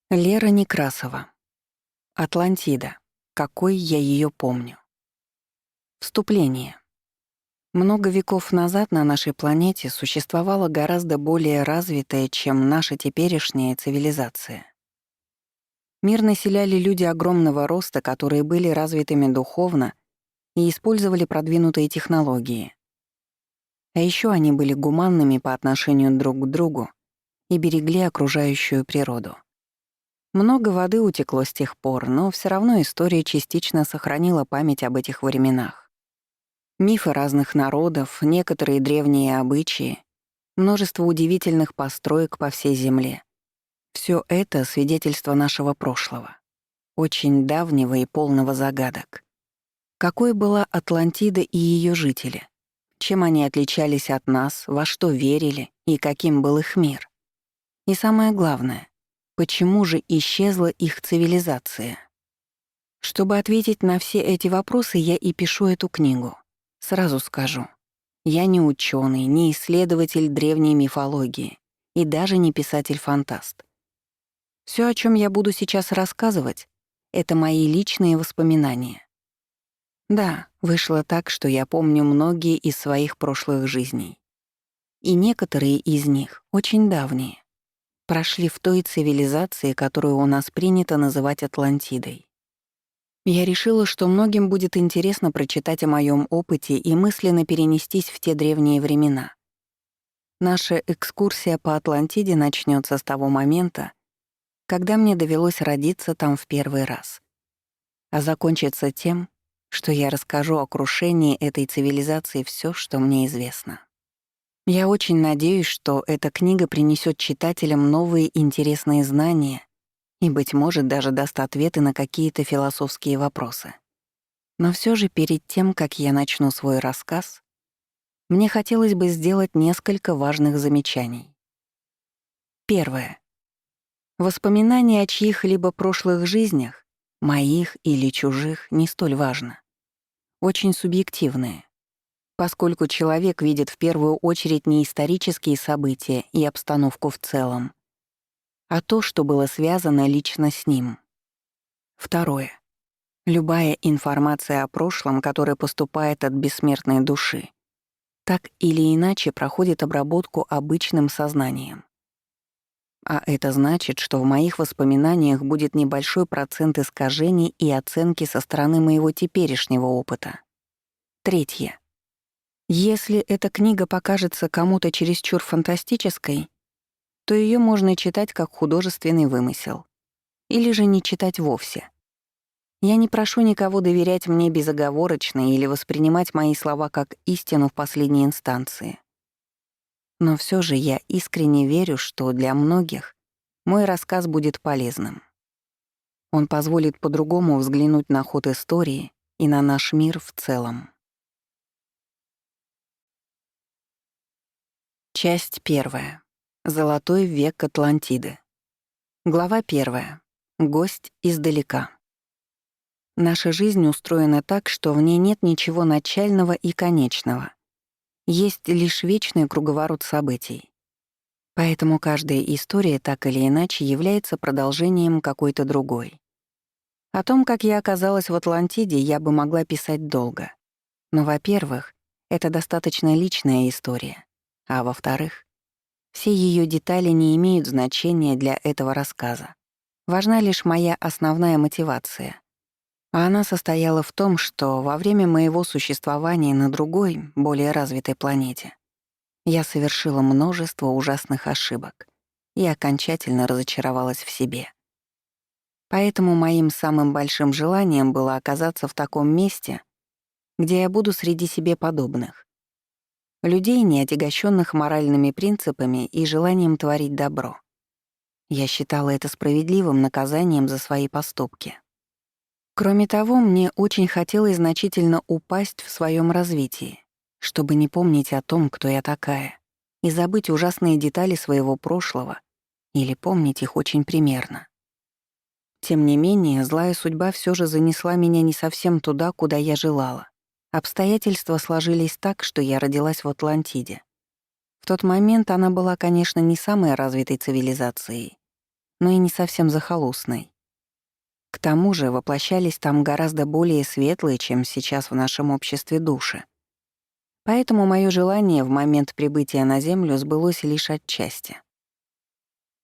Лера Некрасова. Атлантида. Какой я ее помню. Вступление. Много веков назад на нашей планете существовала гораздо более развитая, чем наша теперешняя цивилизация. Мир населяли люди огромного роста, которые были развитыми духовно и использовали продвинутые технологии. А еще они были гуманными по отношению друг к другу и берегли окружающую природу. Много воды утекло с тех пор, но все равно история частично сохранила память об этих временах. Мифы разных народов, некоторые древние обычаи, множество удивительных построек по всей Земле. Все это — свидетельство нашего прошлого, очень давнего и полного загадок. Какой была Атлантида и ее жители? Чем они отличались от нас, во что верили и каким был их мир? И самое главное, почему же исчезла их цивилизация? Чтобы ответить на все эти вопросы, я и пишу эту книгу. Сразу скажу, я не ученый, не исследователь древней мифологии и даже не писатель-фантаст. Все, о чем я буду сейчас рассказывать, это мои личные воспоминания. Да, вышло так, что я помню многие из своих прошлых жизней. И некоторые из них, очень давние, прошли в той цивилизации, которую у нас принято называть Атлантидой. Я решила, что многим будет интересно прочитать о моем опыте и мысленно перенестись в те древние времена. Наша экскурсия по Атлантиде начнется с того момента, когда мне довелось родиться там в первый раз, а закончится тем, что я расскажу о крушении этой цивилизации все, что мне известно. Я очень надеюсь, что эта книга принесет читателям новые интересные знания и, быть может, даже даст ответы на какие-то философские вопросы. Но все же перед тем, как я начну свой рассказ, мне хотелось бы сделать несколько важных замечаний. Первое. Воспоминания о чьих-либо прошлых жизнях, моих или чужих, не столь важно. Очень субъективные, поскольку человек видит в первую очередь не исторические события и обстановку в целом, а то, что было связано лично с ним. Второе. Любая информация о прошлом, которая поступает от бессмертной души, так или иначе проходит обработку обычным сознанием. А это значит, что в моих воспоминаниях будет небольшой процент искажений и оценки со стороны моего теперешнего опыта. Третье. Если эта книга покажется кому-то чересчур фантастической, то ее можно читать как художественный вымысел. Или же не читать вовсе. Я не прошу никого доверять мне безоговорочно или воспринимать мои слова как истину в последней инстанции. Но все же я искренне верю, что для многих мой рассказ будет полезным. Он позволит по-другому взглянуть на ход истории и на наш мир в целом. Часть 1. Золотой век Атлантиды. Глава 1. Гость издалека. Наша жизнь устроена так, что в ней нет ничего начального и конечного. Есть лишь вечный круговорот событий. Поэтому каждая история так или иначе является продолжением какой-то другой. О том, как я оказалась в Атлантиде, я бы могла писать долго. Но, во-первых, это достаточно личная история. А во-вторых, все ее детали не имеют значения для этого рассказа. Важна лишь моя основная мотивация. А она состояла в том, что во время моего существования на другой, более развитой планете, я совершила множество ужасных ошибок и окончательно разочаровалась в себе. Поэтому моим самым большим желанием было оказаться в таком месте, где я буду среди себе подобных. Людей, не отягощенных моральными принципами и желанием творить добро. Я считала это справедливым наказанием за свои поступки. Кроме того, мне очень хотелось значительно упасть в своем развитии, чтобы не помнить о том, кто я такая, и забыть ужасные детали своего прошлого или помнить их очень примерно. Тем не менее, злая судьба все же занесла меня не совсем туда, куда я желала. Обстоятельства сложились так, что я родилась в Атлантиде. В тот момент она была, конечно, не самой развитой цивилизацией, но и не совсем захолустной. К тому же воплощались там гораздо более светлые, чем сейчас в нашем обществе, души. Поэтому моё желание в момент прибытия на Землю сбылось лишь отчасти.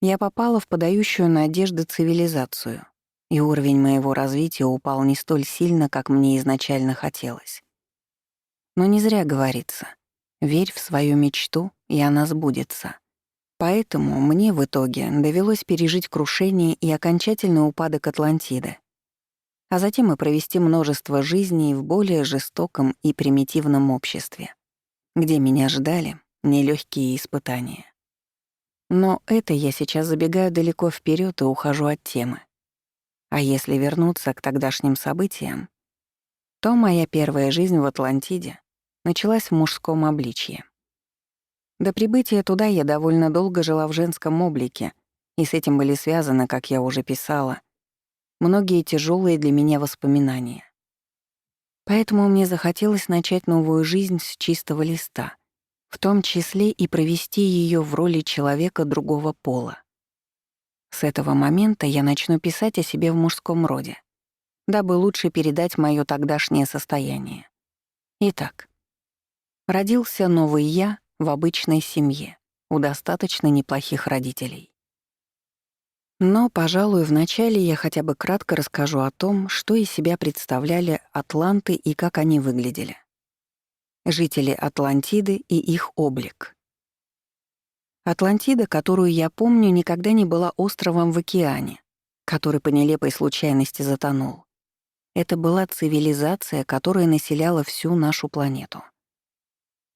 Я попала в подающую надежды цивилизацию, и уровень моего развития упал не столь сильно, как мне изначально хотелось. Но не зря говорится: «Верь в свою мечту, и она сбудется». Поэтому мне в итоге довелось пережить крушение и окончательный упадок Атлантиды, а затем и провести множество жизней в более жестоком и примитивном обществе, где меня ждали нелегкие испытания. Но это я сейчас забегаю далеко вперед и ухожу от темы. А если вернуться к тогдашним событиям, то моя первая жизнь в Атлантиде началась в мужском обличье. До прибытия туда я довольно долго жила в женском облике, и с этим были связаны, как я уже писала, многие тяжелые для меня воспоминания. Поэтому мне захотелось начать новую жизнь с чистого листа, в том числе и провести ее в роли человека другого пола. С этого момента я начну писать о себе в мужском роде, дабы лучше передать моё тогдашнее состояние. Итак, родился новый я в обычной семье, у достаточно неплохих родителей. Но, пожалуй, вначале я хотя бы кратко расскажу о том, что из себя представляли атланты и как они выглядели. Жители Атлантиды и их облик. Атлантида, которую я помню, никогда не была островом в океане, который по нелепой случайности затонул. Это была цивилизация, которая населяла всю нашу планету.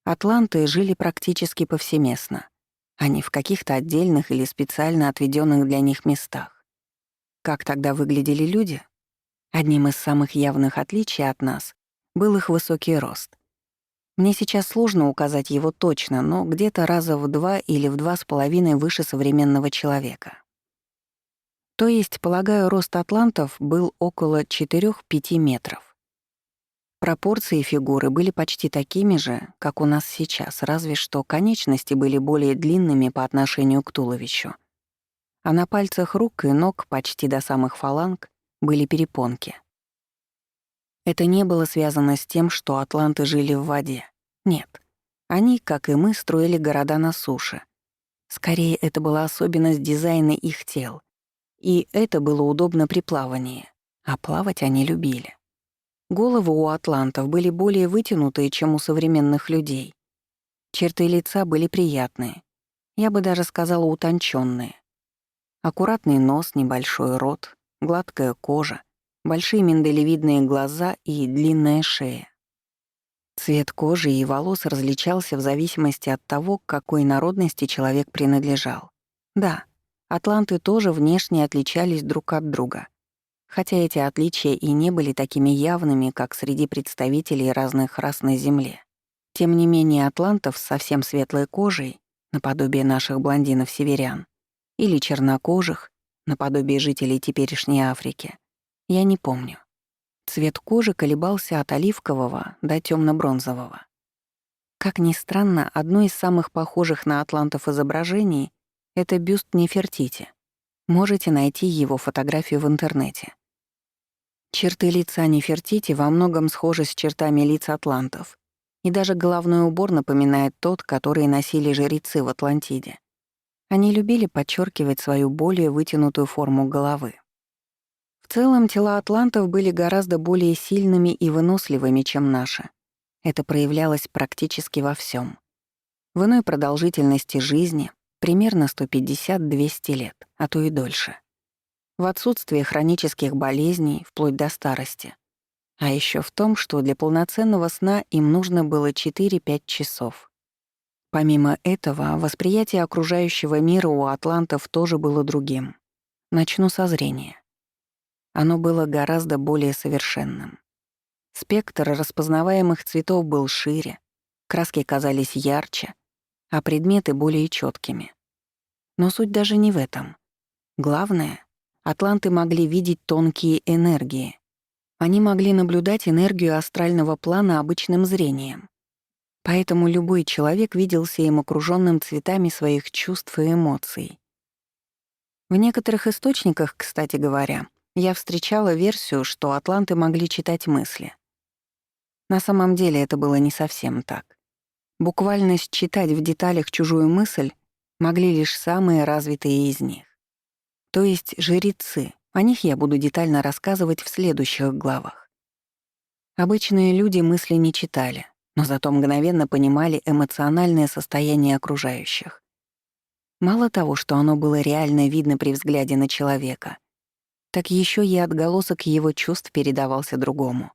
Атланты жили практически повсеместно, а не в каких-то отдельных или специально отведенных для них местах. Как тогда выглядели люди? Одним из самых явных отличий от нас был их высокий рост. Мне сейчас сложно указать его точно, но где-то раза в 2 или в 2,5 выше современного человека. То есть, полагаю, рост атлантов был около 4-5 метров. Пропорции фигуры были почти такими же, как у нас сейчас, разве что конечности были более длинными по отношению к туловищу. А на пальцах рук и ног почти до самых фаланг были перепонки. Это не было связано с тем, что атланты жили в воде. Нет. Они, как и мы, строили города на суше. Скорее, это была особенность дизайна их тел. И это было удобно при плавании. А плавать они любили. Головы у атлантов были более вытянутые, чем у современных людей. Черты лица были приятные. Я бы даже сказала, утонченные. Аккуратный нос, небольшой рот, гладкая кожа, большие миндалевидные глаза и длинная шея. Цвет кожи и волос различался в зависимости от того, к какой народности человек принадлежал. Да, атланты тоже внешне отличались друг от друга, хотя эти отличия и не были такими явными, как среди представителей разных рас на Земле. Тем не менее, атлантов с совсем светлой кожей, наподобие наших блондинов-северян, или чернокожих, наподобие жителей теперешней Африки, я не помню. Цвет кожи колебался от оливкового до темно-бронзового. Как ни странно, одно из самых похожих на атлантов изображений — это бюст Нефертити. Можете найти его фотографию в интернете. Черты лица Нефертити во многом схожи с чертами лиц атлантов, и даже головной убор напоминает тот, который носили жрецы в Атлантиде. Они любили подчеркивать свою более вытянутую форму головы. В целом, тела атлантов были гораздо более сильными и выносливыми, чем наши. Это проявлялось практически во всем. В иной продолжительности жизни — примерно 150-200 лет, а то и дольше. В отсутствии хронических болезней, вплоть до старости. А еще в том, что для полноценного сна им нужно было 4-5 часов. Помимо этого, восприятие окружающего мира у атлантов тоже было другим. Начну со зрения. Оно было гораздо более совершенным. Спектр распознаваемых цветов был шире, краски казались ярче, а предметы более четкими. Но суть даже не в этом. Главное, атланты могли видеть тонкие энергии. Они могли наблюдать энергию астрального плана обычным зрением. Поэтому любой человек виделся им окружённым цветами своих чувств и эмоций. В некоторых источниках, кстати говоря, я встречала версию, что атланты могли читать мысли. На самом деле это было не совсем так. Буквально считать в деталях чужую мысль могли лишь самые развитые из них. То есть жрецы. О них я буду детально рассказывать в следующих главах. Обычные люди мысли не читали, но зато мгновенно понимали эмоциональное состояние окружающих. Мало того, что оно было реально видно при взгляде на человека, так еще и отголосок его чувств передавался другому.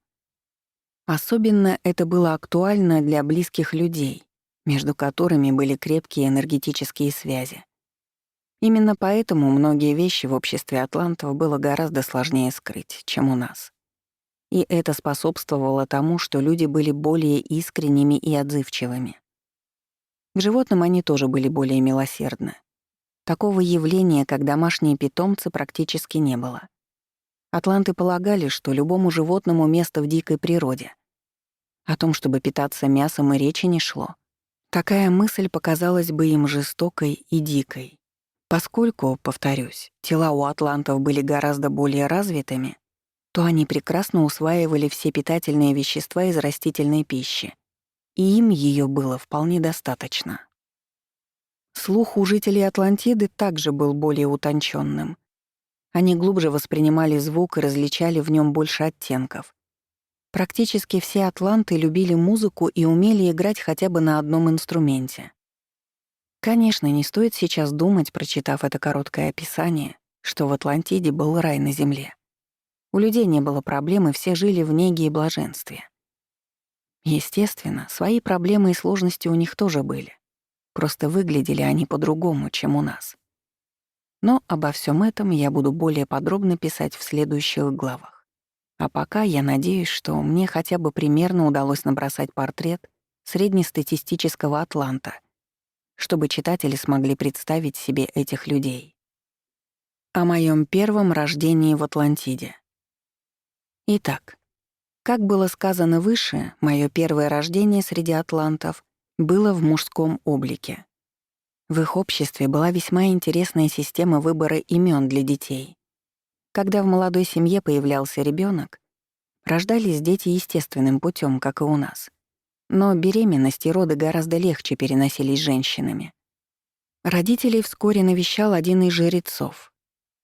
Особенно это было актуально для близких людей, между которыми были крепкие энергетические связи. Именно поэтому многие вещи в обществе атлантов было гораздо сложнее скрыть, чем у нас. И это способствовало тому, что люди были более искренними и отзывчивыми. К животным они тоже были более милосердны. Такого явления, как домашние питомцы, практически не было. Атланты полагали, что любому животному место в дикой природе. О том, чтобы питаться мясом, и речи не шло. Такая мысль показалась бы им жестокой и дикой. Поскольку, повторюсь, тела у атлантов были гораздо более развитыми, то они прекрасно усваивали все питательные вещества из растительной пищи, и им ее было вполне достаточно. Слух у жителей Атлантиды также был более утонченным. Они глубже воспринимали звук и различали в нем больше оттенков. Практически все атланты любили музыку и умели играть хотя бы на одном инструменте. Конечно, не стоит сейчас думать, прочитав это короткое описание, что в Атлантиде был рай на земле. У людей не было проблем, и все жили в неге и блаженстве. Естественно, свои проблемы и сложности у них тоже были. Просто выглядели они по-другому, чем у нас. Но обо всем этом я буду более подробно писать в следующих главах. А пока я надеюсь, что мне хотя бы примерно удалось набросать портрет среднестатистического атланта, чтобы читатели смогли представить себе этих людей. О моем первом рождении в Атлантиде. Итак, как было сказано выше, мое первое рождение среди атлантов было в мужском облике. В их обществе была весьма интересная система выбора имен для детей. Когда в молодой семье появлялся ребенок, рождались дети естественным путем, как и у нас. Но беременность и роды гораздо легче переносились женщинами. Родителей вскоре навещал один из жрецов.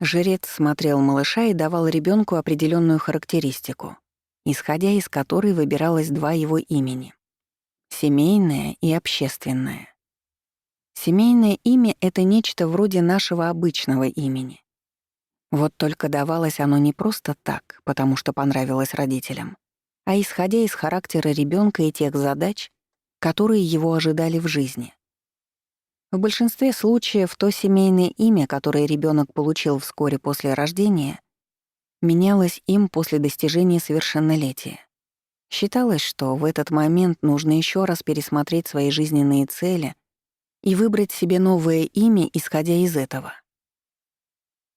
Жрец смотрел малыша и давал ребенку определенную характеристику, исходя из которой выбиралось два его имени — семейное и общественное. Семейное имя — это нечто вроде нашего обычного имени. Вот только давалось оно не просто так, потому что понравилось родителям, а исходя из характера ребенка и тех задач, которые его ожидали в жизни. В большинстве случаев то семейное имя, которое ребенок получил вскоре после рождения, менялось им после достижения совершеннолетия. Считалось, что в этот момент нужно еще раз пересмотреть свои жизненные цели и выбрать себе новое имя, исходя из этого.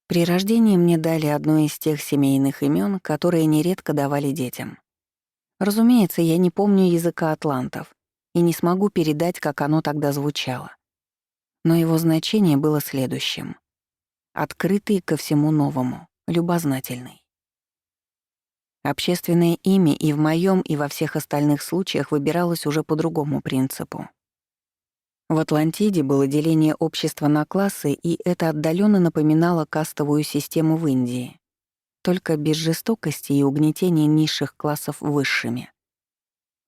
При рождении мне дали одно из тех семейных имен, которые нередко давали детям. Разумеется, я не помню языка атлантов и не смогу передать, как оно тогда звучало. Но его значение было следующим: открытый ко всему новому, любознательный. Общественное имя и в моем, и во всех остальных случаях выбиралось уже по другому принципу. В Атлантиде было деление общества на классы, и это отдаленно напоминало кастовую систему в Индии, только без жестокости и угнетения низших классов высшими.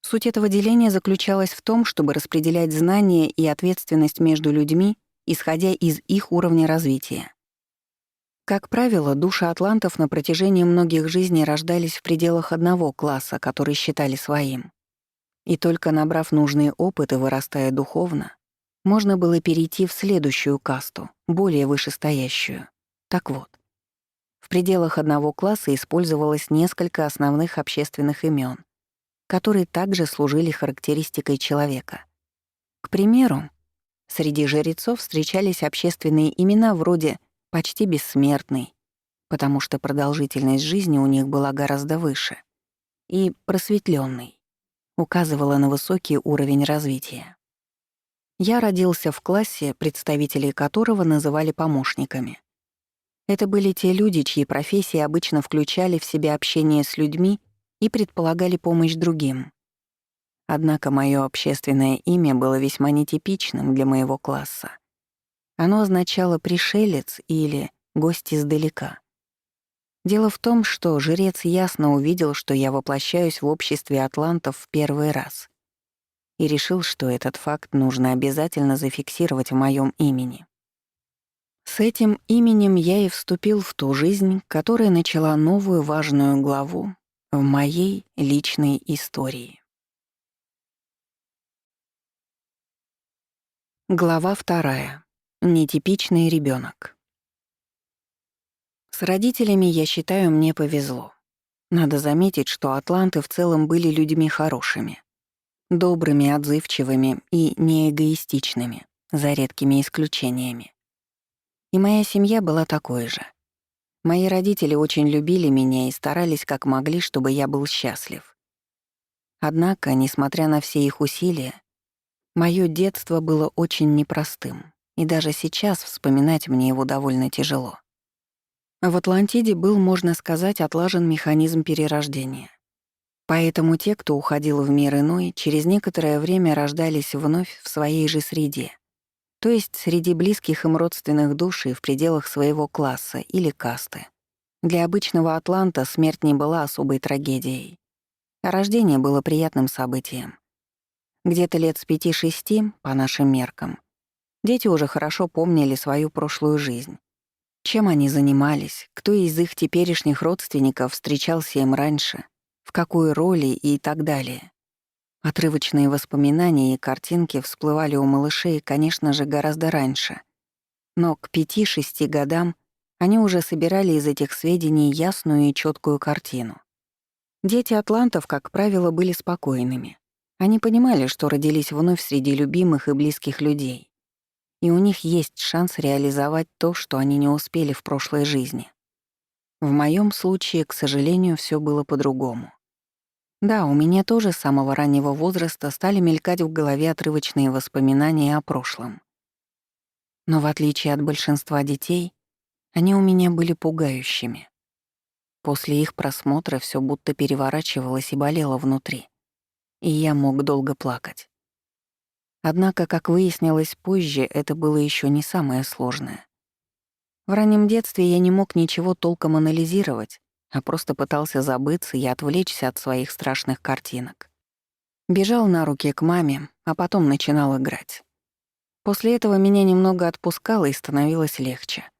Суть этого деления заключалась в том, чтобы распределять знания и ответственность между людьми, исходя из их уровня развития. Как правило, души атлантов на протяжении многих жизней рождались в пределах одного класса, который считали своим. И только набрав нужный опыт и вырастая духовно, можно было перейти в следующую касту, более вышестоящую. Так вот, в пределах одного класса использовалось несколько основных общественных имен, которые также служили характеристикой человека. К примеру, среди жрецов встречались общественные имена вроде «почти бессмертный», потому что продолжительность жизни у них была гораздо выше, и «просветлённый» указывала на высокий уровень развития. Я родился в классе, представителей которого называли помощниками. Это были те люди, чьи профессии обычно включали в себя общение с людьми и предполагали помощь другим. Однако мое общественное имя было весьма нетипичным для моего класса. Оно означало «пришелец» или «гость издалека». Дело в том, что жрец ясно увидел, что я воплощаюсь в обществе атлантов в первый раз, и решил, что этот факт нужно обязательно зафиксировать в моем имени. С этим именем я и вступил в ту жизнь, которая начала новую важную главу в моей личной истории. Глава 2. Нетипичный ребенок. С родителями, я считаю, мне повезло. Надо заметить, что атланты в целом были людьми хорошими, добрыми, отзывчивыми и неэгоистичными, за редкими исключениями. И моя семья была такой же. Мои родители очень любили меня и старались как могли, чтобы я был счастлив. Однако, несмотря на все их усилия, моё детство было очень непростым, и даже сейчас вспоминать мне его довольно тяжело. В Атлантиде был, можно сказать, отлажен механизм перерождения. Поэтому те, кто уходил в мир иной, через некоторое время рождались вновь в своей же среде, то есть среди близких им родственных душ и в пределах своего класса или касты. Для обычного атланта смерть не была особой трагедией, а рождение было приятным событием. Где-то лет с 5-6, по нашим меркам, дети уже хорошо помнили свою прошлую жизнь. Чем они занимались, кто из их теперешних родственников встречался им раньше, в какой роли и так далее. Отрывочные воспоминания и картинки всплывали у малышей, конечно же, гораздо раньше. Но к 5-6 годам они уже собирали из этих сведений ясную и четкую картину. Дети атлантов, как правило, были спокойными. Они понимали, что родились вновь среди любимых и близких людей, и у них есть шанс реализовать то, что они не успели в прошлой жизни. В моем случае, к сожалению, все было по-другому. Да, у меня тоже с самого раннего возраста стали мелькать в голове отрывочные воспоминания о прошлом. Но в отличие от большинства детей, они у меня были пугающими. После их просмотра все будто переворачивалось и болело внутри, и я мог долго плакать. Однако, как выяснилось позже, это было еще не самое сложное. В раннем детстве я не мог ничего толком анализировать, а просто пытался забыться и отвлечься от своих страшных картинок. Бежал на руки к маме, а потом начинал играть. После этого меня немного отпускало и становилось легче.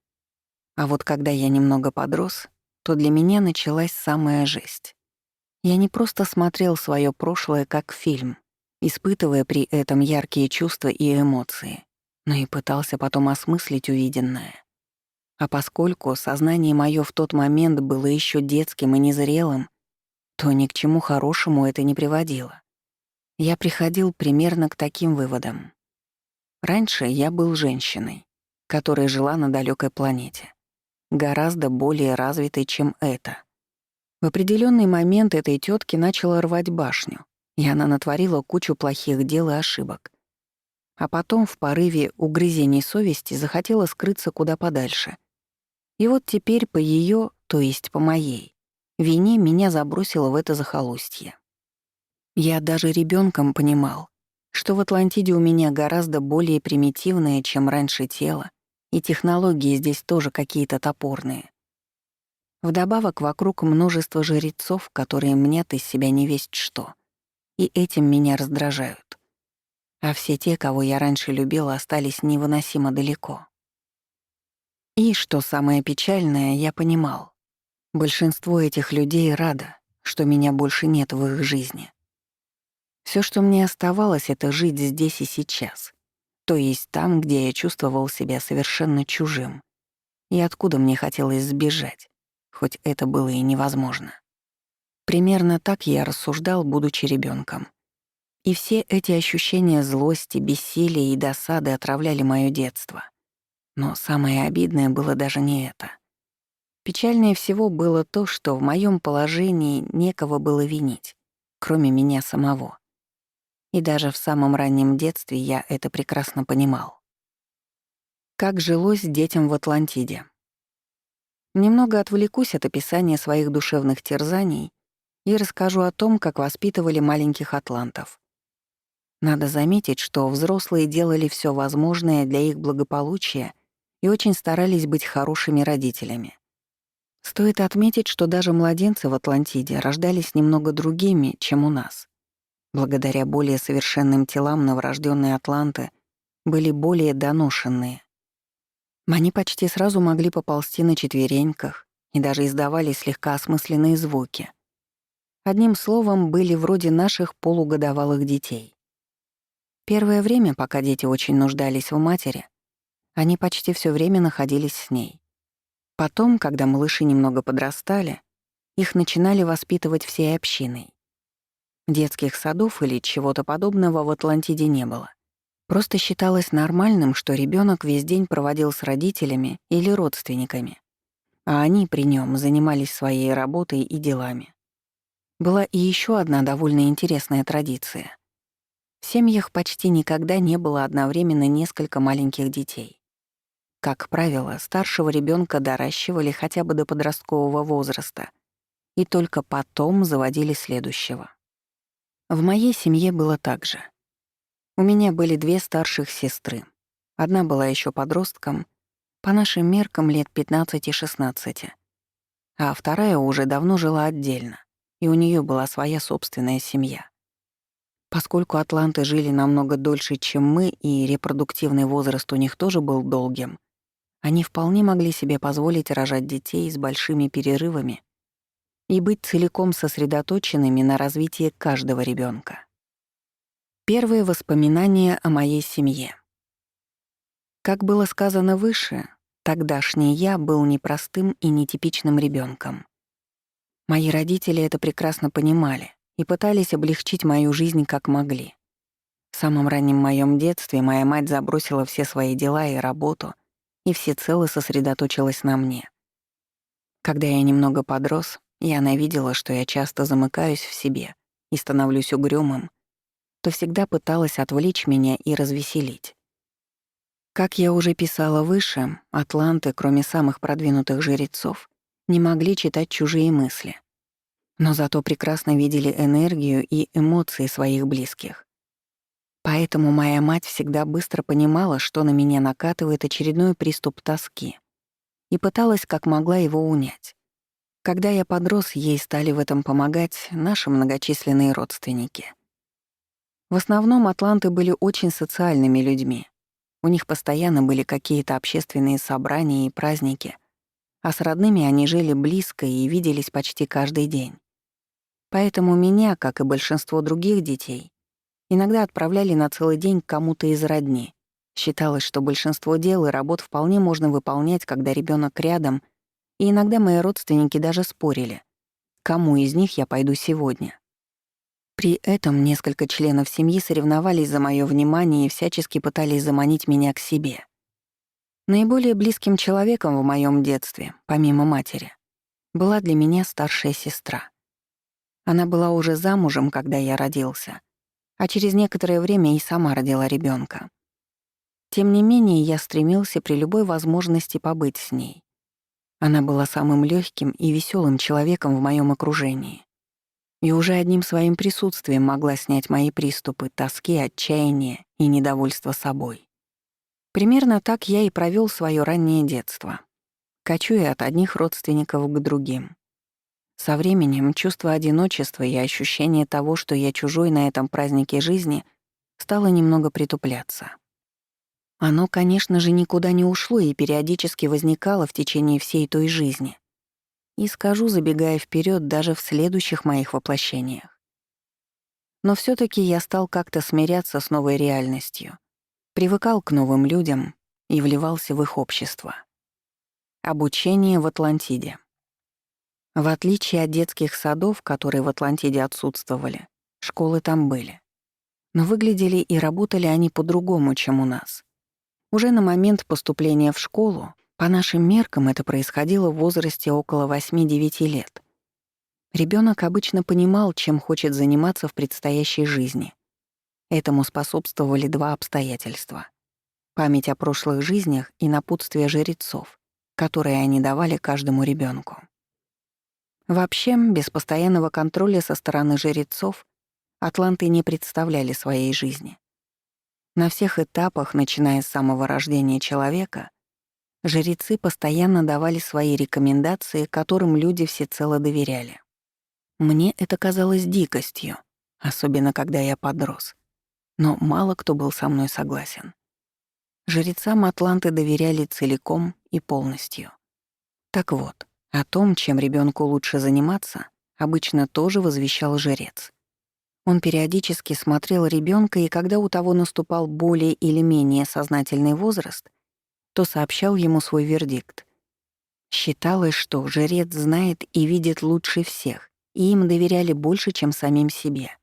А вот когда я немного подрос, то для меня началась самая жесть. Я не просто смотрел свое прошлое как фильм, испытывая при этом яркие чувства и эмоции, но и пытался потом осмыслить увиденное. А поскольку сознание мое в тот момент было еще детским и незрелым, то ни к чему хорошему это не приводило. Я приходил примерно к таким выводам. Раньше я был женщиной, которая жила на далекой планете, гораздо более развитой, чем это. В определенный момент этой тетки начала рвать башню, и она натворила кучу плохих дел и ошибок. А потом в порыве угрызений совести захотела скрыться куда подальше. И вот теперь по ее, то есть по моей, вине меня забросило в это захолустье. Я даже ребенком понимал, что в Атлантиде у меня гораздо более примитивное, чем раньше тело, и технологии здесь тоже какие-то топорные. Вдобавок вокруг множество жрецов, которые мнят из себя невесть что, и этим меня раздражают. А все те, кого я раньше любила, остались невыносимо далеко. И, что самое печальное, я понимал, большинство этих людей радо, что меня больше нет в их жизни. Все, что мне оставалось, — это жить здесь и сейчас, то есть там, где я чувствовал себя совершенно чужим, и откуда мне хотелось сбежать, хоть это было и невозможно. Примерно так я рассуждал, будучи ребенком. И все эти ощущения злости, бессилия и досады отравляли моё детство. Но самое обидное было даже не это. Печальнее всего было то, что в моем положении некого было винить, кроме меня самого. И даже в самом раннем детстве я это прекрасно понимал. Как жилось детям в Атлантиде? Немного отвлекусь от описания своих душевных терзаний и расскажу о том, как воспитывали маленьких атлантов. Надо заметить, что взрослые делали все возможное для их благополучия и очень старались быть хорошими родителями. Стоит отметить, что даже младенцы в Атлантиде рождались немного другими, чем у нас. Благодаря более совершенным телам новорожденные атланты были более доношенные. Они почти сразу могли поползти на четвереньках и даже издавали слегка осмысленные звуки. Одним словом, были вроде наших полугодовалых детей. Первое время, пока дети очень нуждались в матери, они почти все время находились с ней. Потом, когда малыши немного подрастали, их начинали воспитывать всей общиной. Детских садов или чего-то подобного в Атлантиде не было. Просто считалось нормальным, что ребенок весь день проводил с родителями или родственниками, а они при нем занимались своей работой и делами. Была и еще одна довольно интересная традиция. В семьях почти никогда не было одновременно несколько маленьких детей. Как правило, старшего ребенка доращивали хотя бы до подросткового возраста и только потом заводили следующего. В моей семье было так же. У меня были две старших сестры. Одна была еще подростком, по нашим меркам лет 15-16, а вторая уже давно жила отдельно, и у нее была своя собственная семья. Поскольку атланты жили намного дольше, чем мы, и репродуктивный возраст у них тоже был долгим, они вполне могли себе позволить рожать детей с большими перерывами и быть целиком сосредоточенными на развитии каждого ребенка. Первые воспоминания о моей семье. Как было сказано выше, тогдашний я был непростым и нетипичным ребенком. Мои родители это прекрасно понимали и пытались облегчить мою жизнь как могли. В самом раннем моем детстве моя мать забросила все свои дела и работу и всецело сосредоточилась на мне. Когда я немного подрос, и она видела, что я часто замыкаюсь в себе и становлюсь угрюмым, то всегда пыталась отвлечь меня и развеселить. Как я уже писала выше, атланты, кроме самых продвинутых жрецов, не могли читать чужие мысли, но зато прекрасно видели энергию и эмоции своих близких. Поэтому моя мать всегда быстро понимала, что на меня накатывает очередной приступ тоски, и пыталась как могла его унять. Когда я подрос, ей стали в этом помогать наши многочисленные родственники. В основном атланты были очень социальными людьми. У них постоянно были какие-то общественные собрания и праздники, а с родными они жили близко и виделись почти каждый день. Поэтому меня, как и большинство других детей, иногда отправляли на целый день к кому-то из родни. Считалось, что большинство дел и работ вполне можно выполнять, когда ребенок рядом, и иногда мои родственники даже спорили, кому из них я пойду сегодня. При этом несколько членов семьи соревновались за моё внимание и всячески пытались заманить меня к себе. Наиболее близким человеком в моём детстве, помимо матери, была для меня старшая сестра. Она была уже замужем, когда я родился, а через некоторое время и сама родила ребёнка. Тем не менее, я стремился при любой возможности побыть с ней. Она была самым лёгким и весёлым человеком в моём окружении. И уже одним своим присутствием могла снять мои приступы тоски, отчаяния и недовольства собой. Примерно так я и провёл своё раннее детство, кочуя от одних родственников к другим. Со временем чувство одиночества и ощущение того, что я чужой на этом празднике жизни, стало немного притупляться. Оно, конечно же, никуда не ушло и периодически возникало в течение всей той жизни. И скажу, забегая вперед, даже в следующих моих воплощениях. Но всё-таки я стал как-то смиряться с новой реальностью, привыкал к новым людям и вливался в их общество. Обучение в Атлантиде. В отличие от детских садов, которые в Атлантиде отсутствовали, школы там были. Но выглядели и работали они по-другому, чем у нас. Уже на момент поступления в школу, по нашим меркам, это происходило в возрасте около 8-9 лет. Ребёнок обычно понимал, чем хочет заниматься в предстоящей жизни. Этому способствовали два обстоятельства: память о прошлых жизнях и напутствие жрецов, которые они давали каждому ребенку. Вообще, без постоянного контроля со стороны жрецов атланты не представляли своей жизни. На всех этапах, начиная с самого рождения человека, жрецы постоянно давали свои рекомендации, которым люди всецело доверяли. Мне это казалось дикостью, особенно когда я подрос. Но мало кто был со мной согласен. Жрецам атланты доверяли целиком и полностью. Так вот, о том, чем ребенку лучше заниматься, обычно тоже возвещал жрец. Он периодически смотрел ребенка, и когда у того наступал более или менее сознательный возраст, то сообщал ему свой вердикт. Считалось, что жрец знает и видит лучше всех, и им доверяли больше, чем самим себе.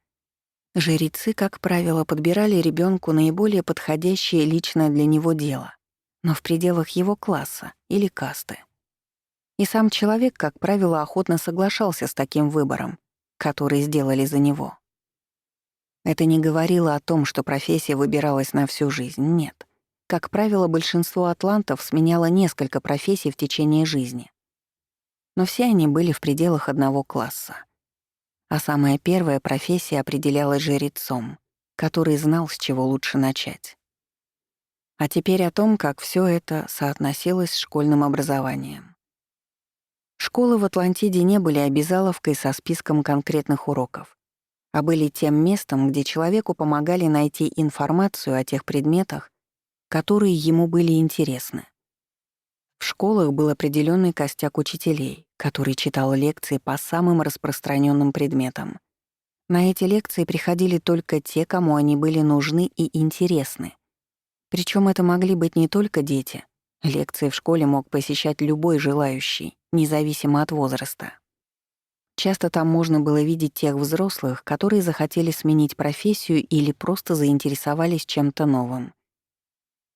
Жрецы, как правило, подбирали ребенку наиболее подходящее лично для него дело, но в пределах его класса или касты. И сам человек, как правило, охотно соглашался с таким выбором, который сделали за него. Это не говорило о том, что профессия выбиралась на всю жизнь, нет. Как правило, большинство атлантов сменяло несколько профессий в течение жизни. Но все они были в пределах одного класса. А самая первая профессия определялась жрецом, который знал, с чего лучше начать. А теперь о том, как все это соотносилось с школьным образованием. Школы в Атлантиде не были обязаловкой со списком конкретных уроков, а были тем местом, где человеку помогали найти информацию о тех предметах, которые ему были интересны. В школах был определенный костяк учителей, который читал лекции по самым распространенным предметам. На эти лекции приходили только те, кому они были нужны и интересны. Причем это могли быть не только дети. Лекции в школе мог посещать любой желающий, независимо от возраста. Часто там можно было видеть тех взрослых, которые захотели сменить профессию или просто заинтересовались чем-то новым.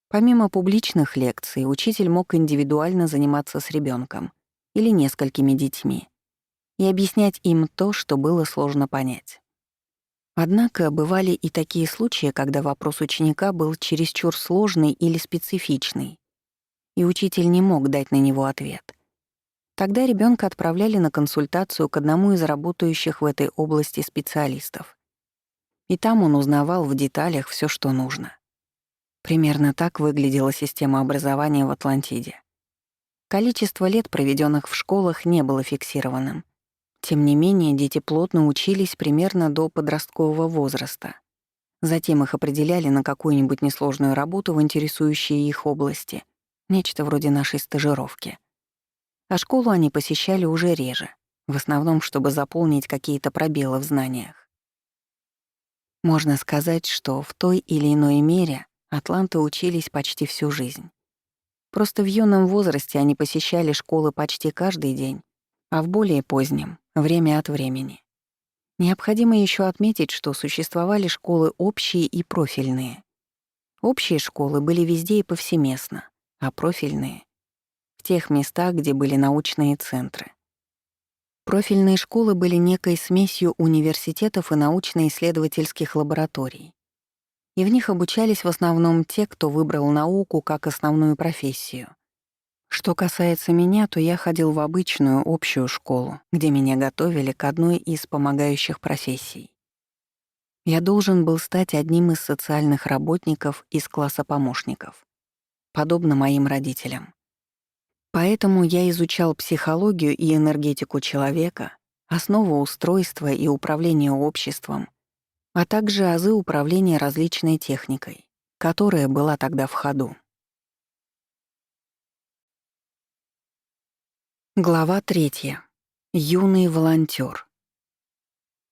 Помимо публичных лекций, учитель мог индивидуально заниматься с ребенком или несколькими детьми и объяснять им то, что было сложно понять. Однако бывали и такие случаи, когда вопрос ученика был чересчур сложный или специфичный, и учитель не мог дать на него ответ. Тогда ребенка отправляли на консультацию к одному из работающих в этой области специалистов. И там он узнавал в деталях все, что нужно. Примерно так выглядела система образования в Атлантиде. Количество лет, проведенных в школах, не было фиксированным. Тем не менее, дети плотно учились примерно до подросткового возраста. Затем их определяли на какую-нибудь несложную работу в интересующей их области, нечто вроде нашей стажировки. А школу они посещали уже реже, в основном, чтобы заполнить какие-то пробелы в знаниях. Можно сказать, что в той или иной мере атланты учились почти всю жизнь. Просто в юном возрасте они посещали школы почти каждый день, а в более позднем — время от времени. Необходимо еще отметить, что существовали школы общие и профильные. Общие школы были везде и повсеместно, а профильные — в тех местах, где были научные центры. Профильные школы были некой смесью университетов и научно-исследовательских лабораторий. И в них обучались в основном те, кто выбрал науку как основную профессию. Что касается меня, то я ходил в обычную общую школу, где меня готовили к одной из помогающих профессий. Я должен был стать одним из социальных работников из класса помощников, подобно моим родителям. Поэтому я изучал психологию и энергетику человека, основу устройства и управления обществом, а также азы управления различной техникой, которая была тогда в ходу. Глава 3. Юный волонтёр.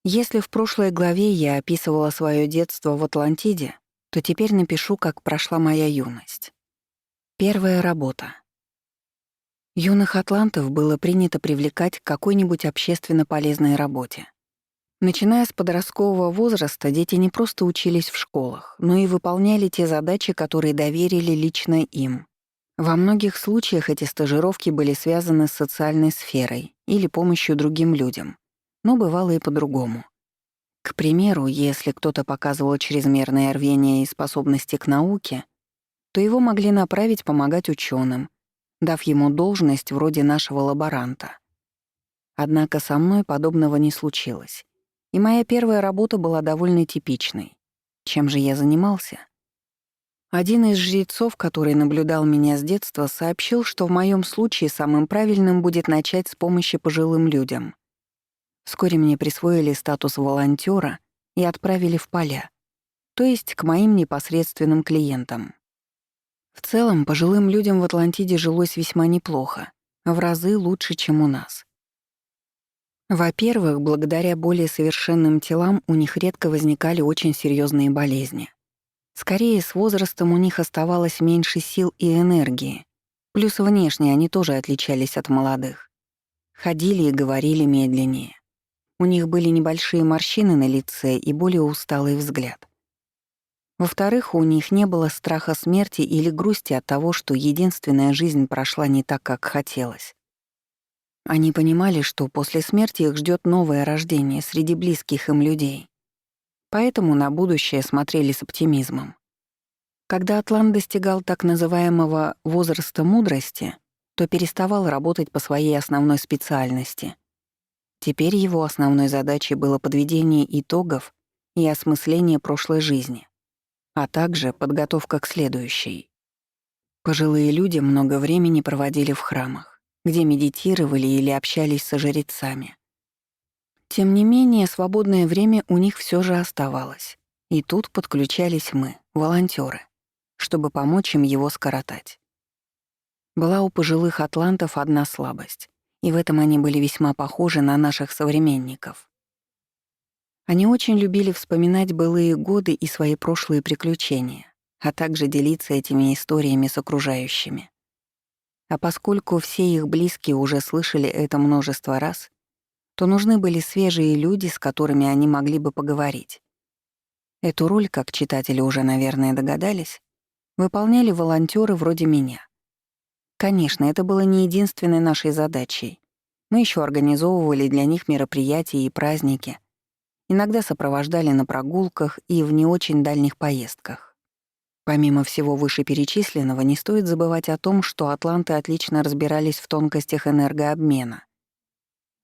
Если в прошлой главе я описывала свое детство в Атлантиде, то теперь напишу, как прошла моя юность. Первая работа. Юных атлантов было принято привлекать к какой-нибудь общественно полезной работе. Начиная с подросткового возраста, дети не просто учились в школах, но и выполняли те задачи, которые доверили лично им. Во многих случаях эти стажировки были связаны с социальной сферой или помощью другим людям, но бывало и по-другому. К примеру, если кто-то показывал чрезмерное рвение и способности к науке, то его могли направить помогать ученым, дав ему должность вроде нашего лаборанта. Однако со мной подобного не случилось, и моя первая работа была довольно типичной. Чем же я занимался? Один из жрецов, который наблюдал меня с детства, сообщил, что в моем случае самым правильным будет начать с помощи пожилым людям. Вскоре мне присвоили статус волонтера и отправили в поля, то есть к моим непосредственным клиентам. В целом, пожилым людям в Атлантиде жилось весьма неплохо, в разы лучше, чем у нас. Во-первых, благодаря более совершенным телам у них редко возникали очень серьезные болезни. Скорее, с возрастом у них оставалось меньше сил и энергии, плюс внешне они тоже отличались от молодых. Ходили и говорили медленнее. У них были небольшие морщины на лице и более усталый взгляд. Во-вторых, у них не было страха смерти или грусти от того, что единственная жизнь прошла не так, как хотелось. Они понимали, что после смерти их ждет новое рождение среди близких им людей. Поэтому на будущее смотрели с оптимизмом. Когда Атлант достигал так называемого «возраста мудрости», то переставал работать по своей основной специальности. Теперь его основной задачей было подведение итогов и осмысление прошлой жизни, а также подготовка к следующей. Пожилые люди много времени проводили в храмах, где медитировали или общались со жрецами. Тем не менее, свободное время у них все же оставалось. И тут подключались мы, волонтеры, чтобы помочь им его скоротать. Была у пожилых атлантов одна слабость, и в этом они были весьма похожи на наших современников. Они очень любили вспоминать былые годы и свои прошлые приключения, а также делиться этими историями с окружающими. А поскольку все их близкие уже слышали это множество раз, то нужны были свежие люди, с которыми они могли бы поговорить. Эту роль, как читатели уже, наверное, догадались, выполняли волонтеры вроде меня. Конечно, это было не единственной нашей задачей. Мы еще организовывали для них мероприятия и праздники, иногда сопровождали на прогулках и в не очень дальних поездках. Помимо всего вышеперечисленного, не стоит забывать о том, что атланты отлично разбирались в тонкостях энергообмена.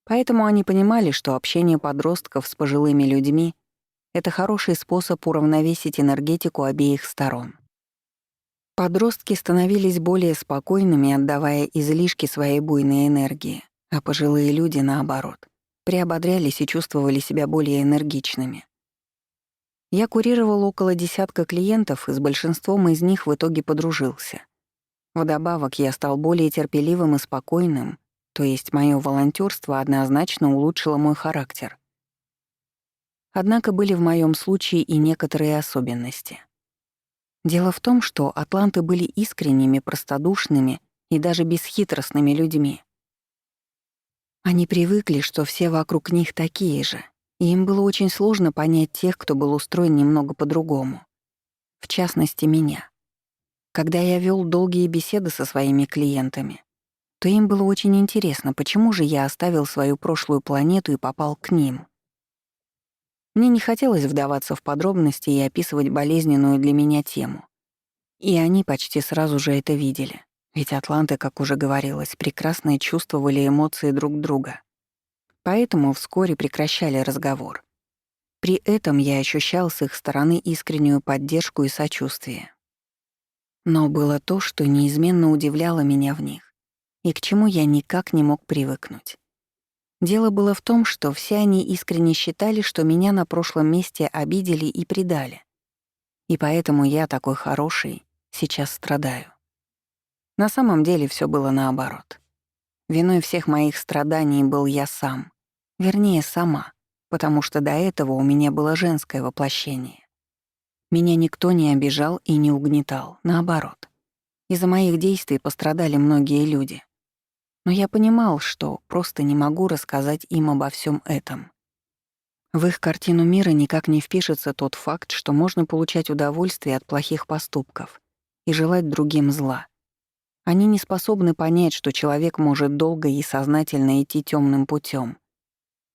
Поэтому они понимали, что общение подростков с пожилыми людьми — это хороший способ уравновесить энергетику обеих сторон. Подростки становились более спокойными, отдавая излишки своей буйной энергии, а пожилые люди, наоборот, приободрялись и чувствовали себя более энергичными. Я курировал около десятка клиентов, и с большинством из них в итоге подружился. Вдобавок, я стал более терпеливым и спокойным, то есть моё волонтёрство однозначно улучшило мой характер. Однако были в моём случае и некоторые особенности. Дело в том, что атланты были искренними, простодушными и даже бесхитростными людьми. Они привыкли, что все вокруг них такие же, и им было очень сложно понять тех, кто был устроен немного по-другому. В частности, меня. Когда я вёл долгие беседы со своими клиентами, то им было очень интересно, почему же я оставил свою прошлую планету и попал к ним. Мне не хотелось вдаваться в подробности и описывать болезненную для меня тему. И они почти сразу же это видели. Ведь атланты, как уже говорилось, прекрасно чувствовали эмоции друг друга. Поэтому вскоре прекращали разговор. При этом я ощущал с их стороны искреннюю поддержку и сочувствие. Но было то, что неизменно удивляло меня в них, и к чему я никак не мог привыкнуть. Дело было в том, что все они искренне считали, что меня на прошлом месте обидели и предали. И поэтому я, такой хороший, сейчас страдаю. На самом деле всё было наоборот. Виной всех моих страданий был я сам. Вернее, сама, потому что до этого у меня было женское воплощение. Меня никто не обижал и не угнетал, наоборот. Из-за моих действий пострадали многие люди. Но я понимал, что просто не могу рассказать им обо всем этом. В их картину мира никак не впишется тот факт, что можно получать удовольствие от плохих поступков и желать другим зла. Они не способны понять, что человек может долго и сознательно идти темным путем,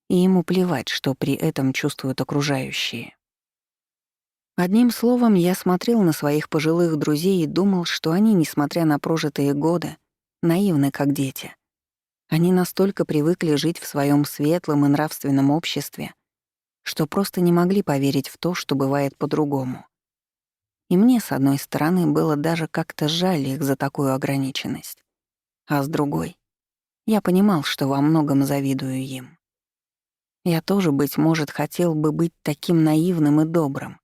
и ему плевать, что при этом чувствуют окружающие. Одним словом, я смотрел на своих пожилых друзей и думал, что они, несмотря на прожитые годы, наивны, как дети. Они настолько привыкли жить в своем светлом и нравственном обществе, что просто не могли поверить в то, что бывает по-другому. И мне, с одной стороны, было даже как-то жаль их за такую ограниченность. А с другой, я понимал, что во многом завидую им. Я тоже, быть может, хотел бы быть таким наивным и добрым,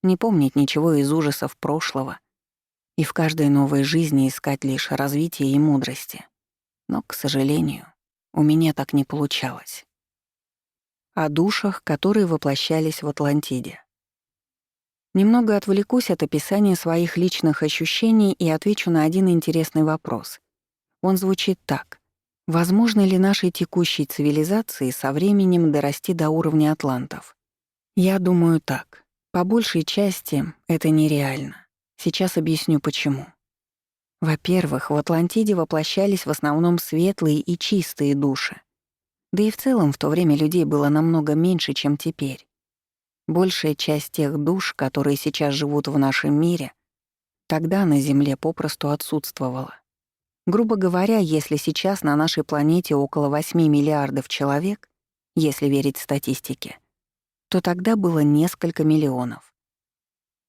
не помнить ничего из ужасов прошлого и в каждой новой жизни искать лишь развития и мудрости. Но, к сожалению, у меня так не получалось. О душах, которые воплощались в Атлантиде. Немного отвлекусь от описания своих личных ощущений и отвечу на один интересный вопрос. Он звучит так. Возможно ли нашей текущей цивилизации со временем дорасти до уровня атлантов? Я думаю так. По большей части это нереально. Сейчас объясню почему. Во-первых, в Атлантиде воплощались в основном светлые и чистые души. Да и в целом в то время людей было намного меньше, чем теперь. Большая часть тех душ, которые сейчас живут в нашем мире, тогда на Земле попросту отсутствовала. Грубо говоря, если сейчас на нашей планете около 8 миллиардов человек, если верить статистике, то тогда было несколько миллионов.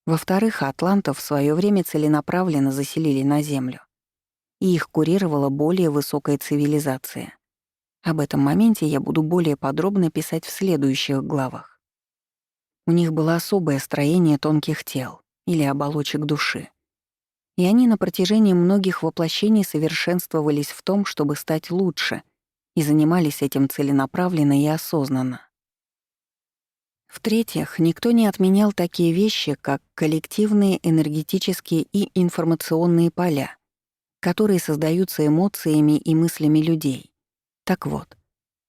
Во-вторых, атлантов в своё время целенаправленно заселили на Землю, и их курировала более высокая цивилизация. Об этом моменте я буду более подробно писать в следующих главах. У них было особое строение тонких тел или оболочек души. И они на протяжении многих воплощений совершенствовались в том, чтобы стать лучше, и занимались этим целенаправленно и осознанно. В-третьих, никто не отменял такие вещи, как коллективные энергетические и информационные поля, которые создаются эмоциями и мыслями людей. Так вот,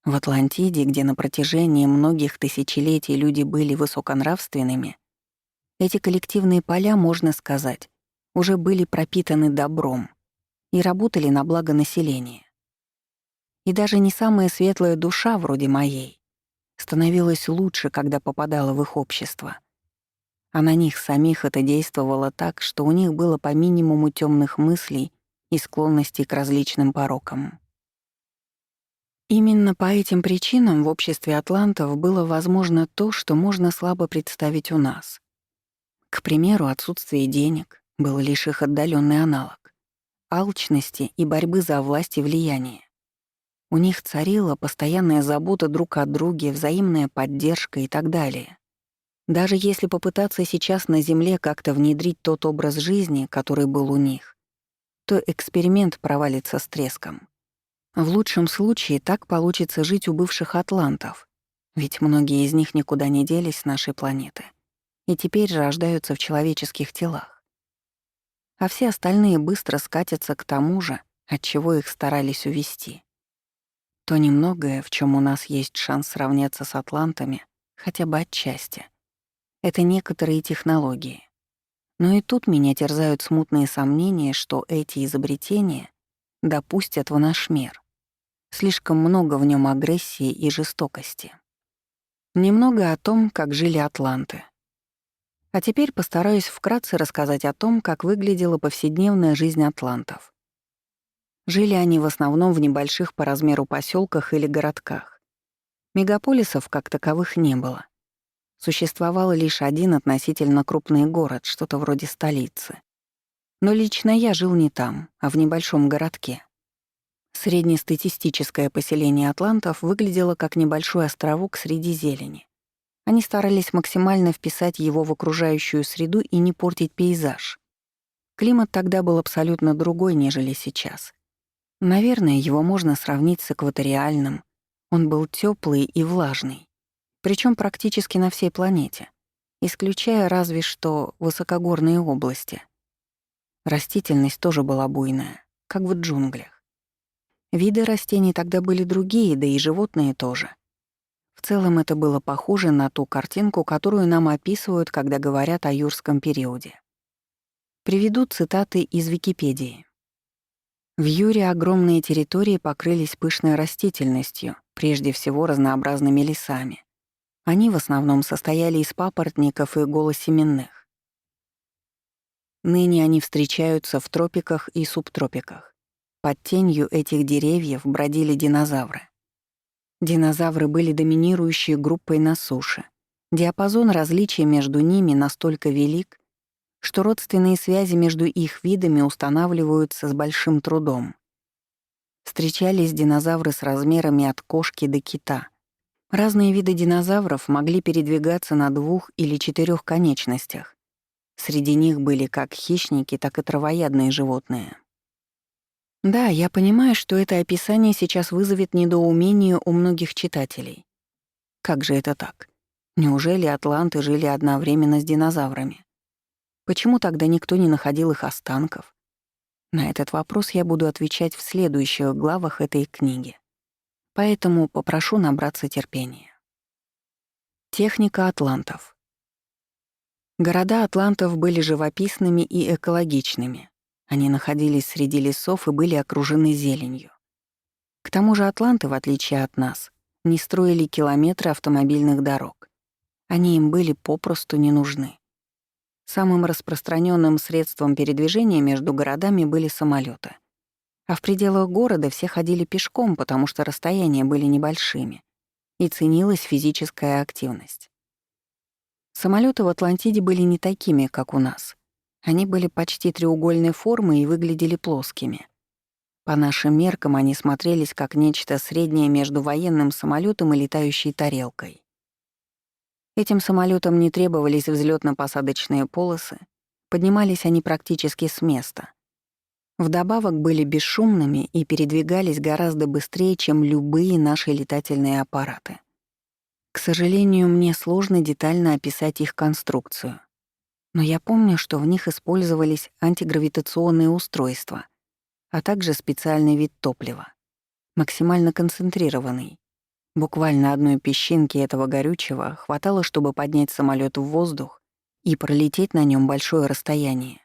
в Атлантиде, где на протяжении многих тысячелетий люди были высоконравственными, эти коллективные поля, можно сказать, уже были пропитаны добром и работали на благо населения. И даже не самая светлая душа, вроде моей, становилась лучше, когда попадала в их общество. А на них самих это действовало так, что у них было по минимуму тёмных мыслей и склонностей к различным порокам. Именно по этим причинам в обществе атлантов было возможно то, что можно слабо представить у нас. К примеру, отсутствие денег был лишь их отдалённый аналог, алчности и борьбы за власть и влияние. У них царила постоянная забота друг о друге, взаимная поддержка и так далее. Даже если попытаться сейчас на Земле как-то внедрить тот образ жизни, который был у них, то эксперимент провалится с треском. В лучшем случае так получится жить у бывших атлантов, ведь многие из них никуда не делись с нашей планеты и теперь рождаются в человеческих телах. А все остальные быстро скатятся к тому же, от чего их старались увести. То немногое, в чем у нас есть шанс сравняться с атлантами, хотя бы отчасти, это некоторые технологии. Но и тут меня терзают смутные сомнения, что эти изобретения допустят в наш мир. Слишком много в нем агрессии и жестокости. Немного о том, как жили атланты. А теперь постараюсь вкратце рассказать о том, как выглядела повседневная жизнь атлантов. Жили они в основном в небольших по размеру поселках или городках. Мегаполисов как таковых не было. Существовал лишь один относительно крупный город, что-то вроде столицы. Но лично я жил не там, а в небольшом городке. Среднестатистическое поселение атлантов выглядело как небольшой островок среди зелени. Они старались максимально вписать его в окружающую среду и не портить пейзаж. Климат тогда был абсолютно другой, нежели сейчас. Наверное, его можно сравнить с экваториальным. Он был теплый и влажный, причем практически на всей планете, исключая разве что высокогорные области. Растительность тоже была буйная, как в джунглях. Виды растений тогда были другие, да и животные тоже. В целом это было похоже на ту картинку, которую нам описывают, когда говорят о юрском периоде. Приведу цитаты из Википедии. В Юре огромные территории покрылись пышной растительностью, прежде всего разнообразными лесами. Они в основном состояли из папоротников и голосеменных. Ныне они встречаются в тропиках и субтропиках. Под тенью этих деревьев бродили динозавры. Динозавры были доминирующей группой на суше. Диапазон различий между ними настолько велик, что родственные связи между их видами устанавливаются с большим трудом. Встречались динозавры с размерами от кошки до кита. Разные виды динозавров могли передвигаться на 2 или 4 конечностях. Среди них были как хищники, так и травоядные животные. Да, я понимаю, что это описание сейчас вызовет недоумение у многих читателей. Как же это так? Неужели атланты жили одновременно с динозаврами? Почему тогда никто не находил их останков? На этот вопрос я буду отвечать в следующих главах этой книги. Поэтому попрошу набраться терпения. Техника атлантов. Города атлантов были живописными и экологичными. Они находились среди лесов и были окружены зеленью. К тому же атланты, в отличие от нас, не строили километры автомобильных дорог. Они им были попросту не нужны. Самым распространенным средством передвижения между городами были самолеты. А в пределах города все ходили пешком, потому что расстояния были небольшими, и ценилась физическая активность. Самолеты в Атлантиде были не такими, как у нас. Они были почти треугольной формы и выглядели плоскими. По нашим меркам они смотрелись как нечто среднее между военным самолетом и летающей тарелкой. Этим самолетам не требовались взлётно-посадочные полосы, поднимались они практически с места. Вдобавок были бесшумными и передвигались гораздо быстрее, чем любые наши летательные аппараты. К сожалению, мне сложно детально описать их конструкцию. Но я помню, что в них использовались антигравитационные устройства, а также специальный вид топлива, максимально концентрированный. Буквально одной песчинки этого горючего хватало, чтобы поднять самолет в воздух и пролететь на нем большое расстояние.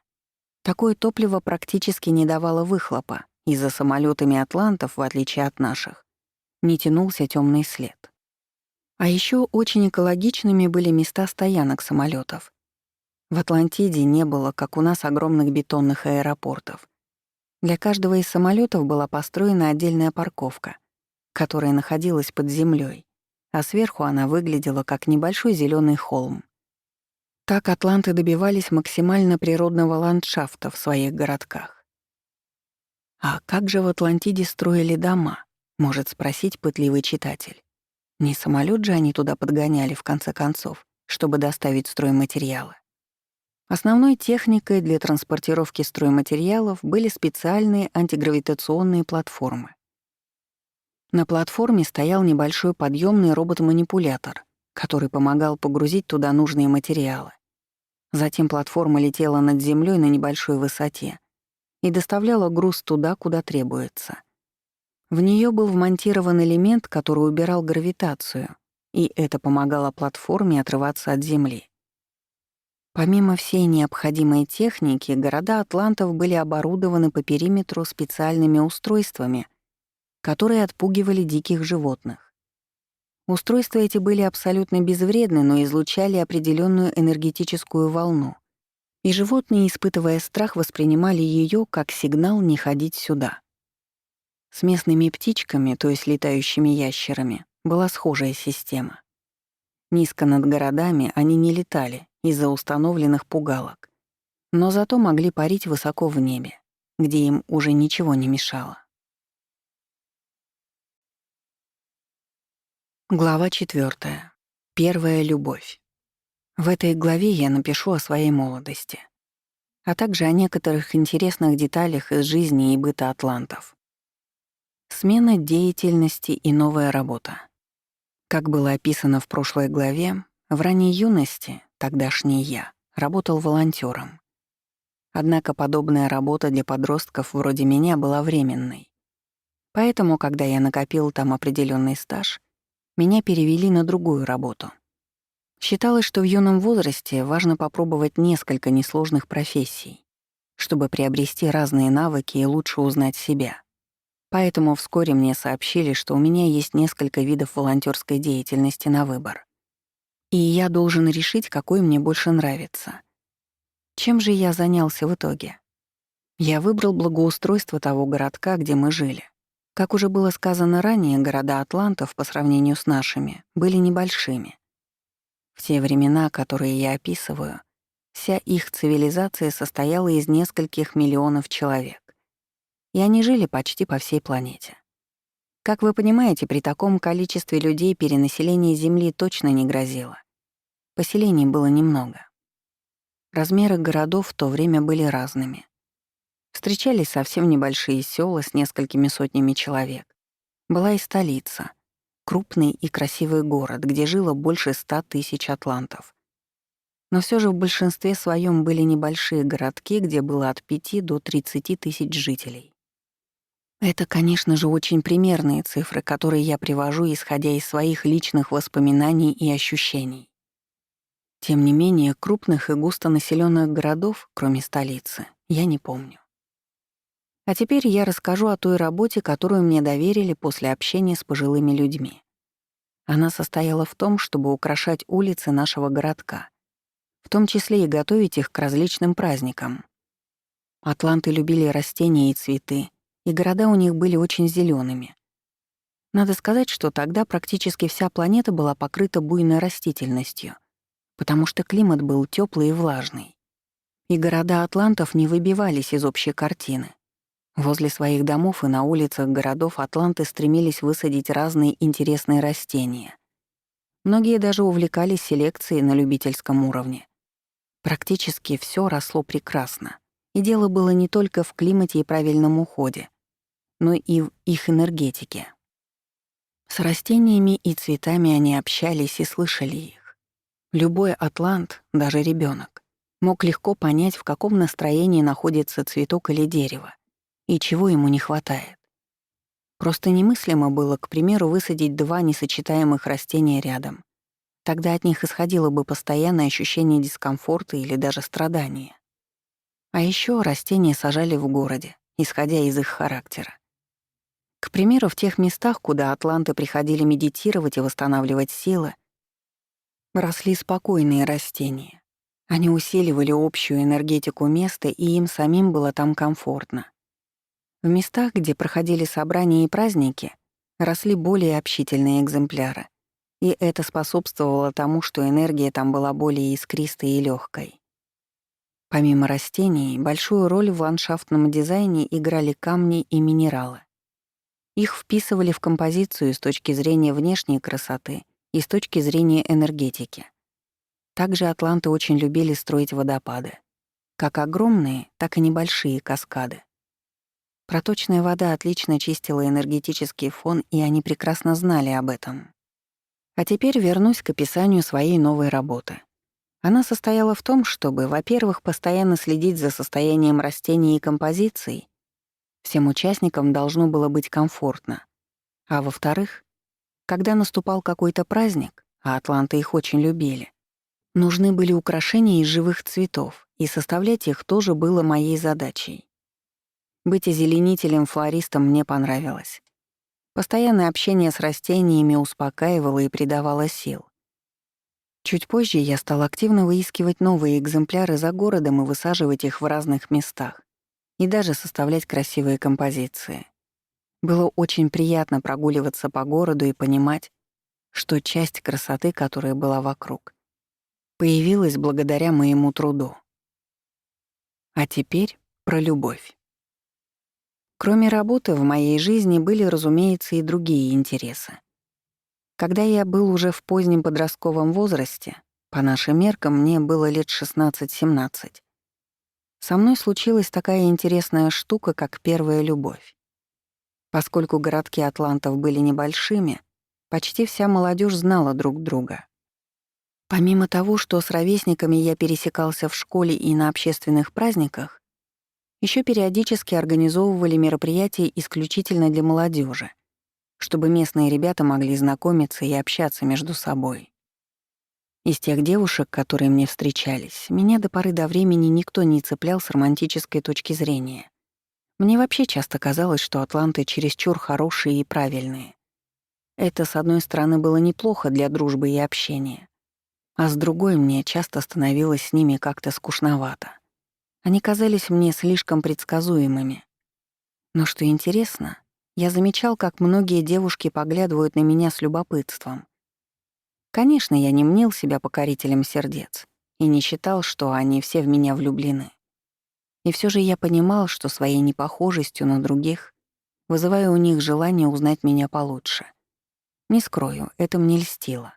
Такое топливо практически не давало выхлопа, и за самолетами атлантов, в отличие от наших, не тянулся темный след. А еще очень экологичными были места стоянок самолетов. В Атлантиде не было, как у нас, огромных бетонных аэропортов. Для каждого из самолетов была построена отдельная парковка, которая находилась под землей, а сверху она выглядела как небольшой зеленый холм. Так атланты добивались максимально природного ландшафта в своих городках. А как же в Атлантиде строили дома, может спросить пытливый читатель. Не самолет же они туда подгоняли в конце концов, чтобы доставить стройматериалы. Основной техникой для транспортировки стройматериалов были специальные антигравитационные платформы. На платформе стоял небольшой подъемный робот-манипулятор, который помогал погрузить туда нужные материалы. Затем платформа летела над землей на небольшой высоте и доставляла груз туда, куда требуется. В нее был вмонтирован элемент, который убирал гравитацию, и это помогало платформе отрываться от земли. Помимо всей необходимой техники, города атлантов были оборудованы по периметру специальными устройствами, которые отпугивали диких животных. Устройства эти были абсолютно безвредны, но излучали определенную энергетическую волну, и животные, испытывая страх, воспринимали ее как сигнал не ходить сюда. С местными птичками, то есть летающими ящерами, была схожая система. Низко над городами они не летали из-за установленных пугалок, но зато могли парить высоко в небе, где им уже ничего не мешало. Глава 4. Первая любовь. В этой главе я напишу о своей молодости, а также о некоторых интересных деталях из жизни и быта атлантов. Смена деятельности и новая работа. Как было описано в прошлой главе, в ранней юности, тогдашний я, работал волонтёром. Однако подобная работа для подростков вроде меня была временной. Поэтому, когда я накопил там определенный стаж, меня перевели на другую работу. Считалось, что в юном возрасте важно попробовать несколько несложных профессий, чтобы приобрести разные навыки и лучше узнать себя. Поэтому вскоре мне сообщили, что у меня есть несколько видов волонтёрской деятельности на выбор. И я должен решить, какой мне больше нравится. Чем же я занялся в итоге? Я выбрал благоустройство того городка, где мы жили. Как уже было сказано ранее, города атлантов по сравнению с нашими были небольшими. В те времена, которые я описываю, вся их цивилизация состояла из нескольких миллионов человек, и они жили почти по всей планете. Как вы понимаете, при таком количестве людей перенаселение Земли точно не грозило. Поселений было немного. Размеры городов в то время были разными. Встречались совсем небольшие села с несколькими сотнями человек. Была и столица, крупный и красивый город, где жило больше 100 тысяч атлантов. Но все же в большинстве своем были небольшие городки, где было от 5 до 30 тысяч жителей. Это, конечно же, очень примерные цифры, которые я привожу, исходя из своих личных воспоминаний и ощущений. Тем не менее, крупных и густонаселенных городов, кроме столицы, я не помню. А теперь я расскажу о той работе, которую мне доверили после общения с пожилыми людьми. Она состояла в том, чтобы украшать улицы нашего городка, в том числе и готовить их к различным праздникам. Атланты любили растения и цветы, и города у них были очень зелеными. Надо сказать, что тогда практически вся планета была покрыта буйной растительностью, потому что климат был теплый и влажный. И города атлантов не выбивались из общей картины. Возле своих домов и на улицах городов атланты стремились высадить разные интересные растения. Многие даже увлекались селекцией на любительском уровне. Практически все росло прекрасно. И дело было не только в климате и правильном уходе, но и в их энергетике. С растениями и цветами они общались и слышали их. Любой атлант, даже ребенок, мог легко понять, в каком настроении находится цветок или дерево, и чего ему не хватает. Просто немыслимо было, к примеру, высадить два несочетаемых растения рядом. Тогда от них исходило бы постоянное ощущение дискомфорта или даже страдания. А еще растения сажали в городе, исходя из их характера. К примеру, в тех местах, куда атланты приходили медитировать и восстанавливать силы, росли спокойные растения. Они усиливали общую энергетику места, и им самим было там комфортно. В местах, где проходили собрания и праздники, росли более общительные экземпляры, и это способствовало тому, что энергия там была более искристой и легкой. Помимо растений, большую роль в ландшафтном дизайне играли камни и минералы. Их вписывали в композицию с точки зрения внешней красоты и с точки зрения энергетики. Также атланты очень любили строить водопады. Как огромные, так и небольшие каскады. Проточная вода отлично чистила энергетический фон, и они прекрасно знали об этом. А теперь вернусь к описанию своей новой работы. Она состояла в том, чтобы, во-первых, постоянно следить за состоянием растений и композиций. Всем участникам должно было быть комфортно. А во-вторых, когда наступал какой-то праздник, а атланты их очень любили, нужны были украшения из живых цветов, и составлять их тоже было моей задачей. Быть озеленителем-флористом мне понравилось. Постоянное общение с растениями успокаивало и придавало сил. Чуть позже я стал активно выискивать новые экземпляры за городом и высаживать их в разных местах, и даже составлять красивые композиции. Было очень приятно прогуливаться по городу и понимать, что часть красоты, которая была вокруг, появилась благодаря моему труду. А теперь про любовь. Кроме работы, в моей жизни были, разумеется, и другие интересы. Когда я был уже в позднем подростковом возрасте, по нашим меркам мне было лет 16-17, со мной случилась такая интересная штука, как первая любовь. Поскольку городки атлантов были небольшими, почти вся молодежь знала друг друга. Помимо того, что с ровесниками я пересекался в школе и на общественных праздниках, еще периодически организовывали мероприятия исключительно для молодежи, чтобы местные ребята могли знакомиться и общаться между собой. Из тех девушек, которые мне встречались, меня до поры до времени никто не цеплял с романтической точки зрения. Мне вообще часто казалось, что атланты чересчур хорошие и правильные. Это, с одной стороны, было неплохо для дружбы и общения, а с другой мне часто становилось с ними как-то скучновато. Они казались мне слишком предсказуемыми. Но что интересно, я замечал, как многие девушки поглядывают на меня с любопытством. Конечно, я не мнил себя покорителем сердец и не считал, что они все в меня влюблены. И все же я понимал, что своей непохожестью на других вызываю у них желание узнать меня получше. Не скрою, это мне льстило.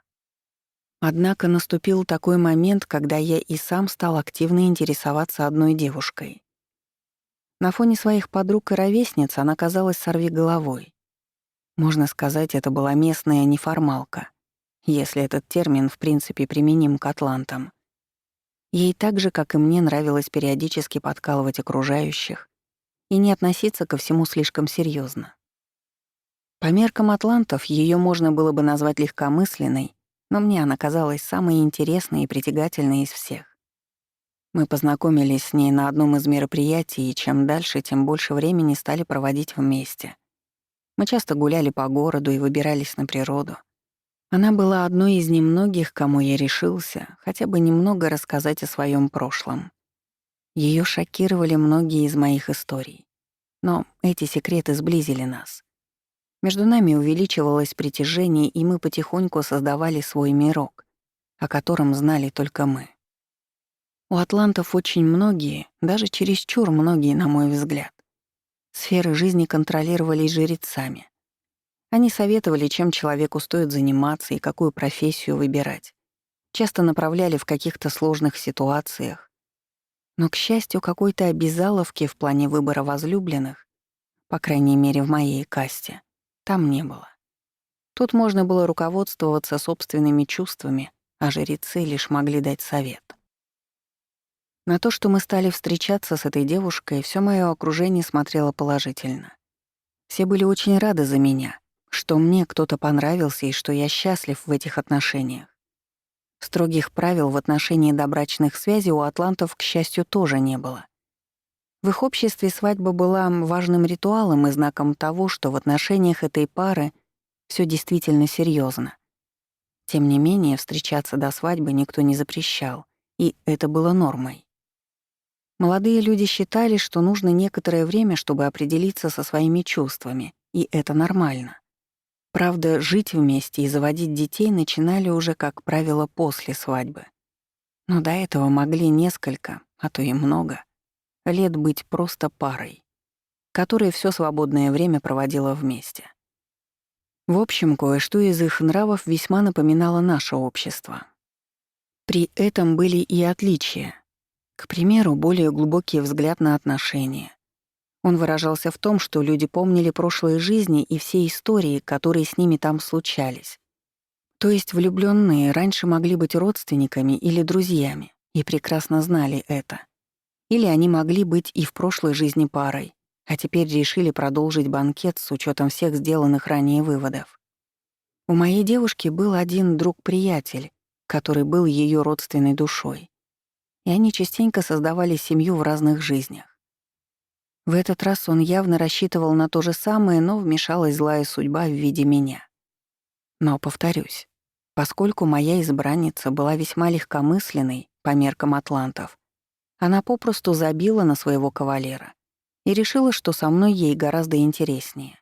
Однако наступил такой момент, когда я и сам стал активно интересоваться одной девушкой. На фоне своих подруг и ровесниц она казалась сорвиголовой. Можно сказать, это была местная неформалка, если этот термин в принципе применим к атлантам. Ей так же, как и мне, нравилось периодически подкалывать окружающих и не относиться ко всему слишком серьезно. По меркам атлантов ее можно было бы назвать легкомысленной, но мне она казалась самой интересной и притягательной из всех. Мы познакомились с ней на одном из мероприятий, и чем дальше, тем больше времени стали проводить вместе. Мы часто гуляли по городу и выбирались на природу. Она была одной из немногих, кому я решился хотя бы немного рассказать о своем прошлом. Ее шокировали многие из моих историй. Но эти секреты сблизили нас. Между нами увеличивалось притяжение, и мы потихоньку создавали свой мирок, о котором знали только мы. У атлантов очень многие, даже чересчур многие, на мой взгляд, сферы жизни контролировались жрецами. Они советовали, чем человеку стоит заниматься и какую профессию выбирать. Часто направляли в каких-то сложных ситуациях. Но, к счастью, какой-то обязаловки в плане выбора возлюбленных, по крайней мере в моей касте, там не было. Тут можно было руководствоваться собственными чувствами, а жрецы лишь могли дать совет. На то, что мы стали встречаться с этой девушкой, все моё окружение смотрело положительно. Все были очень рады за меня, что мне кто-то понравился и что я счастлив в этих отношениях. Строгих правил в отношении добрачных связей у атлантов, к счастью, тоже не было. В их обществе свадьба была важным ритуалом и знаком того, что в отношениях этой пары все действительно серьезно. Тем не менее, встречаться до свадьбы никто не запрещал, и это было нормой. Молодые люди считали, что нужно некоторое время, чтобы определиться со своими чувствами, и это нормально. Правда, жить вместе и заводить детей начинали уже, как правило, после свадьбы. Но до этого могли несколько, а то и много, лет быть просто парой, которая все свободное время проводила вместе. В общем, кое-что из их нравов весьма напоминало наше общество. При этом были и отличия. К примеру, более глубокий взгляд на отношения. Он выражался в том, что люди помнили прошлые жизни и все истории, которые с ними там случались. То есть влюбленные раньше могли быть родственниками или друзьями и прекрасно знали это. Или они могли быть и в прошлой жизни парой, а теперь решили продолжить банкет с учетом всех сделанных ранее выводов. У моей девушки был один друг-приятель, который был ее родственной душой, и они частенько создавали семью в разных жизнях. В этот раз он явно рассчитывал на то же самое, но вмешалась злая судьба в виде меня. Но, повторюсь, поскольку моя избранница была весьма легкомысленной по меркам атлантов, она попросту забила на своего кавалера и решила, что со мной ей гораздо интереснее.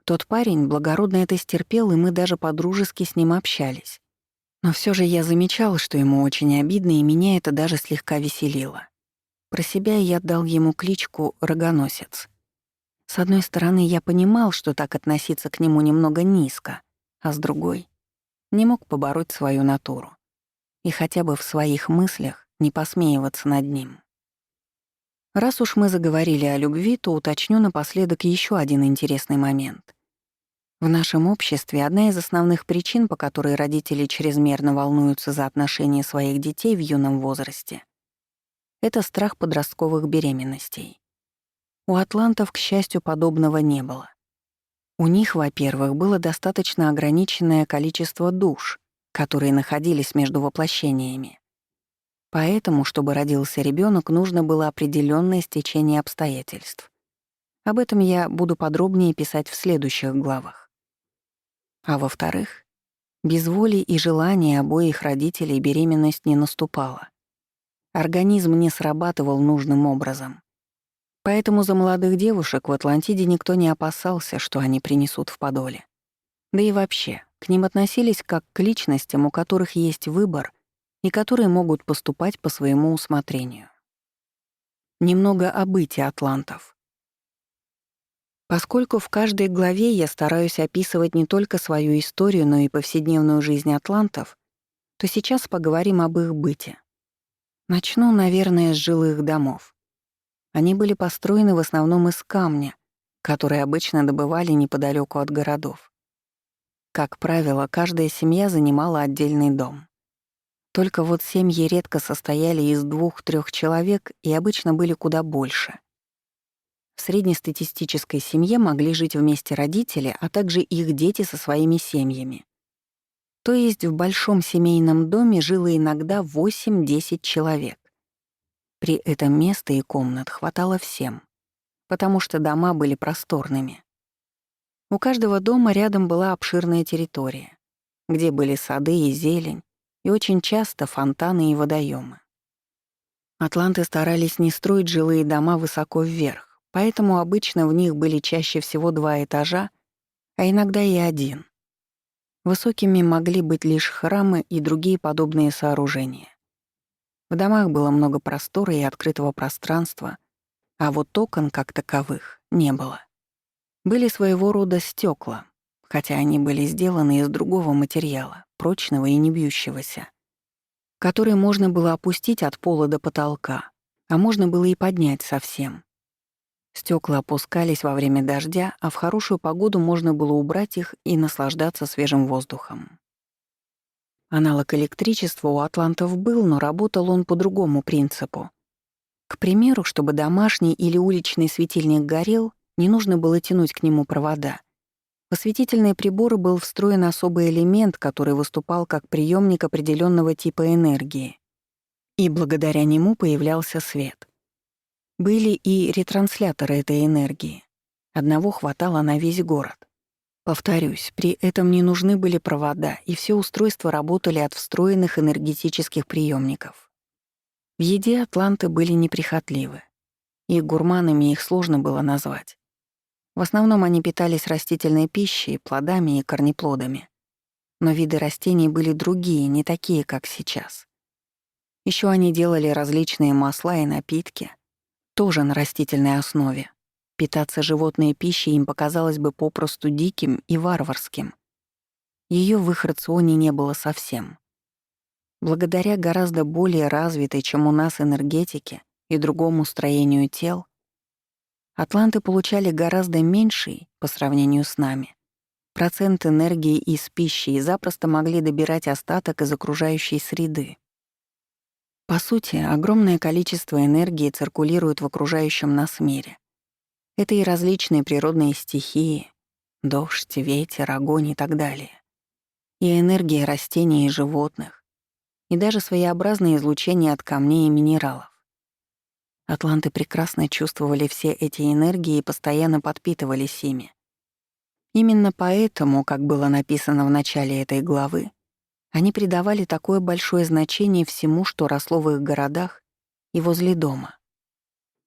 Тот парень благородно это стерпел, и мы даже по-дружески с ним общались. Но все же я замечал, что ему очень обидно, и меня это даже слегка веселило. Про себя я дал ему кличку «Рогоносец». С одной стороны, я понимал, что так относиться к нему немного низко, а с другой — не мог побороть свою натуру и хотя бы в своих мыслях не посмеиваться над ним. Раз уж мы заговорили о любви, то уточню напоследок еще один интересный момент. В нашем обществе одна из основных причин, по которой родители чрезмерно волнуются за отношения своих детей в юном возрасте — это страх подростковых беременностей. У атлантов, к счастью, подобного не было. У них, во-первых, было достаточно ограниченное количество душ, которые находились между воплощениями. Поэтому, чтобы родился ребенок, нужно было определенное стечение обстоятельств. Об этом я буду подробнее писать в следующих главах. А во-вторых, без воли и желания обоих родителей беременность не наступала. Организм не срабатывал нужным образом. Поэтому за молодых девушек в Атлантиде никто не опасался, что они принесут в подоле. Да и вообще, к ним относились как к личностям, у которых есть выбор и которые могут поступать по своему усмотрению. Немного о быте атлантов. Поскольку в каждой главе я стараюсь описывать не только свою историю, но и повседневную жизнь атлантов, то сейчас поговорим об их быте. Начну, наверное, с жилых домов. Они были построены в основном из камня, который обычно добывали неподалеку от городов. Как правило, каждая семья занимала отдельный дом. Только вот семьи редко состояли из 2-3 человек и обычно были куда больше. В среднестатистической семье могли жить вместе родители, а также их дети со своими семьями. То есть в большом семейном доме жило иногда 8-10 человек. При этом места и комнат хватало всем, потому что дома были просторными. У каждого дома рядом была обширная территория, где были сады и зелень, и очень часто фонтаны и водоемы. Атланты старались не строить жилые дома высоко вверх, поэтому обычно в них были чаще всего 2 этажа, а иногда и один. Высокими могли быть лишь храмы и другие подобные сооружения. В домах было много простора и открытого пространства, а вот окон как таковых не было. Были своего рода стекла, хотя они были сделаны из другого материала, прочного и не бьющегося, который можно было опустить от пола до потолка, а можно было и поднять совсем. Стекла опускались во время дождя, а в хорошую погоду можно было убрать их и наслаждаться свежим воздухом. Аналог электричества у атлантов был, но работал он по другому принципу. К примеру, чтобы домашний или уличный светильник горел, не нужно было тянуть к нему провода. В осветительные приборы был встроен особый элемент, который выступал как приемник определенного типа энергии. И благодаря нему появлялся свет. Были и ретрансляторы этой энергии. Одного хватало на весь город. Повторюсь, при этом не нужны были провода, и все устройства работали от встроенных энергетических приемников. В еде атланты были неприхотливы, и гурманами их сложно было назвать. В основном они питались растительной пищей, плодами и корнеплодами. Но виды растений были другие, не такие, как сейчас. Еще они делали различные масла и напитки, тоже на растительной основе. Питаться животной пищей им показалось бы попросту диким и варварским. Ее в их рационе не было совсем. Благодаря гораздо более развитой, чем у нас, энергетике и другому строению тел, атланты получали гораздо меньший, по сравнению с нами, процент энергии из пищи и запросто могли добирать остаток из окружающей среды. По сути, огромное количество энергии циркулирует в окружающем нас мире. Это и различные природные стихии — дождь, ветер, огонь и так далее. И энергия растений и животных, и даже своеобразное излучение от камней и минералов. Атланты прекрасно чувствовали все эти энергии и постоянно подпитывались ими. Именно поэтому, как было написано в начале этой главы, они придавали такое большое значение всему, что росло в их городах и возле дома.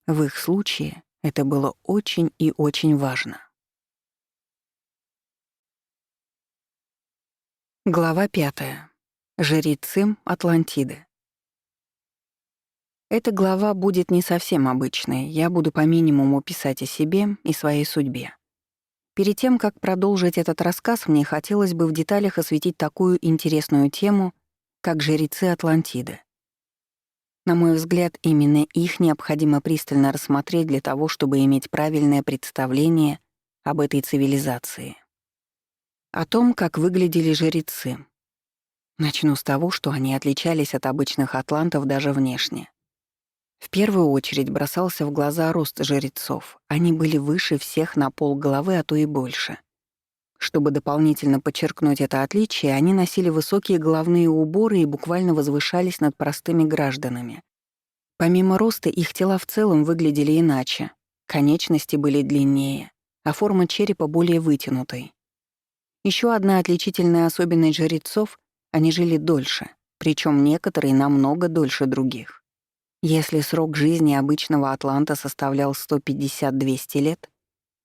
В их случае это было очень и очень важно. Глава 5. Жрецы Атлантиды. Эта глава будет не совсем обычной, я буду по минимуму писать о себе и своей судьбе. Перед тем, как продолжить этот рассказ, мне хотелось бы в деталях осветить такую интересную тему, как жрецы Атлантиды. На мой взгляд, именно их необходимо пристально рассмотреть для того, чтобы иметь правильное представление об этой цивилизации. О том, как выглядели жрецы. Начну с того, что они отличались от обычных атлантов даже внешне. В первую очередь бросался в глаза рост жрецов. Они были выше всех на полголовы, а то и больше. Чтобы дополнительно подчеркнуть это отличие, они носили высокие головные уборы и буквально возвышались над простыми гражданами. Помимо роста, их тела в целом выглядели иначе. Конечности были длиннее, а форма черепа более вытянутой. Еще одна отличительная особенность жрецов — они жили дольше, причем некоторые намного дольше других. Если срок жизни обычного атланта составлял 150-200 лет,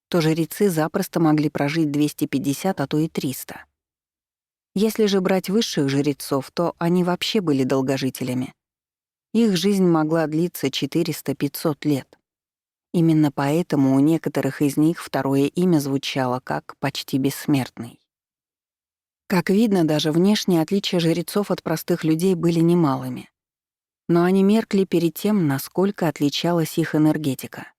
то жрецы запросто могли прожить 250, а то и 300. Если же брать высших жрецов, то они вообще были долгожителями. Их жизнь могла длиться 400-500 лет. Именно поэтому у некоторых из них второе имя звучало как «почти бессмертный». Как видно, даже внешние отличия жрецов от простых людей были немалыми. Но они меркли перед тем, насколько отличалась их энергетика.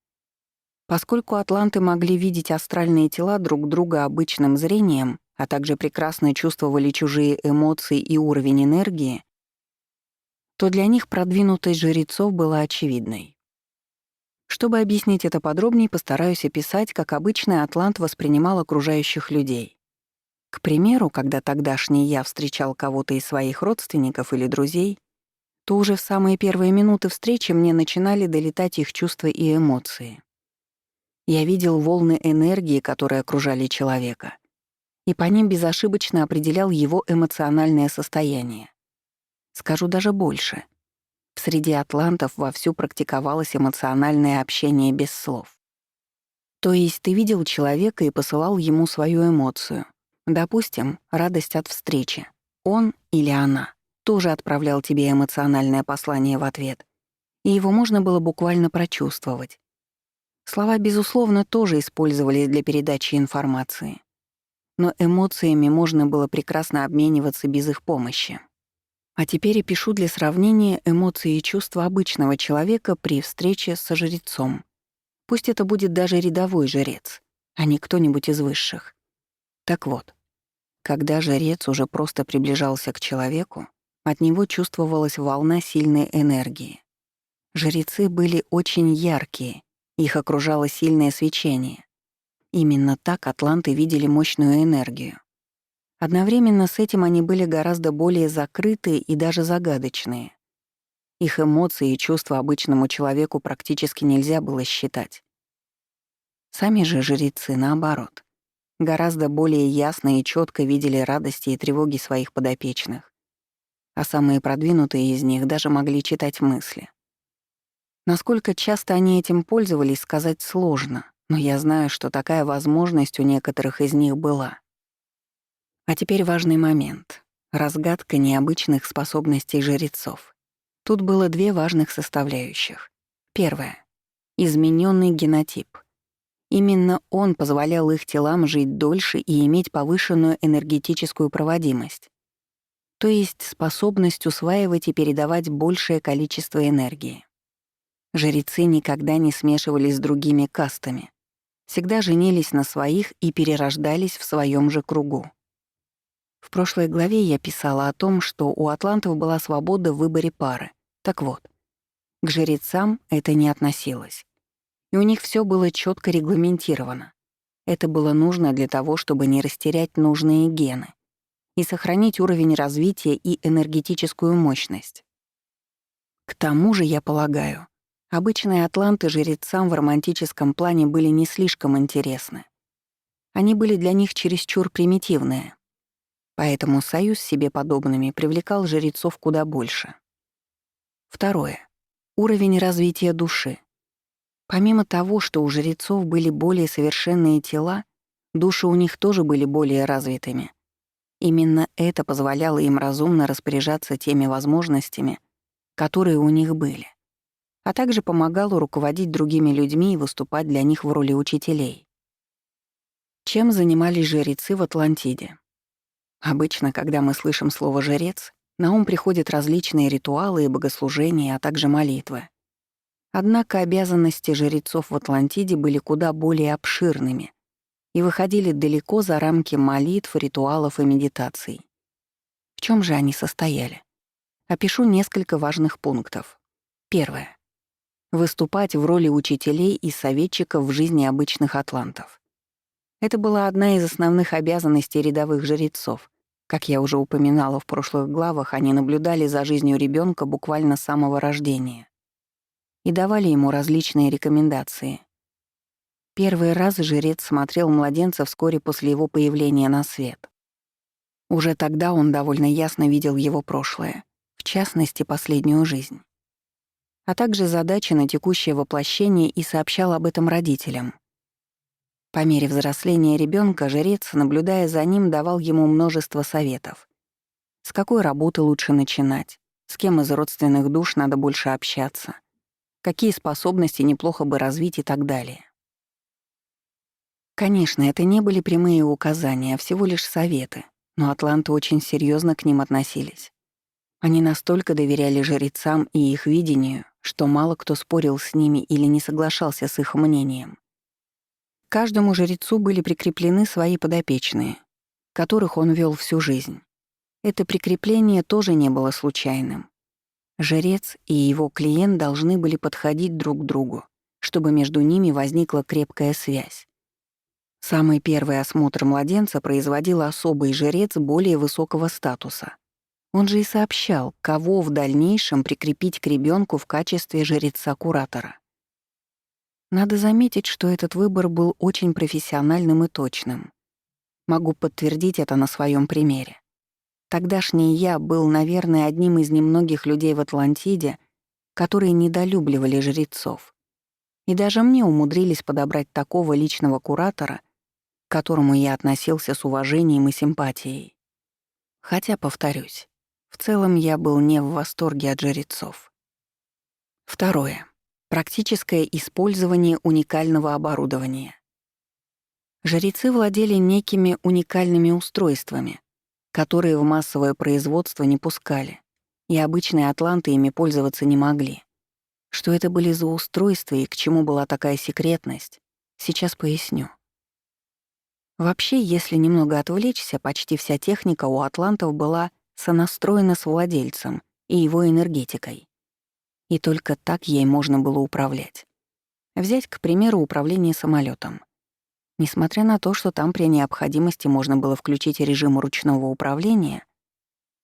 Поскольку атланты могли видеть астральные тела друг друга обычным зрением, а также прекрасно чувствовали чужие эмоции и уровень энергии, то для них продвинутость жрецов была очевидной. Чтобы объяснить это подробнее, постараюсь описать, как обычный атлант воспринимал окружающих людей. К примеру, когда тогдашний я встречал кого-то из своих родственников или друзей, то уже в самые первые минуты встречи мне начинали долетать их чувства и эмоции. Я видел волны энергии, которые окружали человека, и по ним безошибочно определял его эмоциональное состояние. Скажу даже больше. Среди атлантов вовсю практиковалось эмоциональное общение без слов. То есть ты видел человека и посылал ему свою эмоцию. Допустим, радость от встречи. Он или она тоже отправлял тебе эмоциональное послание в ответ, и его можно было буквально прочувствовать. Слова, безусловно, тоже использовались для передачи информации, но эмоциями можно было прекрасно обмениваться без их помощи. А теперь я пишу для сравнения эмоции и чувства обычного человека при встрече со жрецом. Пусть это будет даже рядовой жрец, а не кто-нибудь из высших. Так вот, когда жрец уже просто приближался к человеку, от него чувствовалась волна сильной энергии. Жрецы были очень яркие, их окружало сильное свечение. Именно так атланты видели мощную энергию. Одновременно с этим они были гораздо более закрытые и даже загадочные. Их эмоции и чувства обычному человеку практически нельзя было считать. Сами же жрецы, наоборот, гораздо более ясно и четко видели радости и тревоги своих подопечных, а самые продвинутые из них даже могли читать мысли. Насколько часто они этим пользовались, сказать сложно, но я знаю, что такая возможность у некоторых из них была. А теперь важный момент — разгадка необычных способностей жрецов. Тут было две важных составляющих. Первое — измененный генотип. Именно он позволял их телам жить дольше и иметь повышенную энергетическую проводимость, то есть способность усваивать и передавать большее количество энергии. Жрецы никогда не смешивались с другими кастами, всегда женились на своих и перерождались в своем же кругу. В прошлой главе я писала о том, что у атлантов была свобода в выборе пары. Так вот, к жрецам это не относилось. И у них все было четко регламентировано. Это было нужно для того, чтобы не растерять нужные гены и сохранить уровень развития и энергетическую мощность. К тому же, я полагаю, обычные атланты жрецам в романтическом плане были не слишком интересны. Они были для них чересчур примитивные. Поэтому союз с себе подобными привлекал жрецов куда больше. Второе. Уровень развития души. Помимо того, что у жрецов были более совершенные тела, души у них тоже были более развитыми. Именно это позволяло им разумно распоряжаться теми возможностями, которые у них были, а также помогало руководить другими людьми и выступать для них в роли учителей. Чем занимались жрецы в Атлантиде? Обычно, когда мы слышим слово «жрец», на ум приходят различные ритуалы и богослужения, а также молитвы. Однако обязанности жрецов в Атлантиде были куда более обширными и выходили далеко за рамки молитв, ритуалов и медитаций. В чем же они состояли? Опишу несколько важных пунктов. Первое. Выступать в роли учителей и советчиков в жизни обычных атлантов. Это была одна из основных обязанностей рядовых жрецов. Как я уже упоминала в прошлых главах, они наблюдали за жизнью ребенка буквально с самого рождения и давали ему различные рекомендации. Первый раз жрец смотрел младенца вскоре после его появления на свет. Уже тогда он довольно ясно видел его прошлое, в частности, последнюю жизнь. а также задачи на текущее воплощение и сообщал об этом родителям. По мере взросления ребенка жрец, наблюдая за ним, давал ему множество советов. С какой работы лучше начинать, с кем из родственных душ надо больше общаться, какие способности неплохо бы развить и так далее. Конечно, это не были прямые указания, а всего лишь советы, но атланты очень серьезно к ним относились. Они настолько доверяли жрецам и их видению, что мало кто спорил с ними или не соглашался с их мнением. К каждому жрецу были прикреплены свои подопечные, которых он вел всю жизнь. Это прикрепление тоже не было случайным. Жрец и его клиент должны были подходить друг к другу, чтобы между ними возникла крепкая связь. Самый первый осмотр младенца производил особый жрец более высокого статуса. Он же и сообщал, кого в дальнейшем прикрепить к ребенку в качестве жреца-куратора. Надо заметить, что этот выбор был очень профессиональным и точным. Могу подтвердить это на своем примере. Тогдашний я был, наверное, одним из немногих людей в Атлантиде, которые недолюбливали жрецов. И даже мне умудрились подобрать такого личного куратора, к которому я относился с уважением и симпатией. Хотя, повторюсь, в целом я был не в восторге от жрецов. Второе. Практическое использование уникального оборудования. Жрецы владели некими уникальными устройствами, которые в массовое производство не пускали, и обычные атланты ими пользоваться не могли. Что это были за устройства и к чему была такая секретность, сейчас поясню. Вообще, если немного отвлечься, почти вся техника у атлантов была сонастроена с владельцем и его энергетикой. И только так ей можно было управлять. Взять, к примеру, управление самолетом. Несмотря на то, что там при необходимости можно было включить режим ручного управления,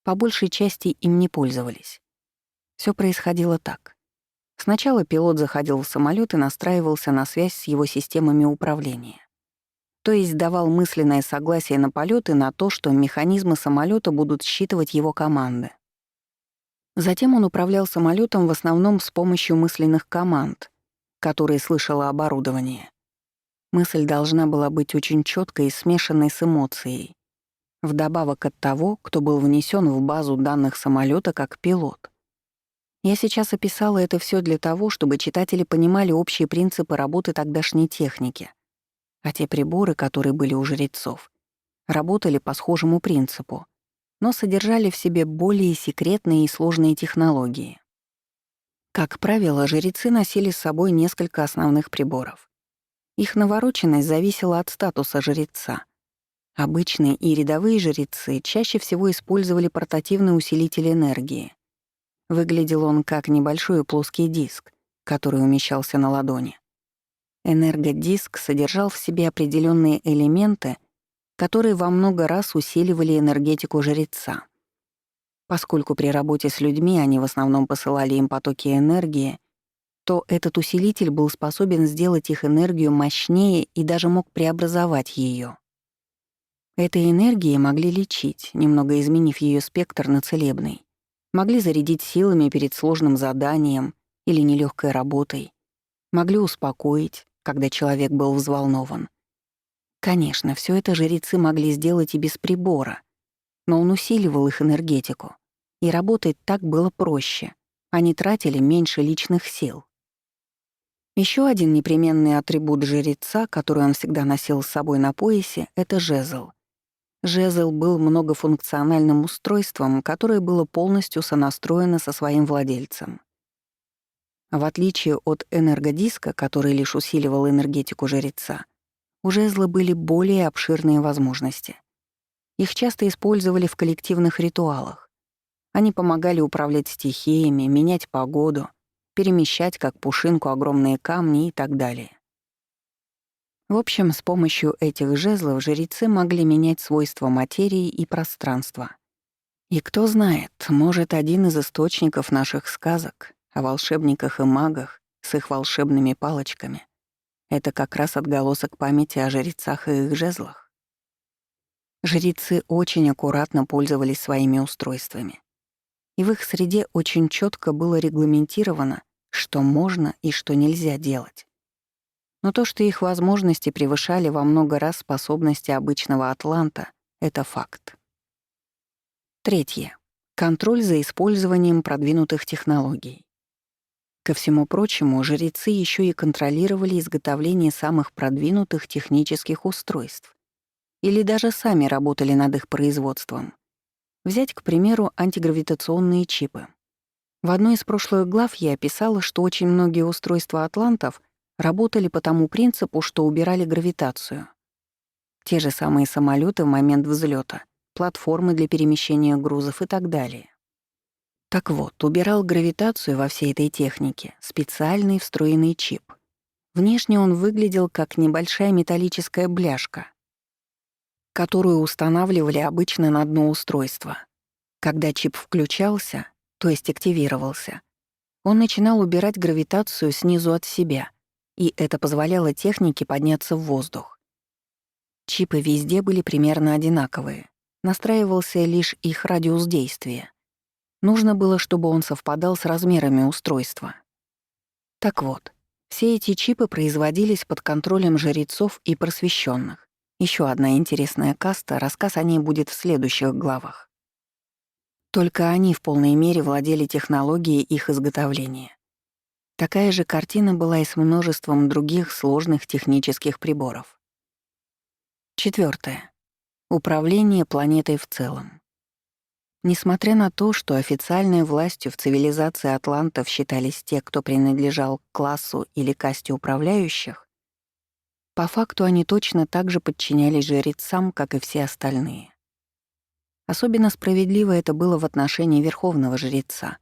по большей части им не пользовались. Все происходило так. Сначала пилот заходил в самолет и настраивался на связь с его системами управления. То есть давал мысленное согласие на полет и на то, что механизмы самолета будут считывать его команды. Затем он управлял самолетом в основном с помощью мысленных команд, которые слышало оборудование. Мысль должна была быть очень четкой и смешанной с эмоцией, вдобавок от того, кто был внесен в базу данных самолета как пилот. Я сейчас описала это все для того, чтобы читатели понимали общие принципы работы тогдашней техники, а те приборы, которые были у жрецов, работали по схожему принципу, но содержали в себе более секретные и сложные технологии. Как правило, жрецы носили с собой несколько основных приборов. Их навороченность зависела от статуса жреца. Обычные и рядовые жрецы чаще всего использовали портативный усилитель энергии. Выглядел он как небольшой плоский диск, который умещался на ладони. Энергодиск содержал в себе определенные элементы, которые во много раз усиливали энергетику жреца. Поскольку при работе с людьми они в основном посылали им потоки энергии, то этот усилитель был способен сделать их энергию мощнее и даже мог преобразовать ее. Этой энергией могли лечить, немного изменив ее спектр на целебный. Могли зарядить силами перед сложным заданием или нелегкой работой. Могли успокоить, когда человек был взволнован. Конечно, все это жрецы могли сделать и без прибора, но он усиливал их энергетику, и работать так было проще. Они тратили меньше личных сил. Еще один непременный атрибут жреца, который он всегда носил с собой на поясе, — это жезл. Жезл был многофункциональным устройством, которое было полностью сонастроено со своим владельцем. В отличие от энергодиска, который лишь усиливал энергетику жреца, у жезла были более обширные возможности. Их часто использовали в коллективных ритуалах. Они помогали управлять стихиями, менять погоду, перемещать как пушинку огромные камни и так далее. В общем, с помощью этих жезлов жрецы могли менять свойства материи и пространства. И кто знает, может, один из источников наших сказок о волшебниках и магах с их волшебными палочками — это как раз отголосок памяти о жрецах и их жезлах. Жрецы очень аккуратно пользовались своими устройствами. И в их среде очень четко было регламентировано, что можно и что нельзя делать. Но то, что их возможности превышали во много раз способности обычного атланта, это факт. Третье. Контроль за использованием продвинутых технологий. Ко всему прочему, жрецы еще и контролировали изготовление самых продвинутых технических устройств или даже сами работали над их производством. Взять, к примеру, антигравитационные чипы. В одной из прошлых глав я описала, что очень многие устройства атлантов работали по тому принципу, что убирали гравитацию. Те же самые самолеты в момент взлета, платформы для перемещения грузов и так далее. Так вот, убирал гравитацию во всей этой технике специальный встроенный чип. Внешне он выглядел как небольшая металлическая бляшка, которую устанавливали обычно на дно устройства. Когда чип включался, то есть активировался, он начинал убирать гравитацию снизу от себя, и это позволяло технике подняться в воздух. Чипы везде были примерно одинаковые, настраивался лишь их радиус действия. Нужно было, чтобы он совпадал с размерами устройства. Так вот, все эти чипы производились под контролем жрецов и просвещенных. Еще одна интересная каста, рассказ о ней будет в следующих главах. Только они в полной мере владели технологией их изготовления. Такая же картина была и с множеством других сложных технических приборов. Четвертое. Управление планетой в целом. Несмотря на то, что официальной властью в цивилизации атлантов считались те, кто принадлежал к классу или касте управляющих, по факту они точно так же подчинялись жрецам, как и все остальные. Особенно справедливо это было в отношении верховного жреца,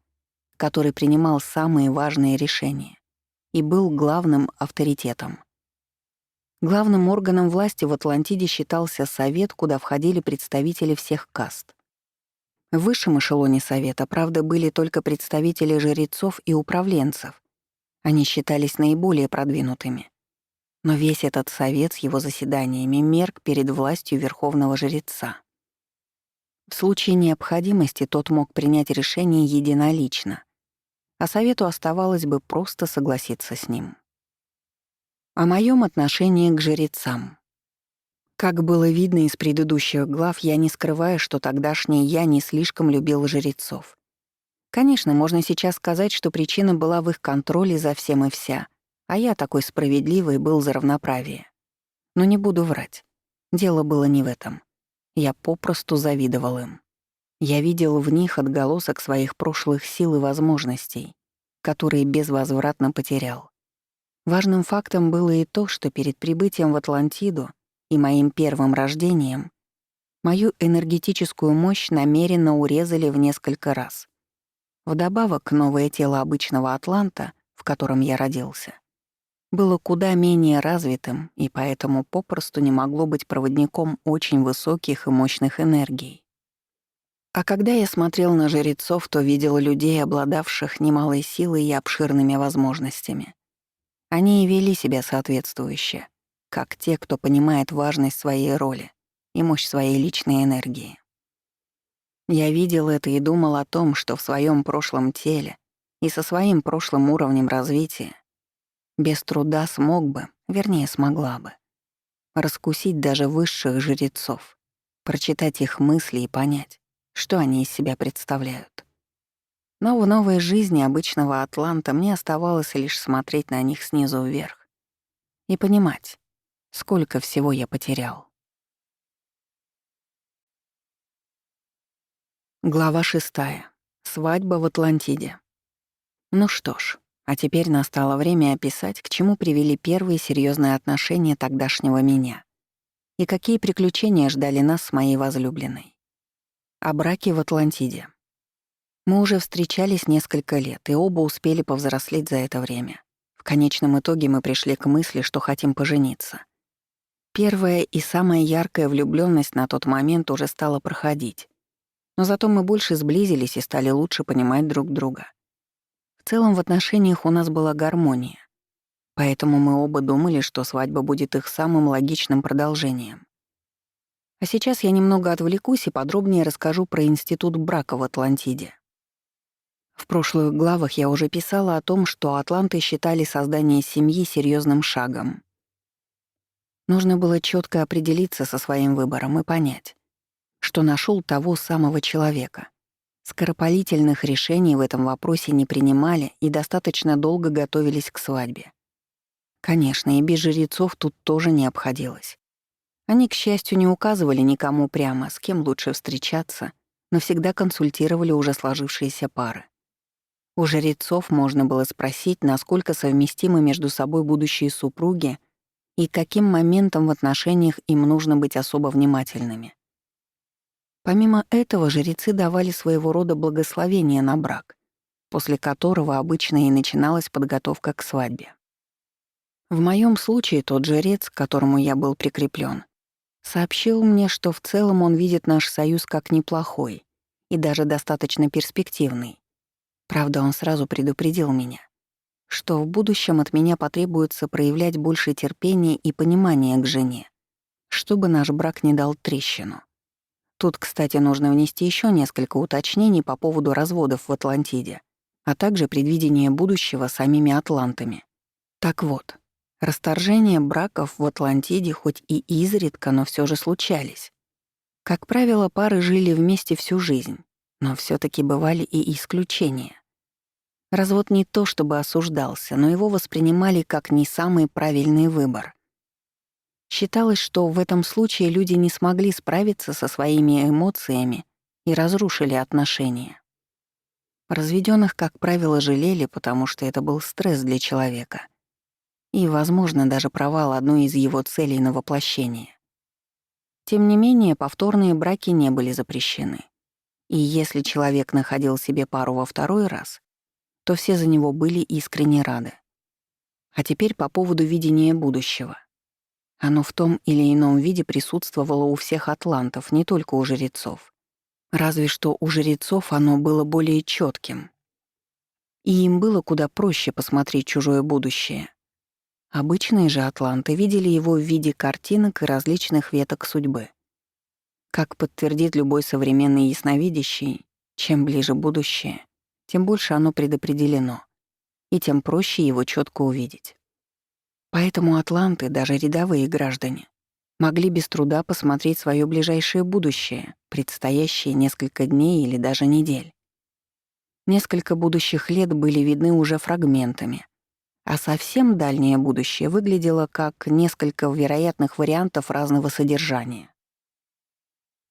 который принимал самые важные решения и был главным авторитетом. Главным органом власти в Атлантиде считался совет, куда входили представители всех каст. В высшем эшелоне совета, правда, были только представители жрецов и управленцев. Они считались наиболее продвинутыми. Но весь этот совет с его заседаниями мерк перед властью верховного жреца. В случае необходимости тот мог принять решение единолично, а совету оставалось бы просто согласиться с ним. О моем отношении к жрецам. Как было видно из предыдущих глав, я не скрываю, что тогдашний я не слишком любил жрецов. Конечно, можно сейчас сказать, что причина была в их контроле за всем и вся, а я такой справедливый был за равноправие. Но не буду врать. Дело было не в этом. Я попросту завидовал им. Я видел в них отголосок своих прошлых сил и возможностей, которые безвозвратно потерял. Важным фактом было и то, что перед прибытием в Атлантиду и моим первым рождением мою энергетическую мощь намеренно урезали в несколько раз. Вдобавок, новое тело обычного атланта, в котором я родился, было куда менее развитым и поэтому попросту не могло быть проводником очень высоких и мощных энергий. А когда я смотрел на жрецов, то видел людей, обладавших немалой силой и обширными возможностями. Они и вели себя соответствующе, как те, кто понимает важность своей роли и мощь своей личной энергии. Я видел это и думал о том, что в своем прошлом теле и со своим прошлым уровнем развития без труда смог бы, вернее, смогла бы, раскусить даже высших жрецов, прочитать их мысли и понять, что они из себя представляют. Но в новой жизни обычного атланта мне оставалось лишь смотреть на них снизу вверх и понимать, сколько всего я потерял. Глава 6. Свадьба в Атлантиде. Ну что ж, а теперь настало время описать, к чему привели первые серьезные отношения тогдашнего меня и какие приключения ждали нас с моей возлюбленной. О браке в Атлантиде. Мы уже встречались несколько лет, и оба успели повзрослеть за это время. В конечном итоге мы пришли к мысли, что хотим пожениться. Первая и самая яркая влюблённость на тот момент уже стала проходить. Но зато мы больше сблизились и стали лучше понимать друг друга. В целом в отношениях у нас была гармония. Поэтому мы оба думали, что свадьба будет их самым логичным продолжением. А сейчас я немного отвлекусь и подробнее расскажу про институт брака в Атлантиде. В прошлых главах я уже писала о том, что атланты считали создание семьи серьезным шагом. Нужно было четко определиться со своим выбором и понять, что нашел того самого человека. Скоропалительных решений в этом вопросе не принимали и достаточно долго готовились к свадьбе. Конечно, и без жрецов тут тоже не обходилось. Они, к счастью, не указывали никому прямо, с кем лучше встречаться, но всегда консультировали уже сложившиеся пары. У жрецов можно было спросить, насколько совместимы между собой будущие супруги и каким моментом в отношениях им нужно быть особо внимательными. Помимо этого, жрецы давали своего рода благословение на брак, после которого обычно и начиналась подготовка к свадьбе. В моем случае тот жрец, к которому я был прикреплен, сообщил мне, что в целом он видит наш союз как неплохой и даже достаточно перспективный. Правда, он сразу предупредил меня, что в будущем от меня потребуется проявлять больше терпения и понимания к жене, чтобы наш брак не дал трещину. Тут, кстати, нужно внести еще несколько уточнений по поводу разводов в Атлантиде, а также предвидения будущего самими атлантами. Так вот, расторжения браков в Атлантиде хоть и изредка, но все же случались. Как правило, пары жили вместе всю жизнь, но все таки бывали и исключения. Развод не то чтобы осуждался, но его воспринимали как не самый правильный выбор. Считалось, что в этом случае люди не смогли справиться со своими эмоциями и разрушили отношения. Разведённых, как правило, жалели, потому что это был стресс для человека и, возможно, даже провал одной из его целей на воплощение. Тем не менее, повторные браки не были запрещены. И если человек находил себе пару во второй раз, то все за него были искренне рады. А теперь по поводу видения будущего. Оно в том или ином виде присутствовало у всех атлантов, не только у жрецов. Разве что у жрецов оно было более чётким. И им было куда проще посмотреть чужое будущее. Обычные же атланты видели его в виде картинок и различных веток судьбы. Как подтвердит любой современный ясновидящий, чем ближе будущее, тем больше оно предопределено, и тем проще его чётко увидеть. Поэтому атланты, даже рядовые граждане, могли без труда посмотреть своё ближайшее будущее, предстоящие несколько дней или даже недель. Несколько будущих лет были видны уже фрагментами, а совсем дальнее будущее выглядело как несколько вероятных вариантов разного содержания.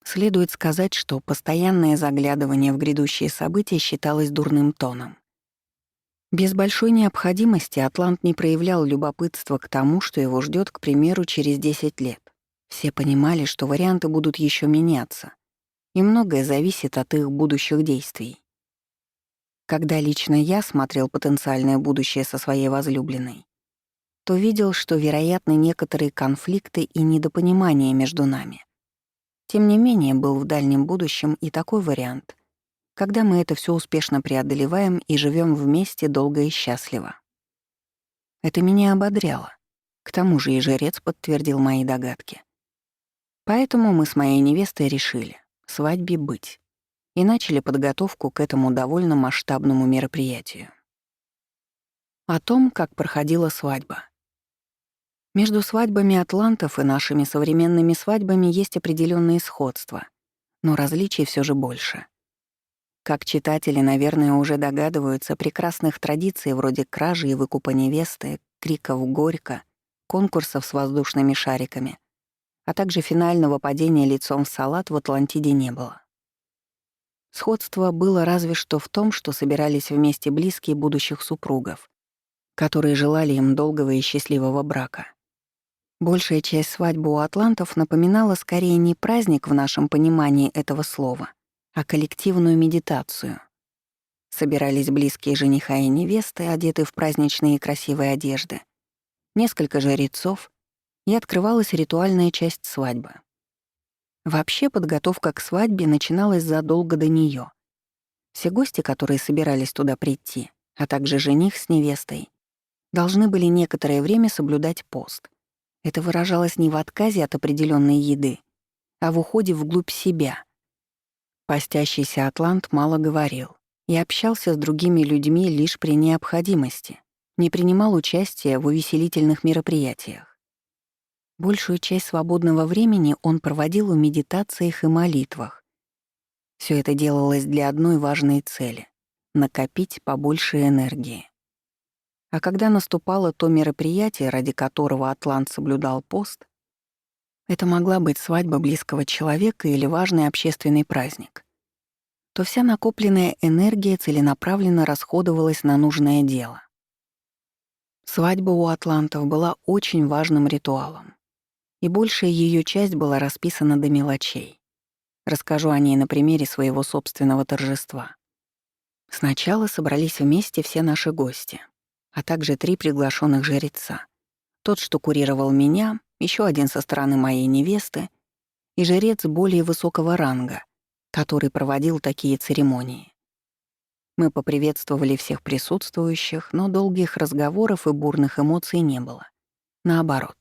Следует сказать, что постоянное заглядывание в грядущие события считалось дурным тоном. Без большой необходимости атлант не проявлял любопытства к тому, что его ждет, к примеру, через 10 лет. Все понимали, что варианты будут еще меняться, и многое зависит от их будущих действий. Когда лично я смотрел потенциальное будущее со своей возлюбленной, то видел, что вероятны некоторые конфликты и недопонимания между нами. Тем не менее, был в дальнем будущем и такой вариант, когда мы это все успешно преодолеваем и живем вместе долго и счастливо. Это меня ободряло. К тому же и жрец подтвердил мои догадки. Поэтому мы с моей невестой решили свадьбе быть и начали подготовку к этому довольно масштабному мероприятию. О том, как проходила свадьба. Между свадьбами атлантов и нашими современными свадьбами есть определенные сходства, но различий все же больше. Как читатели, наверное, уже догадываются, прекрасных традиций вроде кражи и выкупа невесты, криков «Горько», конкурсов с воздушными шариками, а также финального падения лицом в салат в Атлантиде не было. Сходство было разве что в том, что собирались вместе близкие будущих супругов, которые желали им долгого и счастливого брака. Большая часть свадьбы у атлантов напоминала скорее не праздник в нашем понимании этого слова, а коллективную медитацию. Собирались близкие жениха и невесты, одетые в праздничные и красивые одежды, несколько жрецов, и открывалась ритуальная часть свадьбы. Вообще подготовка к свадьбе начиналась задолго до неё. Все гости, которые собирались туда прийти, а также жених с невестой, должны были некоторое время соблюдать пост. Это выражалось не в отказе от определенной еды, а в уходе вглубь себя. Постящийся атлант мало говорил, и общался с другими людьми лишь при необходимости, не принимал участия в увеселительных мероприятиях. Большую часть свободного времени он проводил в медитациях и молитвах. Все это делалось для одной важной цели — накопить побольше энергии. А когда наступало то мероприятие, ради которого атлант соблюдал пост, это могла быть свадьба близкого человека или важный общественный праздник, то вся накопленная энергия целенаправленно расходовалась на нужное дело. Свадьба у атлантов была очень важным ритуалом, и большая ее часть была расписана до мелочей. Расскажу о ней на примере своего собственного торжества. Сначала собрались вместе все наши гости, а также 3 приглашенных жреца. Тот, что курировал меня, еще один со стороны моей невесты и жрец более высокого ранга, который проводил такие церемонии. Мы поприветствовали всех присутствующих, но долгих разговоров и бурных эмоций не было. Наоборот,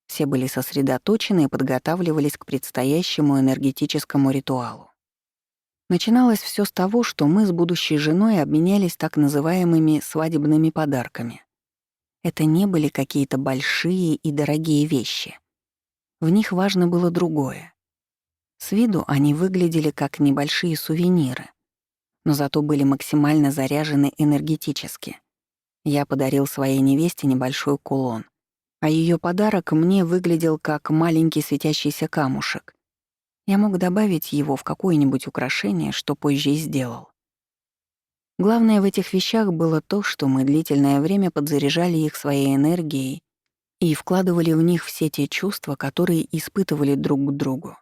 все были сосредоточены и подготавливались к предстоящему энергетическому ритуалу. Начиналось все с того, что мы с будущей женой обменялись так называемыми свадебными подарками. Это не были какие-то большие и дорогие вещи. В них важно было другое. С виду они выглядели как небольшие сувениры, но зато были максимально заряжены энергетически. Я подарил своей невесте небольшой кулон, а ее подарок мне выглядел как маленький светящийся камушек. Я мог добавить его в какое-нибудь украшение, что позже и сделал. Главное в этих вещах было то, что мы длительное время подзаряжали их своей энергией и вкладывали в них все те чувства, которые испытывали друг к другу.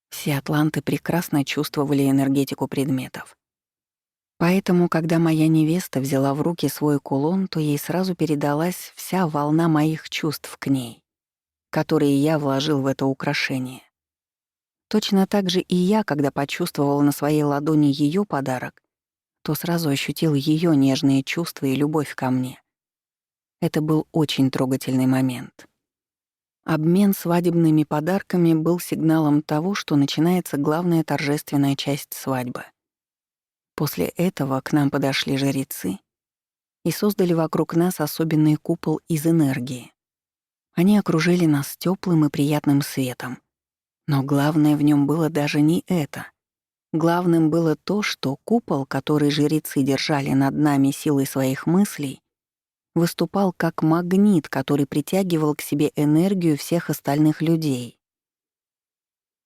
Все атланты прекрасно чувствовали энергетику предметов. Поэтому, когда моя невеста взяла в руки свой кулон, то ей сразу передалась вся волна моих чувств к ней, которые я вложил в это украшение. Точно так же и я, когда почувствовал на своей ладони ее подарок, то сразу ощутил ее нежные чувства и любовь ко мне. Это был очень трогательный момент. Обмен свадебными подарками был сигналом того, что начинается главная торжественная часть свадьбы. После этого к нам подошли жрецы и создали вокруг нас особенный купол из энергии. Они окружили нас теплым и приятным светом. Но главное в нем было даже не это. Главным было то, что купол, который жрецы держали над нами силой своих мыслей, выступал как магнит, который притягивал к себе энергию всех остальных людей.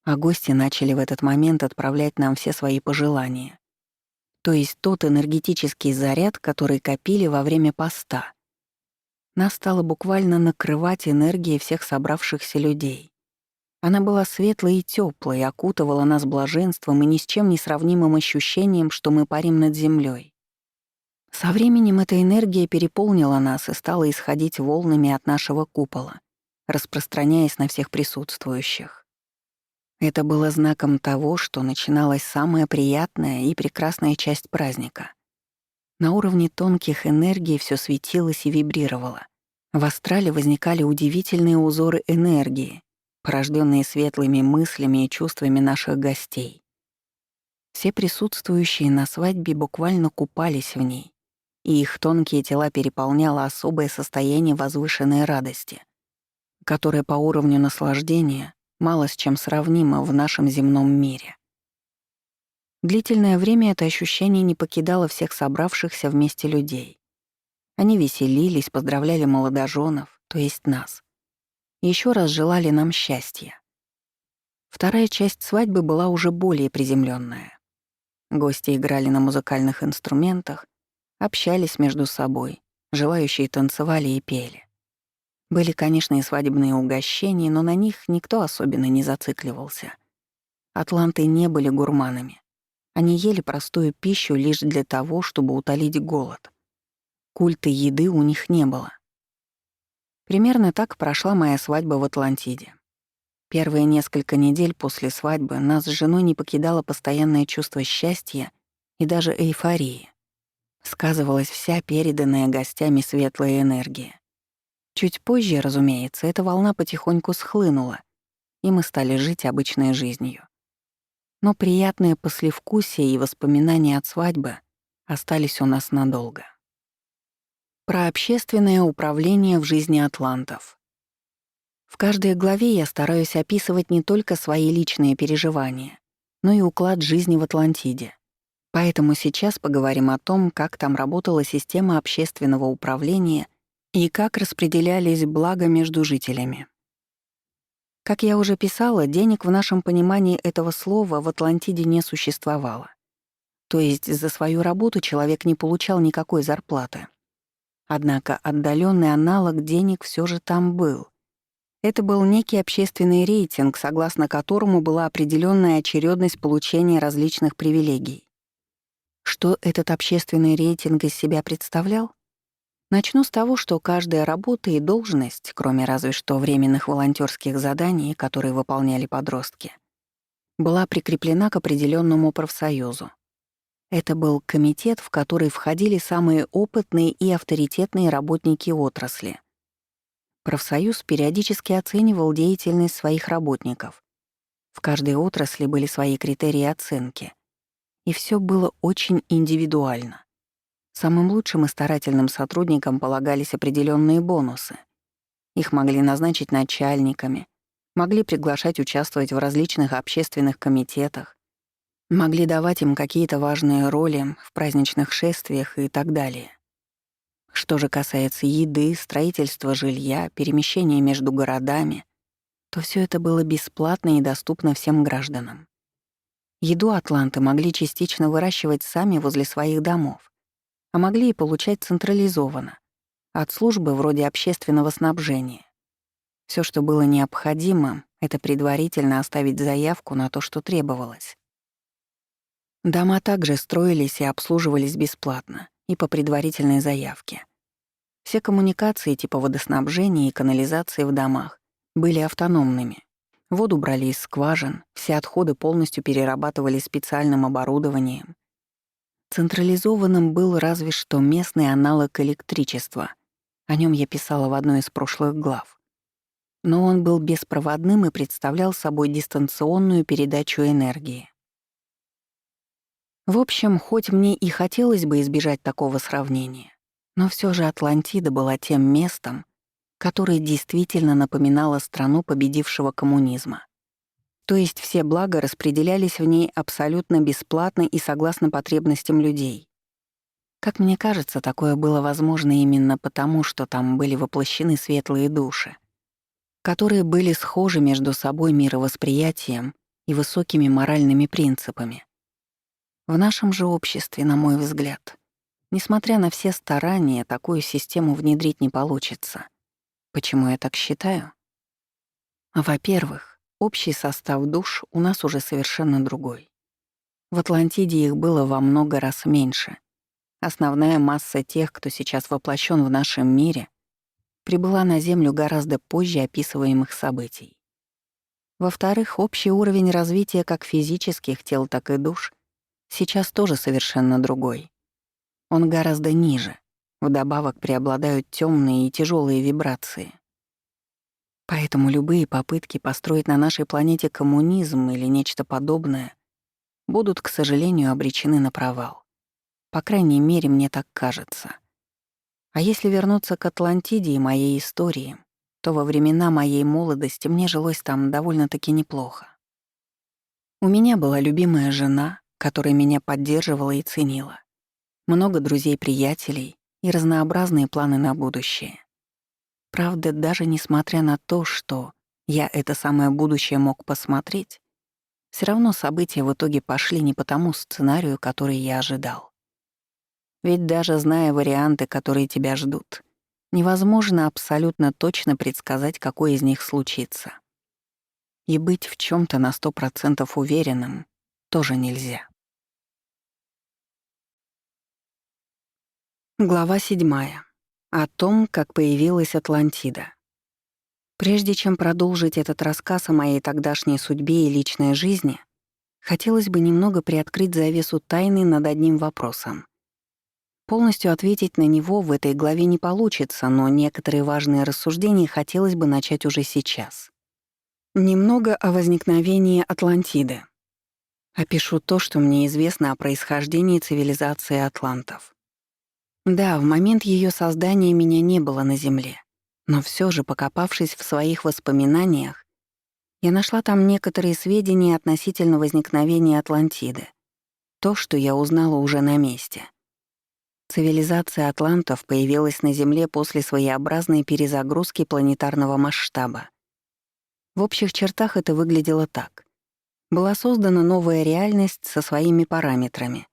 А гости начали в этот момент отправлять нам все свои пожелания. То есть тот энергетический заряд, который копили во время поста. Нас стало буквально накрывать энергией всех собравшихся людей. Она была светлой и тёплой, окутывала нас блаженством и ни с чем не сравнимым ощущением, что мы парим над землей. Со временем эта энергия переполнила нас и стала исходить волнами от нашего купола, распространяясь на всех присутствующих. Это было знаком того, что начиналась самая приятная и прекрасная часть праздника. На уровне тонких энергий всё светилось и вибрировало. В астрале возникали удивительные узоры энергии, порожденные светлыми мыслями и чувствами наших гостей. Все присутствующие на свадьбе буквально купались в ней, и их тонкие тела переполняло особое состояние возвышенной радости, которое по уровню наслаждения мало с чем сравнимо в нашем земном мире. Длительное время это ощущение не покидало всех собравшихся вместе людей. Они веселились, поздравляли молодоженов, то есть нас. Еще раз желали нам счастья. Вторая часть свадьбы была уже более приземленная. Гости играли на музыкальных инструментах, общались между собой, желающие танцевали и пели. Были, конечно, и свадебные угощения, но на них никто особенно не зацикливался. Атланты не были гурманами. Они ели простую пищу лишь для того, чтобы утолить голод. Культа еды у них не было. Примерно так прошла моя свадьба в Атлантиде. Первые несколько недель после свадьбы нас с женой не покидало постоянное чувство счастья и даже эйфории. Сказывалась вся переданная гостями светлая энергия. Чуть позже, разумеется, эта волна потихоньку схлынула, и мы стали жить обычной жизнью. Но приятное послевкусие и воспоминания от свадьбы остались у нас надолго. Про общественное управление в жизни атлантов. В каждой главе я стараюсь описывать не только свои личные переживания, но и уклад жизни в Атлантиде. Поэтому сейчас поговорим о том, как там работала система общественного управления и как распределялись блага между жителями. Как я уже писала, денег в нашем понимании этого слова в Атлантиде не существовало. То есть за свою работу человек не получал никакой зарплаты. Однако отдаленный аналог денег все же там был. Это был некий общественный рейтинг, согласно которому была определенная очередность получения различных привилегий. Что этот общественный рейтинг из себя представлял? Начну с того, что каждая работа и должность, кроме разве что временных волонтерских заданий, которые выполняли подростки, была прикреплена к определенному профсоюзу. Это был комитет, в который входили самые опытные и авторитетные работники отрасли. Профсоюз периодически оценивал деятельность своих работников. В каждой отрасли были свои критерии оценки. И все было очень индивидуально. Самым лучшим и старательным сотрудникам полагались определенные бонусы. Их могли назначить начальниками, могли приглашать участвовать в различных общественных комитетах, могли давать им какие-то важные роли в праздничных шествиях и так далее. Что же касается еды, строительства жилья, перемещения между городами, то все это было бесплатно и доступно всем гражданам. Еду атланты могли частично выращивать сами возле своих домов, а могли и получать централизованно, от службы вроде общественного снабжения. Все, что было необходимо, это предварительно оставить заявку на то, что требовалось. Дома также строились и обслуживались бесплатно и по предварительной заявке. Все коммуникации типа водоснабжения и канализации в домах были автономными. Воду брали из скважин, все отходы полностью перерабатывали специальным оборудованием. Централизованным был разве что местный аналог электричества. О нем я писала в одной из прошлых глав. Но он был беспроводным и представлял собой дистанционную передачу энергии. В общем, хоть мне и хотелось бы избежать такого сравнения, но все же Атлантида была тем местом, которое действительно напоминало страну победившего коммунизма. То есть все блага распределялись в ней абсолютно бесплатно и согласно потребностям людей. Как мне кажется, такое было возможно именно потому, что там были воплощены светлые души, которые были схожи между собой мировосприятием и высокими моральными принципами. В нашем же обществе, на мой взгляд, несмотря на все старания, такую систему внедрить не получится. Почему я так считаю? Во-первых, общий состав душ у нас уже совершенно другой. В Атлантиде их было во много раз меньше. Основная масса тех, кто сейчас воплощен в нашем мире, прибыла на Землю гораздо позже описываемых событий. Во-вторых, общий уровень развития как физических тел, так и душ сейчас тоже совершенно другой. Он гораздо ниже. Вдобавок преобладают темные и тяжелые вибрации. Поэтому любые попытки построить на нашей планете коммунизм или нечто подобное будут, к сожалению, обречены на провал. По крайней мере, мне так кажется. А если вернуться к Атлантиде и моей истории, то во времена моей молодости мне жилось там довольно-таки неплохо. У меня была любимая жена, которая меня поддерживала и ценила. Много друзей-приятелей и разнообразные планы на будущее. Правда, даже несмотря на то, что я это самое будущее мог посмотреть, все равно события в итоге пошли не по тому сценарию, который я ожидал. Ведь даже зная варианты, которые тебя ждут, невозможно абсолютно точно предсказать, какой из них случится. И быть в чем то на 100% уверенным тоже нельзя. Глава 7. О том, как появилась Атлантида. Прежде чем продолжить этот рассказ о моей тогдашней судьбе и личной жизни, хотелось бы немного приоткрыть завесу тайны над одним вопросом. Полностью ответить на него в этой главе не получится, но некоторые важные рассуждения хотелось бы начать уже сейчас. Немного о возникновении Атлантиды. Опишу то, что мне известно о происхождении цивилизации атлантов. Да, в момент ее создания меня не было на Земле, но все же, покопавшись в своих воспоминаниях, я нашла там некоторые сведения относительно возникновения Атлантиды, то, что я узнала уже на месте. Цивилизация атлантов появилась на Земле после своеобразной перезагрузки планетарного масштаба. В общих чертах это выглядело так. Была создана новая реальность со своими параметрами,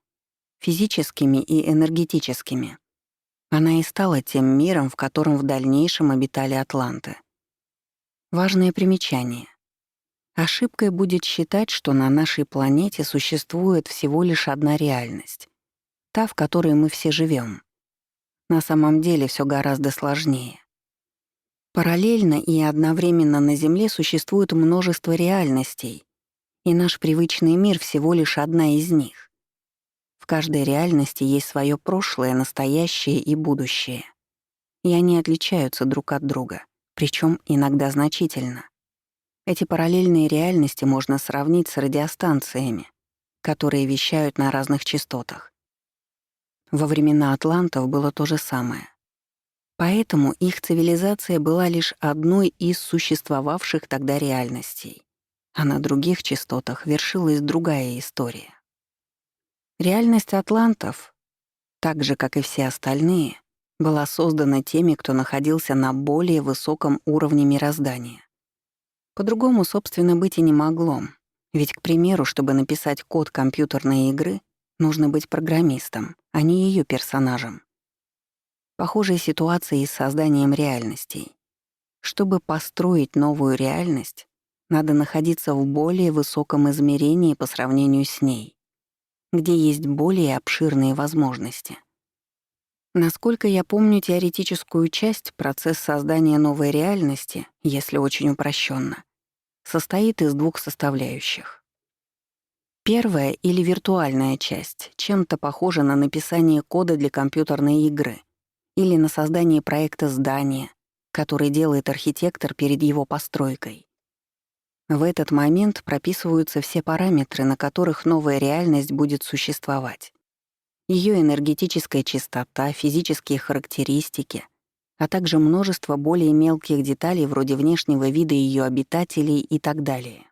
физическими и энергетическими. Она и стала тем миром, в котором в дальнейшем обитали атланты. Важное примечание. Ошибкой будет считать, что на нашей планете существует всего лишь одна реальность, та, в которой мы все живем. На самом деле все гораздо сложнее. Параллельно и одновременно на Земле существует множество реальностей, и наш привычный мир всего лишь одна из них. В каждой реальности есть свое прошлое, настоящее и будущее. И они отличаются друг от друга, причем иногда значительно. Эти параллельные реальности можно сравнить с радиостанциями, которые вещают на разных частотах. Во времена атлантов было то же самое. Поэтому их цивилизация была лишь одной из существовавших тогда реальностей, а на других частотах вершилась другая история. Реальность атлантов, так же, как и все остальные, была создана теми, кто находился на более высоком уровне мироздания. По-другому, собственно, быть и не могло. Ведь, к примеру, чтобы написать код компьютерной игры, нужно быть программистом, а не ее персонажем. Похожая ситуация и с созданием реальностей. Чтобы построить новую реальность, надо находиться в более высоком измерении по сравнению с ней, где есть более обширные возможности. Насколько я помню теоретическую часть, процесс создания новой реальности, если очень упрощенно, состоит из двух составляющих. Первая или виртуальная часть чем-то похожа на написание кода для компьютерной игры или на создание проекта здания, который делает архитектор перед его постройкой. В этот момент прописываются все параметры, на которых новая реальность будет существовать. Ее энергетическая чистота, физические характеристики, а также множество более мелких деталей вроде внешнего вида ее обитателей и так далее.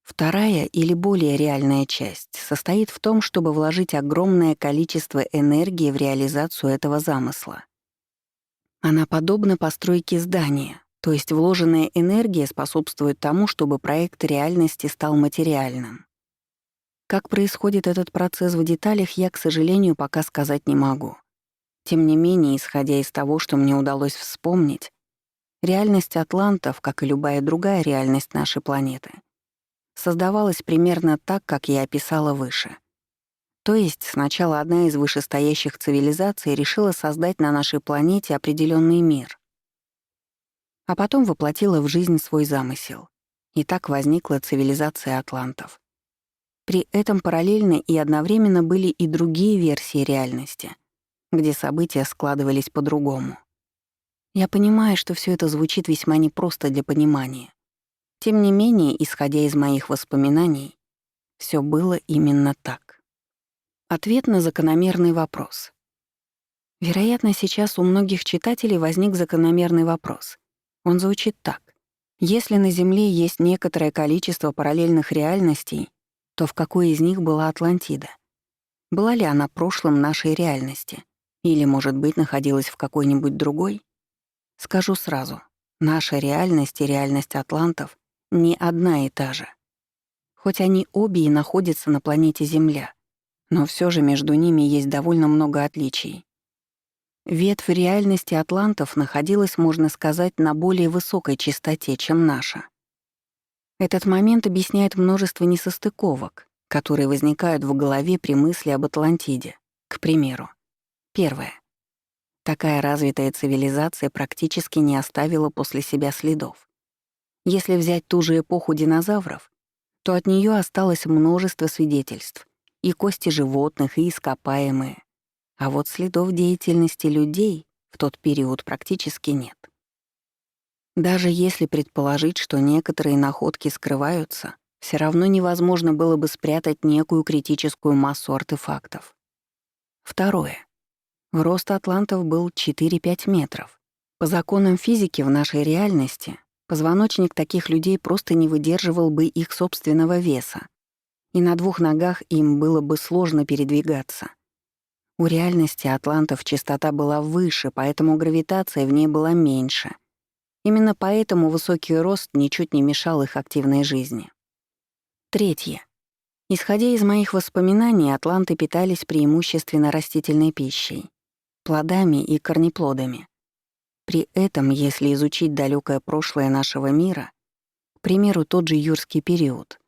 Вторая или более реальная часть состоит в том, чтобы вложить огромное количество энергии в реализацию этого замысла. Она подобна постройке здания, то есть вложенная энергия способствует тому, чтобы проект реальности стал материальным. Как происходит этот процесс в деталях, я, к сожалению, пока сказать не могу. Тем не менее, исходя из того, что мне удалось вспомнить, реальность атлантов, как и любая другая реальность нашей планеты, создавалась примерно так, как я описала выше. То есть сначала одна из вышестоящих цивилизаций решила создать на нашей планете определенный мир, а потом воплотила в жизнь свой замысел. И так возникла цивилизация атлантов. При этом параллельно и одновременно были и другие версии реальности, где события складывались по-другому. Я понимаю, что все это звучит весьма непросто для понимания. Тем не менее, исходя из моих воспоминаний, все было именно так. Ответ на закономерный вопрос. Вероятно, сейчас у многих читателей возник закономерный вопрос. Он звучит так. Если на Земле есть некоторое количество параллельных реальностей, то в какой из них была Атлантида? Была ли она прошлым нашей реальности? Или, может быть, находилась в какой-нибудь другой? Скажу сразу, наша реальность и реальность атлантов не одна и та же. Хоть они обе и находятся на планете Земля, но все же между ними есть довольно много отличий. Ветвь реальности атлантов находилась, можно сказать, на более высокой частоте, чем наша. Этот момент объясняет множество несостыковок, которые возникают в голове при мысли об Атлантиде. К примеру, первое. Такая развитая цивилизация практически не оставила после себя следов. Если взять ту же эпоху динозавров, то от нее осталось множество свидетельств, и кости животных, и ископаемые. А вот следов деятельности людей в тот период практически нет. Даже если предположить, что некоторые находки скрываются, все равно невозможно было бы спрятать некую критическую массу артефактов. Второе. Рост атлантов был 4-5 метров. По законам физики в нашей реальности позвоночник таких людей просто не выдерживал бы их собственного веса, и на 2 ногах им было бы сложно передвигаться. У реальности атлантов частота была выше, поэтому гравитация в ней была меньше. Именно поэтому высокий рост ничуть не мешал их активной жизни. Третье. Исходя из моих воспоминаний, атланты питались преимущественно растительной пищей, плодами и корнеплодами. При этом, если изучить далекое прошлое нашего мира, к примеру, тот же юрский период,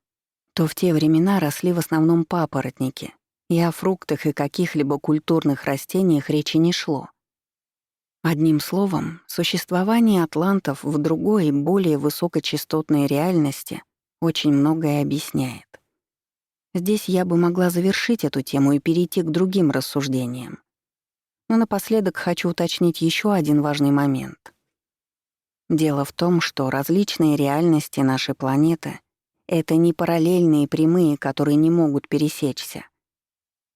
то в те времена росли в основном папоротники, и о фруктах и каких-либо культурных растениях речи не шло. Одним словом, существование атлантов в другой, более высокочастотной реальности очень многое объясняет. Здесь я бы могла завершить эту тему и перейти к другим рассуждениям. Но напоследок хочу уточнить еще один важный момент. Дело в том, что различные реальности нашей планеты — это не параллельные прямые, которые не могут пересечься.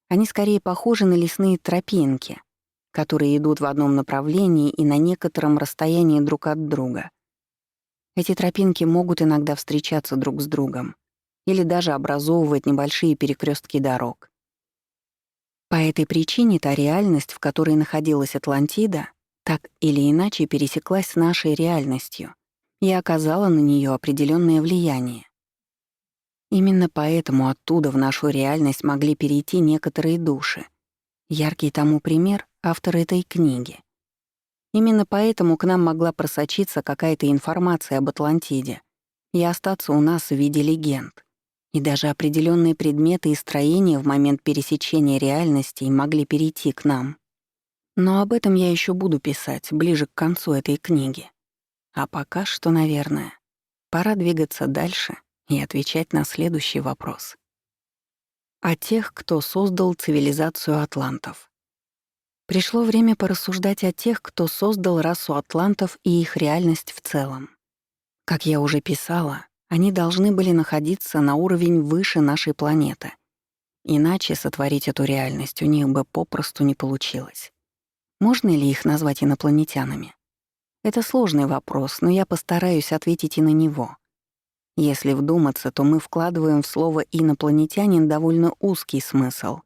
Они скорее похожи на лесные тропинки, которые идут в одном направлении и на некотором расстоянии друг от друга. Эти тропинки могут иногда встречаться друг с другом или даже образовывать небольшие перекрестки дорог. По этой причине та реальность, в которой находилась Атлантида, так или иначе пересеклась с нашей реальностью и оказала на нее определенное влияние. Именно поэтому оттуда в нашу реальность могли перейти некоторые души. Яркий тому пример — автор этой книги. Именно поэтому к нам могла просочиться какая-то информация об Атлантиде и остаться у нас в виде легенд. И даже определенные предметы и строения в момент пересечения реальностей могли перейти к нам. Но об этом я еще буду писать ближе к концу этой книги. А пока что, наверное, пора двигаться дальше и отвечать на следующий вопрос. О тех, кто создал цивилизацию атлантов. Пришло время порассуждать о тех, кто создал расу атлантов и их реальность в целом. Как я уже писала, они должны были находиться на уровень выше нашей планеты. Иначе сотворить эту реальность у них бы попросту не получилось. Можно ли их назвать инопланетянами? Это сложный вопрос, но я постараюсь ответить и на него. Если вдуматься, то мы вкладываем в слово «инопланетянин» довольно узкий смысл.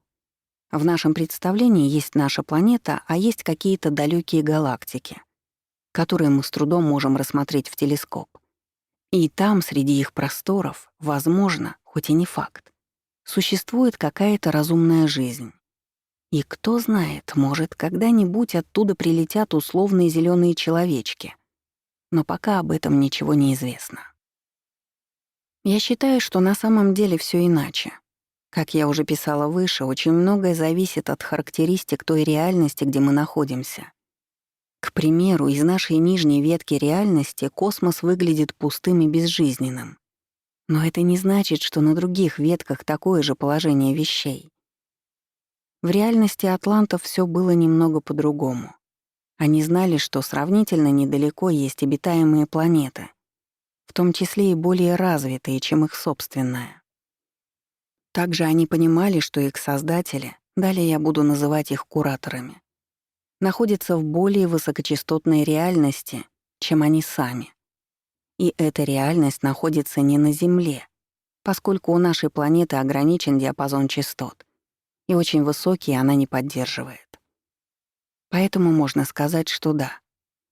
В нашем представлении есть наша планета, а есть какие-то далекие галактики, которые мы с трудом можем рассмотреть в телескоп. И там, среди их просторов, возможно, хоть и не факт, существует какая-то разумная жизнь. И кто знает, может, когда-нибудь оттуда прилетят условные зеленые человечки. Но пока об этом ничего не известно. Я считаю, что на самом деле все иначе. Как я уже писала выше, очень многое зависит от характеристик той реальности, где мы находимся. К примеру, из нашей нижней ветки реальности космос выглядит пустым и безжизненным. Но это не значит, что на других ветках такое же положение вещей. В реальности атлантов все было немного по-другому. Они знали, что сравнительно недалеко есть обитаемые планеты, в том числе и более развитые, чем их собственная. Также они понимали, что их создатели, далее я буду называть их кураторами, находятся в более высокочастотной реальности, чем они сами. И эта реальность находится не на Земле, поскольку у нашей планеты ограничен диапазон частот, и очень высокие она не поддерживает. Поэтому можно сказать, что да,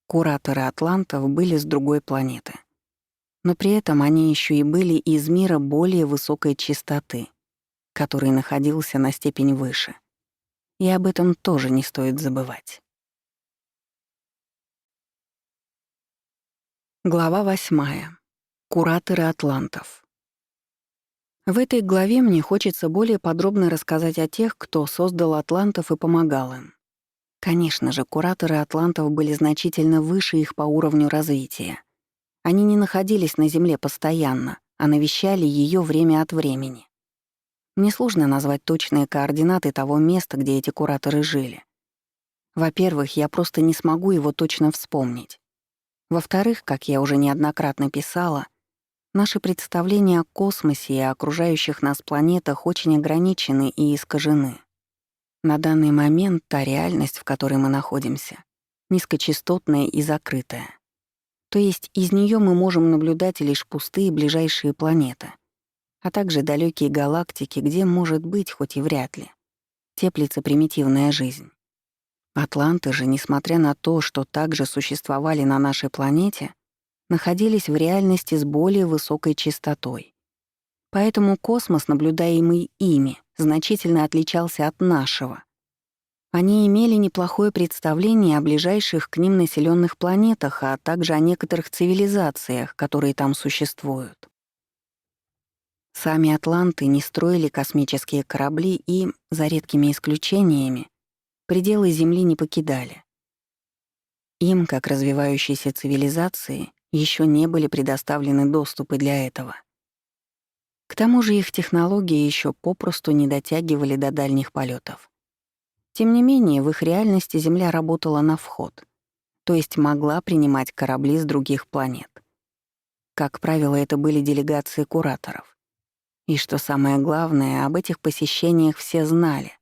кураторы атлантов были с другой планеты. Но при этом они еще и были из мира более высокой частоты, который находился на степень выше. И об этом тоже не стоит забывать. Глава 8. Кураторы атлантов. В этой главе мне хочется более подробно рассказать о тех, кто создал атлантов и помогал им. Конечно же, кураторы атлантов были значительно выше их по уровню развития. Они не находились на Земле постоянно, а навещали ее время от времени. Мне сложно назвать точные координаты того места, где эти кураторы жили. Во-первых, я просто не смогу его точно вспомнить. Во-вторых, как я уже неоднократно писала, Наши представления о космосе и о окружающих нас планетах очень ограничены и искажены. На данный момент та реальность, в которой мы находимся, низкочастотная и закрытая. То есть из нее мы можем наблюдать лишь пустые ближайшие планеты, а также далекие галактики, где, может быть, хоть и вряд ли, теплится примитивная жизнь. Атланты же, несмотря на то, что также существовали на нашей планете, находились в реальности с более высокой частотой. Поэтому космос, наблюдаемый ими, значительно отличался от нашего. Они имели неплохое представление о ближайших к ним населенных планетах, а также о некоторых цивилизациях, которые там существуют. Сами атланты не строили космические корабли и, за редкими исключениями, пределы Земли не покидали. Им, как развивающейся цивилизации, еще не были предоставлены доступы для этого. К тому же их технологии еще попросту не дотягивали до дальних полетов. Тем не менее, в их реальности Земля работала на вход, то есть могла принимать корабли с других планет. Как правило, это были делегации кураторов. И что самое главное, об этих посещениях все знали.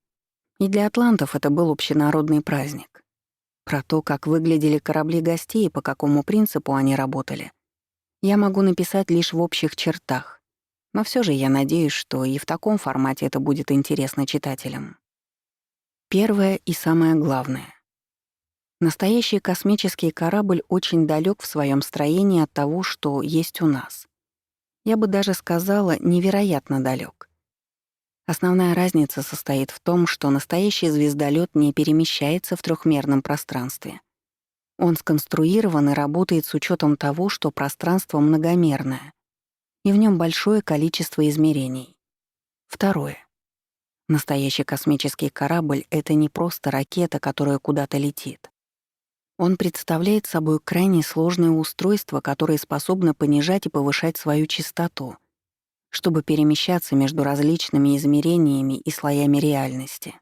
И для атлантов это был общенародный праздник. Про то, как выглядели корабли гостей и по какому принципу они работали, я могу написать лишь в общих чертах. Но все же я надеюсь, что и в таком формате это будет интересно читателям. Первое и самое главное. Настоящий космический корабль очень далек в своем строении от того, что есть у нас. Я бы даже сказала, невероятно далек. Основная разница состоит в том, что настоящий звездолет не перемещается в трехмерном пространстве. Он сконструирован и работает с учетом того, что пространство многомерное, и в нем большое количество измерений. Второе. Настоящий космический корабль — это не просто ракета, которая куда-то летит. Он представляет собой крайне сложное устройство, которое способно понижать и повышать свою частоту, чтобы перемещаться между различными измерениями и слоями реальности.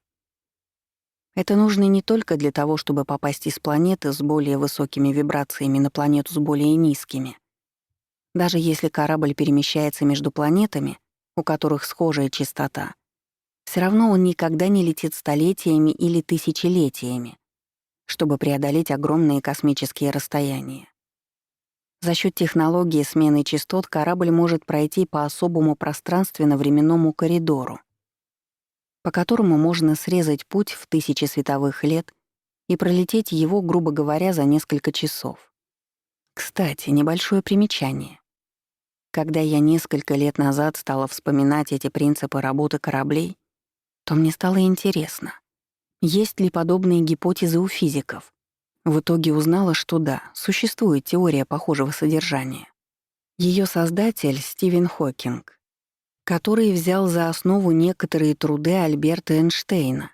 Это нужно не только для того, чтобы попасть из планеты с более высокими вибрациями на планету с более низкими. Даже если корабль перемещается между планетами, у которых схожая частота, все равно он никогда не летит столетиями или тысячелетиями, чтобы преодолеть огромные космические расстояния. За счет технологии смены частот корабль может пройти по особому пространственно-временному коридору, по которому можно срезать путь в тысячи световых лет и пролететь его, грубо говоря, за несколько часов. Кстати, небольшое примечание. Когда я несколько лет назад стала вспоминать эти принципы работы кораблей, то мне стало интересно, есть ли подобные гипотезы у физиков. В итоге узнала, что да, существует теория похожего содержания. Ее создатель — Стивен Хокинг, который взял за основу некоторые труды Альберта Эйнштейна.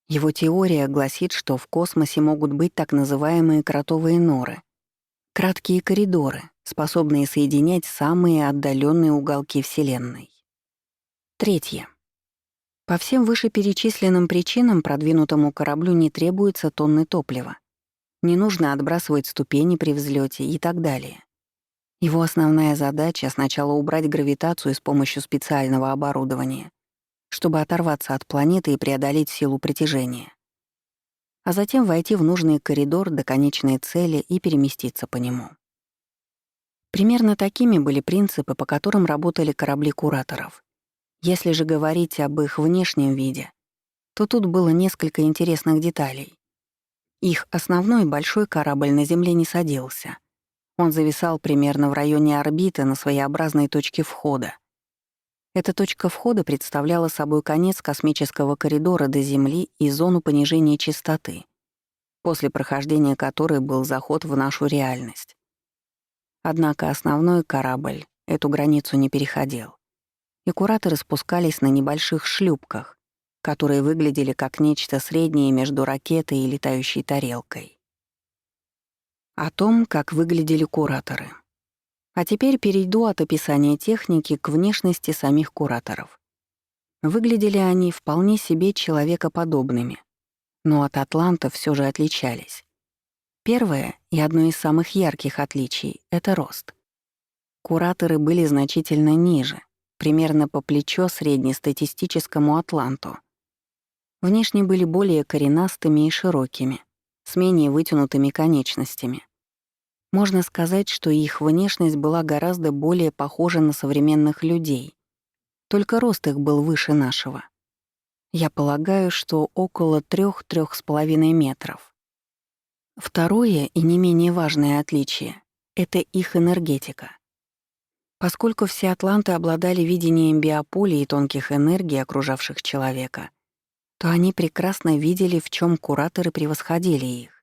Его теория гласит, что в космосе могут быть так называемые кротовые норы — краткие коридоры, способные соединять самые отдаленные уголки Вселенной. Третье. По всем вышеперечисленным причинам продвинутому кораблю не требуется тонны топлива. Не нужно отбрасывать ступени при взлете и так далее. Его основная задача — сначала убрать гравитацию с помощью специального оборудования, чтобы оторваться от планеты и преодолеть силу притяжения, а затем войти в нужный коридор до конечной цели и переместиться по нему. Примерно такими были принципы, по которым работали корабли кураторов. Если же говорить об их внешнем виде, то тут было несколько интересных деталей. Их основной большой корабль на Земле не садился. Он зависал примерно в районе орбиты на своеобразной точке входа. Эта точка входа представляла собой конец космического коридора до Земли и зону понижения частоты, после прохождения которой был заход в нашу реальность. Однако основной корабль эту границу не переходил, и кураторы спускались на небольших шлюпках, которые выглядели как нечто среднее между ракетой и летающей тарелкой. О том, как выглядели кураторы. А теперь перейду от описания техники к внешности самих кураторов. Выглядели они вполне себе человекоподобными, но от атлантов все же отличались. Первое и одно из самых ярких отличий — это рост. Кураторы были значительно ниже, примерно по плечо среднестатистическому атланту. Внешне были более коренастыми и широкими, с менее вытянутыми конечностями. Можно сказать, что их внешность была гораздо более похожа на современных людей, только рост их был выше нашего. Я полагаю, что около 3–3,5 метров. Второе и не менее важное отличие — это их энергетика. Поскольку все атланты обладали видением биополя и тонких энергий, окружавших человека, то они прекрасно видели, в чем кураторы превосходили их.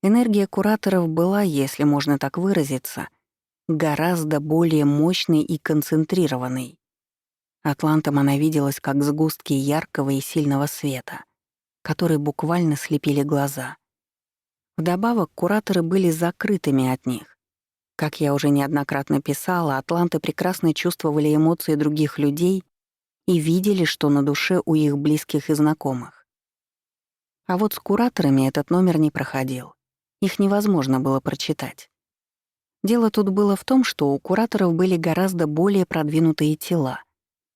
Энергия кураторов была, если можно так выразиться, гораздо более мощной и концентрированной. Атлантам она виделась как сгустки яркого и сильного света, которые буквально слепили глаза. Вдобавок, кураторы были закрытыми от них. Как я уже неоднократно писала, атланты прекрасно чувствовали эмоции других людей и видели, что на душе у их близких и знакомых. А вот с кураторами этот номер не проходил. Их невозможно было прочитать. Дело тут было в том, что у кураторов были гораздо более продвинутые тела,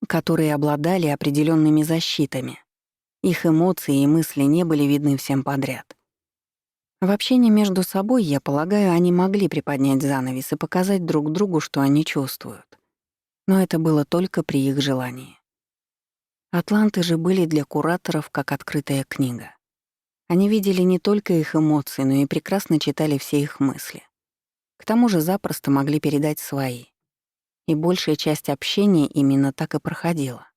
которые обладали определенными защитами. Их эмоции и мысли не были видны всем подряд. В общении между собой, я полагаю, они могли приподнять занавес и показать друг другу, что они чувствуют. Но это было только при их желании. Атланты же были для кураторов как открытая книга. Они видели не только их эмоции, но и прекрасно читали все их мысли. К тому же запросто могли передать свои. И большая часть общения именно так и проходила.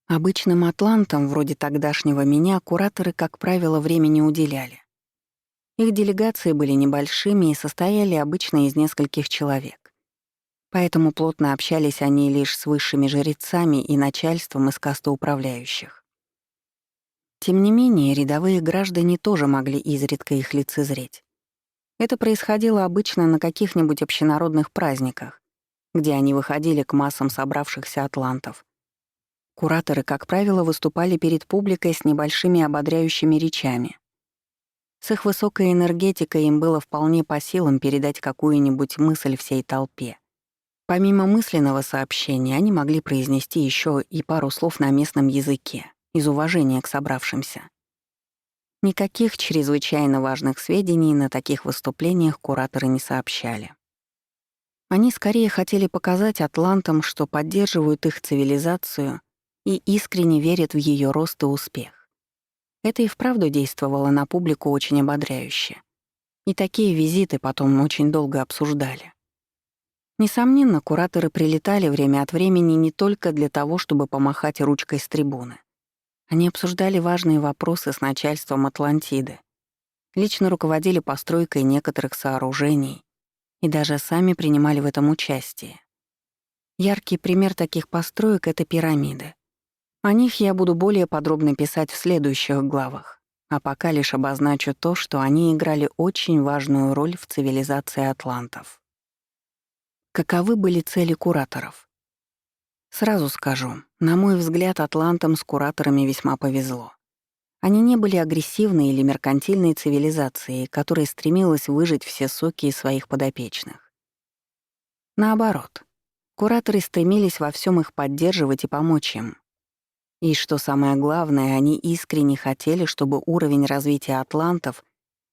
Обычным атлантам, вроде тогдашнего меня, кураторы, как правило, времени уделяли. Их делегации были небольшими и состояли обычно из нескольких человек. Поэтому плотно общались они лишь с высшими жрецами и начальством из касты управляющих. Тем не менее, рядовые граждане тоже могли изредка их лицезреть. Это происходило обычно на каких-нибудь общенародных праздниках, где они выходили к массам собравшихся атлантов. Кураторы, как правило, выступали перед публикой с небольшими ободряющими речами. С их высокой энергетикой им было вполне по силам передать какую-нибудь мысль всей толпе. Помимо мысленного сообщения, они могли произнести еще и пару слов на местном языке, из уважения к собравшимся. Никаких чрезвычайно важных сведений на таких выступлениях кураторы не сообщали. Они скорее хотели показать атлантам, что поддерживают их цивилизацию и искренне верят в ее рост и успех. Это и вправду действовало на публику очень ободряюще. И такие визиты потом очень долго обсуждали. Несомненно, кураторы прилетали время от времени не только для того, чтобы помахать ручкой с трибуны. Они обсуждали важные вопросы с начальством Атлантиды, лично руководили постройкой некоторых сооружений и даже сами принимали в этом участие. Яркий пример таких построек — это пирамиды. О них я буду более подробно писать в следующих главах, а пока лишь обозначу то, что они играли очень важную роль в цивилизации атлантов. Каковы были цели кураторов? Сразу скажу, на мой взгляд, атлантам с кураторами весьма повезло. Они не были агрессивной или меркантильной цивилизацией, которая стремилась выжать все соки из своих подопечных. Наоборот, кураторы стремились во всем их поддерживать и помочь им. И, что самое главное, они искренне хотели, чтобы уровень развития атлантов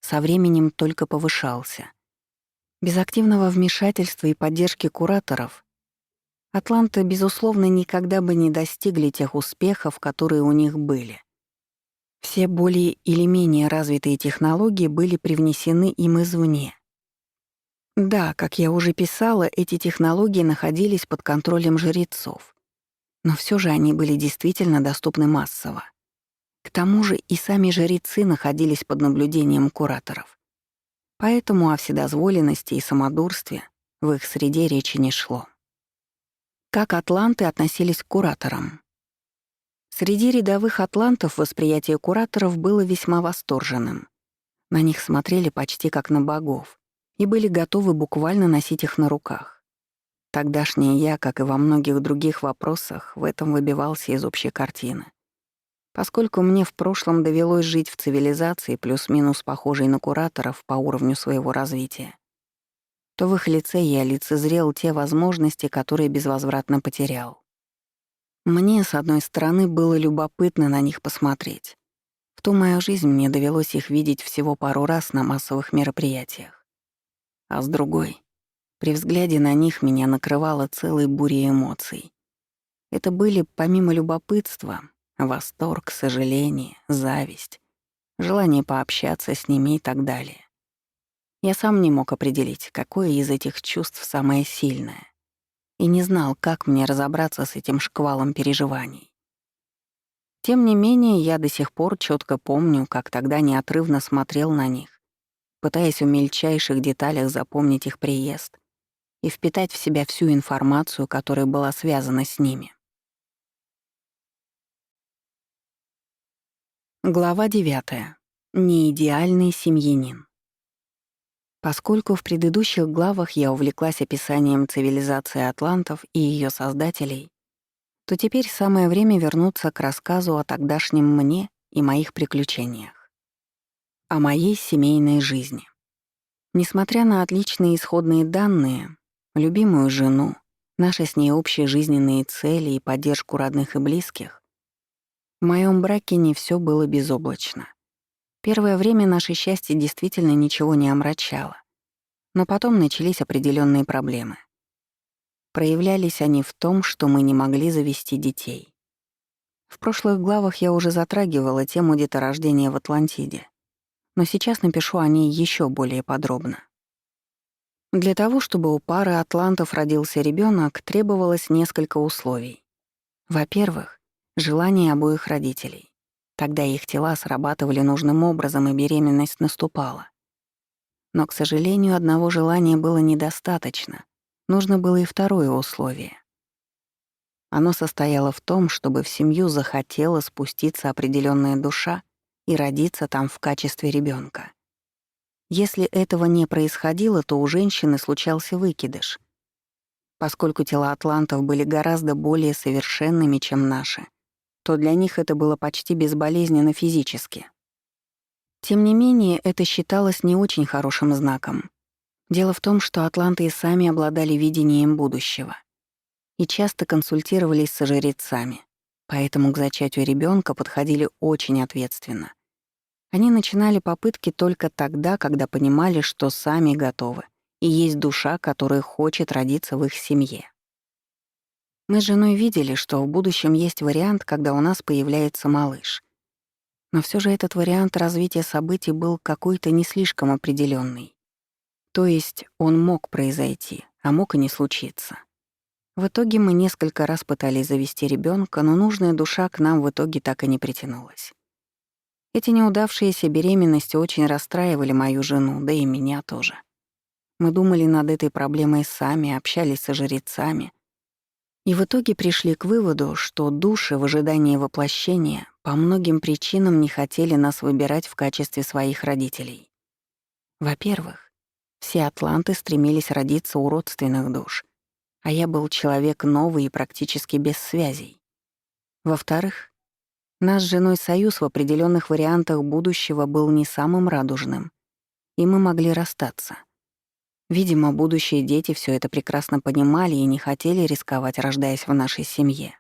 со временем только повышался. Без активного вмешательства и поддержки кураторов атланты, безусловно, никогда бы не достигли тех успехов, которые у них были. Все более или менее развитые технологии были привнесены им извне. Да, как я уже писала, эти технологии находились под контролем жрецов. Но все же они были действительно доступны массово. К тому же и сами жрецы находились под наблюдением кураторов. Поэтому о вседозволенности и самодурстве в их среде речи не шло. Как атланты относились к кураторам? Среди рядовых атлантов восприятие кураторов было весьма восторженным. На них смотрели почти как на богов и были готовы буквально носить их на руках. Тогдашний я, как и во многих других вопросах, в этом выбивался из общей картины. Поскольку мне в прошлом довелось жить в цивилизации, плюс-минус похожей на кураторов по уровню своего развития, то в их лице я лицезрел те возможности, которые безвозвратно потерял. Мне, с одной стороны, было любопытно на них посмотреть. В ту мою жизнь мне довелось их видеть всего пару раз на массовых мероприятиях. А с другой, при взгляде на них меня накрывало целой бурей эмоций. Это были, помимо любопытства, восторг, сожаление, зависть, желание пообщаться с ними и так далее. Я сам не мог определить, какое из этих чувств самое сильное, и не знал, как мне разобраться с этим шквалом переживаний. Тем не менее, я до сих пор четко помню, как тогда неотрывно смотрел на них, пытаясь в мельчайших деталях запомнить их приезд и впитать в себя всю информацию, которая была связана с ними. Глава 9. Неидеальный семьянин. Поскольку в предыдущих главах я увлеклась описанием цивилизации атлантов и ее создателей, то теперь самое время вернуться к рассказу о тогдашнем мне и моих приключениях. О моей семейной жизни. Несмотря на отличные исходные данные, любимую жену, наши с ней общие жизненные цели и поддержку родных и близких, в моем браке не все было безоблачно. Первое время наше счастье действительно ничего не омрачало, но потом начались определенные проблемы. Проявлялись они в том, что мы не могли завести детей. В прошлых главах я уже затрагивала тему деторождения в Атлантиде, но сейчас напишу о ней еще более подробно. Для того, чтобы у пары атлантов родился ребенок, требовалось несколько условий. Во-первых, желание обоих родителей. Тогда их тела срабатывали нужным образом, и беременность наступала. Но, к сожалению, одного желания было недостаточно. Нужно было и второе условие. Оно состояло в том, чтобы в семью захотела спуститься определенная душа и родиться там в качестве ребенка. Если этого не происходило, то у женщины случался выкидыш. Поскольку тела атлантов были гораздо более совершенными, чем наши, то для них это было почти безболезненно физически. Тем не менее, это считалось не очень хорошим знаком. Дело в том, что атланты и сами обладали видением будущего и часто консультировались со жрецами, поэтому к зачатию ребенка подходили очень ответственно. Они начинали попытки только тогда, когда понимали, что сами готовы, и есть душа, которая хочет родиться в их семье. Мы с женой видели, что в будущем есть вариант, когда у нас появляется малыш. Но все же этот вариант развития событий был какой-то не слишком определенный. То есть он мог произойти, а мог и не случиться. В итоге мы несколько раз пытались завести ребенка, но нужная душа к нам в итоге так и не притянулась. Эти неудавшиеся беременности очень расстраивали мою жену, да и меня тоже. Мы думали над этой проблемой сами, общались со жрецами, и в итоге пришли к выводу, что души в ожидании воплощения по многим причинам не хотели нас выбирать в качестве своих родителей. Во-первых, все атланты стремились родиться у родственных душ, а я был человек новый и практически без связей. Во-вторых, наш с женой союз в определенных вариантах будущего был не самым радужным, и мы могли расстаться. Видимо, будущие дети все это прекрасно понимали и не хотели рисковать, рождаясь в нашей семье.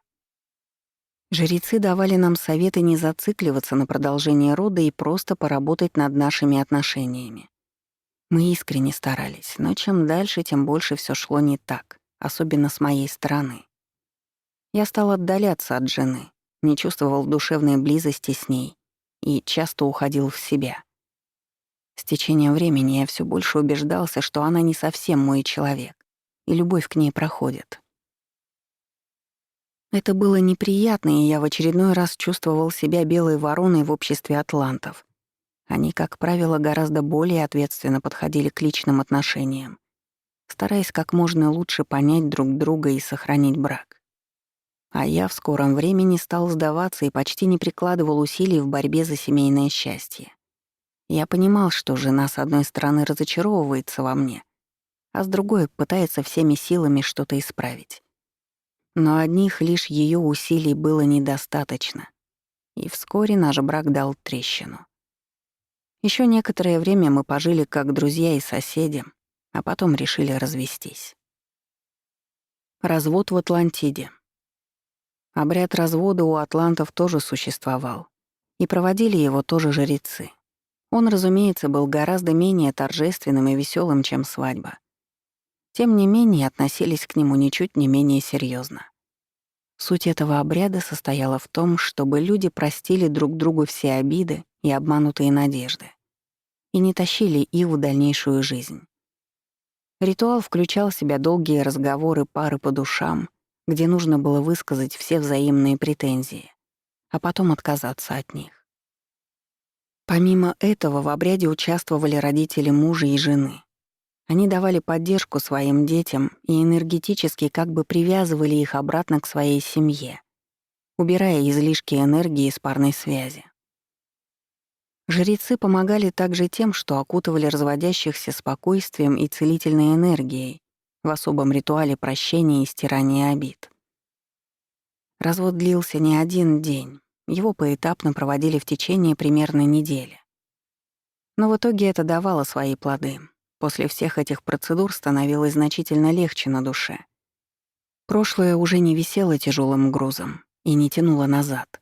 Жрецы давали нам советы не зацикливаться на продолжении рода и просто поработать над нашими отношениями. Мы искренне старались, но чем дальше, тем больше все шло не так, особенно с моей стороны. Я стал отдаляться от жены, не чувствовал душевной близости с ней и часто уходил в себя. С течением времени я все больше убеждался, что она не совсем мой человек, и любовь к ней проходит. Это было неприятно, и я в очередной раз чувствовал себя белой вороной в обществе атлантов. Они, как правило, гораздо более ответственно подходили к личным отношениям, стараясь как можно лучше понять друг друга и сохранить брак. А я в скором времени стал сдаваться и почти не прикладывал усилий в борьбе за семейное счастье. Я понимал, что жена, с одной стороны, разочаровывается во мне, а с другой пытается всеми силами что-то исправить. Но одних лишь ее усилий было недостаточно, и вскоре наш брак дал трещину. Еще некоторое время мы пожили как друзья и соседи, а потом решили развестись. Развод в Атлантиде. Обряд развода у атлантов тоже существовал, и проводили его тоже жрецы. Он, разумеется, был гораздо менее торжественным и веселым, чем свадьба. Тем не менее, относились к нему ничуть не менее серьезно. Суть этого обряда состояла в том, чтобы люди простили друг другу все обиды и обманутые надежды и не тащили их в дальнейшую жизнь. Ритуал включал в себя долгие разговоры пары по душам, где нужно было высказать все взаимные претензии, а потом отказаться от них. Помимо этого в обряде участвовали родители мужа и жены. Они давали поддержку своим детям и энергетически как бы привязывали их обратно к своей семье, убирая излишки энергии из парной связи. Жрецы помогали также тем, что окутывали разводящихся спокойствием и целительной энергией в особом ритуале прощения и стирания обид. Развод длился не один день, его поэтапно проводили в течение примерно недели. Но в итоге это давало свои плоды. После всех этих процедур становилось значительно легче на душе. Прошлое уже не висело тяжелым грузом и не тянуло назад.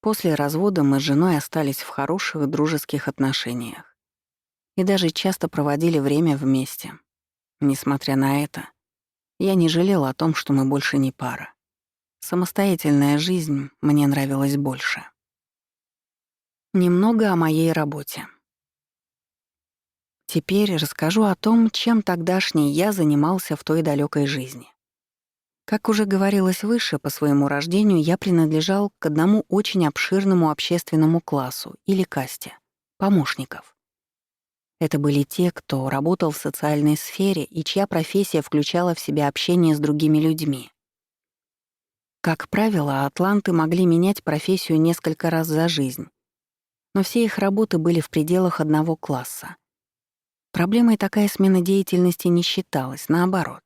После развода мы с женой остались в хороших дружеских отношениях и даже часто проводили время вместе. Несмотря на это, я не жалела о том, что мы больше не пара. Самостоятельная жизнь мне нравилась больше. Немного о моей работе. Теперь расскажу о том, чем тогдашний я занимался в той далекой жизни. Как уже говорилось выше, по своему рождению я принадлежал к одному очень обширному общественному классу или касте — помощников. Это были те, кто работал в социальной сфере и чья профессия включала в себя общение с другими людьми. Как правило, атланты могли менять профессию несколько раз за жизнь, но все их работы были в пределах одного класса. Проблемой такая смена деятельности не считалась, наоборот.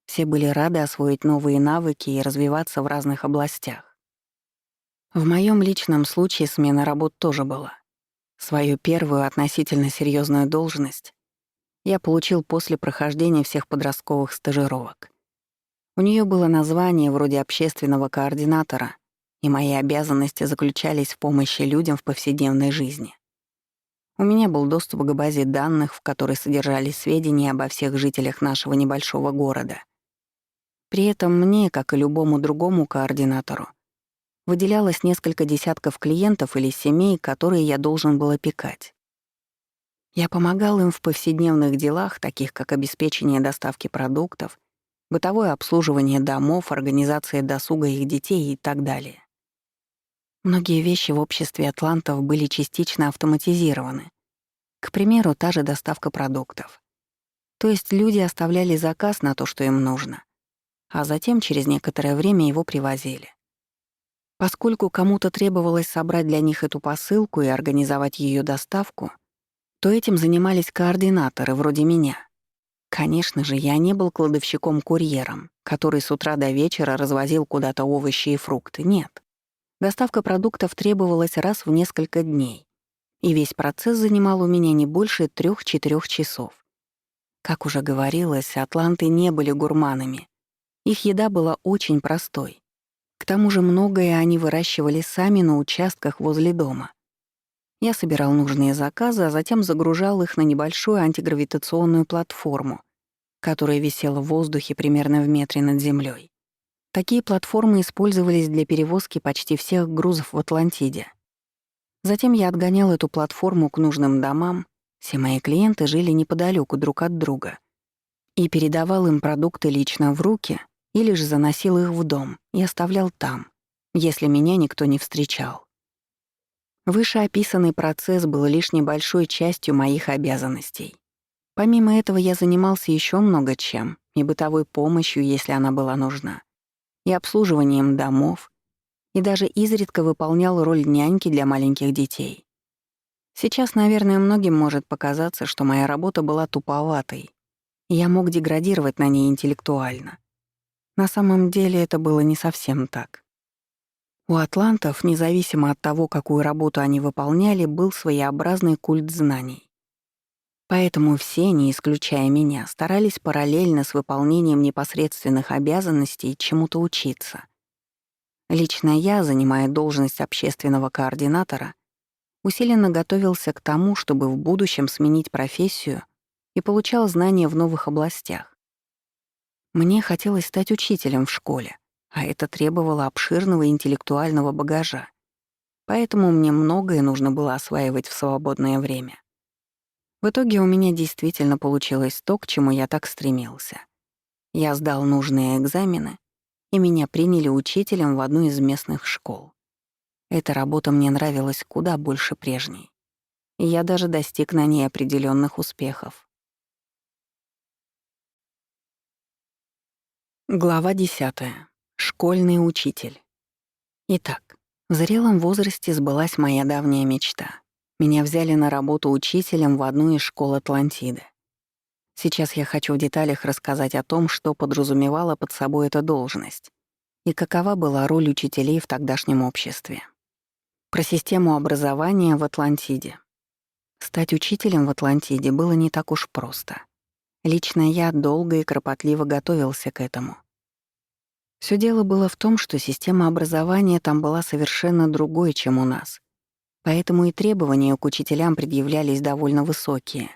Все были рады освоить новые навыки и развиваться в разных областях. В моем личном случае смена работ тоже была. Свою первую относительно серьезную должность я получил после прохождения всех подростковых стажировок. У нее было название вроде общественного координатора, и мои обязанности заключались в помощи людям в повседневной жизни. У меня был доступ к базе данных, в которой содержались сведения обо всех жителях нашего небольшого города. При этом мне, как и любому другому координатору, выделялось несколько десятков клиентов или семей, которые я должен был опекать. Я помогал им в повседневных делах, таких как обеспечение доставки продуктов, бытовое обслуживание домов, организация досуга их детей и так далее. Многие вещи в обществе атлантов были частично автоматизированы. К примеру, та же доставка продуктов. То есть люди оставляли заказ на то, что им нужно, а затем через некоторое время его привозили. Поскольку кому-то требовалось собрать для них эту посылку и организовать ее доставку, то этим занимались координаторы вроде меня. Конечно же, я не был кладовщиком-курьером, который с утра до вечера развозил куда-то овощи и фрукты. Нет. Доставка продуктов требовалась раз в несколько дней, и весь процесс занимал у меня не больше 3-4 часов. Как уже говорилось, атланты не были гурманами. Их еда была очень простой. К тому же многое они выращивали сами на участках возле дома. Я собирал нужные заказы, а затем загружал их на небольшую антигравитационную платформу, которая висела в воздухе примерно в метре над землей. Такие платформы использовались для перевозки почти всех грузов в Атлантиде. Затем я отгонял эту платформу к нужным домам, все мои клиенты жили неподалеку друг от друга, и передавал им продукты лично в руки или же заносил их в дом и оставлял там, если меня никто не встречал. Вышеописанный процесс был лишь небольшой частью моих обязанностей. Помимо этого я занимался еще много чем, и бытовой помощью, если она была нужна, и обслуживанием домов, и даже изредка выполнял роль няньки для маленьких детей. Сейчас, наверное, многим может показаться, что моя работа была туповатой, и я мог деградировать на ней интеллектуально. На самом деле это было не совсем так. У атлантов, независимо от того, какую работу они выполняли, был своеобразный культ знаний. Поэтому все, не исключая меня, старались параллельно с выполнением непосредственных обязанностей чему-то учиться. Лично я, занимая должность общественного координатора, усиленно готовился к тому, чтобы в будущем сменить профессию и получал знания в новых областях. Мне хотелось стать учителем в школе, а это требовало обширного интеллектуального багажа. Поэтому мне многое нужно было осваивать в свободное время. В итоге у меня действительно получилось то, к чему я так стремился. Я сдал нужные экзамены, и меня приняли учителем в одну из местных школ. Эта работа мне нравилась куда больше прежней. И я даже достиг на ней определенных успехов. Глава 10. Школьный учитель. Итак, в зрелом возрасте сбылась моя давняя мечта. Меня взяли на работу учителем в одну из школ Атлантиды. Сейчас я хочу в деталях рассказать о том, что подразумевала под собой эта должность и какова была роль учителей в тогдашнем обществе. Про систему образования в Атлантиде. Стать учителем в Атлантиде было не так уж просто. Лично я долго и кропотливо готовился к этому. Всё дело было в том, что система образования там была совершенно другой, чем у нас. Поэтому и требования к учителям предъявлялись довольно высокие.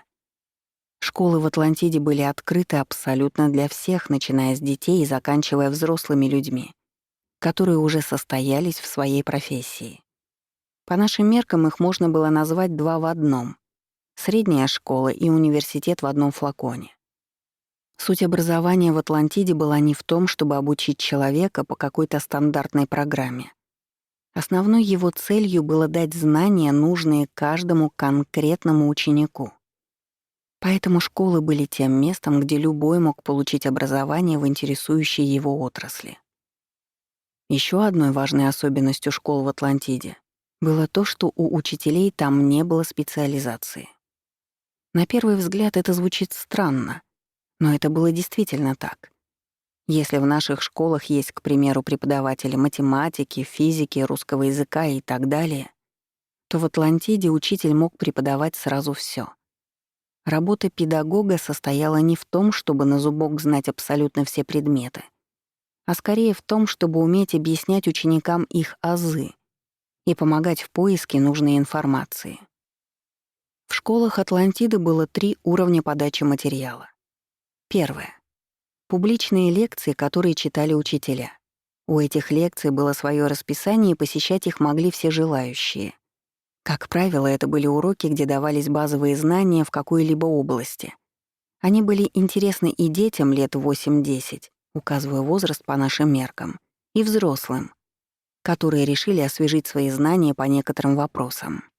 Школы в Атлантиде были открыты абсолютно для всех, начиная с детей и заканчивая взрослыми людьми, которые уже состоялись в своей профессии. По нашим меркам их можно было назвать два в одном — средняя школа и университет в одном флаконе. Суть образования в Атлантиде была не в том, чтобы обучить человека по какой-то стандартной программе. Основной его целью было дать знания, нужные каждому конкретному ученику. Поэтому школы были тем местом, где любой мог получить образование в интересующей его отрасли. Еще одной важной особенностью школ в Атлантиде было то, что у учителей там не было специализации. На первый взгляд это звучит странно, но это было действительно так. Если в наших школах есть, к примеру, преподаватели математики, физики, русского языка и так далее, то в Атлантиде учитель мог преподавать сразу всё. Работа педагога состояла не в том, чтобы на зубок знать абсолютно все предметы, а скорее в том, чтобы уметь объяснять ученикам их азы и помогать в поиске нужной информации. В школах Атлантиды было 3 уровня подачи материала. Первое. Публичные лекции, которые читали учителя. У этих лекций было своё расписание, и посещать их могли все желающие. Как правило, это были уроки, где давались базовые знания в какой-либо области. Они были интересны и детям лет 8-10, указывая возраст по нашим меркам, и взрослым, которые решили освежить свои знания по некоторым вопросам.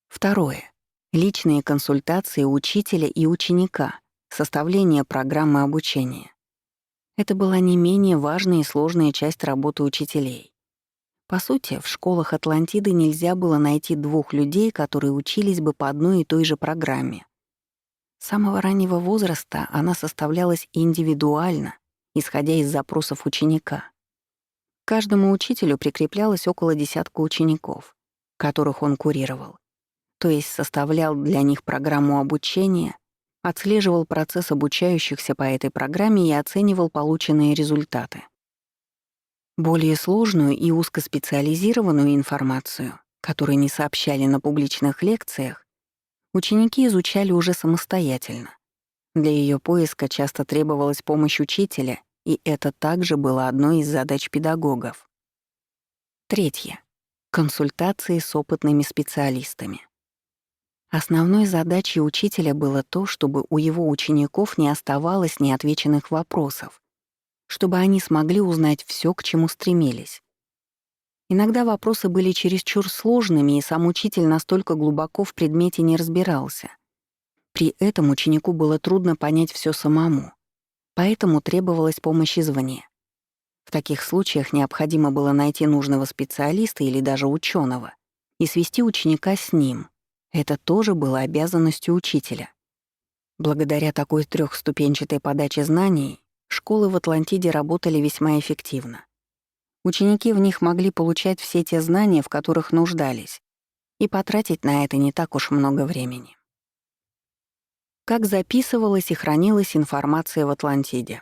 Второе. Личные консультации учителя и ученика, составление программы обучения. Это была не менее важная и сложная часть работы учителей. По сути, в школах Атлантиды нельзя было найти 2 людей, которые учились бы по одной и той же программе. С самого раннего возраста она составлялась индивидуально, исходя из запросов ученика. К каждому учителю прикреплялось около десятка учеников, которых он курировал, то есть составлял для них программу обучения, отслеживал процесс обучающихся по этой программе и оценивал полученные результаты. Более сложную и узкоспециализированную информацию, которую не сообщали на публичных лекциях, ученики изучали уже самостоятельно. Для ее поиска часто требовалась помощь учителя, и это также было одной из задач педагогов. Третье. Консультации с опытными специалистами. Основной задачей учителя было то, чтобы у его учеников не оставалось неотвеченных вопросов, чтобы они смогли узнать всё, к чему стремились. Иногда вопросы были чересчур сложными, и сам учитель настолько глубоко в предмете не разбирался. При этом ученику было трудно понять всё самому, поэтому требовалась помощь извне. В таких случаях необходимо было найти нужного специалиста или даже ученого и свести ученика с ним. Это тоже было обязанностью учителя. Благодаря такой трехступенчатой подаче знаний школы в Атлантиде работали весьма эффективно. Ученики в них могли получать все те знания, в которых нуждались, и потратить на это не так уж много времени. Как записывалась и хранилась информация в Атлантиде.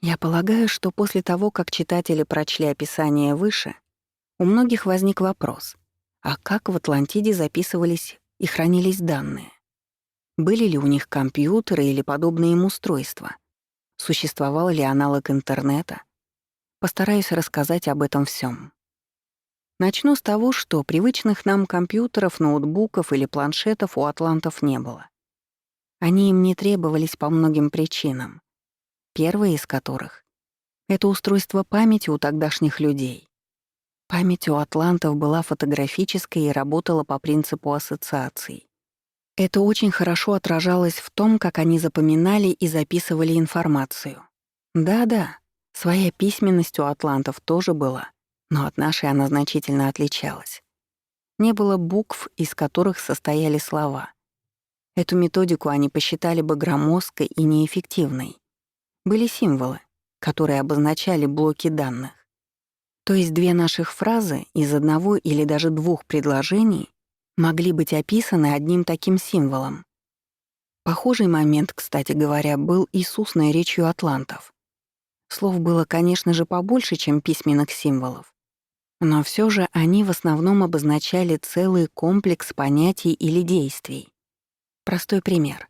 Я полагаю, что после того, как читатели прочли описание выше, у многих возник вопрос, а как в Атлантиде записывались и хранились данные? Были ли у них компьютеры или подобные им устройства? Существовал ли аналог интернета? Постараюсь рассказать об этом всем. Начну с того, что привычных нам компьютеров, ноутбуков или планшетов у атлантов не было. Они им не требовались по многим причинам. Первое из которых — это устройство памяти у тогдашних людей. Память у атлантов была фотографической и работала по принципу ассоциаций. Это очень хорошо отражалось в том, как они запоминали и записывали информацию. Да-да, своя письменность у атлантов тоже была, но от нашей она значительно отличалась. Не было букв, из которых состояли слова. Эту методику они посчитали бы громоздкой и неэффективной. Были символы, которые обозначали блоки данных. То есть две наших фразы из одного или даже двух предложений могли быть описаны одним таким символом. Похожий момент, кстати говоря, был и с устной речью атлантов. Слов было, конечно же, побольше, чем письменных символов. Но все же они в основном обозначали целый комплекс понятий или действий. Простой пример.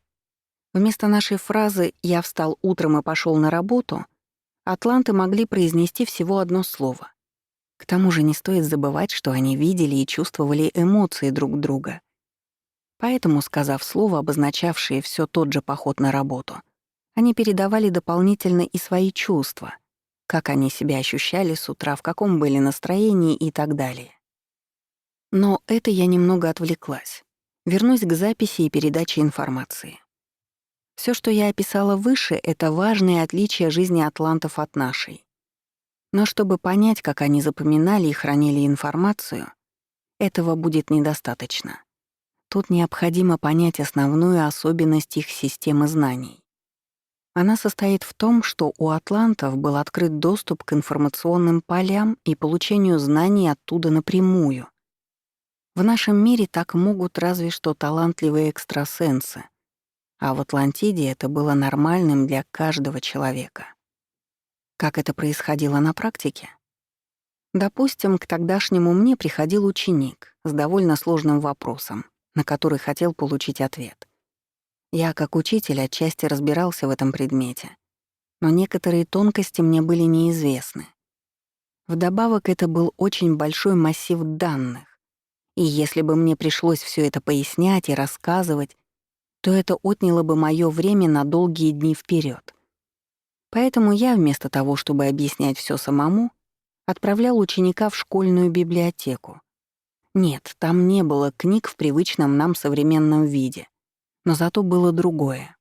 Вместо нашей фразы «я встал утром и пошел на работу» атланты могли произнести всего одно слово. К тому же не стоит забывать, что они видели и чувствовали эмоции друг друга. Поэтому, сказав слово, обозначавшее все тот же поход на работу, они передавали дополнительно и свои чувства, как они себя ощущали с утра, в каком были настроении и так далее. Но это я немного отвлеклась. Вернусь к записи и передаче информации. Все, что я описала выше, — это важные отличия жизни атлантов от нашей. Но чтобы понять, как они запоминали и хранили информацию, этого будет недостаточно. Тут необходимо понять основную особенность их системы знаний. Она состоит в том, что у атлантов был открыт доступ к информационным полям и получению знаний оттуда напрямую. В нашем мире так могут разве что талантливые экстрасенсы, а в Атлантиде это было нормальным для каждого человека. Как это происходило на практике? Допустим, к тогдашнему мне приходил ученик с довольно сложным вопросом, на который хотел получить ответ. Я, как учитель, отчасти разбирался в этом предмете, но некоторые тонкости мне были неизвестны. Вдобавок, это был очень большой массив данных, и если бы мне пришлось все это пояснять и рассказывать, то это отняло бы моё время на долгие дни вперед. Поэтому я, вместо того, чтобы объяснять все самому, отправлял ученика в школьную библиотеку. Нет, там не было книг в привычном нам современном виде, но зато было другое.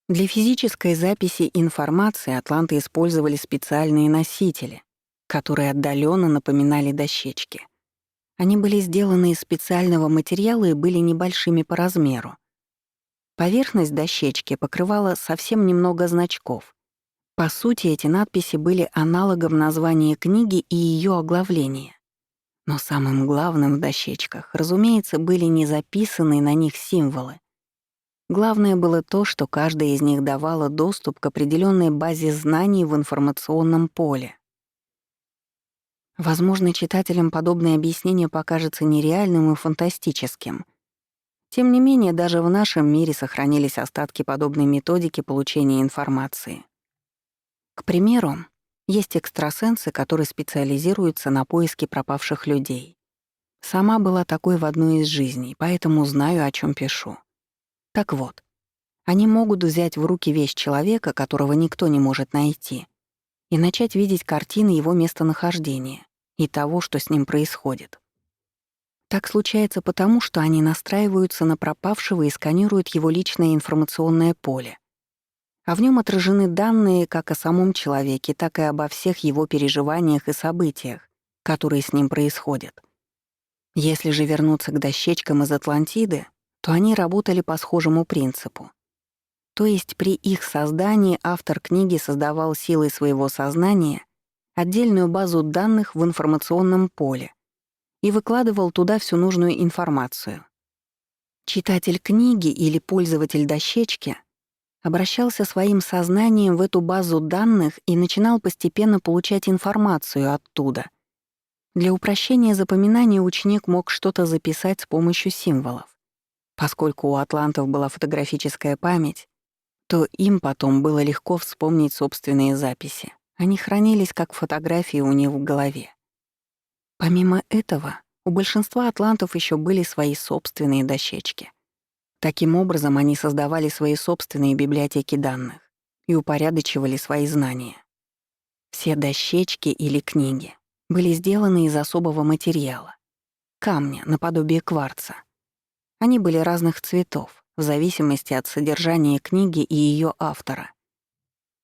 Для физической записи информации атланты использовали специальные носители, которые отдаленно напоминали дощечки. Они были сделаны из специального материала и были небольшими по размеру. Поверхность дощечки покрывала совсем немного значков. По сути, эти надписи были аналогом названия книги и ее оглавления. Но самым главным в дощечках, разумеется, были не записанные на них символы. Главное было то, что каждая из них давала доступ к определенной базе знаний в информационном поле. Возможно, читателям подобное объяснение покажется нереальным и фантастическим. Тем не менее, даже в нашем мире сохранились остатки подобной методики получения информации. К примеру, есть экстрасенсы, которые специализируются на поиске пропавших людей. Сама была такой в одной из жизней, поэтому знаю, о чем пишу. Так вот, они могут взять в руки вещь человека, которого никто не может найти, и начать видеть картины его местонахождения и того, что с ним происходит. Так случается потому, что они настраиваются на пропавшего и сканируют его личное информационное поле. А в нем отражены данные как о самом человеке, так и обо всех его переживаниях и событиях, которые с ним происходят. Если же вернуться к дощечкам из Атлантиды, то они работали по схожему принципу. То есть при их создании автор книги создавал силой своего сознания отдельную базу данных в информационном поле и выкладывал туда всю нужную информацию. Читатель книги или пользователь дощечки обращался своим сознанием в эту базу данных и начинал постепенно получать информацию оттуда. Для упрощения запоминания ученик мог что-то записать с помощью символов. Поскольку у атлантов была фотографическая память, то им потом было легко вспомнить собственные записи. Они хранились как фотографии у них в голове. Помимо этого, у большинства атлантов еще были свои собственные дощечки. Таким образом, они создавали свои собственные библиотеки данных и упорядочивали свои знания. Все дощечки или книги были сделаны из особого материала — камня, наподобие кварца. Они были разных цветов, в зависимости от содержания книги и ее автора.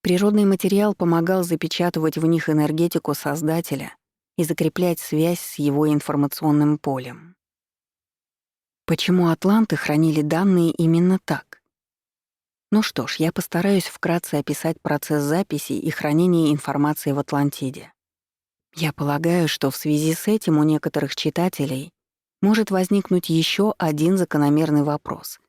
Природный материал помогал запечатывать в них энергетику создателя и закреплять связь с его информационным полем. Почему атланты хранили данные именно так? Ну что ж, я постараюсь вкратце описать процесс записи и хранения информации в Атлантиде. Я полагаю, что в связи с этим у некоторых читателей может возникнуть еще один закономерный вопрос.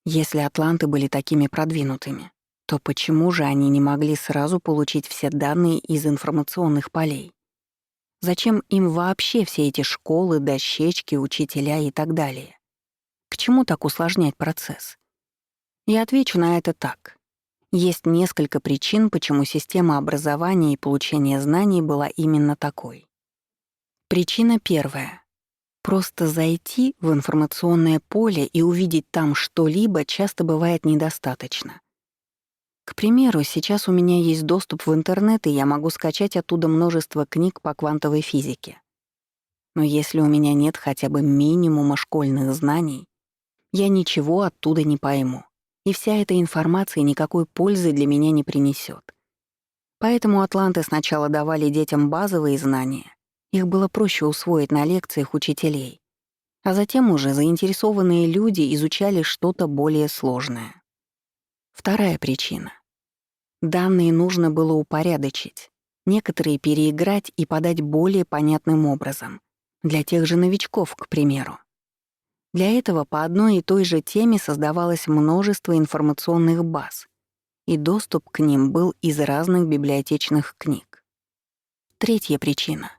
Если атланты были такими продвинутыми, то почему же они не могли сразу получить все данные из информационных полей? Зачем им вообще все эти школы, дощечки, учителя и так далее? К чему так усложнять процесс? Я отвечу на это так. Есть несколько причин, почему система образования и получения знаний была именно такой. Причина первая. Просто зайти в информационное поле и увидеть там что-либо часто бывает недостаточно. К примеру, сейчас у меня есть доступ в интернет, и я могу скачать оттуда множество книг по квантовой физике. Но если у меня нет хотя бы минимума школьных знаний, я ничего оттуда не пойму, и вся эта информация никакой пользы для меня не принесет. Поэтому атланты сначала давали детям базовые знания, их было проще усвоить на лекциях учителей, а затем уже заинтересованные люди изучали что-то более сложное. Вторая причина. Данные нужно было упорядочить, некоторые переиграть и подать более понятным образом, для тех же новичков, к примеру. Для этого по одной и той же теме создавалось множество информационных баз, и доступ к ним был из разных библиотечных книг. Третья причина.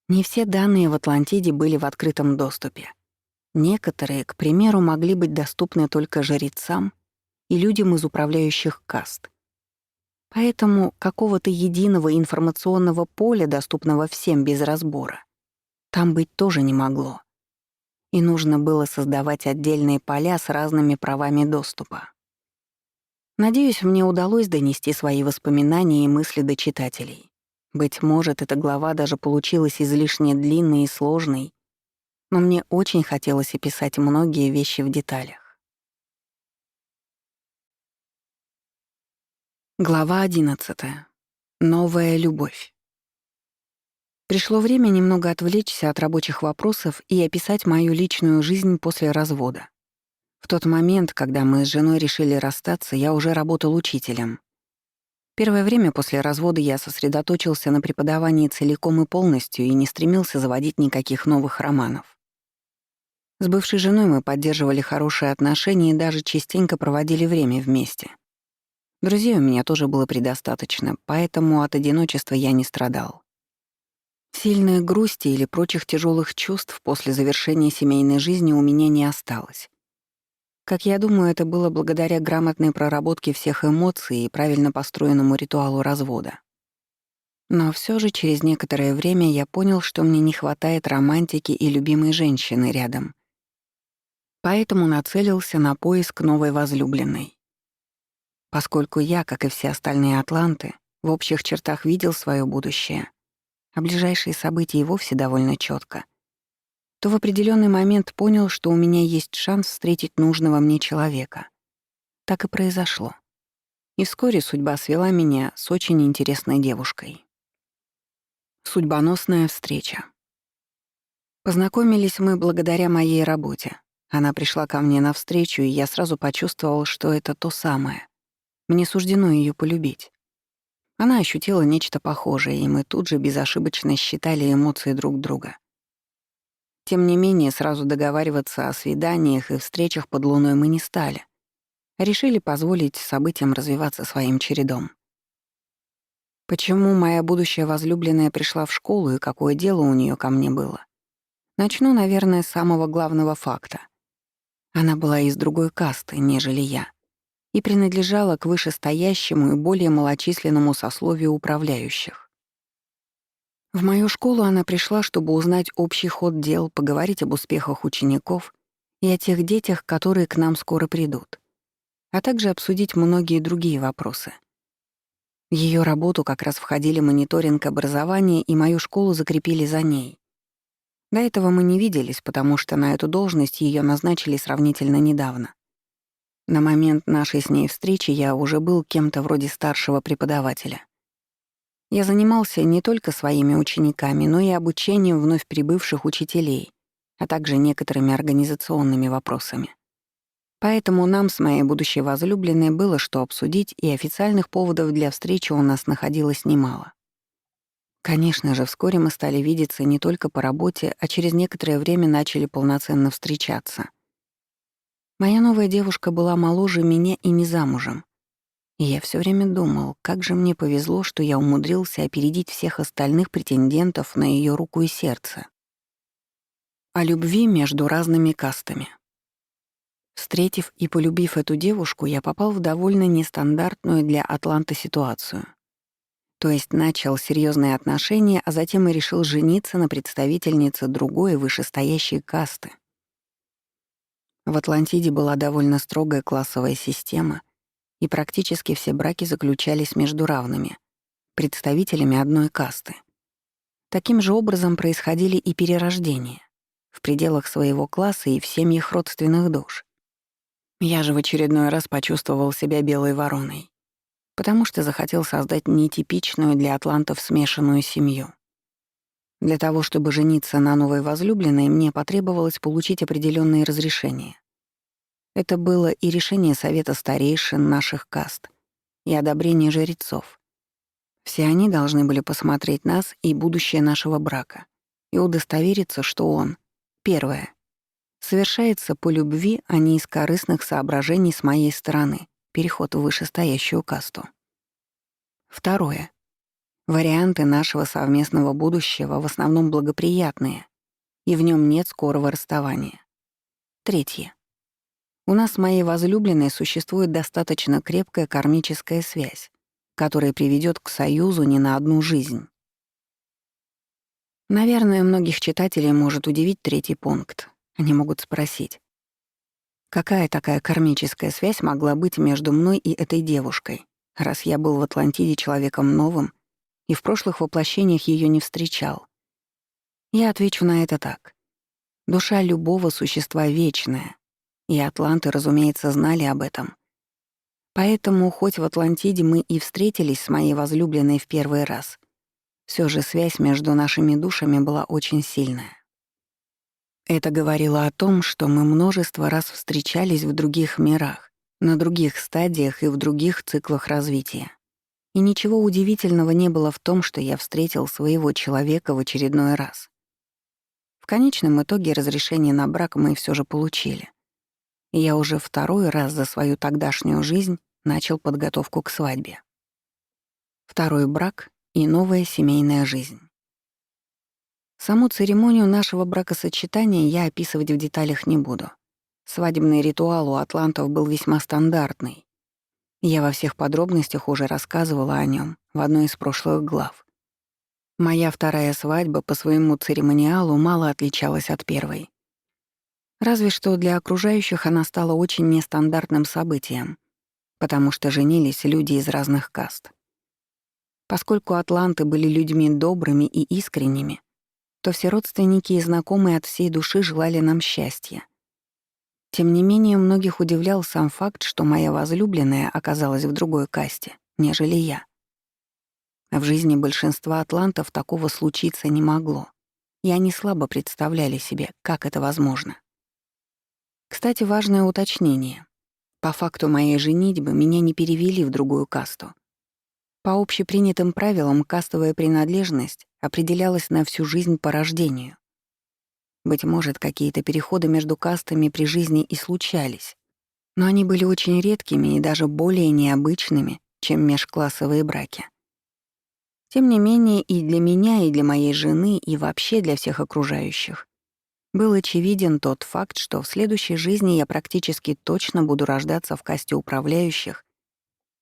Не все данные в Атлантиде были в открытом доступе. Некоторые, к примеру, могли быть доступны только жрецам и людям из управляющих каст. Поэтому какого-то единого информационного поля, доступного всем без разбора, там быть тоже не могло. И нужно было создавать отдельные поля с разными правами доступа. Надеюсь, мне удалось донести свои воспоминания и мысли до читателей. Быть может, эта глава даже получилась излишне длинной и сложной, но мне очень хотелось описать многие вещи в деталях. Глава 11. Новая любовь. Пришло время немного отвлечься от рабочих вопросов и описать мою личную жизнь после развода. В тот момент, когда мы с женой решили расстаться, я уже работал учителем. Первое время после развода я сосредоточился на преподавании целиком и полностью и не стремился заводить никаких новых романов. С бывшей женой мы поддерживали хорошие отношения и даже частенько проводили время вместе. Друзей у меня тоже было предостаточно, поэтому от одиночества я не страдал. Сильной грусти или прочих тяжелых чувств после завершения семейной жизни у меня не осталось. Как я думаю, это было благодаря грамотной проработке всех эмоций и правильно построенному ритуалу развода. Но все же через некоторое время я понял, что мне не хватает романтики и любимой женщины рядом. Поэтому нацелился на поиск новой возлюбленной. Поскольку я, как и все остальные атланты, в общих чертах видел свое будущее, а ближайшие события и вовсе довольно четко, то в определенный момент понял, что у меня есть шанс встретить нужного мне человека. Так и произошло. И вскоре судьба свела меня с очень интересной девушкой. Судьбоносная встреча. Познакомились мы благодаря моей работе. Она пришла ко мне навстречу, и я сразу почувствовал, что это то самое. Мне суждено ее полюбить. Она ощутила нечто похожее, и мы тут же безошибочно считали эмоции друг друга. Тем не менее, сразу договариваться о свиданиях и встречах под луной мы не стали. Решили позволить событиям развиваться своим чередом. Почему моя будущая возлюбленная пришла в школу и какое дело у нее ко мне было? Начну, наверное, с самого главного факта. Она была из другой касты, нежели я, и принадлежала к вышестоящему и более малочисленному сословию управляющих. В мою школу она пришла, чтобы узнать общий ход дел, поговорить об успехах учеников и о тех детях, которые к нам скоро придут, а также обсудить многие другие вопросы. В её работу как раз входили мониторинг образования, и мою школу закрепили за ней. До этого мы не виделись, потому что на эту должность её назначили сравнительно недавно. На момент нашей с ней встречи я уже был кем-то вроде старшего преподавателя. Я занимался не только своими учениками, но и обучением вновь прибывших учителей, а также некоторыми организационными вопросами. Поэтому нам с моей будущей возлюбленной было что обсудить, и официальных поводов для встречи у нас находилось немало. Конечно же, вскоре мы стали видеться не только по работе, а через некоторое время начали полноценно встречаться. Моя новая девушка была моложе меня и не замужем. И я все время думал, как же мне повезло, что я умудрился опередить всех остальных претендентов на ее руку и сердце. О любви между разными кастами. Встретив и полюбив эту девушку, я попал в довольно нестандартную для Атланты ситуацию. То есть начал серьезные отношения, а затем и решил жениться на представительнице другой вышестоящей касты. В Атлантиде была довольно строгая классовая система, и практически все браки заключались между равными, представителями одной касты. Таким же образом происходили и перерождения в пределах своего класса и в семьях родственных душ. Я же в очередной раз почувствовал себя белой вороной, потому что захотел создать нетипичную для атлантов смешанную семью. Для того, чтобы жениться на новой возлюбленной, мне потребовалось получить определенные разрешения. Это было и решение совета старейшин наших каст, и одобрение жрецов. Все они должны были посмотреть нас и будущее нашего брака и удостовериться, что он, первое, совершается по любви, а не из корыстных соображений с моей стороны, переход в вышестоящую касту. Второе. Варианты нашего совместного будущего в основном благоприятные, и в нем нет скорого расставания. Третье. У нас с моей возлюбленной существует достаточно крепкая кармическая связь, которая приведет к союзу не на одну жизнь. Наверное, многих читателей может удивить третий пункт. Они могут спросить, какая такая кармическая связь могла быть между мной и этой девушкой, раз я был в Атлантиде человеком новым и в прошлых воплощениях ее не встречал? Я отвечу на это так. Душа любого существа вечная, и атланты, разумеется, знали об этом. Поэтому, хоть в Атлантиде мы и встретились с моей возлюбленной в первый раз, все же связь между нашими душами была очень сильная. Это говорило о том, что мы множество раз встречались в других мирах, на других стадиях и в других циклах развития. И ничего удивительного не было в том, что я встретил своего человека в очередной раз. В конечном итоге разрешение на брак мы все же получили. И я уже второй раз за свою тогдашнюю жизнь начал подготовку к свадьбе. Второй брак и новая семейная жизнь. Саму церемонию нашего бракосочетания я описывать в деталях не буду. Свадебный ритуал у атлантов был весьма стандартный. Я во всех подробностях уже рассказывала о нем в одной из прошлых глав. Моя вторая свадьба по своему церемониалу мало отличалась от первой. Разве что для окружающих она стала очень нестандартным событием, потому что женились люди из разных каст. Поскольку атланты были людьми добрыми и искренними, то все родственники и знакомые от всей души желали нам счастья. Тем не менее, многих удивлял сам факт, что моя возлюбленная оказалась в другой касте, нежели я. В жизни большинства атлантов такого случиться не могло, и они слабо представляли себе, как это возможно. Кстати, важное уточнение. По факту моей женитьбы меня не перевели в другую касту. По общепринятым правилам кастовая принадлежность определялась на всю жизнь по рождению. Быть может, какие-то переходы между кастами при жизни и случались, но они были очень редкими и даже более необычными, чем межклассовые браки. Тем не менее, и для меня, и для моей жены, и вообще для всех окружающих был очевиден тот факт, что в следующей жизни я практически точно буду рождаться в касте управляющих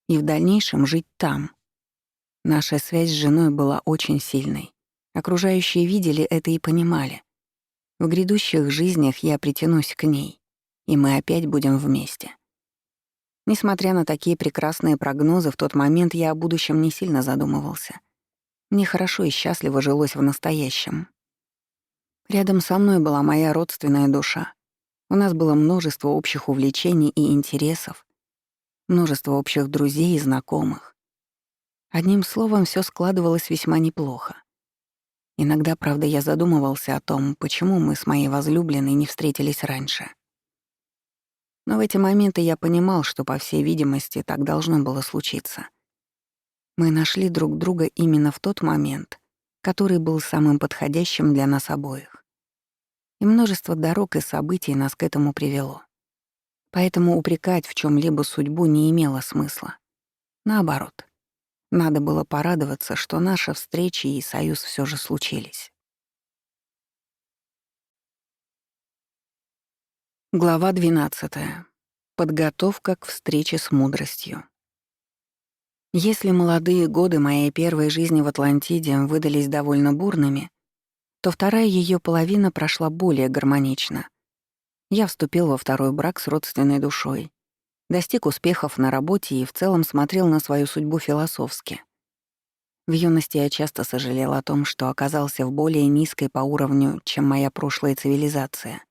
и в дальнейшем жить там. Наша связь с женой была очень сильной. Окружающие видели это и понимали. В грядущих жизнях я притянусь к ней, и мы опять будем вместе. Несмотря на такие прекрасные прогнозы, в тот момент я о будущем не сильно задумывался. Мне хорошо и счастливо жилось в настоящем. Рядом со мной была моя родственная душа. У нас было множество общих увлечений и интересов, множество общих друзей и знакомых. Одним словом, все складывалось весьма неплохо. Иногда, правда, я задумывался о том, почему мы с моей возлюбленной не встретились раньше. Но в эти моменты я понимал, что, по всей видимости, так должно было случиться. Мы нашли друг друга именно в тот момент, который был самым подходящим для нас обоих. И множество дорог и событий нас к этому привело. Поэтому упрекать в чем либо судьбу не имело смысла. Наоборот, надо было порадоваться, что наша встреча и союз все же случились. Глава 12. Подготовка к встрече с мудростью. Если молодые годы моей первой жизни в Атлантиде выдались довольно бурными, то вторая ее половина прошла более гармонично. Я вступил во второй брак с родственной душой, достиг успехов на работе и в целом смотрел на свою судьбу философски. В юности я часто сожалел о том, что оказался в более низкой по уровню, чем моя прошлая цивилизация,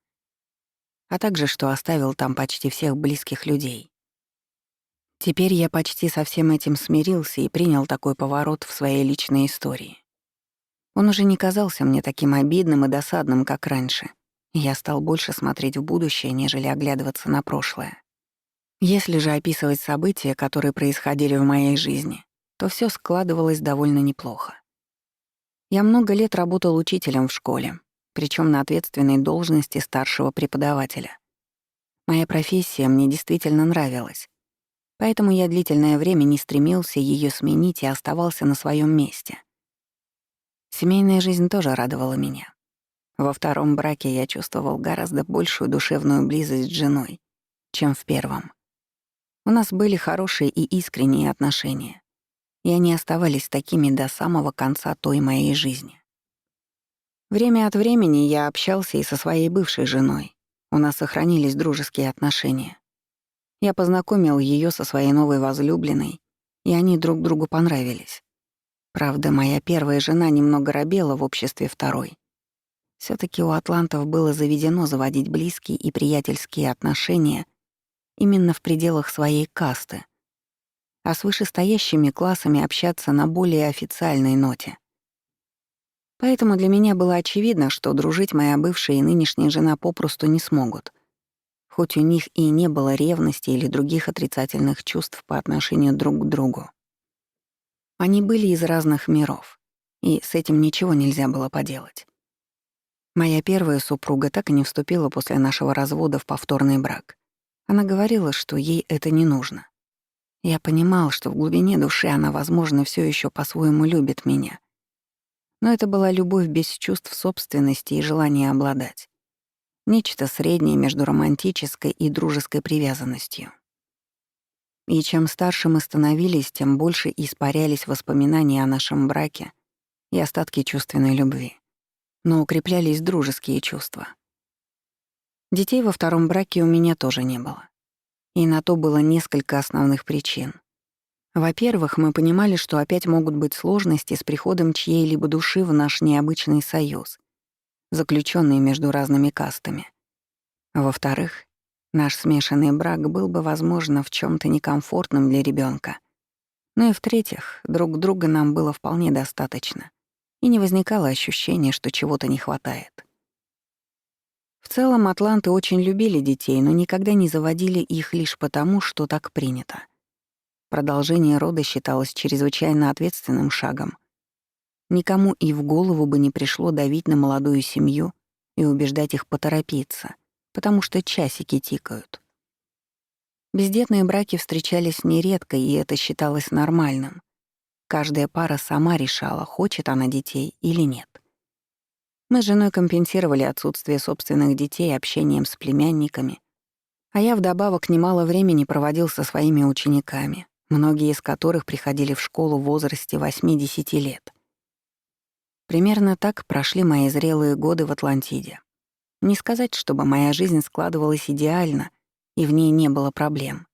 а также что оставил там почти всех близких людей. Теперь я почти со всем этим смирился и принял такой поворот в своей личной истории. Он уже не казался мне таким обидным и досадным, как раньше, и я стал больше смотреть в будущее, нежели оглядываться на прошлое. Если же описывать события, которые происходили в моей жизни, то все складывалось довольно неплохо. Я много лет работал учителем в школе, причем на ответственной должности старшего преподавателя. Моя профессия мне действительно нравилась, поэтому я длительное время не стремился ее сменить и оставался на своем месте. Семейная жизнь тоже радовала меня. Во втором браке я чувствовал гораздо большую душевную близость с женой, чем в первом. У нас были хорошие и искренние отношения, и они оставались такими до самого конца той моей жизни. Время от времени я общался и со своей бывшей женой. У нас сохранились дружеские отношения. Я познакомил ее со своей новой возлюбленной, и они друг другу понравились. Правда, моя первая жена немного робела в обществе второй. Все таки у атлантов было заведено заводить близкие и приятельские отношения именно в пределах своей касты, а с вышестоящими классами общаться на более официальной ноте. Поэтому для меня было очевидно, что дружить моя бывшая и нынешняя жена попросту не смогут, хоть у них и не было ревности или других отрицательных чувств по отношению друг к другу. Они были из разных миров, и с этим ничего нельзя было поделать. Моя первая супруга так и не вступила после нашего развода в повторный брак. Она говорила, что ей это не нужно. Я понимал, что в глубине души она, возможно, все еще по-своему любит меня. Но это была любовь без чувств собственности и желания обладать. Нечто среднее между романтической и дружеской привязанностью. И чем старше мы становились, тем больше испарялись воспоминания о нашем браке и остатки чувственной любви. Но укреплялись дружеские чувства. Детей во втором браке у меня тоже не было. И на то было несколько основных причин. Во-первых, мы понимали, что опять могут быть сложности с приходом чьей-либо души в наш необычный союз, заключенный между разными кастами. Во-вторых, наш смешанный брак был бы, возможно, в чем то некомфортным для ребенка. Ну и в-третьих, друг друга нам было вполне достаточно, и не возникало ощущения, что чего-то не хватает. В целом, атланты очень любили детей, но никогда не заводили их лишь потому, что так принято. Продолжение рода считалось чрезвычайно ответственным шагом. Никому и в голову бы не пришло давить на молодую семью и убеждать их поторопиться, потому что часики тикают. Бездетные браки встречались нередко, и это считалось нормальным. Каждая пара сама решала, хочет она детей или нет. Мы с женой компенсировали отсутствие собственных детей общением с племянниками, а я вдобавок немало времени проводил со своими учениками, многие из которых приходили в школу в возрасте 8-10 лет. Примерно так прошли мои зрелые годы в Атлантиде. Не сказать, чтобы моя жизнь складывалась идеально, и в ней не было проблем.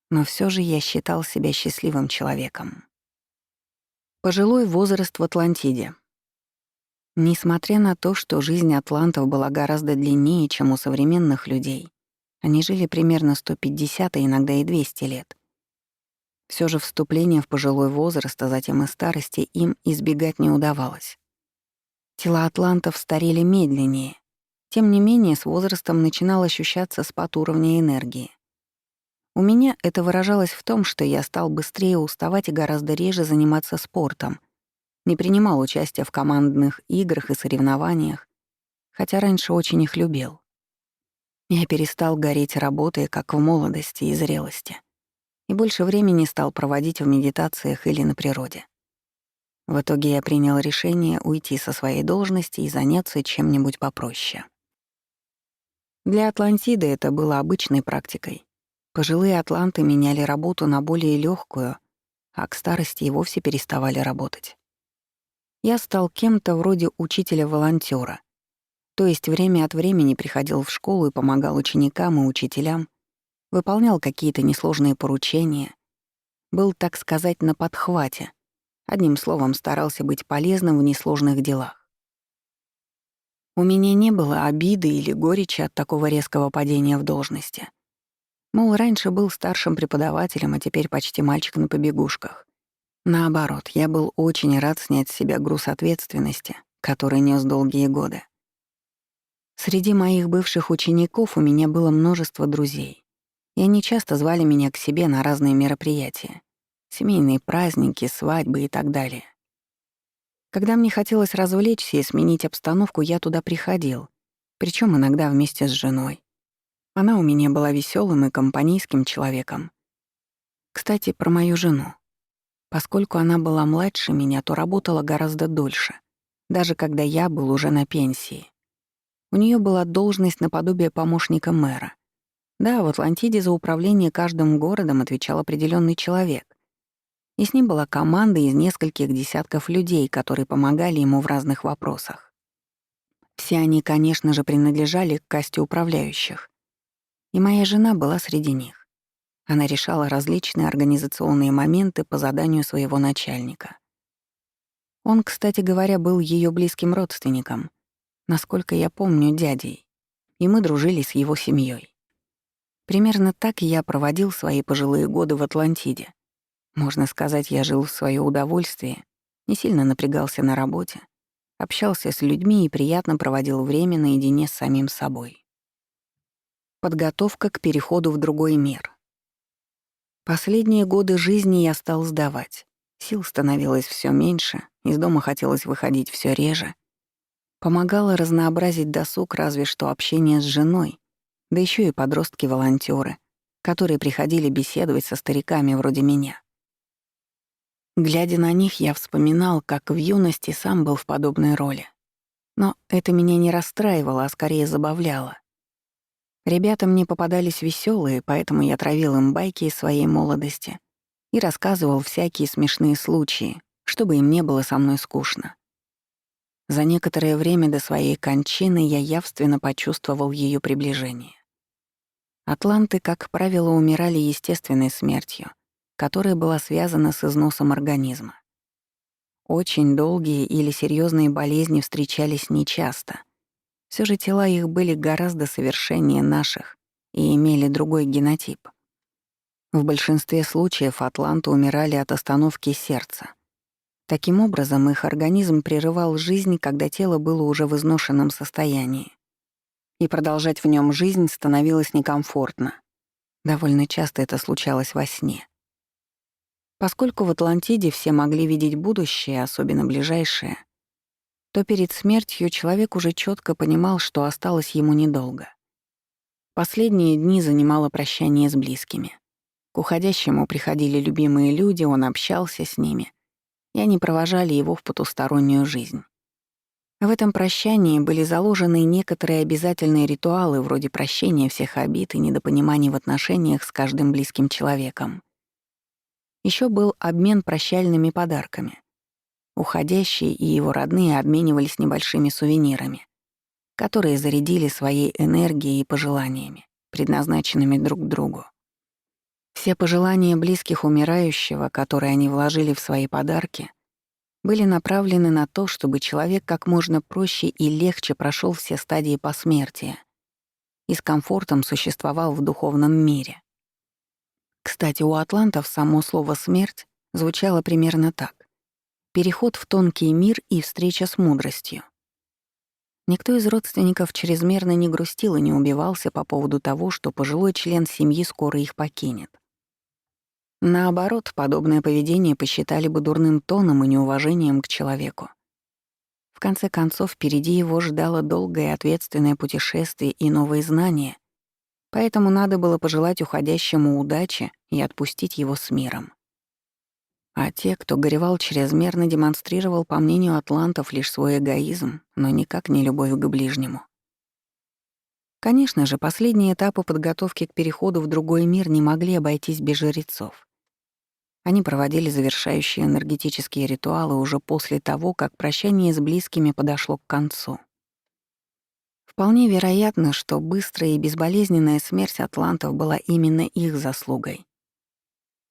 Но все же я считал себя счастливым человеком. Пожилой возраст в Атлантиде. Несмотря на то, что жизнь атлантов была гораздо длиннее, чем у современных людей, они жили примерно 150, а иногда и 200 лет. Все же вступление в пожилой возраст, а затем и старости им избегать не удавалось. Тела атлантов старели медленнее. Тем не менее, с возрастом начинал ощущаться спад уровня энергии. У меня это выражалось в том, что я стал быстрее уставать и гораздо реже заниматься спортом, не принимал участия в командных играх и соревнованиях, хотя раньше очень их любил. Я перестал гореть работой, как в молодости и зрелости, и больше времени стал проводить в медитациях или на природе. В итоге я принял решение уйти со своей должности и заняться чем-нибудь попроще. Для Атлантиды это было обычной практикой. Пожилые атланты меняли работу на более легкую, а к старости и вовсе переставали работать. Я стал кем-то вроде учителя-волонтёра, то есть время от времени приходил в школу и помогал ученикам и учителям, выполнял какие-то несложные поручения, был, так сказать, на подхвате, одним словом, старался быть полезным в несложных делах. У меня не было обиды или горечи от такого резкого падения в должности. Мол, раньше был старшим преподавателем, а теперь почти мальчик на побегушках. Наоборот, я был очень рад снять с себя груз ответственности, который нес долгие годы. Среди моих бывших учеников у меня было множество друзей, и они часто звали меня к себе на разные мероприятия, семейные праздники, свадьбы и так далее. Когда мне хотелось развлечься и сменить обстановку, я туда приходил, причем иногда вместе с женой. Она у меня была веселым и компанейским человеком. Кстати, про мою жену. Поскольку она была младше меня, то работала гораздо дольше, даже когда я был уже на пенсии. У нее была должность наподобие помощника мэра. Да, в Атлантиде за управление каждым городом отвечал определенный человек. И с ним была команда из нескольких десятков людей, которые помогали ему в разных вопросах. Все они, конечно же, принадлежали к касте управляющих. И моя жена была среди них. Она решала различные организационные моменты по заданию своего начальника. Он, кстати говоря, был ее близким родственником, насколько я помню, дядей, и мы дружили с его семьей. Примерно так я проводил свои пожилые годы в Атлантиде. Можно сказать, я жил в своё удовольствие, не сильно напрягался на работе, общался с людьми и приятно проводил время наедине с самим собой. Подготовка к переходу в другой мир. Последние годы жизни я стал сдавать. Сил становилось всё меньше, из дома хотелось выходить всё реже. Помогало разнообразить досуг разве что общение с женой, да ещё и подростки-волонтёры, которые приходили беседовать со стариками вроде меня. Глядя на них, я вспоминал, как в юности сам был в подобной роли. Но это меня не расстраивало, а скорее забавляло. Ребята мне попадались веселые, поэтому я травил им байки из своей молодости и рассказывал всякие смешные случаи, чтобы им не было со мной скучно. За некоторое время до своей кончины я явственно почувствовал ее приближение. Атланты, как правило, умирали естественной смертью, которая была связана с износом организма. Очень долгие или серьезные болезни встречались нечасто. Все же тела их были гораздо совершеннее наших и имели другой генотип. В большинстве случаев атланты умирали от остановки сердца. Таким образом, их организм прерывал жизнь, когда тело было уже в изношенном состоянии. И продолжать в нем жизнь становилось некомфортно. Довольно часто это случалось во сне. Поскольку в Атлантиде все могли видеть будущее, особенно ближайшее, то перед смертью человек уже четко понимал, что осталось ему недолго. Последние дни занимало прощание с близкими. К уходящему приходили любимые люди, он общался с ними, и они провожали его в потустороннюю жизнь. В этом прощании были заложены некоторые обязательные ритуалы вроде прощения всех обид и недопониманий в отношениях с каждым близким человеком. Еще был обмен прощальными подарками. Уходящий и его родные обменивались небольшими сувенирами, которые зарядили своей энергией и пожеланиями, предназначенными друг к другу. Все пожелания близких умирающего, которые они вложили в свои подарки, были направлены на то, чтобы человек как можно проще и легче прошел все стадии посмертия и с комфортом существовал в духовном мире. Кстати, у атлантов само слово «смерть» звучало примерно так: переход в тонкий мир и встреча с мудростью. Никто из родственников чрезмерно не грустил и не убивался по поводу того, что пожилой член семьи скоро их покинет. Наоборот, подобное поведение посчитали бы дурным тоном и неуважением к человеку. В конце концов, впереди его ждало долгое и ответственное путешествие и новые знания, поэтому надо было пожелать уходящему удачи и отпустить его с миром. А те, кто горевал чрезмерно, демонстрировал, по мнению атлантов, лишь свой эгоизм, но никак не любовь к ближнему. Конечно же, последние этапы подготовки к переходу в другой мир не могли обойтись без жрецов. Они проводили завершающие энергетические ритуалы уже после того, как прощание с близкими подошло к концу. Вполне вероятно, что быстрая и безболезненная смерть атлантов была именно их заслугой.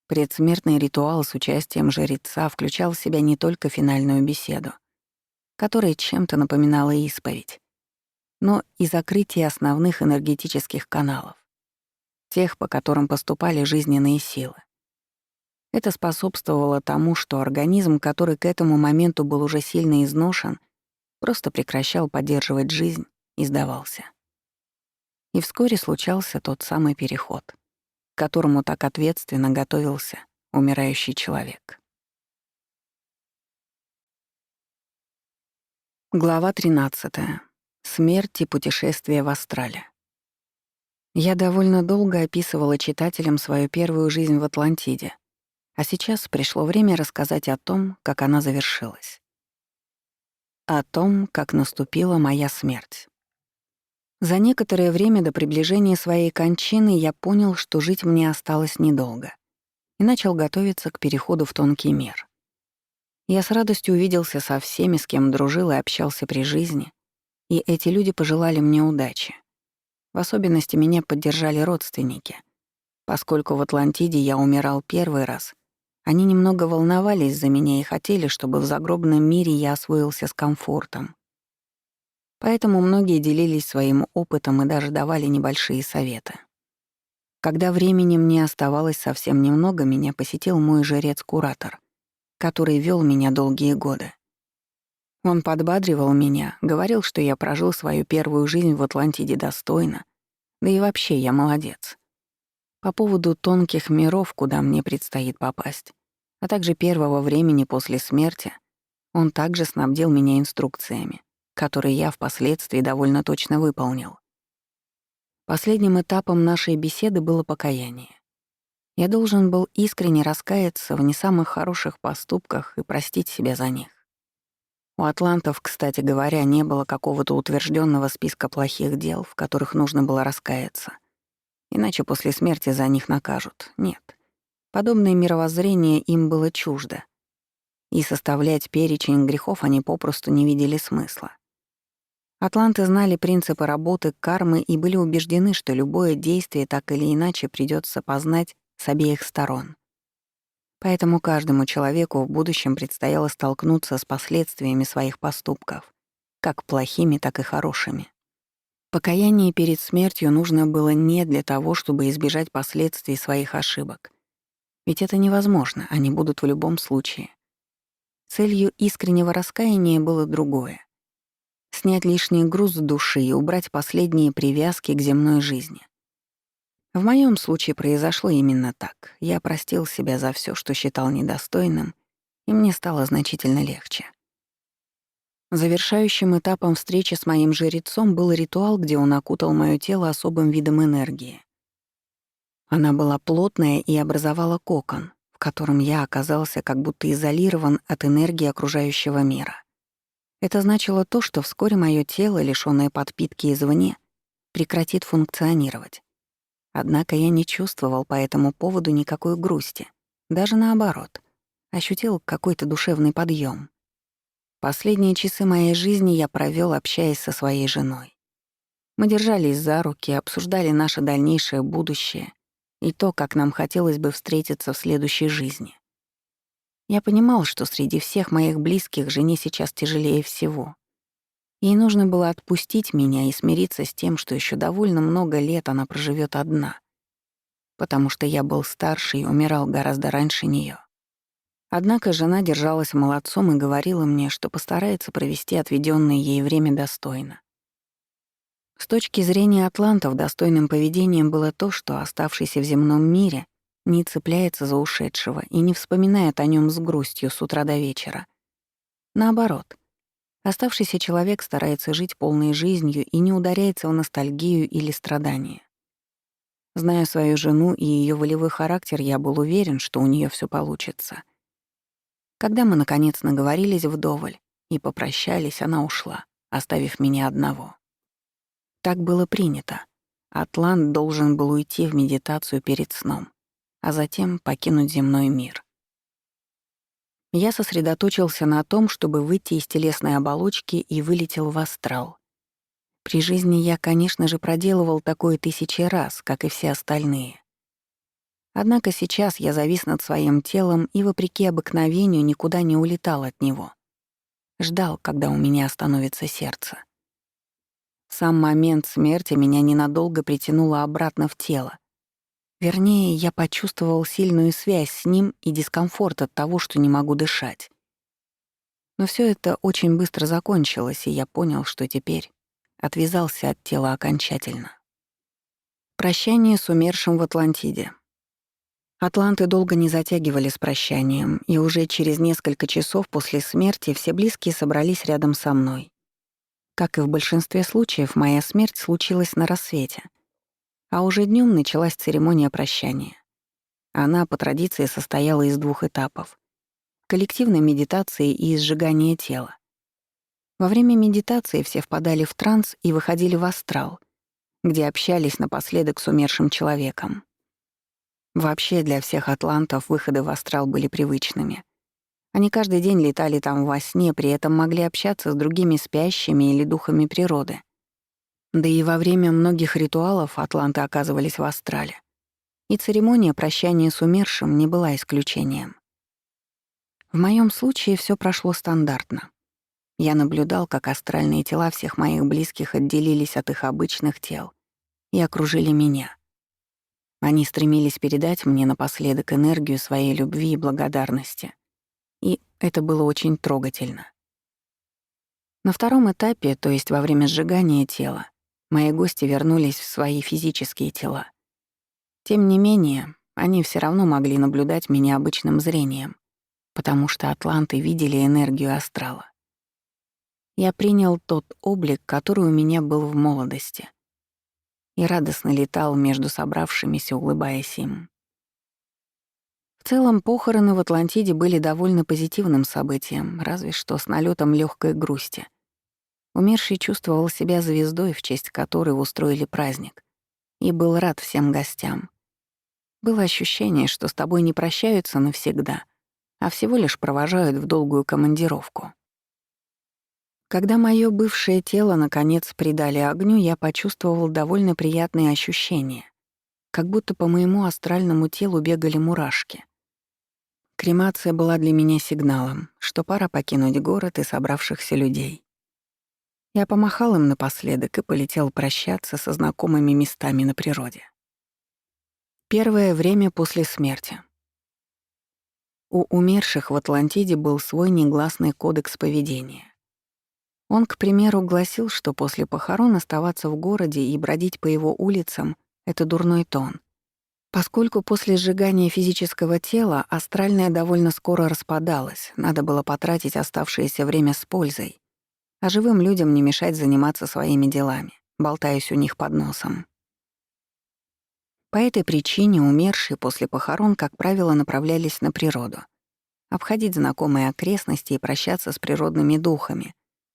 Предсмертный ритуал с участием жреца включал в себя не только финальную беседу, которая чем-то напоминала исповедь, но и закрытие основных энергетических каналов, тех, по которым поступали жизненные силы. Это способствовало тому, что организм, который к этому моменту был уже сильно изношен, просто прекращал поддерживать жизнь и сдавался. И вскоре случался тот самый переход, к которому так ответственно готовился умирающий человек. Глава 13. Смерть и путешествие в астрале. Я довольно долго описывала читателям свою первую жизнь в Атлантиде, а сейчас пришло время рассказать о том, как она завершилась. О том, как наступила моя смерть. За некоторое время до приближения своей кончины я понял, что жить мне осталось недолго, и начал готовиться к переходу в тонкий мир. Я с радостью увиделся со всеми, с кем дружил и общался при жизни, и эти люди пожелали мне удачи. В особенности меня поддержали родственники. Поскольку в Атлантиде я умирал первый раз, они немного волновались за меня и хотели, чтобы в загробном мире я освоился с комфортом. Поэтому многие делились своим опытом и даже давали небольшие советы. Когда времени мне оставалось совсем немного, меня посетил мой жрец-куратор, который вел меня долгие годы. Он подбадривал меня, говорил, что я прожил свою первую жизнь в Атлантиде достойно, да и вообще я молодец. По поводу тонких миров, куда мне предстоит попасть, а также первого времени после смерти, он также снабдил меня инструкциями, которые я впоследствии довольно точно выполнил. Последним этапом нашей беседы было покаяние. Я должен был искренне раскаяться в не самых хороших поступках и простить себя за них. У атлантов, кстати говоря, не было какого-то утвержденного списка плохих дел, в которых нужно было раскаяться. Иначе после смерти за них накажут. Нет. Подобное мировоззрение им было чуждо. И составлять перечень грехов они попросту не видели смысла. Атланты знали принципы работы кармы и были убеждены, что любое действие так или иначе придётся познать с обеих сторон. Поэтому каждому человеку в будущем предстояло столкнуться с последствиями своих поступков, как плохими, так и хорошими. Покаяние перед смертью нужно было не для того, чтобы избежать последствий своих ошибок. Ведь это невозможно, они будут в любом случае. Целью искреннего раскаяния было другое — снять лишний груз с души и убрать последние привязки к земной жизни. В моем случае произошло именно так. Я простил себя за все, что считал недостойным, и мне стало значительно легче. Завершающим этапом встречи с моим жрецом был ритуал, где он окутал моё тело особым видом энергии. Она была плотная и образовала кокон, в котором я оказался как будто изолирован от энергии окружающего мира. Это значило то, что вскоре моё тело, лишённое подпитки извне, прекратит функционировать. Однако я не чувствовал по этому поводу никакой грусти. Даже наоборот. Ощутил какой-то душевный подъем. Последние часы моей жизни я провёл, общаясь со своей женой. Мы держались за руки, обсуждали наше дальнейшее будущее и то, как нам хотелось бы встретиться в следующей жизни. Я понимал, что среди всех моих близких жене сейчас тяжелее всего. Ей нужно было отпустить меня и смириться с тем, что ещё довольно много лет она проживёт одна, потому что я был старше и умирал гораздо раньше неё. Однако жена держалась молодцом и говорила мне, что постарается провести отведённое ей время достойно. С точки зрения атлантов достойным поведением было то, что оставшийся в земном мире не цепляется за ушедшего и не вспоминает о нём с грустью с утра до вечера. Наоборот, оставшийся человек старается жить полной жизнью и не ударяется в ностальгию или страдания. Зная свою жену и её волевой характер, я был уверен, что у неё всё получится. Когда мы, наконец, наговорились вдоволь и попрощались, она ушла, оставив меня одного. Так было принято. Атлант должен был уйти в медитацию перед сном, а затем покинуть земной мир. Я сосредоточился на том, чтобы выйти из телесной оболочки и вылетел в астрал. При жизни я, конечно же, проделывал такое тысячи раз, как и все остальные. Однако сейчас я завис над своим телом и, вопреки обыкновению, никуда не улетал от него. Ждал, когда у меня остановится сердце. В сам момент смерти меня ненадолго притянуло обратно в тело. Вернее, я почувствовал сильную связь с ним и дискомфорт от того, что не могу дышать. Но всё это очень быстро закончилось, и я понял, что теперь отвязался от тела окончательно. Прощание с умершим в Атлантиде. Атланты долго не затягивали с прощанием, и уже через несколько часов после смерти все близкие собрались рядом со мной. Как и в большинстве случаев, моя смерть случилась на рассвете, а уже днём началась церемония прощания. Она, по традиции, состояла из 2 этапов — коллективной медитации и сжигания тела. Во время медитации все впадали в транс и выходили в астрал, где общались напоследок с умершим человеком. Вообще для всех атлантов выходы в астрал были привычными. Они каждый день летали там во сне, при этом могли общаться с другими спящими или духами природы. Да и во время многих ритуалов атланты оказывались в астрале. И церемония прощания с умершим не была исключением. В моем случае все прошло стандартно. Я наблюдал, как астральные тела всех моих близких отделились от их обычных тел и окружили меня. Они стремились передать мне напоследок энергию своей любви и благодарности. И это было очень трогательно. На втором этапе, то есть во время сжигания тела, мои гости вернулись в свои физические тела. Тем не менее, они все равно могли наблюдать меня обычным зрением, потому что атланты видели энергию астрала. Я принял тот облик, который у меня был в молодости, и радостно летал между собравшимися, улыбаясь им. В целом, похороны в Атлантиде были довольно позитивным событием, разве что с налетом легкой грусти. Умерший чувствовал себя звездой, в честь которой устроили праздник, и был рад всем гостям. Было ощущение, что с тобой не прощаются навсегда, а всего лишь провожают в долгую командировку. Когда моё бывшее тело наконец придали огню, я почувствовал довольно приятные ощущения, как будто по моему астральному телу бегали мурашки. Кремация была для меня сигналом, что пора покинуть город и собравшихся людей. Я помахал им напоследок и полетел прощаться со знакомыми местами на природе. Первое время после смерти. У умерших в Атлантиде был свой негласный кодекс поведения. Он, к примеру, гласил, что после похорон оставаться в городе и бродить по его улицам — это дурной тон, поскольку после сжигания физического тела астральное довольно скоро распадалось, надо было потратить оставшееся время с пользой. а живым людям не мешать заниматься своими делами, болтаясь у них под носом. По этой причине умершие после похорон, как правило, направлялись на природу, обходить знакомые окрестности и прощаться с природными духами,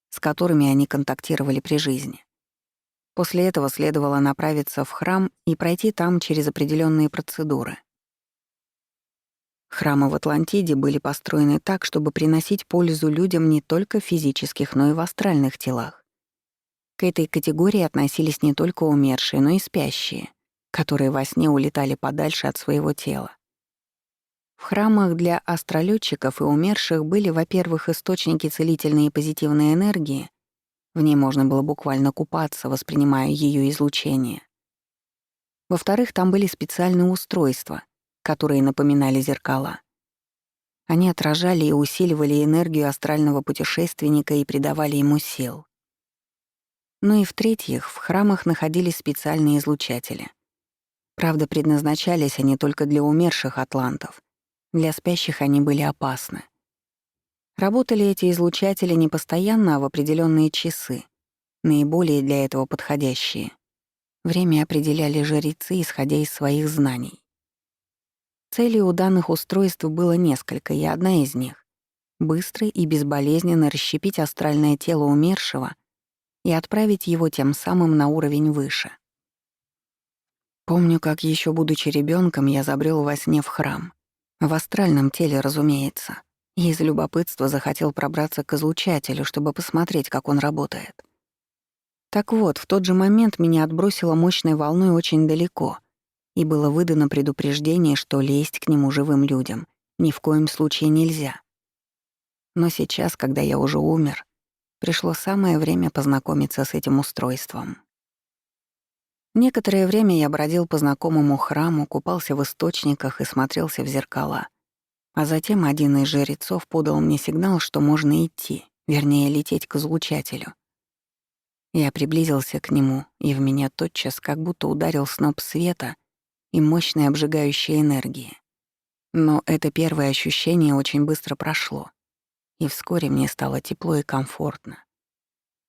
с которыми они контактировали при жизни. После этого следовало направиться в храм и пройти там через определенные процедуры. Храмы в Атлантиде были построены так, чтобы приносить пользу людям не только в физических, но и в астральных телах. К этой категории относились не только умершие, но и спящие, которые во сне улетали подальше от своего тела. В храмах для астролётчиков и умерших были, во-первых, источники целительной и позитивной энергии, в ней можно было буквально купаться, воспринимая её излучение. Во-вторых, там были специальные устройства, которые напоминали зеркала. Они отражали и усиливали энергию астрального путешественника и придавали ему сил. Ну и в-третьих, в храмах находились специальные излучатели. Правда, предназначались они только для умерших атлантов. Для спящих они были опасны. Работали эти излучатели не постоянно, а в определенные часы, наиболее для этого подходящие. Время определяли жрецы, исходя из своих знаний. Целей у данных устройств было несколько, и одна из них — быстро и безболезненно расщепить астральное тело умершего и отправить его тем самым на уровень выше. Помню, как еще будучи ребенком, я забрел во сне в храм. В астральном теле, разумеется. И из любопытства захотел пробраться к излучателю, чтобы посмотреть, как он работает. Так вот, в тот же момент меня отбросило мощной волной очень далеко, и было выдано предупреждение, что лезть к нему живым людям ни в коем случае нельзя. Но сейчас, когда я уже умер, пришло самое время познакомиться с этим устройством. Некоторое время я бродил по знакомому храму, купался в источниках и смотрелся в зеркала. А затем один из жрецов подал мне сигнал, что можно идти, вернее, лететь к излучателю. Я приблизился к нему, и в меня тотчас как будто ударил сноп света и мощной обжигающей энергии. Но это первое ощущение очень быстро прошло, и вскоре мне стало тепло и комфортно.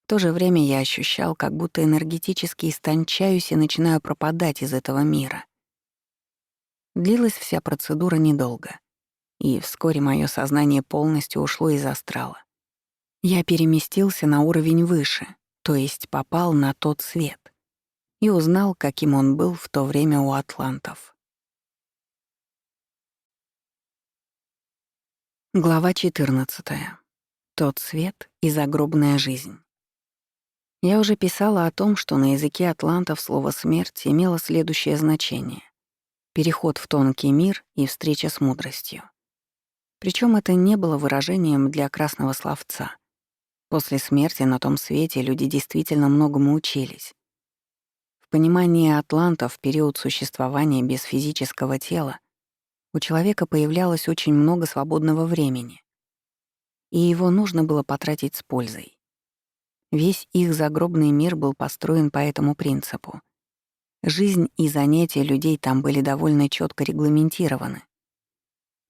В то же время я ощущал, как будто энергетически истончаюсь и начинаю пропадать из этого мира. Длилась вся процедура недолго, и вскоре моё сознание полностью ушло из астрала. Я переместился на уровень выше, то есть попал на тот свет, и узнал, каким он был в то время у атлантов. Глава 14. Тот свет и загробная жизнь. Я уже писала о том, что на языке атлантов слово «смерть» имело следующее значение — переход в тонкий мир и встреча с мудростью. Причем это не было выражением для красного словца. После смерти на том свете люди действительно многому учились. В понимании атлантов в период существования без физического тела у человека появлялось очень много свободного времени, и его нужно было потратить с пользой. Весь их загробный мир был построен по этому принципу. Жизнь и занятия людей там были довольно четко регламентированы.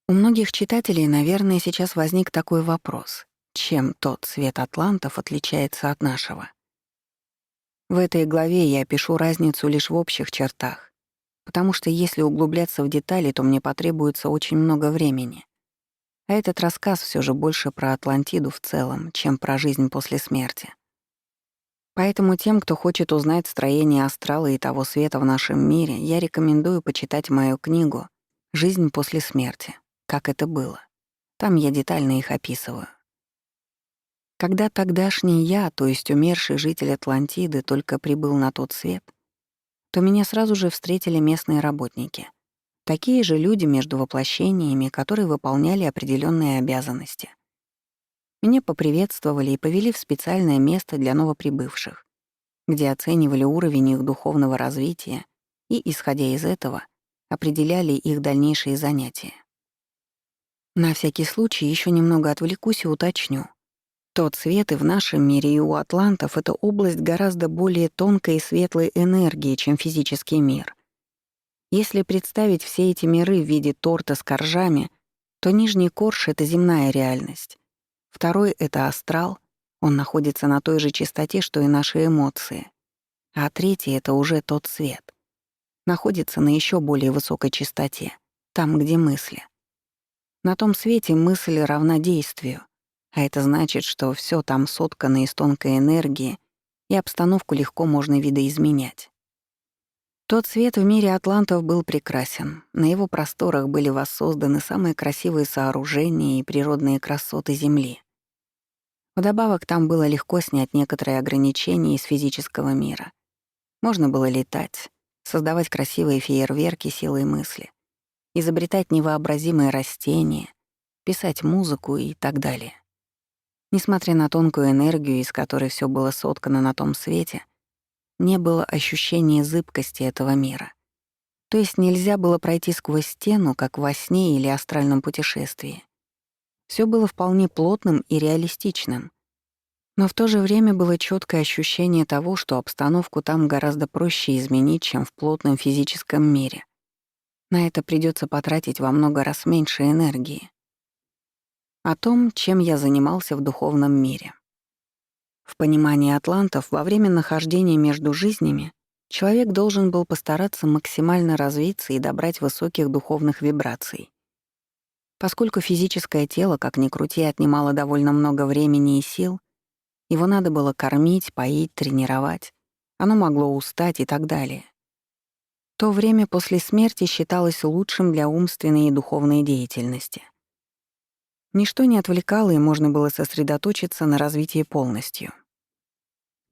У многих читателей, наверное, сейчас возник такой вопрос: чем тот свет атлантов отличается от нашего? В этой главе я опишу разницу лишь в общих чертах, потому что если углубляться в детали, то мне потребуется очень много времени. А этот рассказ все же больше про Атлантиду в целом, чем про жизнь после смерти. Поэтому тем, кто хочет узнать строение астрала и того света в нашем мире, я рекомендую почитать мою книгу «Жизнь после смерти. Как это было». Там я детально их описываю. Когда тогдашний я, то есть умерший житель Атлантиды, только прибыл на тот свет, то меня сразу же встретили местные работники. Такие же люди между воплощениями, которые выполняли определенные обязанности. Меня поприветствовали и повели в специальное место для новоприбывших, где оценивали уровень их духовного развития и, исходя из этого, определяли их дальнейшие занятия. На всякий случай еще немного отвлекусь и уточню. Тот свет и в нашем мире, и у атлантов — это область гораздо более тонкой и светлой энергии, чем физический мир. Если представить все эти миры в виде торта с коржами, то нижний корж — это земная реальность. Второй — это астрал, Он находится на той же частоте, что и наши эмоции. А третий — это уже тот свет. Находится на еще более высокой частоте, там, где мысли. На том свете мысль равна действию, а это значит, что все там соткано из тонкой энергии, и обстановку легко можно видоизменять. Тот свет в мире атлантов был прекрасен. На его просторах были воссозданы самые красивые сооружения и природные красоты Земли. Вдобавок там было легко снять некоторые ограничения из физического мира. Можно было летать, создавать красивые фейерверки силой мысли, изобретать невообразимые растения, писать музыку и так далее. Несмотря на тонкую энергию, из которой все было соткано на том свете, не было ощущения зыбкости этого мира. То есть нельзя было пройти сквозь стену, как во сне или астральном путешествии. Все было вполне плотным и реалистичным. Но в то же время было четкое ощущение того, что обстановку там гораздо проще изменить, чем в плотном физическом мире. На это придется потратить во много раз меньше энергии. О том, чем я занимался в духовном мире. В понимании атлантов, во время нахождения между жизнями человек должен был постараться максимально развиться и добрать высоких духовных вибраций. Поскольку физическое тело, как ни крути, отнимало довольно много времени и сил, его надо было кормить, поить, тренировать, оно могло устать и так далее. То время после смерти считалось лучшим для умственной и духовной деятельности. Ничто не отвлекало, и можно было сосредоточиться на развитии полностью.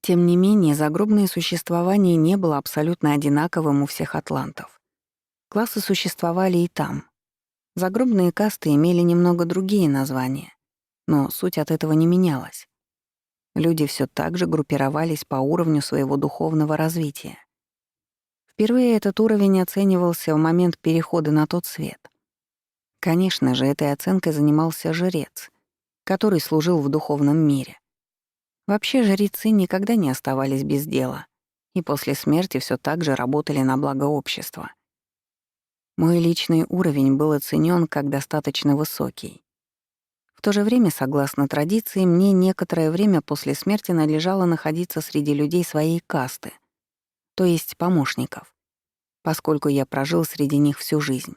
Тем не менее, загробное существование не было абсолютно одинаковым у всех атлантов. Классы существовали и там. Загробные касты имели немного другие названия, но суть от этого не менялась. Люди все так же группировались по уровню своего духовного развития. Впервые этот уровень оценивался в момент перехода на тот свет. Конечно же, этой оценкой занимался жрец, который служил в духовном мире. Вообще жрецы никогда не оставались без дела, и после смерти все так же работали на благо общества. Мой личный уровень был оценен как достаточно высокий. В то же время, согласно традиции, мне некоторое время после смерти надлежало находиться среди людей своей касты, то есть помощников, поскольку я прожил среди них всю жизнь.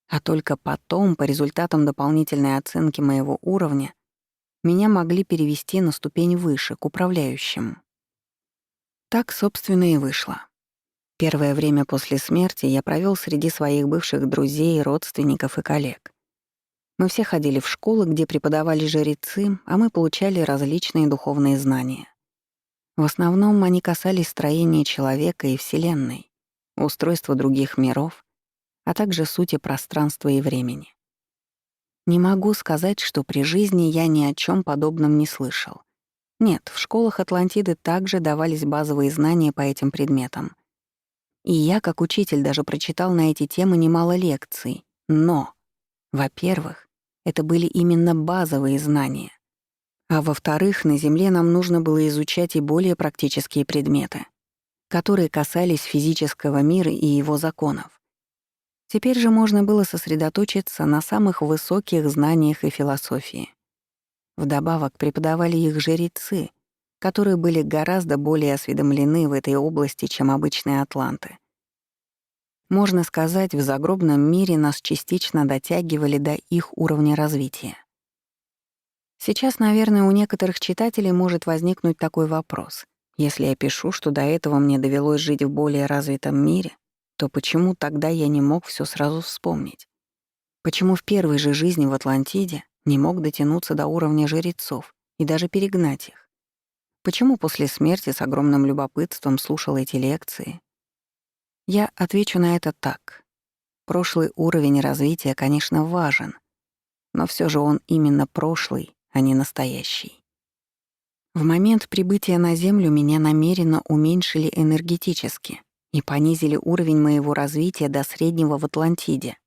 А только потом, по результатам дополнительной оценки моего уровня, меня могли перевести на ступень выше, к управляющим. Так, собственно, и вышло. Первое время после смерти я провел среди своих бывших друзей, родственников и коллег. Мы все ходили в школы, где преподавали жрецы, а мы получали различные духовные знания. В основном они касались строения человека и Вселенной, устройства других миров, а также сути пространства и времени. Не могу сказать, что при жизни я ни о чем подобном не слышал. Нет, в школах Атлантиды также давались базовые знания по этим предметам. И я, как учитель, даже прочитал на эти темы немало лекций. Но, во-первых, это были именно базовые знания. А во-вторых, на Земле нам нужно было изучать и более практические предметы, которые касались физического мира и его законов. Теперь же можно было сосредоточиться на самых высоких знаниях и философии. Вдобавок преподавали их жрецы, которые были гораздо более осведомлены в этой области, чем обычные атланты. Можно сказать, в загробном мире нас частично дотягивали до их уровня развития. Сейчас, наверное, у некоторых читателей может возникнуть такой вопрос. Если я пишу, что до этого мне довелось жить в более развитом мире, то почему тогда я не мог все сразу вспомнить? Почему в первой же жизни в Атлантиде не мог дотянуться до уровня жрецов и даже перегнать их? Почему после смерти с огромным любопытством слушал эти лекции? Я отвечу на это так. Прошлый уровень развития, конечно, важен, но все же он именно прошлый, а не настоящий. В момент прибытия на Землю меня намеренно уменьшили энергетически и понизили уровень моего развития до среднего в Атлантиде.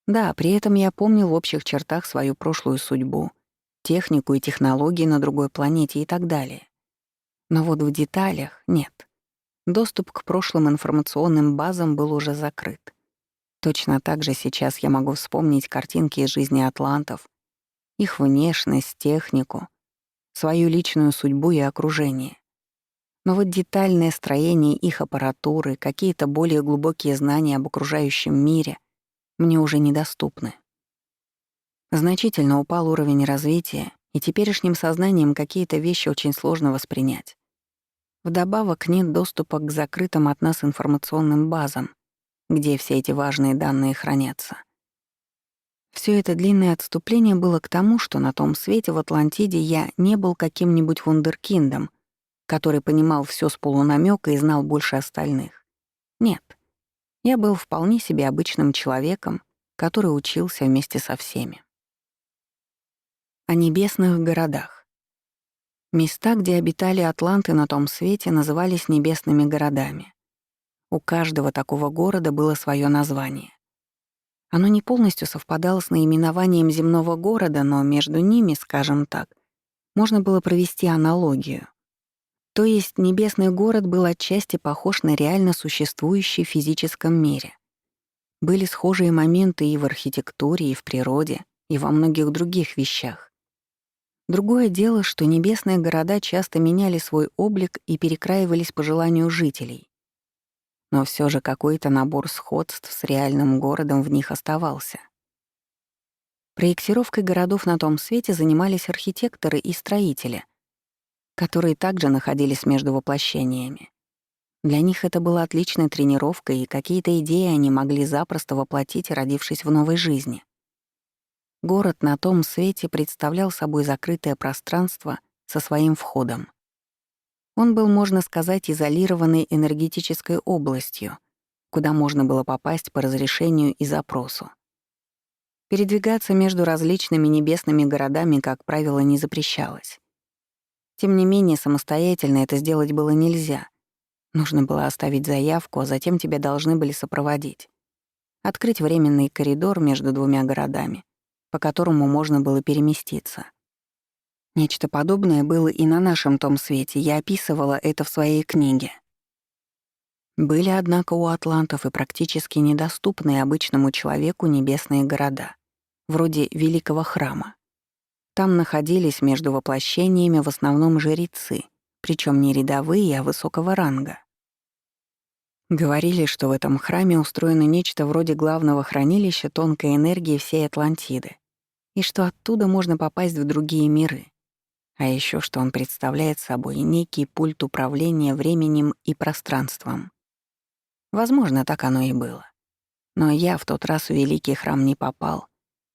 Да, при этом я помнил в общих чертах свою прошлую судьбу, технику и технологии на другой планете и так далее. Но вот в деталях нет. Доступ к прошлым информационным базам был уже закрыт. Точно так же сейчас я могу вспомнить картинки из жизни атлантов, их внешность, технику, свою личную судьбу и окружение. Но вот детальное строение их аппаратуры, какие-то более глубокие знания об окружающем мире мне уже недоступны. Значительно упал уровень развития, и теперешним сознанием какие-то вещи очень сложно воспринять. Вдобавок нет доступа к закрытым от нас информационным базам, где все эти важные данные хранятся. Все это длинное отступление было к тому, что на том свете в Атлантиде я не был каким-нибудь вундеркиндом, который понимал все с полунамёка и знал больше остальных. Нет, я был вполне себе обычным человеком, который учился вместе со всеми. О небесных городах. Места, где обитали атланты на том свете, назывались небесными городами. У каждого такого города было свое название. Оно не полностью совпадало с наименованием земного города, но между ними, скажем так, можно было провести аналогию. То есть небесный город был отчасти похож на реально существующий в физическом мире. Были схожие моменты и в архитектуре, и в природе, и во многих других вещах. Другое дело, что небесные города часто меняли свой облик и перекраивались по желанию жителей. Но все же какой-то набор сходств с реальным городом в них оставался. Проектировкой городов на том свете занимались архитекторы и строители, которые также находились между воплощениями. Для них это была отличной тренировкой, и какие-то идеи они могли запросто воплотить, родившись в новой жизни. Город на том свете представлял собой закрытое пространство со своим входом. Он был, можно сказать, изолированной энергетической областью, куда можно было попасть по разрешению и запросу. Передвигаться между различными небесными городами, как правило, не запрещалось. Тем не менее, самостоятельно это сделать было нельзя. Нужно было оставить заявку, а затем тебя должны были сопроводить. Открыть временный коридор между двумя городами, по которому можно было переместиться. Нечто подобное было и на нашем том свете, я описывала это в своей книге. Были, однако, у атлантов и практически недоступные обычному человеку небесные города, вроде Великого храма. Там находились между воплощениями в основном жрецы, причем не рядовые, а высокого ранга. Говорили, что в этом храме устроено нечто вроде главного хранилища тонкой энергии всей Атлантиды, и что оттуда можно попасть в другие миры. А еще что он представляет собой некий пульт управления временем и пространством. Возможно, так оно и было. Но я в тот раз в Великий храм не попал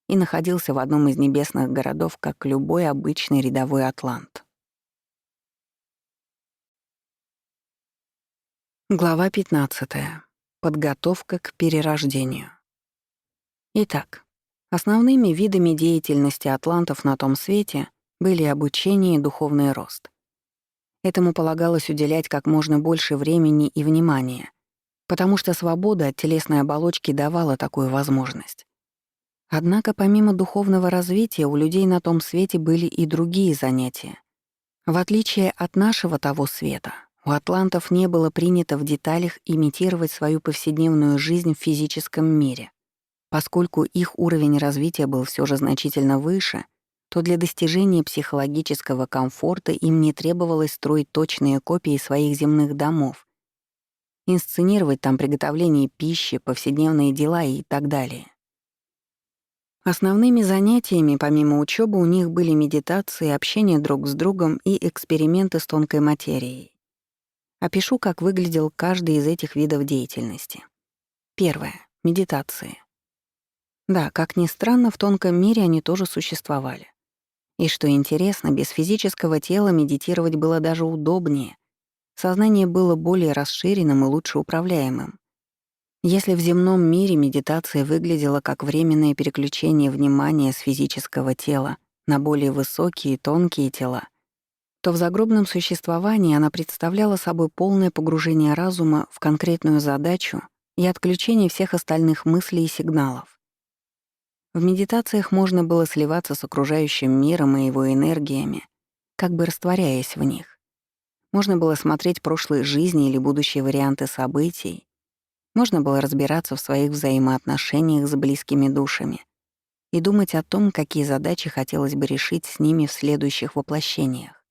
и находился в одном из небесных городов, как любой обычный рядовой атлант. Глава 15. Подготовка к перерождению. Итак, основными видами деятельности атлантов на том свете были обучение и духовный рост. Этому полагалось уделять как можно больше времени и внимания, потому что свобода от телесной оболочки давала такую возможность. Однако помимо духовного развития у людей на том свете были и другие занятия. В отличие от нашего того света, у атлантов не было принято в деталях имитировать свою повседневную жизнь в физическом мире. Поскольку их уровень развития был все же значительно выше, то для достижения психологического комфорта им не требовалось строить точные копии своих земных домов, инсценировать там приготовление пищи, повседневные дела и так далее. Основными занятиями, помимо учебы, у них были медитации, общение друг с другом и эксперименты с тонкой материей. Опишу, как выглядел каждый из этих видов деятельности. Первое. Медитации. Да, как ни странно, в тонком мире они тоже существовали. И что интересно, без физического тела медитировать было даже удобнее. Сознание было более расширенным и лучше управляемым. Если в земном мире медитация выглядела как временное переключение внимания с физического тела на более высокие и тонкие тела, то в загробном существовании она представляла собой полное погружение разума в конкретную задачу и отключение всех остальных мыслей и сигналов. В медитациях можно было сливаться с окружающим миром и его энергиями, как бы растворяясь в них. Можно было смотреть прошлые жизни или будущие варианты событий. Можно было разбираться в своих взаимоотношениях с близкими душами. и думать о том, какие задачи хотелось бы решить с ними в следующих воплощениях.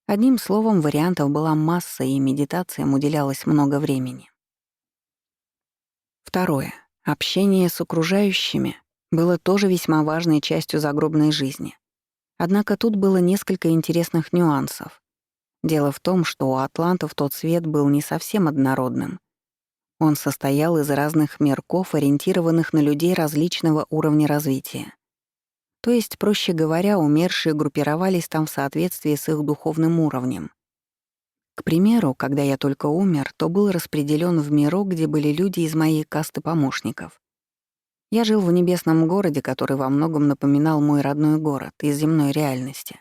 Одним словом, вариантов была масса, и медитациям уделялось много времени. Второе. Общение с окружающими было тоже весьма важной частью загробной жизни. Однако тут было несколько интересных нюансов. Дело в том, что у атлантов тот свет был не совсем однородным. Он состоял из разных мирков, ориентированных на людей различного уровня развития. То есть, проще говоря, умершие группировались там в соответствии с их духовным уровнем. К примеру, когда я только умер, то был распределен в мирок, где были люди из моей касты помощников. Я жил в небесном городе, который во многом напоминал мой родной город из земной реальности.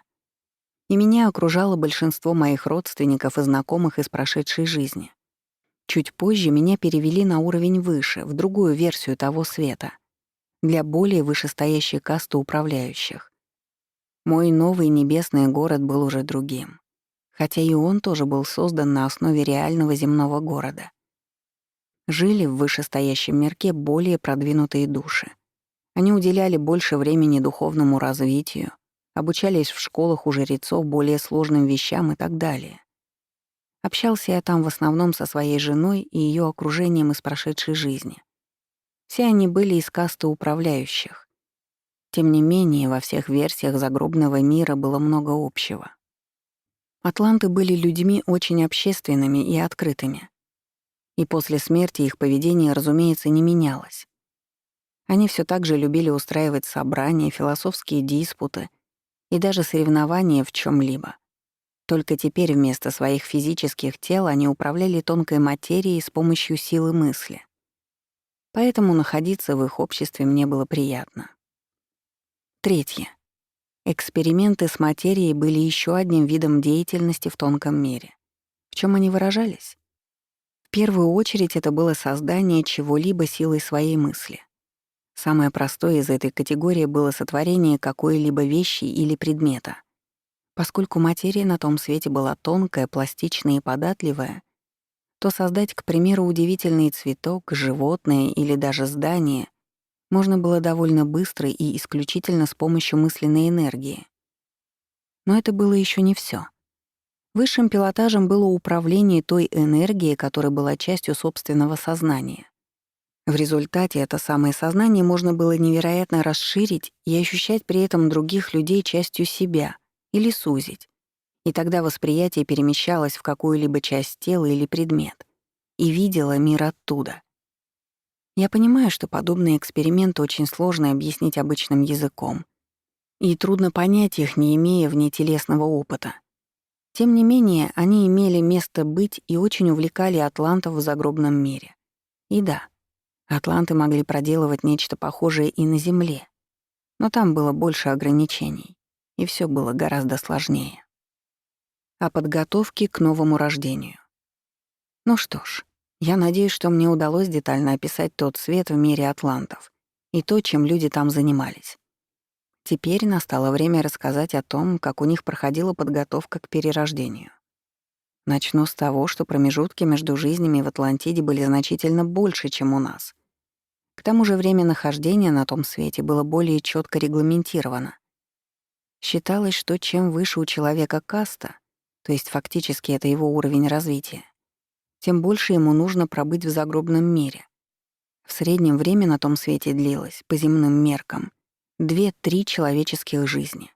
И меня окружало большинство моих родственников и знакомых из прошедшей жизни. Чуть позже меня перевели на уровень выше, в другую версию того света, для более вышестоящей касты управляющих. Мой новый небесный город был уже другим, хотя и он тоже был создан на основе реального земного города. Жили в вышестоящем мирке более продвинутые души. Они уделяли больше времени духовному развитию, обучались в школах у жрецов более сложным вещам и так далее. Общался я там в основном со своей женой и ее окружением из прошедшей жизни. Все они были из касты управляющих. Тем не менее, во всех версиях загробного мира было много общего. Атланты были людьми очень общественными и открытыми. И после смерти их поведение, разумеется, не менялось. Они все так же любили устраивать собрания, философские диспуты и даже соревнования в чем либо. Только теперь вместо своих физических тел они управляли тонкой материей с помощью силы мысли. Поэтому находиться в их обществе мне было приятно. Третье. Эксперименты с материей были еще одним видом деятельности в тонком мире. В чем они выражались? В первую очередь это было создание чего-либо силой своей мысли. Самое простое из этой категории было сотворение какой-либо вещи или предмета. Поскольку материя на том свете была тонкая, пластичная и податливая, то создать, к примеру, удивительный цветок, животное или даже здание можно было довольно быстро и исключительно с помощью мысленной энергии. Но это было еще не все. Высшим пилотажем было управление той энергией, которая была частью собственного сознания. В результате это самое сознание можно было невероятно расширить и ощущать при этом других людей частью себя или сузить. И тогда восприятие перемещалось в какую-либо часть тела или предмет и видело мир оттуда. Я понимаю, что подобные эксперименты очень сложно объяснить обычным языком, и трудно понять их, не имея внетелесного опыта. Тем не менее, они имели место быть и очень увлекали атлантов в загробном мире. И да, атланты могли проделывать нечто похожее и на Земле, но там было больше ограничений, и все было гораздо сложнее. О подготовке к новому рождению. Ну что ж, я надеюсь, что мне удалось детально описать тот свет в мире атлантов и то, чем люди там занимались. Теперь настало время рассказать о том, как у них проходила подготовка к перерождению. Начну с того, что промежутки между жизнями в Атлантиде были значительно больше, чем у нас. К тому же время нахождения на том свете было более четко регламентировано. Считалось, что чем выше у человека каста, то есть фактически это его уровень развития, тем больше ему нужно пробыть в загробном мире. В среднем время на том свете длилось, по земным меркам, 2-3 человеческих жизни.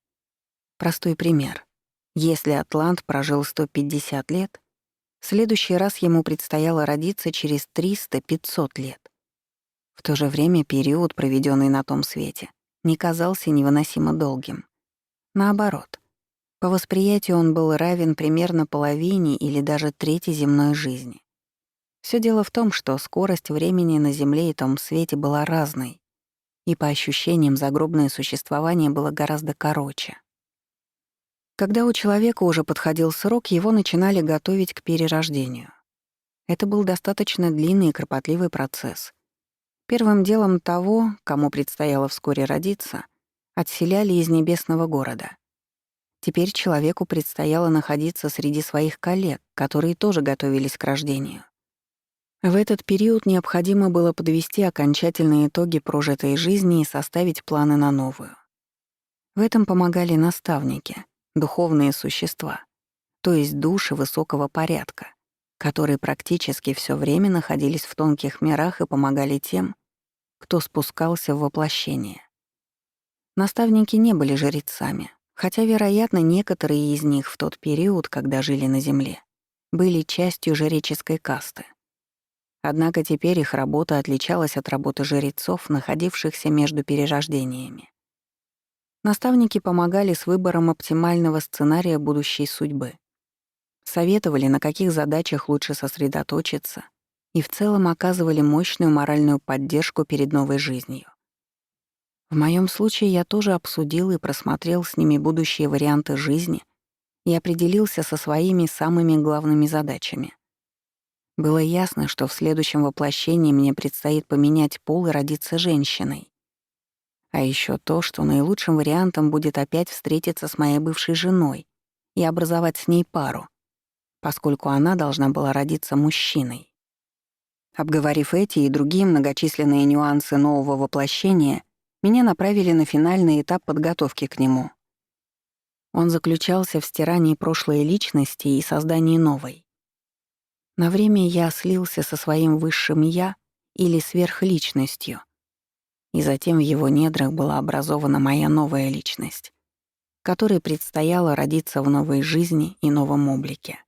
Простой пример. Если атлант прожил 150 лет, в следующий раз ему предстояло родиться через 300-500 лет. В то же время период, проведенный на том свете, не казался невыносимо долгим. Наоборот, по восприятию он был равен примерно половине или даже трети земной жизни. Все дело в том, что скорость времени на Земле и том свете была разной, и по ощущениям загробное существование было гораздо короче. Когда у человека уже подходил срок, его начинали готовить к перерождению. Это был достаточно длинный и кропотливый процесс. Первым делом того, кому предстояло вскоре родиться, отселяли из небесного города. Теперь человеку предстояло находиться среди своих коллег, которые тоже готовились к рождению. В этот период необходимо было подвести окончательные итоги прожитой жизни и составить планы на новую. В этом помогали наставники, духовные существа, то есть души высокого порядка, которые практически все время находились в тонких мирах и помогали тем, кто спускался в воплощение. Наставники не были жрецами, хотя, вероятно, некоторые из них в тот период, когда жили на Земле, были частью жреческой касты. Однако теперь их работа отличалась от работы жрецов, находившихся между перерождениями. Наставники помогали с выбором оптимального сценария будущей судьбы, советовали, на каких задачах лучше сосредоточиться, и в целом оказывали мощную моральную поддержку перед новой жизнью. В моем случае я тоже обсудил и просмотрел с ними будущие варианты жизни и определился со своими самыми главными задачами. Было ясно, что в следующем воплощении мне предстоит поменять пол и родиться женщиной. А еще то, что наилучшим вариантом будет опять встретиться с моей бывшей женой и образовать с ней пару, поскольку она должна была родиться мужчиной. Обговорив эти и другие многочисленные нюансы нового воплощения, меня направили на финальный этап подготовки к нему. Он заключался в стирании прошлой личности и создании новой. На время я слился со своим высшим «я» или сверхличностью, и затем в его недрах была образована моя новая личность, которой предстояло родиться в новой жизни и новом облике.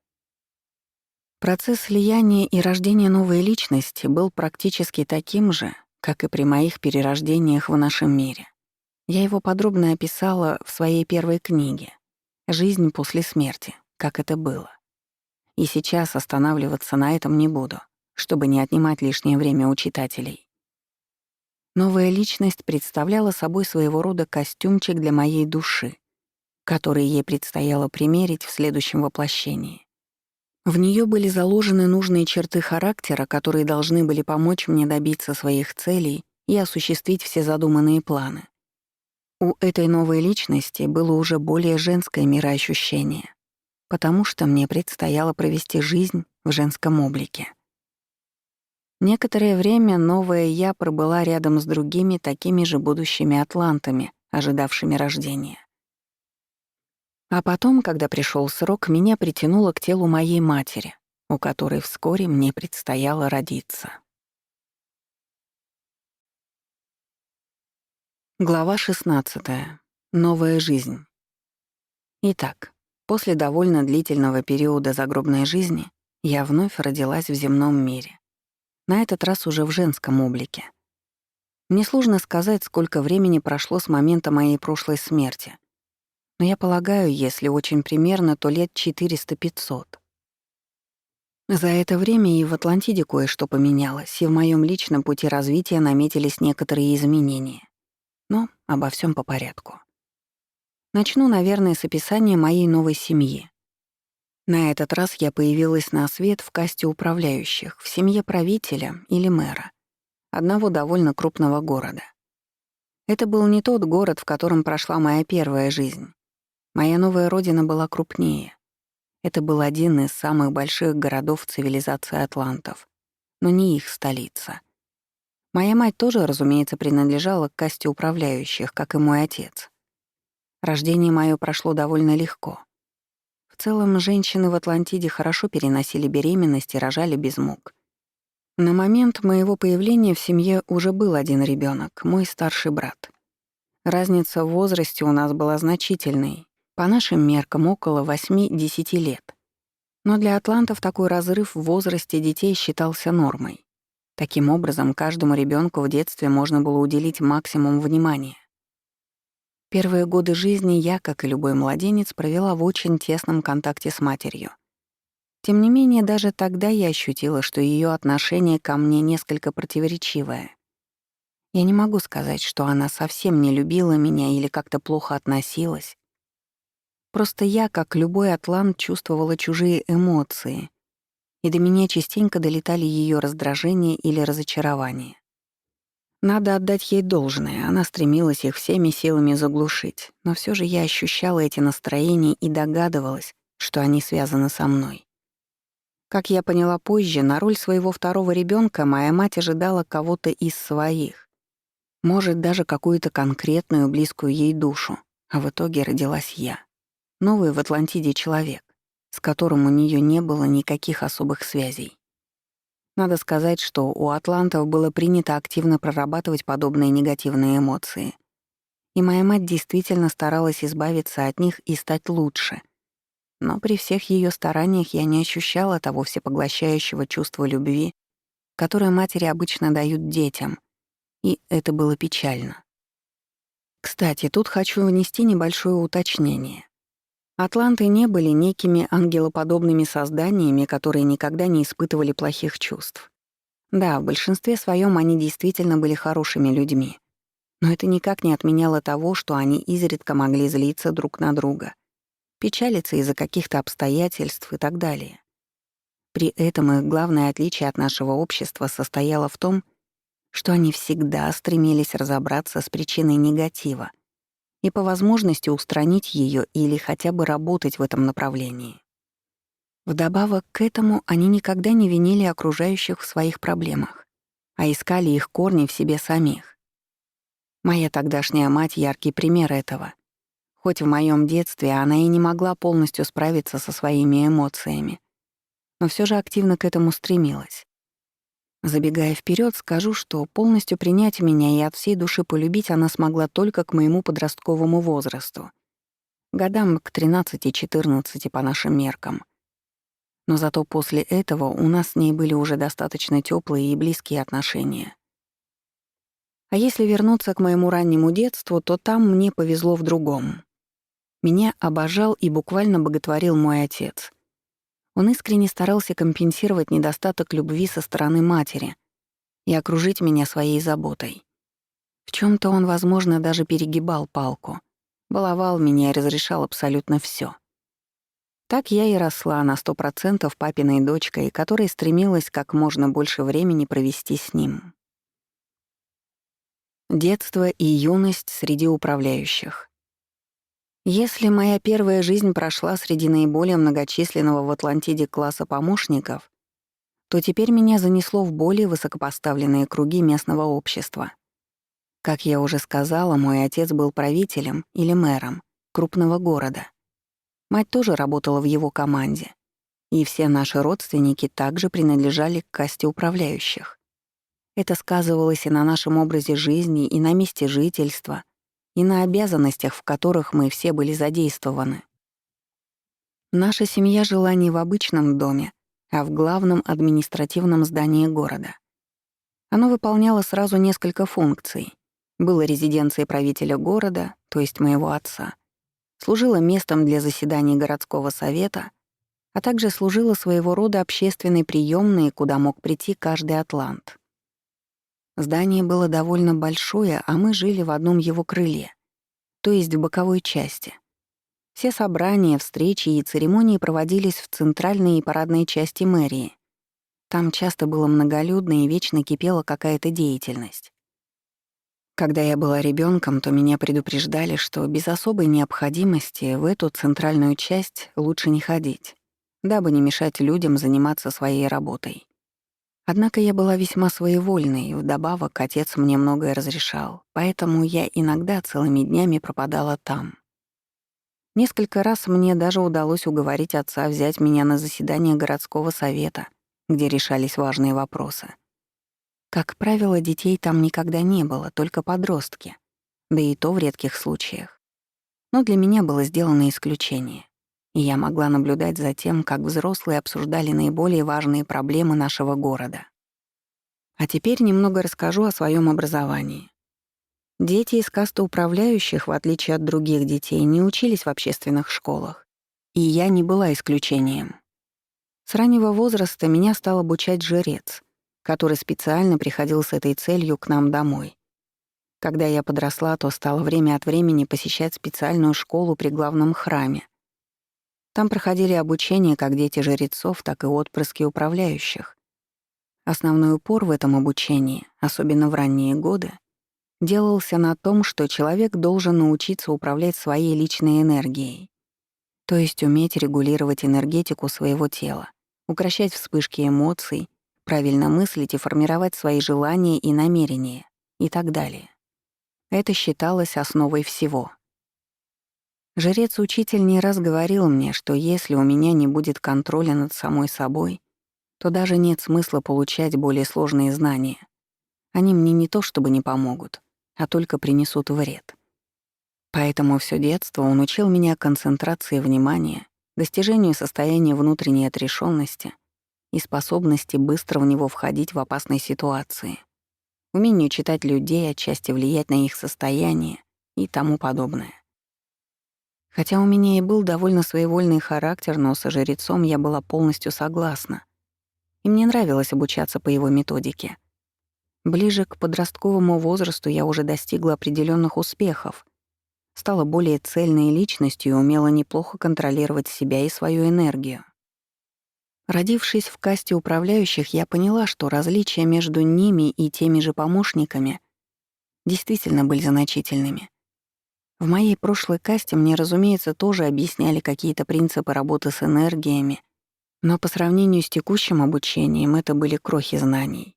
Процесс слияния и рождения новой личности был практически таким же, как и при моих перерождениях в нашем мире. Я его подробно описала в своей первой книге «Жизнь после смерти. Как это было». И сейчас останавливаться на этом не буду, чтобы не отнимать лишнее время у читателей. Новая личность представляла собой своего рода костюмчик для моей души, который ей предстояло примерить в следующем воплощении. В нее были заложены нужные черты характера, которые должны были помочь мне добиться своих целей и осуществить все задуманные планы. У этой новой личности было уже более женское мироощущение, потому что мне предстояло провести жизнь в женском облике. Некоторое время новая я пробыла рядом с другими такими же будущими атлантами, ожидавшими рождения. А потом, когда пришел срок, меня притянуло к телу моей матери, у которой вскоре мне предстояло родиться. Глава 16. Новая жизнь. Итак, после довольно длительного периода загробной жизни я вновь родилась в земном мире. На этот раз уже в женском облике. Мне сложно сказать, сколько времени прошло с момента моей прошлой смерти. Но я полагаю, если очень примерно, то лет 400-500. За это время и в Атлантиде кое-что поменялось, и в моем личном пути развития наметились некоторые изменения. Но обо всем по порядку. Начну, наверное, с описания моей новой семьи. На этот раз я появилась на свет в касте управляющих, в семье правителя или мэра, одного довольно крупного города. Это был не тот город, в котором прошла моя первая жизнь. Моя новая родина была крупнее. Это был один из самых больших городов цивилизации атлантов, но не их столица. Моя мать тоже, разумеется, принадлежала к касте управляющих, как и мой отец. Рождение моё прошло довольно легко. В целом, женщины в Атлантиде хорошо переносили беременность и рожали без мук. На момент моего появления в семье уже был один ребёнок, мой старший брат. Разница в возрасте у нас была значительной, по нашим меркам около 8-10 лет. Но для атлантов такой разрыв в возрасте детей считался нормой. Таким образом, каждому ребёнку в детстве можно было уделить максимум внимания. Первые годы жизни я, как и любой младенец, провела в очень тесном контакте с матерью. Тем не менее, даже тогда я ощутила, что её отношение ко мне несколько противоречивое. Я не могу сказать, что она совсем не любила меня или как-то плохо относилась. Просто я, как любой атлант, чувствовала чужие эмоции, и до меня частенько долетали её раздражение или разочарование. Надо отдать ей должное, она стремилась их всеми силами заглушить, но всё же я ощущала эти настроения и догадывалась, что они связаны со мной. Как я поняла позже, на роль своего второго ребенка моя мать ожидала кого-то из своих, может, даже какую-то конкретную, близкую ей душу, а в итоге родилась я. Новый в Атлантиде человек, с которым у нее не было никаких особых связей. Надо сказать, что у атлантов было принято активно прорабатывать подобные негативные эмоции. И моя мать действительно старалась избавиться от них и стать лучше. Но при всех ее стараниях я не ощущала того всепоглощающего чувства любви, которое матери обычно дают детям, и это было печально. Кстати, тут хочу внести небольшое уточнение. Атланты не были некими ангелоподобными созданиями, которые никогда не испытывали плохих чувств. Да, в большинстве своем они действительно были хорошими людьми. Но это никак не отменяло того, что они изредка могли злиться друг на друга, печалиться из-за каких-то обстоятельств и так далее. При этом их главное отличие от нашего общества состояло в том, что они всегда стремились разобраться с причиной негатива и по возможности устранить ее или хотя бы работать в этом направлении. Вдобавок к этому они никогда не винили окружающих в своих проблемах, а искали их корни в себе самих. Моя тогдашняя мать — яркий пример этого. Хоть в моем детстве она и не могла полностью справиться со своими эмоциями, но все же активно к этому стремилась. Забегая вперед, скажу, что полностью принять меня и от всей души полюбить она смогла только к моему подростковому возрасту, годам к 13-14 по нашим меркам. Но зато после этого у нас с ней были уже достаточно теплые и близкие отношения. А если вернуться к моему раннему детству, то там мне повезло в другом. Меня обожал и буквально боготворил мой отец. Он искренне старался компенсировать недостаток любви со стороны матери и окружить меня своей заботой. В чем то он, возможно, даже перегибал палку, баловал меня и разрешал абсолютно все. Так я и росла на 100% папиной дочкой, которая стремилась как можно больше времени провести с ним. Детство и юность среди управляющих. Если моя первая жизнь прошла среди наиболее многочисленного в Атлантиде класса помощников, то теперь меня занесло в более высокопоставленные круги местного общества. Как я уже сказала, мой отец был правителем или мэром крупного города. Мать тоже работала в его команде, и все наши родственники также принадлежали к касте управляющих. Это сказывалось и на нашем образе жизни, и на месте жительства, и на обязанностях, в которых мы все были задействованы. Наша семья жила не в обычном доме, а в главном административном здании города. Оно выполняло сразу несколько функций. Было резиденцией правителя города, то есть моего отца, служило местом для заседаний городского совета, а также служило своего рода общественной приёмной, куда мог прийти каждый атлант. Здание было довольно большое, а мы жили в одном его крыле, то есть в боковой части. Все собрания, встречи и церемонии проводились в центральной и парадной части мэрии. Там часто было многолюдно и вечно кипела какая-то деятельность. Когда я была ребенком, то меня предупреждали, что без особой необходимости в эту центральную часть лучше не ходить, дабы не мешать людям заниматься своей работой. Однако я была весьма своевольной, и вдобавок отец мне многое разрешал, поэтому я иногда целыми днями пропадала там. Несколько раз мне даже удалось уговорить отца взять меня на заседание городского совета, где решались важные вопросы. Как правило, детей там никогда не было, только подростки, да и то в редких случаях. Но для меня было сделано исключение, и я могла наблюдать за тем, как взрослые обсуждали наиболее важные проблемы нашего города. А теперь немного расскажу о своем образовании. Дети из касты управляющих, в отличие от других детей, не учились в общественных школах, и я не была исключением. С раннего возраста меня стал обучать жрец, который специально приходил с этой целью к нам домой. Когда я подросла, то стала время от времени посещать специальную школу при главном храме. Там проходили обучение как дети жрецов, так и отпрыски управляющих. Основной упор в этом обучении, особенно в ранние годы, делался на том, что человек должен научиться управлять своей личной энергией, то есть уметь регулировать энергетику своего тела, укрощать вспышки эмоций, правильно мыслить и формировать свои желания и намерения и так далее. Это считалось основой всего. Жрец-учитель не раз говорил мне, что если у меня не будет контроля над самой собой, то даже нет смысла получать более сложные знания. Они мне не то чтобы не помогут, а только принесут вред. Поэтому всё детство он учил меня концентрации внимания, достижению состояния внутренней отрешённости и способности быстро в него входить в опасные ситуации, умению читать людей, отчасти влиять на их состояние и тому подобное. Хотя у меня и был довольно своевольный характер, но со жрецом я была полностью согласна, и мне нравилось обучаться по его методике. Ближе к подростковому возрасту я уже достигла определенных успехов, стала более цельной личностью и умела неплохо контролировать себя и свою энергию. Родившись в касте управляющих, я поняла, что различия между ними и теми же помощниками действительно были значительными. В моей прошлой касте мне, разумеется, тоже объясняли какие-то принципы работы с энергиями, но по сравнению с текущим обучением это были крохи знаний.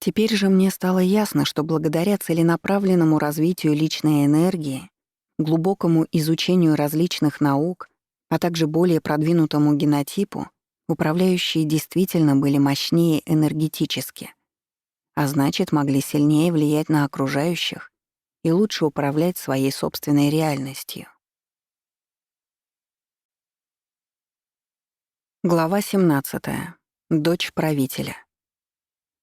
Теперь же мне стало ясно, что благодаря целенаправленному развитию личной энергии, глубокому изучению различных наук, а также более продвинутому генотипу, управляющие действительно были мощнее энергетически, а значит, могли сильнее влиять на окружающих и лучше управлять своей собственной реальностью. Глава 17. Дочь правителя.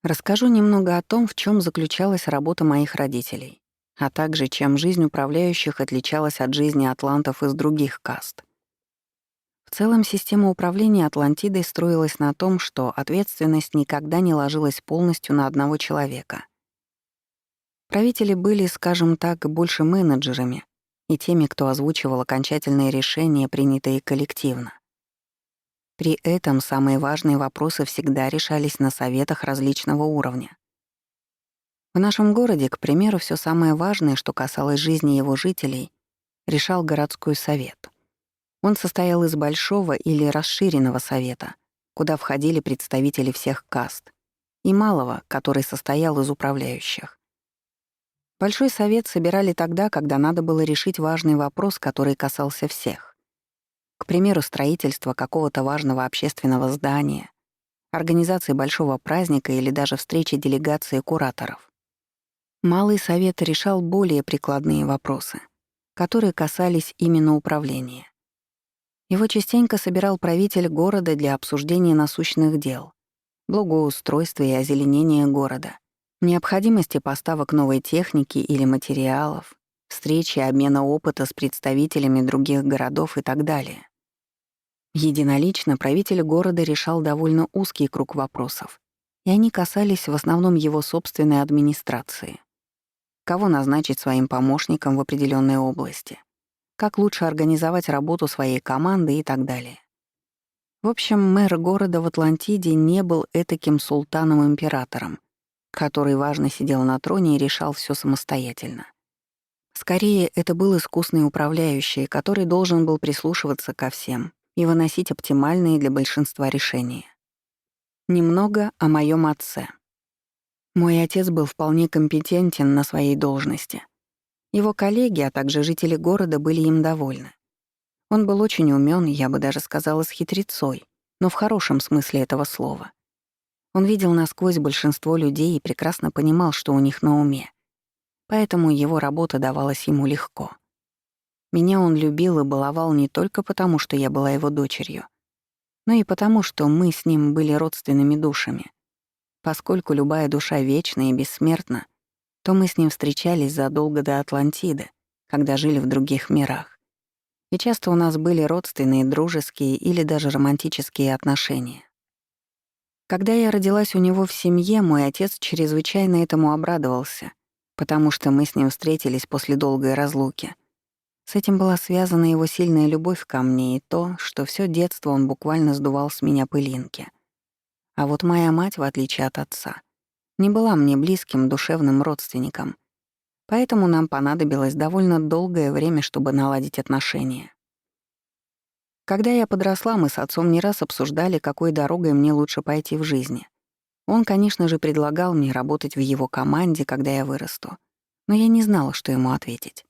Расскажу немного о том, в чем заключалась работа моих родителей, а также чем жизнь управляющих отличалась от жизни атлантов из других каст. В целом, система управления Атлантидой строилась на том, что ответственность никогда не ложилась полностью на одного человека. Правители были, скажем так, больше менеджерами и теми, кто озвучивал окончательные решения, принятые коллективно. При этом самые важные вопросы всегда решались на советах различного уровня. В нашем городе, к примеру, все самое важное, что касалось жизни его жителей, решал городской совет. Он состоял из большого или расширенного совета, куда входили представители всех каст, и малого, который состоял из управляющих. Большой совет собирали тогда, когда надо было решить важный вопрос, который касался всех. К примеру, строительство какого-то важного общественного здания, организации большого праздника или даже встречи делегации кураторов. Малый совет решал более прикладные вопросы, которые касались именно управления. Его частенько собирал правитель города для обсуждения насущных дел, благоустройства и озеленения города, необходимости поставок новой техники или материалов, встречи, обмена опыта с представителями других городов и так далее. Единолично правитель города решал довольно узкий круг вопросов, и они касались в основном его собственной администрации. Кого назначить своим помощником в определенной области, как лучше организовать работу своей команды и так далее. В общем, мэр города в Атлантиде не был этаким султаном-императором, который важно сидел на троне и решал все самостоятельно. Скорее, это был искусный управляющий, который должен был прислушиваться ко всем и выносить оптимальные для большинства решения. Немного о моем отце. Мой отец был вполне компетентен на своей должности. Его коллеги, а также жители города были им довольны. Он был очень умён, я бы даже сказала, с хитрецой, но в хорошем смысле этого слова. Он видел насквозь большинство людей и прекрасно понимал, что у них на уме. Поэтому его работа давалась ему легко. Меня он любил и баловал не только потому, что я была его дочерью, но и потому, что мы с ним были родственными душами. Поскольку любая душа вечна и бессмертна, то мы с ним встречались задолго до Атлантиды, когда жили в других мирах. И часто у нас были родственные, дружеские или даже романтические отношения. Когда я родилась у него в семье, мой отец чрезвычайно этому обрадовался, потому что мы с ним встретились после долгой разлуки. С этим была связана его сильная любовь ко мне и то, что все детство он буквально сдувал с меня пылинки. А вот моя мать, в отличие от отца, не была мне близким душевным родственником, поэтому нам понадобилось довольно долгое время, чтобы наладить отношения. Когда я подросла, мы с отцом не раз обсуждали, какой дорогой мне лучше пойти в жизни. Он, конечно же, предлагал мне работать в его команде, когда я вырасту. Но я не знала, что ему ответить.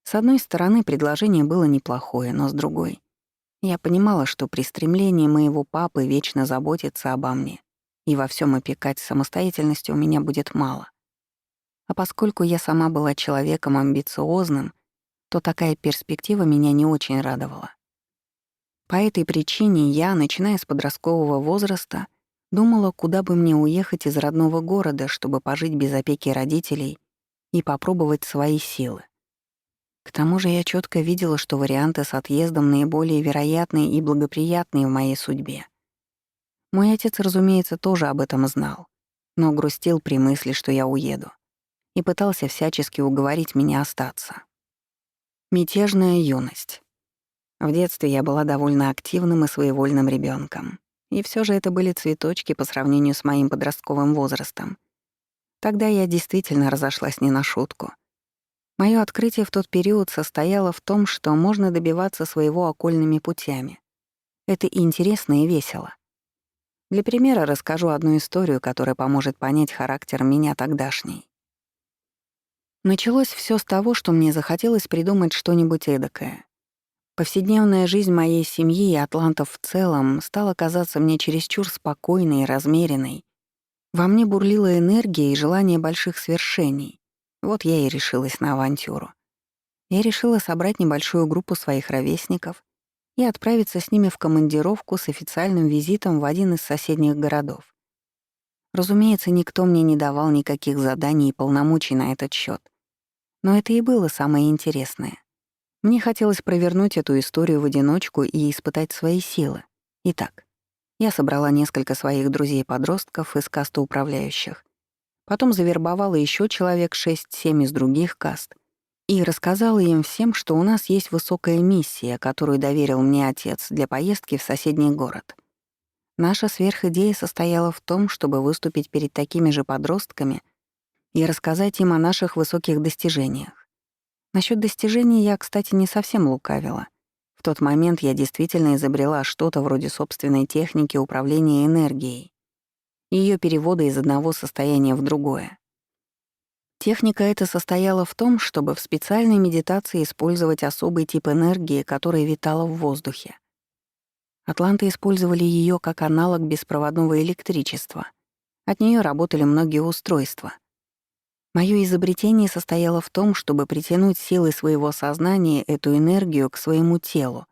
С одной стороны, предложение было неплохое, но с другой, я понимала, что при стремлении моего папы вечно заботиться обо мне и во всем опекать самостоятельности у меня будет мало. А поскольку я сама была человеком амбициозным, то такая перспектива меня не очень радовала. По этой причине я, начиная с подросткового возраста, думала, куда бы мне уехать из родного города, чтобы пожить без опеки родителей и попробовать свои силы. К тому же я четко видела, что варианты с отъездом наиболее вероятные и благоприятные в моей судьбе. Мой отец, разумеется, тоже об этом знал, но грустил при мысли, что я уеду, и пытался всячески уговорить меня остаться. Мятежная юность. В детстве я была довольно активным и своевольным ребенком, и все же это были цветочки по сравнению с моим подростковым возрастом. Тогда я действительно разошлась не на шутку. Моё открытие в тот период состояло в том, что можно добиваться своего окольными путями. Это и интересно, и весело. Для примера расскажу одну историю, которая поможет понять характер меня тогдашней. Началось всё с того, что мне захотелось придумать что-нибудь эдакое. Повседневная жизнь моей семьи и атлантов в целом стала казаться мне чересчур спокойной и размеренной. Во мне бурлила энергия и желание больших свершений. Вот я и решилась на авантюру. Я решила собрать небольшую группу своих ровесников и отправиться с ними в командировку с официальным визитом в один из соседних городов. Разумеется, никто мне не давал никаких заданий и полномочий на этот счет. Но это и было самое интересное. Мне хотелось провернуть эту историю в одиночку и испытать свои силы. Итак, я собрала несколько своих друзей-подростков из касты управляющих, потом завербовала еще человек 6-7 из других каст и рассказала им всем, что у нас есть высокая миссия, которую доверил мне отец для поездки в соседний город. Наша сверхидея состояла в том, чтобы выступить перед такими же подростками и рассказать им о наших высоких достижениях. Насчет достижений я, кстати, не совсем лукавила. В тот момент я действительно изобрела что-то вроде собственной техники управления энергией и её перевода из одного состояния в другое. Техника эта состояла в том, чтобы в специальной медитации использовать особый тип энергии, которая витала в воздухе. Атланты использовали её как аналог беспроводного электричества. От неё работали многие устройства. Моё изобретение состояло в том, чтобы притянуть силой своего сознания эту энергию к своему телу,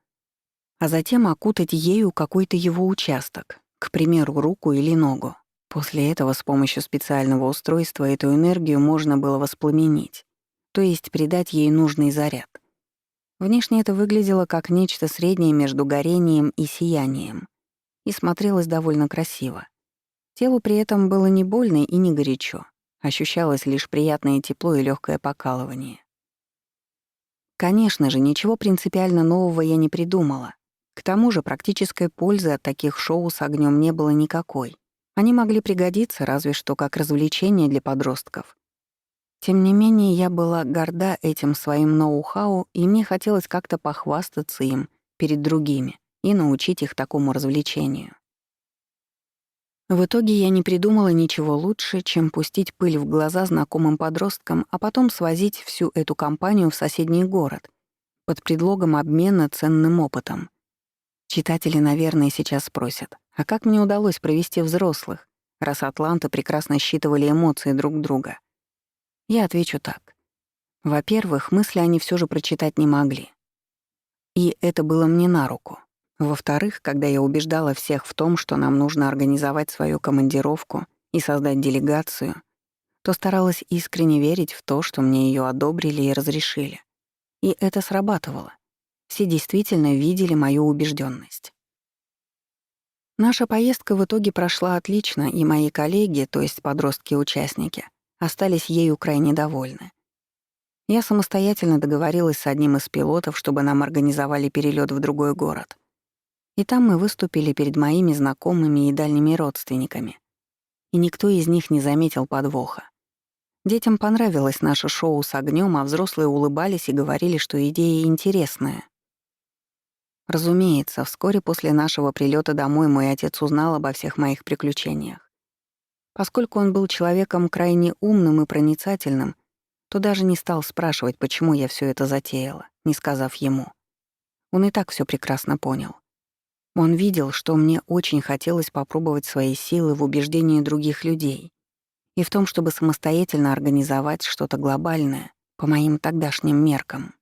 а затем окутать ею какой-то его участок, к примеру, руку или ногу. После этого с помощью специального устройства эту энергию можно было воспламенить, то есть придать ей нужный заряд. Внешне это выглядело как нечто среднее между горением и сиянием и смотрелось довольно красиво. Телу при этом было не больно и не горячо, ощущалось лишь приятное тепло и легкое покалывание. Конечно же, ничего принципиально нового я не придумала. К тому же практической пользы от таких шоу с огнем не было никакой. Они могли пригодиться разве что как развлечение для подростков. Тем не менее, я была горда этим своим ноу-хау, и мне хотелось как-то похвастаться им перед другими и научить их такому развлечению. В итоге я не придумала ничего лучше, чем пустить пыль в глаза знакомым подросткам, а потом свозить всю эту компанию в соседний город под предлогом обмена ценным опытом. Читатели, наверное, сейчас спросят, а как мне удалось провести взрослых, раз атланты прекрасно считывали эмоции друг друга? Я отвечу так. Во-первых, мысли они все же прочитать не могли. И это было мне на руку. Во-вторых, когда я убеждала всех в том, что нам нужно организовать свою командировку и создать делегацию, то старалась искренне верить в то, что мне ее одобрили и разрешили. И это срабатывало. Все действительно видели мою убежденность. Наша поездка в итоге прошла отлично, и мои коллеги, то есть подростки-участники, остались ею крайне довольны. Я самостоятельно договорилась с одним из пилотов, чтобы нам организовали перелет в другой город. И там мы выступили перед моими знакомыми и дальними родственниками. И никто из них не заметил подвоха. Детям понравилось наше шоу с огнем, а взрослые улыбались и говорили, что идея интересная. Разумеется, вскоре после нашего прилета домой мой отец узнал обо всех моих приключениях. Поскольку он был человеком крайне умным и проницательным, то даже не стал спрашивать, почему я все это затеяла, не сказав ему. Он и так все прекрасно понял. Он видел, что мне очень хотелось попробовать свои силы в убеждении других людей и в том, чтобы самостоятельно организовать что-то глобальное по моим тогдашним меркам.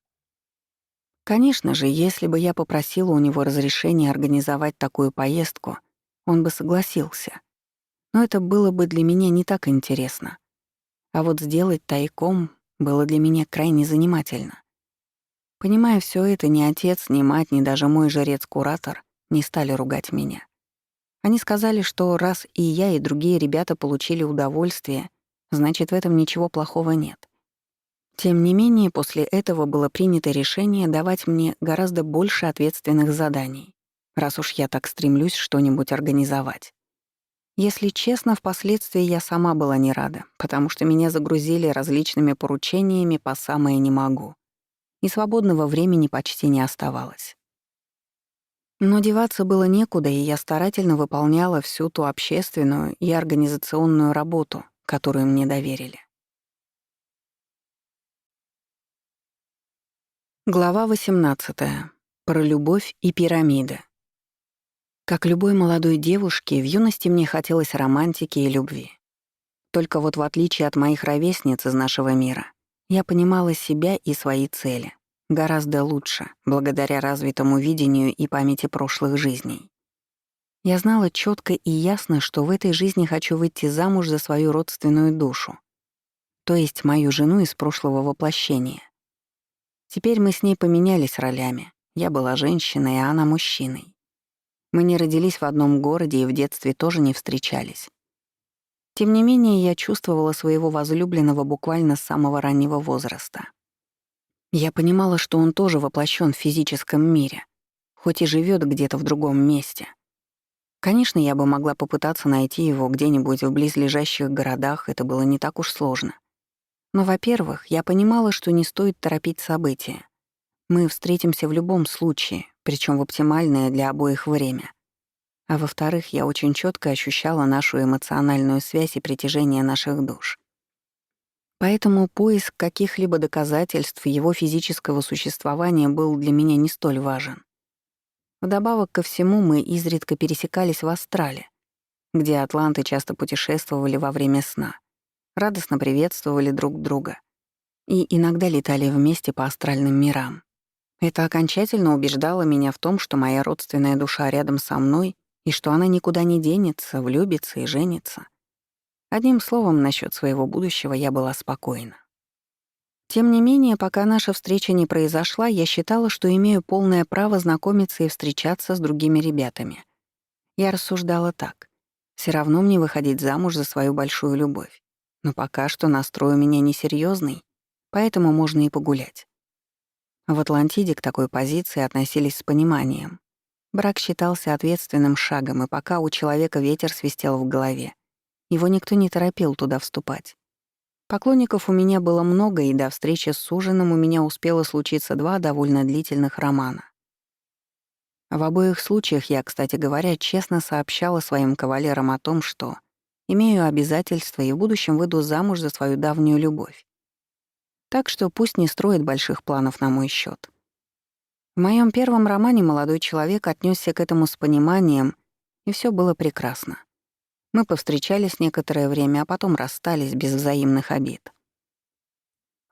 Конечно же, если бы я попросила у него разрешения организовать такую поездку, он бы согласился. Но это было бы для меня не так интересно. А вот сделать тайком было для меня крайне занимательно. Понимая все это, ни отец, ни мать, ни даже мой жрец-куратор не стали ругать меня. Они сказали, что раз и я, и другие ребята получили удовольствие, значит, в этом ничего плохого нет. Тем не менее, после этого было принято решение давать мне гораздо больше ответственных заданий, раз уж я так стремлюсь что-нибудь организовать. Если честно, впоследствии я сама была не рада, потому что меня загрузили различными поручениями по самое не могу, и свободного времени почти не оставалось. Но деваться было некуда, и я старательно выполняла всю ту общественную и организационную работу, которую мне доверили. Глава 18. Про любовь и пирамиды. Как любой молодой девушке, в юности мне хотелось романтики и любви. Только вот в отличие от моих ровесниц из нашего мира, я понимала себя и свои цели гораздо лучше, благодаря развитому видению и памяти прошлых жизней. Я знала четко и ясно, что в этой жизни хочу выйти замуж за свою родственную душу, то есть мою жену из прошлого воплощения. Теперь мы с ней поменялись ролями. Я была женщиной, а она мужчиной. Мы не родились в одном городе и в детстве тоже не встречались. Тем не менее, я чувствовала своего возлюбленного буквально с самого раннего возраста. Я понимала, что он тоже воплощен в физическом мире, хоть и живет где-то в другом месте. Конечно, я бы могла попытаться найти его где-нибудь в близлежащих городах, это было не так уж сложно. Но, во-первых, я понимала, что не стоит торопить события. Мы встретимся в любом случае, причем в оптимальное для обоих время. А во-вторых, я очень четко ощущала нашу эмоциональную связь и притяжение наших душ. Поэтому поиск каких-либо доказательств его физического существования был для меня не столь важен. Вдобавок ко всему, мы изредка пересекались в астрале, где атланты часто путешествовали во время сна, радостно приветствовали друг друга и иногда летали вместе по астральным мирам. Это окончательно убеждало меня в том, что моя родственная душа рядом со мной и что она никуда не денется, влюбится и женится. Одним словом, насчет своего будущего я была спокойна. Тем не менее, пока наша встреча не произошла, я считала, что имею полное право знакомиться и встречаться с другими ребятами. Я рассуждала так. Все равно мне выходить замуж за свою большую любовь. Но пока что настрой у меня несерьезный, поэтому можно и погулять. В Атлантиде к такой позиции относились с пониманием. Брак считался ответственным шагом, и пока у человека ветер свистел в голове, его никто не торопил туда вступать. Поклонников у меня было много, и до встречи с суженым у меня успело случиться 2 довольно длительных романа. В обоих случаях я, кстати говоря, честно сообщала своим кавалерам о том, что имею обязательства и в будущем выйду замуж за свою давнюю любовь. Так что пусть не строит больших планов на мой счет. В моем первом романе молодой человек отнесся к этому с пониманием, и все было прекрасно. Мы повстречались некоторое время, а потом расстались без взаимных обид.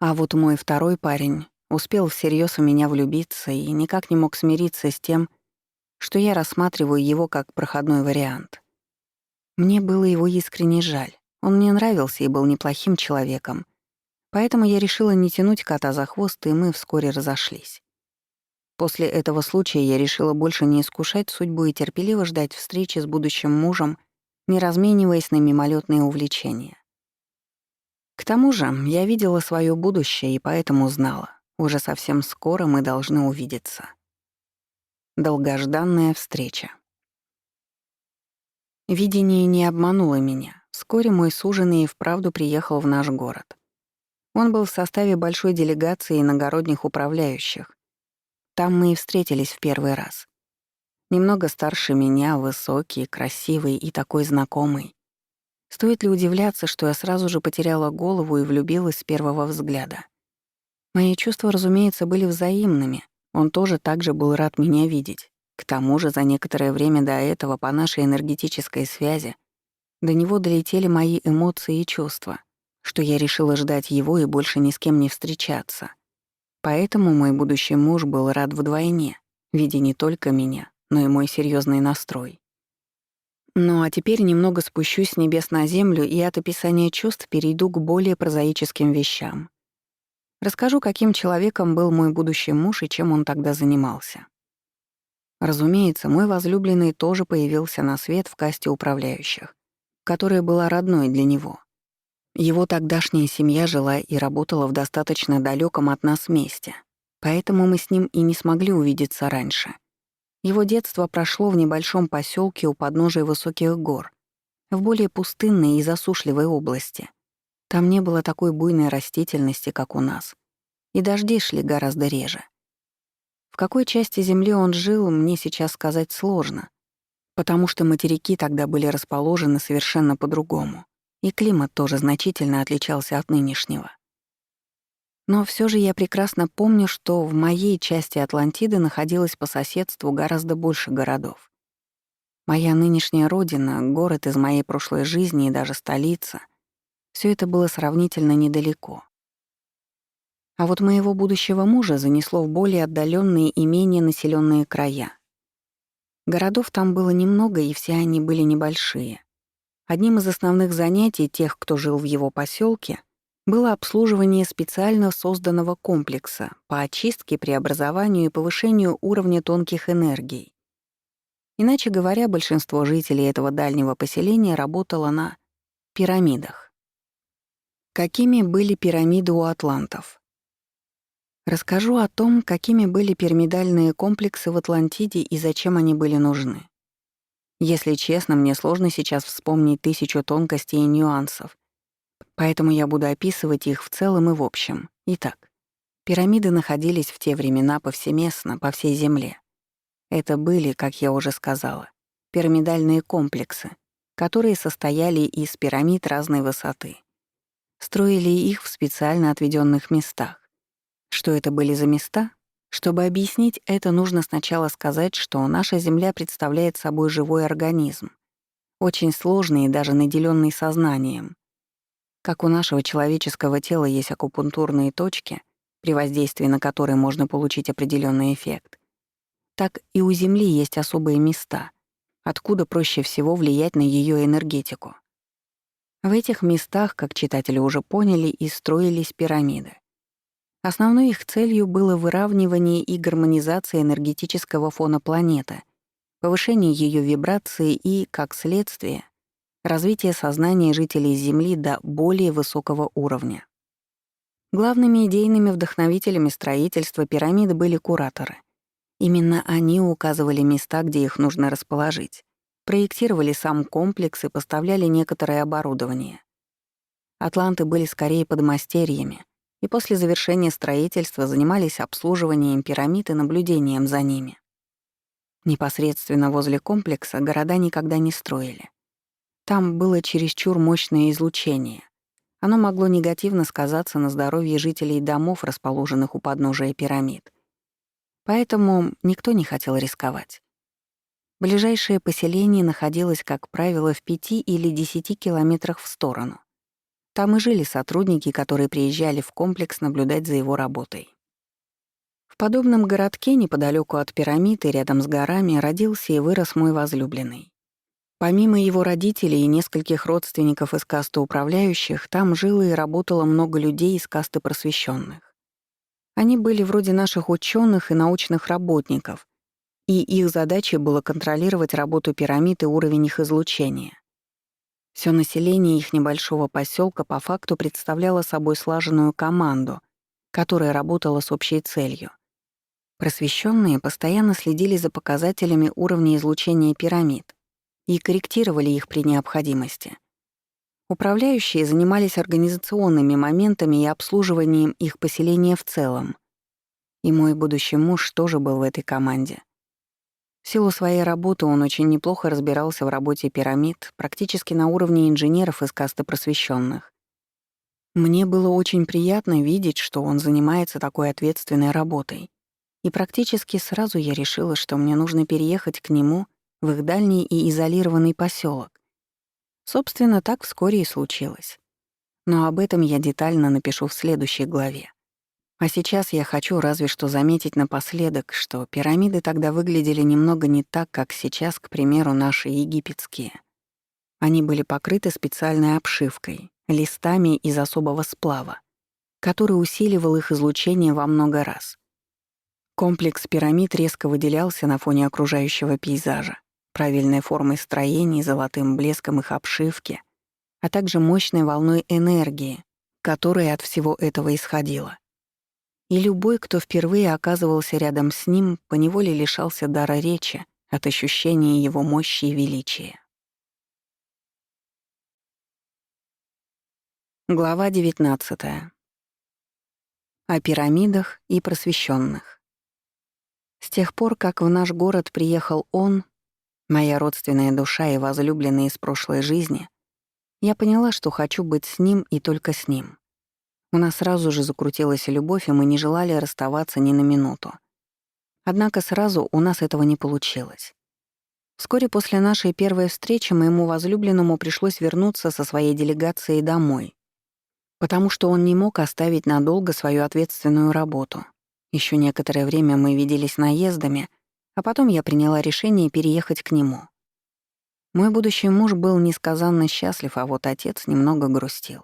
А вот мой второй парень успел всерьез в меня влюбиться и никак не мог смириться с тем, что я рассматриваю его как проходной вариант. Мне было его искренне жаль. Он мне нравился и был неплохим человеком. Поэтому я решила не тянуть кота за хвост, и мы вскоре разошлись. После этого случая я решила больше не искушать судьбу и терпеливо ждать встречи с будущим мужем, не размениваясь на мимолетные увлечения. К тому же я видела свое будущее и поэтому знала, уже совсем скоро мы должны увидеться. Долгожданная встреча. Видение не обмануло меня. Вскоре мой суженый и вправду приехал в наш город. Он был в составе большой делегации иногородних управляющих. Там мы и встретились в первый раз. Немного старше меня, высокий, красивый и такой знакомый. Стоит ли удивляться, что я сразу же потеряла голову и влюбилась с первого взгляда? Мои чувства, разумеется, были взаимными. Он тоже так же был рад меня видеть. К тому же за некоторое время до этого по нашей энергетической связи до него долетели мои эмоции и чувства, что я решила ждать его и больше ни с кем не встречаться. Поэтому мой будущий муж был рад вдвойне, видя не только меня, но и мой серьезный настрой. Ну а теперь немного спущусь с небес на землю и от описания чувств перейду к более прозаическим вещам. Расскажу, каким человеком был мой будущий муж и чем он тогда занимался. Разумеется, мой возлюбленный тоже появился на свет в касте управляющих, которая была родной для него. Его тогдашняя семья жила и работала в достаточно далеком от нас месте, поэтому мы с ним и не смогли увидеться раньше. Его детство прошло в небольшом поселке у подножия высоких гор, в более пустынной и засушливой области. Там не было такой буйной растительности, как у нас, и дожди шли гораздо реже. В какой части земли он жил, мне сейчас сказать сложно, потому что материки тогда были расположены совершенно по-другому, и климат тоже значительно отличался от нынешнего. Но все же я прекрасно помню, что в моей части Атлантиды находилось по соседству гораздо больше городов. Моя нынешняя родина, город из моей прошлой жизни и даже столица — все это было сравнительно недалеко. А вот моего будущего мужа занесло в более отдаленные и менее населенные края. Городов там было немного, и все они были небольшие. Одним из основных занятий тех, кто жил в его поселке, было обслуживание специально созданного комплекса по очистке, преобразованию и повышению уровня тонких энергий. Иначе говоря, большинство жителей этого дальнего поселения работало на пирамидах. Какими были пирамиды у атлантов? Расскажу о том, какими были пирамидальные комплексы в Атлантиде и зачем они были нужны. Если честно, мне сложно сейчас вспомнить 1000 тонкостей и нюансов, поэтому я буду описывать их в целом и в общем. Итак, пирамиды находились в те времена повсеместно, по всей Земле. Это были, как я уже сказала, пирамидальные комплексы, которые состояли из пирамид разной высоты. Строили их в специально отведенных местах. Что это были за места? Чтобы объяснить это, нужно сначала сказать, что наша Земля представляет собой живой организм, очень сложный и даже наделенный сознанием. Как у нашего человеческого тела есть акупунктурные точки, при воздействии на которые можно получить определенный эффект, так и у Земли есть особые места, откуда проще всего влиять на ее энергетику. В этих местах, как читатели уже поняли, и строились пирамиды. Основной их целью было выравнивание и гармонизация энергетического фона планеты, повышение ее вибрации и, как следствие, развитие сознания жителей Земли до более высокого уровня. Главными идейными вдохновителями строительства пирамид были кураторы. Именно они указывали места, где их нужно расположить, проектировали сам комплекс и поставляли некоторое оборудование. Атланты были скорее подмастерьями, и после завершения строительства занимались обслуживанием пирамид и наблюдением за ними. Непосредственно возле комплекса города никогда не строили. Там было чересчур мощное излучение. Оно могло негативно сказаться на здоровье жителей домов, расположенных у подножия пирамид. Поэтому никто не хотел рисковать. Ближайшее поселение находилось, как правило, в 5 или 10 километрах в сторону. Там и жили сотрудники, которые приезжали в комплекс наблюдать за его работой. В подобном городке, неподалеку от пирамид и рядом с горами, родился и вырос мой возлюбленный. Помимо его родителей и нескольких родственников из касты управляющих, там жило и работало много людей из касты просвещенных. Они были вроде наших ученых и научных работников, и их задачей было контролировать работу пирамид и уровень их излучения. Всё население их небольшого поселка по факту представляло собой слаженную команду, которая работала с общей целью. Просвещенные постоянно следили за показателями уровня излучения пирамид и корректировали их при необходимости. Управляющие занимались организационными моментами и обслуживанием их поселения в целом. И мой будущий муж тоже был в этой команде. В силу своей работы он очень неплохо разбирался в работе пирамид, практически на уровне инженеров из касты просвещенных. Мне было очень приятно видеть, что он занимается такой ответственной работой. И практически сразу я решила, что мне нужно переехать к нему в их дальний и изолированный поселок. Собственно, так вскоре и случилось. Но об этом я детально напишу в следующей главе. А сейчас я хочу разве что заметить напоследок, что пирамиды тогда выглядели немного не так, как сейчас, к примеру, наши египетские. Они были покрыты специальной обшивкой, листами из особого сплава, который усиливал их излучение во много раз. Комплекс пирамид резко выделялся на фоне окружающего пейзажа, правильной формой строений, золотым блеском их обшивки, а также мощной волной энергии, которая от всего этого исходила. И любой, кто впервые оказывался рядом с ним, поневоле лишался дара речи от ощущения его мощи и величия. Глава 19. О пирамидах и просвещенных. С тех пор, как в наш город приехал он, моя родственная душа и возлюбленный из прошлой жизни, я поняла, что хочу быть с ним и только с ним. У нас сразу же закрутилась любовь, и мы не желали расставаться ни на минуту. Однако сразу у нас этого не получилось. Вскоре после нашей первой встречи моему возлюбленному пришлось вернуться со своей делегацией домой, потому что он не мог оставить надолго свою ответственную работу. Еще некоторое время мы виделись наездами, а потом я приняла решение переехать к нему. Мой будущий муж был несказанно счастлив, а вот отец немного грустил.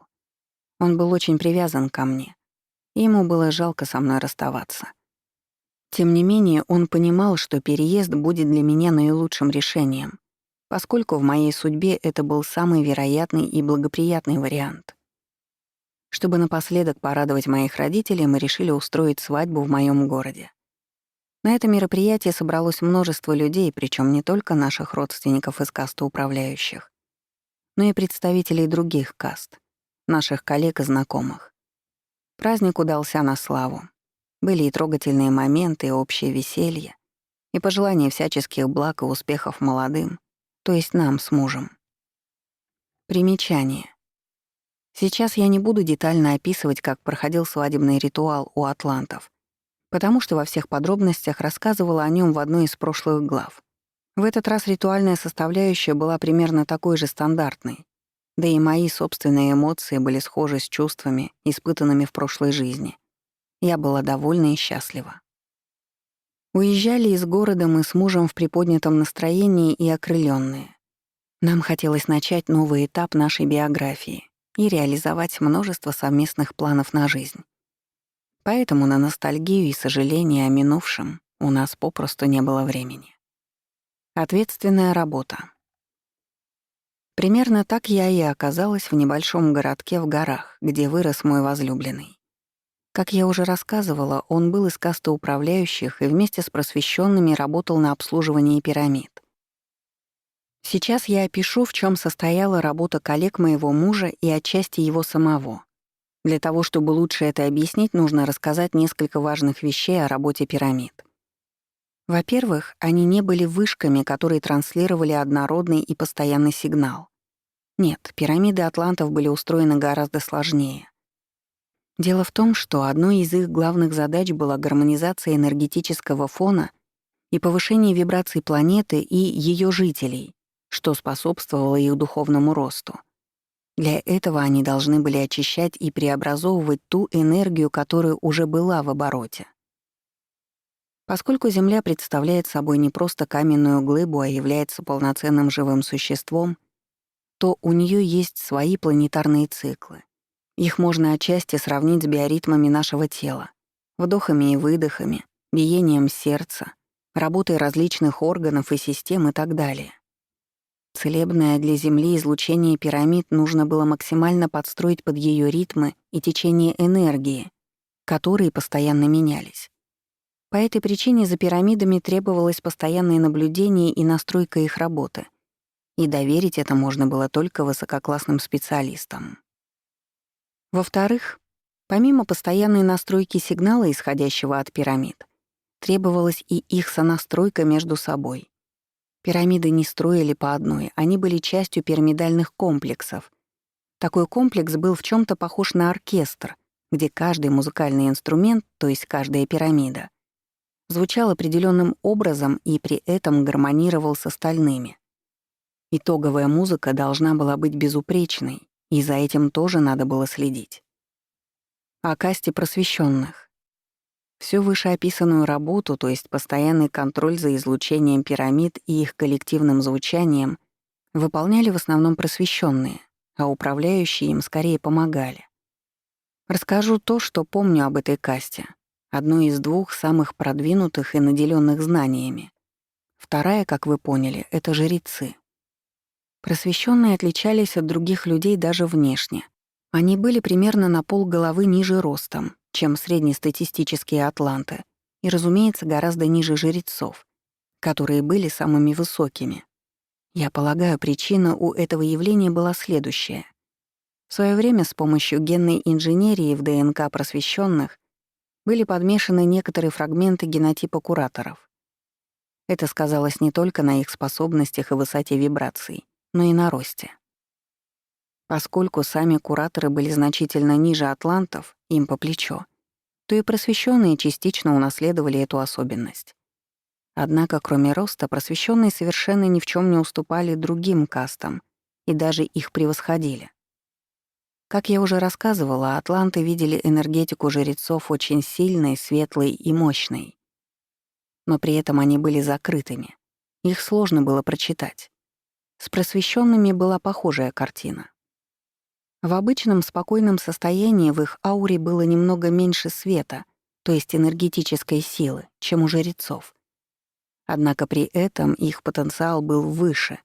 Он был очень привязан ко мне, и ему было жалко со мной расставаться. Тем не менее, он понимал, что переезд будет для меня наилучшим решением, поскольку в моей судьбе это был самый вероятный и благоприятный вариант. Чтобы напоследок порадовать моих родителей, мы решили устроить свадьбу в моем городе. На это мероприятие собралось множество людей, причем не только наших родственников из касты управляющих, но и представителей других каст, наших коллег и знакомых. Праздник удался на славу. Были и трогательные моменты, и общее веселье, и пожелания всяческих благ и успехов молодым, то есть нам с мужем. Примечание. Сейчас я не буду детально описывать, как проходил свадебный ритуал у атлантов, потому что во всех подробностях рассказывала о нем в одной из прошлых глав. В этот раз ритуальная составляющая была примерно такой же стандартной, да и мои собственные эмоции были схожи с чувствами, испытанными в прошлой жизни. Я была довольна и счастлива. Уезжали из города мы с мужем в приподнятом настроении и окрылённые. Нам хотелось начать новый этап нашей биографии и реализовать множество совместных планов на жизнь. Поэтому на ностальгию и сожаление о минувшем у нас попросту не было времени. Ответственная работа. Примерно так я и оказалась в небольшом городке в горах, где вырос мой возлюбленный. Как я уже рассказывала, он был из касты управляющих и вместе с просвещенными работал на обслуживании пирамид. Сейчас я опишу, в чем состояла работа коллег моего мужа и отчасти его самого. Для того, чтобы лучше это объяснить, нужно рассказать несколько важных вещей о работе пирамид. Во-первых, они не были вышками, которые транслировали однородный и постоянный сигнал. Нет, пирамиды атлантов были устроены гораздо сложнее. Дело в том, что одной из их главных задач была гармонизация энергетического фона и повышение вибраций планеты и ее жителей, что способствовало их духовному росту. Для этого они должны были очищать и преобразовывать ту энергию, которая уже была в обороте. Поскольку Земля представляет собой не просто каменную глыбу, а является полноценным живым существом, то у нее есть свои планетарные циклы. Их можно отчасти сравнить с биоритмами нашего тела, вдохами и выдохами, биением сердца, работой различных органов и систем и так далее. Целебное для Земли излучение пирамид нужно было максимально подстроить под ее ритмы и течение энергии, которые постоянно менялись. По этой причине за пирамидами требовалось постоянное наблюдение и настройка их работы, и доверить это можно было только высококлассным специалистам. Во-вторых, Помимо постоянной настройки сигнала, исходящего от пирамид, требовалась и их сонастройка между собой. Пирамиды не строили по одной, они были частью пирамидальных комплексов. Такой комплекс был в чем то похож на оркестр, где каждый музыкальный инструмент, то есть каждая пирамида, звучал определенным образом и при этом гармонировал с остальными. Итоговая музыка должна была быть безупречной, и за этим тоже надо было следить. О касте просвещенных. Всю вышеописанную работу, то есть постоянный контроль за излучением пирамид и их коллективным звучанием, выполняли в основном просвещенные, а управляющие им скорее помогали. Расскажу то, что помню об этой касте, одной из двух самых продвинутых и наделенных знаниями. Вторая, как вы поняли, — это жрецы. Просвещенные отличались от других людей даже внешне. Они были примерно на полголовы ниже ростом, чем среднестатистические атланты, и, разумеется, гораздо ниже жрецов, которые были самыми высокими. Я полагаю, причина у этого явления была следующая. В своё время с помощью генной инженерии в ДНК просвещенных были подмешаны некоторые фрагменты генотипа кураторов. Это сказалось не только на их способностях и высоте вибраций, но и на росте. Поскольку сами кураторы были значительно ниже атлантов, им по плечо, то и просвещенные частично унаследовали эту особенность. Однако, кроме роста, просвещенные совершенно ни в чем не уступали другим кастам и даже их превосходили. Как я уже рассказывала, атланты видели энергетику жрецов очень сильной, светлой и мощной. Но при этом они были закрытыми. Их сложно было прочитать. С просвещенными была похожая картина. В обычном спокойном состоянии в их ауре было немного меньше света, то есть энергетической силы, чем у жрецов. Однако при этом их потенциал был выше,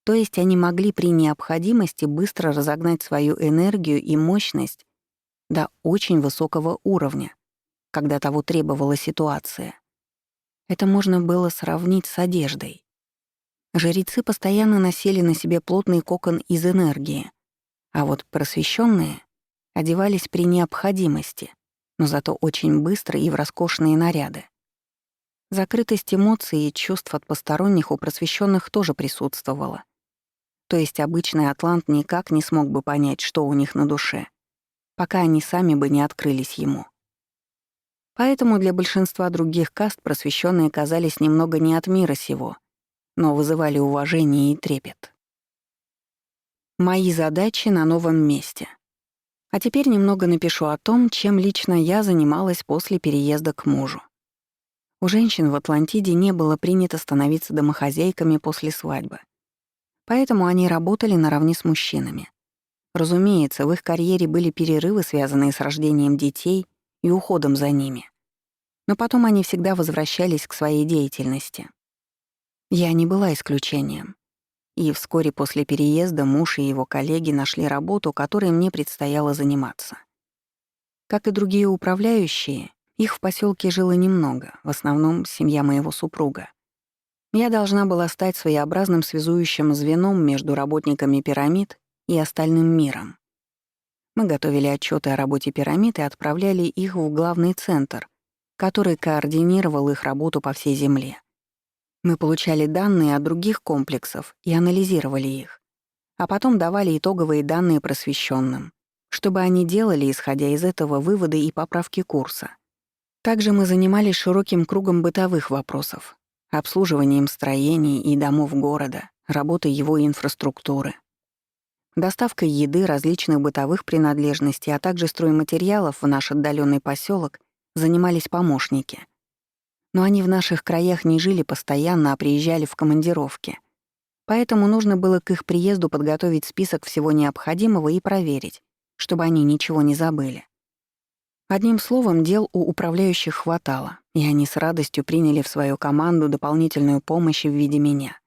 то есть они могли при необходимости быстро разогнать свою энергию и мощность до очень высокого уровня, когда того требовала ситуация. Это можно было сравнить с одеждой. Жрецы постоянно носили на себе плотный кокон из энергии, а вот просвещенные одевались при необходимости, но зато очень быстро и в роскошные наряды. Закрытость эмоций и чувств от посторонних у просвещенных тоже присутствовала. То есть обычный атлант никак не смог бы понять, что у них на душе, пока они сами бы не открылись ему. Поэтому для большинства других каст просвещенные казались немного не от мира сего, но вызывали уважение и трепет. Мои задачи на новом месте. А теперь немного напишу о том, чем лично я занималась после переезда к мужу. У женщин в Атлантиде не было принято становиться домохозяйками после свадьбы. Поэтому они работали наравне с мужчинами. Разумеется, в их карьере были перерывы, связанные с рождением детей и уходом за ними. Но потом они всегда возвращались к своей деятельности. Я не была исключением. И вскоре после переезда муж и его коллеги нашли работу, которой мне предстояло заниматься. Как и другие управляющие, их в поселке жило немного, в основном семья моего супруга. Я должна была стать своеобразным связующим звеном между работниками пирамид и остальным миром. Мы готовили отчеты о работе пирамид и отправляли их в главный центр, который координировал их работу по всей Земле. Мы получали данные от других комплексов и анализировали их, а потом давали итоговые данные просвещенным, чтобы они делали, исходя из этого, выводы и поправки курса. Также мы занимались широким кругом бытовых вопросов, обслуживанием строений и домов города, работой его инфраструктуры, доставкой еды, различных бытовых принадлежностей, а также стройматериалов в наш отдаленный поселок занимались помощники. Но они в наших краях не жили постоянно, а приезжали в командировки. Поэтому нужно было к их приезду подготовить список всего необходимого и проверить, чтобы они ничего не забыли. Одним словом, дел у управляющих хватало, и они с радостью приняли в свою команду дополнительную помощь в виде меня.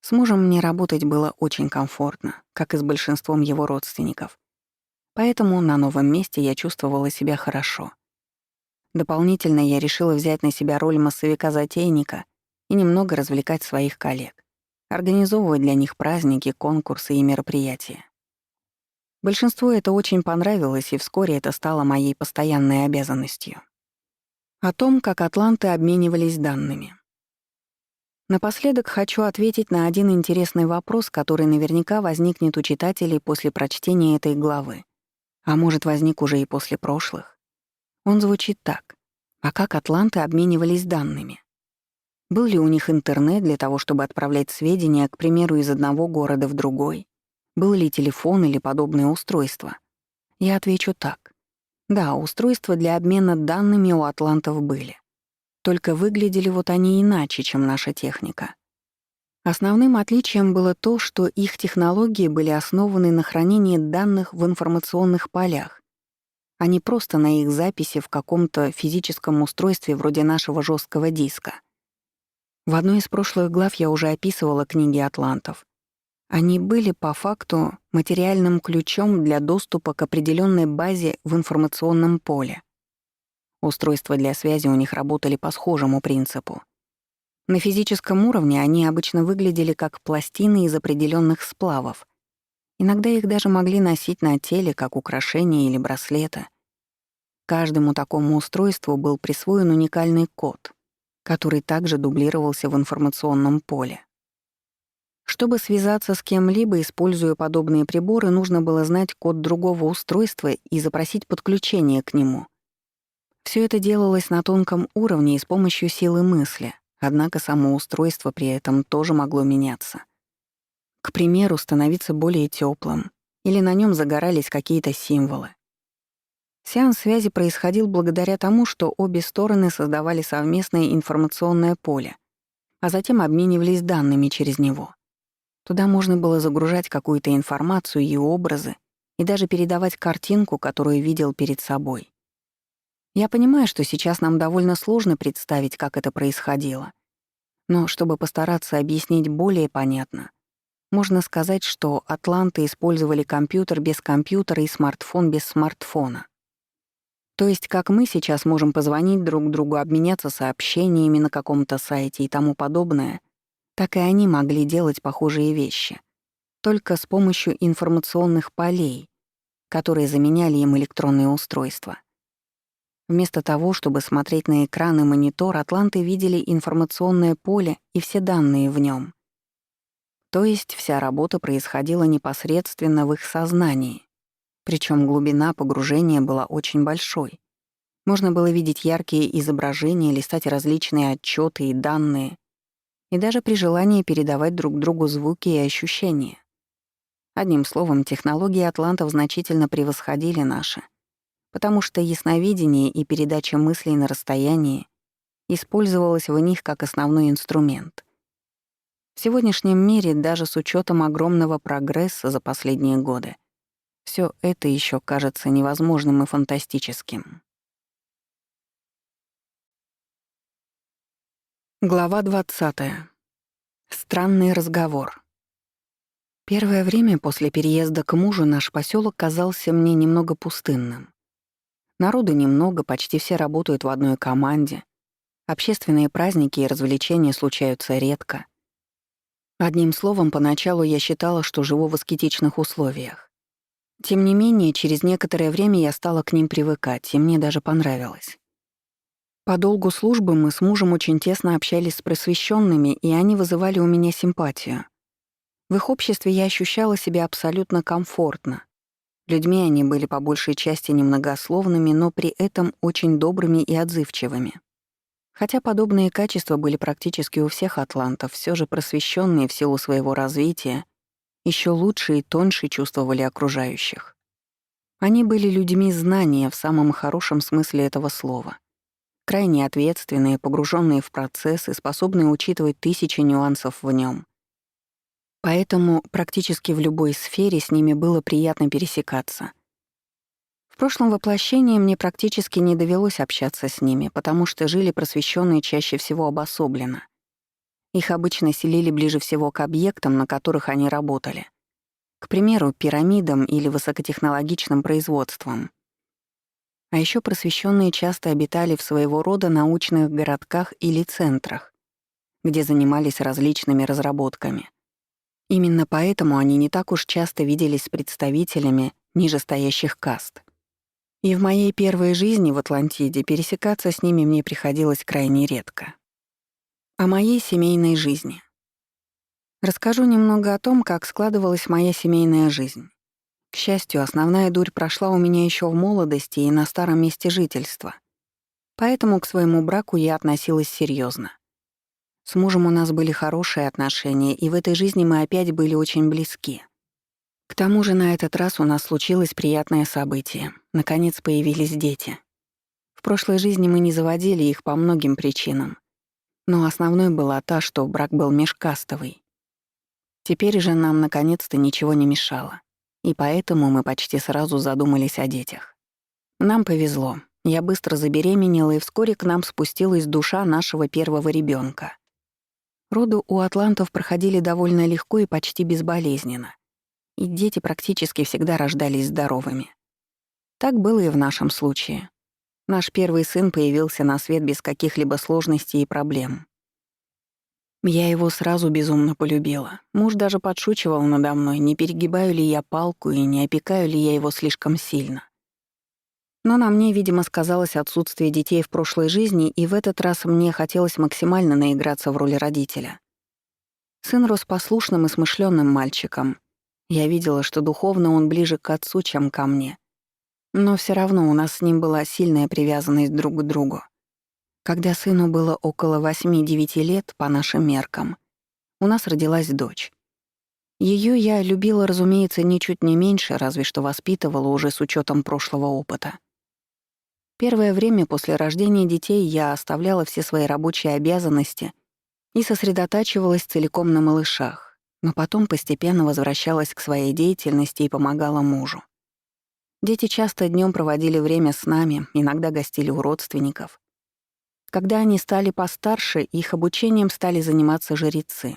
С мужем мне работать было очень комфортно, как и с большинством его родственников. Поэтому на новом месте я чувствовала себя хорошо. Дополнительно я решила взять на себя роль массовика-затейника и немного развлекать своих коллег, организовывать для них праздники, конкурсы и мероприятия. Большинству это очень понравилось, и вскоре это стало моей постоянной обязанностью. О том, как атланты обменивались данными. Напоследок хочу ответить на один интересный вопрос, который наверняка возникнет у читателей после прочтения этой главы. А может, возник уже и после прошлых. Он звучит так. А как атланты обменивались данными? Был ли у них интернет для того, чтобы отправлять сведения, к примеру, из одного города в другой? Был ли телефон или подобное устройство? Я отвечу так. Да, устройства для обмена данными у атлантов были. Только выглядели вот они иначе, чем наша техника. Основным отличием было то, что их технологии были основаны на хранении данных в информационных полях, а не просто на их записи в каком-то физическом устройстве вроде нашего жесткого диска. В одной из прошлых глав я уже описывала книги атлантов. Они были, по факту, материальным ключом для доступа к определенной базе в информационном поле. Устройства для связи у них работали по схожему принципу. На физическом уровне они обычно выглядели как пластины из определенных сплавов. Иногда их даже могли носить на теле как украшения или браслеты. Каждому такому устройству был присвоен уникальный код, который также дублировался в информационном поле. Чтобы связаться с кем-либо, используя подобные приборы, нужно было знать код другого устройства и запросить подключение к нему. Все это делалось на тонком уровне и с помощью силы мысли, однако само устройство при этом тоже могло меняться. К примеру, становиться более теплым, или на нем загорались какие-то символы. Сеанс связи происходил благодаря тому, что обе стороны создавали совместное информационное поле, а затем обменивались данными через него. Туда можно было загружать какую-то информацию и образы, и даже передавать картинку, которую видел перед собой. Я понимаю, что сейчас нам довольно сложно представить, как это происходило. Но чтобы постараться объяснить более понятно, можно сказать, что атланты использовали компьютер без компьютера и смартфон без смартфона. То есть как мы сейчас можем позвонить друг другу, обменяться сообщениями на каком-то сайте и тому подобное, так и они могли делать похожие вещи, только с помощью информационных полей, которые заменяли им электронные устройства. Вместо того, чтобы смотреть на экран и монитор, атланты видели информационное поле и все данные в нем. То есть вся работа происходила непосредственно в их сознании, причем глубина погружения была очень большой. Можно было видеть яркие изображения, листать различные отчеты и данные, и даже при желании передавать друг другу звуки и ощущения. Одним словом, технологии атлантов значительно превосходили наши, потому что ясновидение и передача мыслей на расстоянии использовалось в них как основной инструмент. В сегодняшнем мире, даже с учетом огромного прогресса за последние годы, все это еще кажется невозможным и фантастическим. Глава 20. Странный разговор. Первое время после переезда к мужу наш поселок казался мне немного пустынным. Народу немного, почти все работают в одной команде. Общественные праздники и развлечения случаются редко. Одним словом, поначалу я считала, что живу в аскетичных условиях. Тем не менее, через некоторое время я стала к ним привыкать, и мне даже понравилось. По долгу службы мы с мужем очень тесно общались с просвещенными, и они вызывали у меня симпатию. В их обществе я ощущала себя абсолютно комфортно. Людьми они были по большей части немногословными, но при этом очень добрыми и отзывчивыми. Хотя подобные качества были практически у всех атлантов, все же просвещенные в силу своего развития еще лучше и тоньше чувствовали окружающих. Они были людьми знания в самом хорошем смысле этого слова. Крайне ответственные, погруженные в процесс и способные учитывать тысячи нюансов в нем. Поэтому практически в любой сфере с ними было приятно пересекаться. В прошлом воплощении мне практически не довелось общаться с ними, потому что жили просвещенные чаще всего обособленно. Их обычно селили ближе всего к объектам, на которых они работали. К примеру, пирамидам или высокотехнологичным производствам. А еще просвещенные часто обитали в своего рода научных городках или центрах, где занимались различными разработками. Именно поэтому они не так уж часто виделись с представителями нижестоящих каст. И в моей первой жизни в Атлантиде пересекаться с ними мне приходилось крайне редко. О моей семейной жизни. Расскажу немного о том, как складывалась моя семейная жизнь. К счастью, основная дурь прошла у меня еще в молодости и на старом месте жительства. Поэтому к своему браку я относилась серьезно. С мужем у нас были хорошие отношения, и в этой жизни мы опять были очень близки. К тому же на этот раз у нас случилось приятное событие. Наконец появились дети. В прошлой жизни мы не заводили их по многим причинам. Но основной была та, что брак был межкастовый. Теперь же нам наконец-то ничего не мешало. И поэтому мы почти сразу задумались о детях. Нам повезло. Я быстро забеременела, и вскоре к нам спустилась душа нашего первого ребенка. Роды у атлантов проходили довольно легко и почти безболезненно. И дети практически всегда рождались здоровыми. Так было и в нашем случае. Наш первый сын появился на свет без каких-либо сложностей и проблем. Я его сразу безумно полюбила. Муж даже подшучивал надо мной, не перегибаю ли я палку и не опекаю ли я его слишком сильно. Но на мне, видимо, сказалось отсутствие детей в прошлой жизни, и в этот раз мне хотелось максимально наиграться в роль родителя. Сын рос послушным и смышленым мальчиком. Я видела, что духовно он ближе к отцу, чем ко мне. Но все равно у нас с ним была сильная привязанность друг к другу. Когда сыну было около 8-9 лет, по нашим меркам, у нас родилась дочь. Ее я любила, разумеется, ничуть не меньше, разве что воспитывала уже с учетом прошлого опыта. Первое время после рождения детей я оставляла все свои рабочие обязанности и сосредотачивалась целиком на малышах, но потом постепенно возвращалась к своей деятельности и помогала мужу. Дети часто днем проводили время с нами, иногда гостили у родственников. Когда они стали постарше, их обучением стали заниматься жрецы.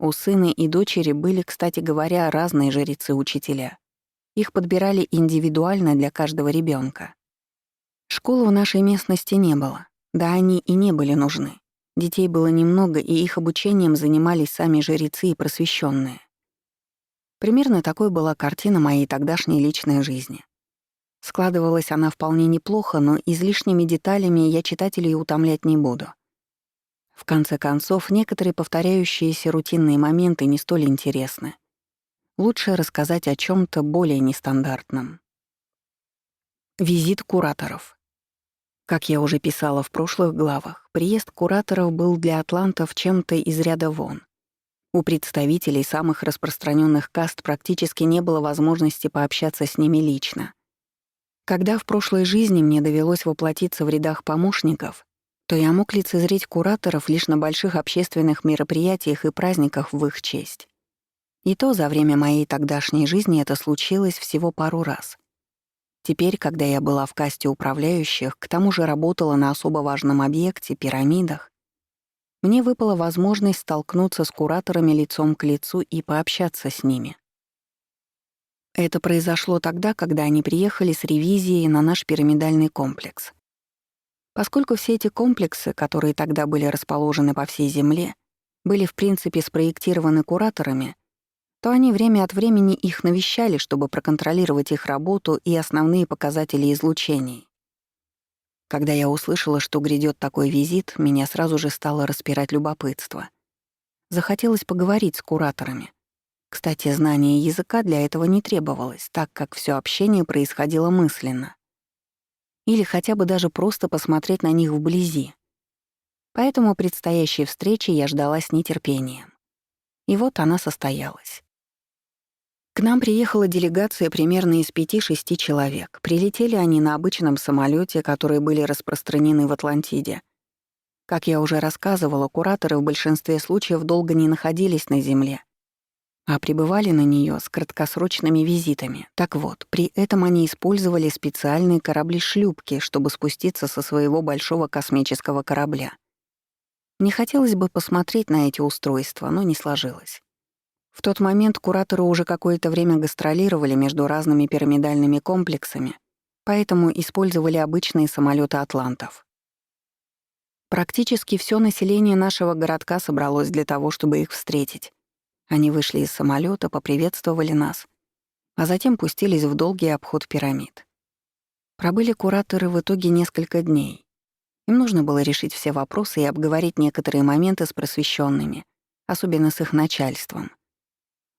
У сына и дочери были, кстати говоря, разные жрецы-учителя. Их подбирали индивидуально для каждого ребенка. Школы в нашей местности не было. Да они и не были нужны. Детей было немного, и их обучением занимались сами жрецы и просвещенные. Примерно такой была картина моей тогдашней личной жизни. Складывалась она вполне неплохо, но излишними деталями я читателей утомлять не буду. В конце концов, некоторые повторяющиеся рутинные моменты не столь интересны. Лучше рассказать о чем то более нестандартном. Визит кураторов. Как я уже писала в прошлых главах, приезд кураторов был для атлантов чем-то из ряда вон. У представителей самых распространенных каст практически не было возможности пообщаться с ними лично. Когда в прошлой жизни мне довелось воплотиться в рядах помощников, то я мог лицезреть кураторов лишь на больших общественных мероприятиях и праздниках в их честь. И то за время моей тогдашней жизни это случилось всего пару раз. Теперь, когда я была в касте управляющих, к тому же работала на особо важном объекте — пирамидах, мне выпала возможность столкнуться с кураторами лицом к лицу и пообщаться с ними. Это произошло тогда, когда они приехали с ревизией на наш пирамидальный комплекс. Поскольку все эти комплексы, которые тогда были расположены по всей Земле, были в принципе спроектированы кураторами, то они время от времени их навещали, чтобы проконтролировать их работу и основные показатели излучений. Когда я услышала, что грядет такой визит, меня сразу же стало распирать любопытство. Захотелось поговорить с кураторами. Кстати, знание языка для этого не требовалось, так как все общение происходило мысленно. Или хотя бы даже просто посмотреть на них вблизи. Поэтому предстоящей встречи я ждала с нетерпением. И вот она состоялась. К нам приехала делегация примерно из 5-6 человек. Прилетели они на обычном самолете, которые были распространены в Атлантиде. Как я уже рассказывала, кураторы в большинстве случаев долго не находились на Земле, а прибывали на нее с краткосрочными визитами. Так вот, при этом они использовали специальные корабли-шлюпки, чтобы спуститься со своего большого космического корабля. Мне хотелось бы посмотреть на эти устройства, но не сложилось. В тот момент кураторы уже какое-то время гастролировали между разными пирамидальными комплексами, поэтому использовали обычные самолеты атлантов. Практически все население нашего городка собралось для того, чтобы их встретить. Они вышли из самолета, поприветствовали нас а затем пустились в долгий обход пирамид. Пробыли кураторы в итоге несколько дней. Им нужно было решить все вопросы и обговорить некоторые моменты с просвещенными, особенно с их начальством.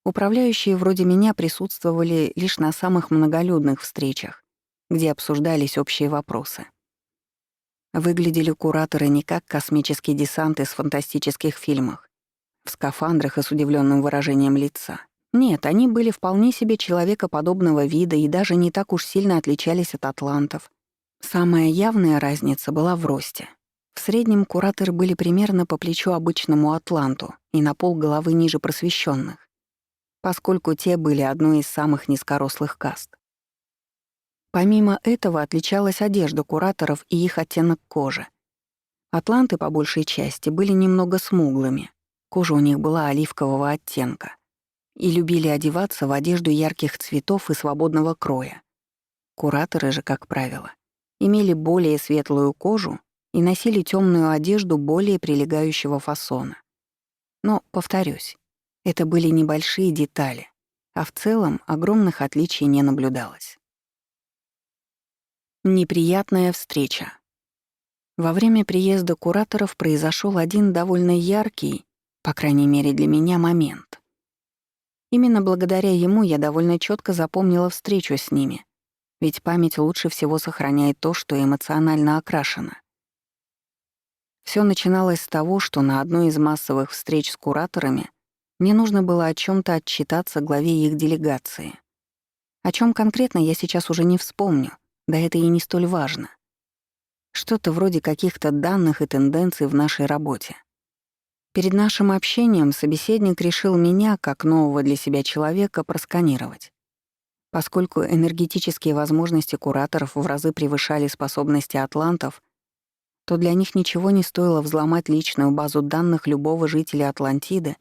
Управляющие вроде меня присутствовали лишь на самых многолюдных встречах, где обсуждались общие вопросы. Выглядели кураторы не как космический десант из фантастических фильмов, в скафандрах и с удивленным выражением лица. Нет, они были вполне себе человекоподобного вида и даже не так уж сильно отличались от атлантов. Самая явная разница была в росте. В среднем кураторы были примерно по плечу обычному атланту и на полголовы ниже просвещенных, поскольку те были одной из самых низкорослых каст. Помимо этого отличалась одежда кураторов и их оттенок кожи. Атланты, по большей части, были немного смуглыми, кожа у них была оливкового оттенка, и любили одеваться в одежду ярких цветов и свободного кроя. Кураторы же, как правило, имели более светлую кожу и носили темную одежду более прилегающего фасона. Но, повторюсь, это были небольшие детали, а в целом огромных отличий не наблюдалось. Неприятная встреча. Во время приезда кураторов произошел один довольно яркий, по крайней мере для меня, момент. Именно благодаря ему я довольно четко запомнила встречу с ними, ведь память лучше всего сохраняет то, что эмоционально окрашено. Все начиналось с того, что на одной из массовых встреч с кураторами мне нужно было о чем то отчитаться главе их делегации. О чем конкретно я сейчас уже не вспомню, да это и не столь важно. Что-то вроде каких-то данных и тенденций в нашей работе. Перед нашим общением собеседник решил меня, как нового для себя человека, просканировать. Поскольку энергетические возможности кураторов в разы превышали способности атлантов, то для них ничего не стоило взломать личную базу данных любого жителя Атлантиды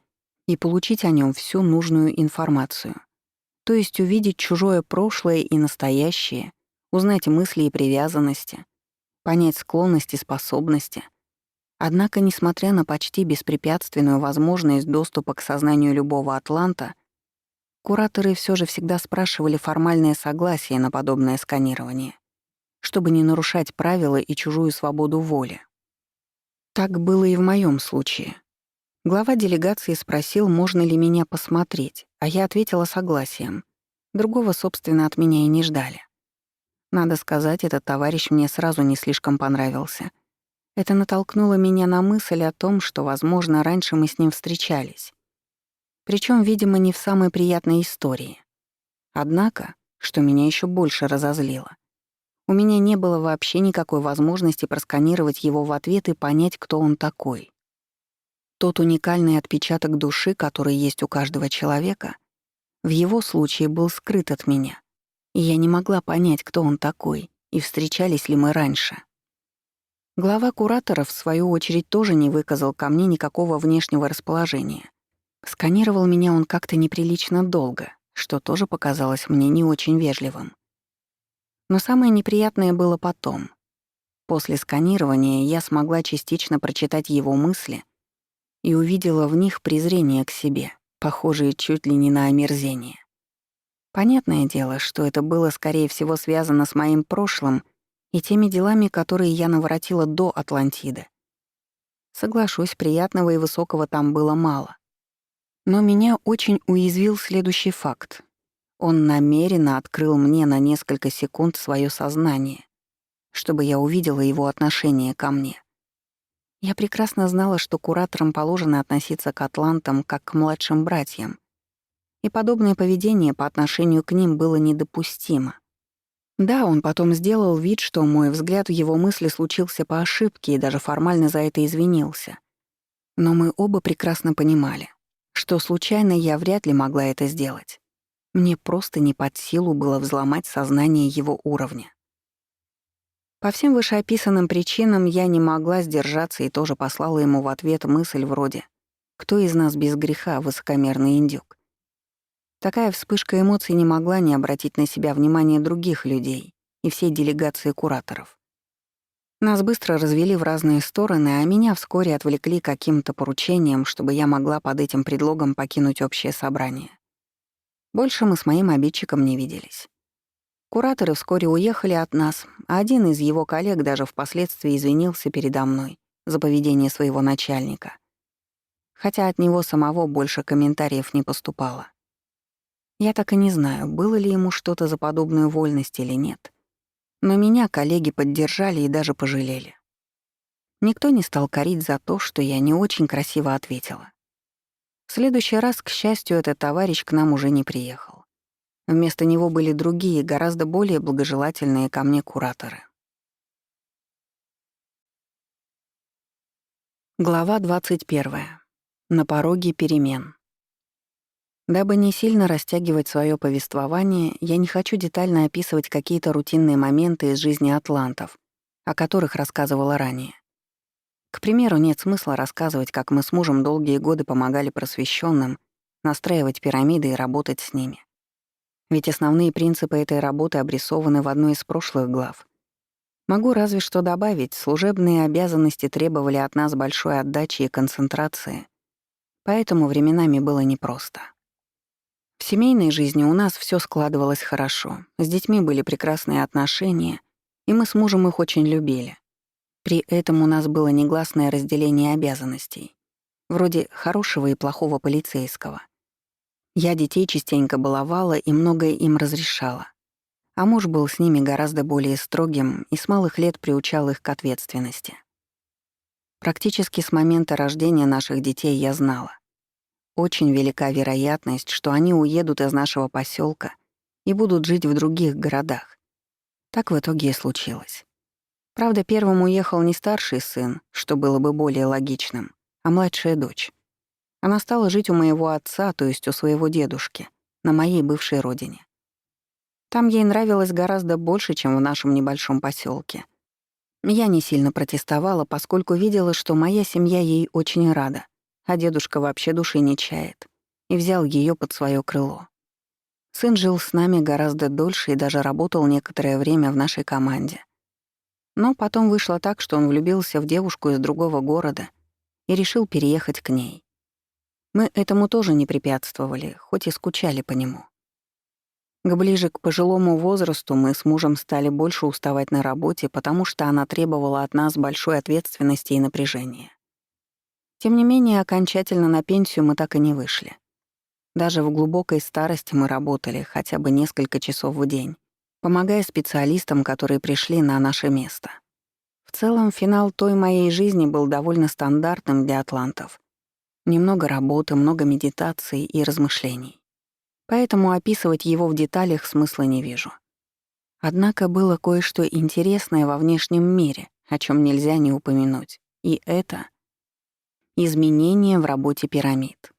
и получить о нем всю нужную информацию. То есть увидеть чужое прошлое и настоящее, узнать мысли и привязанности, понять склонности и способности. Однако, несмотря на почти беспрепятственную возможность доступа к сознанию любого атланта, кураторы все же всегда спрашивали формальное согласие на подобное сканирование, чтобы не нарушать правила и чужую свободу воли. Так было и в моем случае. Глава делегации спросил, можно ли меня посмотреть, а я ответила согласием. Другого, собственно, от меня и не ждали. Надо сказать, этот товарищ мне сразу не слишком понравился. Это натолкнуло меня на мысль о том, что, возможно, раньше мы с ним встречались. Причем, видимо, не в самой приятной истории. Однако, что меня еще больше разозлило, у меня не было вообще никакой возможности просканировать его в ответ и понять, кто он такой. Тот уникальный отпечаток души, который есть у каждого человека, в его случае был скрыт от меня, и я не могла понять, кто он такой, и встречались ли мы раньше. Глава кураторов, в свою очередь, тоже не выказал ко мне никакого внешнего расположения. Сканировал меня он как-то неприлично долго, что тоже показалось мне не очень вежливым. Но самое неприятное было потом. После сканирования я смогла частично прочитать его мысли и увидела в них презрение к себе, похожее чуть ли не на омерзение. Понятное дело, что это было, скорее всего, связано с моим прошлым и теми делами, которые я наворотила до Атлантиды. Соглашусь, приятного и высокого там было мало. Но меня очень уязвил следующий факт. Он намеренно открыл мне на несколько секунд свое сознание, чтобы я увидела его отношение ко мне. Я прекрасно знала, что кураторам положено относиться к атлантам как к младшим братьям, и подобное поведение по отношению к ним было недопустимо. Да, он потом сделал вид, что мой взгляд в его мысли случился по ошибке и даже формально за это извинился. Но мы оба прекрасно понимали, что случайно я вряд ли могла это сделать. Мне просто не под силу было взломать сознание его уровня. По всем вышеописанным причинам я не могла сдержаться и тоже послала ему в ответ мысль вроде «Кто из нас без греха, высокомерный индюк?». Такая вспышка эмоций не могла не обратить на себя внимание других людей и всей делегации кураторов. Нас быстро развели в разные стороны, а меня вскоре отвлекли каким-то поручением, чтобы я могла под этим предлогом покинуть общее собрание. Больше мы с моим обидчиком не виделись. Кураторы вскоре уехали от нас, а один из его коллег даже впоследствии извинился передо мной за поведение своего начальника, хотя от него самого больше комментариев не поступало. Я так и не знаю, было ли ему что-то за подобную вольность или нет. Но меня коллеги поддержали и даже пожалели. Никто не стал корить за то, что я не очень красиво ответила. В следующий раз, к счастью, этот товарищ к нам уже не приехал. Вместо него были другие, гораздо более благожелательные ко мне кураторы. Глава 21. На пороге перемен. Дабы не сильно растягивать свое повествование, я не хочу детально описывать какие-то рутинные моменты из жизни атлантов, о которых рассказывала ранее. К примеру, нет смысла рассказывать, как мы с мужем долгие годы помогали просвещенным настраивать пирамиды и работать с ними. Ведь основные принципы этой работы обрисованы в одной из прошлых глав. Могу разве что добавить, служебные обязанности требовали от нас большой отдачи и концентрации, поэтому временами было непросто. В семейной жизни у нас все складывалось хорошо, с детьми были прекрасные отношения, и мы с мужем их очень любили. При этом у нас было негласное разделение обязанностей, вроде хорошего и плохого полицейского. Я детей частенько баловала и многое им разрешала, а муж был с ними гораздо более строгим и с малых лет приучал их к ответственности. Практически с момента рождения наших детей я знала. Очень велика вероятность, что они уедут из нашего поселка и будут жить в других городах. Так в итоге и случилось. Правда, первым уехал не старший сын, что было бы более логичным, а младшая дочь. Она стала жить у моего отца, то есть у своего дедушки, на моей бывшей родине. Там ей нравилось гораздо больше, чем в нашем небольшом поселке. Я не сильно протестовала, поскольку видела, что моя семья ей очень рада, а дедушка вообще души не чает, и взял ее под свое крыло. Сын жил с нами гораздо дольше и даже работал некоторое время в нашей команде. Но потом вышло так, что он влюбился в девушку из другого города и решил переехать к ней. Мы этому тоже не препятствовали, хоть и скучали по нему. Ближе к пожилому возрасту мы с мужем стали больше уставать на работе, потому что она требовала от нас большой ответственности и напряжения. Тем не менее, окончательно на пенсию мы так и не вышли. Даже в глубокой старости мы работали хотя бы несколько часов в день, помогая специалистам, которые пришли на наше место. В целом, финал той моей жизни был довольно стандартным для атлантов. Немного работы, много медитаций и размышлений. Поэтому описывать его в деталях смысла не вижу. Однако было кое-что интересное во внешнем мире, о чем нельзя не упомянуть. И это изменения в работе пирамид.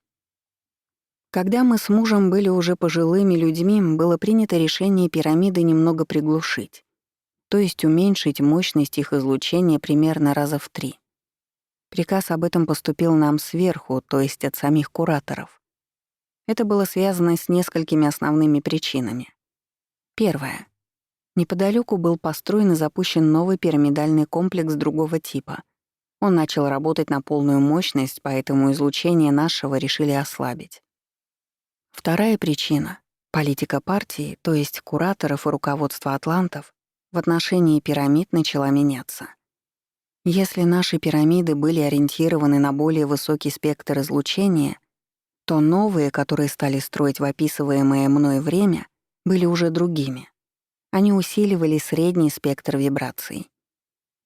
Когда мы с мужем были уже пожилыми людьми, было принято решение пирамиды немного приглушить, то есть уменьшить мощность их излучения примерно раза в 3. Приказ об этом поступил нам сверху, то есть от самих кураторов. Это было связано с несколькими основными причинами. Первое. Неподалеку был построен и запущен новый пирамидальный комплекс другого типа. Он начал работать на полную мощность, поэтому излучение нашего решили ослабить. Вторая причина — политика партии, то есть кураторов и руководства атлантов, в отношении пирамид начала меняться. Если наши пирамиды были ориентированы на более высокий спектр излучения, то новые, которые стали строить в описываемое мной время, были уже другими. Они усиливали средний спектр вибраций.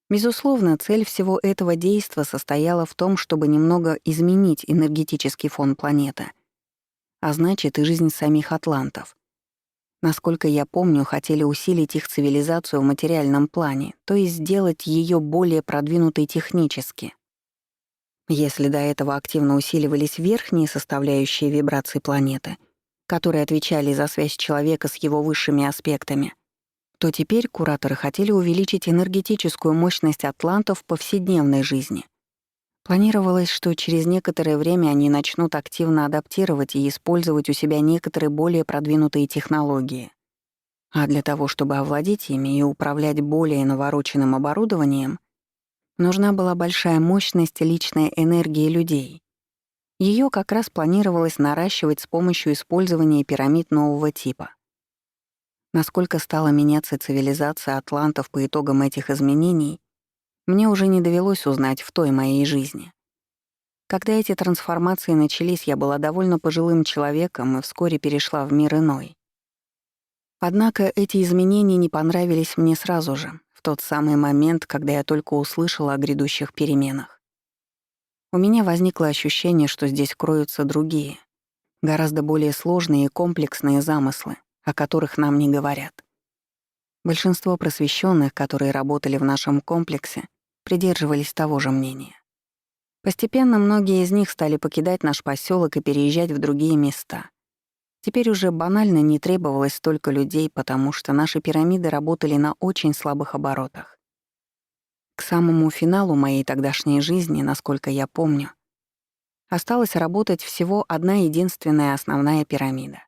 Безусловно, цель всего этого действа состояла в том, чтобы немного изменить энергетический фон планеты, а значит и жизнь самих атлантов. Насколько я помню, хотели усилить их цивилизацию в материальном плане, то есть сделать ее более продвинутой технически. Если до этого активно усиливались верхние составляющие вибраций планеты, которые отвечали за связь человека с его высшими аспектами, то теперь кураторы хотели увеличить энергетическую мощность атлантов в повседневной жизни. Планировалось, что через некоторое время они начнут активно адаптировать и использовать у себя некоторые более продвинутые технологии. А для того, чтобы овладеть ими и управлять более навороченным оборудованием, нужна была большая мощность личной энергии людей. Ее как раз планировалось наращивать с помощью использования пирамид нового типа. Насколько стала меняться цивилизация атлантов по итогам этих изменений, мне уже не довелось узнать в той моей жизни. Когда эти трансформации начались, я была довольно пожилым человеком и вскоре перешла в мир иной. Однако эти изменения не понравились мне сразу же, в тот самый момент, когда я только услышала о грядущих переменах. У меня возникло ощущение, что здесь кроются другие, гораздо более сложные и комплексные замыслы, о которых нам не говорят. Большинство просвещенных, которые работали в нашем комплексе, придерживались того же мнения. Постепенно многие из них стали покидать наш поселок и переезжать в другие места. Теперь уже банально не требовалось столько людей, потому что наши пирамиды работали на очень слабых оборотах. К самому финалу моей тогдашней жизни, насколько я помню, осталась работать всего одна единственная основная пирамида.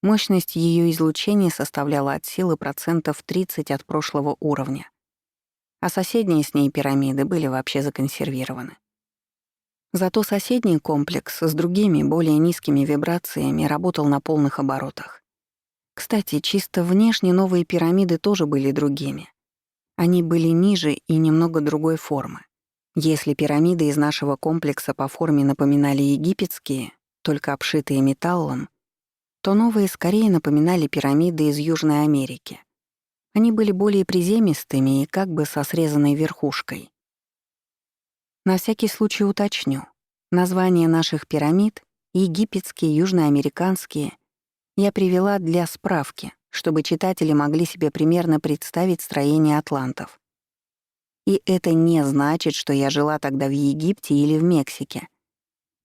Мощность ее излучения составляла от силы процентов 30 от прошлого уровня, а соседние с ней пирамиды были вообще законсервированы. Зато соседний комплекс с другими, более низкими вибрациями работал на полных оборотах. Кстати, чисто внешне новые пирамиды тоже были другими. Они были ниже и немного другой формы. Если пирамиды из нашего комплекса по форме напоминали египетские, только обшитые металлом, то новые скорее напоминали пирамиды из Южной Америки. Они были более приземистыми и как бы со срезанной верхушкой. На всякий случай уточню. Названия наших пирамид — египетские, южноамериканские — я привела для справки, чтобы читатели могли себе примерно представить строение атлантов. И это не значит, что я жила тогда в Египте или в Мексике.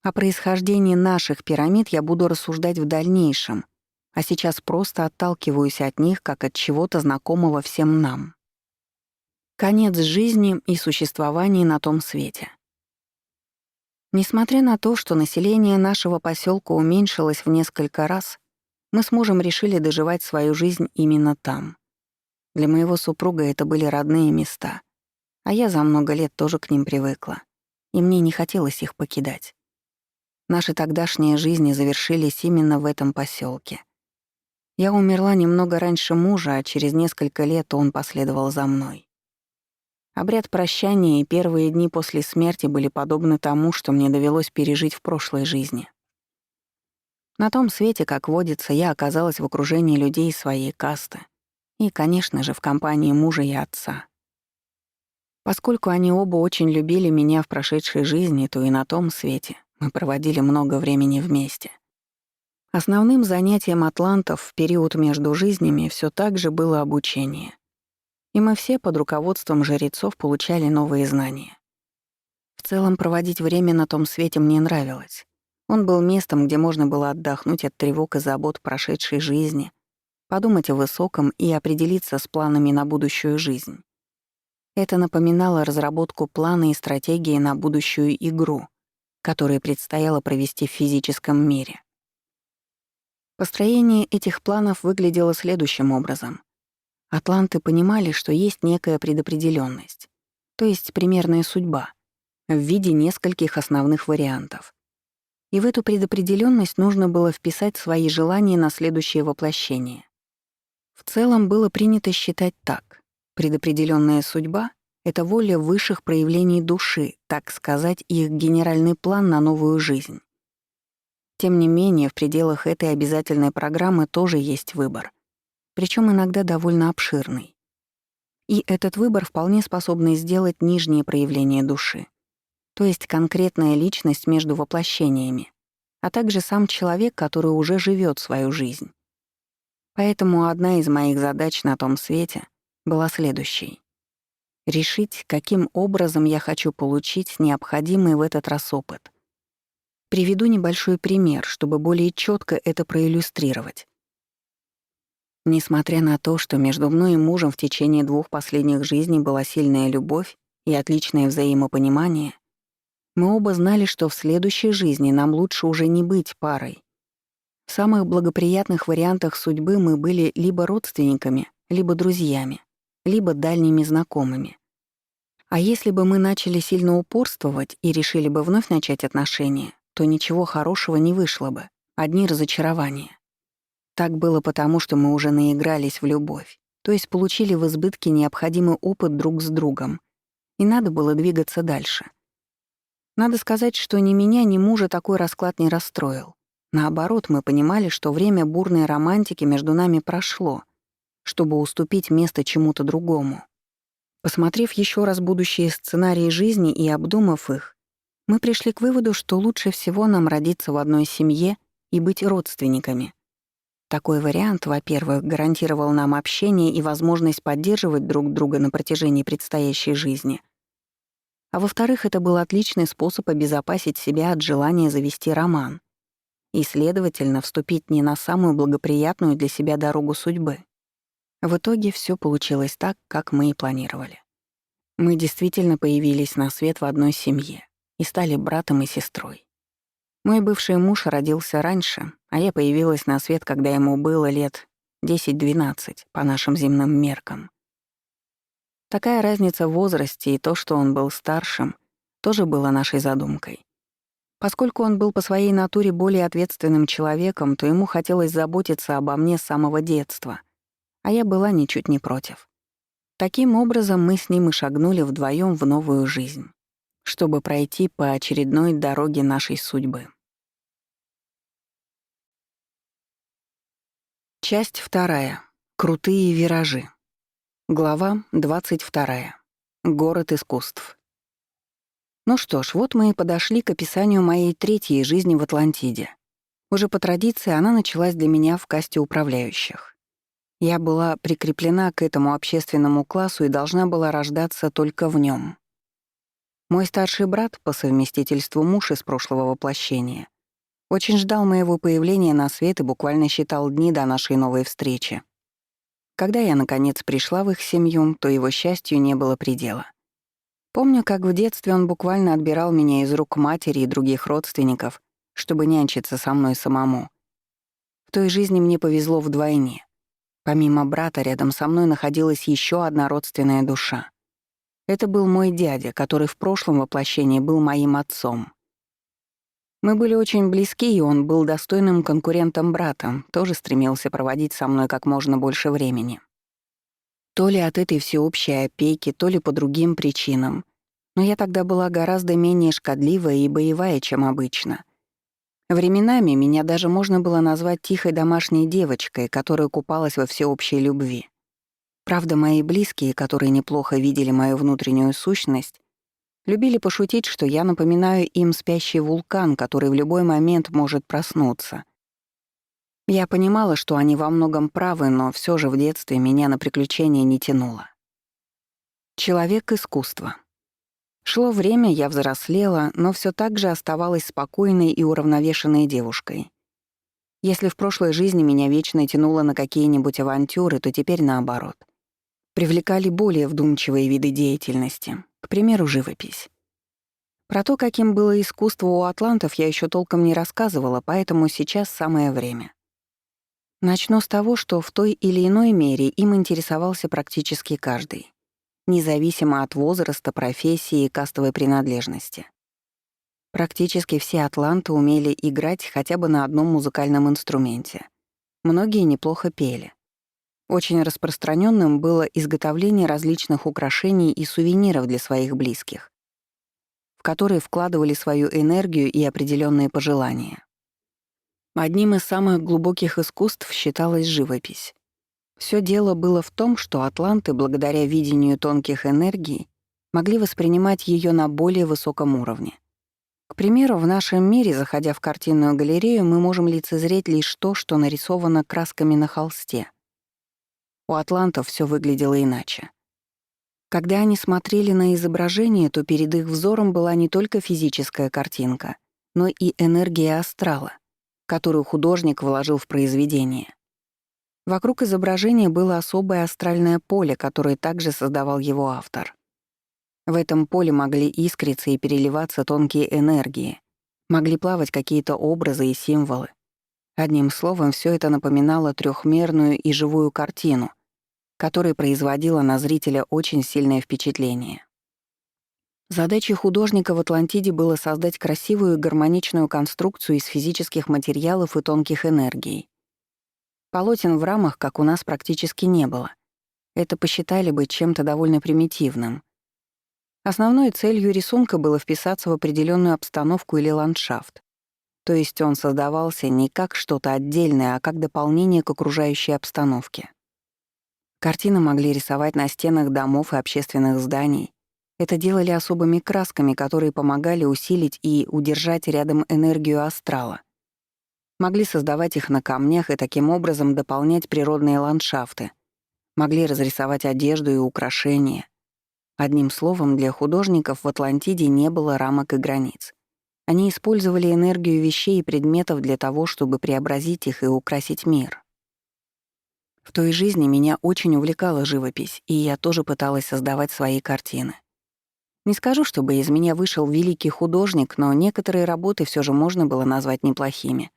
О происхождении наших пирамид я буду рассуждать в дальнейшем, а сейчас просто отталкиваюсь от них как от чего-то знакомого всем нам. Конец жизни и существования на том свете. Несмотря на то, что население нашего поселка уменьшилось в несколько раз, мы с мужем решили доживать свою жизнь именно там. Для моего супруга это были родные места, а я за много лет тоже к ним привыкла, и мне не хотелось их покидать. Наши тогдашние жизни завершились именно в этом поселке. Я умерла немного раньше мужа, а через несколько лет он последовал за мной. Обряд прощания и первые дни после смерти были подобны тому, что мне довелось пережить в прошлой жизни. На том свете, как водится, я оказалась в окружении людей своей касты и, конечно же, в компании мужа и отца. Поскольку они оба очень любили меня в прошедшей жизни, то и на том свете мы проводили много времени вместе. Основным занятием атлантов в период между жизнями все так же было обучение. И мы все под руководством жрецов получали новые знания. В целом, проводить время на том свете мне нравилось. Он был местом, где можно было отдохнуть от тревог и забот прошедшей жизни, подумать о высоком и определиться с планами на будущую жизнь. Это напоминало разработку плана и стратегии на будущую игру, которую предстояло провести в физическом мире. Построение этих планов выглядело следующим образом. Атланты понимали, что есть некая предопределённость, то есть примерная судьба, в виде нескольких основных вариантов. И в эту предопределённость нужно было вписать свои желания на следующее воплощение. В целом было принято считать так. Предопределённая судьба — это воля высших проявлений души, так сказать, их генеральный план на новую жизнь. Тем не менее, в пределах этой обязательной программы тоже есть выбор, причем иногда довольно обширный. И этот выбор вполне способны сделать нижние проявления души, то есть конкретная личность между воплощениями, а также сам человек, который уже живет свою жизнь. Поэтому одна из моих задач на том свете была следующей. Решить, каким образом я хочу получить необходимый в этот раз опыт. Приведу небольшой пример, чтобы более четко это проиллюстрировать. Несмотря на то, что между мной и мужем в течение 2 последних жизней была сильная любовь и отличное взаимопонимание, мы оба знали, что в следующей жизни нам лучше уже не быть парой. В самых благоприятных вариантах судьбы мы были либо родственниками, либо друзьями, либо дальними знакомыми. А если бы мы начали сильно упорствовать и решили бы вновь начать отношения, то ничего хорошего не вышло бы, одни разочарования. Так было потому, что мы уже наигрались в любовь, то есть получили в избытке необходимый опыт друг с другом, и надо было двигаться дальше. Надо сказать, что ни меня, ни мужа такой расклад не расстроил. Наоборот, мы понимали, что время бурной романтики между нами прошло, чтобы уступить место чему-то другому. Посмотрев еще раз будущие сценарии жизни и обдумав их, мы пришли к выводу, что лучше всего нам родиться в одной семье и быть родственниками. Такой вариант, во-первых, гарантировал нам общение и возможность поддерживать друг друга на протяжении предстоящей жизни. А во-вторых, это был отличный способ обезопасить себя от желания завести роман и, следовательно, вступить не на самую благоприятную для себя дорогу судьбы. В итоге все получилось так, как мы и планировали. Мы действительно появились на свет в одной семье и стали братом и сестрой. Мой бывший муж родился раньше, а я появилась на свет, когда ему было лет 10-12 по нашим земным меркам. Такая разница в возрасте и то, что он был старшим, тоже было нашей задумкой. Поскольку он был по своей натуре более ответственным человеком, то ему хотелось заботиться обо мне с самого детства, а я была ничуть не против. Таким образом, мы с ним и шагнули вдвоем в новую жизнь, чтобы пройти по очередной дороге нашей судьбы. Часть 2. Крутые виражи. Глава 22. Город искусств. Ну что ж, вот мы и подошли к описанию моей третьей жизни в Атлантиде. Уже по традиции она началась для меня в касте управляющих. Я была прикреплена к этому общественному классу и должна была рождаться только в нем. Мой старший брат, по совместительству муж из прошлого воплощения, очень ждал моего появления на свет и буквально считал дни до нашей новой встречи. Когда я, наконец, пришла в их семью, то его счастью не было предела. Помню, как в детстве он буквально отбирал меня из рук матери и других родственников, чтобы нянчиться со мной самому. В той жизни мне повезло вдвойне. Помимо брата, рядом со мной находилась еще одна родственная душа. Это был мой дядя, который в прошлом воплощении был моим отцом. Мы были очень близки, и он был достойным конкурентом брата, тоже стремился проводить со мной как можно больше времени. То ли от этой всеобщей опеки, то ли по другим причинам. Но я тогда была гораздо менее шкодливая и боевая, чем обычно. Временами меня даже можно было назвать тихой домашней девочкой, которая купалась во всеобщей любви. Правда, мои близкие, которые неплохо видели мою внутреннюю сущность, любили пошутить, что я напоминаю им спящий вулкан, который в любой момент может проснуться. Я понимала, что они во многом правы, но все же в детстве меня на приключения не тянуло. Человек искусства. Шло время, я взрослела, но все так же оставалась спокойной и уравновешенной девушкой. Если в прошлой жизни меня вечно тянуло на какие-нибудь авантюры, то теперь наоборот. Привлекали более вдумчивые виды деятельности, к примеру, живопись. Про то, каким было искусство у атлантов, я еще толком не рассказывала, поэтому сейчас самое время. Начну с того, что в той или иной мере им интересовался практически каждый, независимо от возраста, профессии и кастовой принадлежности. Практически все атланты умели играть хотя бы на одном музыкальном инструменте. Многие неплохо пели. Очень распространенным было изготовление различных украшений и сувениров для своих близких, в которые вкладывали свою энергию и определенные пожелания. Одним из самых глубоких искусств считалась живопись. Все дело было в том, что атланты, благодаря видению тонких энергий, могли воспринимать ее на более высоком уровне. К примеру, в нашем мире, заходя в картинную галерею, мы можем лицезреть лишь то, что нарисовано красками на холсте. У атлантов все выглядело иначе. Когда они смотрели на изображение, то перед их взором была не только физическая картинка, но и энергия астрала, которую художник вложил в произведение. Вокруг изображения было особое астральное поле, которое также создавал его автор. В этом поле могли искриться и переливаться тонкие энергии, могли плавать какие-то образы и символы. Одним словом, все это напоминало трехмерную и живую картину, которая производила на зрителя очень сильное впечатление. Задачей художника в Атлантиде было создать красивую и гармоничную конструкцию из физических материалов и тонких энергий. Полотен в рамах, как у нас, практически не было. Это посчитали бы чем-то довольно примитивным. Основной целью рисунка было вписаться в определенную обстановку или ландшафт. То есть он создавался не как что-то отдельное, а как дополнение к окружающей обстановке. Картины могли рисовать на стенах домов и общественных зданий. Это делали особыми красками, которые помогали усилить и удержать рядом энергию астрала. Могли создавать их на камнях и таким образом дополнять природные ландшафты. Могли разрисовать одежду и украшения. Одним словом, для художников в Атлантиде не было рамок и границ. Они использовали энергию вещей и предметов для того, чтобы преобразить их и украсить мир. В той жизни меня очень увлекала живопись, и я тоже пыталась создавать свои картины. Не скажу, чтобы из меня вышел великий художник, но некоторые работы все же можно было назвать неплохими.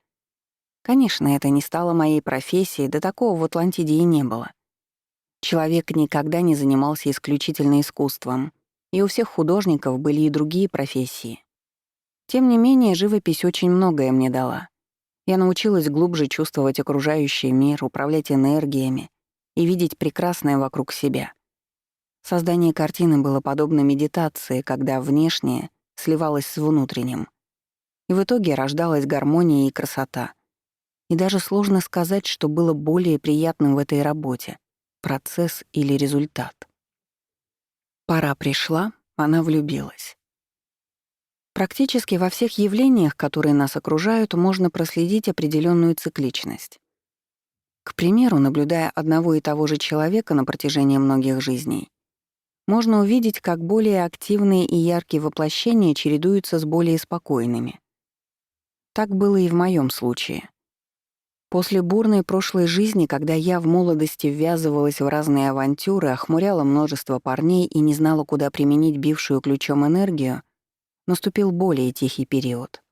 Конечно, это не стало моей профессией, да такого в Атлантиде и не было. Человек никогда не занимался исключительно искусством, и у всех художников были и другие профессии. Тем не менее, живопись очень многое мне дала. Я научилась глубже чувствовать окружающий мир, управлять энергиями и видеть прекрасное вокруг себя. Создание картины было подобно медитации, когда внешнее сливалось с внутренним. И в итоге рождалась гармония и красота. И даже сложно сказать, что было более приятным в этой работе — процесс или результат. Пора пришла, она влюбилась. Практически во всех явлениях, которые нас окружают, можно проследить определенную цикличность. К примеру, наблюдая одного и того же человека на протяжении многих жизней, можно увидеть, как более активные и яркие воплощения чередуются с более спокойными. Так было и в моем случае. После бурной прошлой жизни, когда я в молодости ввязывалась в разные авантюры, охмуряла множество парней и не знала, куда применить бившую ключом энергию, наступил более тихий период.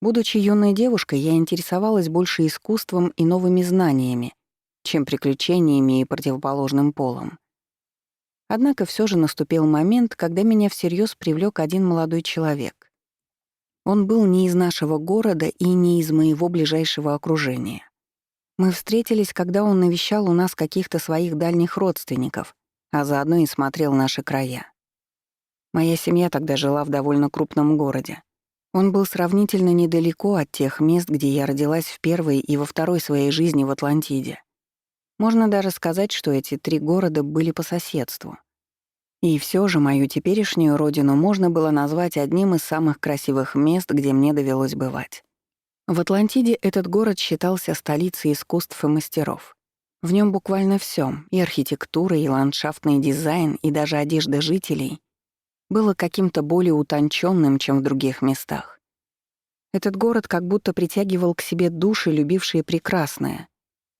Будучи юной девушкой, я интересовалась больше искусством и новыми знаниями, чем приключениями и противоположным полом. Однако все же наступил момент, когда меня всерьез привлек один молодой человек. Он был не из нашего города и не из моего ближайшего окружения. Мы встретились, когда он навещал у нас каких-то своих дальних родственников, а заодно и смотрел наши края. Моя семья тогда жила в довольно крупном городе. Он был сравнительно недалеко от тех мест, где я родилась в первой и во второй своей жизни в Атлантиде. Можно даже сказать, что эти 3 города были по соседству. И все же мою теперешнюю родину можно было назвать одним из самых красивых мест, где мне довелось бывать. В Атлантиде этот город считался столицей искусств и мастеров. В нем буквально все — и архитектура, и ландшафтный дизайн, и даже одежда жителей — было каким-то более утонченным, чем в других местах. Этот город как будто притягивал к себе души, любившие прекрасное,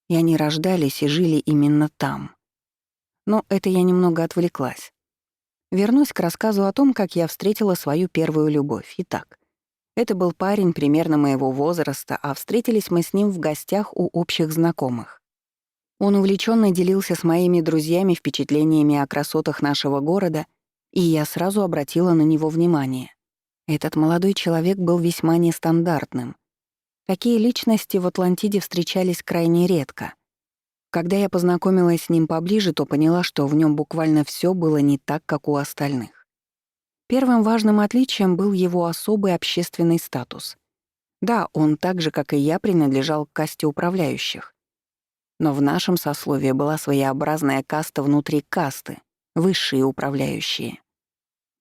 и они рождались и жили именно там. Но это я немного отвлеклась. Вернусь к рассказу о том, как я встретила свою первую любовь. Итак, это был парень примерно моего возраста, а встретились мы с ним в гостях у общих знакомых. Он увлеченно делился с моими друзьями впечатлениями о красотах нашего города, и я сразу обратила на него внимание. Этот молодой человек был весьма нестандартным. Такие личности в Атлантиде встречались крайне редко. Когда я познакомилась с ним поближе, то поняла, что в нем буквально все было не так, как у остальных. Первым важным отличием был его особый общественный статус. Да, он так же, как и я, принадлежал к касте управляющих. Но в нашем сословии была своеобразная каста внутри касты — высшие управляющие.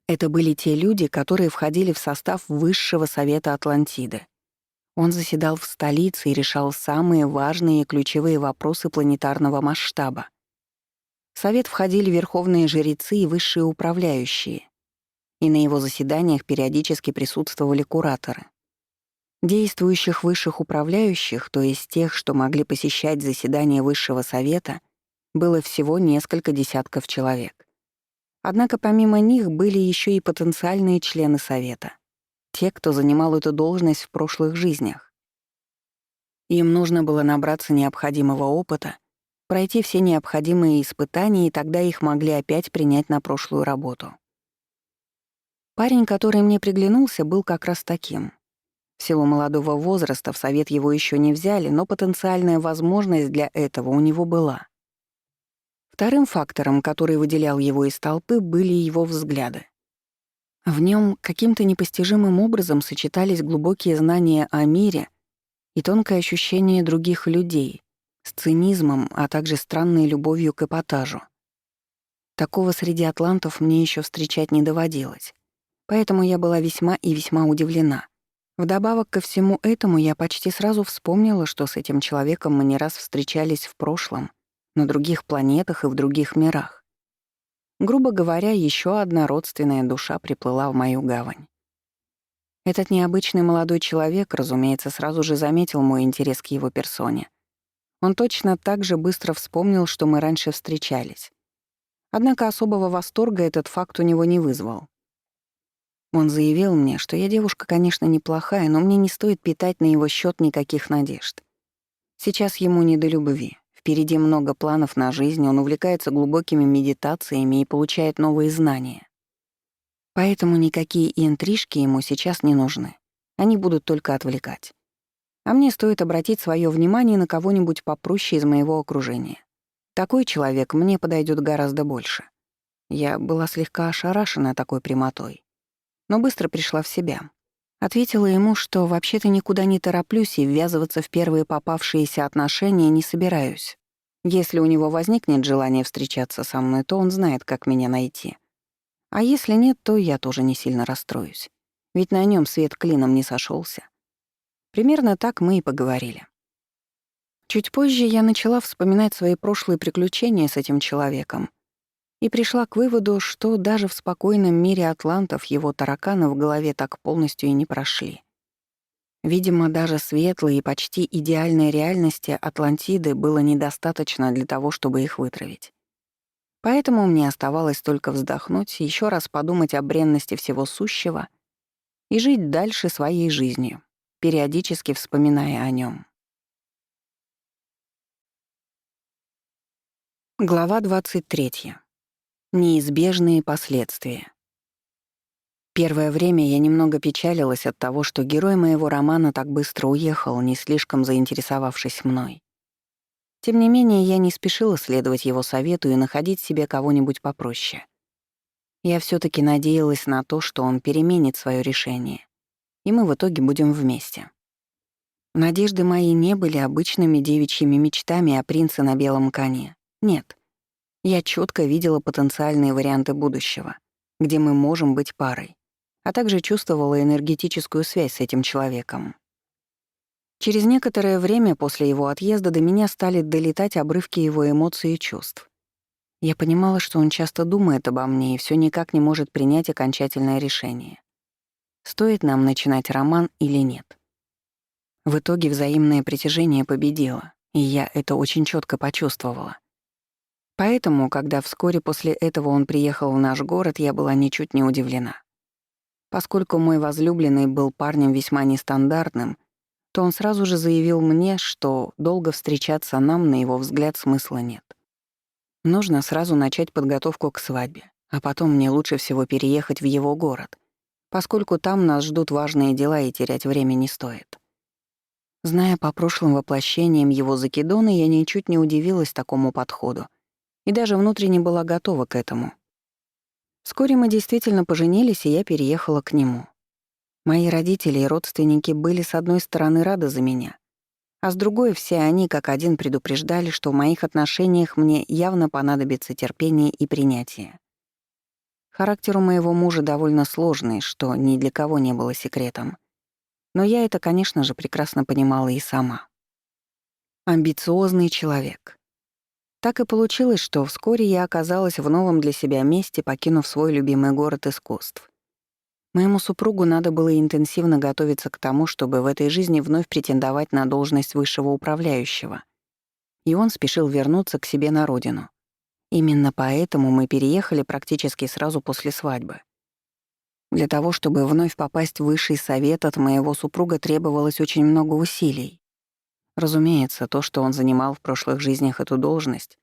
Это были те люди, которые входили в состав Высшего совета Атлантиды. Он заседал в столице и решал самые важные и ключевые вопросы планетарного масштаба. В совет входили верховные жрецы и высшие управляющие, и на его заседаниях периодически присутствовали кураторы. Действующих высших управляющих, то есть тех, что могли посещать заседания Высшего совета, было всего несколько десятков человек. Однако помимо них были еще и потенциальные члены совета, те, кто занимал эту должность в прошлых жизнях. Им нужно было набраться необходимого опыта, пройти все необходимые испытания, и тогда их могли опять принять на прошлую работу. Парень, который мне приглянулся, был как раз таким. В силу молодого возраста в совет его еще не взяли, но потенциальная возможность для этого у него была. Вторым фактором, который выделял его из толпы, были его взгляды. В нем каким-то непостижимым образом сочетались глубокие знания о мире и тонкое ощущение других людей с цинизмом, а также странной любовью к эпатажу. Такого среди атлантов мне еще встречать не доводилось, поэтому я была весьма и весьма удивлена. Вдобавок ко всему этому я почти сразу вспомнила, что с этим человеком мы не раз встречались в прошлом, на других планетах и в других мирах. Грубо говоря, еще одна родственная душа приплыла в мою гавань. Этот необычный молодой человек, разумеется, сразу же заметил мой интерес к его персоне. Он точно так же быстро вспомнил, что мы раньше встречались. Однако особого восторга этот факт у него не вызвал. Он заявил мне, что я девушка, конечно, неплохая, но мне не стоит питать на его счет никаких надежд. Сейчас ему не до любви. Впереди много планов на жизнь, он увлекается глубокими медитациями и получает новые знания. Поэтому никакие интрижки ему сейчас не нужны. Они будут только отвлекать. А мне стоит обратить свое внимание на кого-нибудь попроще из моего окружения. Такой человек мне подойдет гораздо больше. Я была слегка ошарашена такой прямотой, но быстро пришла в себя. Ответила ему, что вообще-то никуда не тороплюсь и ввязываться в первые попавшиеся отношения не собираюсь. Если у него возникнет желание встречаться со мной, то он знает, как меня найти. А если нет, то я тоже не сильно расстроюсь. Ведь на нем свет клином не сошелся. Примерно так мы и поговорили. Чуть позже я начала вспоминать свои прошлые приключения с этим человеком и пришла к выводу, что даже в спокойном мире атлантов его тараканы в голове так полностью и не прошли. Видимо, даже светлой и почти идеальной реальности Атлантиды было недостаточно для того, чтобы их вытравить. Поэтому мне оставалось только вздохнуть, еще раз подумать о бренности всего сущего и жить дальше своей жизнью, периодически вспоминая о нем. Глава 23. Неизбежные последствия. Первое время я немного печалилась от того, что герой моего романа так быстро уехал, не слишком заинтересовавшись мной. Тем не менее, я не спешила следовать его совету и находить себе кого-нибудь попроще. Я все таки надеялась на то, что он переменит свое решение, и мы в итоге будем вместе. Надежды мои не были обычными девичьими мечтами о принце на белом коне. Нет. Я четко видела потенциальные варианты будущего, где мы можем быть парой, а также чувствовала энергетическую связь с этим человеком. Через некоторое время после его отъезда до меня стали долетать обрывки его эмоций и чувств. Я понимала, что он часто думает обо мне и все никак не может принять окончательное решение. Стоит нам начинать роман или нет. В итоге взаимное притяжение победило, и я это очень четко почувствовала. Поэтому, когда вскоре после этого он приехал в наш город, я была ничуть не удивлена. Поскольку мой возлюбленный был парнем весьма нестандартным, то он сразу же заявил мне, что долго встречаться нам, на его взгляд, смысла нет. Нужно сразу начать подготовку к свадьбе, а потом мне лучше всего переехать в его город, поскольку там нас ждут важные дела и терять время не стоит. Зная по прошлым воплощениям его закидона, я ничуть не удивилась такому подходу и даже внутренне была готова к этому. Вскоре мы действительно поженились, и я переехала к нему. Мои родители и родственники были с одной стороны рады за меня, а с другой все они как один предупреждали, что в моих отношениях мне явно понадобится терпение и принятие. Характер у моего мужа довольно сложный, что ни для кого не было секретом. Но я это, конечно же, прекрасно понимала и сама. Амбициозный человек. Так и получилось, что вскоре я оказалась в новом для себя месте, покинув свой любимый город искусств. Моему супругу надо было интенсивно готовиться к тому, чтобы в этой жизни вновь претендовать на должность высшего управляющего. И он спешил вернуться к себе на родину. Именно поэтому мы переехали практически сразу после свадьбы. Для того, чтобы вновь попасть в высший совет, от моего супруга требовалось очень много усилий. Разумеется, то, что он занимал в прошлых жизнях эту должность,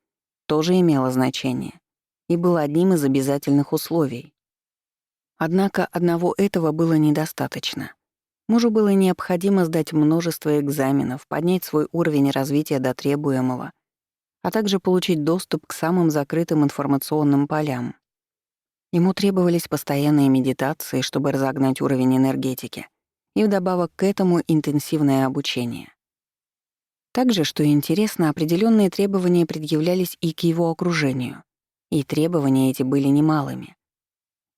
тоже имело значение и было одним из обязательных условий. Однако одного этого было недостаточно. Мужу было необходимо сдать множество экзаменов, поднять свой уровень развития до требуемого, а также получить доступ к самым закрытым информационным полям. Ему требовались постоянные медитации, чтобы разогнать уровень энергетики, и вдобавок к этому интенсивное обучение. Также, что интересно, определенные требования предъявлялись и к его окружению, и требования эти были немалыми.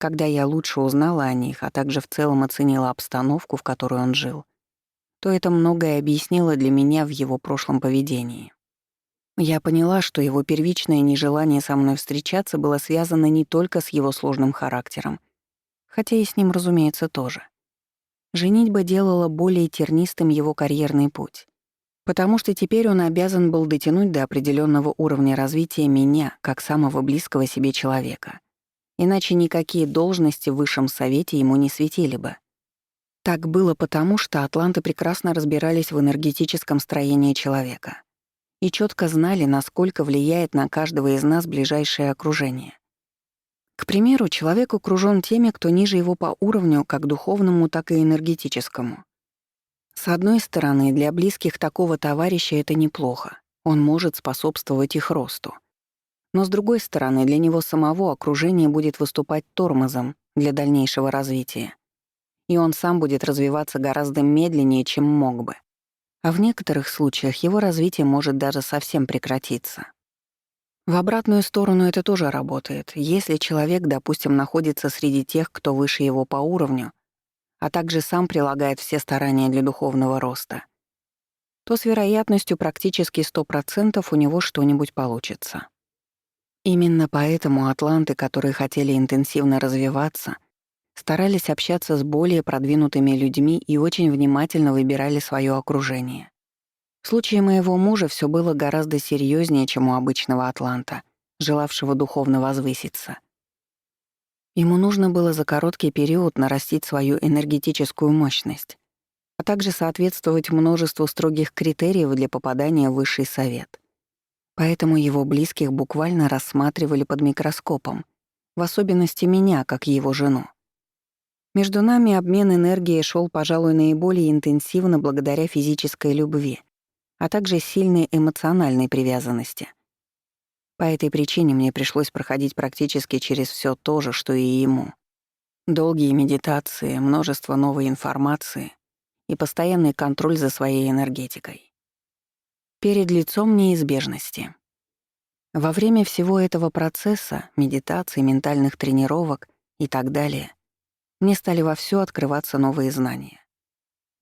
Когда я лучше узнала о них, а также в целом оценила обстановку, в которой он жил, то это многое объяснило для меня в его прошлом поведении. Я поняла, что его первичное нежелание со мной встречаться было связано не только с его сложным характером, хотя и с ним, разумеется, тоже. Женитьба делала более тернистым его карьерный путь, потому что теперь он обязан был дотянуть до определенного уровня развития меня, как самого близкого себе человека. Иначе никакие должности в высшем совете ему не светили бы. Так было потому, что атланты прекрасно разбирались в энергетическом строении человека и четко знали, насколько влияет на каждого из нас ближайшее окружение. К примеру, человек окружен теми, кто ниже его по уровню, как духовному, так и энергетическому. С одной стороны, для близких такого товарища это неплохо, он может способствовать их росту. Но с другой стороны, для него самого окружение будет выступать тормозом для дальнейшего развития, и он сам будет развиваться гораздо медленнее, чем мог бы. А в некоторых случаях его развитие может даже совсем прекратиться. В обратную сторону это тоже работает. Если человек, допустим, находится среди тех, кто выше его по уровню, а также сам прилагает все старания для духовного роста, то с вероятностью практически 100% у него что-нибудь получится. Именно поэтому атланты, которые хотели интенсивно развиваться, старались общаться с более продвинутыми людьми и очень внимательно выбирали свое окружение. В случае моего мужа все было гораздо серьезнее, чем у обычного атланта, желавшего духовно возвыситься. Ему нужно было за короткий период нарастить свою энергетическую мощность, а также соответствовать множеству строгих критериев для попадания в высший совет. Поэтому его близких буквально рассматривали под микроскопом, в особенности меня, как его жену. Между нами обмен энергией шел, пожалуй, наиболее интенсивно благодаря физической любви, а также сильной эмоциональной привязанности. По этой причине мне пришлось проходить практически через все то же, что и ему. Долгие медитации, множество новой информации и постоянный контроль за своей энергетикой. Перед лицом неизбежности. Во время всего этого процесса, медитации, ментальных тренировок и так далее, мне стали вовсю открываться новые знания.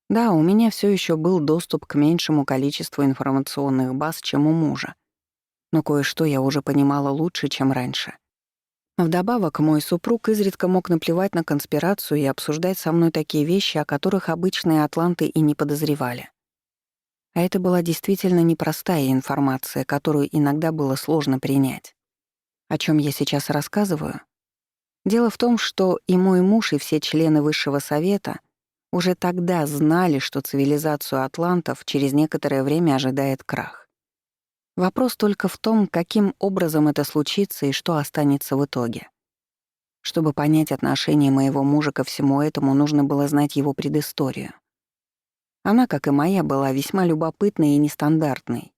Да, у меня все еще был доступ к меньшему количеству информационных баз, чем у мужа, но кое-что я уже понимала лучше, чем раньше. Вдобавок, мой супруг изредка мог наплевать на конспирацию и обсуждать со мной такие вещи, о которых обычные атланты и не подозревали. А это была действительно непростая информация, которую иногда было сложно принять. О чем я сейчас рассказываю? Дело в том, что и мой муж, и все члены Высшего Совета уже тогда знали, что цивилизацию атлантов через некоторое время ожидает крах. Вопрос только в том, каким образом это случится и что останется в итоге. Чтобы понять отношение моего мужа ко всему этому, нужно было знать его предысторию. Она, как и моя, была весьма любопытной и нестандартной.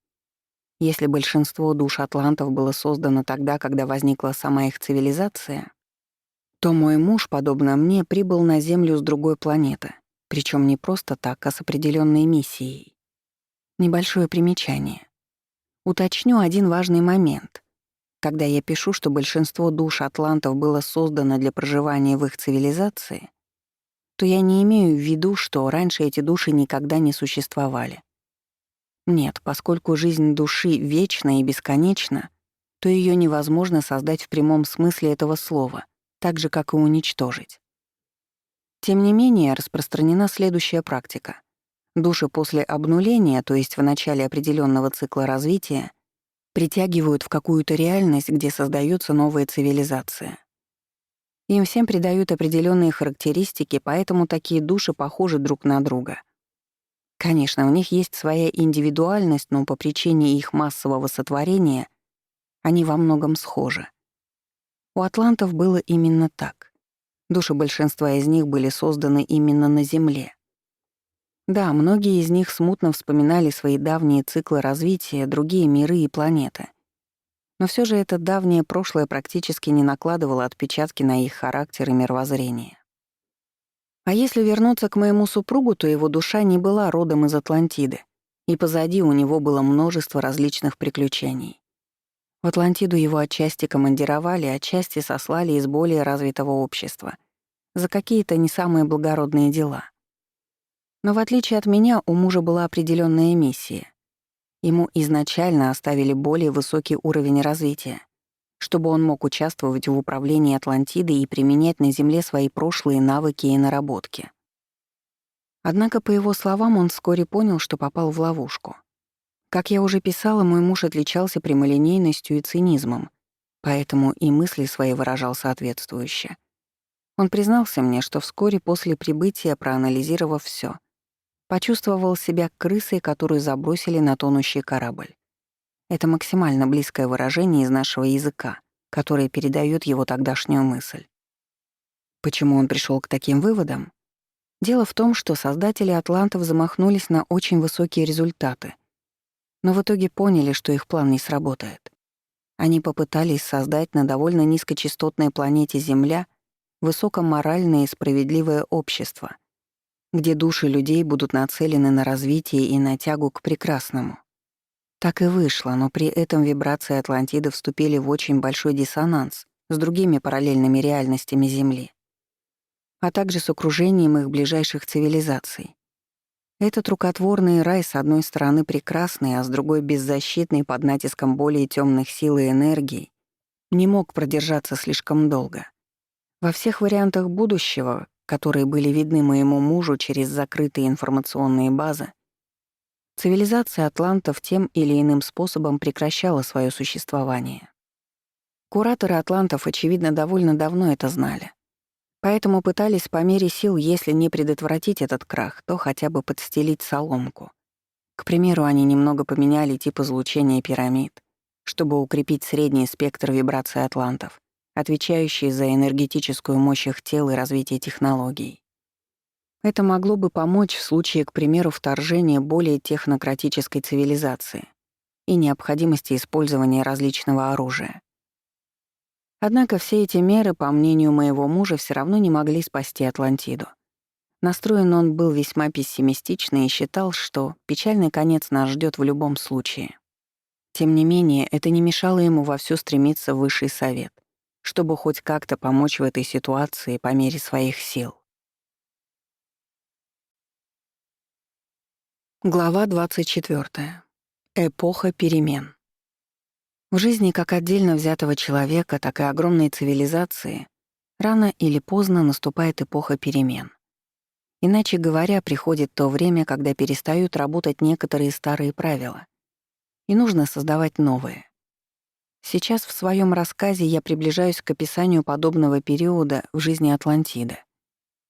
Если большинство душ атлантов было создано тогда, когда возникла сама их цивилизация, то мой муж, подобно мне, прибыл на Землю с другой планеты, причем не просто так, а с определенной миссией. Небольшое примечание. Уточню один важный момент. Когда я пишу, что большинство душ атлантов было создано для проживания в их цивилизации, то я не имею в виду, что раньше эти души никогда не существовали. Нет, поскольку жизнь души вечна и бесконечна, то ее невозможно создать в прямом смысле этого слова, так же, как и уничтожить. Тем не менее, распространена следующая практика. Души после обнуления, то есть в начале определенного цикла развития, притягивают в какую-то реальность, где создается новая цивилизация. Им всем придают определенные характеристики, поэтому такие души похожи друг на друга. Конечно, у них есть своя индивидуальность, но по причине их массового сотворения они во многом схожи. У атлантов было именно так. Души большинства из них были созданы именно на Земле. Да, многие из них смутно вспоминали свои давние циклы развития, другие миры и планеты. Но все же это давнее прошлое практически не накладывало отпечатки на их характер и мировоззрение. А если вернуться к моему супругу, то его душа не была родом из Атлантиды, и позади у него было множество различных приключений. В Атлантиду его отчасти командировали, отчасти сослали из более развитого общества за какие-то не самые благородные дела. Но в отличие от меня, у мужа была определенная миссия. Ему изначально оставили более высокий уровень развития, чтобы он мог участвовать в управлении Атлантидой и применять на Земле свои прошлые навыки и наработки. Однако, по его словам, он вскоре понял, что попал в ловушку. Как я уже писала, мой муж отличался прямолинейностью и цинизмом, поэтому и мысли свои выражал соответствующе. Он признался мне, что вскоре после прибытия, проанализировав всё, почувствовал себя крысой, которую забросили на тонущий корабль. Это максимально близкое выражение из нашего языка, которое передает его тогдашнюю мысль. Почему он пришел к таким выводам? Дело в том, что создатели атлантов замахнулись на очень высокие результаты, но в итоге поняли, что их план не сработает. Они попытались создать на довольно низкочастотной планете Земля высокоморальное и справедливое общество, где души людей будут нацелены на развитие и на тягу к прекрасному. Так и вышло, но при этом вибрации Атлантиды вступили в очень большой диссонанс с другими параллельными реальностями Земли, а также с окружением их ближайших цивилизаций. Этот рукотворный рай с одной стороны прекрасный, а с другой беззащитный под натиском более темных сил и энергий, не мог продержаться слишком долго. Во всех вариантах будущего, которые были видны моему мужу через закрытые информационные базы, цивилизация атлантов тем или иным способом прекращала свое существование. Кураторы атлантов, очевидно, довольно давно это знали. Поэтому пытались по мере сил, если не предотвратить этот крах, то хотя бы подстелить соломку. К примеру, они немного поменяли тип излучения пирамид, чтобы укрепить средний спектр вибраций атлантов, отвечающий за энергетическую мощь их тел и развитие технологий. Это могло бы помочь в случае, к примеру, вторжения более технократической цивилизации и необходимости использования различного оружия. Однако все эти меры, по мнению моего мужа, все равно не могли спасти Атлантиду. Настроен он был весьма пессимистично и считал, что печальный конец нас ждет в любом случае. Тем не менее, это не мешало ему вовсю стремиться в высший совет, чтобы хоть как-то помочь в этой ситуации по мере своих сил. Глава 24. Эпоха перемен. В жизни как отдельно взятого человека, так и огромной цивилизации рано или поздно наступает эпоха перемен. Иначе говоря, приходит то время, когда перестают работать некоторые старые правила, и нужно создавать новые. Сейчас в своем рассказе я приближаюсь к описанию подобного периода в жизни Атлантиды.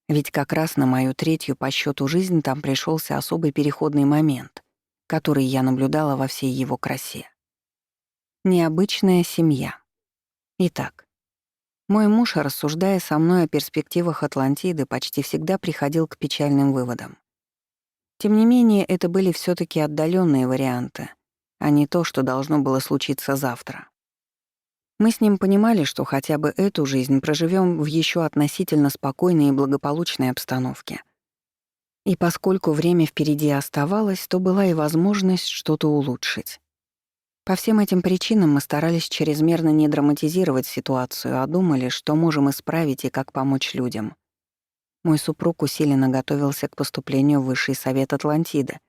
Ведь как раз на мою третью по счету жизнь там пришелся особый переходный момент, который я наблюдала во всей его красе. Необычная семья. Итак, мой муж, рассуждая со мной о перспективах Атлантиды, почти всегда приходил к печальным выводам. Тем не менее, это были все таки отдаленные варианты, а не то, что должно было случиться завтра. Мы с ним понимали, что хотя бы эту жизнь проживем в еще относительно спокойной и благополучной обстановке. И поскольку время впереди оставалось, то была и возможность что-то улучшить. По всем этим причинам мы старались чрезмерно не драматизировать ситуацию, а думали, что можем исправить и как помочь людям. Мой супруг усиленно готовился к поступлению в Высший совет Атлантиды,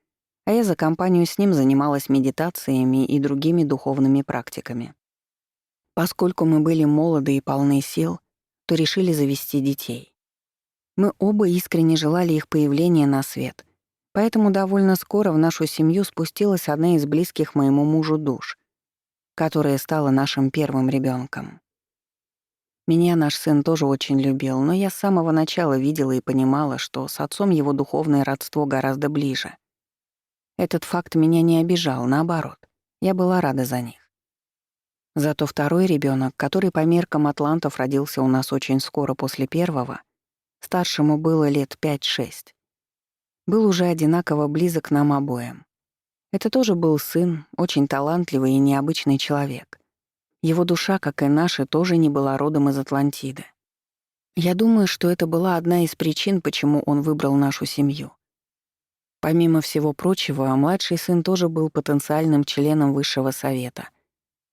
а я за компанию с ним занималась медитациями и другими духовными практиками. Поскольку мы были молоды и полны сил, то решили завести детей. Мы оба искренне желали их появления на свет, поэтому довольно скоро в нашу семью спустилась одна из близких моему мужу душ, которая стала нашим первым ребенком. Меня наш сын тоже очень любил, но я с самого начала видела и понимала, что с отцом его духовное родство гораздо ближе. Этот факт меня не обижал, наоборот, я была рада за них. Зато второй ребенок, который по меркам атлантов родился у нас очень скоро после первого, старшему было лет 5-6, был уже одинаково близок к нам обоим. Это тоже был сын, очень талантливый и необычный человек. Его душа, как и наша, тоже не была родом из Атлантиды. Я думаю, что это была одна из причин, почему он выбрал нашу семью. Помимо всего прочего, младший сын тоже был потенциальным членом Высшего Совета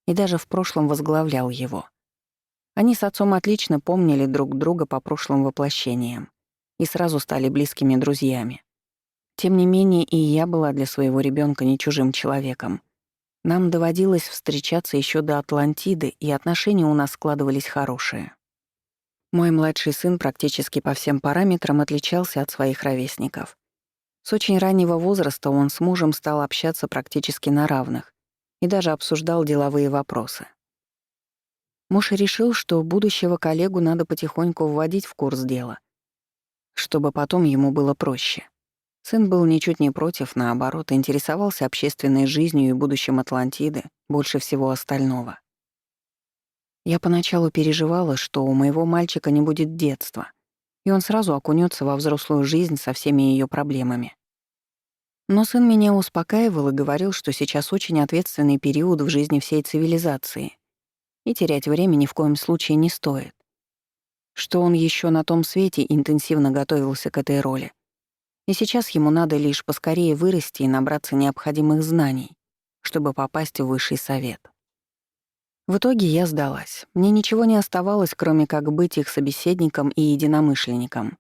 и даже в прошлом возглавлял его. Они с отцом отлично помнили друг друга по прошлым воплощениям и сразу стали близкими друзьями. Тем не менее, и я была для своего ребенка не чужим человеком. Нам доводилось встречаться еще до Атлантиды, и отношения у нас складывались хорошие. Мой младший сын практически по всем параметрам отличался от своих ровесников. С очень раннего возраста он с мужем стал общаться практически на равных и даже обсуждал деловые вопросы. Муж решил, что будущего коллегу надо потихоньку вводить в курс дела, чтобы потом ему было проще. Сын был ничуть не против, наоборот, интересовался общественной жизнью и будущим Атлантиды больше всего остального. Я поначалу переживала, что у моего мальчика не будет детства, и он сразу окунется во взрослую жизнь со всеми ее проблемами. Но сын меня успокаивал и говорил, что сейчас очень ответственный период в жизни всей цивилизации, и терять время ни в коем случае не стоит. Что он еще на том свете интенсивно готовился к этой роли. И сейчас ему надо лишь поскорее вырасти и набраться необходимых знаний, чтобы попасть в Высший Совет. В итоге я сдалась. Мне ничего не оставалось, кроме как быть их собеседником и единомышленником.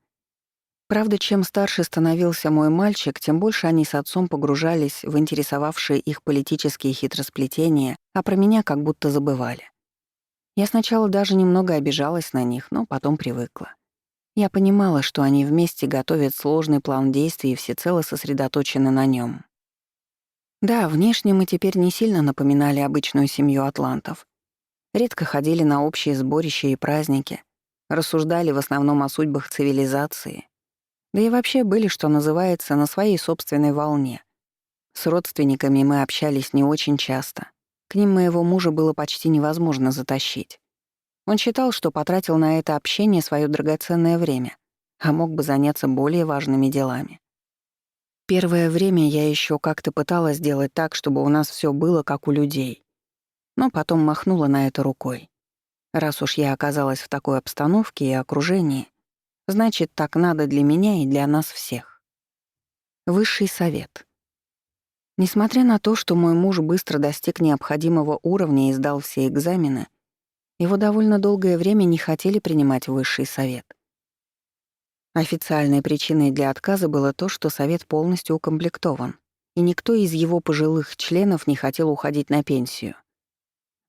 Правда, чем старше становился мой мальчик, тем больше они с отцом погружались в интересовавшие их политические хитросплетения, а про меня как будто забывали. Я сначала даже немного обижалась на них, но потом привыкла. Я понимала, что они вместе готовят сложный план действий и всецело сосредоточены на нем. Да, внешне мы теперь не сильно напоминали обычную семью атлантов. Редко ходили на общие сборища и праздники, рассуждали в основном о судьбах цивилизации. Да и вообще были, что называется, на своей собственной волне. С родственниками мы общались не очень часто. К ним моего мужа было почти невозможно затащить. Он считал, что потратил на это общение свое драгоценное время, а мог бы заняться более важными делами. Первое время я еще как-то пыталась сделать так, чтобы у нас все было как у людей. Но потом махнула на это рукой. Раз уж я оказалась в такой обстановке и окружении, значит, так надо для меня и для нас всех. Высший совет. Несмотря на то, что мой муж быстро достиг необходимого уровня и сдал все экзамены, его довольно долгое время не хотели принимать в Высший совет. Официальной причиной для отказа было то, что совет полностью укомплектован, и никто из его пожилых членов не хотел уходить на пенсию.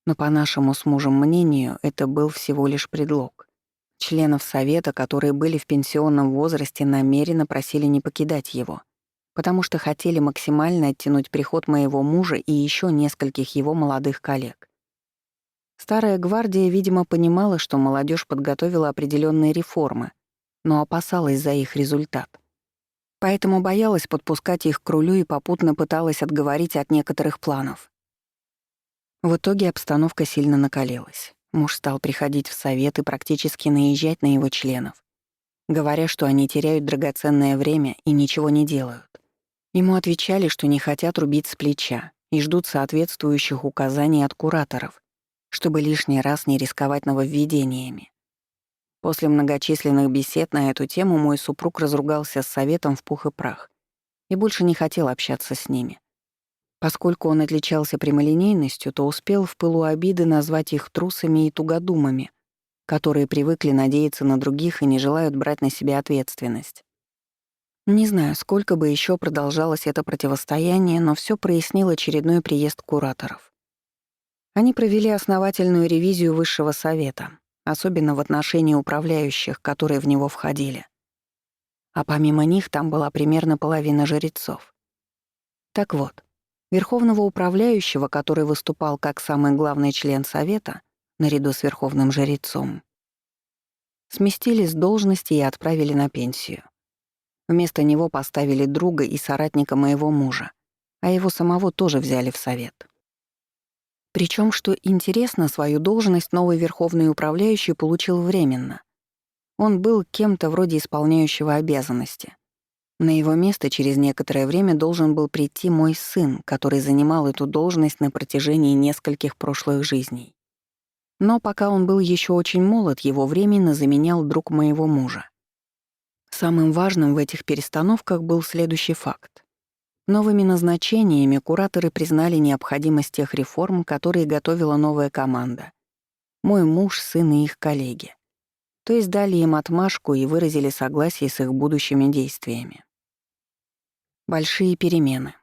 Но по нашему с мужем мнению, это был всего лишь предлог. Членов совета, которые были в пенсионном возрасте, намеренно просили не покидать его, потому что хотели максимально оттянуть приход моего мужа и еще нескольких его молодых коллег. Старая гвардия, видимо, понимала, что молодежь подготовила определенные реформы, но опасалась за их результат. Поэтому боялась подпускать их к рулю и попутно пыталась отговорить от некоторых планов. В итоге обстановка сильно накалилась. Муж стал приходить в совет и практически наезжать на его членов, говоря, что они теряют драгоценное время и ничего не делают. Ему отвечали, что не хотят рубить с плеча и ждут соответствующих указаний от кураторов, чтобы лишний раз не рисковать нововведениями. После многочисленных бесед на эту тему мой супруг разругался с советом в пух и прах и больше не хотел общаться с ними. Поскольку он отличался прямолинейностью, то успел в пылу обиды назвать их трусами и тугодумами, которые привыкли надеяться на других и не желают брать на себя ответственность. Не знаю, сколько бы еще продолжалось это противостояние, но все прояснил очередной приезд кураторов. Они провели основательную ревизию Высшего Совета, особенно в отношении управляющих, которые в него входили. А помимо них там была примерно половина жрецов. Так вот, верховного управляющего, который выступал как самый главный член Совета, наряду с верховным жрецом, сместили с должности и отправили на пенсию. Вместо него поставили друга и соратника моего мужа, а его самого тоже взяли в Совет. Причем, что интересно, свою должность новый верховный управляющий получил временно. Он был кем-то вроде исполняющего обязанности. На его место через некоторое время должен был прийти мой сын, который занимал эту должность на протяжении нескольких прошлых жизней. Но пока он был еще очень молод, его временно заменял друг моего мужа. Самым важным в этих перестановках был следующий факт. Новыми назначениями кураторы признали необходимость тех реформ, которые готовила новая команда. Мой муж, сын и их коллеги. То есть дали им отмашку и выразили согласие с их будущими действиями. Большие перемены.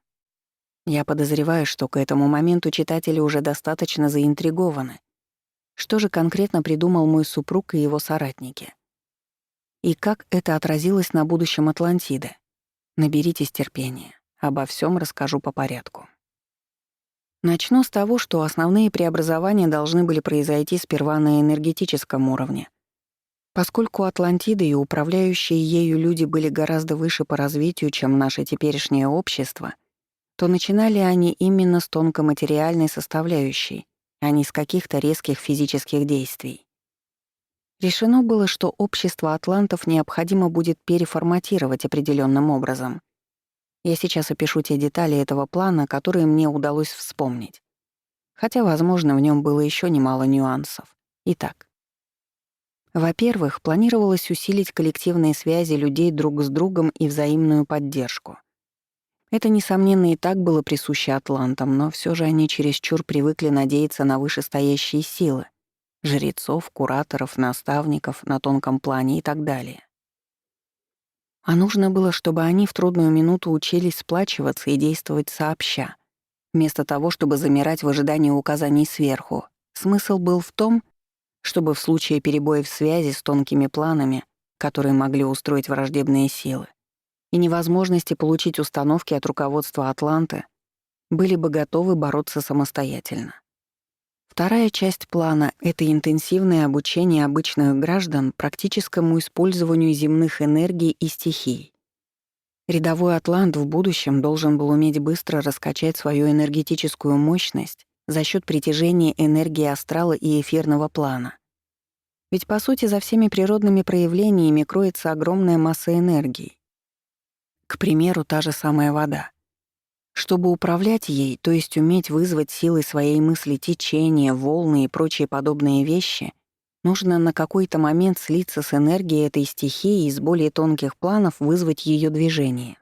Я подозреваю, что к этому моменту читатели уже достаточно заинтригованы. Что же конкретно придумал мой супруг и его соратники? И как это отразилось на будущем Атлантиды? Наберитесь терпения. Обо всем расскажу по порядку. Начну с того, что основные преобразования должны были произойти сперва на энергетическом уровне. Поскольку Атлантида и управляющие ею люди были гораздо выше по развитию, чем наше теперешнее общество, то начинали они именно с тонкоматериальной составляющей, а не с каких-то резких физических действий. Решено было, что общество атлантов необходимо будет переформатировать определенным образом. Я сейчас опишу те детали этого плана, которые мне удалось вспомнить. Хотя, возможно, в нем было еще немало нюансов. Итак. Во-первых, планировалось усилить коллективные связи людей друг с другом и взаимную поддержку. Это, несомненно, и так было присуще атлантам, но все же они чересчур привыкли надеяться на вышестоящие силы — жрецов, кураторов, наставников на тонком плане и так далее. А нужно было, чтобы они в трудную минуту учились сплачиваться и действовать сообща, вместо того, чтобы замирать в ожидании указаний сверху. Смысл был в том, чтобы в случае перебоев связи с тонкими планами, которые могли устроить враждебные силы, и невозможности получить установки от руководства Атланты, были бы готовы бороться самостоятельно. Вторая часть плана — это интенсивное обучение обычных граждан практическому использованию земных энергий и стихий. Рядовой атлант в будущем должен был уметь быстро раскачать свою энергетическую мощность за счет притяжения энергии астрала и эфирного плана. Ведь, по сути, за всеми природными проявлениями кроется огромная масса энергии. К примеру, та же самая вода. Чтобы управлять ей, то есть уметь вызвать силой своей мысли течение, волны и прочие подобные вещи, нужно на какой-то момент слиться с энергией этой стихии и из более тонких планов вызвать ее движение.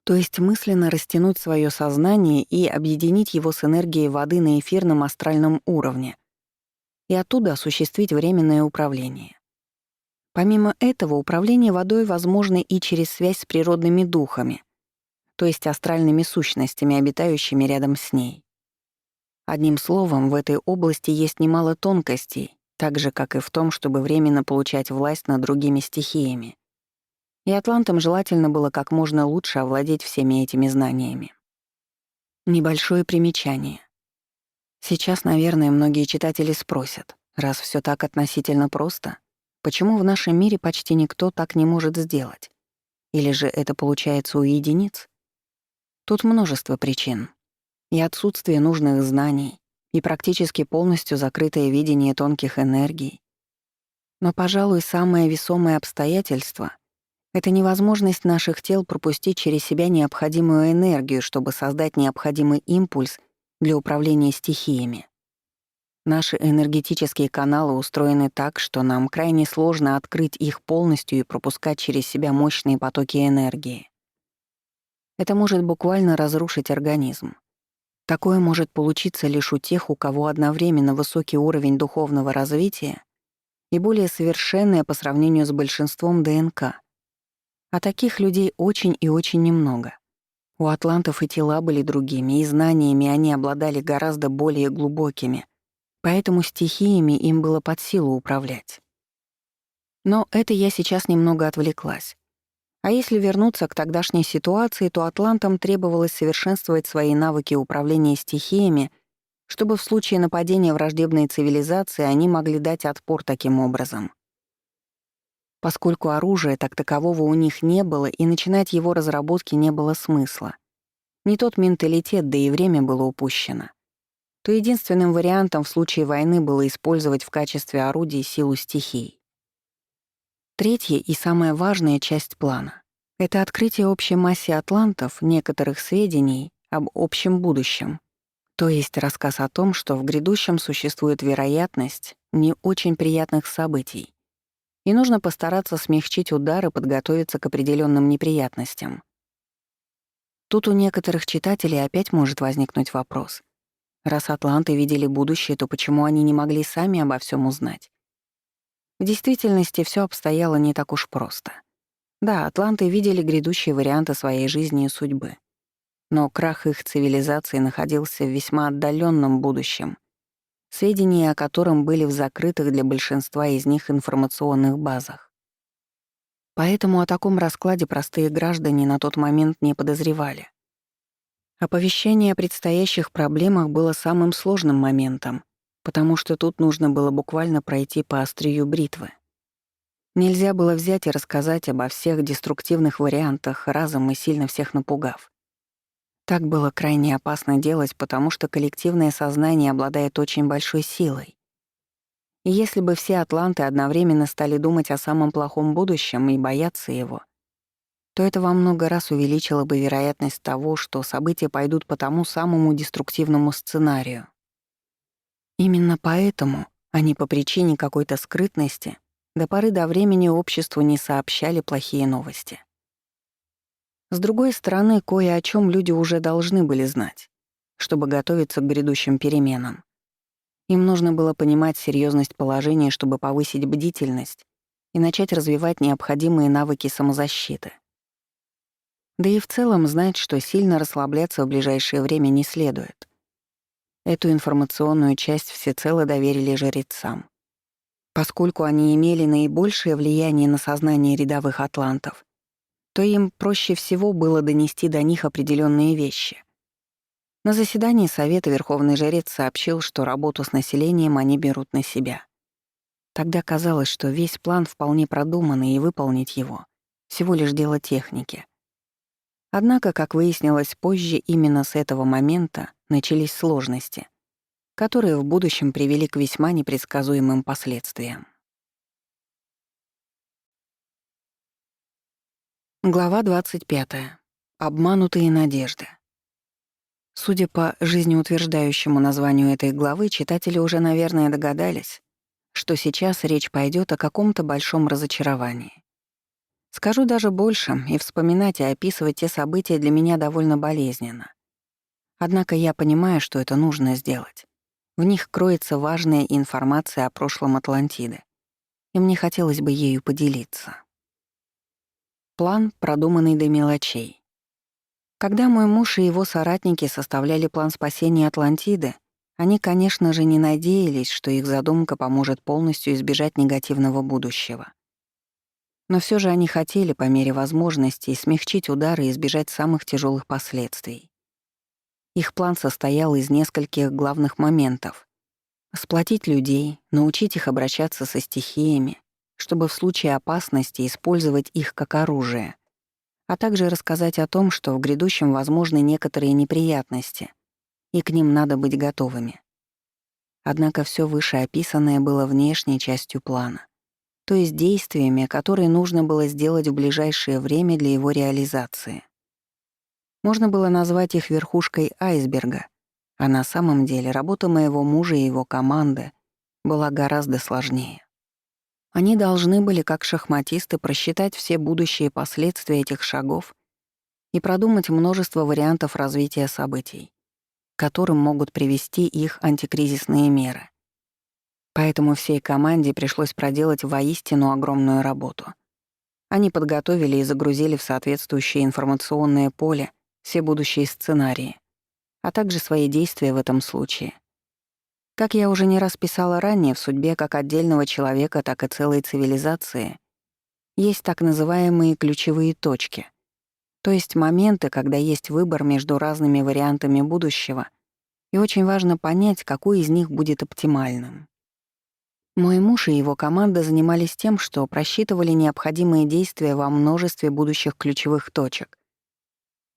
То есть мысленно растянуть свое сознание и объединить его с энергией воды на эфирном астральном уровне и оттуда осуществить временное управление. Помимо этого, управление водой возможно и через связь с природными духами, то есть астральными сущностями, обитающими рядом с ней. Одним словом, в этой области есть немало тонкостей, так же, как и в том, чтобы временно получать власть над другими стихиями. И атлантам желательно было как можно лучше овладеть всеми этими знаниями. Небольшое примечание. Сейчас, наверное, многие читатели спросят, раз все так относительно просто, почему в нашем мире почти никто так не может сделать? Или же это получается у единиц? Тут множество причин. И отсутствие нужных знаний, и практически полностью закрытое видение тонких энергий. Но, пожалуй, самое весомое обстоятельство — это невозможность наших тел пропустить через себя необходимую энергию, чтобы создать необходимый импульс для управления стихиями. Наши энергетические каналы устроены так, что нам крайне сложно открыть их полностью и пропускать через себя мощные потоки энергии. Это может буквально разрушить организм. Такое может получиться лишь у тех, у кого одновременно высокий уровень духовного развития и более совершенная по сравнению с большинством ДНК. А таких людей очень и очень немного. У атлантов и тела были другими, и знаниями они обладали гораздо более глубокими, поэтому стихиями им было под силу управлять. Но это я сейчас немного отвлеклась. А если вернуться к тогдашней ситуации, то атлантам требовалось совершенствовать свои навыки управления стихиями, чтобы в случае нападения враждебной цивилизации они могли дать отпор таким образом. Поскольку оружия так такового у них не было и начинать его разработки не было смысла. Не тот менталитет, да и время было упущено. то единственным вариантом в случае войны было использовать в качестве орудий силу стихий. Третья и самая важная часть плана — это открытие общей массе атлантов некоторых сведений об общем будущем, то есть рассказ о том, что в грядущем существует вероятность не очень приятных событий, и нужно постараться смягчить удар и подготовиться к определенным неприятностям. Тут у некоторых читателей опять может возникнуть вопрос. Раз атланты видели будущее, то почему они не могли сами обо всем узнать? В действительности все обстояло не так уж просто. Да, атланты видели грядущие варианты своей жизни и судьбы. Но крах их цивилизации находился в весьма отдаленном будущем, сведения о котором были в закрытых для большинства из них информационных базах. Поэтому о таком раскладе простые граждане на тот момент не подозревали. Оповещение о предстоящих проблемах было самым сложным моментом, потому что тут нужно было буквально пройти по острию бритвы. Нельзя было взять и рассказать обо всех деструктивных вариантах разом и сильно всех напугав. Так было крайне опасно делать, потому что коллективное сознание обладает очень большой силой. И если бы все атланты одновременно стали думать о самом плохом будущем и бояться его, то это во много раз увеличило бы вероятность того, что события пойдут по тому самому деструктивному сценарию. Именно поэтому, а не по причине какой-то скрытности, до поры до времени обществу не сообщали плохие новости. С другой стороны, кое о чем люди уже должны были знать, чтобы готовиться к грядущим переменам. Им нужно было понимать серьезность положения, чтобы повысить бдительность и начать развивать необходимые навыки самозащиты. Да и в целом знать, что сильно расслабляться в ближайшее время не следует. Эту информационную часть всецело доверили жрецам. Поскольку они имели наибольшее влияние на сознание рядовых атлантов, то им проще всего было донести до них определенные вещи. На заседании Совета Верховный Жрец сообщил, что работу с населением они берут на себя. Тогда казалось, что весь план вполне продуманный, и выполнить его — всего лишь дело техники. Однако, как выяснилось позже, именно с этого момента начались сложности, которые в будущем привели к весьма непредсказуемым последствиям. Глава 25. Обманутые надежды. Судя по жизнеутверждающему названию этой главы, читатели уже, наверное, догадались, что сейчас речь пойдет о каком-то большом разочаровании. Скажу даже больше, и вспоминать и описывать те события для меня довольно болезненно. Однако я понимаю, что это нужно сделать. В них кроется важная информация о прошлом Атлантиды, и мне хотелось бы ею поделиться. План, продуманный до мелочей. Когда мой муж и его соратники составляли план спасения Атлантиды, они, конечно же, не надеялись, что их задумка поможет полностью избежать негативного будущего. Но все же они хотели, по мере возможностей, смягчить удары и избежать самых тяжелых последствий. Их план состоял из нескольких главных моментов. Сплотить людей, научить их обращаться со стихиями, чтобы в случае опасности использовать их как оружие, а также рассказать о том, что в грядущем возможны некоторые неприятности, и к ним надо быть готовыми. Однако все вышеописанное было внешней частью плана, то есть действиями, которые нужно было сделать в ближайшее время для его реализации. Можно было назвать их верхушкой айсберга, а на самом деле работа моего мужа и его команды была гораздо сложнее. Они должны были, как шахматисты, просчитать все будущие последствия этих шагов и продумать множество вариантов развития событий, к которым могут привести их антикризисные меры. Поэтому всей команде пришлось проделать воистину огромную работу. Они подготовили и загрузили в соответствующее информационное поле все будущие сценарии, а также свои действия в этом случае. Как я уже не раз писала ранее, в судьбе как отдельного человека, так и целой цивилизации есть так называемые ключевые точки, то есть моменты, когда есть выбор между разными вариантами будущего, и очень важно понять, какой из них будет оптимальным. Мой муж и его команда занимались тем, что просчитывали необходимые действия во множестве будущих ключевых точек.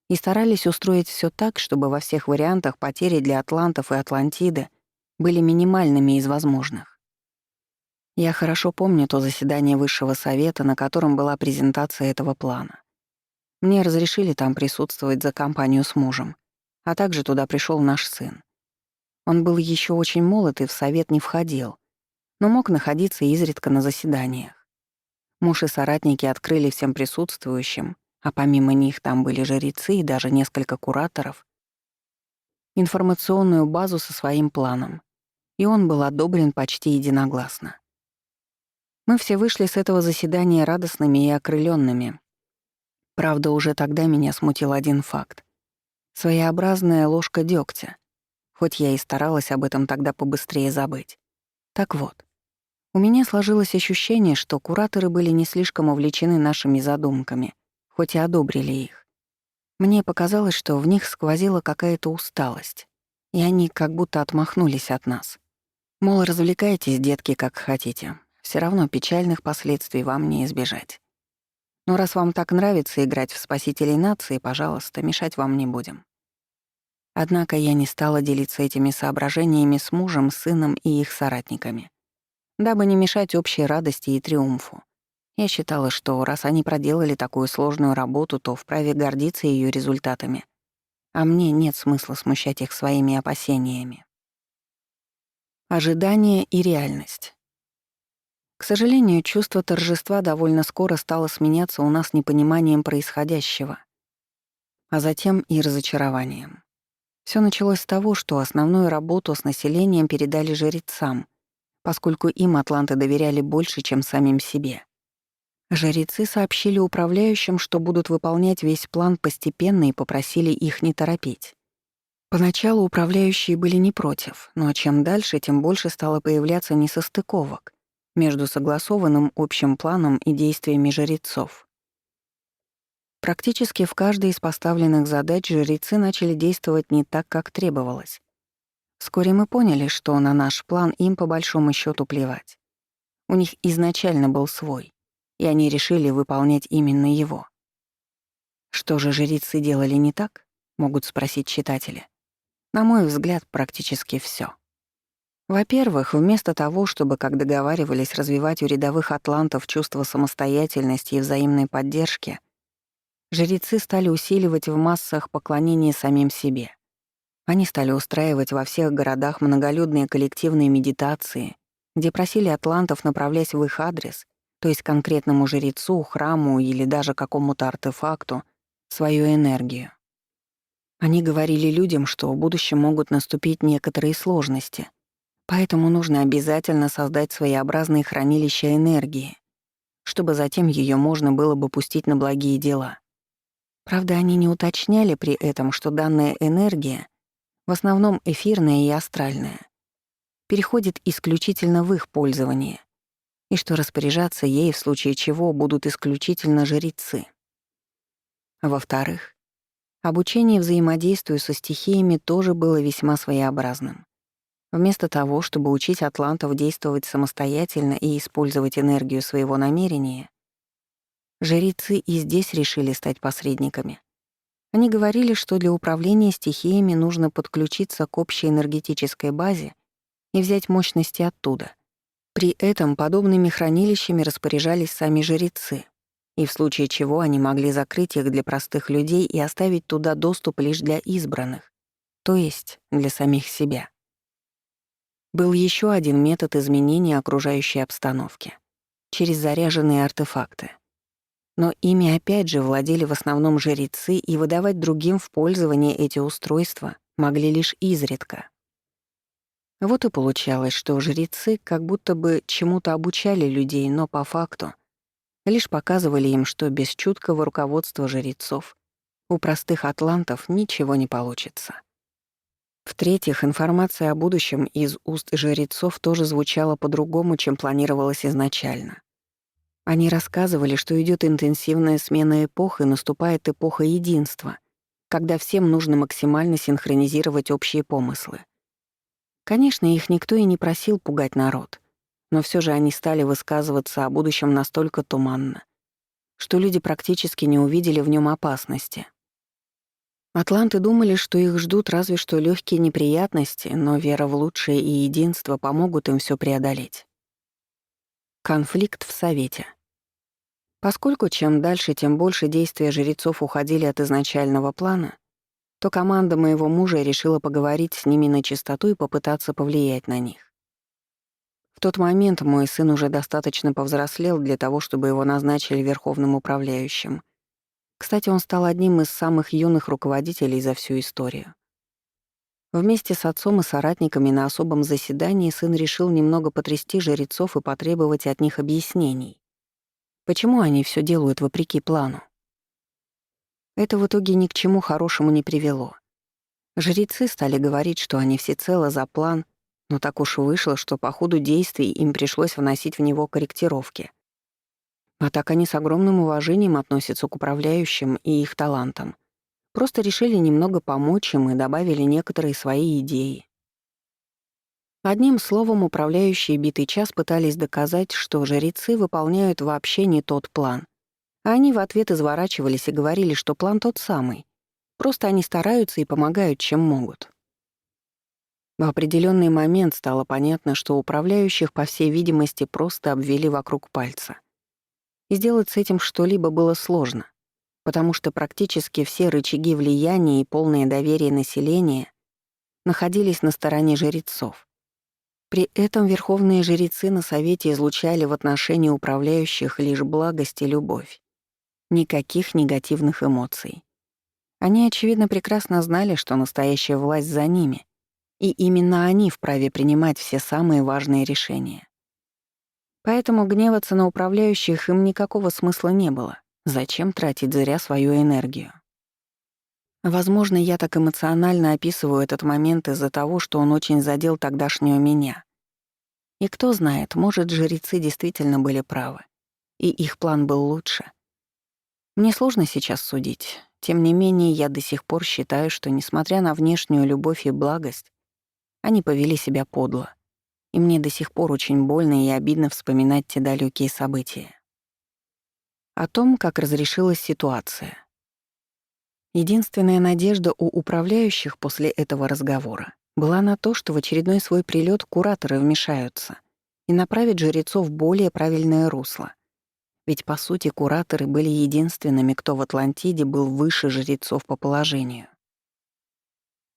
и старались устроить все так, чтобы во всех вариантах потери для атлантов и Атлантиды были минимальными из возможных. Я хорошо помню то заседание Высшего совета, на котором была презентация этого плана. Мне разрешили там присутствовать за компанию с мужем, а также туда пришел наш сын. Он был еще очень молод и в совет не входил, но мог находиться изредка на заседаниях. Муж и соратники открыли всем присутствующим, а помимо них там были жрецы и даже несколько кураторов, информационную базу со своим планом, и он был одобрен почти единогласно. Мы все вышли с этого заседания радостными и окрылёнными. Правда, уже тогда меня смутил один факт. Своеобразная ложка дёгтя, хоть я и старалась об этом тогда побыстрее забыть. Так вот, у меня сложилось ощущение, что кураторы были не слишком увлечены нашими задумками, хоть и одобрили их. Мне показалось, что в них сквозила какая-то усталость, и они как будто отмахнулись от нас. Мол, развлекайтесь, детки, как хотите. Все равно печальных последствий вам не избежать. Но раз вам так нравится играть в спасителей нации, пожалуйста, мешать вам не будем. Однако я не стала делиться этими соображениями с мужем, сыном и их соратниками, дабы не мешать общей радости и триумфу. Я считала, что раз они проделали такую сложную работу, то вправе гордиться ее результатами, а мне нет смысла смущать их своими опасениями. Ожидание и реальность. К сожалению, чувство торжества довольно скоро стало сменяться у нас непониманием происходящего, а затем и разочарованием. Всё началось с того, что основную работу с населением передали жрецам, поскольку им атланты доверяли больше, чем самим себе. Жрецы сообщили управляющим, что будут выполнять весь план постепенно и попросили их не торопить. Поначалу управляющие были не против, но чем дальше, тем больше стало появляться несостыковок между согласованным общим планом и действиями жрецов. Практически в каждой из поставленных задач жрецы начали действовать не так, как требовалось. Вскоре мы поняли, что на наш план им по большому счету плевать. У них изначально был свой, и они решили выполнять именно его. Что же жрецы делали не так, могут спросить читатели. На мой взгляд, практически всё. Во-первых, вместо того, чтобы, как договаривались, развивать у рядовых атлантов чувство самостоятельности и взаимной поддержки, жрецы стали усиливать в массах поклонение самим себе. Они стали устраивать во всех городах многолюдные коллективные медитации, где просили атлантов направлять в их адрес, то есть конкретному жрецу, храму или даже какому-то артефакту, свою энергию. Они говорили людям, что в будущем могут наступить некоторые сложности, поэтому нужно обязательно создать своеобразные хранилища энергии, чтобы затем её можно было бы пустить на благие дела. Правда, они не уточняли при этом, что данная энергия, в основном эфирная и астральная, переходит исключительно в их пользование, и что распоряжаться ей в случае чего будут исключительно жрецы. Во-вторых, обучение взаимодействию со стихиями тоже было весьма своеобразным. Вместо того, чтобы учить атлантов действовать самостоятельно и использовать энергию своего намерения, жрецы и здесь решили стать посредниками. Они говорили, что для управления стихиями нужно подключиться к общей энергетической базе и взять мощности оттуда. При этом подобными хранилищами распоряжались сами жрецы, и в случае чего они могли закрыть их для простых людей и оставить туда доступ лишь для избранных, то есть для самих себя. Был еще один метод изменения окружающей обстановки — через заряженные артефакты. Но ими опять же владели в основном жрецы, и выдавать другим в пользование эти устройства могли лишь изредка. Вот и получалось, что жрецы как будто бы чему-то обучали людей, но по факту лишь показывали им, что без чуткого руководства жрецов у простых атлантов ничего не получится. В-третьих, информация о будущем из уст жрецов тоже звучала по-другому, чем планировалось изначально. Они рассказывали, что идет интенсивная смена эпох и наступает эпоха единства, когда всем нужно максимально синхронизировать общие помыслы. Конечно, их никто и не просил пугать народ, но все же они стали высказываться о будущем настолько туманно, что люди практически не увидели в нем опасности. Атланты думали, что их ждут разве что легкие неприятности, но вера в лучшее и единство помогут им все преодолеть. Конфликт в Совете. Поскольку чем дальше, тем больше действия жрецов уходили от изначального плана, то команда моего мужа решила поговорить с ними на чистоту и попытаться повлиять на них. В тот момент мой сын уже достаточно повзрослел для того, чтобы его назначили верховным управляющим. Кстати, он стал одним из самых юных руководителей за всю историю. Вместе с отцом и соратниками на особом заседании сын решил немного потрясти жрецов и потребовать от них объяснений. Почему они все делают вопреки плану? Это в итоге ни к чему хорошему не привело. Жрецы стали говорить, что они всецело за план, но так уж вышло, что по ходу действий им пришлось вносить в него корректировки. А так они с огромным уважением относятся к управляющим и их талантам. Просто решили немного помочь им и добавили некоторые свои идеи. Одним словом, управляющие битый час пытались доказать, что жрецы выполняют вообще не тот план. А они в ответ изворачивались и говорили, что план тот самый. Просто они стараются и помогают, чем могут. В определенный момент стало понятно, что управляющих, по всей видимости, просто обвели вокруг пальца. И сделать с этим что-либо было сложно, потому что практически все рычаги влияния и полное доверие населения находились на стороне жрецов. При этом верховные жрецы на совете излучали в отношении управляющих лишь благость и любовь. Никаких негативных эмоций. Они, очевидно, прекрасно знали, что настоящая власть за ними, и именно они вправе принимать все самые важные решения. Поэтому гневаться на управляющих им никакого смысла не было. Зачем тратить зря свою энергию? Возможно, я так эмоционально описываю этот момент из-за того, что он очень задел тогдашнюю меня. И кто знает, может, жрецы действительно были правы, и их план был лучше. Мне сложно сейчас судить. Тем не менее, я до сих пор считаю, что, несмотря на внешнюю любовь и благость, они повели себя подло. И мне до сих пор очень больно и обидно вспоминать те далекие события. О том, как разрешилась ситуация. Единственная надежда у управляющих после этого разговора была на то, что в очередной свой прилет кураторы вмешаются и направят жрецов в более правильное русло. Ведь, по сути, кураторы были единственными, кто в Атлантиде был выше жрецов по положению.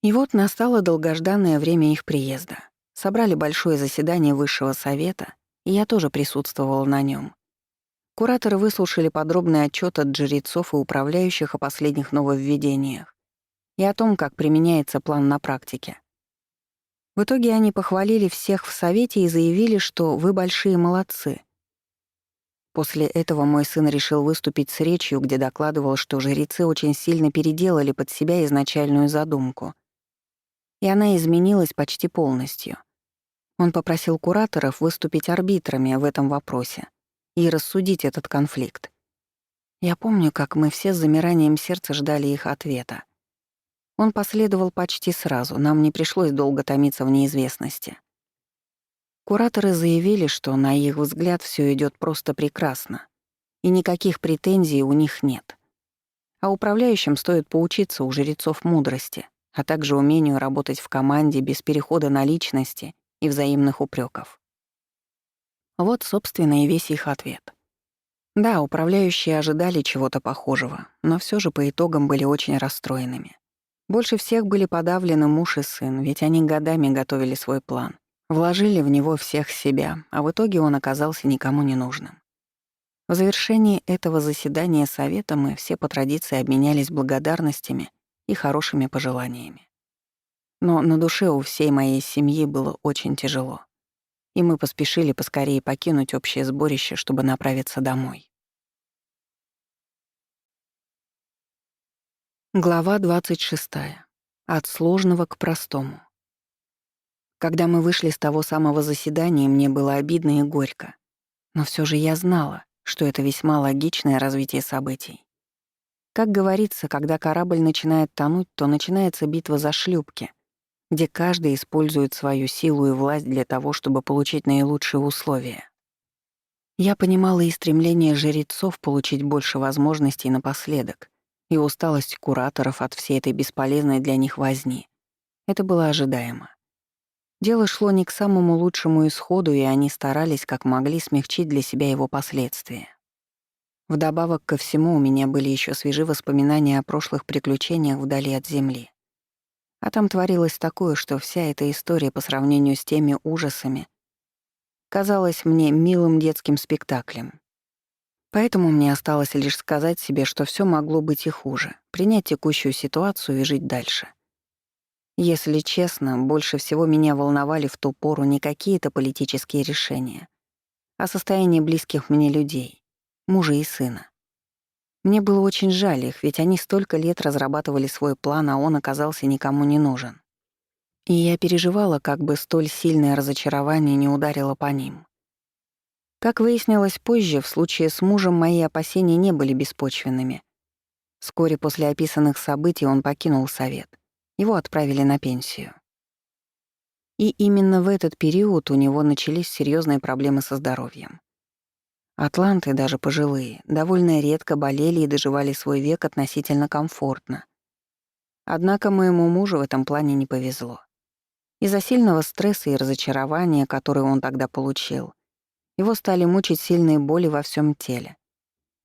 И вот настало долгожданное время их приезда. Собрали большое заседание Высшего совета, и я тоже присутствовала на нем. Кураторы выслушали подробный отчет от жрецов и управляющих о последних нововведениях и о том, как применяется план на практике. В итоге они похвалили всех в совете и заявили, что вы большие молодцы. После этого мой сын решил выступить с речью, где докладывал, что жрецы очень сильно переделали под себя изначальную задумку, и она изменилась почти полностью. Он попросил кураторов выступить арбитрами в этом вопросе и рассудить этот конфликт. Я помню, как мы все с замиранием сердца ждали их ответа. Он последовал почти сразу, нам не пришлось долго томиться в неизвестности. Кураторы заявили, что, на их взгляд, все идет просто прекрасно, и никаких претензий у них нет. А управляющим стоит поучиться у жрецов мудрости, а также умению работать в команде без перехода на личности и взаимных упреков. Вот, собственно, и весь их ответ. Да, управляющие ожидали чего-то похожего, но все же по итогам были очень расстроенными. Больше всех были подавлены муж и сын, ведь они годами готовили свой план, вложили в него всех себя, а в итоге он оказался никому не нужным. В завершении этого заседания совета мы все по традиции обменялись благодарностями и хорошими пожеланиями. Но на душе у всей моей семьи было очень тяжело, и мы поспешили поскорее покинуть общее сборище, чтобы направиться домой. Глава 26. От сложного к простому. Когда мы вышли с того самого заседания, мне было обидно и горько. Но все же я знала, что это весьма логичное развитие событий. Как говорится, когда корабль начинает тонуть, то начинается битва за шлюпки, где каждый использует свою силу и власть для того, чтобы получить наилучшие условия. Я понимала и стремление жрецов получить больше возможностей напоследок, и усталость кураторов от всей этой бесполезной для них возни. Это было ожидаемо. Дело шло не к самому лучшему исходу, и они старались как могли смягчить для себя его последствия. Вдобавок ко всему у меня были еще свежи воспоминания о прошлых приключениях вдали от Земли. А там творилось такое, что вся эта история по сравнению с теми ужасами казалась мне милым детским спектаклем. Поэтому мне осталось лишь сказать себе, что все могло быть и хуже, принять текущую ситуацию и жить дальше. Если честно, больше всего меня волновали в ту пору не какие-то политические решения, а состояние близких мне людей, мужа и сына. Мне было очень жаль их, ведь они столько лет разрабатывали свой план, а он оказался никому не нужен. И я переживала, как бы столь сильное разочарование не ударило по ним. Как выяснилось позже, в случае с мужем мои опасения не были беспочвенными. Вскоре после описанных событий он покинул совет. Его отправили на пенсию. И именно в этот период у него начались серьезные проблемы со здоровьем. Атланты, даже пожилые, довольно редко болели и доживали свой век относительно комфортно. Однако моему мужу в этом плане не повезло. Из-за сильного стресса и разочарования, которое он тогда получил, его стали мучить сильные боли во всем теле.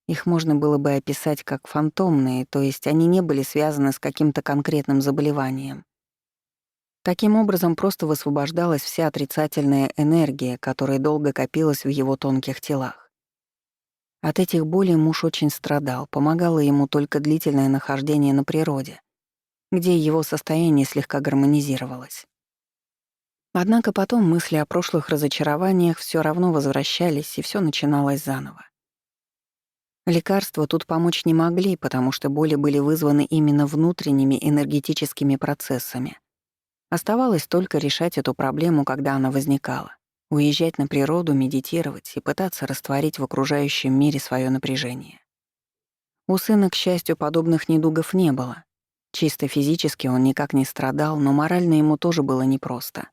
Их можно было бы описать как фантомные, то есть они не были связаны с каким-то конкретным заболеванием. Таким образом, просто высвобождалась вся отрицательная энергия, которая долго копилась в его тонких телах. От этих болей муж очень страдал, помогало ему только длительное нахождение на природе, где его состояние слегка гармонизировалось. Однако потом мысли о прошлых разочарованиях все равно возвращались, и все начиналось заново. Лекарства тут помочь не могли, потому что боли были вызваны именно внутренними энергетическими процессами. Оставалось только решать эту проблему, когда она возникала. Уезжать на природу, медитировать и пытаться растворить в окружающем мире свое напряжение. У сына, к счастью, подобных недугов не было. Чисто физически он никак не страдал, но морально ему тоже было непросто.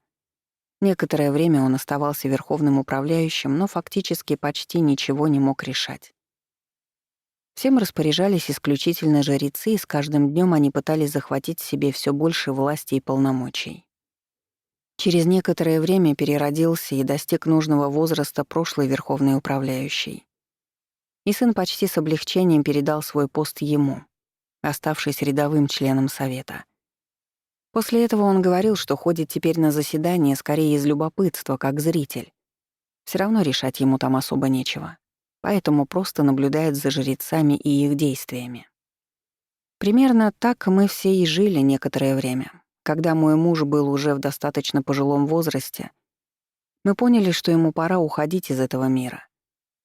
Некоторое время он оставался верховным управляющим, но фактически почти ничего не мог решать. Всем распоряжались исключительно жрецы, и с каждым днем они пытались захватить себе все больше власти и полномочий. Через некоторое время переродился и достиг нужного возраста прошлый верховный управляющий. И сын почти с облегчением передал свой пост ему, оставшись рядовым членом совета. После этого он говорил, что ходит теперь на заседание скорее из любопытства, как зритель. Все равно решать ему там особо нечего, поэтому просто наблюдает за жрецами и их действиями. Примерно так мы все и жили некоторое время. Когда мой муж был уже в достаточно пожилом возрасте, мы поняли, что ему пора уходить из этого мира.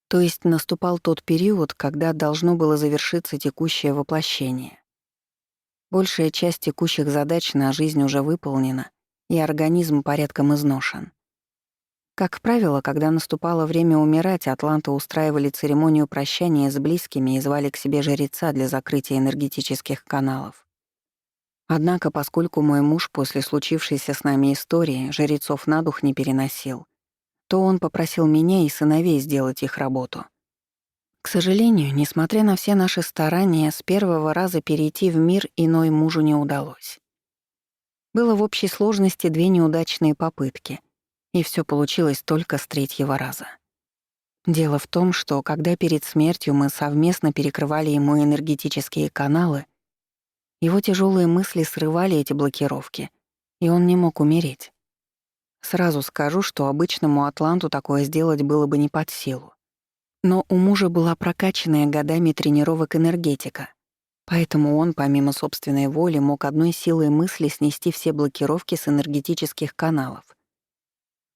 То есть наступал тот период, когда должно было завершиться текущее воплощение. Большая часть текущих задач на жизнь уже выполнена, и организм порядком изношен. Как правило, когда наступало время умирать, атланты устраивали церемонию прощания с близкими и звали к себе жреца для закрытия энергетических каналов. Однако, поскольку мой муж после случившейся с нами истории жрецов на дух не переносил, то он попросил меня и сыновей сделать их работу. К сожалению, несмотря на все наши старания, с первого раза перейти в мир иной мужу не удалось. Было в общей сложности 2 неудачные попытки, и все получилось только с 3-го раза. Дело в том, что когда перед смертью мы совместно перекрывали ему энергетические каналы, его тяжелые мысли срывали эти блокировки, и он не мог умереть. Сразу скажу, что обычному атланту такое сделать было бы не под силу. Но у мужа была прокачанная годами тренировок энергетика, поэтому он, помимо собственной воли, мог одной силой мысли снести все блокировки с энергетических каналов.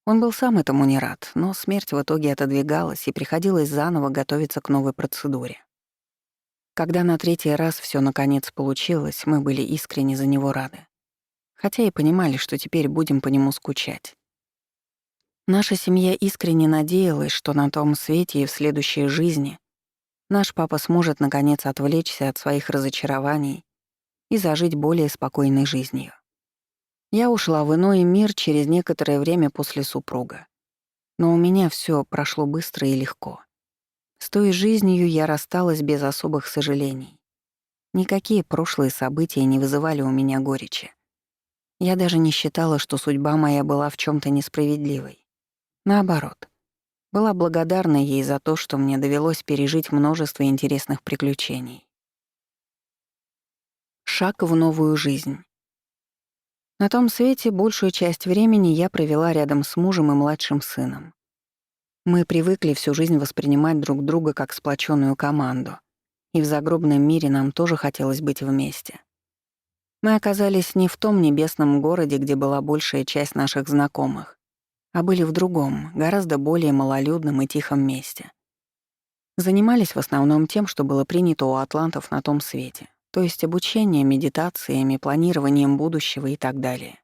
Он был сам этому не рад, но смерть в итоге отодвигалась, и приходилось заново готовиться к новой процедуре. Когда на 3-й раз все наконец получилось, мы были искренне за него рады. Хотя и понимали, что теперь будем по нему скучать. Наша семья искренне надеялась, что на том свете и в следующей жизни наш папа сможет наконец отвлечься от своих разочарований и зажить более спокойной жизнью. Я ушла в иной мир через некоторое время после супруга. Но у меня все прошло быстро и легко. С той жизнью я рассталась без особых сожалений. Никакие прошлые события не вызывали у меня горечи. Я даже не считала, что судьба моя была в чем то несправедливой. Наоборот, была благодарна ей за то, что мне довелось пережить множество интересных приключений. Шаг в новую жизнь. На том свете большую часть времени я провела рядом с мужем и младшим сыном. Мы привыкли всю жизнь воспринимать друг друга как сплоченную команду, и в загробном мире нам тоже хотелось быть вместе. Мы оказались не в том небесном городе, где была большая часть наших знакомых, а были в другом, гораздо более малолюдном и тихом месте. Занимались в основном тем, что было принято у атлантов на том свете, то есть обучением, медитациями, планированием будущего и так далее.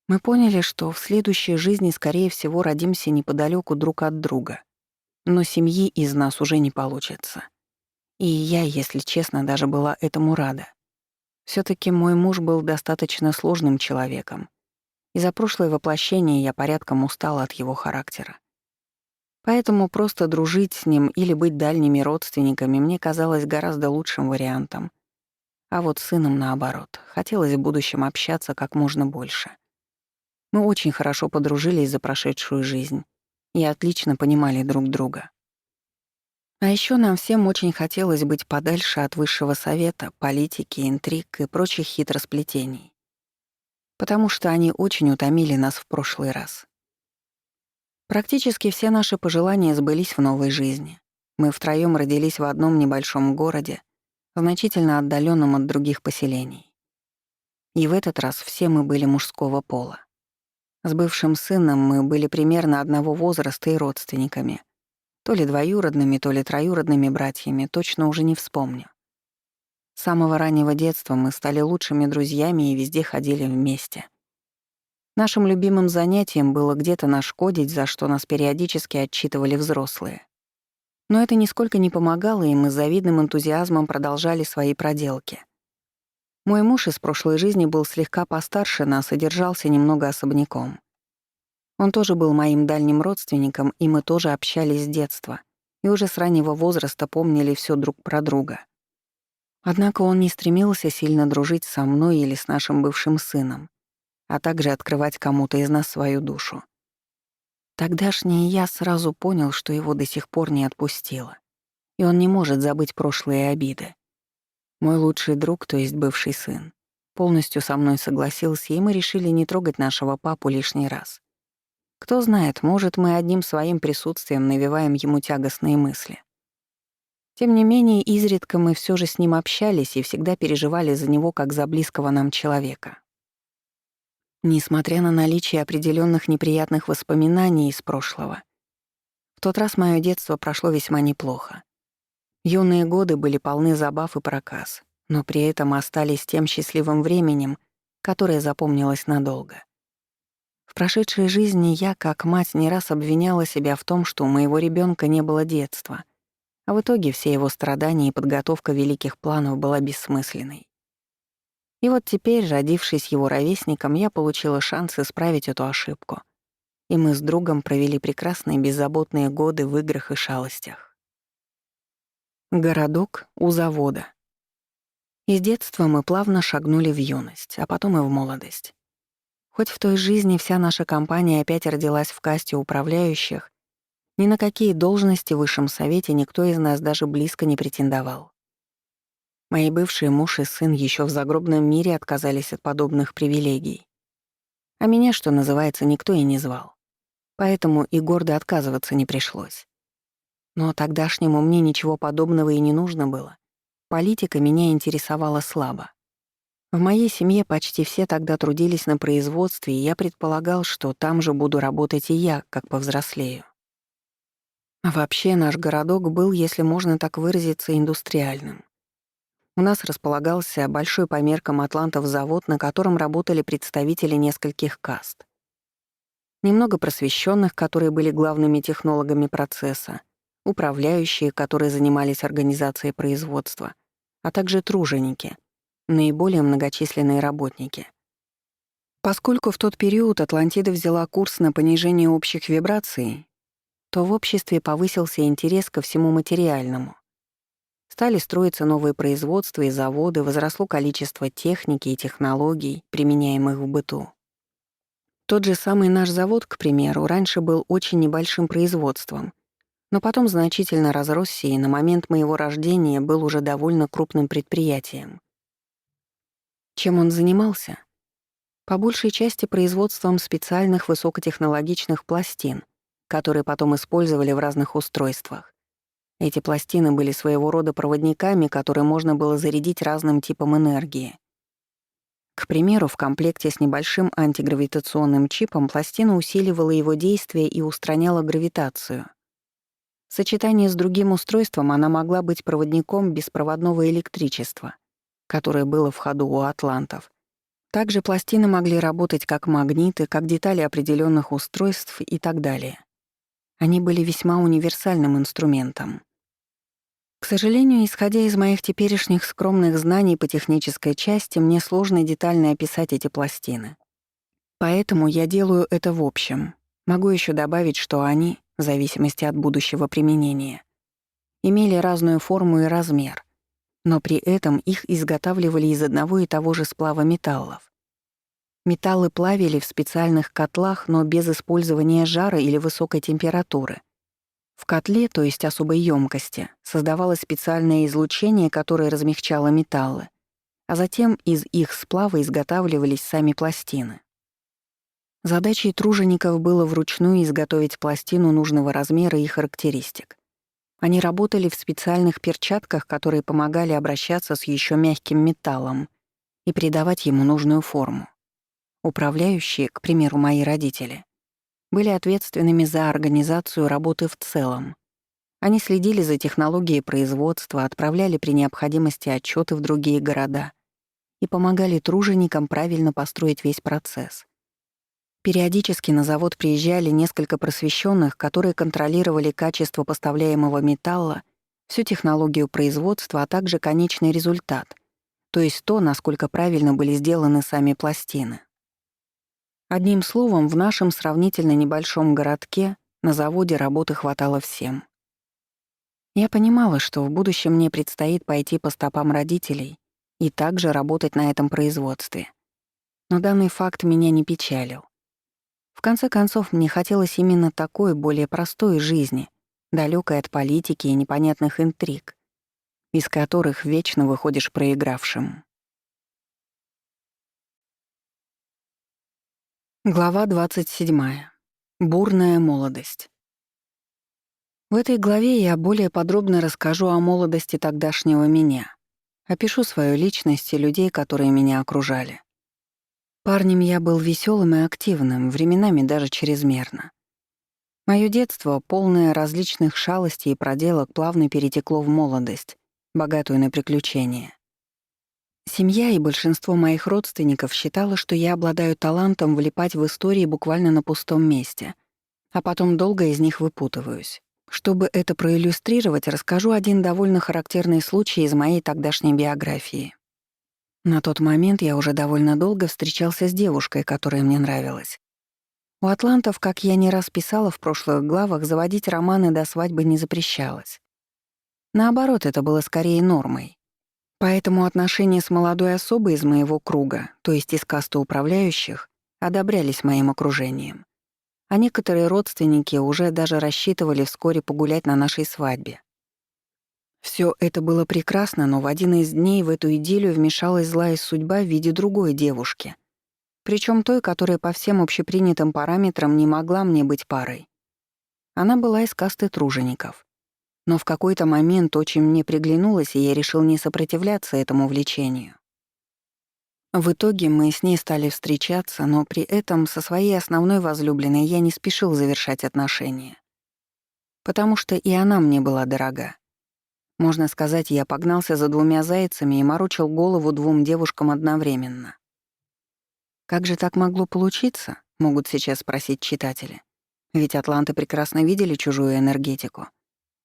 Мы поняли, что в следующей жизни, скорее всего, родимся неподалеку друг от друга, но семьи из нас уже не получится. И я, если честно, даже была этому рада. все таки мой муж был достаточно сложным человеком, и за прошлое воплощение я порядком устала от его характера. Поэтому просто дружить с ним или быть дальними родственниками мне казалось гораздо лучшим вариантом. А вот с сыном наоборот, хотелось в будущем общаться как можно больше. Мы очень хорошо подружились за прошедшую жизнь и отлично понимали друг друга. А еще нам всем очень хотелось быть подальше от высшего совета, политики, интриг и прочих хитросплетений, потому что они очень утомили нас в прошлый раз. Практически все наши пожелания сбылись в новой жизни. Мы втроём родились в одном небольшом городе, значительно отдаленном от других поселений. И в этот раз все мы были мужского пола. С бывшим сыном мы были примерно одного возраста и родственниками. То ли двоюродными, то ли троюродными братьями, точно уже не вспомню. С самого раннего детства мы стали лучшими друзьями и везде ходили вместе. Нашим любимым занятием было где-то нашкодить, за что нас периодически отчитывали взрослые. Но это нисколько не помогало, и мы с завидным энтузиазмом продолжали свои проделки. Мой муж из прошлой жизни был слегка постарше нас и держался немного особняком. Он тоже был моим дальним родственником, и мы тоже общались с детства, и уже с раннего возраста помнили всё друг про друга. Однако он не стремился сильно дружить со мной или с нашим бывшим сыном, а также открывать кому-то из нас свою душу. Тогдашний я сразу понял, что его до сих пор не отпустило, и он не может забыть прошлые обиды. Мой лучший друг, то есть бывший сын, полностью со мной согласился, и мы решили не трогать нашего папу лишний раз. Кто знает, может, мы одним своим присутствием навеваем ему тягостные мысли. Тем не менее, изредка мы всё же с ним общались и всегда переживали за него как за близкого нам человека. Несмотря на наличие определённых неприятных воспоминаний из прошлого, в тот раз моё детство прошло весьма неплохо. Юные годы были полны забав и проказ, но при этом остались тем счастливым временем, которое запомнилось надолго. В прошедшей жизни я, как мать, не раз обвиняла себя в том, что у моего ребёнка не было детства, а в итоге все его страдания и подготовка великих планов была бессмысленной. И вот теперь, родившись его ровесником, я получила шанс исправить эту ошибку. И мы с другом провели прекрасные беззаботные годы в играх и шалостях. Городок у завода. Из детства мы плавно шагнули в юность, а потом и в молодость. Хоть в той жизни вся наша компания опять родилась в касте управляющих, ни на какие должности в высшем совете никто из нас даже близко не претендовал. Мои бывшие муж и сын еще в загробном мире отказались от подобных привилегий. А меня, что называется, никто и не звал. Поэтому и гордо отказываться не пришлось. Но тогдашнему мне ничего подобного и не нужно было. Политика меня интересовала слабо. В моей семье почти все тогда трудились на производстве, и я предполагал, что там же буду работать и я, как повзрослею. А вообще наш городок был, если можно так выразиться, индустриальным. У нас располагался большой по меркам атлантов завод, на котором работали представители нескольких каст. Немного просвещенных, которые были главными технологами процесса, управляющие, которые занимались организацией производства, а также труженики, наиболее многочисленные работники. Поскольку в тот период Атлантида взяла курс на понижение общих вибраций, то в обществе повысился интерес ко всему материальному. С Стали строиться новые производства и заводы, возросло количество техники и технологий, применяемых в быту. Тот же самый наш завод, к примеру, раньше был очень небольшим производством, но потом значительно разросся и на момент моего рождения был уже довольно крупным предприятием. Чем он занимался? По большей части производством специальных высокотехнологичных пластин, которые потом использовали в разных устройствах. Эти пластины были своего рода проводниками, которые можно было зарядить разным типом энергии. К примеру, в комплекте с небольшим антигравитационным чипом пластина усиливала его действие и устраняла гравитацию. В сочетании с другим устройством она могла быть проводником беспроводного электричества, которое было в ходу у атлантов. Также пластины могли работать как магниты, как детали определенных устройств и так далее. Они были весьма универсальным инструментом. К сожалению, исходя из моих теперешних скромных знаний по технической части, мне сложно детально описать эти пластины. Поэтому я делаю это в общем. Могу еще добавить, что они, в зависимости от будущего применения, имели разную форму и размер, но при этом их изготавливали из одного и того же сплава металлов. Металлы плавили в специальных котлах, но без использования жара или высокой температуры. В котле, то есть особой ёмкости, создавалось специальное излучение, которое размягчало металлы, а затем из их сплава изготавливались сами пластины. Задачей тружеников было вручную изготовить пластину нужного размера и характеристик. Они работали в специальных перчатках, которые помогали обращаться с еще мягким металлом и придавать ему нужную форму. Управляющие, к примеру, мои родители, были ответственными за организацию работы в целом. Они следили за технологией производства, отправляли при необходимости отчеты в другие города и помогали труженикам правильно построить весь процесс. Периодически на завод приезжали несколько просвещенных, которые контролировали качество поставляемого металла, всю технологию производства, а также конечный результат, то есть то, насколько правильно были сделаны сами пластины. Одним словом, в нашем сравнительно небольшом городке на заводе работы хватало всем. Я понимала, что в будущем мне предстоит пойти по стопам родителей и также работать на этом производстве. Но данный факт меня не печалил. В конце концов, мне хотелось именно такой, более простой жизни, далёкой от политики и непонятных интриг, из которых вечно выходишь проигравшим. Глава 27. Бурная молодость. В этой главе я более подробно расскажу о молодости тогдашнего меня, опишу свою личность и людей, которые меня окружали. Парнем я был веселым и активным, временами даже чрезмерно. Моё детство, полное различных шалостей и проделок, плавно перетекло в молодость, богатую на приключения. Семья и большинство моих родственников считало, что я обладаю талантом влипать в истории буквально на пустом месте, а потом долго из них выпутываюсь. Чтобы это проиллюстрировать, расскажу один довольно характерный случай из моей тогдашней биографии. На тот момент я уже довольно долго встречался с девушкой, которая мне нравилась. У атлантов, как я не раз писала в прошлых главах, заводить романы до свадьбы не запрещалось. Наоборот, это было скорее нормой. Поэтому отношения с молодой особой из моего круга, то есть из касты управляющих, одобрялись моим окружением. А некоторые родственники уже даже рассчитывали вскоре погулять на нашей свадьбе. Всё это было прекрасно, но в один из дней в эту идиллию вмешалась злая судьба в виде другой девушки. Причём той, которая по всем общепринятым параметрам не могла мне быть парой. Она была из касты тружеников. Но в какой-то момент очень мне приглянулась, и я решил не сопротивляться этому влечению. В итоге мы с ней стали встречаться, но при этом со своей основной возлюбленной я не спешил завершать отношения. Потому что и она мне была дорога. Можно сказать, я погнался за двумя зайцами и морочил голову двум девушкам одновременно. Как же так могло получиться, могут сейчас спросить читатели. Ведь атланты прекрасно видели чужую энергетику,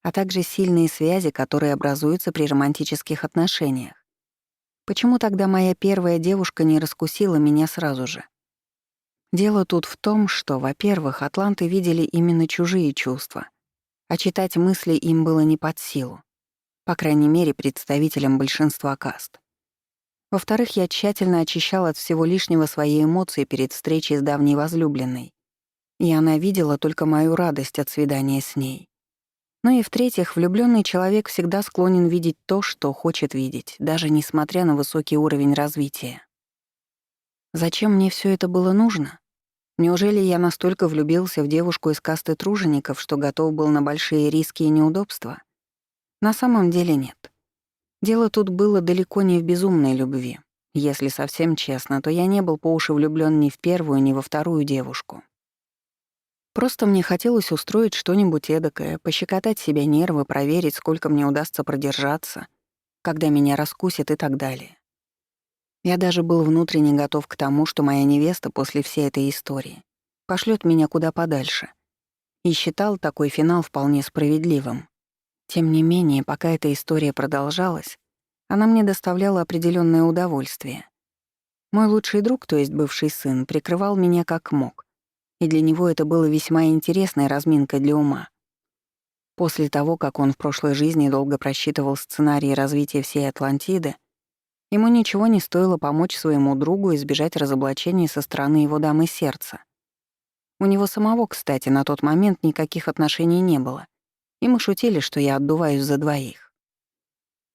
а также сильные связи, которые образуются при романтических отношениях. Почему тогда моя первая девушка не раскусила меня сразу же? Дело тут в том, что, во-первых, атланты видели именно чужие чувства, а читать мысли им было не под силу. по крайней мере, представителям большинства каст. Во-вторых, я тщательно очищал от всего лишнего свои эмоции перед встречей с давней возлюбленной, и она видела только мою радость от свидания с ней. Ну и в-третьих, влюблённый человек всегда склонен видеть то, что хочет видеть, даже несмотря на высокий уровень развития. Зачем мне всё это было нужно? Неужели я настолько влюбился в девушку из касты тружеников, что готов был на большие риски и неудобства? На самом деле нет. Дело тут было далеко не в безумной любви. Если совсем честно, то я не был по уши влюблён ни в первую, ни во вторую девушку. Просто мне хотелось устроить что-нибудь эдакое, пощекотать себе нервы, проверить, сколько мне удастся продержаться, когда меня раскусят и так далее. Я даже был внутренне готов к тому, что моя невеста после всей этой истории пошлёт меня куда подальше, и считал такой финал вполне справедливым. Тем не менее, пока эта история продолжалась, она мне доставляла определённое удовольствие. Мой лучший друг, то есть бывший сын, прикрывал меня как мог, и для него это было весьма интересной разминкой для ума. После того, как он в прошлой жизни долго просчитывал сценарий развития всей Атлантиды, ему ничего не стоило помочь своему другу избежать разоблачения со стороны его дамы сердца. У него самого, кстати, на тот момент никаких отношений не было, и мы шутили, что я отдуваюсь за двоих.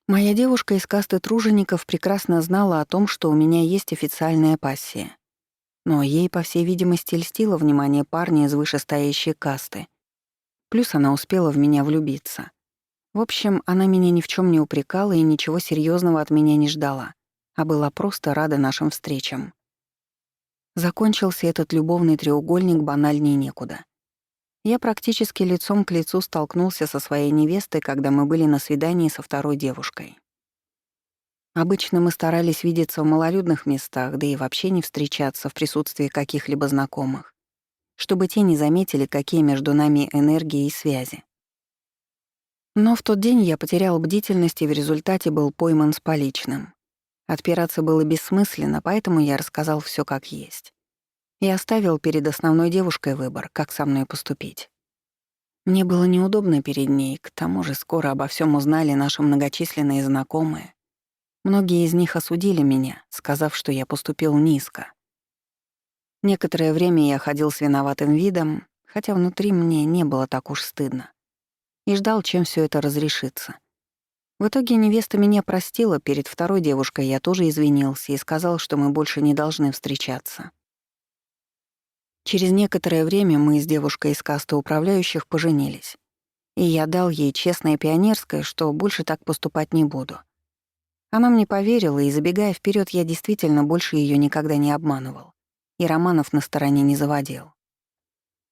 Моя девушка из касты тружеников прекрасно знала о том, что у меня есть официальная пассия. Но ей, по всей видимости, льстило внимание парня из вышестоящей касты. Плюс она успела в меня влюбиться. В общем, она меня ни в чем не упрекала и ничего серьезного от меня не ждала, а была просто рада нашим встречам. Закончился этот любовный треугольник банальнее некуда. Я практически лицом к лицу столкнулся со своей невестой, когда мы были на свидании со второй девушкой. Обычно мы старались видеться в малолюдных местах, да и вообще не встречаться в присутствии каких-либо знакомых, чтобы те не заметили, какие между нами энергии и связи. Но в тот день я потерял бдительность и в результате был пойман с поличным. Отпираться было бессмысленно, поэтому я рассказал всё как есть. И оставил перед основной девушкой выбор, как со мной поступить. Мне было неудобно перед ней, к тому же скоро обо всём узнали наши многочисленные знакомые. Многие из них осудили меня, сказав, что я поступил низко. Некоторое время я ходил с виноватым видом, хотя внутри мне не было так уж стыдно, и ждал, чем всё это разрешится. В итоге невеста меня простила, перед второй девушкой я тоже извинился и сказал, что мы больше не должны встречаться. Через некоторое время мы с девушкой из касты управляющих поженились, и я дал ей честное пионерское, что больше так поступать не буду. Она мне поверила, и, забегая вперед, я действительно больше ее никогда не обманывал и романов на стороне не заводил.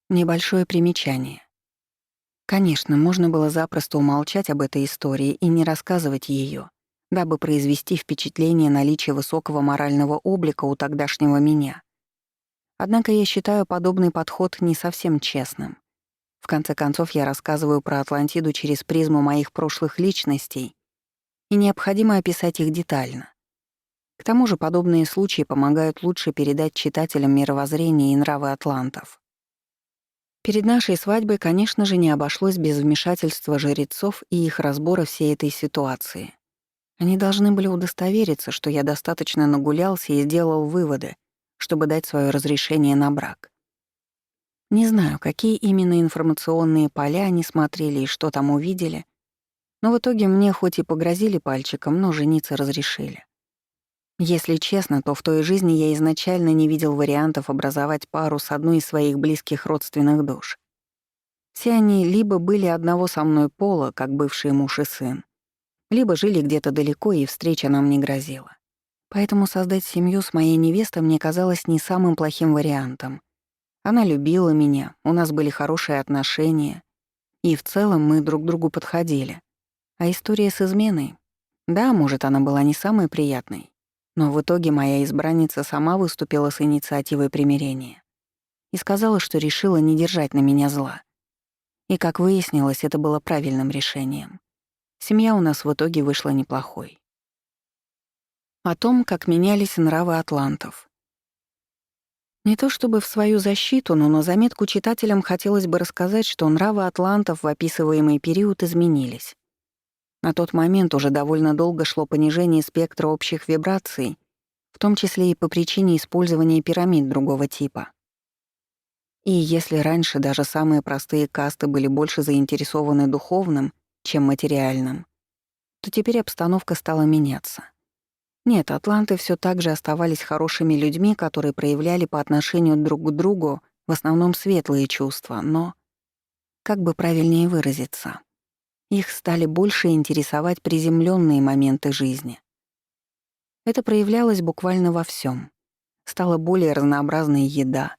Небольшое примечание. Конечно, можно было запросто умолчать об этой истории и не рассказывать ее, дабы произвести впечатление наличия высокого морального облика у тогдашнего меня. Однако я считаю подобный подход не совсем честным. В конце концов, я рассказываю про Атлантиду через призму моих прошлых личностей, и необходимо описать их детально. К тому же подобные случаи помогают лучше передать читателям мировоззрение и нравы атлантов. Перед нашей свадьбой, конечно же, не обошлось без вмешательства жрецов и их разбора всей этой ситуации. Они должны были удостовериться, что я достаточно нагулялся и сделал выводы, чтобы дать свое разрешение на брак. Не знаю, какие именно информационные поля они смотрели и что там увидели, но в итоге мне хоть и погрозили пальчиком, но жениться разрешили. Если честно, то в той жизни я изначально не видел вариантов образовать пару с одной из своих близких родственных душ. Все они либо были одного со мной пола, как бывший муж и сын, либо жили где-то далеко, и встреча нам не грозила. Поэтому создать семью с моей невестой мне казалось не самым плохим вариантом. Она любила меня, у нас были хорошие отношения, и в целом мы друг другу подходили. А история с изменой? Да, может, она была не самой приятной, но в итоге моя избранница сама выступила с инициативой примирения и сказала, что решила не держать на меня зла. И, как выяснилось, это было правильным решением. Семья у нас в итоге вышла неплохой. О том, как менялись нравы атлантов. Не то чтобы в свою защиту, но на заметку читателям хотелось бы рассказать, что нравы атлантов в описываемый период изменились. На тот момент уже довольно долго шло понижение спектра общих вибраций, в том числе и по причине использования пирамид другого типа. И если раньше даже самые простые касты были больше заинтересованы духовным, чем материальным, то теперь обстановка стала меняться. Нет, атланты все так же оставались хорошими людьми, которые проявляли по отношению друг к другу в основном светлые чувства, но, как бы правильнее выразиться, их стали больше интересовать приземленные моменты жизни. Это проявлялось буквально во всем. Стала более разнообразная еда,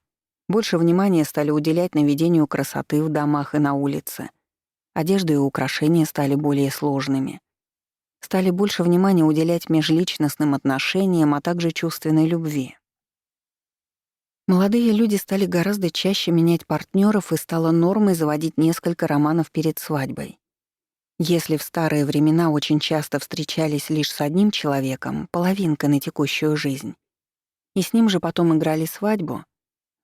больше внимания стали уделять наведению красоты в домах и на улице, одежда и украшения стали более сложными. Стали больше внимания уделять межличностным отношениям, а также чувственной любви. Молодые люди стали гораздо чаще менять партнеров, и стало нормой заводить несколько романов перед свадьбой. Если в старые времена очень часто встречались лишь с одним человеком, половинка на текущую жизнь, и с ним же потом играли свадьбу,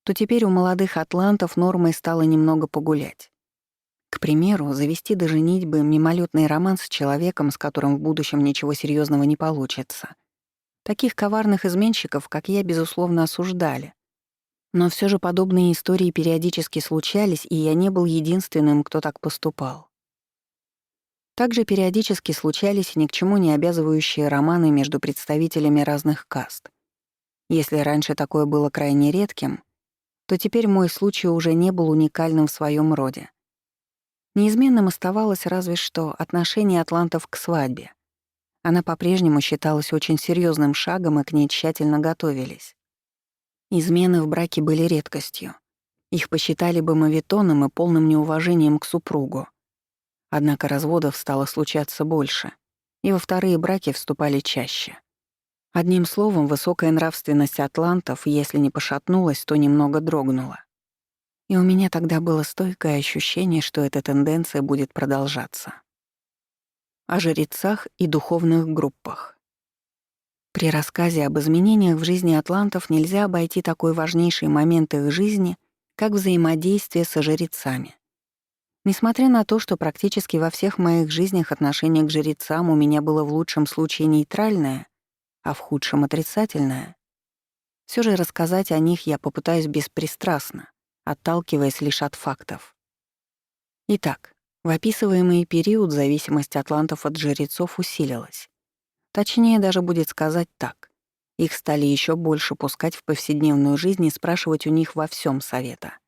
то теперь у молодых атлантов нормой стало немного погулять. К примеру, завести до женитьбы мимолетный роман с человеком, с которым в будущем ничего серьезного не получится. Таких коварных изменщиков, как я, безусловно, осуждали. Но все же подобные истории периодически случались, и я не был единственным, кто так поступал. Также периодически случались ни к чему не обязывающие романы между представителями разных каст. Если раньше такое было крайне редким, то теперь мой случай уже не был уникальным в своем роде. Неизменным оставалось разве что отношение атлантов к свадьбе. Она по-прежнему считалась очень серьезным шагом, и к ней тщательно готовились. Измены в браке были редкостью. Их посчитали бы моветоном и полным неуважением к супругу. Однако разводов стало случаться больше, и во вторые браки вступали чаще. Одним словом, высокая нравственность атлантов, если не пошатнулась, то немного дрогнула. И у меня тогда было стойкое ощущение, что эта тенденция будет продолжаться. О жрецах и духовных группах. При рассказе об изменениях в жизни атлантов нельзя обойти такой важнейший момент их жизни, как взаимодействие со жрецами. Несмотря на то, что практически во всех моих жизнях отношение к жрецам у меня было в лучшем случае нейтральное, а в худшем — отрицательное, все же рассказать о них я попытаюсь беспристрастно, отталкиваясь лишь от фактов. Итак, в описываемый период зависимость атлантов от жрецов усилилась. Точнее, даже будет сказать так. Их стали еще больше пускать в повседневную жизнь и спрашивать у них во всем совета.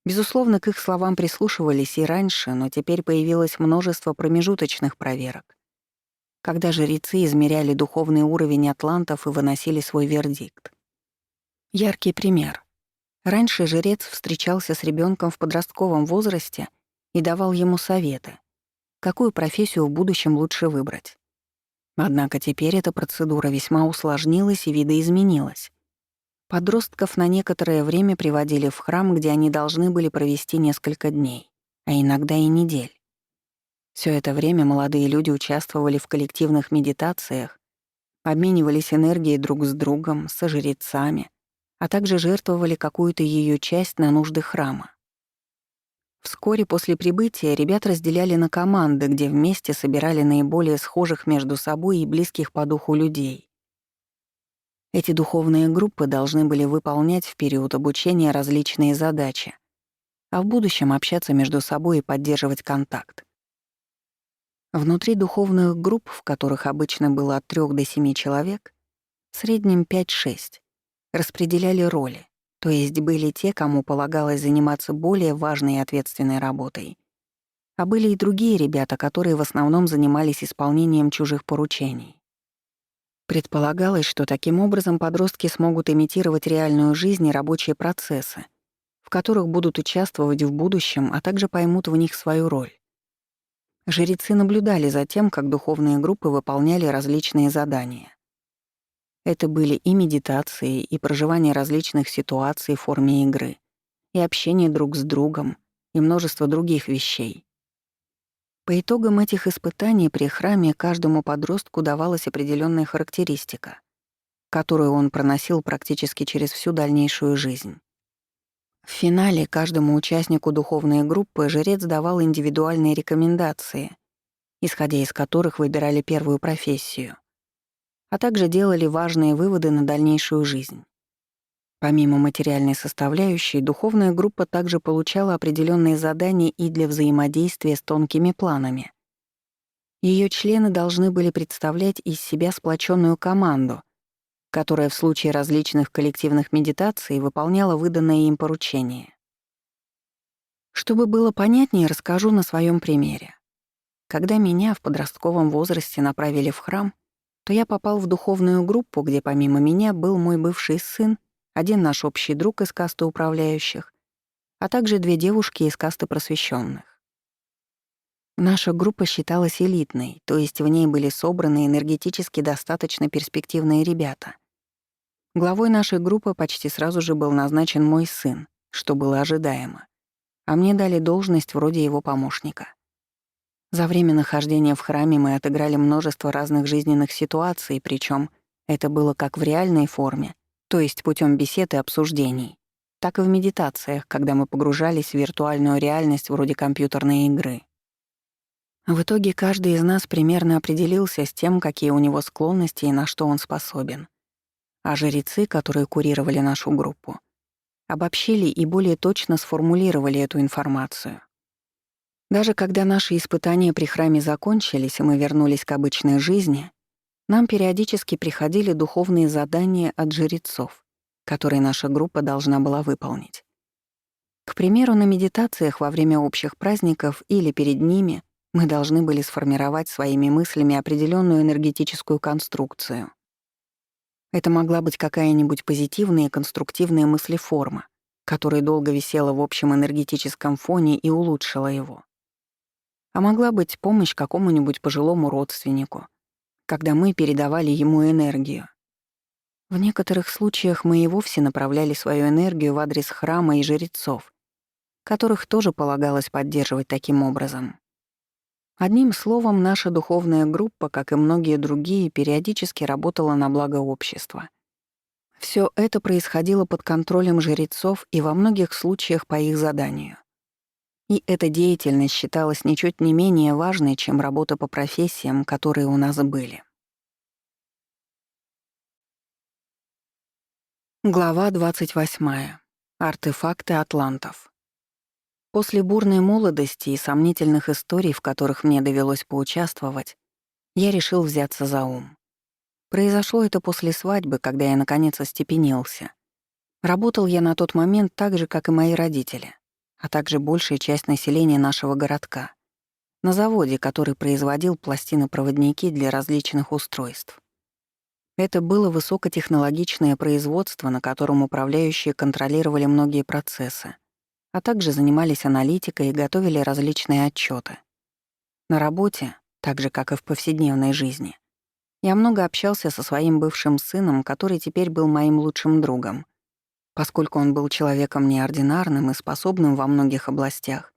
Безусловно, к их словам прислушивались и раньше, но теперь появилось множество промежуточных проверок, когда жрецы измеряли духовный уровень атлантов и выносили свой вердикт. Яркий пример. Раньше жрец встречался с ребенком в подростковом возрасте и давал ему советы, какую профессию в будущем лучше выбрать. Однако теперь эта процедура весьма усложнилась и видоизменилась. Подростков на некоторое время приводили в храм, где они должны были провести несколько дней, а иногда и недель. Все это время молодые люди участвовали в коллективных медитациях, обменивались энергией друг с другом, со жрецами, а также жертвовали какую-то ее часть на нужды храма. Вскоре после прибытия ребят разделяли на команды, где вместе собирали наиболее схожих между собой и близких по духу людей. Эти духовные группы должны были выполнять в период обучения различные задачи, а в будущем общаться между собой и поддерживать контакт. Внутри духовных групп, в которых обычно было от 3 до 7 человек, в среднем 5-6, распределяли роли, то есть были те, кому полагалось заниматься более важной и ответственной работой, а были и другие ребята, которые в основном занимались исполнением чужих поручений. Предполагалось, что таким образом подростки смогут имитировать реальную жизнь и рабочие процессы, в которых будут участвовать в будущем, а также поймут в них свою роль. Жрецы наблюдали за тем, как духовные группы выполняли различные задания. Это были и медитации, и проживание различных ситуаций в форме игры, и общение друг с другом, и множество других вещей. По итогам этих испытаний при храме каждому подростку давалась определенная характеристика, которую он проносил практически через всю дальнейшую жизнь. В финале каждому участнику духовной группы жрец давал индивидуальные рекомендации исходя из которых выбирали первую профессию, а также делали важные выводы на дальнейшую жизнь. Помимо материальной составляющей, духовная группа также получала определенные задания и для взаимодействия с тонкими планами. Ее члены должны были представлять из себя сплоченную команду, которая в случае различных коллективных медитаций выполняла выданное им поручение. Чтобы было понятнее, расскажу на своем примере. Когда меня в подростковом возрасте направили в храм, то я попал в духовную группу, где помимо меня был мой бывший сын, один наш общий друг из касты управляющих, а также две девушки из касты просвещенных. Наша группа считалась элитной, то есть в ней были собраны энергетически достаточно перспективные ребята. Главой нашей группы почти сразу же был назначен мой сын, что было ожидаемо, а мне дали должность вроде его помощника. За время нахождения в храме мы отыграли множество разных жизненных ситуаций, причем это было как в реальной форме, то есть путем бесед и обсуждений, так и в медитациях, когда мы погружались в виртуальную реальность вроде компьютерной игры. В итоге каждый из нас примерно определился с тем, какие у него склонности и на что он способен. А жрецы, которые курировали нашу группу, обобщили и более точно сформулировали эту информацию. Даже когда наши испытания при храме закончились, и мы вернулись к обычной жизни, нам периодически приходили духовные задания от жрецов, которые наша группа должна была выполнить. К примеру, на медитациях во время общих праздников или перед ними мы должны были сформировать своими мыслями определенную энергетическую конструкцию. Это могла быть какая-нибудь позитивная и конструктивная мыслеформа, которая долго висела в общем энергетическом фоне и улучшила его. А могла быть помощь какому-нибудь пожилому родственнику, когда мы передавали ему энергию. В некоторых случаях мы и вовсе направляли свою энергию в адрес храма и жрецов, которых тоже полагалось поддерживать таким образом. Одним словом, наша духовная группа, как и многие другие, периодически работала на благо общества. Всё это происходило под контролем жрецов и во многих случаях по их заданию. И эта деятельность считалась ничуть не менее важной, чем работа по профессиям, которые у нас были. Глава 28. Артефакты атлантов. После бурной молодости и сомнительных историй, в которых мне довелось поучаствовать, я решил взяться за ум. Произошло это после свадьбы, когда я наконец остепенился. Работал я на тот момент так же, как и мои родители, а также большая часть населения нашего городка, на заводе, который производил пластинопроводники для различных устройств. Это было высокотехнологичное производство, на котором управляющие контролировали многие процессы, а также занимались аналитикой и готовили различные отчеты. На работе, так же, как и в повседневной жизни, я много общался со своим бывшим сыном, который теперь был моим лучшим другом. Поскольку он был человеком неординарным и способным во многих областях,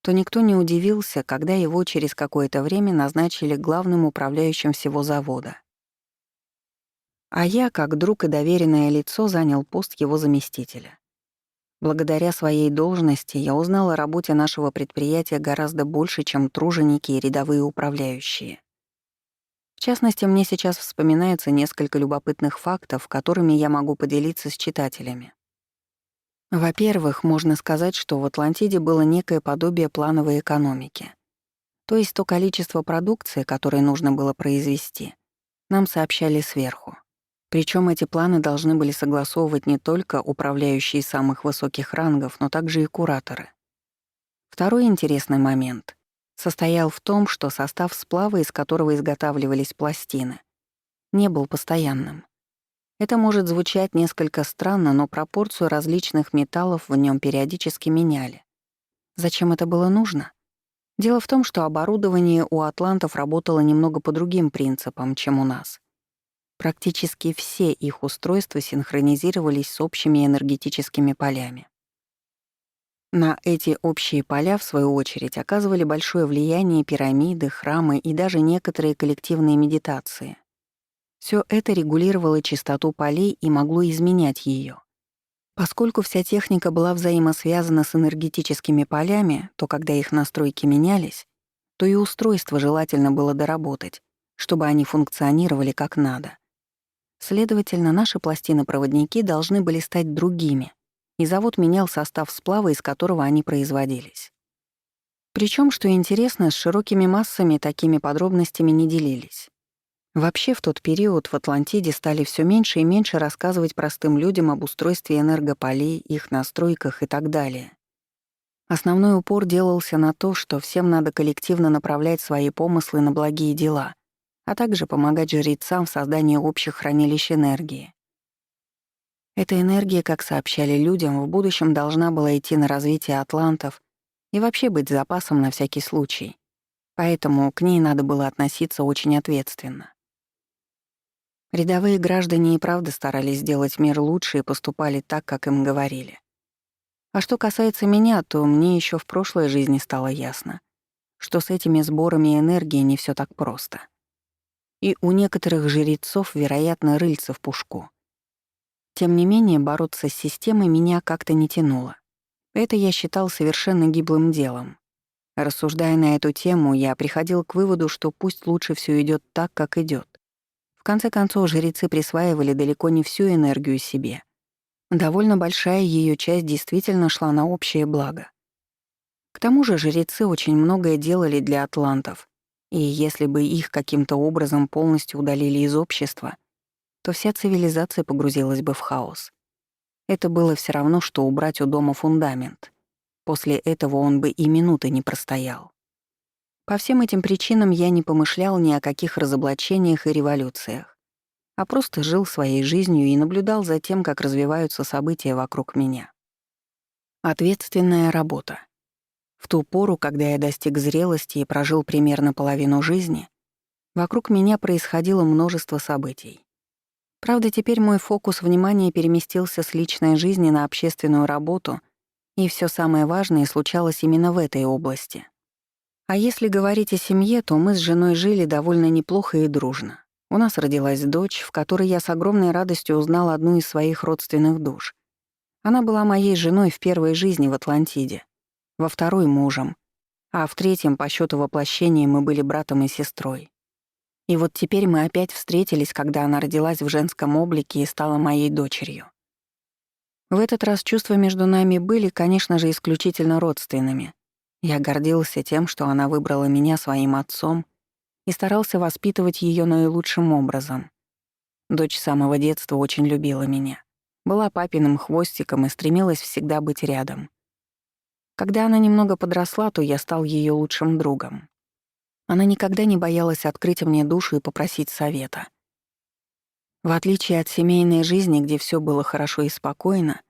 то никто не удивился, когда его через какое-то время назначили главным управляющим всего завода. А я, как друг и доверенное лицо, занял пост его заместителя. Благодаря своей должности я узнал о работе нашего предприятия гораздо больше, чем труженики и рядовые управляющие. В частности, мне сейчас вспоминаются несколько любопытных фактов, которыми я могу поделиться с читателями. Во-первых, можно сказать, что в Атлантиде было некое подобие плановой экономики. То есть то количество продукции, которое нужно было произвести, нам сообщали сверху. Причем эти планы должны были согласовывать не только управляющие самых высоких рангов, но также и кураторы. Второй интересный момент состоял в том, что состав сплава, из которого изготавливались пластины, не был постоянным. Это может звучать несколько странно, но пропорцию различных металлов в нем периодически меняли. Зачем это было нужно? Дело в том, что оборудование у атлантов работало немного по другим принципам, чем у нас. Практически все их устройства синхронизировались с общими энергетическими полями. На эти общие поля, в свою очередь, оказывали большое влияние пирамиды, храмы и даже некоторые коллективные медитации. Всё это регулировало частоту полей и могло изменять её. Поскольку вся техника была взаимосвязана с энергетическими полями, то когда их настройки менялись, то и устройства желательно было доработать, чтобы они функционировали как надо. Следовательно, наши пластины-проводники должны были стать другими, и завод менял состав сплава, из которого они производились. Причем, что интересно, с широкими массами такими подробностями не делились. Вообще, в тот период в Атлантиде стали все меньше и меньше рассказывать простым людям об устройстве энергополей, их настройках и так далее. Основной упор делался на то, что всем надо коллективно направлять свои помыслы на благие дела, а также помогать жрецам в создании общих хранилищ энергии. Эта энергия, как сообщали людям, в будущем должна была идти на развитие атлантов и вообще быть запасом на всякий случай. Поэтому к ней надо было относиться очень ответственно. Рядовые граждане и правда старались сделать мир лучше и поступали так, как им говорили. А что касается меня, то мне еще в прошлой жизни стало ясно, что с этими сборами энергии не все так просто. И у некоторых жрецов, вероятно, рыльца в пушку. Тем не менее, бороться с системой меня как-то не тянуло. Это я считал совершенно гиблым делом. Рассуждая на эту тему, я приходил к выводу, что пусть лучше все идет так, как идет. В конце концов, жрецы присваивали далеко не всю энергию себе. Довольно большая ее часть действительно шла на общее благо. К тому же жрецы очень многое делали для атлантов, и если бы их каким-то образом полностью удалили из общества, то вся цивилизация погрузилась бы в хаос. Это было все равно, что убрать у дома фундамент. После этого он бы и минуты не простоял. По всем этим причинам я не помышлял ни о каких разоблачениях и революциях, а просто жил своей жизнью и наблюдал за тем, как развиваются события вокруг меня. Ответственная работа. В ту пору, когда я достиг зрелости и прожил примерно половину жизни, вокруг меня происходило множество событий. Правда, теперь мой фокус внимания переместился с личной жизни на общественную работу, и все самое важное случалось именно в этой области. А если говорить о семье, то мы с женой жили довольно неплохо и дружно. У нас родилась дочь, в которой я с огромной радостью узнал одну из своих родственных душ. Она была моей женой в первой жизни в Атлантиде, во второй — мужем, а в третьем по счету воплощения мы были братом и сестрой. И вот теперь мы опять встретились, когда она родилась в женском облике и стала моей дочерью. В этот раз чувства между нами были, конечно же, исключительно родственными. Я гордился тем, что она выбрала меня своим отцом и старался воспитывать ее наилучшим образом. Дочь с самого детства очень любила меня, была папиным хвостиком и стремилась всегда быть рядом. Когда она немного подросла, то я стал ее лучшим другом. Она никогда не боялась открыть мне душу и попросить совета. В отличие от семейной жизни, где все было хорошо и спокойно,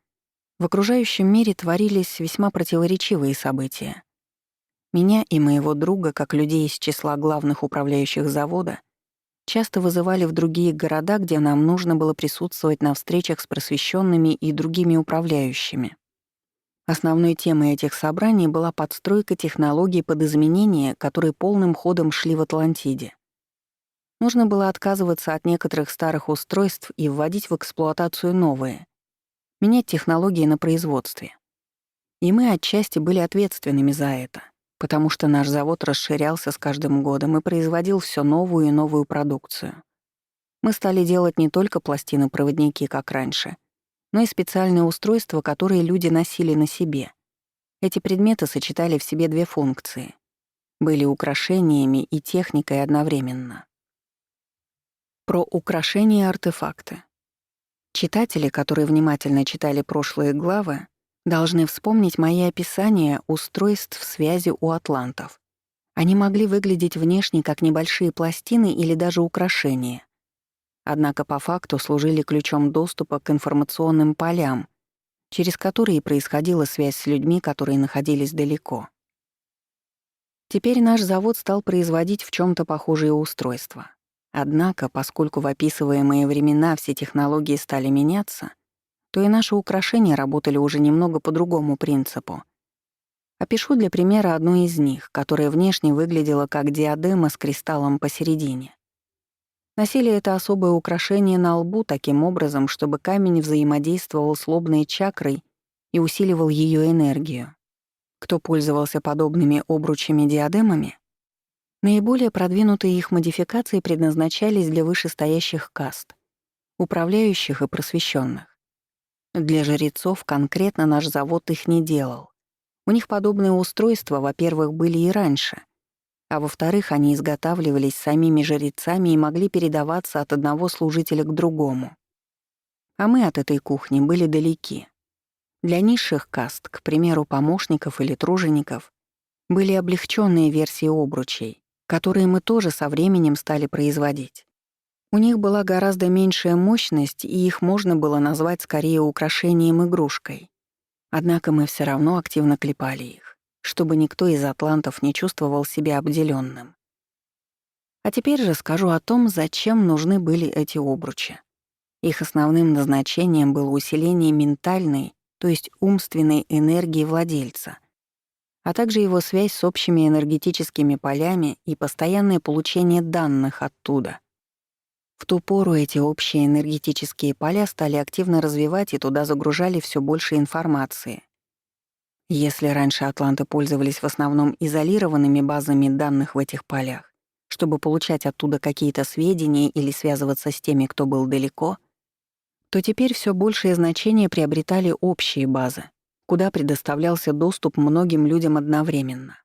в окружающем мире творились весьма противоречивые события. Меня и моего друга, как людей из числа главных управляющих завода, часто вызывали в другие города, где нам нужно было присутствовать на встречах с просвещенными и другими управляющими. Основной темой этих собраний была подстройка технологий под изменения, которые полным ходом шли в Атлантиде. Нужно было отказываться от некоторых старых устройств и вводить в эксплуатацию новые, менять технологии на производстве. И мы отчасти были ответственными за это, потому что наш завод расширялся с каждым годом и производил все новую и новую продукцию. Мы стали делать не только пластины-проводники, как раньше, но и специальные устройства, которые люди носили на себе. Эти предметы сочетали в себе две функции — были украшениями и техникой одновременно. Про украшения и артефакты. Читатели, которые внимательно читали прошлые главы, должны вспомнить мои описания устройств связи у атлантов. Они могли выглядеть внешне как небольшие пластины или даже украшения. Однако по факту служили ключом доступа к информационным полям, через которые происходила связь с людьми, которые находились далеко. Теперь наш завод стал производить в чем то похожие устройства. Однако, поскольку в описываемые времена все технологии стали меняться, то и наши украшения работали уже немного по другому принципу. Опишу для примера одну из них, которая внешне выглядела как диадема с кристаллом посередине. Носили это особое украшение на лбу таким образом, чтобы камень взаимодействовал с лобной чакрой и усиливал ее энергию. Кто пользовался подобными обручами-диадемами, Наиболее продвинутые их модификации предназначались для вышестоящих каст, управляющих и просвещенных. Для жрецов конкретно наш завод их не делал. У них подобные устройства, во-первых, были и раньше, а во-вторых, они изготавливались самими жрецами и могли передаваться от одного служителя к другому. А мы от этой кухни были далеки. Для низших каст, к примеру, помощников или тружеников, были облегченные версии обручей, которые мы тоже со временем стали производить. У них была гораздо меньшая мощность, и их можно было назвать скорее украшением-игрушкой. Однако мы все равно активно клепали их, чтобы никто из атлантов не чувствовал себя обделенным. А теперь же скажу о том, зачем нужны были эти обручи. Их основным назначением было усиление ментальной, то есть умственной энергии владельца, а также его связь с общими энергетическими полями и постоянное получение данных оттуда. В ту пору эти общие энергетические поля стали активно развивать и туда загружали все больше информации. Если раньше атланты пользовались в основном изолированными базами данных в этих полях, чтобы получать оттуда какие-то сведения или связываться с теми, кто был далеко, то теперь все большее значение приобретали общие базы, куда предоставлялся доступ многим людям одновременно.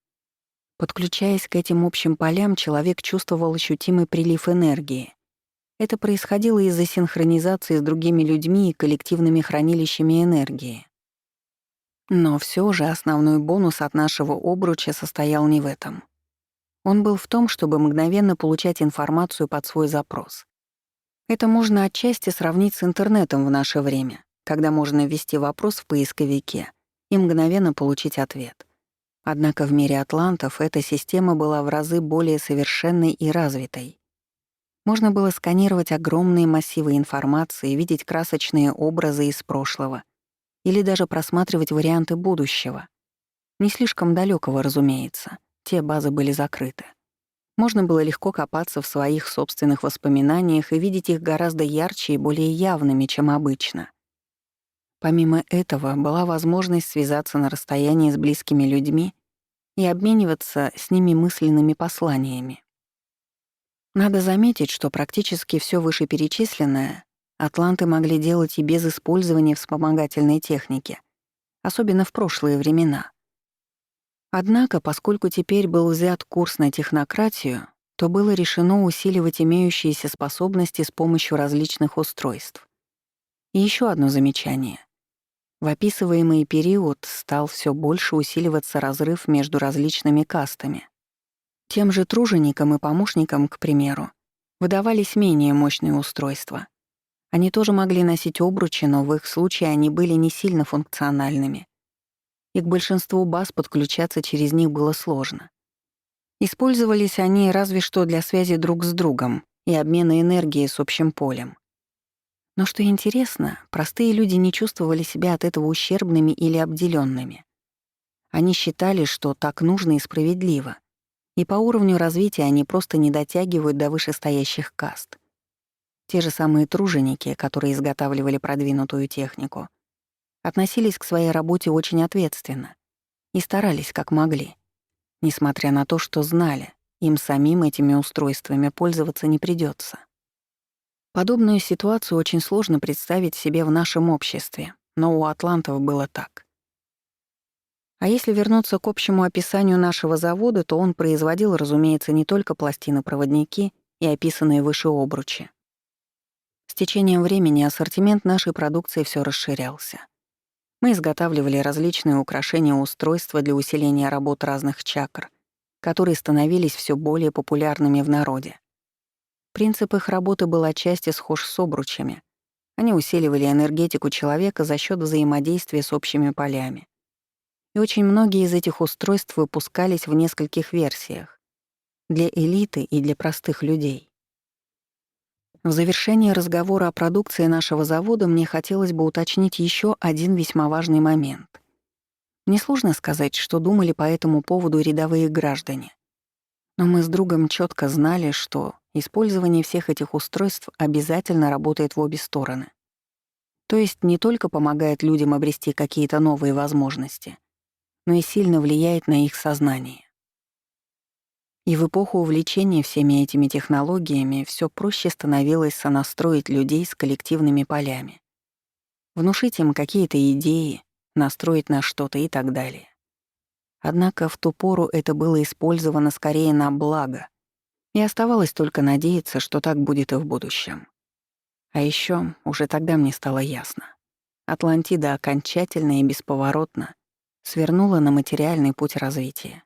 Подключаясь к этим общим полям, человек чувствовал ощутимый прилив энергии. Это происходило из-за синхронизации с другими людьми и коллективными хранилищами энергии. Но все же основной бонус от нашего обруча состоял не в этом. Он был в том, чтобы мгновенно получать информацию под свой запрос. Это можно отчасти сравнить с интернетом в наше время, когда можно ввести вопрос в поисковике и мгновенно получить ответ. Однако в мире атлантов эта система была в разы более совершенной и развитой. Можно было сканировать огромные массивы информации, видеть красочные образы из прошлого или даже просматривать варианты будущего. Не слишком далекого, разумеется, те базы были закрыты. Можно было легко копаться в своих собственных воспоминаниях и видеть их гораздо ярче и более явными, чем обычно. Помимо этого, была возможность связаться на расстоянии с близкими людьми и обмениваться с ними мысленными посланиями. Надо заметить, что практически все вышеперечисленное атланты могли делать и без использования вспомогательной техники, особенно в прошлые времена. Однако, поскольку теперь был взят курс на технократию, то было решено усиливать имеющиеся способности с помощью различных устройств. И еще одно замечание. В описываемый период стал все больше усиливаться разрыв между различными кастами. Тем же труженикам и помощникам, к примеру, выдавались менее мощные устройства. Они тоже могли носить обручи, но в их случае они были не сильно функциональными, и к большинству баз подключаться через них было сложно. Использовались они разве что для связи друг с другом и обмена энергией с общим полем. Но что интересно, простые люди не чувствовали себя от этого ущербными или обделенными. Они считали, что так нужно и справедливо, и по уровню развития они просто не дотягивают до вышестоящих каст. Те же самые труженики, которые изготавливали продвинутую технику, относились к своей работе очень ответственно и старались как могли, несмотря на то, что знали, им самим этими устройствами пользоваться не придется. Подобную ситуацию очень сложно представить себе в нашем обществе, но у атлантов было так. А если вернуться к общему описанию нашего завода, то он производил, разумеется, не только пластины-проводники и описанные выше обручи. С течением времени ассортимент нашей продукции все расширялся. Мы изготавливали различные украшения и устройства для усиления работ разных чакр, которые становились все более популярными в народе. Принцип их работы был отчасти схож с обручами. Они усиливали энергетику человека за счет взаимодействия с общими полями. И очень многие из этих устройств выпускались в нескольких версиях — для элиты и для простых людей. В завершении разговора о продукции нашего завода мне хотелось бы уточнить еще один весьма важный момент. Несложно сказать, что думали по этому поводу рядовые граждане. Но мы с другом четко знали, что использование всех этих устройств обязательно работает в обе стороны. То есть не только помогает людям обрести какие-то новые возможности, но и сильно влияет на их сознание. И в эпоху увлечения всеми этими технологиями все проще становилось сонастроить людей с коллективными полями, внушить им какие-то идеи, настроить на что-то и так далее. Однако в ту пору это было использовано скорее на благо, и оставалось только надеяться, что так будет и в будущем. А еще уже тогда мне стало ясно. Атлантида окончательно и бесповоротно свернула на материальный путь развития.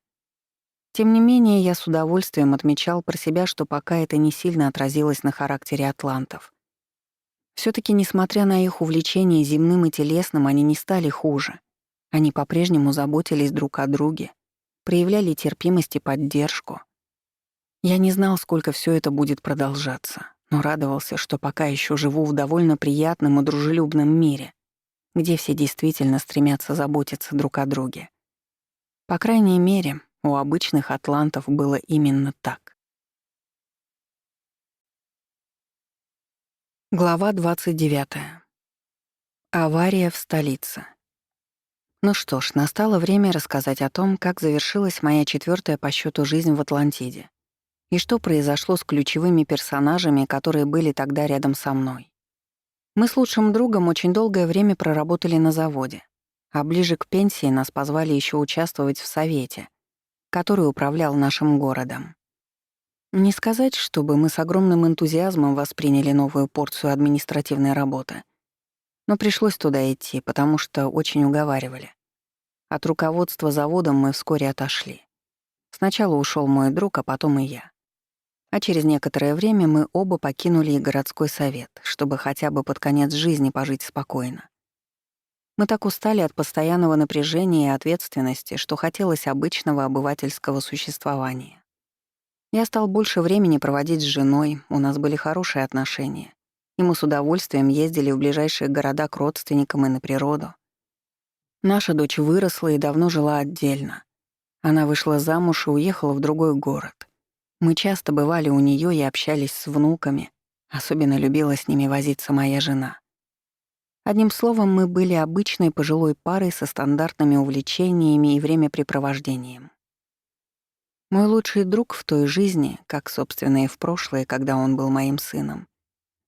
Тем не менее, я с удовольствием отмечал про себя, что пока это не сильно отразилось на характере атлантов. Все таки несмотря на их увлечение земным и телесным, они не стали хуже. Они по-прежнему заботились друг о друге, проявляли терпимость и поддержку. Я не знал, сколько все это будет продолжаться, но радовался, что пока еще живу в довольно приятном и дружелюбном мире, где все действительно стремятся заботиться друг о друге. По крайней мере, у обычных атлантов было именно так. Глава 29. Авария в столице. Ну что ж, настало время рассказать о том, как завершилась моя 4-я по счету жизнь в Атлантиде и что произошло с ключевыми персонажами, которые были тогда рядом со мной. Мы с лучшим другом очень долгое время проработали на заводе, а ближе к пенсии нас позвали еще участвовать в совете, который управлял нашим городом. Не сказать, чтобы мы с огромным энтузиазмом восприняли новую порцию административной работы, но пришлось туда идти, потому что очень уговаривали. От руководства заводом мы вскоре отошли. Сначала ушел мой друг, а потом и я. А через некоторое время мы оба покинули и городской совет, чтобы хотя бы под конец жизни пожить спокойно. Мы так устали от постоянного напряжения и ответственности, что хотелось обычного обывательского существования. Я стал больше времени проводить с женой, у нас были хорошие отношения, и мы с удовольствием ездили в ближайшие города к родственникам и на природу. Наша дочь выросла и давно жила отдельно. Она вышла замуж и уехала в другой город. Мы часто бывали у нее и общались с внуками, особенно любила с ними возиться моя жена. Одним словом, мы были обычной пожилой парой со стандартными увлечениями и времяпрепровождением. Мой лучший друг в той жизни, как, собственно, и в прошлое, когда он был моим сыном,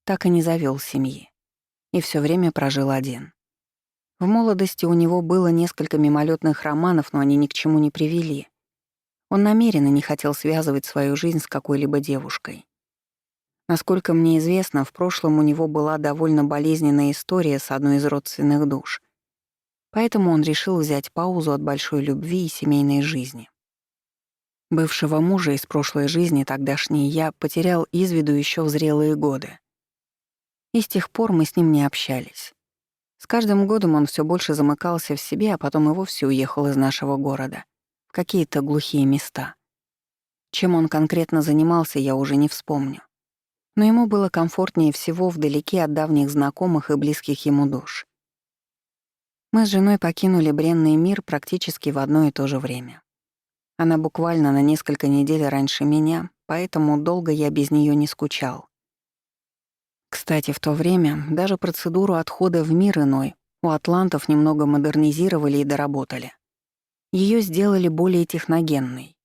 так и не завёл семьи и всё время прожил один. В молодости у него было несколько мимолетных романов, но они ни к чему не привели. Он намеренно не хотел связывать свою жизнь с какой-либо девушкой. Насколько мне известно, в прошлом у него была довольно болезненная история с одной из родственных душ. Поэтому он решил взять паузу от большой любви и семейной жизни. Бывшего мужа из прошлой жизни тогдашний я потерял из виду еще в зрелые годы. И с тех пор мы с ним не общались. С каждым годом он все больше замыкался в себе, а потом и вовсе уехал из нашего города в какие-то глухие места. Чем он конкретно занимался, я уже не вспомню. Но ему было комфортнее всего вдалеке от давних знакомых и близких ему душ. Мы с женой покинули бренный мир практически в одно и то же время. Она буквально на несколько недель раньше меня, поэтому долго я без нее не скучал. Кстати, в то время даже процедуру отхода в мир иной у атлантов немного модернизировали и доработали. Ее сделали более техногенной.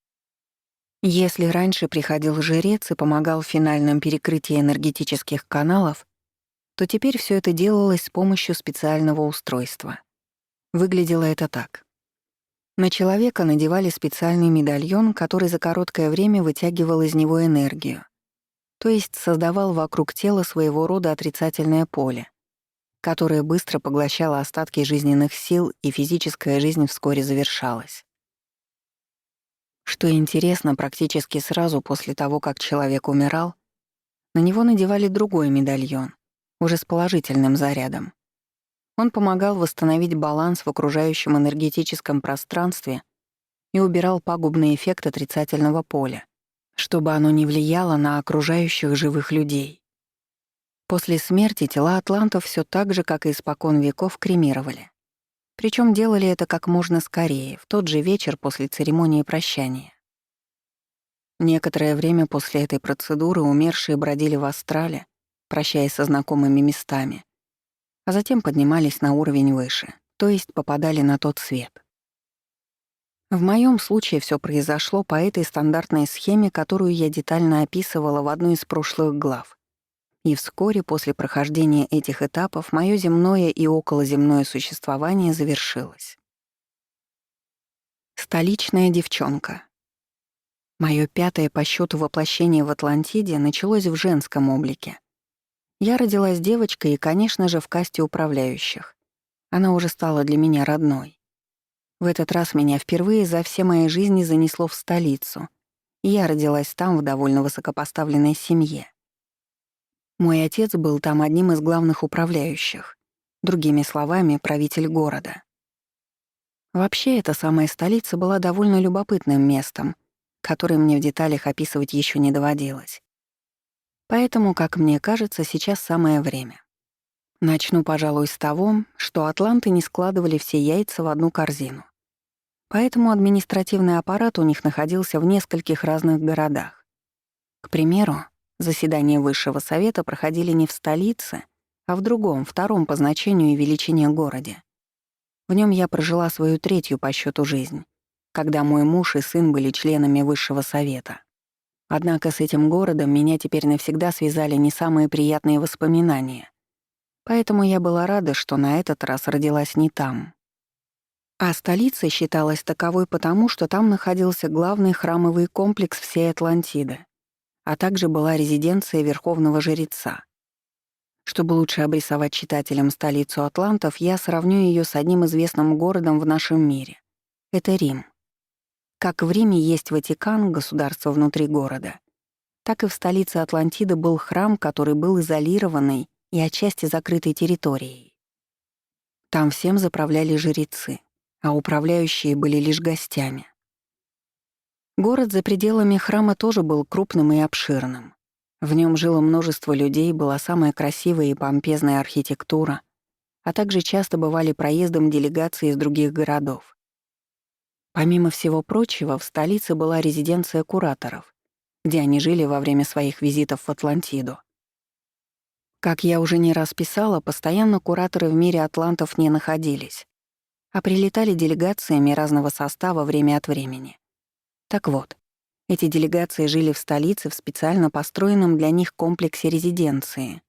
Если раньше приходил жрец и помогал в финальном перекрытии энергетических каналов, то теперь все это делалось с помощью специального устройства. Выглядело это так. На человека надевали специальный медальон, который за короткое время вытягивал из него энергию, то есть создавал вокруг тела своего рода отрицательное поле, которое быстро поглощало остатки жизненных сил, и физическая жизнь вскоре завершалась. Что интересно, практически сразу после того, как человек умирал, на него надевали другой медальон, уже с положительным зарядом. Он помогал восстановить баланс в окружающем энергетическом пространстве и убирал пагубный эффект отрицательного поля, чтобы оно не влияло на окружающих живых людей. После смерти тела атлантов все так же, как и испокон веков, кремировали. Причем делали это как можно скорее, в тот же вечер после церемонии прощания. Некоторое время после этой процедуры умершие бродили в астрале, прощаясь со знакомыми местами, а затем поднимались на уровень выше, то есть попадали на тот свет. В моем случае все произошло по этой стандартной схеме, которую я детально описывала в одной из прошлых глав. И вскоре после прохождения этих этапов мое земное и околоземное существование завершилось. Столичная девчонка. Мое пятое по счету воплощение в Атлантиде началось в женском облике. Я родилась девочкой и, конечно же, в касте управляющих. Она уже стала для меня родной. В этот раз меня впервые за все моей жизни занесло в столицу, и я родилась там в довольно высокопоставленной семье. Мой отец был там одним из главных управляющих, другими словами, правитель города. Вообще, эта самая столица была довольно любопытным местом, которое мне в деталях описывать еще не доводилось. Поэтому, как мне кажется, сейчас самое время. Начну, пожалуй, с того, что атланты не складывали все яйца в одну корзину. Поэтому административный аппарат у них находился в нескольких разных городах. К примеру, заседания Высшего Совета проходили не в столице, а в другом, втором по значению и величине городе. В нем я прожила свою третью по счету жизнь, когда мой муж и сын были членами Высшего Совета. Однако с этим городом меня теперь навсегда связали не самые приятные воспоминания. Поэтому я была рада, что на этот раз родилась не там. А столица считалась таковой потому, что там находился главный храмовый комплекс всей Атлантиды, а также была резиденция верховного жреца. Чтобы лучше обрисовать читателям столицу атлантов, я сравню ее с одним известным городом в нашем мире. Это Рим. Как в Риме есть Ватикан, государство внутри города, так и в столице Атлантиды был храм, который был изолированной и отчасти закрытой территорией. Там всем заправляли жрецы, а управляющие были лишь гостями. Город за пределами храма тоже был крупным и обширным. В нем жило множество людей, была самая красивая и помпезная архитектура, а также часто бывали проездом делегации из других городов. Помимо всего прочего, в столице была резиденция кураторов, где они жили во время своих визитов в Атлантиду. Как я уже не раз писала, постоянно кураторы в мире атлантов не находились, а прилетали делегациями разного состава время от времени. Так вот, эти делегации жили в столице в специально построенном для них комплексе резиденции.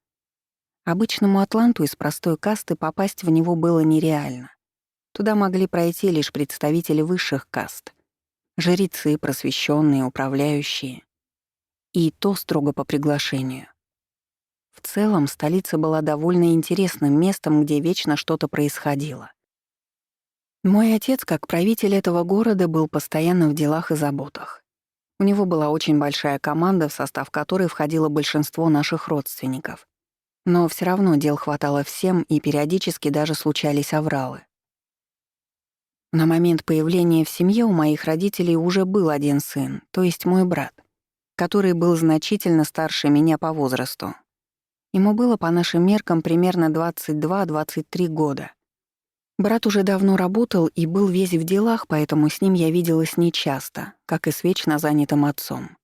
Обычному атланту из простой касты попасть в него было нереально. Туда могли пройти лишь представители высших каст — жрецы, просвещенные, управляющие. И то строго по приглашению. В целом, столица была довольно интересным местом, где вечно что-то происходило. Мой отец, как правитель этого города, был постоянно в делах и заботах. У него была очень большая команда, в состав которой входило большинство наших родственников. Но все равно дел хватало всем, и периодически даже случались авралы. На момент появления в семье у моих родителей уже был один сын, то есть мой брат, который был значительно старше меня по возрасту. Ему было по нашим меркам примерно 22-23 года. Брат уже давно работал и был весь в делах, поэтому с ним я виделась нечасто, как и с вечно занятым отцом.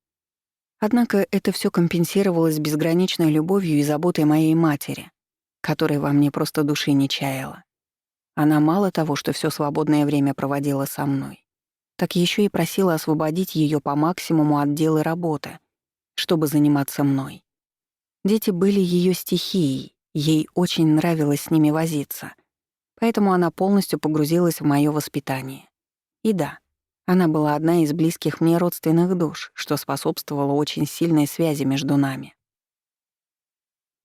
Однако это все компенсировалось безграничной любовью и заботой моей матери, которой во мне просто души не чаяла. Она мало того, что все свободное время проводила со мной, так еще и просила освободить ее по максимуму от дел и работы, чтобы заниматься мной. Дети были ее стихией, ей очень нравилось с ними возиться, поэтому она полностью погрузилась в мое воспитание. И да, она была одна из близких мне родственных душ, что способствовало очень сильной связи между нами.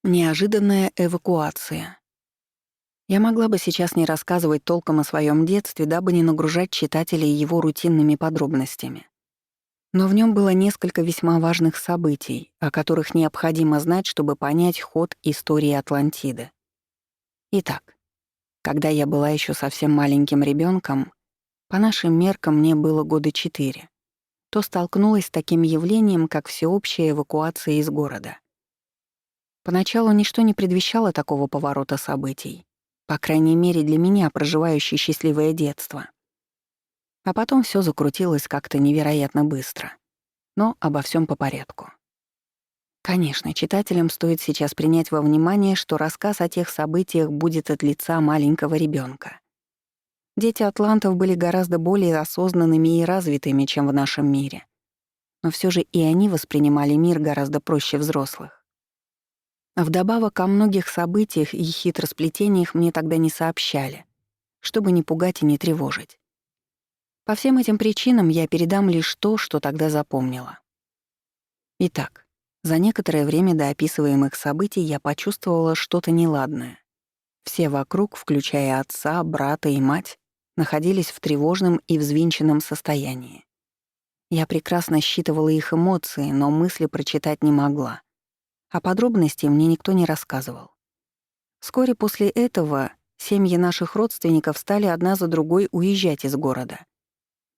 Неожиданная эвакуация. Я могла бы сейчас не рассказывать толком о своем детстве, дабы не нагружать читателей его рутинными подробностями. Но в нем было несколько весьма важных событий, о которых необходимо знать, чтобы понять ход истории Атлантиды. Итак, когда я была еще совсем маленьким ребенком, по нашим меркам мне было года 4, то столкнулась с таким явлением, как всеобщая эвакуация из города. Поначалу ничто не предвещало такого поворота событий. По крайней мере, для меня, проживающей счастливое детство. А потом все закрутилось как-то невероятно быстро. Но обо всем по порядку. Конечно, читателям стоит сейчас принять во внимание, что рассказ о тех событиях будет от лица маленького ребенка. Дети атлантов были гораздо более осознанными и развитыми, чем в нашем мире. Но все же и они воспринимали мир гораздо проще взрослых. Вдобавок о многих событиях и хитросплетениях мне тогда не сообщали, чтобы не пугать и не тревожить. По всем этим причинам я передам лишь то, что тогда запомнила. Итак, за некоторое время до описываемых событий я почувствовала что-то неладное. Все вокруг, включая отца, брата и мать, находились в тревожном и взвинченном состоянии. Я прекрасно считывала их эмоции, но мысли прочитать не могла. А подробностей мне никто не рассказывал. Вскоре после этого семьи наших родственников стали одна за другой уезжать из города.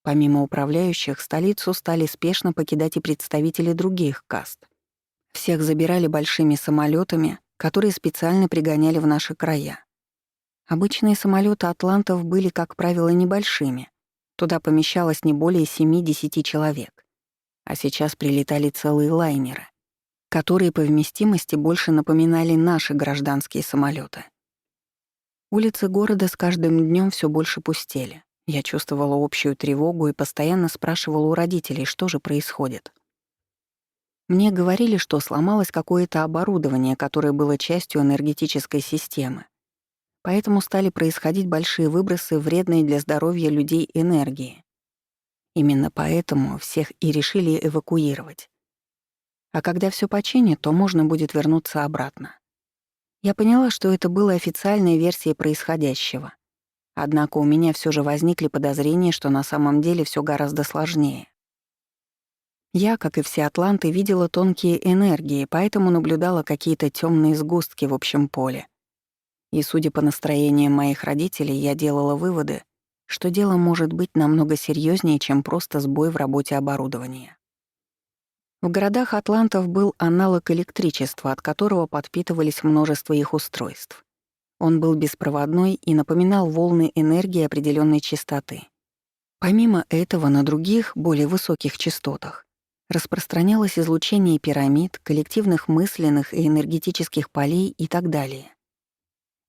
Помимо управляющих, столицу стали спешно покидать и представители других каст. Всех забирали большими самолетами, которые специально пригоняли в наши края. Обычные самолеты атлантов были, как правило, небольшими. Туда помещалось не более 7-10 человек. А сейчас прилетали целые лайнеры, которые по вместимости больше напоминали наши гражданские самолеты. Улицы города с каждым днем все больше пустели. Я чувствовала общую тревогу и постоянно спрашивала у родителей, что же происходит. Мне говорили, что сломалось какое-то оборудование, которое было частью энергетической системы. Поэтому стали происходить большие выбросы вредной для здоровья людей энергии. Именно поэтому всех и решили эвакуировать. А когда все починят, то можно будет вернуться обратно. Я поняла, что это было официальной версией происходящего. Однако у меня все же возникли подозрения, что на самом деле все гораздо сложнее. Я, как и все атланты, видела тонкие энергии, поэтому наблюдала какие-то темные сгустки в общем поле. И, судя по настроениям моих родителей, я делала выводы, что дело может быть намного серьезнее, чем просто сбой в работе оборудования. В городах атлантов был аналог электричества, от которого подпитывались множество их устройств. Он был беспроводной и напоминал волны энергии определенной частоты. Помимо этого, на других, более высоких частотах распространялось излучение пирамид, коллективных мысленных и энергетических полей и так далее.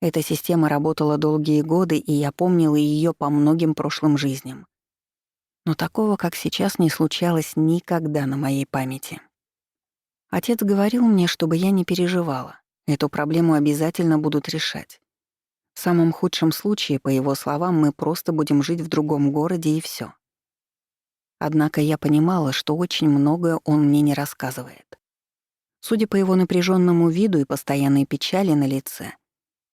Эта система работала долгие годы, и я помнила ее по многим прошлым жизням. Но такого, как сейчас, не случалось никогда на моей памяти. Отец говорил мне, чтобы я не переживала. Эту проблему обязательно будут решать. В самом худшем случае, по его словам, мы просто будем жить в другом городе и всё. Однако я понимала, что очень многое он мне не рассказывает. Судя по его напряженному виду и постоянной печали на лице,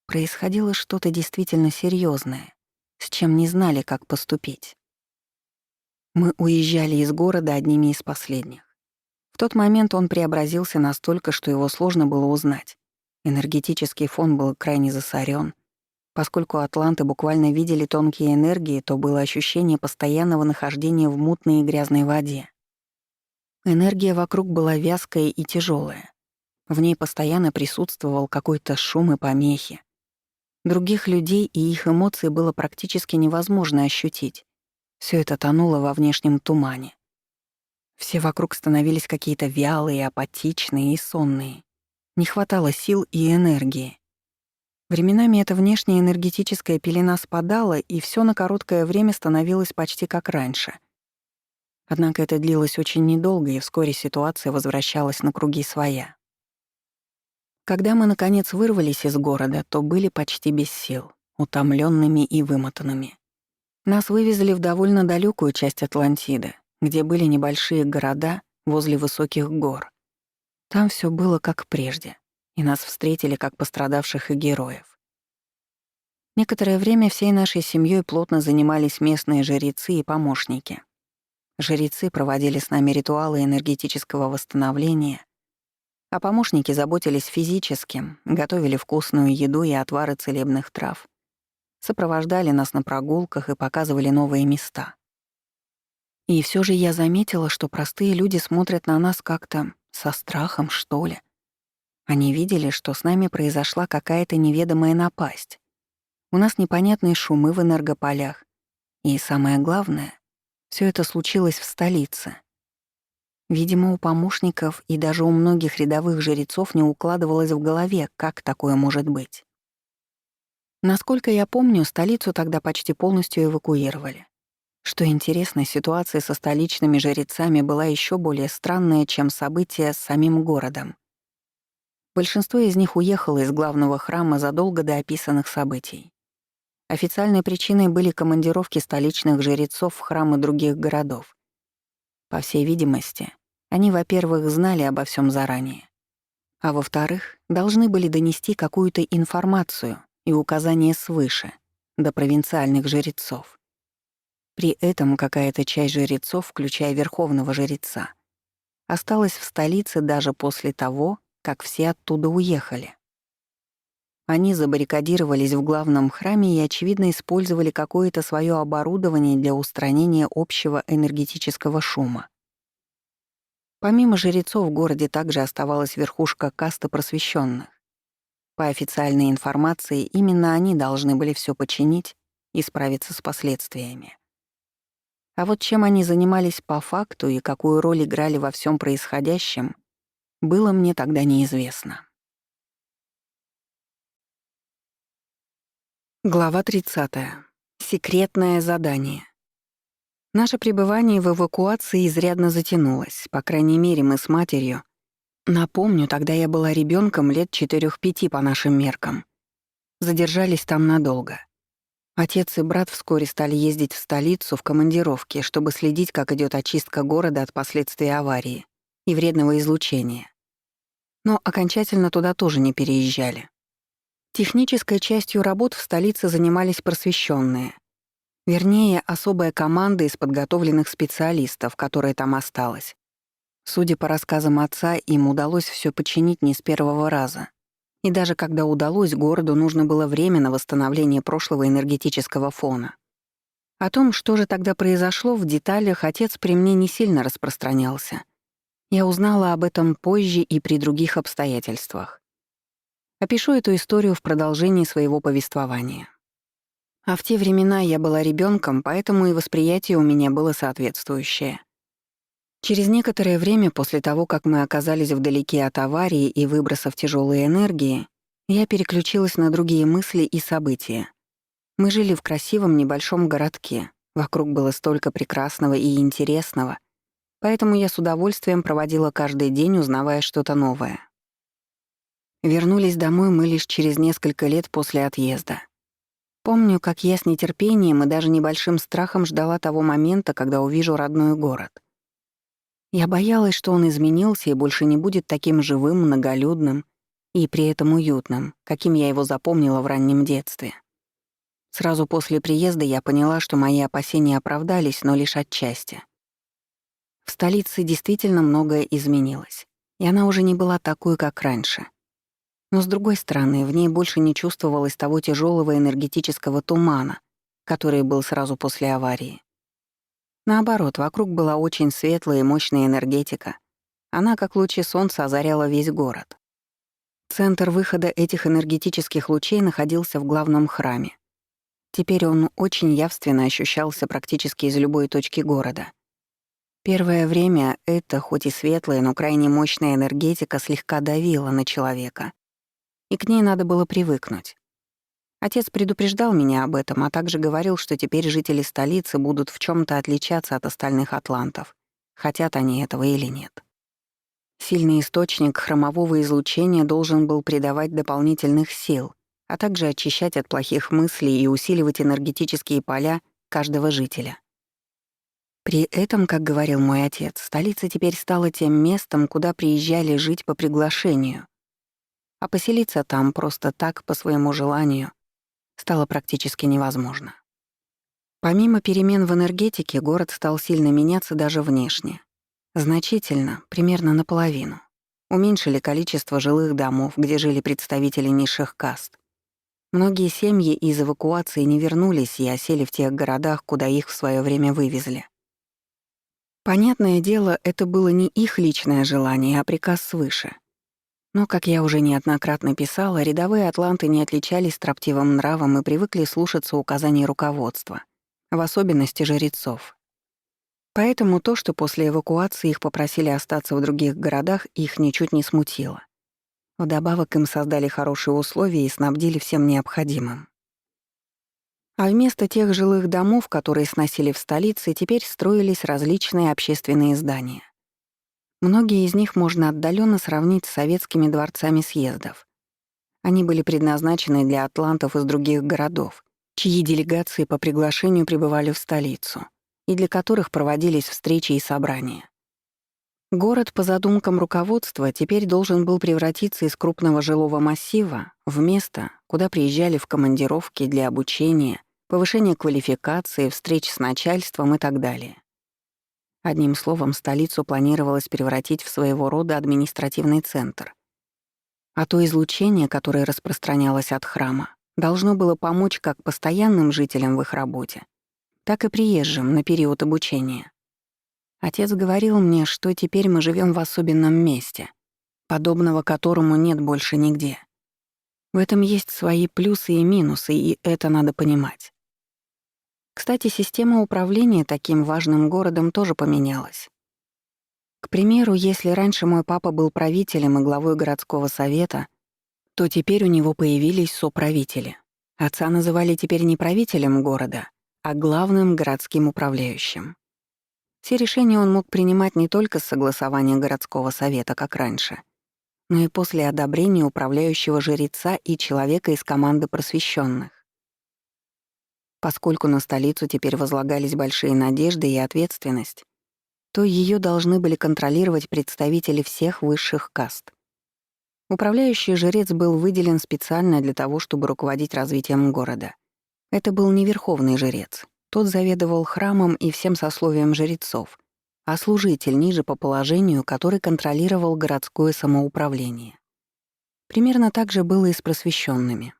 происходило что-то действительно серьезное, с чем не знали, как поступить. Мы уезжали из города одними из последних. В тот момент он преобразился настолько, что его сложно было узнать. Энергетический фон был крайне засорен. Поскольку атланты буквально видели тонкие энергии, то было ощущение постоянного нахождения в мутной и грязной воде. Энергия вокруг была вязкая и тяжелая. В ней постоянно присутствовал какой-то шум и помехи. Других людей и их эмоции было практически невозможно ощутить. Все это тонуло во внешнем тумане. Все вокруг становились какие-то вялые, апатичные и сонные. Не хватало сил и энергии. Временами эта внешняя энергетическая пелена спадала, и все на короткое время становилось почти как раньше. Однако это длилось очень недолго, и вскоре ситуация возвращалась на круги своя. Когда мы, наконец, вырвались из города, то были почти без сил, утомленными и вымотанными. Нас вывезли в довольно далекую часть Атлантиды, где были небольшие города возле высоких гор. Там все было как прежде, и нас встретили как пострадавших и героев. Некоторое время всей нашей семьей плотно занимались местные жрецы и помощники. Жрецы проводили с нами ритуалы энергетического восстановления, а помощники заботились физически, готовили вкусную еду и отвары целебных трав, сопровождали нас на прогулках и показывали новые места. И все же я заметила, что простые люди смотрят на нас как-то со страхом, что ли. Они видели, что с нами произошла какая-то неведомая напасть. У нас непонятные шумы в энергополях. И самое главное, все это случилось в столице. Видимо, у помощников и даже у многих рядовых жрецов не укладывалось в голове, как такое может быть. Насколько я помню, столицу тогда почти полностью эвакуировали. Что интересно, ситуация со столичными жрецами была еще более странная, чем события с самим городом. Большинство из них уехало из главного храма задолго до описанных событий. Официальной причиной были командировки столичных жрецов в храмы других городов. По всей видимости, они, во-первых, знали обо всем заранее, а во-вторых, должны были донести какую-то информацию и указания свыше до провинциальных жрецов. При этом какая-то часть жрецов, включая верховного жреца, осталась в столице даже после того, как все оттуда уехали. Они забаррикадировались в главном храме и, очевидно, использовали какое-то свое оборудование для устранения общего энергетического шума. Помимо жрецов в городе также оставалась верхушка касты просвещенных. По официальной информации, именно они должны были все починить и справиться с последствиями. А вот чем они занимались по факту и какую роль играли во всем происходящем, было мне тогда неизвестно. Глава 30. Секретное задание. Наше пребывание в эвакуации изрядно затянулось, по крайней мере, мы с матерью. Напомню, тогда я была ребенком лет 4-5 по нашим меркам. Задержались там надолго. Отец и брат вскоре стали ездить в столицу в командировки, чтобы следить, как идет очистка города от последствий аварии и вредного излучения. Но окончательно туда тоже не переезжали. Технической частью работ в столице занимались просвещенные. Вернее, особая команда из подготовленных специалистов, которая там осталась. Судя по рассказам отца, им удалось все починить не с первого раза. И даже когда удалось, городу нужно было время на восстановление прошлого энергетического фона. О том, что же тогда произошло, в деталях отец при мне не сильно распространялся. Я узнала об этом позже и при других обстоятельствах. Опишу эту историю в продолжении своего повествования. А в те времена я была ребенком, поэтому и восприятие у меня было соответствующее. Через некоторое время после того, как мы оказались вдалеке от аварии и выбросов тяжелой энергии, я переключилась на другие мысли и события. Мы жили в красивом небольшом городке. Вокруг было столько прекрасного и интересного, поэтому я с удовольствием проводила каждый день, узнавая что-то новое. Вернулись домой мы лишь через несколько лет после отъезда. Помню, как я с нетерпением и даже небольшим страхом ждала того момента, когда увижу родной город. Я боялась, что он изменился и больше не будет таким живым, многолюдным и при этом уютным, каким я его запомнила в раннем детстве. Сразу после приезда я поняла, что мои опасения оправдались, но лишь отчасти. В столице действительно многое изменилось, и она уже не была такой, как раньше. Но, с другой стороны, в ней больше не чувствовалось того тяжелого энергетического тумана, который был сразу после аварии. Наоборот, вокруг была очень светлая и мощная энергетика. Она, как лучи солнца, озаряла весь город. Центр выхода этих энергетических лучей находился в главном храме. Теперь он очень явственно ощущался практически из любой точки города. Первое время эта, хоть и светлая, но крайне мощная энергетика слегка давила на человека, и к ней надо было привыкнуть. Отец предупреждал меня об этом, а также говорил, что теперь жители столицы будут в чем то отличаться от остальных атлантов, хотят они этого или нет. Сильный источник хромового излучения должен был придавать дополнительных сил, а также очищать от плохих мыслей и усиливать энергетические поля каждого жителя. При этом, как говорил мой отец, столица теперь стала тем местом, куда приезжали жить по приглашению, а поселиться там просто так, по своему желанию, стало практически невозможно. Помимо перемен в энергетике, город стал сильно меняться даже внешне. Значительно, примерно наполовину. Уменьшили количество жилых домов, где жили представители низших каст. Многие семьи из эвакуации не вернулись и осели в тех городах, куда их в свое время вывезли. Понятное дело, это было не их личное желание, а приказ свыше. Но, как я уже неоднократно писала, рядовые атланты не отличались строптивым нравом и привыкли слушаться указаний руководства, в особенности жрецов. Поэтому то, что после эвакуации их попросили остаться в других городах, их ничуть не смутило. Вдобавок им создали хорошие условия и снабдили всем необходимым. А вместо тех жилых домов, которые сносили в столице, теперь строились различные общественные здания. Многие из них можно отдаленно сравнить с советскими дворцами съездов. Они были предназначены для атлантов из других городов, чьи делегации по приглашению прибывали в столицу, и для которых проводились встречи и собрания. Город, по задумкам руководства, теперь должен был превратиться из крупного жилого массива в место, куда приезжали в командировки для обучения, повышения квалификации, встреч с начальством и так далее. Одним словом, столицу планировалось превратить в своего рода административный центр. А то излучение, которое распространялось от храма, должно было помочь как постоянным жителям в их работе, так и приезжим на период обучения. Отец говорил мне, что теперь мы живем в особенном месте, подобного которому нет больше нигде. В этом есть свои плюсы и минусы, и это надо понимать. Кстати, система управления таким важным городом тоже поменялась. К примеру, если раньше мой папа был правителем и главой городского совета, то теперь у него появились соправители. Отца называли теперь не правителем города, а главным городским управляющим. Все решения он мог принимать не только с согласования городского совета, как раньше, но и после одобрения управляющего жреца и человека из команды просвещенных. Поскольку на столицу теперь возлагались большие надежды и ответственность, то ее должны были контролировать представители всех высших каст. Управляющий жрец был выделен специально для того, чтобы руководить развитием города. Это был не верховный жрец. Тот заведовал храмом и всем сословием жрецов, а служитель ниже по положению, который контролировал городское самоуправление. Примерно так же было и с просвещенными.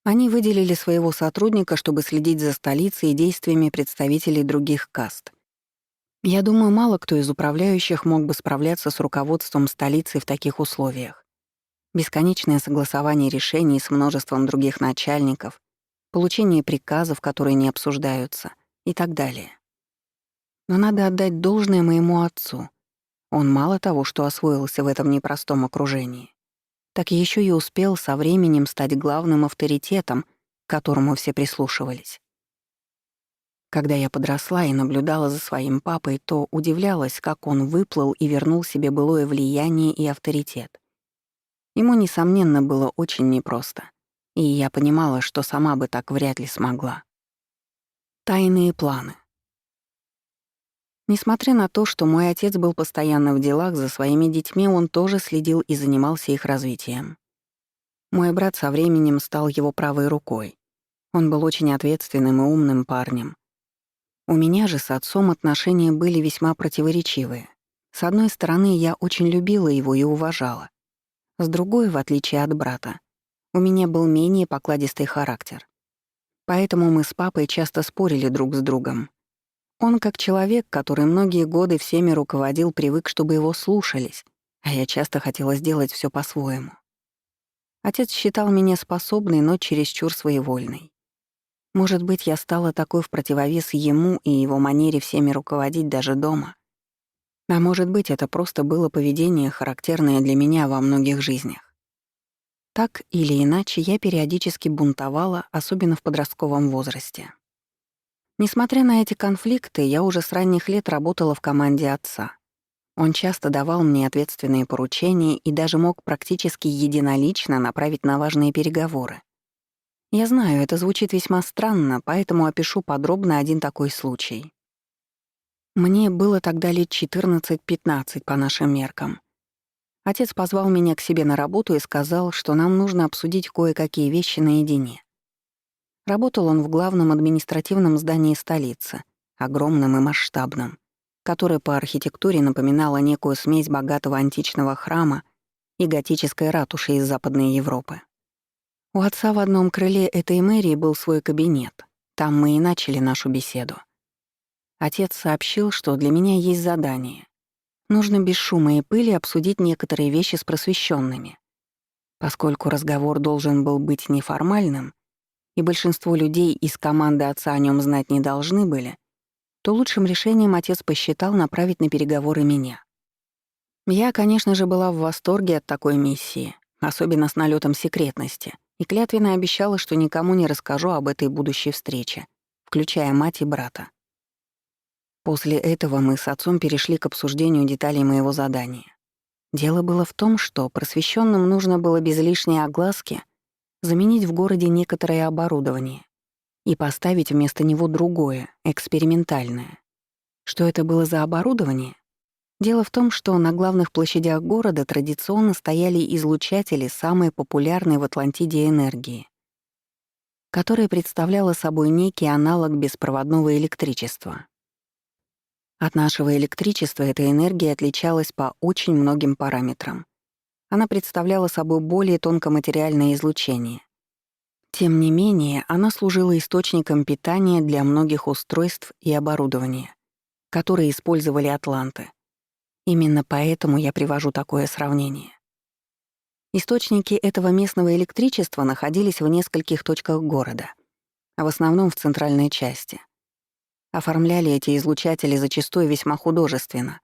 Они выделили своего сотрудника, чтобы следить за столицей и действиями представителей других каст. Я думаю, мало кто из управляющих мог бы справляться с руководством столицы в таких условиях. Бесконечное согласование решений с множеством других начальников, получение приказов, которые не обсуждаются, и так далее. Но надо отдать должное моему отцу. Он мало того, что освоился в этом непростом окружении, так еще и успел со временем стать главным авторитетом, к которому все прислушивались. Когда я подросла и наблюдала за своим папой, то удивлялась, как он выплыл и вернул себе былое влияние и авторитет. Ему, несомненно, было очень непросто, и я понимала, что сама бы так вряд ли смогла. Тайные планы. Несмотря на то, что мой отец был постоянно в делах, за своими детьми он тоже следил и занимался их развитием. Мой брат со временем стал его правой рукой. Он был очень ответственным и умным парнем. У меня же с отцом отношения были весьма противоречивые. С одной стороны, я очень любила его и уважала. С другой, в отличие от брата, у меня был менее покладистый характер. Поэтому мы с папой часто спорили друг с другом. Он, как человек, который многие годы всеми руководил, привык, чтобы его слушались, а я часто хотела сделать все по-своему. Отец считал меня способной, но чересчур своевольной. Может быть, я стала такой в противовес ему и его манере всеми руководить даже дома. А может быть, это просто было поведение, характерное для меня во многих жизнях. Так или иначе, я периодически бунтовала, особенно в подростковом возрасте. Несмотря на эти конфликты, я уже с ранних лет работала в команде отца. Он часто давал мне ответственные поручения и даже мог практически единолично направить на важные переговоры. Я знаю, это звучит весьма странно, поэтому опишу подробно один такой случай. Мне было тогда лет 14-15 по нашим меркам. Отец позвал меня к себе на работу и сказал, что нам нужно обсудить кое-какие вещи наедине. Работал он в главном административном здании столицы, огромном и масштабном, которое по архитектуре напоминало некую смесь богатого античного храма и готической ратуши из Западной Европы. У отца в одном крыле этой мэрии был свой кабинет. Там мы и начали нашу беседу. Отец сообщил, что для меня есть задание. Нужно без шума и пыли обсудить некоторые вещи с просвещенными. Поскольку разговор должен был быть неформальным, и большинство людей из команды отца о нем знать не должны были, то лучшим решением отец посчитал направить на переговоры меня. Я, конечно же, была в восторге от такой миссии, особенно с налетом секретности, и клятвенно обещала, что никому не расскажу об этой будущей встрече, включая мать и брата. После этого мы с отцом перешли к обсуждению деталей моего задания. Дело было в том, что просвещенным нужно было без лишней огласки заменить в городе некоторое оборудование и поставить вместо него другое, экспериментальное. Что это было за оборудование? Дело в том, что на главных площадях города традиционно стояли излучатели самой популярной в Атлантиде энергии, которая представляла собой некий аналог беспроводного электричества. От нашего электричества эта энергия отличалась по очень многим параметрам. Она представляла собой более тонкоматериальное излучение. Тем не менее, она служила источником питания для многих устройств и оборудования, которые использовали атланты. Именно поэтому я привожу такое сравнение. Источники этого местного электричества находились в нескольких точках города, а в основном в центральной части. Оформляли эти излучатели зачастую весьма художественно.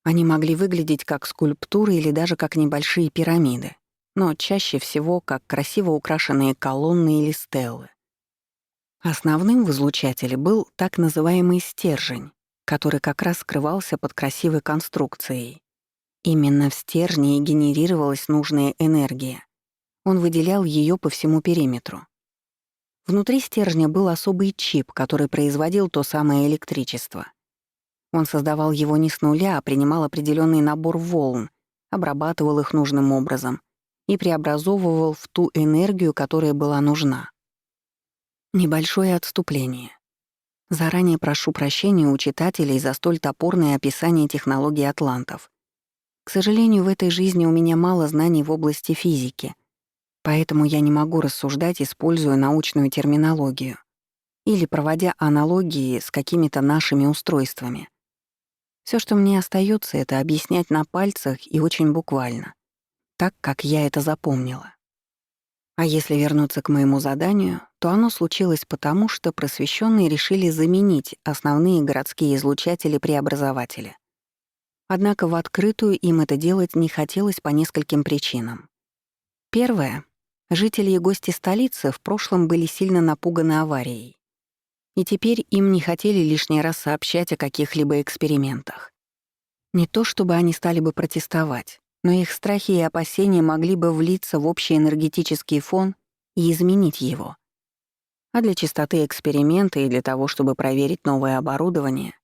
Они могли выглядеть как скульптуры или даже как небольшие пирамиды, но чаще всего как красиво украшенные колонны или стеллы. Основным в излучателе был так называемый стержень, который как раз скрывался под красивой конструкцией. Именно в стержне и генерировалась нужная энергия. Он выделял ее по всему периметру. Внутри стержня был особый чип, который производил то самое электричество. Он создавал его не с нуля, а принимал определенный набор волн, обрабатывал их нужным образом и преобразовывал в ту энергию, которая была нужна. Небольшое отступление. Заранее прошу прощения у читателей за столь топорное описание технологий атлантов. К сожалению, в этой жизни у меня мало знаний в области физики, поэтому я не могу рассуждать, используя научную терминологию или проводя аналогии с какими-то нашими устройствами. Все, что мне остается, это объяснять на пальцах и очень буквально, так, как я это запомнила. А если вернуться к моему заданию, то оно случилось потому, что просвещенные решили заменить основные городские излучатели-преобразователи. Однако в открытую им это делать не хотелось по нескольким причинам. Первое. Жители и гости столицы в прошлом были сильно напуганы аварией. И теперь им не хотели лишний раз сообщать о каких-либо экспериментах. Не то чтобы они стали бы протестовать, но их страхи и опасения могли бы влиться в общий энергетический фон и изменить его. А для чистоты эксперимента и для того, чтобы проверить новое оборудование,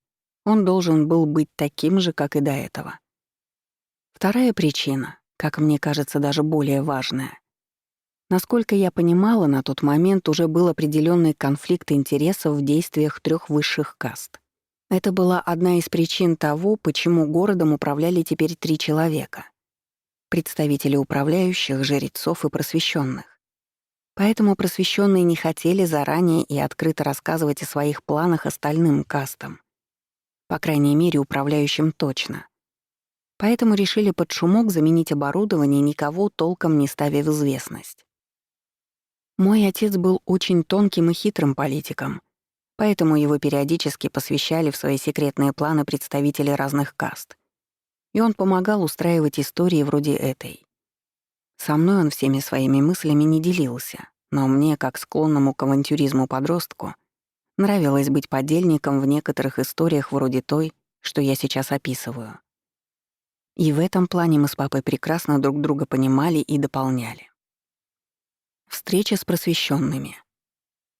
он должен был быть таким же, как и до этого. Вторая причина, как мне кажется, даже более важная. Насколько я понимала, на тот момент уже был определенный конфликт интересов в действиях 3 высших каст. Это была одна из причин того, почему городом управляли теперь 3 человека. Представители управляющих, жрецов и просвещенных. Поэтому просвещенные не хотели заранее и открыто рассказывать о своих планах остальным кастам. По крайней мере, управляющим точно. Поэтому решили под шумок заменить оборудование, никого толком не ставя в известность. Мой отец был очень тонким и хитрым политиком, поэтому его периодически посвящали в свои секретные планы представители разных каст. И он помогал устраивать истории вроде этой. Со мной он всеми своими мыслями не делился, но мне, как склонному к авантюризму подростку, нравилось быть подельником в некоторых историях вроде той, что я сейчас описываю. И в этом плане мы с папой прекрасно друг друга понимали и дополняли. Встреча с просвещенными.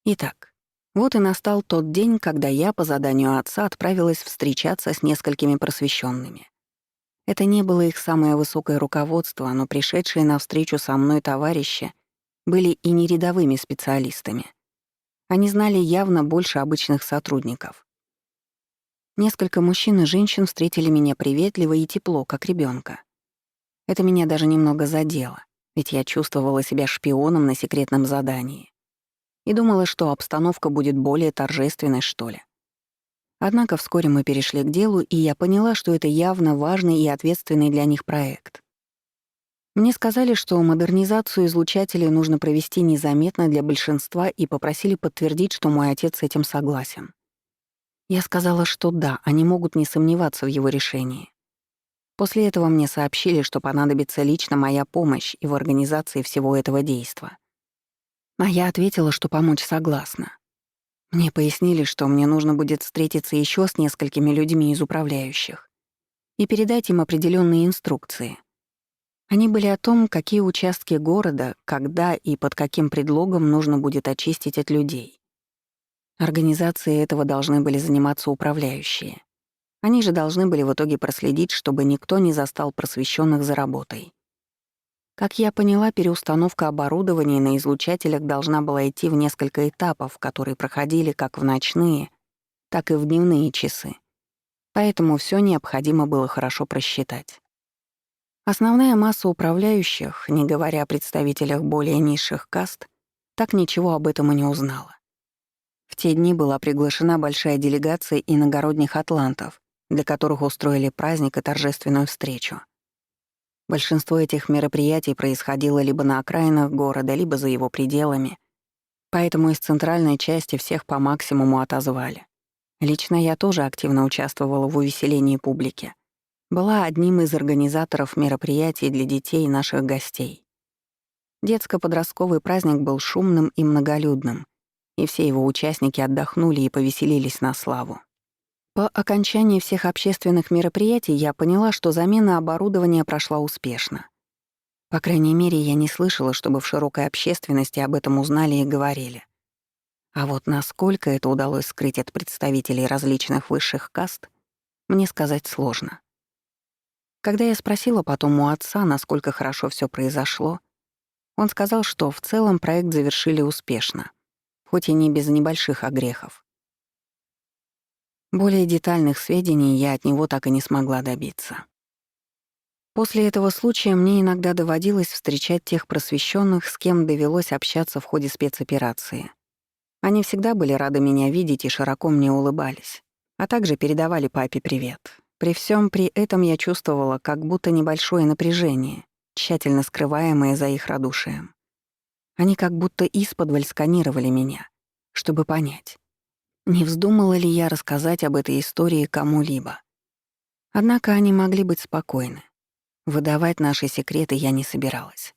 Итак, вот и настал тот день, когда я по заданию отца отправилась встречаться с несколькими просвещенными. Это не было их самое высокое руководство, но пришедшие на встречу со мной товарищи были и не рядовыми специалистами. Они знали явно больше обычных сотрудников. Несколько мужчин и женщин встретили меня приветливо и тепло, как ребенка. Это меня даже немного задело, ведь я чувствовала себя шпионом на секретном задании и думала, что обстановка будет более торжественной, что ли. Однако вскоре мы перешли к делу, и я поняла, что это явно важный и ответственный для них проект. Мне сказали, что модернизацию излучателей нужно провести незаметно для большинства, и попросили подтвердить, что мой отец с этим согласен. Я сказала, что да, они могут не сомневаться в его решении. После этого мне сообщили, что понадобится лично моя помощь и в организации всего этого действа. А я ответила, что помочь согласна. Мне пояснили, что мне нужно будет встретиться еще с несколькими людьми из управляющих и передать им определенные инструкции. Они были о том, какие участки города, когда и под каким предлогом нужно будет очистить от людей. Организацией этого должны были заниматься управляющие. Они же должны были в итоге проследить, чтобы никто не застал просвещенных за работой. Как я поняла, переустановка оборудования на излучателях должна была идти в несколько этапов, которые проходили как в ночные, так и в дневные часы. Поэтому все необходимо было хорошо просчитать. Основная масса управляющих, не говоря о представителях более низших каст, так ничего об этом и не узнала. В те дни была приглашена большая делегация иногородних атлантов, для которых устроили праздник и торжественную встречу. Большинство этих мероприятий происходило либо на окраинах города, либо за его пределами, поэтому из центральной части всех по максимуму отозвали. Лично я тоже активно участвовала в увеселении публики. Была одним из организаторов мероприятий для детей и наших гостей. Детско-подростковый праздник был шумным и многолюдным, и все его участники отдохнули и повеселились на славу. По окончании всех общественных мероприятий я поняла, что замена оборудования прошла успешно. По крайней мере, я не слышала, чтобы в широкой общественности об этом узнали и говорили. А вот насколько это удалось скрыть от представителей различных высших каст, мне сказать сложно. Когда я спросила потом у отца, насколько хорошо все произошло, он сказал, что в целом проект завершили успешно, хоть и не без небольших огрехов. Более детальных сведений я от него так и не смогла добиться. После этого случая мне иногда доводилось встречать тех просвещенных, с кем довелось общаться в ходе спецоперации. Они всегда были рады меня видеть и широко мне улыбались, а также передавали папе привет. При всем при этом я чувствовала как будто небольшое напряжение, тщательно скрываемое за их радушием. Они как будто исподволь сканировали меня, чтобы понять, не вздумала ли я рассказать об этой истории кому-либо. Однако они могли быть спокойны. Выдавать наши секреты я не собиралась.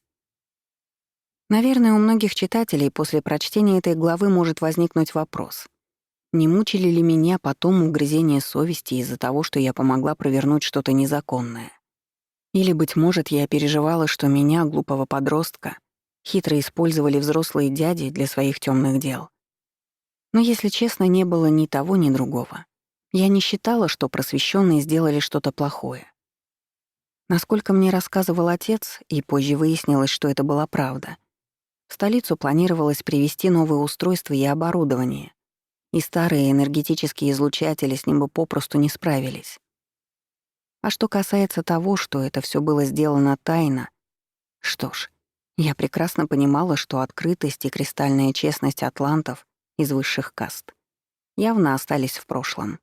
Наверное, у многих читателей после прочтения этой главы может возникнуть вопрос: не мучили ли меня потом угрызения совести из-за того, что я помогла провернуть что-то незаконное? Или, быть может, я переживала, что меня, глупого подростка, хитро использовали взрослые дяди для своих темных дел? Но, если честно, не было ни того, ни другого. Я не считала, что просвещенные сделали что-то плохое. Насколько мне рассказывал отец, и позже выяснилось, что это была правда, в столицу планировалось привезти новые устройства и оборудование, и старые энергетические излучатели с ним бы попросту не справились. А что касается того, что это все было сделано тайно, что ж, я прекрасно понимала, что открытость и кристальная честность атлантов из высших каст явно остались в прошлом.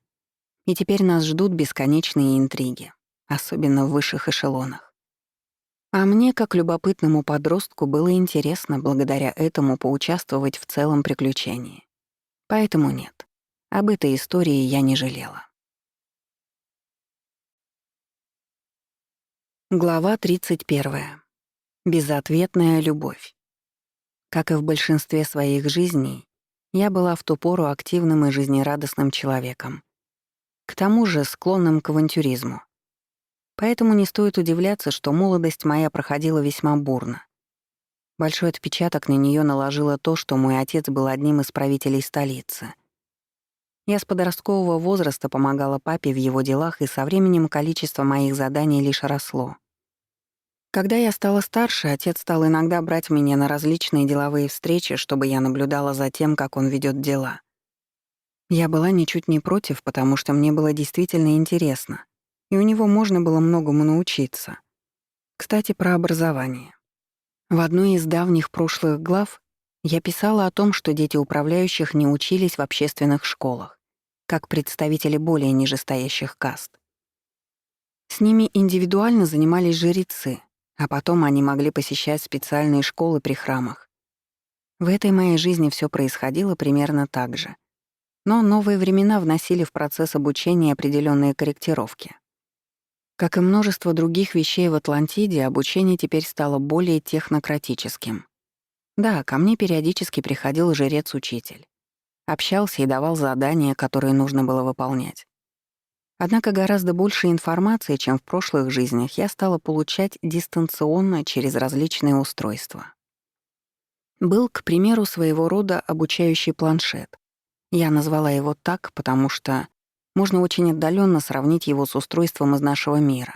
И теперь нас ждут бесконечные интриги, особенно в высших эшелонах. А мне, как любопытному подростку, было интересно благодаря этому поучаствовать в целом приключении. Поэтому нет, об этой истории я не жалела. Глава 31. Безответная любовь. Как и в большинстве своих жизней, я была в ту пору активным и жизнерадостным человеком. К тому же склонным к авантюризму. Поэтому не стоит удивляться, что молодость моя проходила весьма бурно. Большой отпечаток на нее наложило то, что мой отец был одним из правителей столицы. Я с подросткового возраста помогала папе в его делах, и со временем количество моих заданий лишь росло. Когда я стала старше, отец стал иногда брать меня на различные деловые встречи, чтобы я наблюдала за тем, как он ведет дела. Я была ничуть не против, потому что мне было действительно интересно, и у него можно было многому научиться. Кстати, про образование. В одной из давних прошлых глав я писала о том, что дети управляющих не учились в общественных школах, как представители более нижестоящих каст. С ними индивидуально занимались жрецы, а потом они могли посещать специальные школы при храмах. В этой моей жизни все происходило примерно так же. Но новые времена вносили в процесс обучения определенные корректировки. Как и множество других вещей в Атлантиде, обучение теперь стало более технократическим. Да, ко мне периодически приходил жрец-учитель. Общался и давал задания, которые нужно было выполнять. Однако гораздо больше информации, чем в прошлых жизнях, я стала получать дистанционно через различные устройства. Был, к примеру, своего рода обучающий планшет. Я назвала его так, потому что можно очень отдаленно сравнить его с устройством из нашего мира.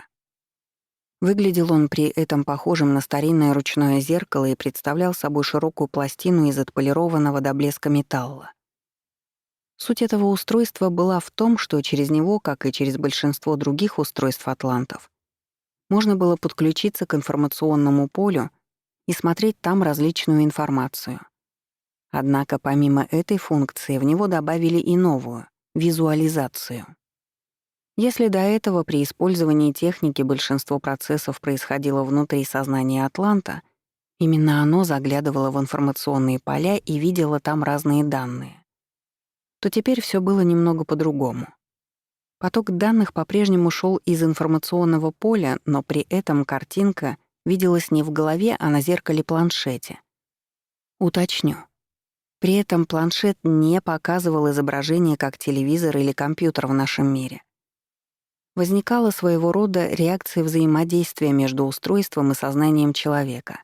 Выглядел он при этом похожим на старинное ручное зеркало и представлял собой широкую пластину из отполированного до блеска металла. Суть этого устройства была в том, что через него, как и через большинство других устройств атлантов, можно было подключиться к информационному полю и смотреть там различную информацию. Однако помимо этой функции в него добавили и новую — визуализацию. Если до этого при использовании техники большинство процессов происходило внутри сознания атланта, именно оно заглядывало в информационные поля и видело там разные данные, то теперь все было немного по-другому. Поток данных по-прежнему шел из информационного поля, но при этом картинка виделась не в голове, а на зеркале-планшете. Уточню. При этом планшет не показывал изображение как телевизор или компьютер в нашем мире. Возникала своего рода реакция взаимодействия между устройством и сознанием человека.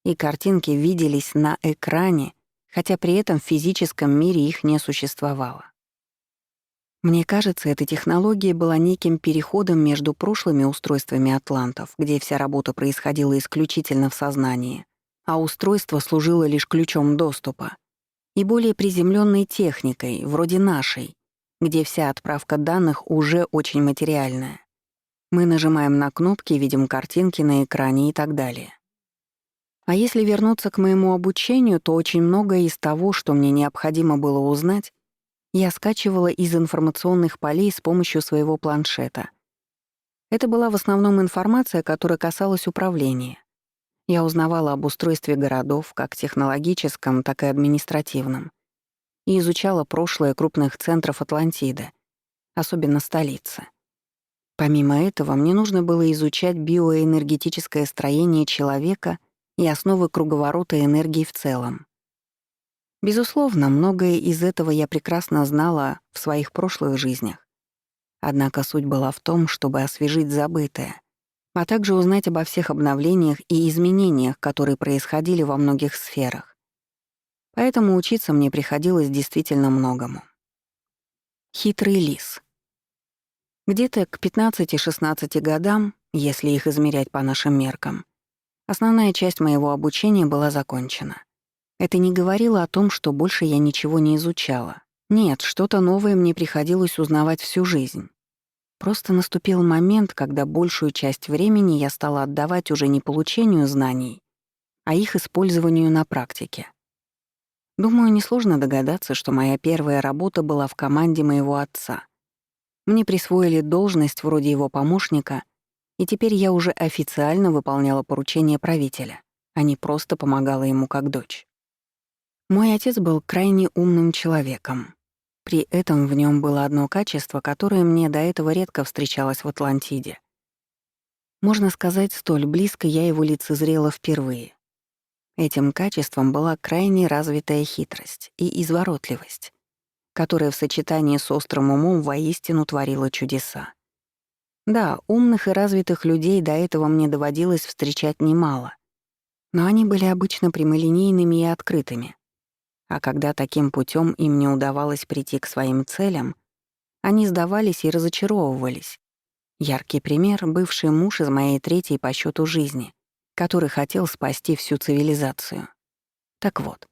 И картинки виделись на экране, хотя при этом в физическом мире их не существовало. Мне кажется, эта технология была неким переходом между прошлыми устройствами атлантов, где вся работа происходила исключительно в сознании, а устройство служило лишь ключом доступа, и более приземленной техникой, вроде нашей, где вся отправка данных уже очень материальная. Мы нажимаем на кнопки, видим картинки на экране и так далее. А если вернуться к моему обучению, то очень многое из того, что мне необходимо было узнать, я скачивала из информационных полей с помощью своего планшета. Это была в основном информация, которая касалась управления. Я узнавала об устройстве городов, как технологическом, так и административном, и изучала прошлое крупных центров Атлантиды, особенно столицы. Помимо этого, мне нужно было изучать биоэнергетическое строение человека и основы круговорота энергии в целом. Безусловно, многое из этого я прекрасно знала в своих прошлых жизнях. Однако суть была в том, чтобы освежить забытое, а также узнать обо всех обновлениях и изменениях, которые происходили во многих сферах. Поэтому учиться мне приходилось действительно многому. Хитрый лис. Где-то к 15-16 годам, если их измерять по нашим меркам, основная часть моего обучения была закончена. Это не говорило о том, что больше я ничего не изучала. Нет, что-то новое мне приходилось узнавать всю жизнь. Просто наступил момент, когда большую часть времени я стала отдавать уже не получению знаний, а их использованию на практике. Думаю, несложно догадаться, что моя первая работа была в команде моего отца. Мне присвоили должность вроде его помощника, и теперь я уже официально выполняла поручения правителя, а не просто помогала ему как дочь. Мой отец был крайне умным человеком. При этом в нем было одно качество, которое мне до этого редко встречалось в Атлантиде. Можно сказать, столь близко я его лицезрела впервые. Этим качеством была крайне развитая хитрость и изворотливость, которая в сочетании с острым умом воистину творила чудеса. Да, умных и развитых людей до этого мне доводилось встречать немало, но они были обычно прямолинейными и открытыми. А когда таким путем им не удавалось прийти к своим целям, они сдавались и разочаровывались. Яркий пример — бывший муж из моей третьей по счету жизни, который хотел спасти всю цивилизацию. Так вот,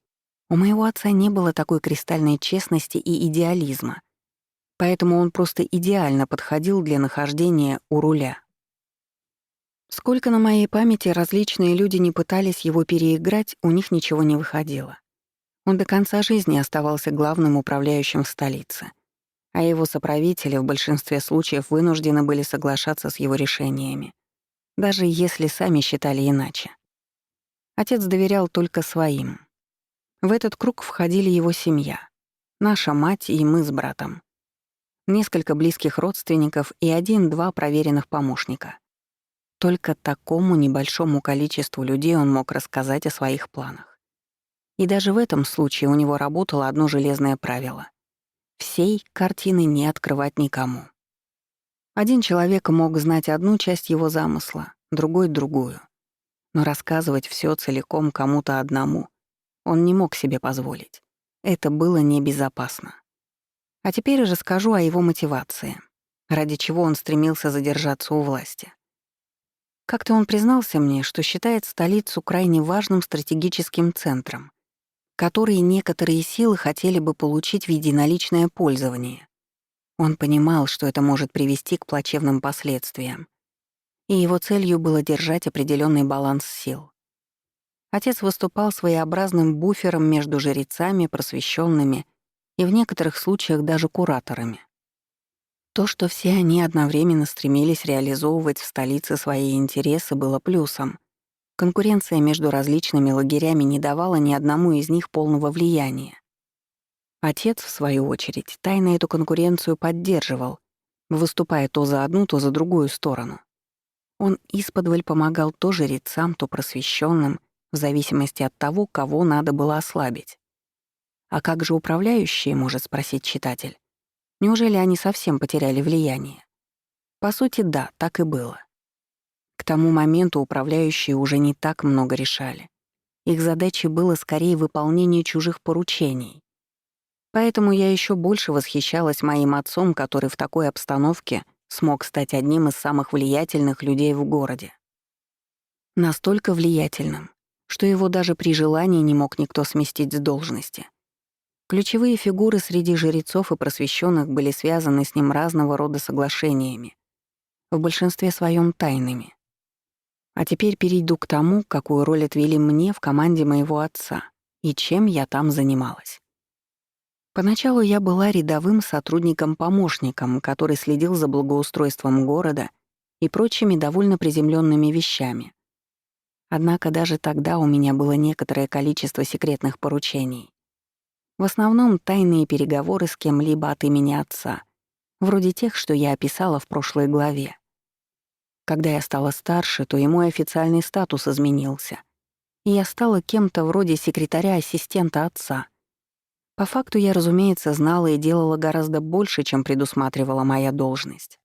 у моего отца не было такой кристальной честности и идеализма, поэтому он просто идеально подходил для нахождения у руля. Сколько на моей памяти различные люди не пытались его переиграть, у них ничего не выходило. Он до конца жизни оставался главным управляющим в столице, а его соправители в большинстве случаев вынуждены были соглашаться с его решениями, даже если сами считали иначе. Отец доверял только своим. В этот круг входили его семья, наша мать и мы с братом, несколько близких родственников и 1-2 проверенных помощника. Только такому небольшому количеству людей он мог рассказать о своих планах. И даже в этом случае у него работало одно железное правило — всей картины не открывать никому. Один человек мог знать одну часть его замысла, другой — другую. Но рассказывать все целиком кому-то одному он не мог себе позволить. Это было небезопасно. А теперь расскажу о его мотивации, ради чего он стремился задержаться у власти. Как-то он признался мне, что считает столицу крайне важным стратегическим центром, который некоторые силы хотели бы получить в единоличное пользование. Он понимал, что это может привести к плачевным последствиям, и его целью было держать определенный баланс сил. Отец выступал своеобразным буфером между жрецами, просвещенными и в некоторых случаях даже кураторами. То, что все они одновременно стремились реализовывать в столице свои интересы, было плюсом. Конкуренция между различными лагерями не давала ни одному из них полного влияния. Отец, в свою очередь, тайно эту конкуренцию поддерживал, выступая то за одну, то за другую сторону. Он исподволь помогал то жрецам, то просвещенным, в зависимости от того, кого надо было ослабить. А как же управляющие, может спросить читатель? Неужели они совсем потеряли влияние? По сути, да, так и было. К тому моменту управляющие уже не так много решали. Их задачей было скорее выполнение чужих поручений. Поэтому я еще больше восхищалась моим отцом, который в такой обстановке смог стать одним из самых влиятельных людей в городе. Настолько влиятельным, что его даже при желании не мог никто сместить с должности. Ключевые фигуры среди жрецов и просвещенных были связаны с ним разного рода соглашениями, в большинстве своем тайными. А теперь перейду к тому, какую роль отвели мне в команде моего отца и чем я там занималась. Поначалу я была рядовым сотрудником-помощником, который следил за благоустройством города и прочими довольно приземленными вещами. Однако даже тогда у меня было некоторое количество секретных поручений. В основном тайные переговоры с кем-либо от имени отца, вроде тех, что я описала в прошлой главе. Когда я стала старше, то и мой официальный статус изменился, и я стала кем-то вроде секретаря-ассистента отца. По факту я, разумеется, знала и делала гораздо больше, чем предусматривала моя должность.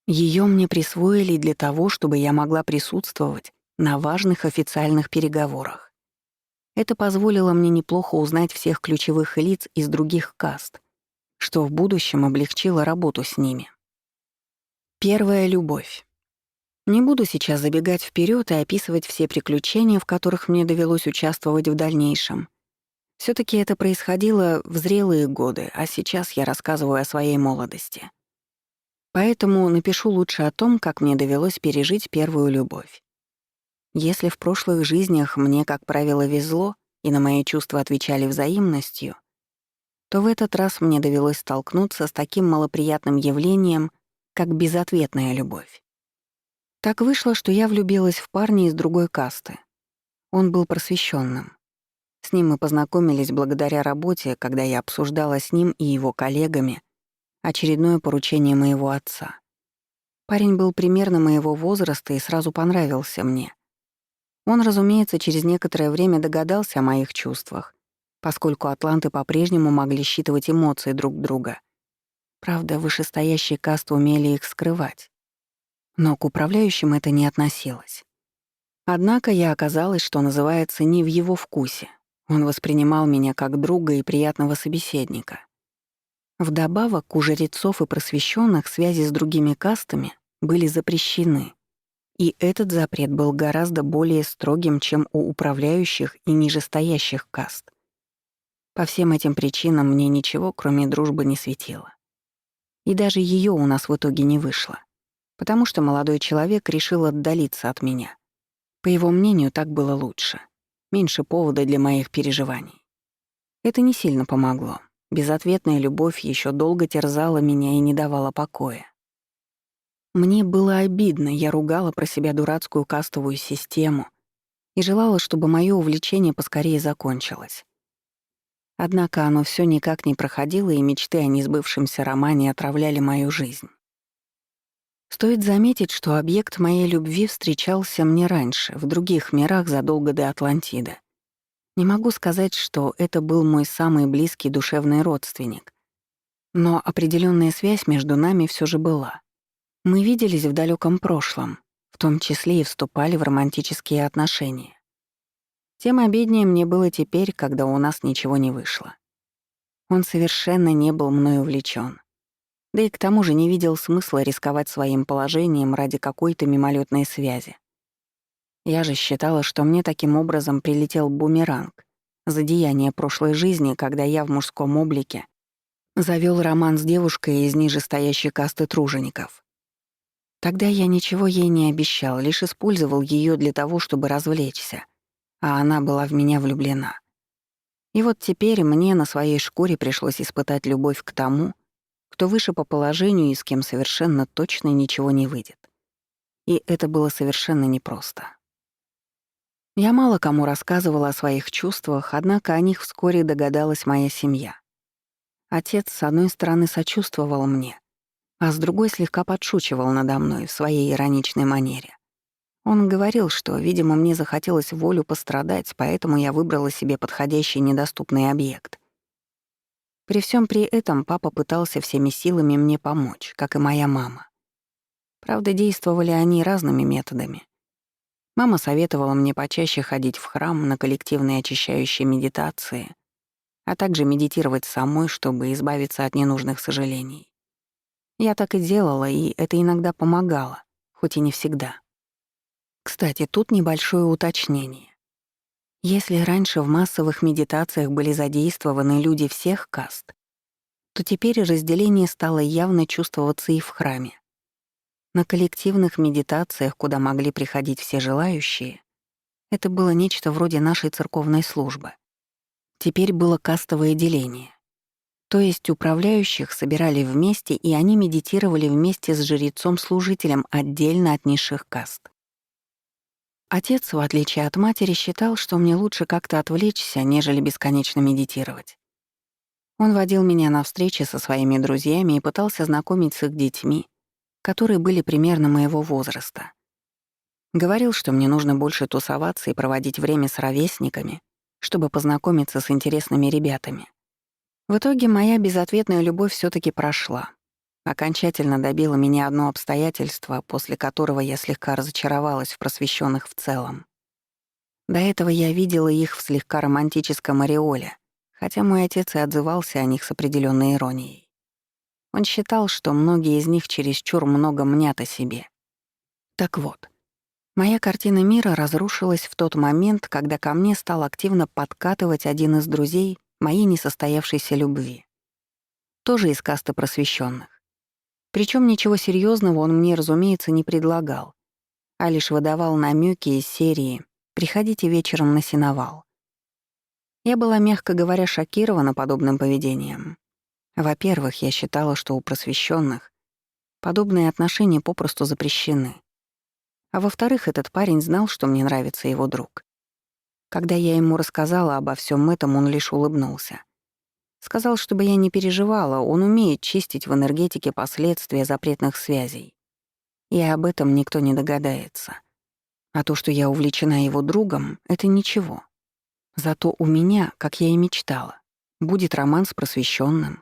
Ее мне присвоили для того, чтобы я могла присутствовать на важных официальных переговорах. Это позволило мне неплохо узнать всех ключевых лиц из других каст, что в будущем облегчило работу с ними. Первая любовь. Не буду сейчас забегать вперед и описывать все приключения, в которых мне довелось участвовать в дальнейшем. Все таки это происходило в зрелые годы, а сейчас я рассказываю о своей молодости. Поэтому напишу лучше о том, как мне довелось пережить первую любовь. Если в прошлых жизнях мне, как правило, везло, и на мои чувства отвечали взаимностью, то в этот раз мне довелось столкнуться с таким малоприятным явлением, как безответная любовь. Так вышло, что я влюбилась в парня из другой касты. Он был просвещенным. С ним мы познакомились благодаря работе, когда я обсуждала с ним и его коллегами очередное поручение моего отца. Парень был примерно моего возраста и сразу понравился мне. Он, разумеется, через некоторое время догадался о моих чувствах, поскольку атланты по-прежнему могли считывать эмоции друг друга. Правда, вышестоящие касты умели их скрывать. Но к управляющим это не относилось. Однако я оказалась, что называется, не в его вкусе. Он воспринимал меня как друга и приятного собеседника. Вдобавок, у жрецов и просвещенных связи с другими кастами были запрещены, и этот запрет был гораздо более строгим, чем у управляющих и нижестоящих каст. По всем этим причинам мне ничего, кроме дружбы, не светило. И даже ее у нас в итоге не вышло, потому что молодой человек решил отдалиться от меня. По его мнению, так было лучше. Меньше повода для моих переживаний. Это не сильно помогло. Безответная любовь еще долго терзала меня и не давала покоя. Мне было обидно, я ругала про себя дурацкую кастовую систему и желала, чтобы мое увлечение поскорее закончилось. Однако оно все никак не проходило, и мечты о несбывшемся романе отравляли мою жизнь. Стоит заметить, что объект моей любви встречался мне раньше, в других мирах задолго до Атлантиды. Не могу сказать, что это был мой самый близкий душевный родственник, но определенная связь между нами все же была. Мы виделись в далеком прошлом, в том числе и вступали в романтические отношения. Тем обиднее мне было теперь, когда у нас ничего не вышло. Он совершенно не был мной увлечен, да и к тому же не видел смысла рисковать своим положением ради какой-то мимолетной связи. Я же считала, что мне таким образом прилетел бумеранг за деяние прошлой жизни, когда я в мужском облике завёл роман с девушкой из нижестоящей касты тружеников. Тогда я ничего ей не обещал, лишь использовал её для того, чтобы развлечься, а она была в меня влюблена. И вот теперь мне на своей шкуре пришлось испытать любовь к тому, кто выше по положению и с кем совершенно точно ничего не выйдет. И это было совершенно непросто. Я мало кому рассказывала о своих чувствах, однако о них вскоре догадалась моя семья. Отец, с одной стороны, сочувствовал мне, а с другой слегка подшучивал надо мной в своей ироничной манере. Он говорил, что, видимо, мне захотелось волю пострадать, поэтому я выбрала себе подходящий недоступный объект. При всем при этом папа пытался всеми силами мне помочь, как и моя мама. Правда, действовали они разными методами. Мама советовала мне почаще ходить в храм на коллективные очищающие медитации, а также медитировать самой, чтобы избавиться от ненужных сожалений. Я так и делала, и это иногда помогало, хоть и не всегда. Кстати, тут небольшое уточнение. Если раньше в массовых медитациях были задействованы люди всех каст, то теперь разделение стало явно чувствоваться и в храме. На коллективных медитациях, куда могли приходить все желающие, это было нечто вроде нашей церковной службы. Теперь было кастовое деление. То есть управляющих собирали вместе, и они медитировали вместе с жрецом-служителем отдельно от низших каст. Отец, в отличие от матери, считал, что мне лучше как-то отвлечься, нежели бесконечно медитировать. Он водил меня на встречи со своими друзьями и пытался знакомить с их детьми, которые были примерно моего возраста. Говорил, что мне нужно больше тусоваться и проводить время с ровесниками, чтобы познакомиться с интересными ребятами. В итоге моя безответная любовь все таки прошла. Окончательно добило меня одно обстоятельство, после которого я слегка разочаровалась в просвещенных в целом. До этого я видела их в слегка романтическом ореоле, хотя мой отец и отзывался о них с определенной иронией. Он считал, что многие из них чересчур много мнят о себе. Так вот, моя картина мира разрушилась в тот момент, когда ко мне стал активно подкатывать один из друзей моей несостоявшейся любви. Тоже из касты просвещенных. Причем ничего серьезного он мне, разумеется, не предлагал, а лишь выдавал намеки из серии «Приходите вечером на сеновал». Я была, мягко говоря, шокирована подобным поведением. Во-первых, я считала, что у просвещенных подобные отношения попросту запрещены. А во-вторых, этот парень знал, что мне нравится его друг. Когда я ему рассказала обо всем этом, он лишь улыбнулся. Сказал, чтобы я не переживала, он умеет чистить в энергетике последствия запретных связей. И об этом никто не догадается. А то, что я увлечена его другом, — это ничего. Зато у меня, как я и мечтала, будет роман с просвещенным.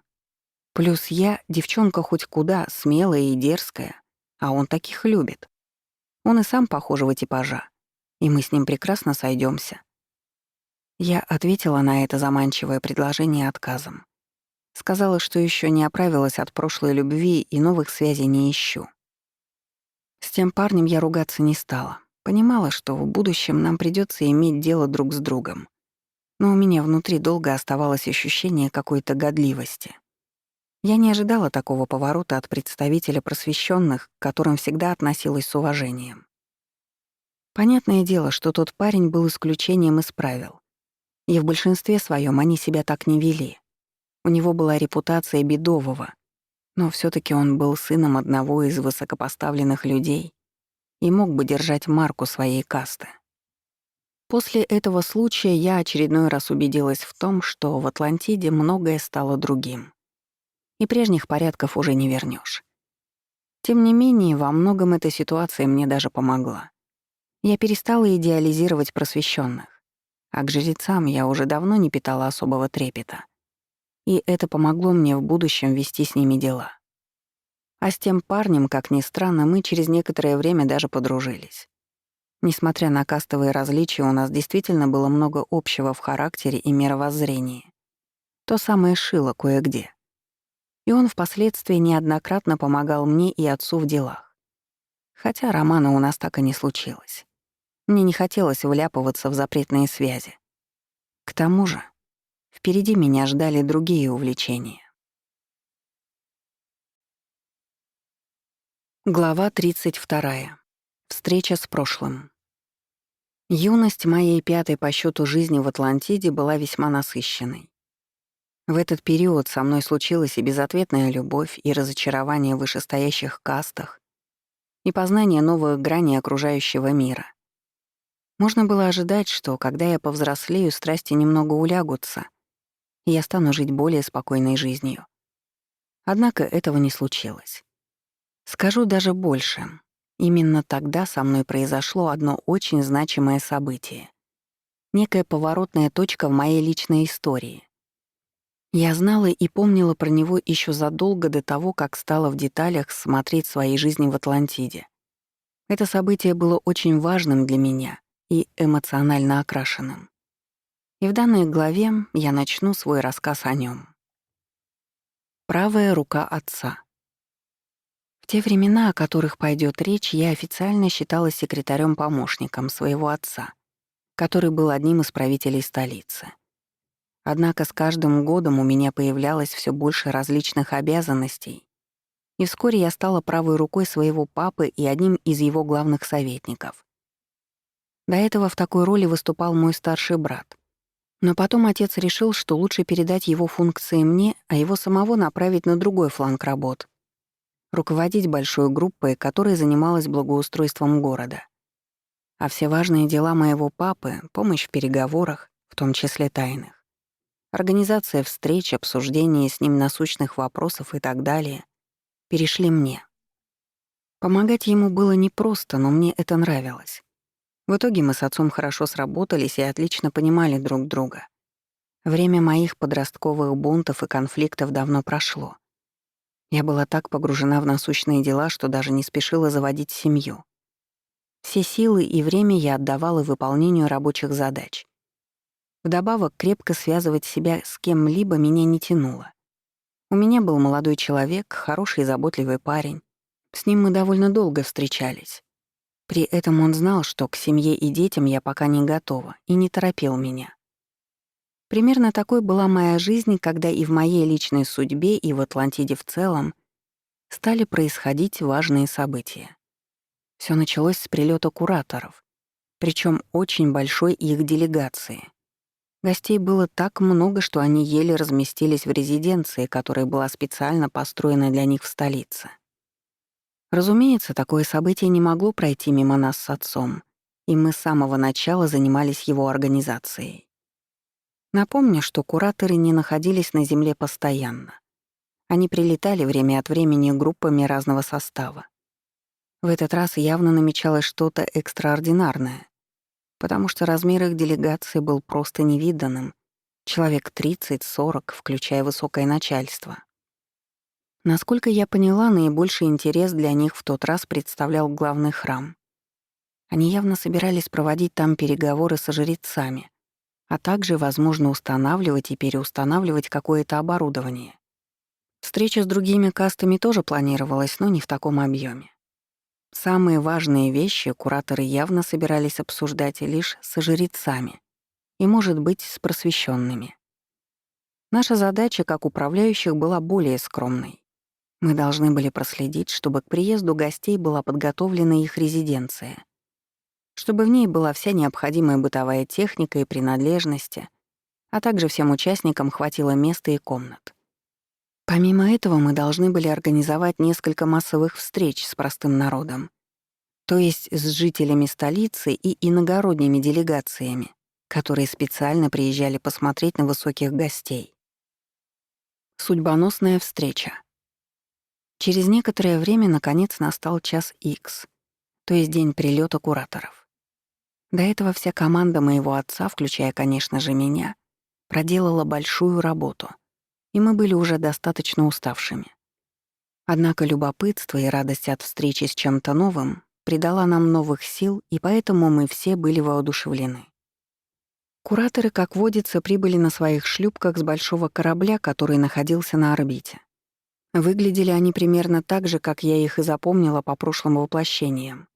Плюс я — девчонка хоть куда, смелая и дерзкая, а он таких любит. Он и сам похожего типажа, и мы с ним прекрасно сойдемся. Я ответила на это заманчивое предложение отказом. Сказала, что еще не оправилась от прошлой любви и новых связей не ищу. С тем парнем я ругаться не стала. Понимала, что в будущем нам придется иметь дело друг с другом. Но у меня внутри долго оставалось ощущение какой-то годливости. Я не ожидала такого поворота от представителя просвещенных, к которым всегда относилась с уважением. Понятное дело, что тот парень был исключением из правил. И в большинстве своем они себя так не вели. У него была репутация бедового, но все таки он был сыном одного из высокопоставленных людей и мог бы держать марку своей касты. После этого случая я очередной раз убедилась в том, что в Атлантиде многое стало другим. И прежних порядков уже не вернешь. Тем не менее, во многом эта ситуация мне даже помогла. Я перестала идеализировать просвещенных. А к жрецам я уже давно не питала особого трепета. И это помогло мне в будущем вести с ними дела. А с тем парнем, как ни странно, мы через некоторое время даже подружились. Несмотря на кастовые различия, у нас действительно было много общего в характере и мировоззрении. То самое шило кое-где. И он впоследствии неоднократно помогал мне и отцу в делах. Хотя романа у нас так и не случилось. Мне не хотелось вляпываться в запретные связи. К тому же, впереди меня ждали другие увлечения. Глава 32. Встреча с прошлым. Юность моей пятой по счету жизни в Атлантиде была весьма насыщенной. В этот период со мной случилась и безответная любовь, и разочарование в вышестоящих кастах, и познание новых граней окружающего мира. Можно было ожидать, что, когда я повзрослею, страсти немного улягутся, и я стану жить более спокойной жизнью. Однако этого не случилось. Скажу даже больше. Именно тогда со мной произошло одно очень значимое событие. Некая поворотная точка в моей личной истории. Я знала и помнила про него еще задолго до того, как стала в деталях смотреть своей жизни в Атлантиде. Это событие было очень важным для меня и эмоционально окрашенным. И в данной главе я начну свой рассказ о нем. Правая рука отца. В те времена, о которых пойдет речь, я официально считалась секретарем-помощником своего отца, который был одним из правителей столицы. Однако с каждым годом у меня появлялось все больше различных обязанностей, и вскоре я стала правой рукой своего папы и одним из его главных советников. До этого в такой роли выступал мой старший брат. Но потом отец решил, что лучше передать его функции мне, а его самого направить на другой фланг работ — руководить большой группой, которая занималась благоустройством города. А все важные дела моего папы — помощь в переговорах, в том числе тайных, организация встреч, обсуждение с ним насущных вопросов и так далее — перешли мне. Помогать ему было непросто, но мне это нравилось. В итоге мы с отцом хорошо сработались и отлично понимали друг друга. Время моих подростковых бунтов и конфликтов давно прошло. Я была так погружена в насущные дела, что даже не спешила заводить семью. Все силы и время я отдавала выполнению рабочих задач. Вдобавок, крепко связывать себя с кем-либо меня не тянуло. У меня был молодой человек, хороший и заботливый парень. С ним мы довольно долго встречались. При этом он знал, что к семье и детям я пока не готова, и не торопил меня. Примерно такой была моя жизнь, когда и в моей личной судьбе, и в Атлантиде в целом стали происходить важные события. Все началось с прилета кураторов, причем очень большой их делегации. Гостей было так много, что они еле разместились в резиденции, которая была специально построена для них в столице. Разумеется, такое событие не могло пройти мимо нас с отцом, и мы с самого начала занимались его организацией. Напомню, что кураторы не находились на Земле постоянно. Они прилетали время от времени группами разного состава. В этот раз явно намечалось что-то экстраординарное, потому что размер их делегации был просто невиданным — человек 30-40, включая высокое начальство. Насколько я поняла, наибольший интерес для них в тот раз представлял главный храм. Они явно собирались проводить там переговоры со жрецами, а также, возможно, устанавливать и переустанавливать какое-то оборудование. Встреча с другими кастами тоже планировалась, но не в таком объеме. Самые важные вещи кураторы явно собирались обсуждать лишь со жрецами и, может быть, с просвещенными. Наша задача, как управляющих, была более скромной. Мы должны были проследить, чтобы к приезду гостей была подготовлена их резиденция, чтобы в ней была вся необходимая бытовая техника и принадлежности, а также всем участникам хватило места и комнат. Помимо этого, мы должны были организовать несколько массовых встреч с простым народом, то есть с жителями столицы и иногородними делегациями, которые специально приезжали посмотреть на высоких гостей. Судьбоносная встреча. Через некоторое время, наконец, настал час Х, то есть день прилета кураторов. До этого вся команда моего отца, включая, конечно же, меня, проделала большую работу, и мы были уже достаточно уставшими. Однако любопытство и радость от встречи с чем-то новым придала нам новых сил, и поэтому мы все были воодушевлены. Кураторы, как водится, прибыли на своих шлюпках с большого корабля, который находился на орбите. Выглядели они примерно так же, как я их и запомнила по прошлым воплощениям.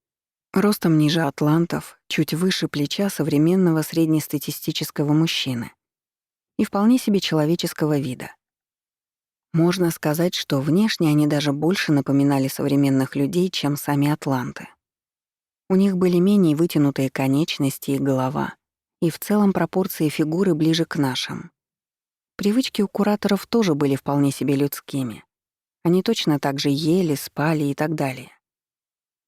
Ростом ниже атлантов, чуть выше плеча современного среднестатистического мужчины и вполне себе человеческого вида. Можно сказать, что внешне они даже больше напоминали современных людей, чем сами атланты. У них были менее вытянутые конечности и голова, и в целом пропорции фигуры ближе к нашим. Привычки у кураторов тоже были вполне себе людскими. Они точно так же ели, спали и так далее.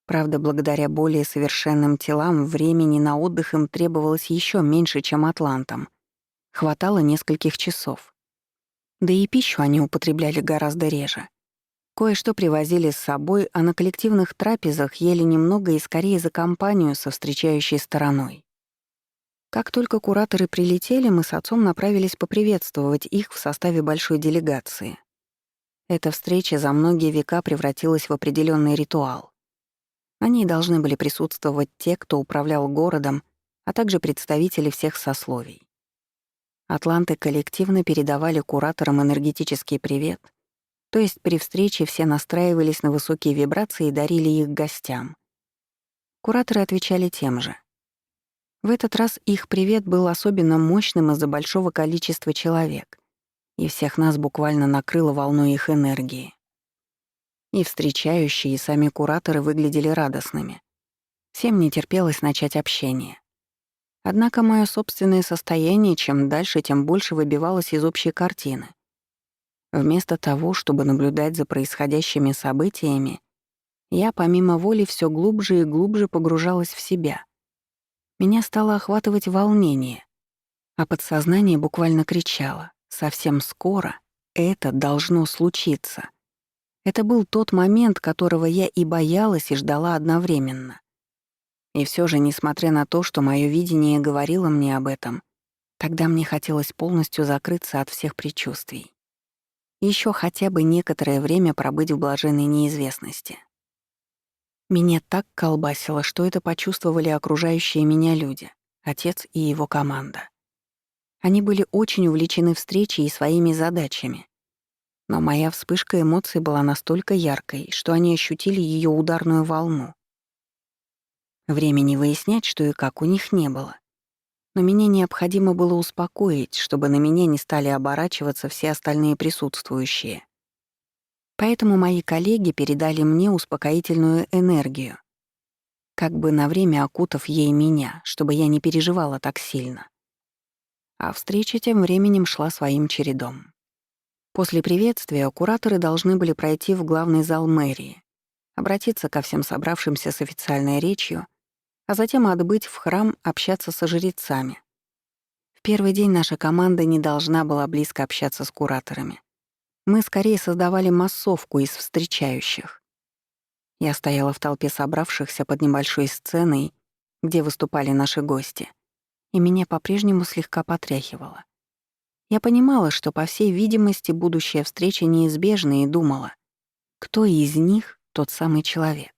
Правда, благодаря более совершенным телам времени на отдых им требовалось еще меньше, чем атлантам. Хватало нескольких часов. Да и пищу они употребляли гораздо реже. Кое-что привозили с собой, а на коллективных трапезах ели немного и скорее за компанию со встречающей стороной. Как только кураторы прилетели, мы с отцом направились поприветствовать их в составе большой делегации. Эта встреча за многие века превратилась в определенный ритуал. На ней должны были присутствовать те, кто управлял городом, а также представители всех сословий. Атланты коллективно передавали кураторам энергетический привет, то есть при встрече все настраивались на высокие вибрации и дарили их гостям. Кураторы отвечали тем же. В этот раз их привет был особенно мощным из-за большого количества человек, и всех нас буквально накрыло волной их энергии. И встречающие, и сами кураторы выглядели радостными. Всем не терпелось начать общение. Однако моё собственное состояние чем дальше, тем больше выбивалось из общей картины. Вместо того, чтобы наблюдать за происходящими событиями, я помимо воли всё глубже и глубже погружалась в себя. Меня стало охватывать волнение, а подсознание буквально кричало: «Совсем скоро это должно случиться». Это был тот момент, которого я и боялась, и ждала одновременно. И всё же, несмотря на то, что моё видение говорило мне об этом, тогда мне хотелось полностью закрыться от всех предчувствий. Ещё хотя бы некоторое время пробыть в блаженной неизвестности. Меня так колбасило, что это почувствовали окружающие меня люди, отец и его команда. Они были очень увлечены встречей и своими задачами. Но моя вспышка эмоций была настолько яркой, что они ощутили её ударную волну. Времени выяснять, что и как, у них не было. Но меня необходимо было успокоить, чтобы на меня не стали оборачиваться все остальные присутствующие. Поэтому мои коллеги передали мне успокоительную энергию, как бы на время окутав ей меня, чтобы я не переживала так сильно. А встреча тем временем шла своим чередом. После приветствия кураторы должны были пройти в главный зал мэрии, обратиться ко всем собравшимся с официальной речью, а затем отбыть в храм общаться со жрецами. В первый день наша команда не должна была близко общаться с кураторами. Мы скорее создавали массовку из встречающих. Я стояла в толпе собравшихся под небольшой сценой, где выступали наши гости, и меня по-прежнему слегка потряхивало. Я понимала, что, по всей видимости, будущая встреча неизбежна, и думала, кто из них тот самый человек.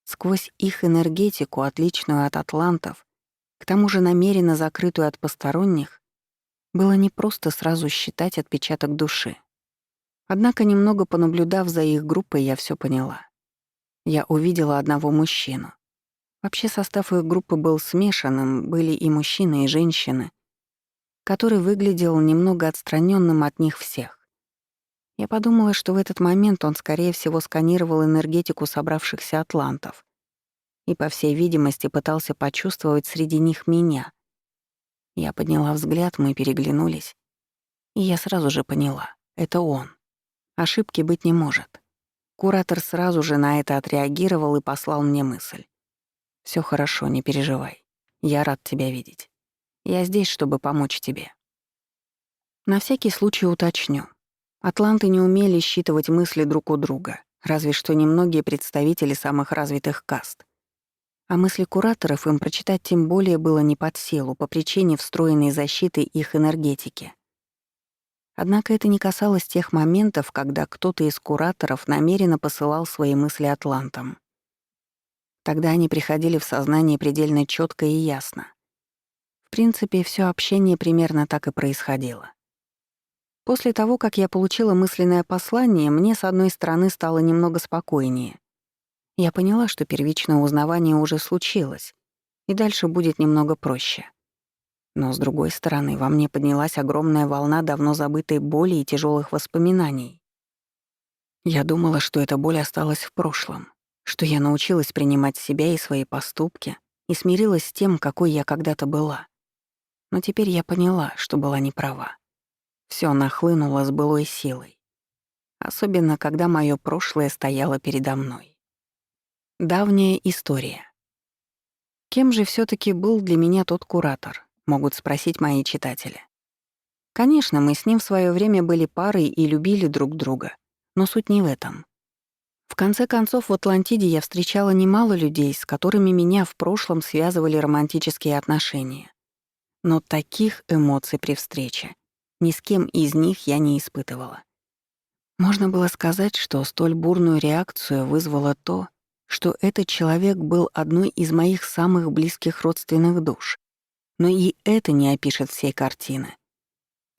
Сквозь их энергетику, отличную от атлантов, к тому же намеренно закрытую от посторонних, было непросто сразу считать отпечаток души. Однако, немного понаблюдав за их группой, я всё поняла. Я увидела одного мужчину. Вообще состав их группы был смешанным, были и мужчины, и женщины, который выглядел немного отстраненным от них всех. Я подумала, что в этот момент он, скорее всего, сканировал энергетику собравшихся атлантов и, по всей видимости, пытался почувствовать среди них меня. Я подняла взгляд, мы переглянулись, и я сразу же поняла — это он. Ошибки быть не может. Куратор сразу же на это отреагировал и послал мне мысль. «Всё хорошо, не переживай. Я рад тебя видеть. Я здесь, чтобы помочь тебе». На всякий случай уточню. Атланты не умели считывать мысли друг у друга, разве что немногие представители самых развитых каст. А мысли кураторов им прочитать тем более было не под силу по причине встроенной защиты их энергетики. Однако это не касалось тех моментов, когда кто-то из кураторов намеренно посылал свои мысли атлантам. Тогда они приходили в сознание предельно четко и ясно. В принципе, все общение примерно так и происходило. После того, как я получила мысленное послание, мне, с одной стороны, стало немного спокойнее. Я поняла, что первичное узнавание уже случилось, и дальше будет немного проще. Но, с другой стороны, во мне поднялась огромная волна давно забытой боли и тяжелых воспоминаний. Я думала, что эта боль осталась в прошлом, что я научилась принимать себя и свои поступки и смирилась с тем, какой я когда-то была. Но теперь я поняла, что была неправа. Всё нахлынуло с былой силой. Особенно, когда моё прошлое стояло передо мной. Давняя история. Кем же всё-таки был для меня тот куратор, могут спросить мои читатели. Конечно, мы с ним в своё время были парой и любили друг друга, но суть не в этом. В конце концов, в Атлантиде я встречала немало людей, с которыми меня в прошлом связывали романтические отношения. Но таких эмоций при встрече ни с кем из них я не испытывала. Можно было сказать, что столь бурную реакцию вызвало то, что этот человек был одной из моих самых близких родственных душ. Но и это не опишет всей картины.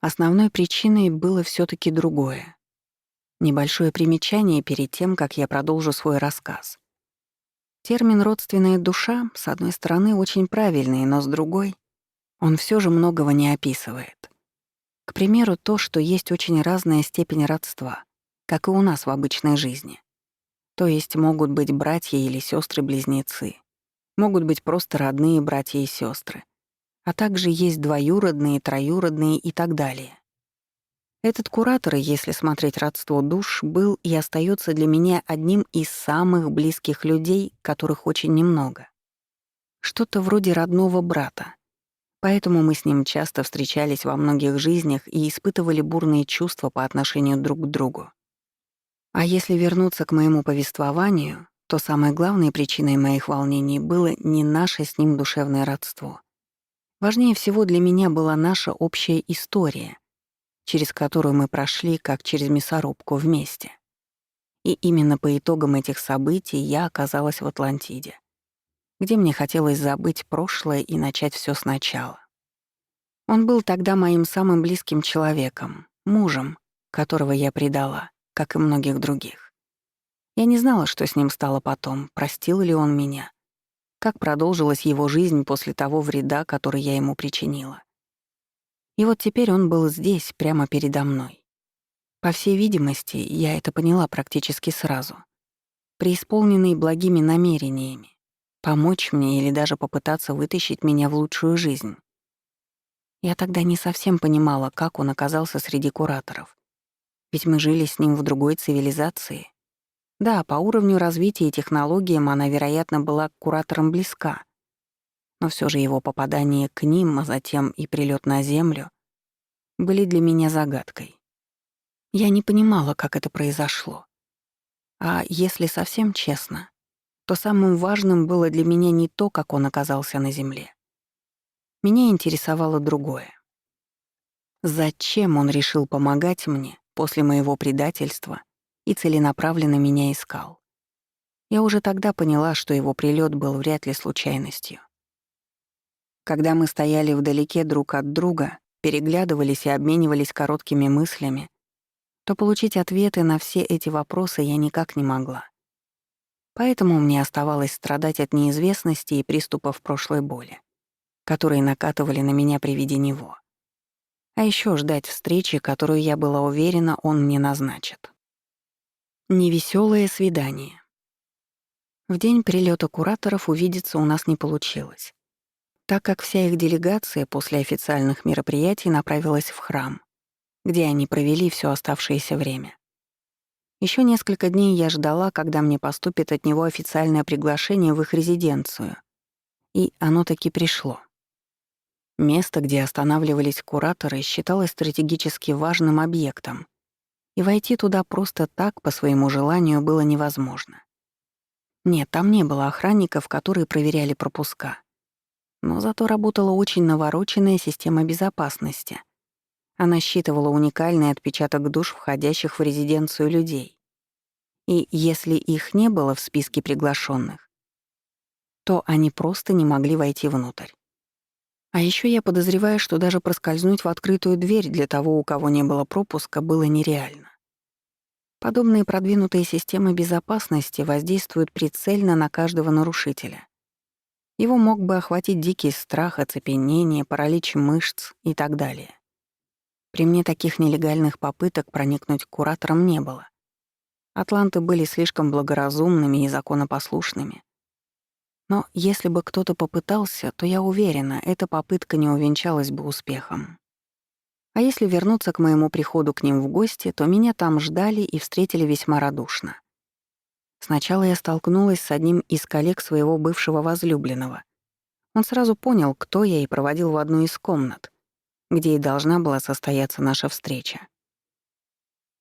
Основной причиной было всё-таки другое. Небольшое примечание перед тем, как я продолжу свой рассказ. Термин «родственная душа» с одной стороны очень правильный, но с другой он всё же многого не описывает. К примеру, то, что есть очень разная степень родства, как и у нас в обычной жизни. То есть могут быть братья или сестры-близнецы, могут быть просто родные братья и сестры, а также есть двоюродные, троюродные и так далее. Этот куратор, если смотреть родство душ, был и остается для меня одним из самых близких людей, которых очень немного. Что-то вроде родного брата. Поэтому мы с ним часто встречались во многих жизнях и испытывали бурные чувства по отношению друг к другу. А если вернуться к моему повествованию, то самой главной причиной моих волнений было не наше с ним душевное родство. Важнее всего для меня была наша общая история, через которую мы прошли как через мясорубку вместе. И именно по итогам этих событий я оказалась в Атлантиде, где мне хотелось забыть прошлое и начать всё сначала. Он был тогда моим самым близким человеком, мужем, которого я предала, как и многих других. Я не знала, что с ним стало потом, простил ли он меня, как продолжилась его жизнь после того вреда, который я ему причинила. И вот теперь он был здесь, прямо передо мной. По всей видимости, я это поняла практически сразу, преисполненный благими намерениями, помочь мне или даже попытаться вытащить меня в лучшую жизнь. Я тогда не совсем понимала, как он оказался среди кураторов. Ведь мы жили с ним в другой цивилизации. Да, по уровню развития и технологиям она, вероятно, была к кураторам близка. Но всё же его попадание к ним, а затем и прилёт на Землю, были для меня загадкой. Я не понимала, как это произошло. А если совсем честно, то самым важным было для меня не то, как он оказался на Земле. Меня интересовало другое. Зачем он решил помогать мне после моего предательства и целенаправленно меня искал? Я уже тогда поняла, что его прилёт был вряд ли случайностью. Когда мы стояли вдалеке друг от друга, переглядывались и обменивались короткими мыслями, то получить ответы на все эти вопросы я никак не могла. Поэтому мне оставалось страдать от неизвестности и приступов прошлой боли, которые накатывали на меня при виде него. А ещё ждать встречи, которую, я была уверена, он мне назначит. Невесёлое свидание. В день прилёта кураторов увидеться у нас не получилось, так как вся их делегация после официальных мероприятий направилась в храм, где они провели всё оставшееся время. Ещё несколько дней я ждала, когда мне поступит от него официальное приглашение в их резиденцию. И оно таки пришло. Место, где останавливались кураторы, считалось стратегически важным объектом, и войти туда просто так, по своему желанию, было невозможно. Нет, там не было охранников, которые проверяли пропуска. Но зато работала очень навороченная система безопасности. Она считывала уникальный отпечаток душ входящих в резиденцию людей. И если их не было в списке приглашенных, то они просто не могли войти внутрь. А еще я подозреваю, что даже проскользнуть в открытую дверь для того, у кого не было пропуска, было нереально. Подобные продвинутые системы безопасности воздействуют прицельно на каждого нарушителя. Его мог бы охватить дикий страх, оцепенение, паралич мышц и так далее. При мне таких нелегальных попыток проникнуть к кураторам не было. Атланты были слишком благоразумными и законопослушными. Но если бы кто-то попытался, то я уверена, эта попытка не увенчалась бы успехом. А если вернуться к моему приходу к ним в гости, то меня там ждали и встретили весьма радушно. Сначала я столкнулась с одним из коллег своего бывшего возлюбленного. Он сразу понял, кто я, и проводил в одну из комнат, где и должна была состояться наша встреча.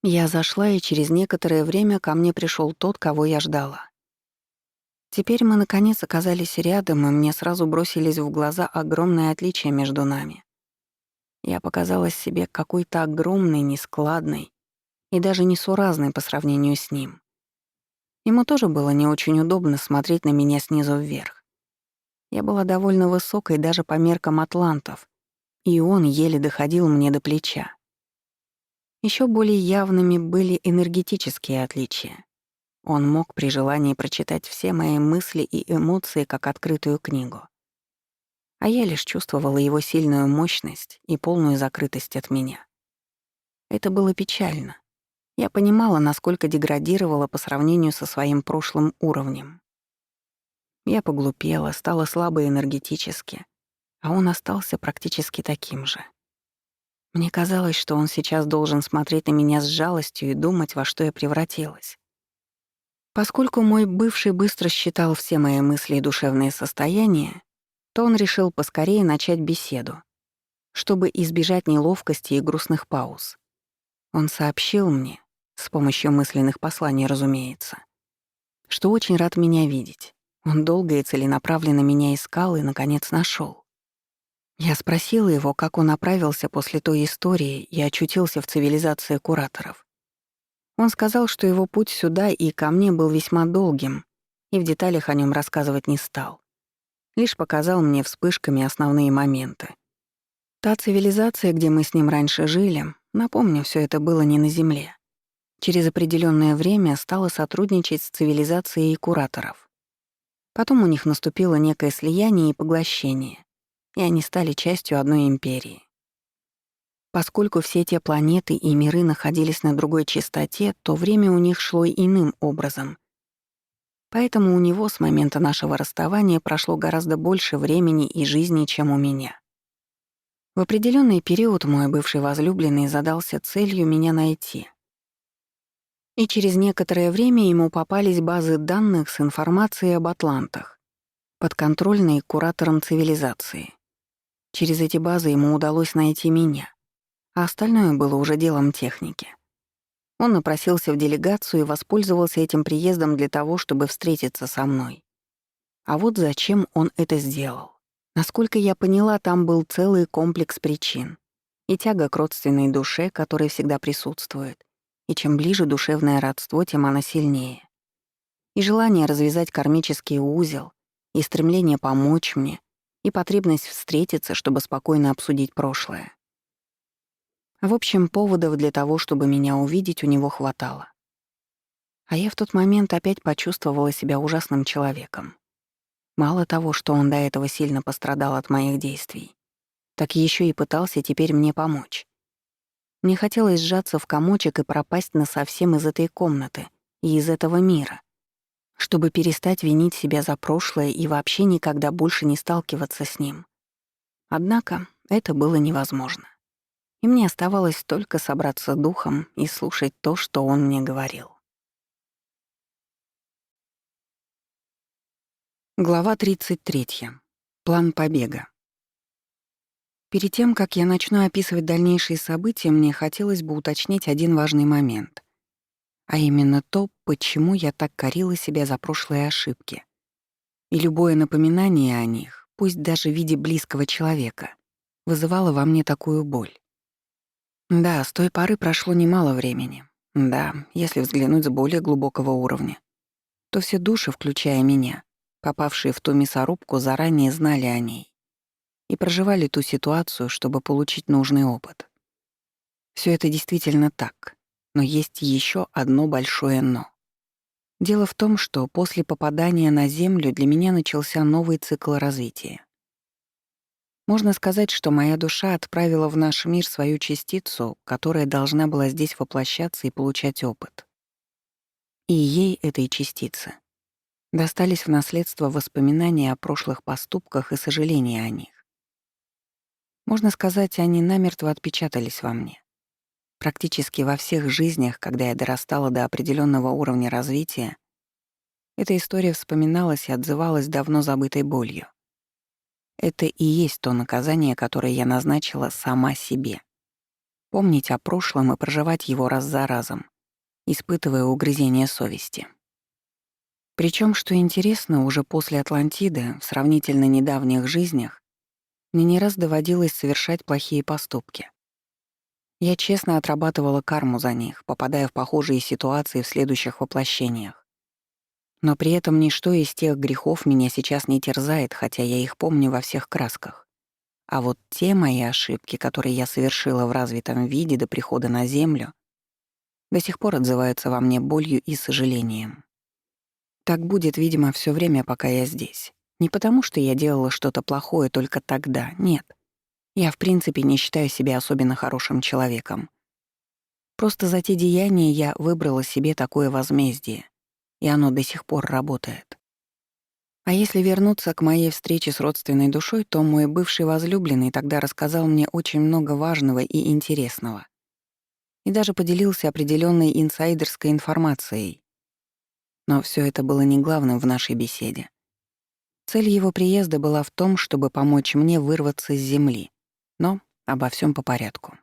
Я зашла, и через некоторое время ко мне пришел тот, кого я ждала. Теперь мы, наконец, оказались рядом, и мне сразу бросились в глаза огромные отличия между нами. Я показалась себе какой-то огромной, нескладной и даже несуразной по сравнению с ним. Ему тоже было не очень удобно смотреть на меня снизу вверх. Я была довольно высокой даже по меркам атлантов, и он еле доходил мне до плеча. Еще более явными были энергетические отличия. Он мог при желании прочитать все мои мысли и эмоции как открытую книгу. А я лишь чувствовала его сильную мощность и полную закрытость от меня. Это было печально. Я понимала, насколько деградировала по сравнению со своим прошлым уровнем. Я поглупела, стала слабой энергетически, а он остался практически таким же. Мне казалось, что он сейчас должен смотреть на меня с жалостью и думать, во что я превратилась. Поскольку мой бывший быстро считал все мои мысли и душевные состояния, то он решил поскорее начать беседу, чтобы избежать неловкости и грустных пауз. Он сообщил мне, с помощью мысленных посланий, разумеется, что очень рад меня видеть. Он долго и целенаправленно меня искал и, наконец, нашел. Я спросила его, как он оправился после той истории и очутился в цивилизации кураторов. Он сказал, что его путь сюда и ко мне был весьма долгим, и в деталях о нем рассказывать не стал. Лишь показал мне вспышками основные моменты. Та цивилизация, где мы с ним раньше жили, напомню, все это было не на Земле. Через определенное время стала сотрудничать с цивилизацией кураторов. Потом у них наступило некое слияние и поглощение, и они стали частью одной империи. Поскольку все те планеты и миры находились на другой частоте, то время у них шло иным образом. Поэтому у него с момента нашего расставания прошло гораздо больше времени и жизни, чем у меня. В определенный период мой бывший возлюбленный задался целью меня найти. И через некоторое время ему попались базы данных с информацией об атлантах, подконтрольные кураторам цивилизации. Через эти базы ему удалось найти меня, а остальное было уже делом техники. Он напросился в делегацию и воспользовался этим приездом для того, чтобы встретиться со мной. А вот зачем он это сделал. Насколько я поняла, там был целый комплекс причин. И тяга к родственной душе, которая всегда присутствует. И чем ближе душевное родство, тем оно сильнее. И желание развязать кармический узел, и стремление помочь мне, и потребность встретиться, чтобы спокойно обсудить прошлое. В общем, поводов для того, чтобы меня увидеть, у него хватало. А я в тот момент опять почувствовала себя ужасным человеком. Мало того, что он до этого сильно пострадал от моих действий, так еще и пытался теперь мне помочь. Мне хотелось сжаться в комочек и пропасть насовсем из этой комнаты и из этого мира, чтобы перестать винить себя за прошлое и вообще никогда больше не сталкиваться с ним. Однако это было невозможно. И мне оставалось только собраться духом и слушать то, что он мне говорил. Глава 33. План побега. Перед тем, как я начну описывать дальнейшие события, мне хотелось бы уточнить один важный момент. А именно то, почему я так корила себя за прошлые ошибки. И любое напоминание о них, пусть даже в виде близкого человека, вызывало во мне такую боль. Да, с той поры прошло немало времени. Да, если взглянуть с более глубокого уровня, то все души, включая меня, попавшие в ту мясорубку, заранее знали о ней и проживали ту ситуацию, чтобы получить нужный опыт. Все это действительно так, но есть еще одно большое «но». Дело в том, что после попадания на Землю для меня начался новый цикл развития. Можно сказать, что моя душа отправила в наш мир свою частицу, которая должна была здесь воплощаться и получать опыт. И ей, этой частице, достались в наследство воспоминания о прошлых поступках и сожаления о них. Можно сказать, они намертво отпечатались во мне. Практически во всех жизнях, когда я дорастала до определенного уровня развития, эта история вспоминалась и отзывалась давно забытой болью. Это и есть то наказание, которое я назначила сама себе. Помнить о прошлом и проживать его раз за разом, испытывая угрызение совести. Причем, что интересно, уже после Атлантиды, в сравнительно недавних жизнях, мне не раз доводилось совершать плохие поступки. Я честно отрабатывала карму за них, попадая в похожие ситуации в следующих воплощениях. Но при этом ничто из тех грехов меня сейчас не терзает, хотя я их помню во всех красках. А вот те мои ошибки, которые я совершила в развитом виде до прихода на Землю, до сих пор отзываются во мне болью и сожалением. Так будет, видимо, все время, пока я здесь. Не потому, что я делала что-то плохое только тогда, нет. Я, в принципе, не считаю себя особенно хорошим человеком. Просто за те деяния я выбрала себе такое возмездие, и оно до сих пор работает. А если вернуться к моей встрече с родственной душой, то мой бывший возлюбленный тогда рассказал мне очень много важного и интересного. И даже поделился определенной инсайдерской информацией. Но все это было не главным в нашей беседе. Цель его приезда была в том, чтобы помочь мне вырваться с земли. Но обо всем по порядку.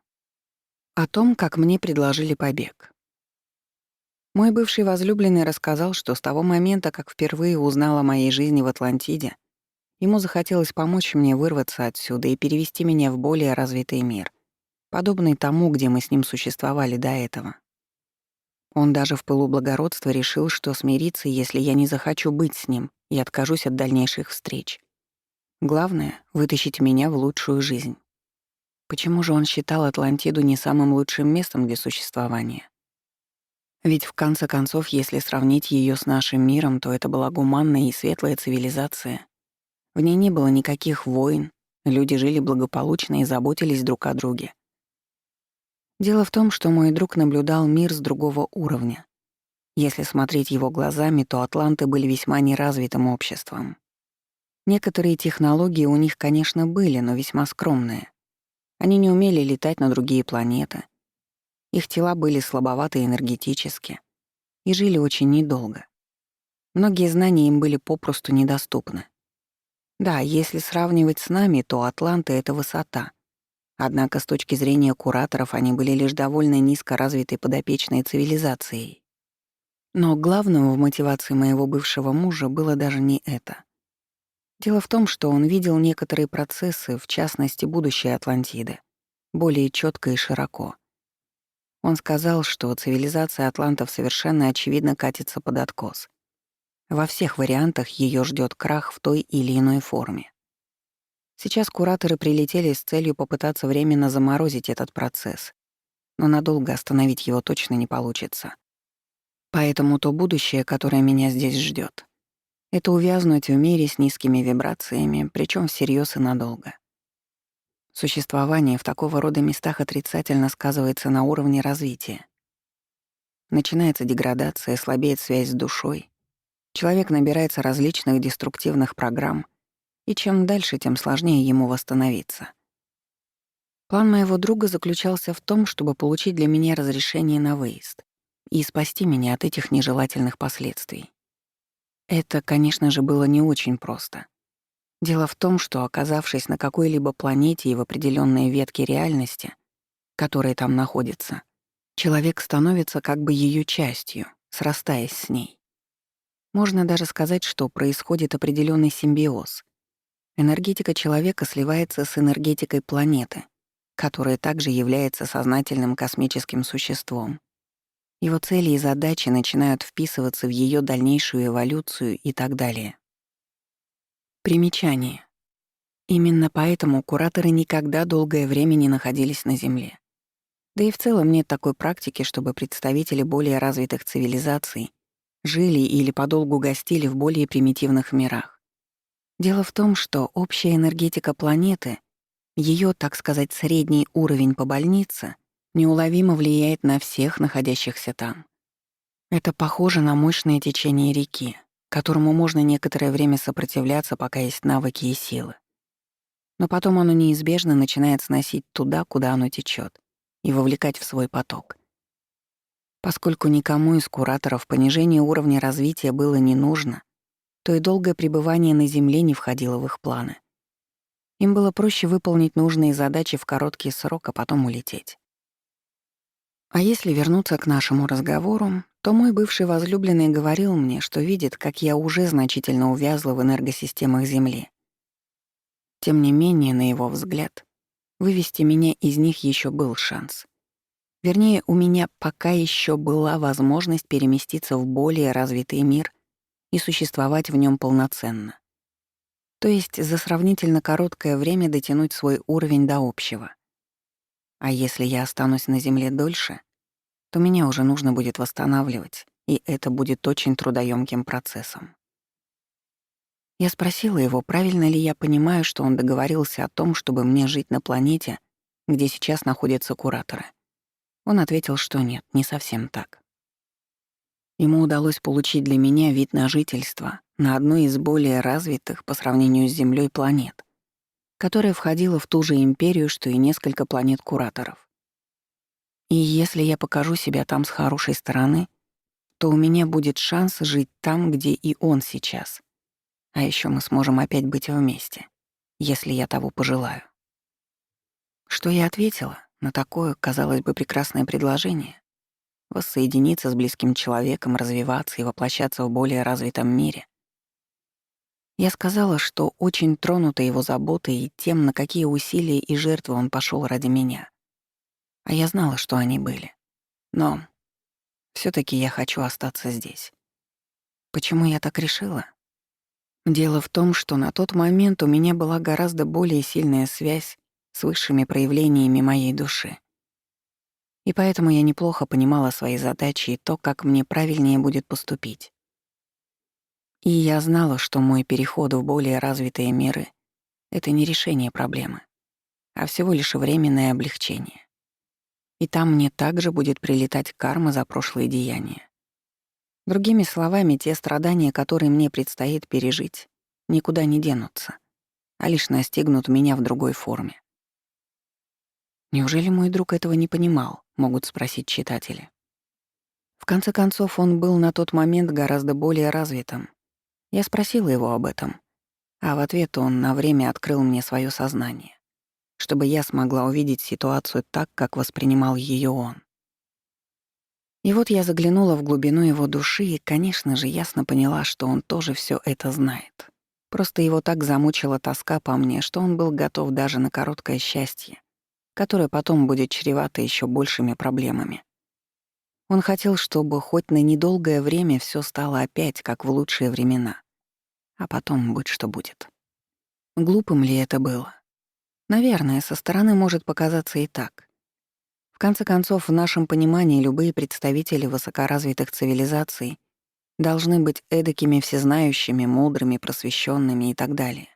О том, как мне предложили побег. Мой бывший возлюбленный рассказал, что с того момента, как впервые узнал о моей жизни в Атлантиде, ему захотелось помочь мне вырваться отсюда и перевести меня в более развитый мир, подобный тому, где мы с ним существовали до этого. Он даже в пылу благородства решил, что смирится, если я не захочу быть с ним и откажусь от дальнейших встреч. Главное — вытащить меня в лучшую жизнь. Почему же он считал Атлантиду не самым лучшим местом для существования? Ведь в конце концов, если сравнить ее с нашим миром, то это была гуманная и светлая цивилизация. В ней не было никаких войн, люди жили благополучно и заботились друг о друге. Дело в том, что мой друг наблюдал мир с другого уровня. Если смотреть его глазами, то атланты были весьма неразвитым обществом. Некоторые технологии у них, конечно, были, но весьма скромные. Они не умели летать на другие планеты. Их тела были слабоваты энергетически и жили очень недолго. Многие знания им были попросту недоступны. Да, если сравнивать с нами, то атланты — это высота. Однако с точки зрения кураторов они были лишь довольно низко развитой подопечной цивилизацией. Но главным в мотивации моего бывшего мужа было даже не это. Дело в том, что он видел некоторые процессы, в частности, будущее Атлантиды, более четко и широко. Он сказал, что цивилизация атлантов совершенно очевидно катится под откос. Во всех вариантах ее ждет крах в той или иной форме. Сейчас кураторы прилетели с целью попытаться временно заморозить этот процесс, но надолго остановить его точно не получится. Поэтому то будущее, которое меня здесь ждет, это увязнуть в мире с низкими вибрациями, причем всерьез и надолго. Существование в такого рода местах отрицательно сказывается на уровне развития. Начинается деградация, слабеет связь с душой. Человек набирается различных деструктивных программ, и чем дальше, тем сложнее ему восстановиться. План моего друга заключался в том, чтобы получить для меня разрешение на выезд и спасти меня от этих нежелательных последствий. Это, конечно же, было не очень просто. Дело в том, что, оказавшись на какой-либо планете и в определенной ветке реальности, которая там находится, Человек становится как бы ее частью, срастаясь с ней. Можно даже сказать, что происходит определенный симбиоз. Энергетика человека сливается с энергетикой планеты, которая также является сознательным космическим существом. Его цели и задачи начинают вписываться в ее дальнейшую эволюцию и так далее. Примечание. Именно поэтому кураторы никогда долгое время не находились на Земле. Да и в целом нет такой практики, чтобы представители более развитых цивилизаций жили или подолгу гостили в более примитивных мирах. Дело в том, что общая энергетика планеты, ее, так сказать, средний уровень по больнице, неуловимо влияет на всех находящихся там. Это похоже на мощное течение реки, которому можно некоторое время сопротивляться, пока есть навыки и силы. Но потом оно неизбежно начинает сносить туда, куда оно течет, и вовлекать в свой поток. Поскольку никому из кураторов понижение уровня развития было не нужно, то и долгое пребывание на Земле не входило в их планы. Им было проще выполнить нужные задачи в короткий срок, а потом улететь. А если вернуться к нашему разговору, то мой бывший возлюбленный говорил мне, что видит, как я уже значительно увязла в энергосистемах Земли. Тем не менее, на его взгляд, вывести меня из них еще был шанс. Вернее, у меня пока еще была возможность переместиться в более развитый мир и существовать в нем полноценно. То есть за сравнительно короткое время дотянуть свой уровень до общего. А если я останусь на Земле дольше, то меня уже нужно будет восстанавливать, и это будет очень трудоемким процессом. Я спросила его, правильно ли я понимаю, что он договорился о том, чтобы мне жить на планете, где сейчас находятся кураторы. Он ответил, что нет, не совсем так. Ему удалось получить для меня вид на жительство на одной из более развитых по сравнению с Землей планет, которая входила в ту же империю, что и несколько планет-кураторов. И если я покажу себя там с хорошей стороны, то у меня будет шанс жить там, где и он сейчас. А еще мы сможем опять быть вместе, если я того пожелаю. Что я ответила на такое, казалось бы, прекрасное предложение? Воссоединиться с близким человеком, развиваться и воплощаться в более развитом мире. Я сказала, что очень тронута его заботой и тем, на какие усилия и жертвы он пошел ради меня. А я знала, что они были. Но все таки я хочу остаться здесь. Почему я так решила? Дело в том, что на тот момент у меня была гораздо более сильная связь с высшими проявлениями моей души. И поэтому я неплохо понимала свои задачи и то, как мне правильнее будет поступить. И я знала, что мой переход в более развитые миры — это не решение проблемы, а всего лишь временное облегчение. И там мне также будет прилетать карма за прошлые деяния. Другими словами, те страдания, которые мне предстоит пережить, никуда не денутся, а лишь настигнут меня в другой форме. Неужели мой друг этого не понимал, могут спросить читатели. В конце концов, он был на тот момент гораздо более развитым. Я спросила его об этом, а в ответ он на время открыл мне свое сознание, чтобы я смогла увидеть ситуацию так, как воспринимал ее он. И вот я заглянула в глубину его души и, конечно же, ясно поняла, что он тоже все это знает. Просто его так замучила тоска по мне, что он был готов даже на короткое счастье, которое потом будет чревато еще большими проблемами. Он хотел, чтобы хоть на недолгое время все стало опять, как в лучшие времена. А потом будь что будет. Глупым ли это было? Наверное, со стороны может показаться и так. В конце концов, в нашем понимании любые представители высокоразвитых цивилизаций должны быть эдакими всезнающими, мудрыми, просвещенными и так далее.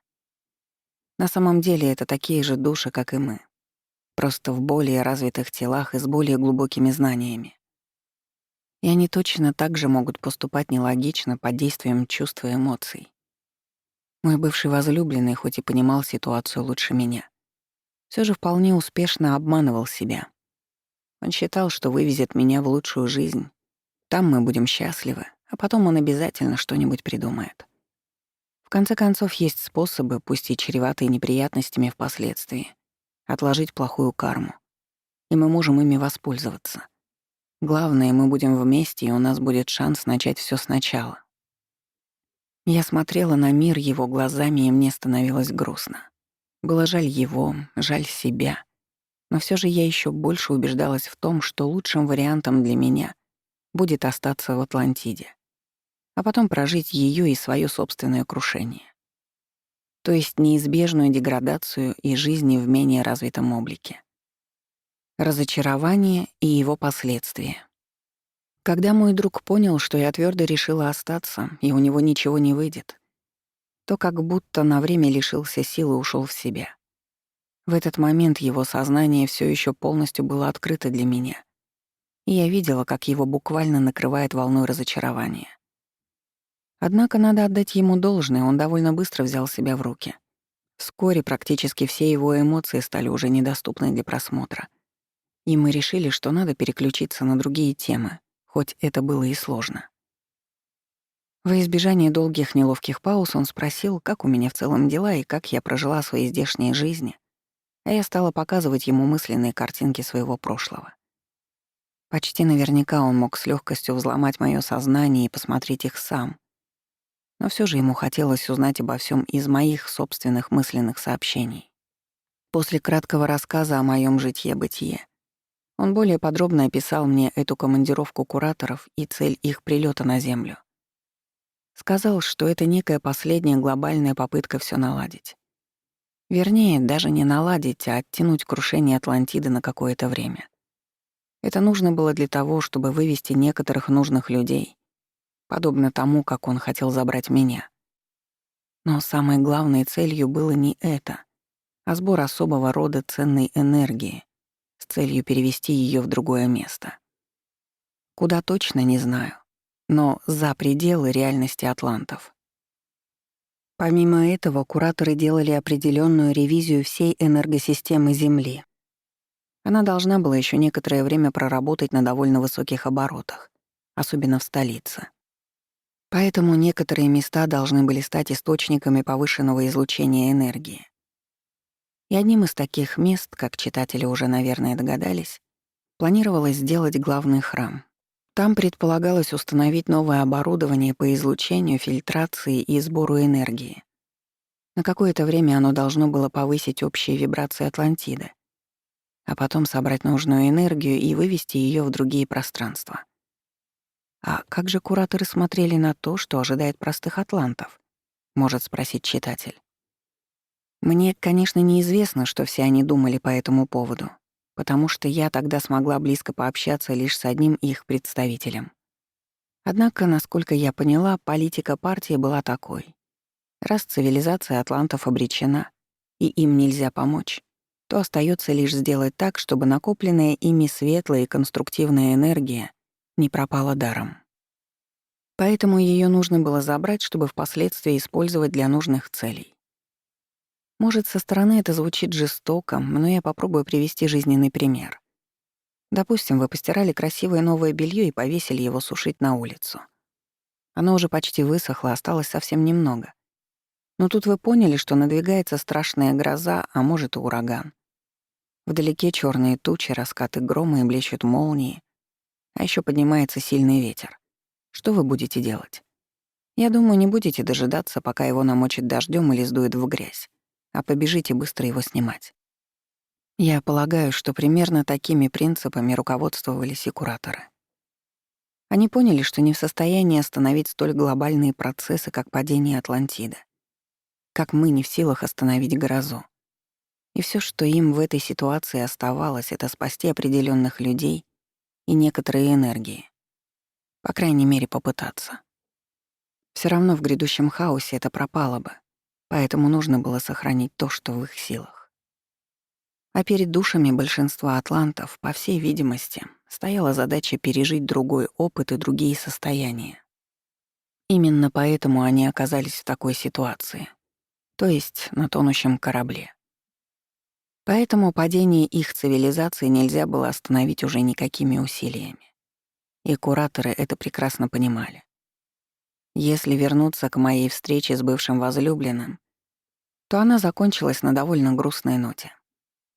На самом деле это такие же души, как и мы, просто в более развитых телах и с более глубокими знаниями. И они точно так же могут поступать нелогично под действием чувств и эмоций. Мой бывший возлюбленный, хоть и понимал ситуацию лучше меня, все же вполне успешно обманывал себя. Он считал, что вывезет меня в лучшую жизнь. Там мы будем счастливы, а потом он обязательно что-нибудь придумает. В конце концов, есть способы, пусть и чреватые неприятностями впоследствии, отложить плохую карму, и мы можем ими воспользоваться. Главное, мы будем вместе, и у нас будет шанс начать все сначала. Я смотрела на мир его глазами, и мне становилось грустно. Было жаль его, жаль себя. Но все же я еще больше убеждалась в том, что лучшим вариантом для меня будет остаться в Атлантиде, а потом прожить ее и свое собственное крушение. То есть неизбежную деградацию и жизни в менее развитом облике. Разочарование и его последствия. Когда мой друг понял, что я твердо решила остаться, и у него ничего не выйдет, то как будто на время лишился сил и ушел в себя. В этот момент его сознание все еще полностью было открыто для меня, и я видела, как его буквально накрывает волной разочарования. Однако надо отдать ему должное, он довольно быстро взял себя в руки. Вскоре практически все его эмоции стали уже недоступны для просмотра. И мы решили, что надо переключиться на другие темы, хоть это было и сложно. Во избежание долгих неловких пауз он спросил, как у меня в целом дела и как я прожила свои здешние жизни, а я стала показывать ему мысленные картинки своего прошлого. Почти наверняка он мог с легкостью взломать моё сознание и посмотреть их сам, но все же ему хотелось узнать обо всем из моих собственных мысленных сообщений. После краткого рассказа о моем житье-бытие он более подробно описал мне эту командировку кураторов и цель их прилета на Землю. Сказал, что это некая последняя глобальная попытка все наладить. Вернее, даже не наладить, а оттянуть крушение Атлантиды на какое-то время. Это нужно было для того, чтобы вывести некоторых нужных людей, подобно тому, как он хотел забрать меня. Но самой главной целью было не это, а сбор особого рода ценной энергии с целью перевести ее в другое место. Куда точно, не знаю, но за пределы реальности атлантов. Помимо этого, кураторы делали определенную ревизию всей энергосистемы Земли. Она должна была еще некоторое время проработать на довольно высоких оборотах, особенно в столице. Поэтому некоторые места должны были стать источниками повышенного излучения энергии. И одним из таких мест, как читатели уже, наверное, догадались, планировалось сделать главный храм. Там предполагалось установить новое оборудование по излучению, фильтрации и сбору энергии. На какое-то время оно должно было повысить общие вибрации Атлантиды, а потом собрать нужную энергию и вывести ее в другие пространства. А как же кураторы смотрели на то, что ожидает простых атлантов? Может спросить читатель. Мне, конечно, неизвестно, что все они думали по этому поводу, потому что я тогда смогла близко пообщаться лишь с одним их представителем. Однако, насколько я поняла, политика партии была такой. Раз цивилизация атлантов обречена, и им нельзя помочь, то остается лишь сделать так, чтобы накопленная ими светлая и конструктивная энергия не пропала даром. Поэтому ее нужно было забрать, чтобы впоследствии использовать для нужных целей. Может, со стороны это звучит жестоко, но я попробую привести жизненный пример. Допустим, вы постирали красивое новое белье и повесили его сушить на улицу. Оно уже почти высохло, осталось совсем немного. Но тут вы поняли, что надвигается страшная гроза, а может и ураган. Вдалеке черные тучи, раскаты грома и блещут молнии, а еще поднимается сильный ветер. Что вы будете делать? Я думаю, не будете дожидаться, пока его намочит дождем или сдует в грязь, а побежите быстро его снимать. Я полагаю, что примерно такими принципами руководствовались и кураторы. Они поняли, что не в состоянии остановить столь глобальные процессы, как падение Атлантиды, как мы не в силах остановить грозу. И все, что им в этой ситуации оставалось, это спасти определенных людей и некоторые энергии. По крайней мере, попытаться. Все равно в грядущем хаосе это пропало бы, поэтому нужно было сохранить то, что в их силах. А перед душами большинства атлантов, по всей видимости, стояла задача пережить другой опыт и другие состояния. Именно поэтому они оказались в такой ситуации, то есть на тонущем корабле. Поэтому падение их цивилизации нельзя было остановить уже никакими усилиями. И кураторы это прекрасно понимали. Если вернуться к моей встрече с бывшим возлюбленным, то она закончилась на довольно грустной ноте.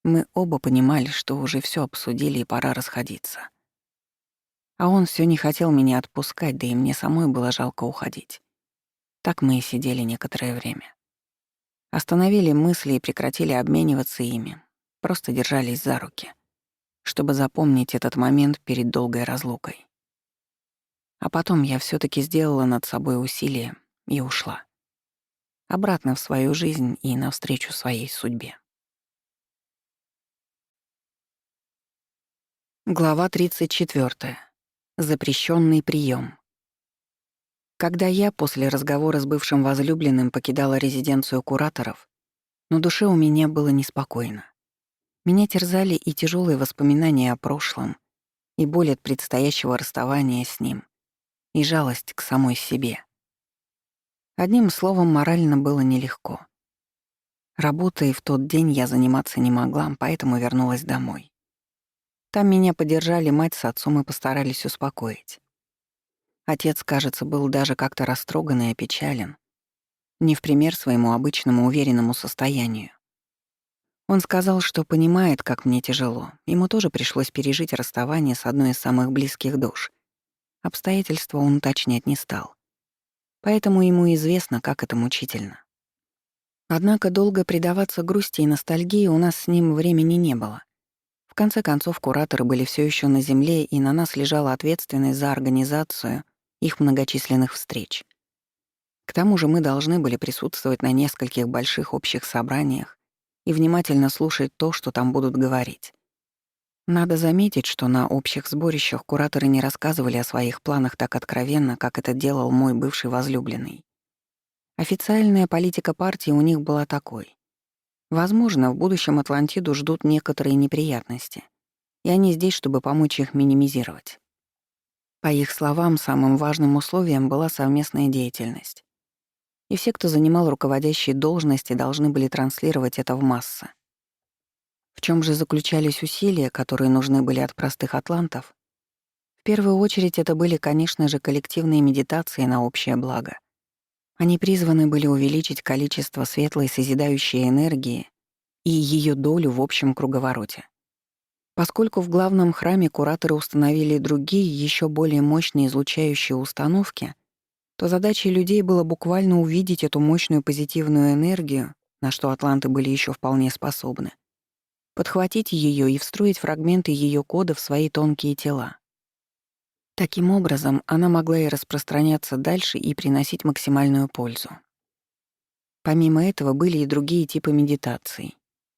Мы оба понимали, что уже все обсудили и пора расходиться. А он все не хотел меня отпускать, да и мне самой было жалко уходить. Так мы и сидели некоторое время. Остановили мысли и прекратили обмениваться ими. Просто держались за руки, чтобы запомнить этот момент перед долгой разлукой. А потом я все таки сделала над собой усилие и ушла. Обратно в свою жизнь и навстречу своей судьбе. Глава 34. Запрещенный прием. Когда я после разговора с бывшим возлюбленным покидала резиденцию кураторов, на душе у меня было неспокойно. Меня терзали и тяжелые воспоминания о прошлом, и боль от предстоящего расставания с ним, и жалость к самой себе. Одним словом, морально было нелегко. Работой в тот день я заниматься не могла, поэтому вернулась домой. Там меня поддержали мать с отцом и постарались успокоить. Отец, кажется, был даже как-то растроган и опечален, не в пример своему обычному уверенному состоянию. Он сказал, что понимает, как мне тяжело. Ему тоже пришлось пережить расставание с одной из самых близких душ. Обстоятельства он уточнять не стал. Поэтому ему известно, как это мучительно. Однако долго предаваться грусти и ностальгии у нас с ним времени не было. В конце концов, кураторы были все еще на земле, и на нас лежала ответственность за организацию их многочисленных встреч. К тому же мы должны были присутствовать на нескольких больших общих собраниях и внимательно слушать то, что там будут говорить. Надо заметить, что на общих сборищах кураторы не рассказывали о своих планах так откровенно, как это делал мой бывший возлюбленный. Официальная политика партии у них была такой. Возможно, в будущем Атлантиду ждут некоторые неприятности, и они здесь, чтобы помочь их минимизировать. По их словам, самым важным условием была совместная деятельность. И все, кто занимал руководящие должности, должны были транслировать это в массы. В чем же заключались усилия, которые нужны были от простых атлантов? В первую очередь это были, конечно же, коллективные медитации на общее благо. Они призваны были увеличить количество светлой созидающей энергии и ее долю в общем круговороте. Поскольку в главном храме кураторы установили другие, еще более мощные излучающие установки, то задачей людей было буквально увидеть эту мощную позитивную энергию, на что атланты были еще вполне способны, подхватить ее и встроить фрагменты ее кода в свои тонкие тела. Таким образом, она могла и распространяться дальше и приносить максимальную пользу. Помимо этого были и другие типы медитаций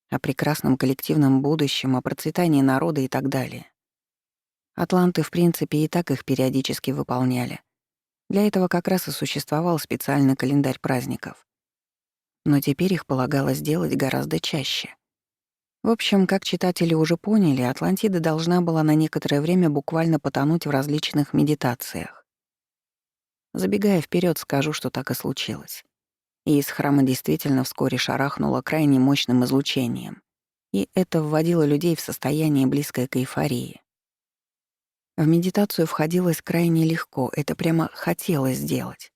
о прекрасном коллективном будущем, о процветании народа и так далее. Атланты, в принципе, и так их периодически выполняли. Для этого как раз и существовал специальный календарь праздников. Но теперь их полагалось делать гораздо чаще. В общем, как читатели уже поняли, Атлантида должна была на некоторое время буквально потонуть в различных медитациях. Забегая вперед, скажу, что так и случилось. И из храма действительно вскоре шарахнуло крайне мощным излучением. И это вводило людей в состояние, близкое к эйфории. В медитацию входилось крайне легко, это прямо хотелось сделать.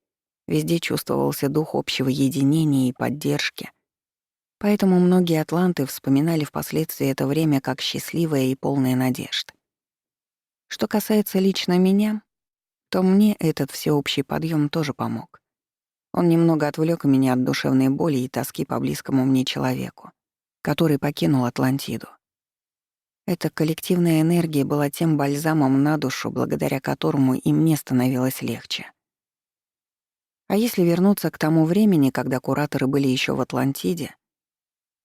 Везде чувствовался дух общего единения и поддержки. Поэтому многие атланты вспоминали впоследствии это время как счастливое и полное надежд. Что касается лично меня, то мне этот всеобщий подъем тоже помог. Он немного отвлек меня от душевной боли и тоски по близкому мне человеку, который покинул Атлантиду. Эта коллективная энергия была тем бальзамом на душу, благодаря которому и мне становилось легче. А если вернуться к тому времени, когда кураторы были еще в Атлантиде,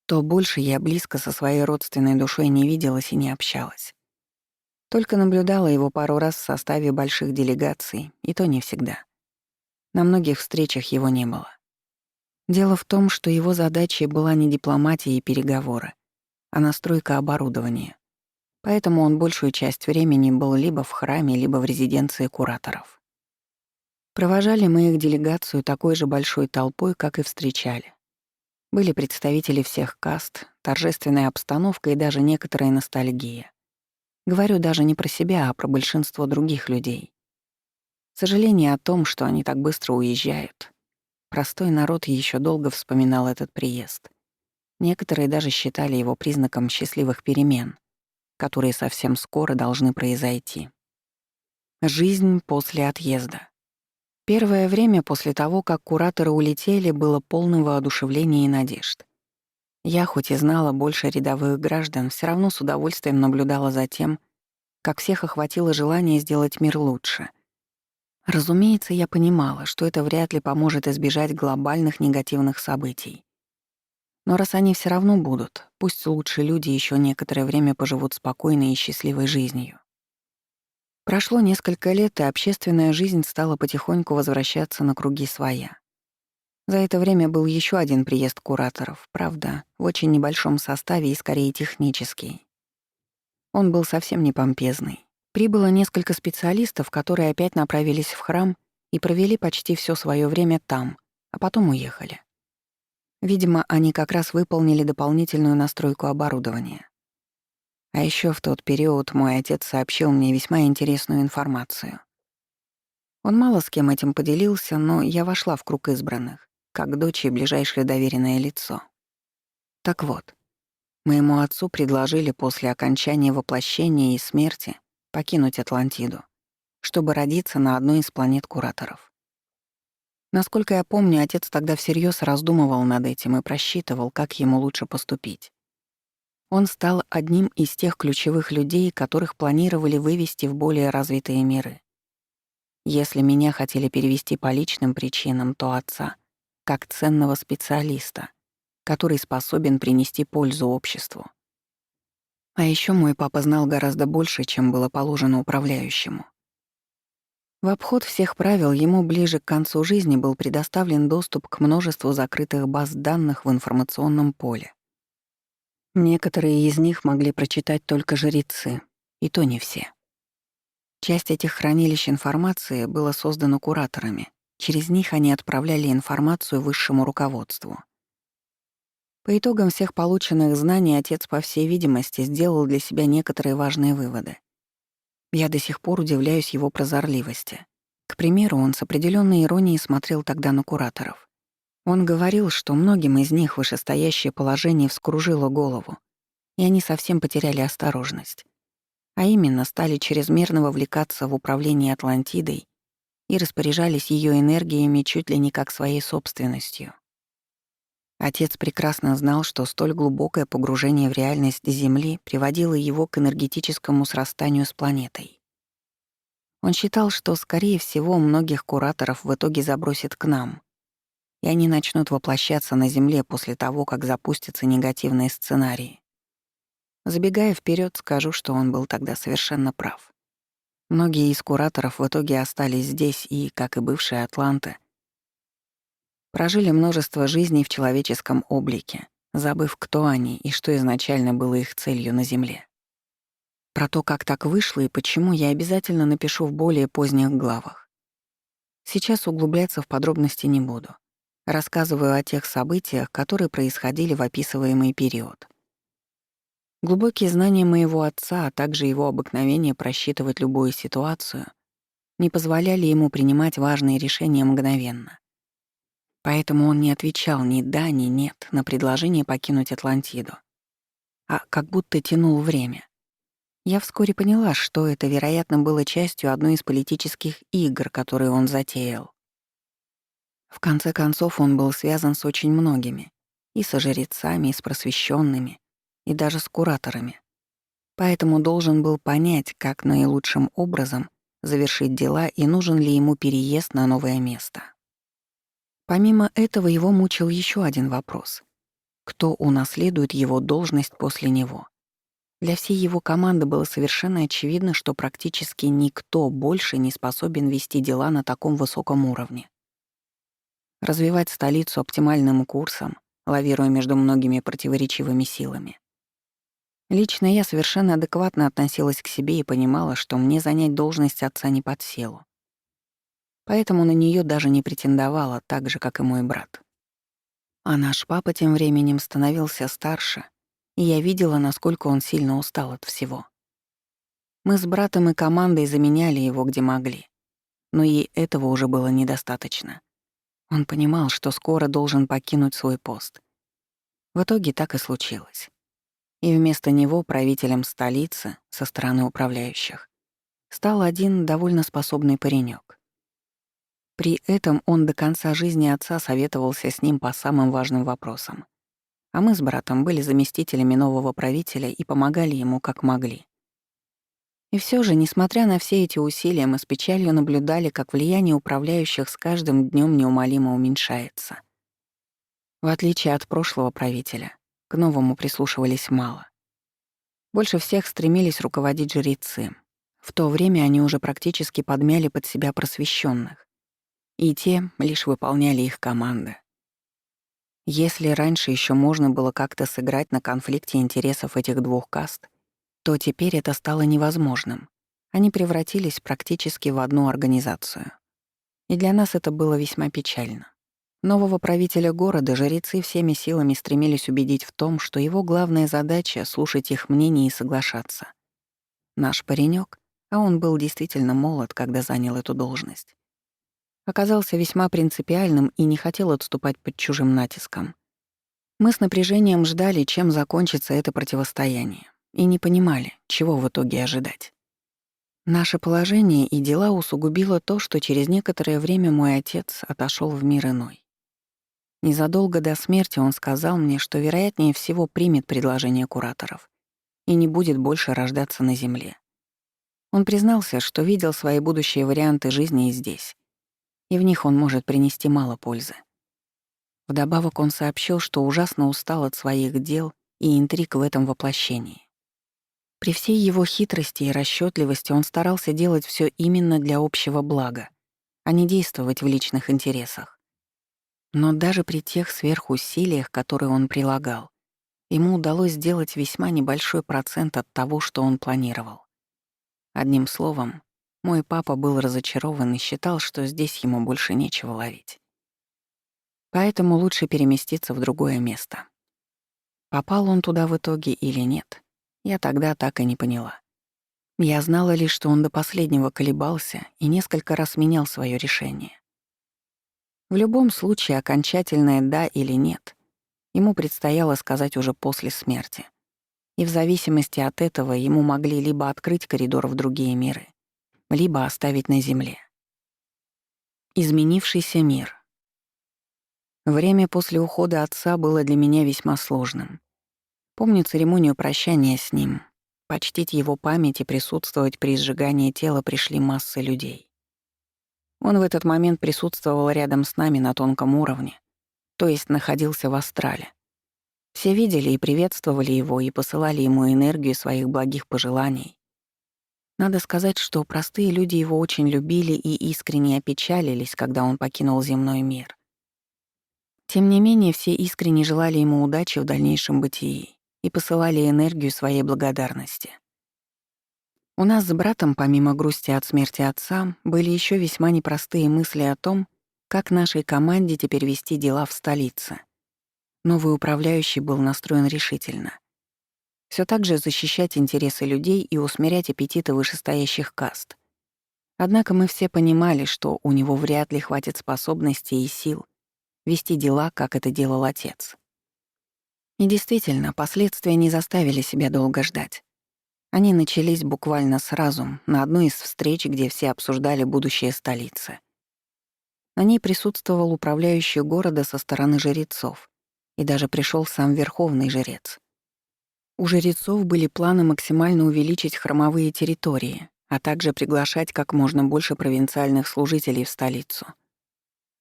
то больше я близко со своей родственной душой не виделась и не общалась. Только наблюдала его пару раз в составе больших делегаций, и то не всегда. На многих встречах его не было. Дело в том, что его задачей была не дипломатия и переговоры, а настройка оборудования. Поэтому он большую часть времени был либо в храме, либо в резиденции кураторов. Провожали мы их делегацию такой же большой толпой, как и встречали. Были представители всех каст, торжественная обстановка и даже некоторая ностальгия. Говорю даже не про себя, а про большинство других людей. Сожаление о том, что они так быстро уезжают. Простой народ еще долго вспоминал этот приезд. Некоторые даже считали его признаком счастливых перемен, которые совсем скоро должны произойти. Жизнь после отъезда. Первое время после того, как кураторы улетели, было полным воодушевления и надежд. Я, хоть и знала больше рядовых граждан, все равно с удовольствием наблюдала за тем, как всех охватило желание сделать мир лучше. Разумеется, я понимала, что это вряд ли поможет избежать глобальных негативных событий. Но раз они все равно будут, пусть лучше люди еще некоторое время поживут спокойной и счастливой жизнью. Прошло несколько лет, и общественная жизнь стала потихоньку возвращаться на круги своя. За это время был еще один приезд кураторов, правда, в очень небольшом составе и скорее технический. Он был совсем не помпезный. Прибыло несколько специалистов, которые опять направились в храм и провели почти все свое время там, а потом уехали. Видимо, они как раз выполнили дополнительную настройку оборудования. А еще в тот период мой отец сообщил мне весьма интересную информацию. Он мало с кем этим поделился, но я вошла в круг избранных, как дочь и ближайшее доверенное лицо. Так вот, моему отцу предложили после окончания воплощения и смерти покинуть Атлантиду, чтобы родиться на одной из планет кураторов. Насколько я помню, отец тогда всерьез раздумывал над этим и просчитывал, как ему лучше поступить. Он стал одним из тех ключевых людей, которых планировали вывести в более развитые миры. Если меня хотели перевести по личным причинам, то отца — как ценного специалиста, который способен принести пользу обществу. А еще мой папа знал гораздо больше, чем было положено управляющему. В обход всех правил ему ближе к концу жизни был предоставлен доступ к множеству закрытых баз данных в информационном поле. Некоторые из них могли прочитать только жрецы, и то не все. Часть этих хранилищ информации была создана кураторами. Через них они отправляли информацию высшему руководству. По итогам всех полученных знаний отец, по всей видимости, сделал для себя некоторые важные выводы. Я до сих пор удивляюсь его прозорливости. К примеру, он с определенной иронией смотрел тогда на кураторов. Он говорил, что многим из них вышестоящее положение вскружило голову, и они совсем потеряли осторожность. А именно, стали чрезмерно вовлекаться в управление Атлантидой и распоряжались ее энергиями чуть ли не как своей собственностью. Отец прекрасно знал, что столь глубокое погружение в реальность Земли приводило его к энергетическому срастанию с планетой. Он считал, что, скорее всего, многих кураторов в итоге забросит к нам, и они начнут воплощаться на Земле после того, как запустятся негативные сценарии. Забегая вперед, скажу, что он был тогда совершенно прав. Многие из кураторов в итоге остались здесь и, как и бывшие атланты, прожили множество жизней в человеческом облике, забыв, кто они и что изначально было их целью на Земле. Про то, как так вышло и почему, я обязательно напишу в более поздних главах. Сейчас углубляться в подробности не буду. Рассказываю о тех событиях, которые происходили в описываемый период. Глубокие знания моего отца, а также его обыкновение просчитывать любую ситуацию, не позволяли ему принимать важные решения мгновенно. Поэтому он не отвечал ни да, ни нет на предложение покинуть Атлантиду, а как будто тянул время. Я вскоре поняла, что это, вероятно, было частью одной из политических игр, которые он затеял. В конце концов, он был связан с очень многими, и со жрецами, и с просвещенными, и даже с кураторами. Поэтому должен был понять, как наилучшим образом завершить дела и нужен ли ему переезд на новое место. Помимо этого его мучил еще один вопрос. Кто унаследует его должность после него? Для всей его команды было совершенно очевидно, что практически никто больше не способен вести дела на таком высоком уровне. Развивать столицу оптимальным курсом, лавируя между многими противоречивыми силами. Лично я совершенно адекватно относилась к себе и понимала, что мне занять должность отца не под силу. Поэтому на нее даже не претендовала, так же, как и мой брат. А наш папа тем временем становился старше, и я видела, насколько он сильно устал от всего. Мы с братом и командой заменяли его где могли, но и этого уже было недостаточно. Он понимал, что скоро должен покинуть свой пост. В итоге так и случилось. И вместо него правителем столицы, со стороны управляющих, стал один довольно способный паренек. При этом он до конца жизни отца советовался с ним по самым важным вопросам. А мы с братом были заместителями нового правителя и помогали ему как могли. И все же, несмотря на все эти усилия, мы с печалью наблюдали, как влияние управляющих с каждым днем неумолимо уменьшается. В отличие от прошлого правителя, к новому прислушивались мало. Больше всех стремились руководить жрецы. В то время они уже практически подмяли под себя просвещенных, и те лишь выполняли их команды. Если раньше еще можно было как-то сыграть на конфликте интересов этих двух каст, то теперь это стало невозможным. Они превратились практически в одну организацию. И для нас это было весьма печально. Нового правителя города жрецы всеми силами стремились убедить в том, что его главная задача — слушать их мнение и соглашаться. Наш паренек, а он был действительно молод, когда занял эту должность, оказался весьма принципиальным и не хотел отступать под чужим натиском. Мы с напряжением ждали, чем закончится это противостояние, и не понимали, чего в итоге ожидать. Наше положение и дела усугубило то, что через некоторое время мой отец отошел в мир иной. Незадолго до смерти он сказал мне, что вероятнее всего примет предложение кураторов и не будет больше рождаться на Земле. Он признался, что видел свои будущие варианты жизни и здесь, и в них он может принести мало пользы. Вдобавок он сообщил, что ужасно устал от своих дел и интриг в этом воплощении. При всей его хитрости и расчетливости он старался делать все именно для общего блага, а не действовать в личных интересах. Но даже при тех сверхусилиях, которые он прилагал, ему удалось сделать весьма небольшой процент от того, что он планировал. Одним словом, мой папа был разочарован и считал, что здесь ему больше нечего ловить. Поэтому лучше переместиться в другое место. Попал он туда в итоге или нет, я тогда так и не поняла. Я знала лишь, что он до последнего колебался и несколько раз менял свое решение. В любом случае, окончательное «да» или «нет» ему предстояло сказать уже после смерти. И в зависимости от этого ему могли либо открыть коридор в другие миры, либо оставить на Земле. Изменившийся мир. Время после ухода отца было для меня весьма сложным. Помню церемонию прощания с ним. Почтить его память и присутствовать при сжигании тела пришли массы людей. Он в этот момент присутствовал рядом с нами на тонком уровне, то есть находился в астрале. Все видели и приветствовали его, и посылали ему энергию своих благих пожеланий. Надо сказать, что простые люди его очень любили и искренне опечалились, когда он покинул земной мир. Тем не менее, все искренне желали ему удачи в дальнейшем бытии и посылали энергию своей благодарности. У нас с братом, помимо грусти от смерти отца, были еще весьма непростые мысли о том, как нашей команде теперь вести дела в столице. Новый управляющий был настроен решительно. Все так же защищать интересы людей и усмирять аппетиты вышестоящих каст. Однако мы все понимали, что у него вряд ли хватит способностей и сил вести дела, как это делал отец. И действительно, последствия не заставили себя долго ждать. Они начались буквально сразу, на одной из встреч, где все обсуждали будущее столицы. На ней присутствовал управляющий города со стороны жрецов, и даже пришел сам верховный жрец. У жрецов были планы максимально увеличить храмовые территории, а также приглашать как можно больше провинциальных служителей в столицу.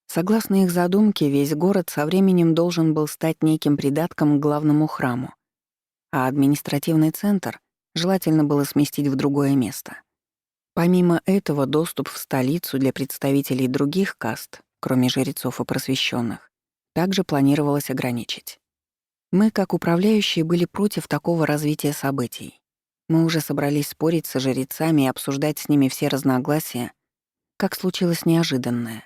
Согласно их задумке, весь город со временем должен был стать неким придатком к главному храму, а административный центр желательно было сместить в другое место. Помимо этого, доступ в столицу для представителей других каст, кроме жрецов и просвещенных, также планировалось ограничить. Мы, как управляющие, были против такого развития событий. Мы уже собрались спорить со жрецами и обсуждать с ними все разногласия, как случилось неожиданное.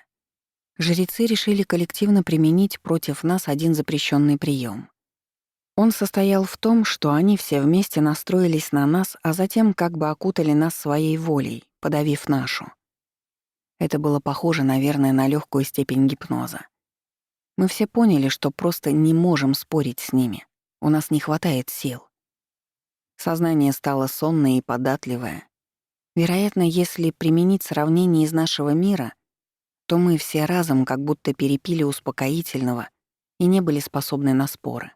Жрецы решили коллективно применить против нас один запрещенный прием. Он состоял в том, что они все вместе настроились на нас, а затем как бы окутали нас своей волей, подавив нашу. Это было похоже, наверное, на легкую степень гипноза. Мы все поняли, что просто не можем спорить с ними. У нас не хватает сил. Сознание стало сонное и податливое. Вероятно, если применить сравнение из нашего мира, то мы все разом как будто перепили успокоительного и не были способны на споры.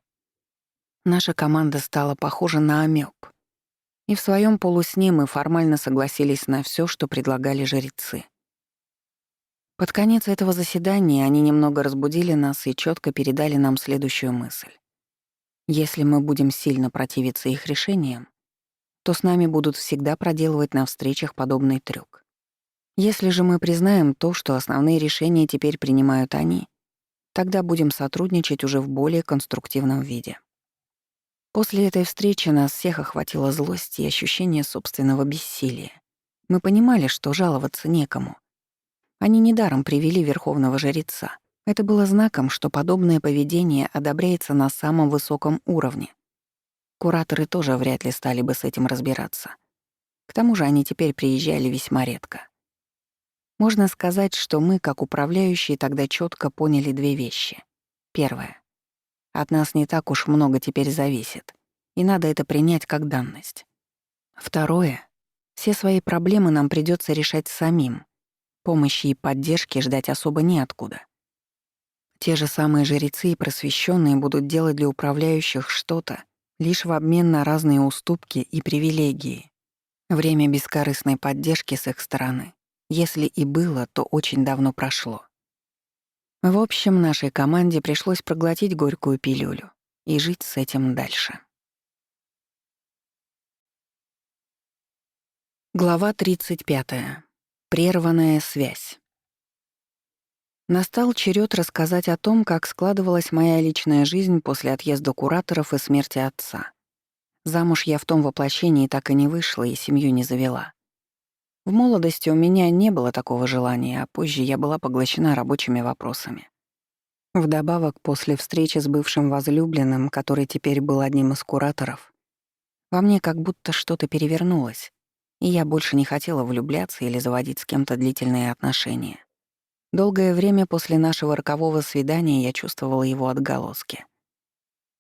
Наша команда стала похожа на амёб, и в своем полусне мы формально согласились на все, что предлагали жрецы. Под конец этого заседания они немного разбудили нас и четко передали нам следующую мысль. Если мы будем сильно противиться их решениям, то с нами будут всегда проделывать на встречах подобный трюк. Если же мы признаем то, что основные решения теперь принимают они, тогда будем сотрудничать уже в более конструктивном виде. После этой встречи нас всех охватила злость и ощущение собственного бессилия. Мы понимали, что жаловаться некому. Они недаром привели верховного жреца. Это было знаком, что подобное поведение одобряется на самом высоком уровне. Кураторы тоже вряд ли стали бы с этим разбираться. К тому же они теперь приезжали весьма редко. Можно сказать, что мы, как управляющие, тогда четко поняли две вещи. Первое. От нас не так уж много теперь зависит, и надо это принять как данность. Второе. Все свои проблемы нам придется решать самим. Помощи и поддержки ждать особо неоткуда. Те же самые жрецы и просвещенные будут делать для управляющих что-то лишь в обмен на разные уступки и привилегии. Время бескорыстной поддержки с их стороны, если и было, то очень давно прошло. В общем, нашей команде пришлось проглотить горькую пилюлю и жить с этим дальше. Глава 35. Прерванная связь. Настал черед рассказать о том, как складывалась моя личная жизнь после отъезда кураторов и смерти отца. Замуж я в том воплощении так и не вышла и семью не завела. В молодости у меня не было такого желания, а позже я была поглощена рабочими вопросами. Вдобавок, после встречи с бывшим возлюбленным, который теперь был одним из кураторов, во мне как будто что-то перевернулось, и я больше не хотела влюбляться или заводить с кем-то длительные отношения. Долгое время после нашего рокового свидания я чувствовала его отголоски.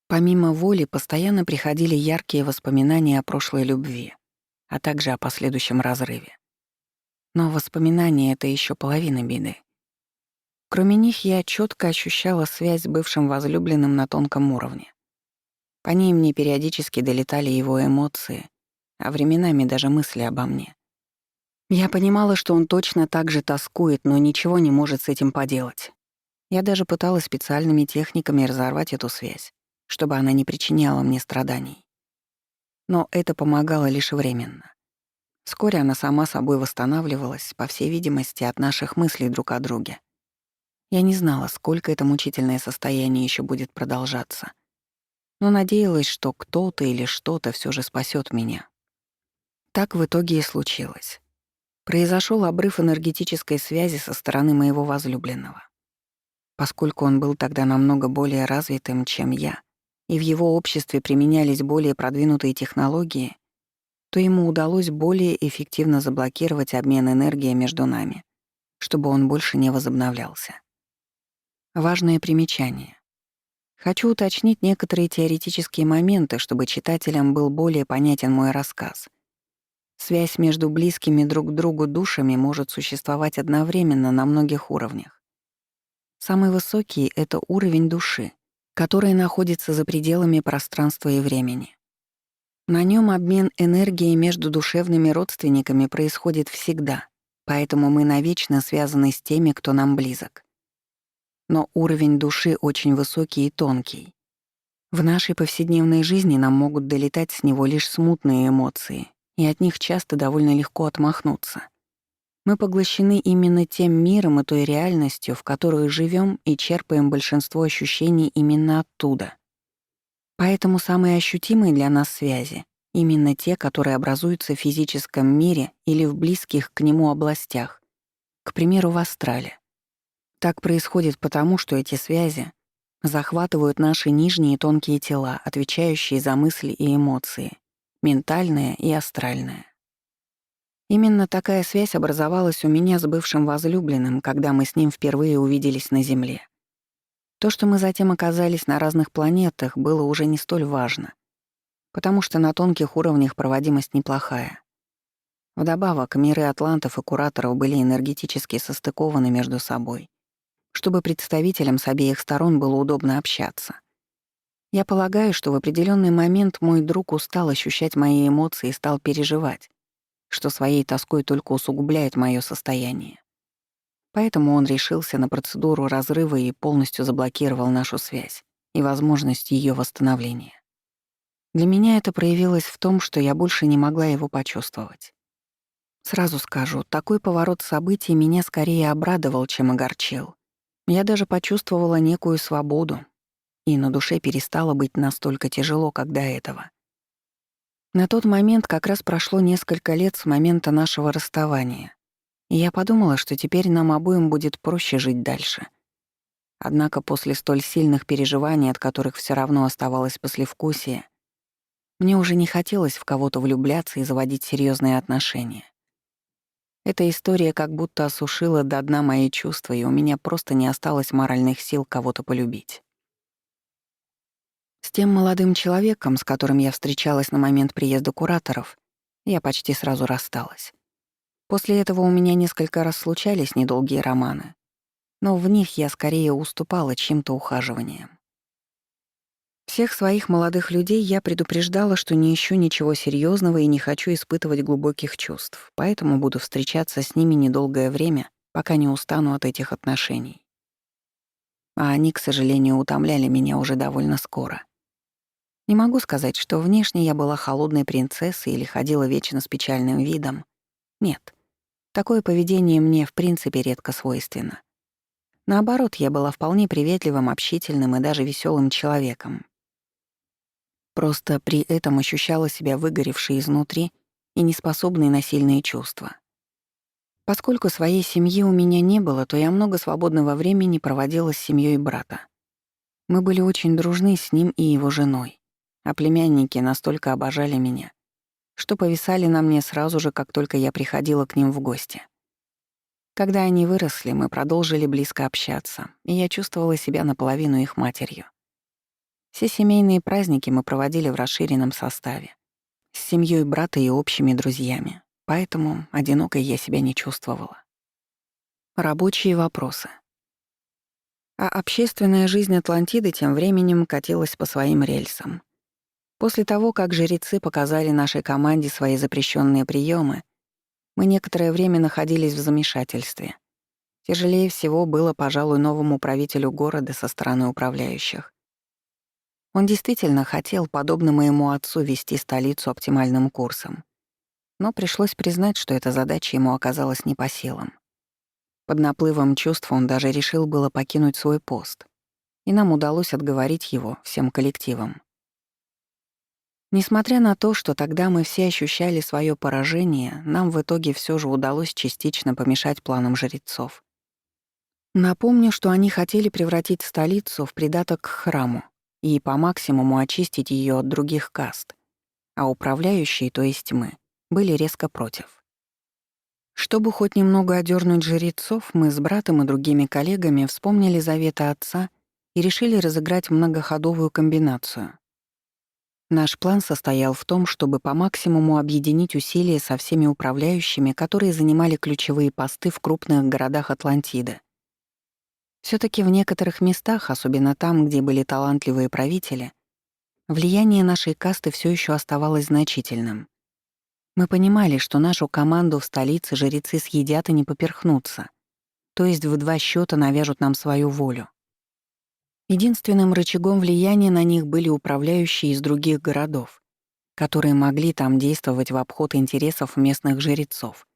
Помимо воли постоянно приходили яркие воспоминания о прошлой любви, а также о последующем разрыве. Но воспоминания — это еще половина беды. Кроме них я четко ощущала связь с бывшим возлюбленным на тонком уровне. По ней мне периодически долетали его эмоции, а временами даже мысли обо мне. Я понимала, что он точно так же тоскует, но ничего не может с этим поделать. Я даже пыталась специальными техниками разорвать эту связь, чтобы она не причиняла мне страданий. Но это помогало лишь временно. Вскоре она сама собой восстанавливалась, по всей видимости, от наших мыслей друг о друге. Я не знала, сколько это мучительное состояние еще будет продолжаться, но надеялась, что кто-то или что-то все же спасет меня. Так в итоге и случилось. Произошел обрыв энергетической связи со стороны моего возлюбленного. Поскольку он был тогда намного более развитым, чем я, и в его обществе применялись более продвинутые технологии, то ему удалось более эффективно заблокировать обмен энергией между нами, чтобы он больше не возобновлялся. Важное примечание. Хочу уточнить некоторые теоретические моменты, чтобы читателям был более понятен мой рассказ. Связь между близкими друг к другу душами может существовать одновременно на многих уровнях. Самый высокий — это уровень души, который находится за пределами пространства и времени. На нем обмен энергией между душевными родственниками происходит всегда, поэтому мы навечно связаны с теми, кто нам близок. Но уровень души очень высокий и тонкий. В нашей повседневной жизни нам могут долетать с него лишь смутные эмоции, и от них часто довольно легко отмахнуться. Мы поглощены именно тем миром и той реальностью, в которой живем, и черпаем большинство ощущений именно оттуда. Поэтому самые ощутимые для нас связи — именно те, которые образуются в физическом мире или в близких к нему областях, к примеру, в астрале. Так происходит потому, что эти связи захватывают наши нижние и тонкие тела, отвечающие за мысли и эмоции, ментальное и астральное. Именно такая связь образовалась у меня с бывшим возлюбленным, когда мы с ним впервые увиделись на Земле. То, что мы затем оказались на разных планетах, было уже не столь важно, потому что на тонких уровнях проводимость неплохая. Вдобавок, миры атлантов и кураторов были энергетически состыкованы между собой, чтобы представителям с обеих сторон было удобно общаться. Я полагаю, что в определенный момент мой друг устал ощущать мои эмоции и стал переживать, что своей тоской только усугубляет мое состояние. Поэтому он решился на процедуру разрыва и полностью заблокировал нашу связь и возможность ее восстановления. Для меня это проявилось в том, что я больше не могла его почувствовать. Сразу скажу, такой поворот событий меня скорее обрадовал, чем огорчил. Я даже почувствовала некую свободу, и на душе перестало быть настолько тяжело, как до этого. На тот момент как раз прошло несколько лет с момента нашего расставания, и я подумала, что теперь нам обоим будет проще жить дальше. Однако после столь сильных переживаний, от которых все равно оставалось послевкусие, мне уже не хотелось в кого-то влюбляться и заводить серьезные отношения. Эта история как будто осушила до дна мои чувства, и у меня просто не осталось моральных сил кого-то полюбить. С тем молодым человеком, с которым я встречалась на момент приезда кураторов, я почти сразу рассталась. После этого у меня несколько раз случались недолгие романы, но в них я скорее уступала чьим-то ухаживаниям. Всех своих молодых людей я предупреждала, что не ищу ничего серьезного и не хочу испытывать глубоких чувств, поэтому буду встречаться с ними недолгое время, пока не устану от этих отношений. А они, к сожалению, утомляли меня уже довольно скоро. Не могу сказать, что внешне я была холодной принцессой или ходила вечно с печальным видом. Нет, такое поведение мне в принципе редко свойственно. Наоборот, я была вполне приветливым, общительным и даже веселым человеком. Просто при этом ощущала себя выгоревшей изнутри и неспособной на сильные чувства. Поскольку своей семьи у меня не было, то я много свободного времени проводила с семьей брата. Мы были очень дружны с ним и его женой, а племянники настолько обожали меня, что повисали на мне сразу же, как только я приходила к ним в гости. Когда они выросли, мы продолжили близко общаться, и я чувствовала себя наполовину их матерью. Все семейные праздники мы проводили в расширенном составе, с семьей брата и общими друзьями, поэтому одинокой я себя не чувствовала. Рабочие вопросы. А общественная жизнь Атлантиды тем временем катилась по своим рельсам. После того, как жрецы показали нашей команде свои запрещенные приемы, мы некоторое время находились в замешательстве. Тяжелее всего было, пожалуй, новому правителю города со стороны управляющих. Он действительно хотел, подобно моему отцу, вести столицу оптимальным курсом. Но пришлось признать, что эта задача ему оказалась не по силам. Под наплывом чувств он даже решил было покинуть свой пост, и нам удалось отговорить его всем коллективом. Несмотря на то, что тогда мы все ощущали свое поражение, нам в итоге все же удалось частично помешать планам жрецов. Напомню, что они хотели превратить столицу в придаток к храму и по максимуму очистить ее от других каст, а управляющие, то есть мы, были резко против. Чтобы хоть немного одернуть жрецов, мы с братом и другими коллегами вспомнили заветы отца и решили разыграть многоходовую комбинацию. Наш план состоял в том, чтобы по максимуму объединить усилия со всеми управляющими, которые занимали ключевые посты в крупных городах Атлантиды. Всё-таки в некоторых местах, особенно там, где были талантливые правители, влияние нашей касты всё ещё оставалось значительным. Мы понимали, что нашу команду в столице жрецы съедят и не поперхнутся, то есть в 2 счёта навяжут нам свою волю. Единственным рычагом влияния на них были управляющие из других городов, которые могли там действовать в обход интересов местных жрецов.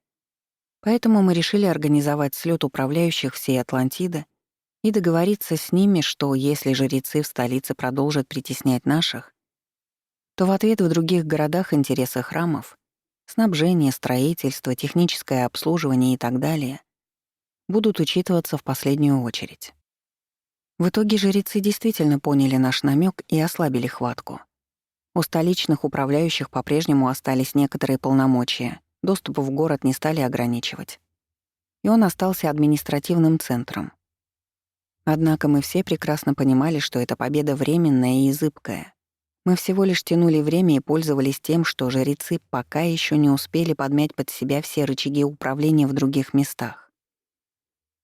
Поэтому мы решили организовать слёт управляющих всей Атлантиды и договориться с ними, что если жрецы в столице продолжат притеснять наших, то в ответ в других городах интересы храмов, снабжение, строительство, техническое обслуживание и так далее будут учитываться в последнюю очередь. В итоге жрецы действительно поняли наш намек и ослабили хватку. У столичных управляющих по-прежнему остались некоторые полномочия, доступ в город не стали ограничивать. И он остался административным центром. Однако мы все прекрасно понимали, что эта победа временная и зыбкая. Мы всего лишь тянули время и пользовались тем, что жрецы пока еще не успели подмять под себя все рычаги управления в других местах.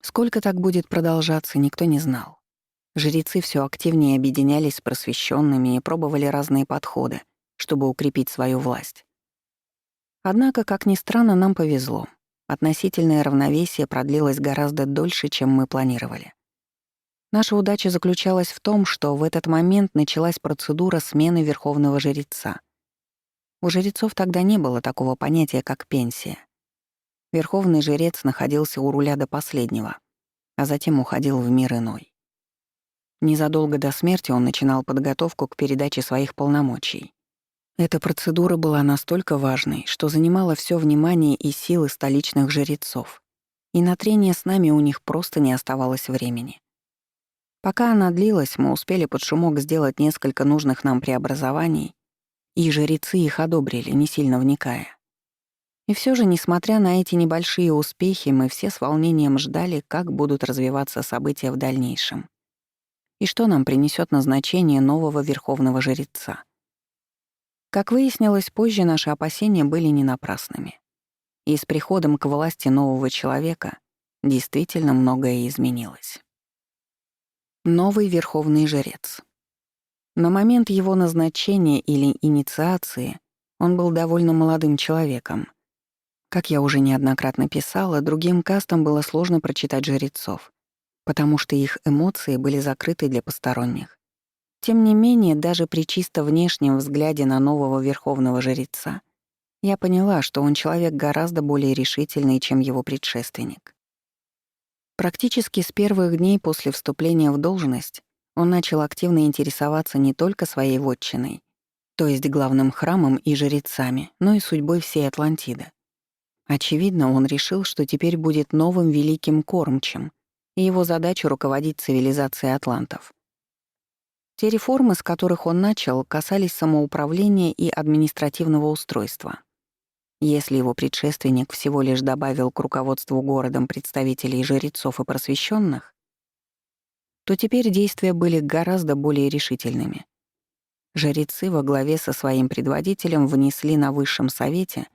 Сколько так будет продолжаться, никто не знал. Жрецы все активнее объединялись с просвещенными и пробовали разные подходы, чтобы укрепить свою власть. Однако, как ни странно, нам повезло. Относительное равновесие продлилось гораздо дольше, чем мы планировали. Наша удача заключалась в том, что в этот момент началась процедура смены верховного жреца. У жрецов тогда не было такого понятия, как пенсия. Верховный жрец находился у руля до последнего, а затем уходил в мир иной. Незадолго до смерти он начинал подготовку к передаче своих полномочий. Эта процедура была настолько важной, что занимала все внимание и силы столичных жрецов, и на трение с нами у них просто не оставалось времени. Пока она длилась, мы успели под шумок сделать несколько нужных нам преобразований, и жрецы их одобрили, не сильно вникая. И все же, несмотря на эти небольшие успехи, мы все с волнением ждали, как будут развиваться события в дальнейшем и что нам принесет назначение нового верховного жреца. Как выяснилось позже, наши опасения были не напрасными. И с приходом к власти нового человека действительно многое изменилось. Новый верховный жрец. На момент его назначения или инициации он был довольно молодым человеком. Как я уже неоднократно писала, другим кастам было сложно прочитать жрецов, потому что их эмоции были закрыты для посторонних. Тем не менее, даже при чисто внешнем взгляде на нового верховного жреца, я поняла, что он человек гораздо более решительный, чем его предшественник. Практически с первых дней после вступления в должность он начал активно интересоваться не только своей вотчиной, то есть главным храмом и жрецами, но и судьбой всей Атлантиды. Очевидно, он решил, что теперь будет новым великим кормчим, и его задача — руководить цивилизацией атлантов. Те реформы, с которых он начал, касались самоуправления и административного устройства. Если его предшественник всего лишь добавил к руководству городом представителей жрецов и просвещенных, то теперь действия были гораздо более решительными. Жрецы во главе со своим предводителем внесли на Высшем Совете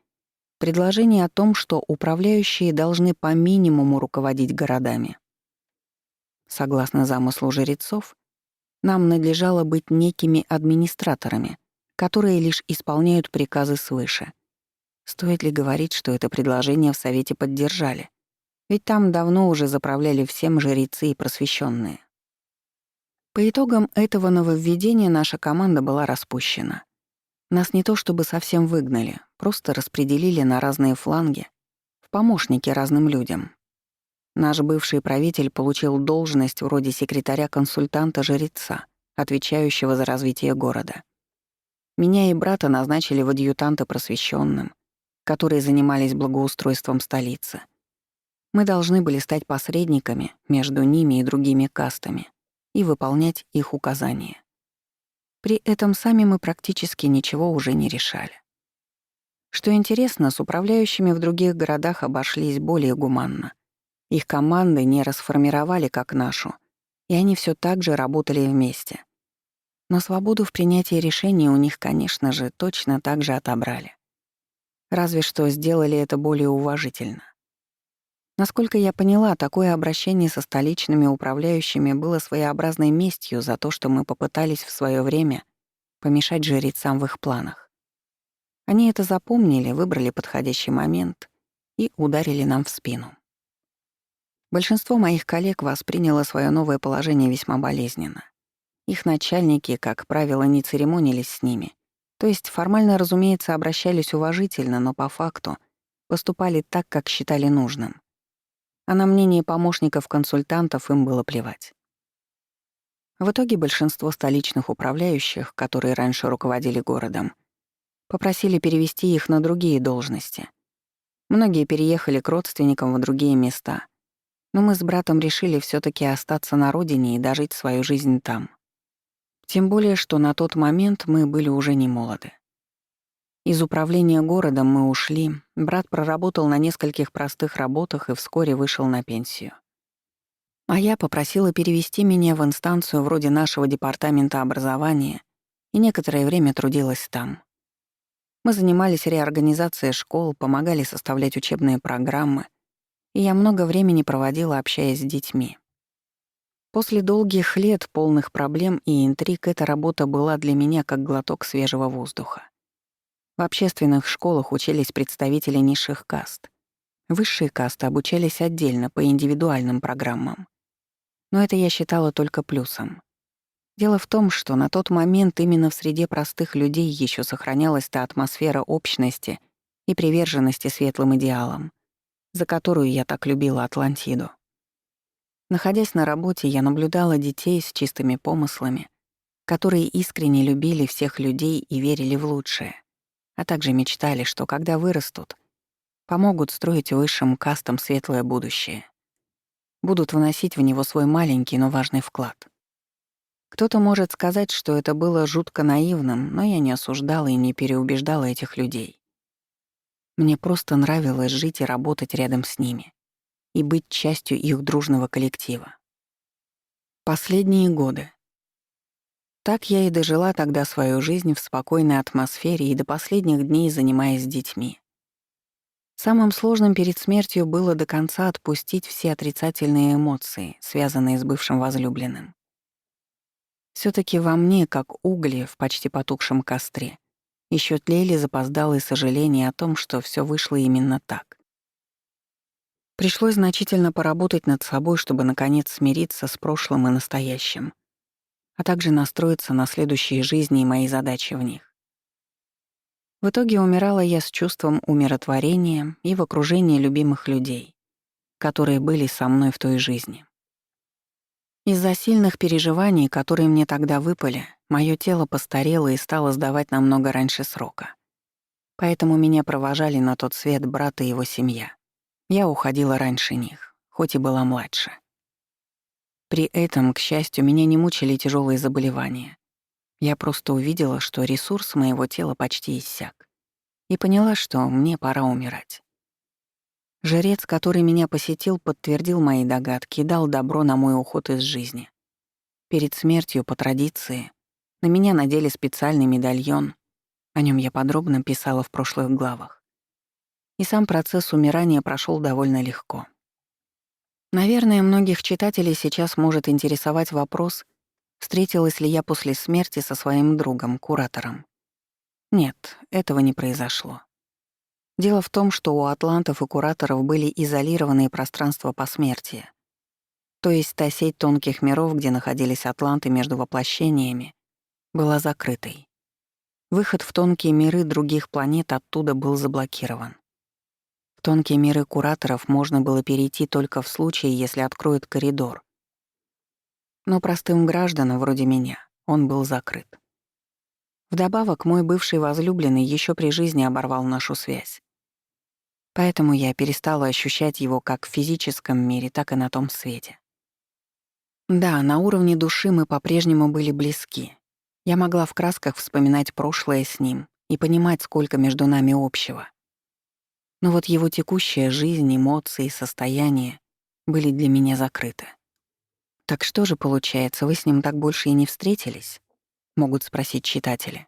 предложение о том, что управляющие должны по минимуму руководить городами. Согласно замыслу жрецов, нам надлежало быть некими администраторами, которые лишь исполняют приказы свыше. Стоит ли говорить, что это предложение в Совете поддержали? Ведь там давно уже заправляли всем жрецы и просвещенные. По итогам этого нововведения наша команда была распущена. Нас не то чтобы совсем выгнали, просто распределили на разные фланги, в помощники разным людям. Наш бывший правитель получил должность вроде секретаря-консультанта-жреца, отвечающего за развитие города. Меня и брата назначили в адъютанты просвещенным, которые занимались благоустройством столицы. Мы должны были стать посредниками между ними и другими кастами и выполнять их указания. При этом сами мы практически ничего уже не решали. Что интересно, с управляющими в других городах обошлись более гуманно. Их команды не расформировали, как нашу, и они все так же работали вместе. Но свободу в принятии решений у них, конечно же, точно так же отобрали. Разве что сделали это более уважительно. Насколько я поняла, такое обращение со столичными управляющими было своеобразной местью за то, что мы попытались в свое время помешать жрецам в их планах. Они это запомнили, выбрали подходящий момент и ударили нам в спину. Большинство моих коллег восприняло свое новое положение весьма болезненно. Их начальники, как правило, не церемонились с ними. То есть формально, разумеется, обращались уважительно, но по факту поступали так, как считали нужным. А на мнение помощников-консультантов им было плевать. В итоге большинство столичных управляющих, которые раньше руководили городом, попросили перевести их на другие должности. Многие переехали к родственникам в другие места. Но мы с братом решили все таки остаться на родине и дожить свою жизнь там. Тем более, что на тот момент мы были уже не молоды. Из управления городом мы ушли, брат проработал на нескольких простых работах и вскоре вышел на пенсию. А я попросила перевести меня в инстанцию вроде нашего департамента образования и некоторое время трудилась там. Мы занимались реорганизацией школ, помогали составлять учебные программы, и я много времени проводила, общаясь с детьми. После долгих лет, полных проблем и интриг, эта работа была для меня как глоток свежего воздуха. В общественных школах учились представители низших каст. Высшие касты обучались отдельно, по индивидуальным программам. Но это я считала только плюсом. Дело в том, что на тот момент именно в среде простых людей еще сохранялась та атмосфера общности и приверженности светлым идеалам, за которую я так любила Атлантиду. Находясь на работе, я наблюдала детей с чистыми помыслами, которые искренне любили всех людей и верили в лучшее, а также мечтали, что когда вырастут, помогут строить высшим кастам светлое будущее, будут вносить в него свой маленький, но важный вклад. Кто-то может сказать, что это было жутко наивным, но я не осуждала и не переубеждала этих людей. Мне просто нравилось жить и работать рядом с ними и быть частью их дружного коллектива. Последние годы. Так я и дожила тогда свою жизнь в спокойной атмосфере и до последних дней занимаясь детьми. Самым сложным перед смертью было до конца отпустить все отрицательные эмоции, связанные с бывшим возлюбленным. Всё-таки во мне, как угли в почти потухшем костре, ещё тлели запоздалые сожаления о том, что всё вышло именно так. Пришлось значительно поработать над собой, чтобы наконец смириться с прошлым и настоящим, а также настроиться на следующие жизни и мои задачи в них. В итоге умирала я с чувством умиротворения и в окружении любимых людей, которые были со мной в той жизни. Из-за сильных переживаний, которые мне тогда выпали, моё тело постарело и стало сдавать намного раньше срока. Поэтому меня провожали на тот свет брат и его семья. Я уходила раньше них, хоть и была младше. При этом, к счастью, меня не мучили тяжелые заболевания. Я просто увидела, что ресурс моего тела почти иссяк, и поняла, что мне пора умирать. Жрец, который меня посетил, подтвердил мои догадки и дал добро на мой уход из жизни. Перед смертью, по традиции, на меня надели специальный медальон, о нем я подробно писала в прошлых главах. И сам процесс умирания прошел довольно легко. Наверное, многих читателей сейчас может интересовать вопрос, встретилась ли я после смерти со своим другом, куратором. Нет, этого не произошло. Дело в том, что у атлантов и кураторов были изолированные пространства посмертия. То есть та сеть тонких миров, где находились атланты между воплощениями, была закрытой. Выход в тонкие миры других планет оттуда был заблокирован. В тонкие миры кураторов можно было перейти только в случае, если откроют коридор. Но простым гражданам, вроде меня, он был закрыт. Вдобавок, мой бывший возлюбленный еще при жизни оборвал нашу связь. Поэтому я перестала ощущать его как в физическом мире, так и на том свете. Да, на уровне души мы по-прежнему были близки. Я могла в красках вспоминать прошлое с ним и понимать, сколько между нами общего. Но вот его текущая жизнь, эмоции, состояние были для меня закрыты. «Так что же получается, вы с ним так больше и не встретились?» — могут спросить читатели.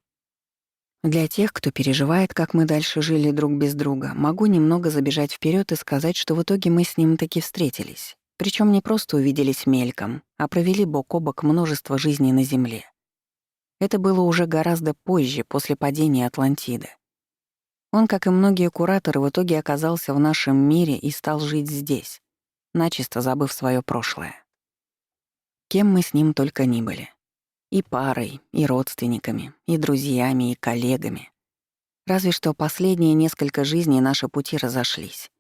Для тех, кто переживает, как мы дальше жили друг без друга, могу немного забежать вперед и сказать, что в итоге мы с ним таки встретились. Причем не просто увиделись мельком, а провели бок о бок множество жизней на Земле. Это было уже гораздо позже, после падения Атлантиды. Он, как и многие кураторы, в итоге оказался в нашем мире и стал жить здесь, начисто забыв свое прошлое. Кем мы с ним только ни были. И парой, и родственниками, и друзьями, и коллегами. Разве что последние несколько жизней наши пути разошлись.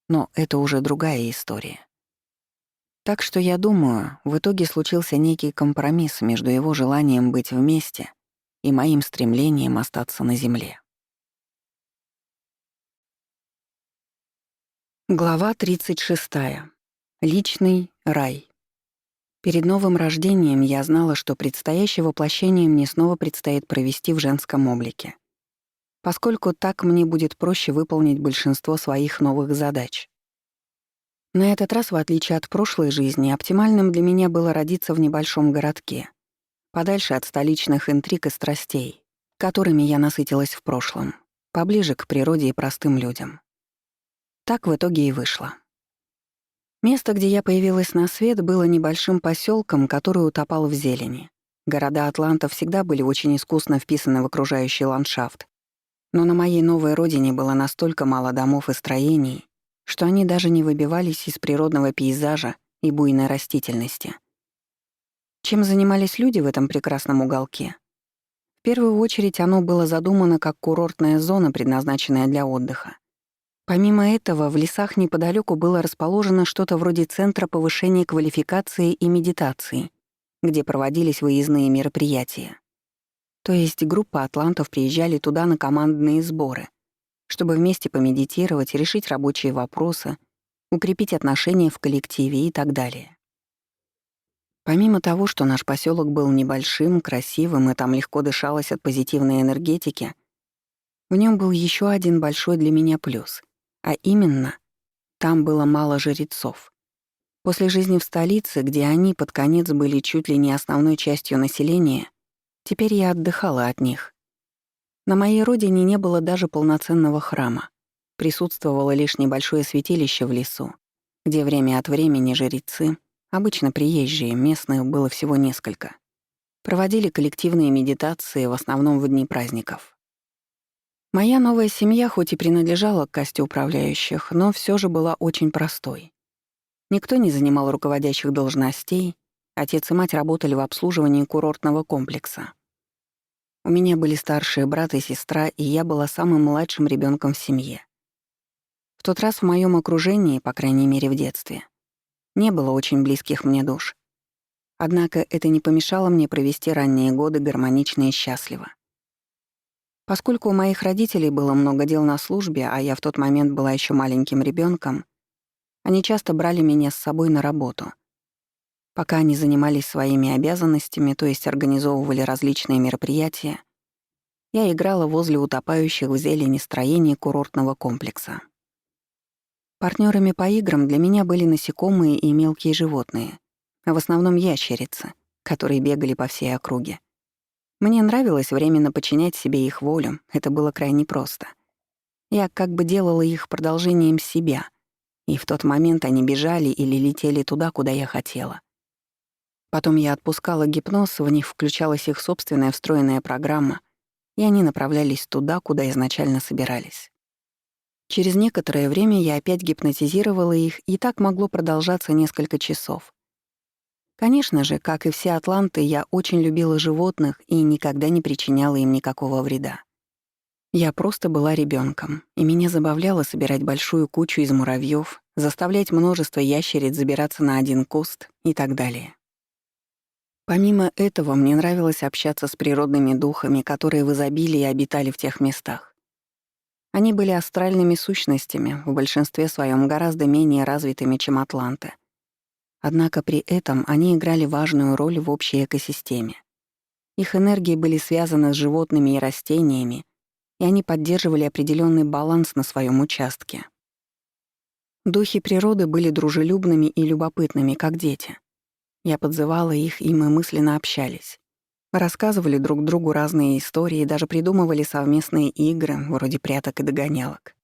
Но это уже другая история. Так что я думаю, в итоге случился некий компромисс между его желанием быть вместе и моим стремлением остаться на земле. Глава 36. Личный рай. Перед новым рождением я знала, что предстоящее воплощение мне снова предстоит провести в женском облике, поскольку так мне будет проще выполнить большинство своих новых задач. На этот раз, в отличие от прошлой жизни, оптимальным для меня было родиться в небольшом городке, подальше от столичных интриг и страстей, которыми я насытилась в прошлом, поближе к природе и простым людям. Так в итоге и вышло. Место, где я появилась на свет, было небольшим поселком, который утопал в зелени. Города Атланта всегда были очень искусно вписаны в окружающий ландшафт. Но на моей новой родине было настолько мало домов и строений, что они даже не выбивались из природного пейзажа и буйной растительности. Чем занимались люди в этом прекрасном уголке? В первую очередь оно было задумано как курортная зона, предназначенная для отдыха. Помимо этого, в лесах неподалеку было расположено что-то вроде центра повышения квалификации и медитации, где проводились выездные мероприятия. То есть группа атлантов приезжали туда на командные сборы, чтобы вместе помедитировать, решить рабочие вопросы, укрепить отношения в коллективе и так далее. Помимо того, что наш поселок был небольшим, красивым и там легко дышалось от позитивной энергетики, в нем был еще один большой для меня плюс — а именно, там было мало жрецов. После жизни в столице, где они под конец были чуть ли не основной частью населения, теперь я отдыхала от них. На моей родине не было даже полноценного храма. Присутствовало лишь небольшое святилище в лесу, где время от времени жрецы, обычно приезжие, местных было всего несколько, проводили коллективные медитации в основном в дни праздников. Моя новая семья хоть и принадлежала к касте управляющих, но все же была очень простой. Никто не занимал руководящих должностей, отец и мать работали в обслуживании курортного комплекса. У меня были старшие брат и сестра, и я была самым младшим ребенком в семье. В тот раз в моем окружении, по крайней мере в детстве, не было очень близких мне душ. Однако это не помешало мне провести ранние годы гармонично и счастливо. Поскольку у моих родителей было много дел на службе, а я в тот момент была еще маленьким ребенком, они часто брали меня с собой на работу. Пока они занимались своими обязанностями, то есть организовывали различные мероприятия, я играла возле утопающих в зелени строений курортного комплекса. Партнерами по играм для меня были насекомые и мелкие животные, а в основном ящерицы, которые бегали по всей округе. Мне нравилось временно подчинять себе их волю, это было крайне просто. Я как бы делала их продолжением себя, и в тот момент они бежали или летели туда, куда я хотела. Потом я отпускала гипноз, в них включалась их собственная встроенная программа, и они направлялись туда, куда изначально собирались. Через некоторое время я опять гипнотизировала их, и так могло продолжаться несколько часов. Конечно же, как и все атланты, я очень любила животных и никогда не причиняла им никакого вреда. Я просто была ребенком, и меня забавляло собирать большую кучу из муравьев, заставлять множество ящериц забираться на один куст и так далее. Помимо этого, мне нравилось общаться с природными духами, которые в изобилии обитали в тех местах. Они были астральными сущностями, в большинстве своем гораздо менее развитыми, чем атланты. Однако при этом они играли важную роль в общей экосистеме. Их энергии были связаны с животными и растениями, и они поддерживали определенный баланс на своем участке. Духи природы были дружелюбными и любопытными, как дети. Я подзывала их, и мы мысленно общались. Рассказывали друг другу разные истории и даже придумывали совместные игры, вроде пряток и догонялок.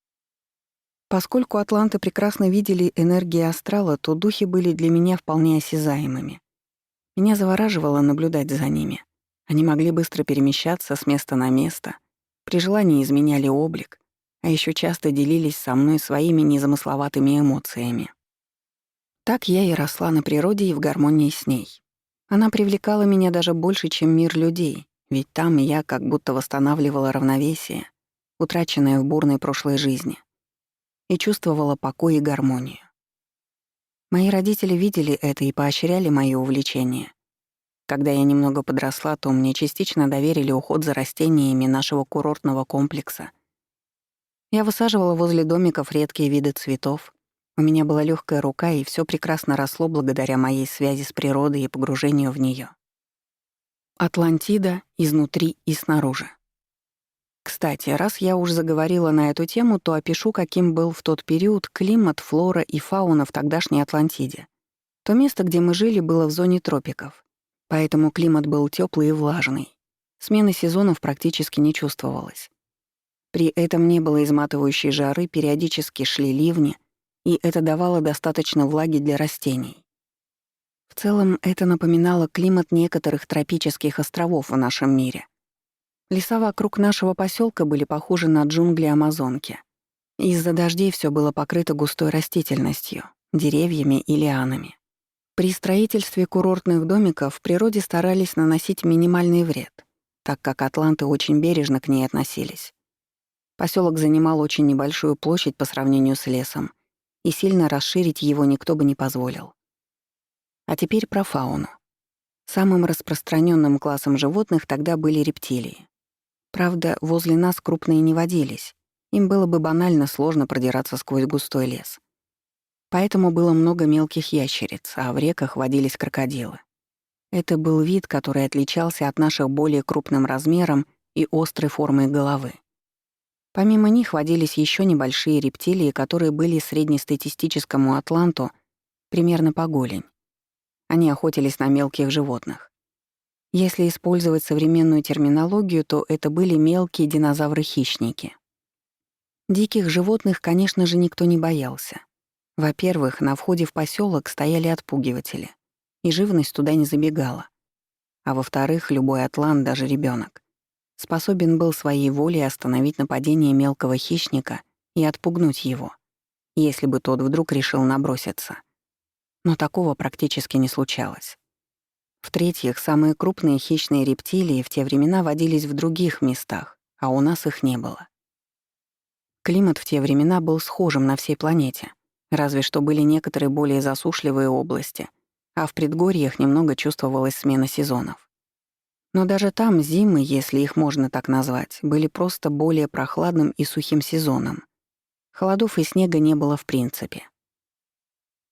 Поскольку атланты прекрасно видели энергии астрала, то духи были для меня вполне осязаемыми. Меня завораживало наблюдать за ними. Они могли быстро перемещаться с места на место, при желании изменяли облик, а еще часто делились со мной своими незамысловатыми эмоциями. Так я и росла на природе и в гармонии с ней. Она привлекала меня даже больше, чем мир людей, ведь там я как будто восстанавливала равновесие, утраченное в бурной прошлой жизни, и чувствовала покой и гармонию. Мои родители видели это и поощряли мои увлечения. Когда я немного подросла, то мне частично доверили уход за растениями нашего курортного комплекса. Я высаживала возле домиков редкие виды цветов. У меня была легкая рука, и все прекрасно росло благодаря моей связи с природой и погружению в нее. Атлантида изнутри и снаружи. Кстати, раз я уж заговорила на эту тему, то опишу, каким был в тот период климат, флора и фауна в тогдашней Атлантиде. То место, где мы жили, было в зоне тропиков. Поэтому климат был теплый и влажный. Смены сезонов практически не чувствовалось. При этом не было изматывающей жары, периодически шли ливни, и это давало достаточно влаги для растений. В целом, это напоминало климат некоторых тропических островов в нашем мире. Леса вокруг нашего поселка были похожи на джунгли Амазонки. Из-за дождей все было покрыто густой растительностью, деревьями и лианами. При строительстве курортных домиков в природе старались наносить минимальный вред, так как атланты очень бережно к ней относились. Поселок занимал очень небольшую площадь по сравнению с лесом, и сильно расширить его никто бы не позволил. А теперь про фауну. Самым распространенным классом животных тогда были рептилии. Правда, возле нас крупные не водились, им было бы банально сложно продираться сквозь густой лес. Поэтому было много мелких ящериц, а в реках водились крокодилы. Это был вид, который отличался от наших более крупным размером и острой формой головы. Помимо них водились еще небольшие рептилии, которые были среднестатистическому атланту примерно по голень. Они охотились на мелких животных. Если использовать современную терминологию, то это были мелкие динозавры-хищники. Диких животных, конечно же, никто не боялся. Во-первых, на входе в поселок стояли отпугиватели, и живность туда не забегала. А во-вторых, любой атлант, даже ребенок, способен был своей волей остановить нападение мелкого хищника и отпугнуть его, если бы тот вдруг решил наброситься. Но такого практически не случалось. В-третьих, самые крупные хищные рептилии в те времена водились в других местах, а у нас их не было. Климат в те времена был схожим на всей планете, разве что были некоторые более засушливые области, а в предгорьях немного чувствовалась смена сезонов. Но даже там зимы, если их можно так назвать, были просто более прохладным и сухим сезоном. Холодов и снега не было в принципе.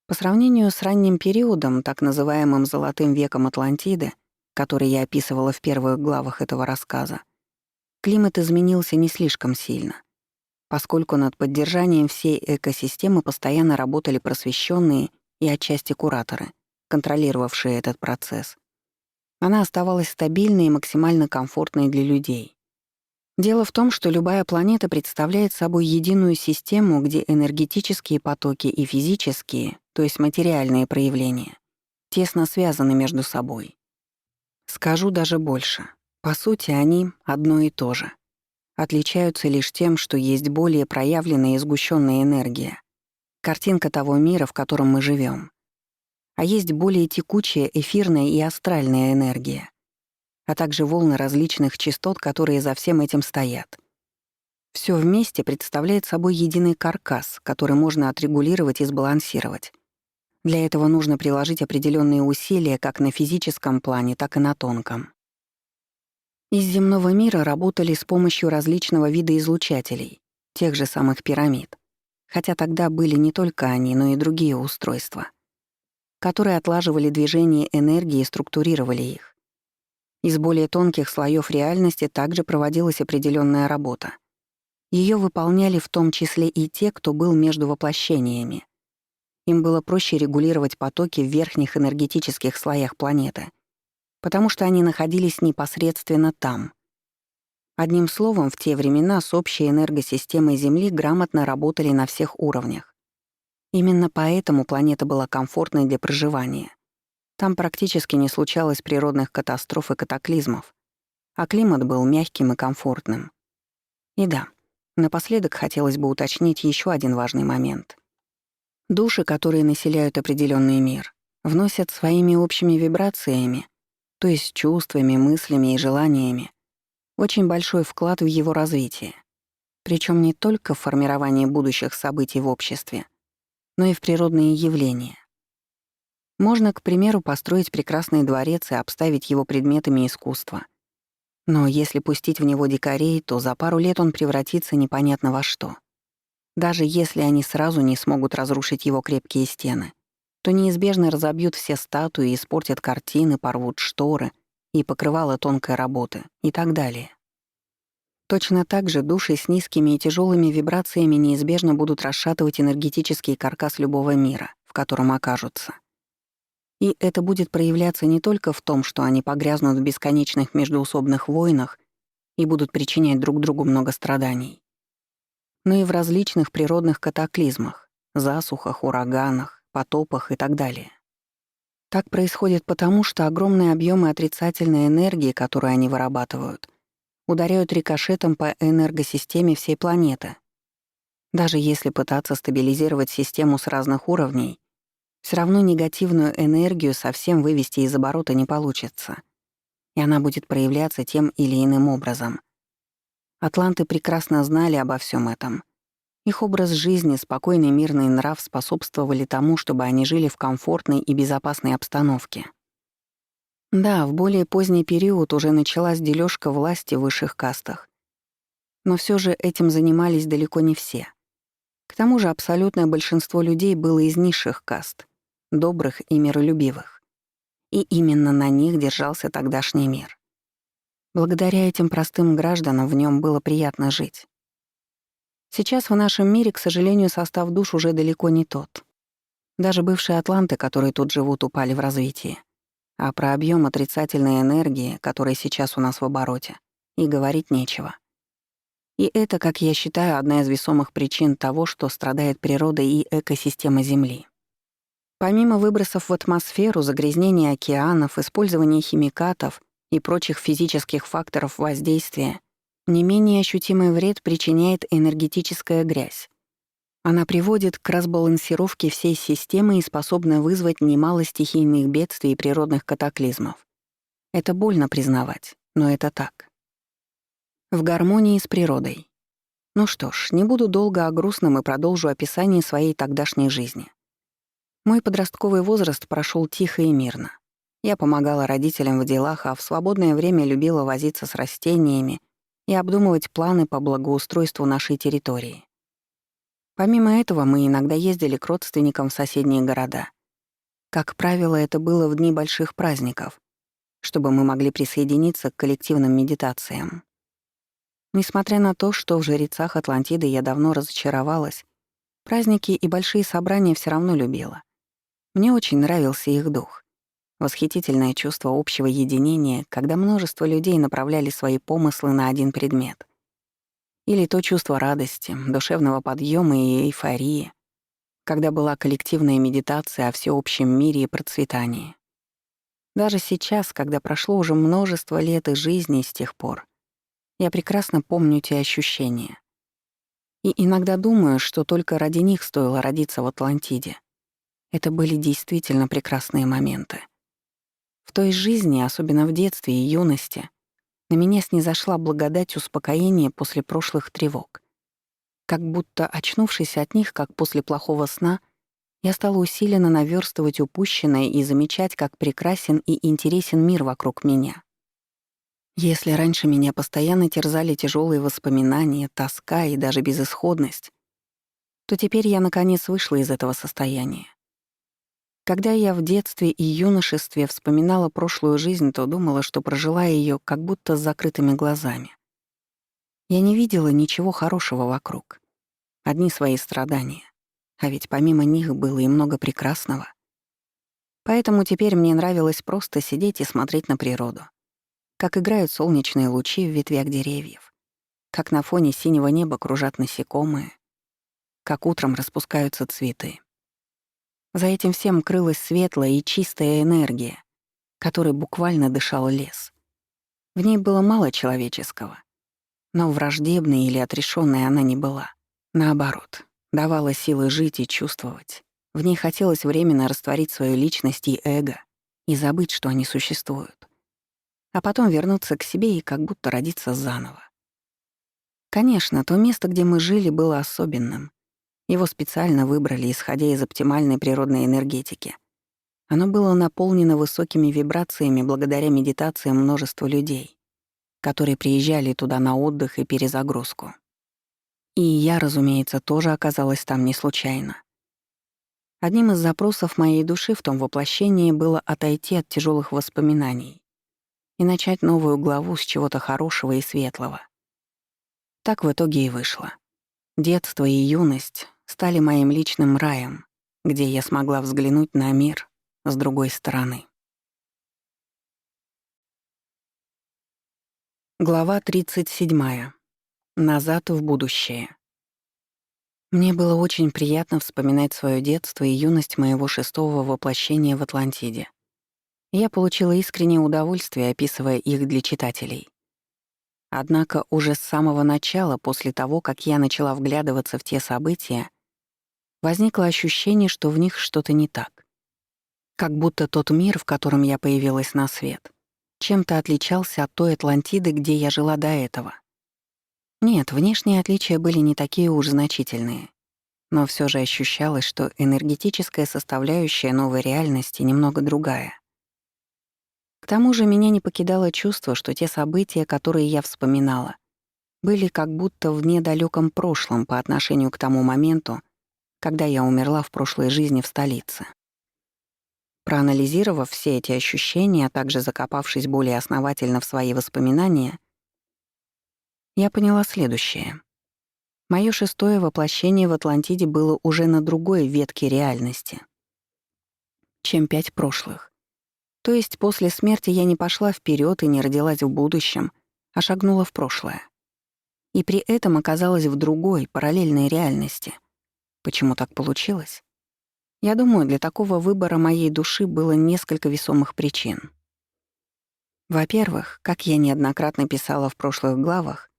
По сравнению с ранним периодом, так называемым «золотым веком Атлантиды», который я описывала в первых главах этого рассказа, климат изменился не слишком сильно, поскольку над поддержанием всей экосистемы постоянно работали просвещенные и отчасти кураторы, контролировавшие этот процесс. Она оставалась стабильной и максимально комфортной для людей. Дело в том, что любая планета представляет собой единую систему, где энергетические потоки и физические, то есть материальные проявления, тесно связаны между собой. Скажу даже больше. По сути, они одно и то же. Отличаются лишь тем, что есть более проявленная и сгущенная энергия, картинка того мира, в котором мы живем, а есть более текучая эфирная и астральная энергия, а также волны различных частот, которые за всем этим стоят. Все вместе представляет собой единый каркас, который можно отрегулировать и сбалансировать. Для этого нужно приложить определенные усилия как на физическом плане, так и на тонком. Из земного мира работали с помощью различного вида излучателей, тех же самых пирамид, хотя тогда были не только они, но и другие устройства, которые отлаживали движение энергии и структурировали их. Из более тонких слоев реальности также проводилась определенная работа. Ее выполняли в том числе и те, кто был между воплощениями. Им было проще регулировать потоки в верхних энергетических слоях планеты, потому что они находились непосредственно там. Одним словом, в те времена с общей энергосистемой Земли грамотно работали на всех уровнях. Именно поэтому планета была комфортной для проживания. Там практически не случалось природных катастроф и катаклизмов, а климат был мягким и комфортным. И да, напоследок хотелось бы уточнить еще один важный момент. Души, которые населяют определенный мир, вносят своими общими вибрациями, то есть чувствами, мыслями и желаниями, очень большой вклад в его развитие. Причем не только в формирование будущих событий в обществе, но и в природные явления. Можно, к примеру, построить прекрасный дворец и обставить его предметами искусства. Но если пустить в него дикарей, то за пару лет он превратится непонятно во что. Даже если они сразу не смогут разрушить его крепкие стены, то неизбежно разобьют все статуи, испортят картины, порвут шторы и покрывало тонкой работы и так далее. Точно так же души с низкими и тяжелыми вибрациями неизбежно будут расшатывать энергетический каркас любого мира, в котором окажутся. И это будет проявляться не только в том, что они погрязнут в бесконечных междоусобных войнах и будут причинять друг другу много страданий, но и в различных природных катаклизмах, засухах, ураганах, потопах и так далее. Так происходит потому, что огромные объемы отрицательной энергии, которую они вырабатывают, ударяют рикошетом по энергосистеме всей планеты. Даже если пытаться стабилизировать систему с разных уровней, все равно негативную энергию совсем вывести из оборота не получится, и она будет проявляться тем или иным образом. Атланты прекрасно знали обо всем этом. Их образ жизни, спокойный мирный нрав способствовали тому, чтобы они жили в комфортной и безопасной обстановке. Да, в более поздний период уже началась дележка власти в высших кастах, но все же этим занимались далеко не все. К тому же абсолютное большинство людей было из низших каст, добрых и миролюбивых. И именно на них держался тогдашний мир. Благодаря этим простым гражданам в нем было приятно жить. Сейчас в нашем мире, к сожалению, состав душ уже далеко не тот. Даже бывшие атланты, которые тут живут, упали в развитии. А про объем отрицательной энергии, который сейчас у нас в обороте, и говорить нечего. И это, как я считаю, одна из весомых причин того, что страдает природа и экосистема Земли. Помимо выбросов в атмосферу, загрязнения океанов, использования химикатов и прочих физических факторов воздействия, не менее ощутимый вред причиняет энергетическая грязь. Она приводит к разбалансировке всей системы и способна вызвать немало стихийных бедствий и природных катаклизмов. Это больно признавать, но это так. В гармонии с природой. Ну что ж, не буду долго о грустном и продолжу описание своей тогдашней жизни. Мой подростковый возраст прошел тихо и мирно. Я помогала родителям в делах, а в свободное время любила возиться с растениями и обдумывать планы по благоустройству нашей территории. Помимо этого, мы иногда ездили к родственникам в соседние города. Как правило, это было в дни больших праздников, чтобы мы могли присоединиться к коллективным медитациям. Несмотря на то, что в жрецах Атлантиды я давно разочаровалась, праздники и большие собрания все равно любила. Мне очень нравился их дух. Восхитительное чувство общего единения, когда множество людей направляли свои помыслы на один предмет. Или то чувство радости, душевного подъема и эйфории, когда была коллективная медитация о всеобщем мире и процветании. Даже сейчас, когда прошло уже множество лет и жизни с тех пор, я прекрасно помню те ощущения. И иногда думаю, что только ради них стоило родиться в Атлантиде. Это были действительно прекрасные моменты. В той жизни, особенно в детстве и юности, на меня снизошла благодать успокоения после прошлых тревог. Как будто, очнувшись от них, как после плохого сна, я стала усиленно наверстывать упущенное и замечать, как прекрасен и интересен мир вокруг меня. Если раньше меня постоянно терзали тяжелые воспоминания, тоска и даже безысходность, то теперь я, наконец, вышла из этого состояния. Когда я в детстве и юношестве вспоминала прошлую жизнь, то думала, что прожила ее как будто с закрытыми глазами. Я не видела ничего хорошего вокруг. Одни свои страдания. А ведь помимо них было и много прекрасного. Поэтому теперь мне нравилось просто сидеть и смотреть на природу. Как играют солнечные лучи в ветвях деревьев. Как на фоне синего неба кружат насекомые. Как утром распускаются цветы. За этим всем крылась светлая и чистая энергия, которой буквально дышал лес. В ней было мало человеческого, но враждебной или отрешенной она не была. Наоборот, давала силы жить и чувствовать. В ней хотелось временно растворить свою личность и эго и забыть, что они существуют. А потом вернуться к себе и как будто родиться заново. Конечно, то место, где мы жили, было особенным. Его специально выбрали, исходя из оптимальной природной энергетики. Оно было наполнено высокими вибрациями благодаря медитациям множества людей, которые приезжали туда на отдых и перезагрузку. И я, разумеется, тоже оказалась там не случайно. Одним из запросов моей души в том воплощении было отойти от тяжелых воспоминаний и начать новую главу с чего-то хорошего и светлого. Так в итоге и вышло. Детство и юность стали моим личным раем, где я смогла взглянуть на мир с другой стороны. Глава 37. Назад в будущее. Мне было очень приятно вспоминать свое детство и юность моего шестого воплощения в Атлантиде. Я получила искреннее удовольствие, описывая их для читателей. Однако уже с самого начала, после того, как я начала вглядываться в те события, возникло ощущение, что в них что-то не так. Как будто тот мир, в котором я появилась на свет, чем-то отличался от той Атлантиды, где я жила до этого. Нет, внешние отличия были не такие уж значительные, но все же ощущалось, что энергетическая составляющая новой реальности немного другая. К тому же меня не покидало чувство, что те события, которые я вспоминала, были как будто в недалеком прошлом по отношению к тому моменту, когда я умерла в прошлой жизни в столице. Проанализировав все эти ощущения, а также закопавшись более основательно в свои воспоминания, я поняла следующее. Моё шестое воплощение в Атлантиде было уже на другой ветке реальности, чем 5 прошлых. То есть после смерти я не пошла вперед и не родилась в будущем, а шагнула в прошлое. И при этом оказалась в другой, параллельной реальности. Почему так получилось? Я думаю, для такого выбора моей души было несколько весомых причин. Во-первых, как я неоднократно писала в прошлых главах,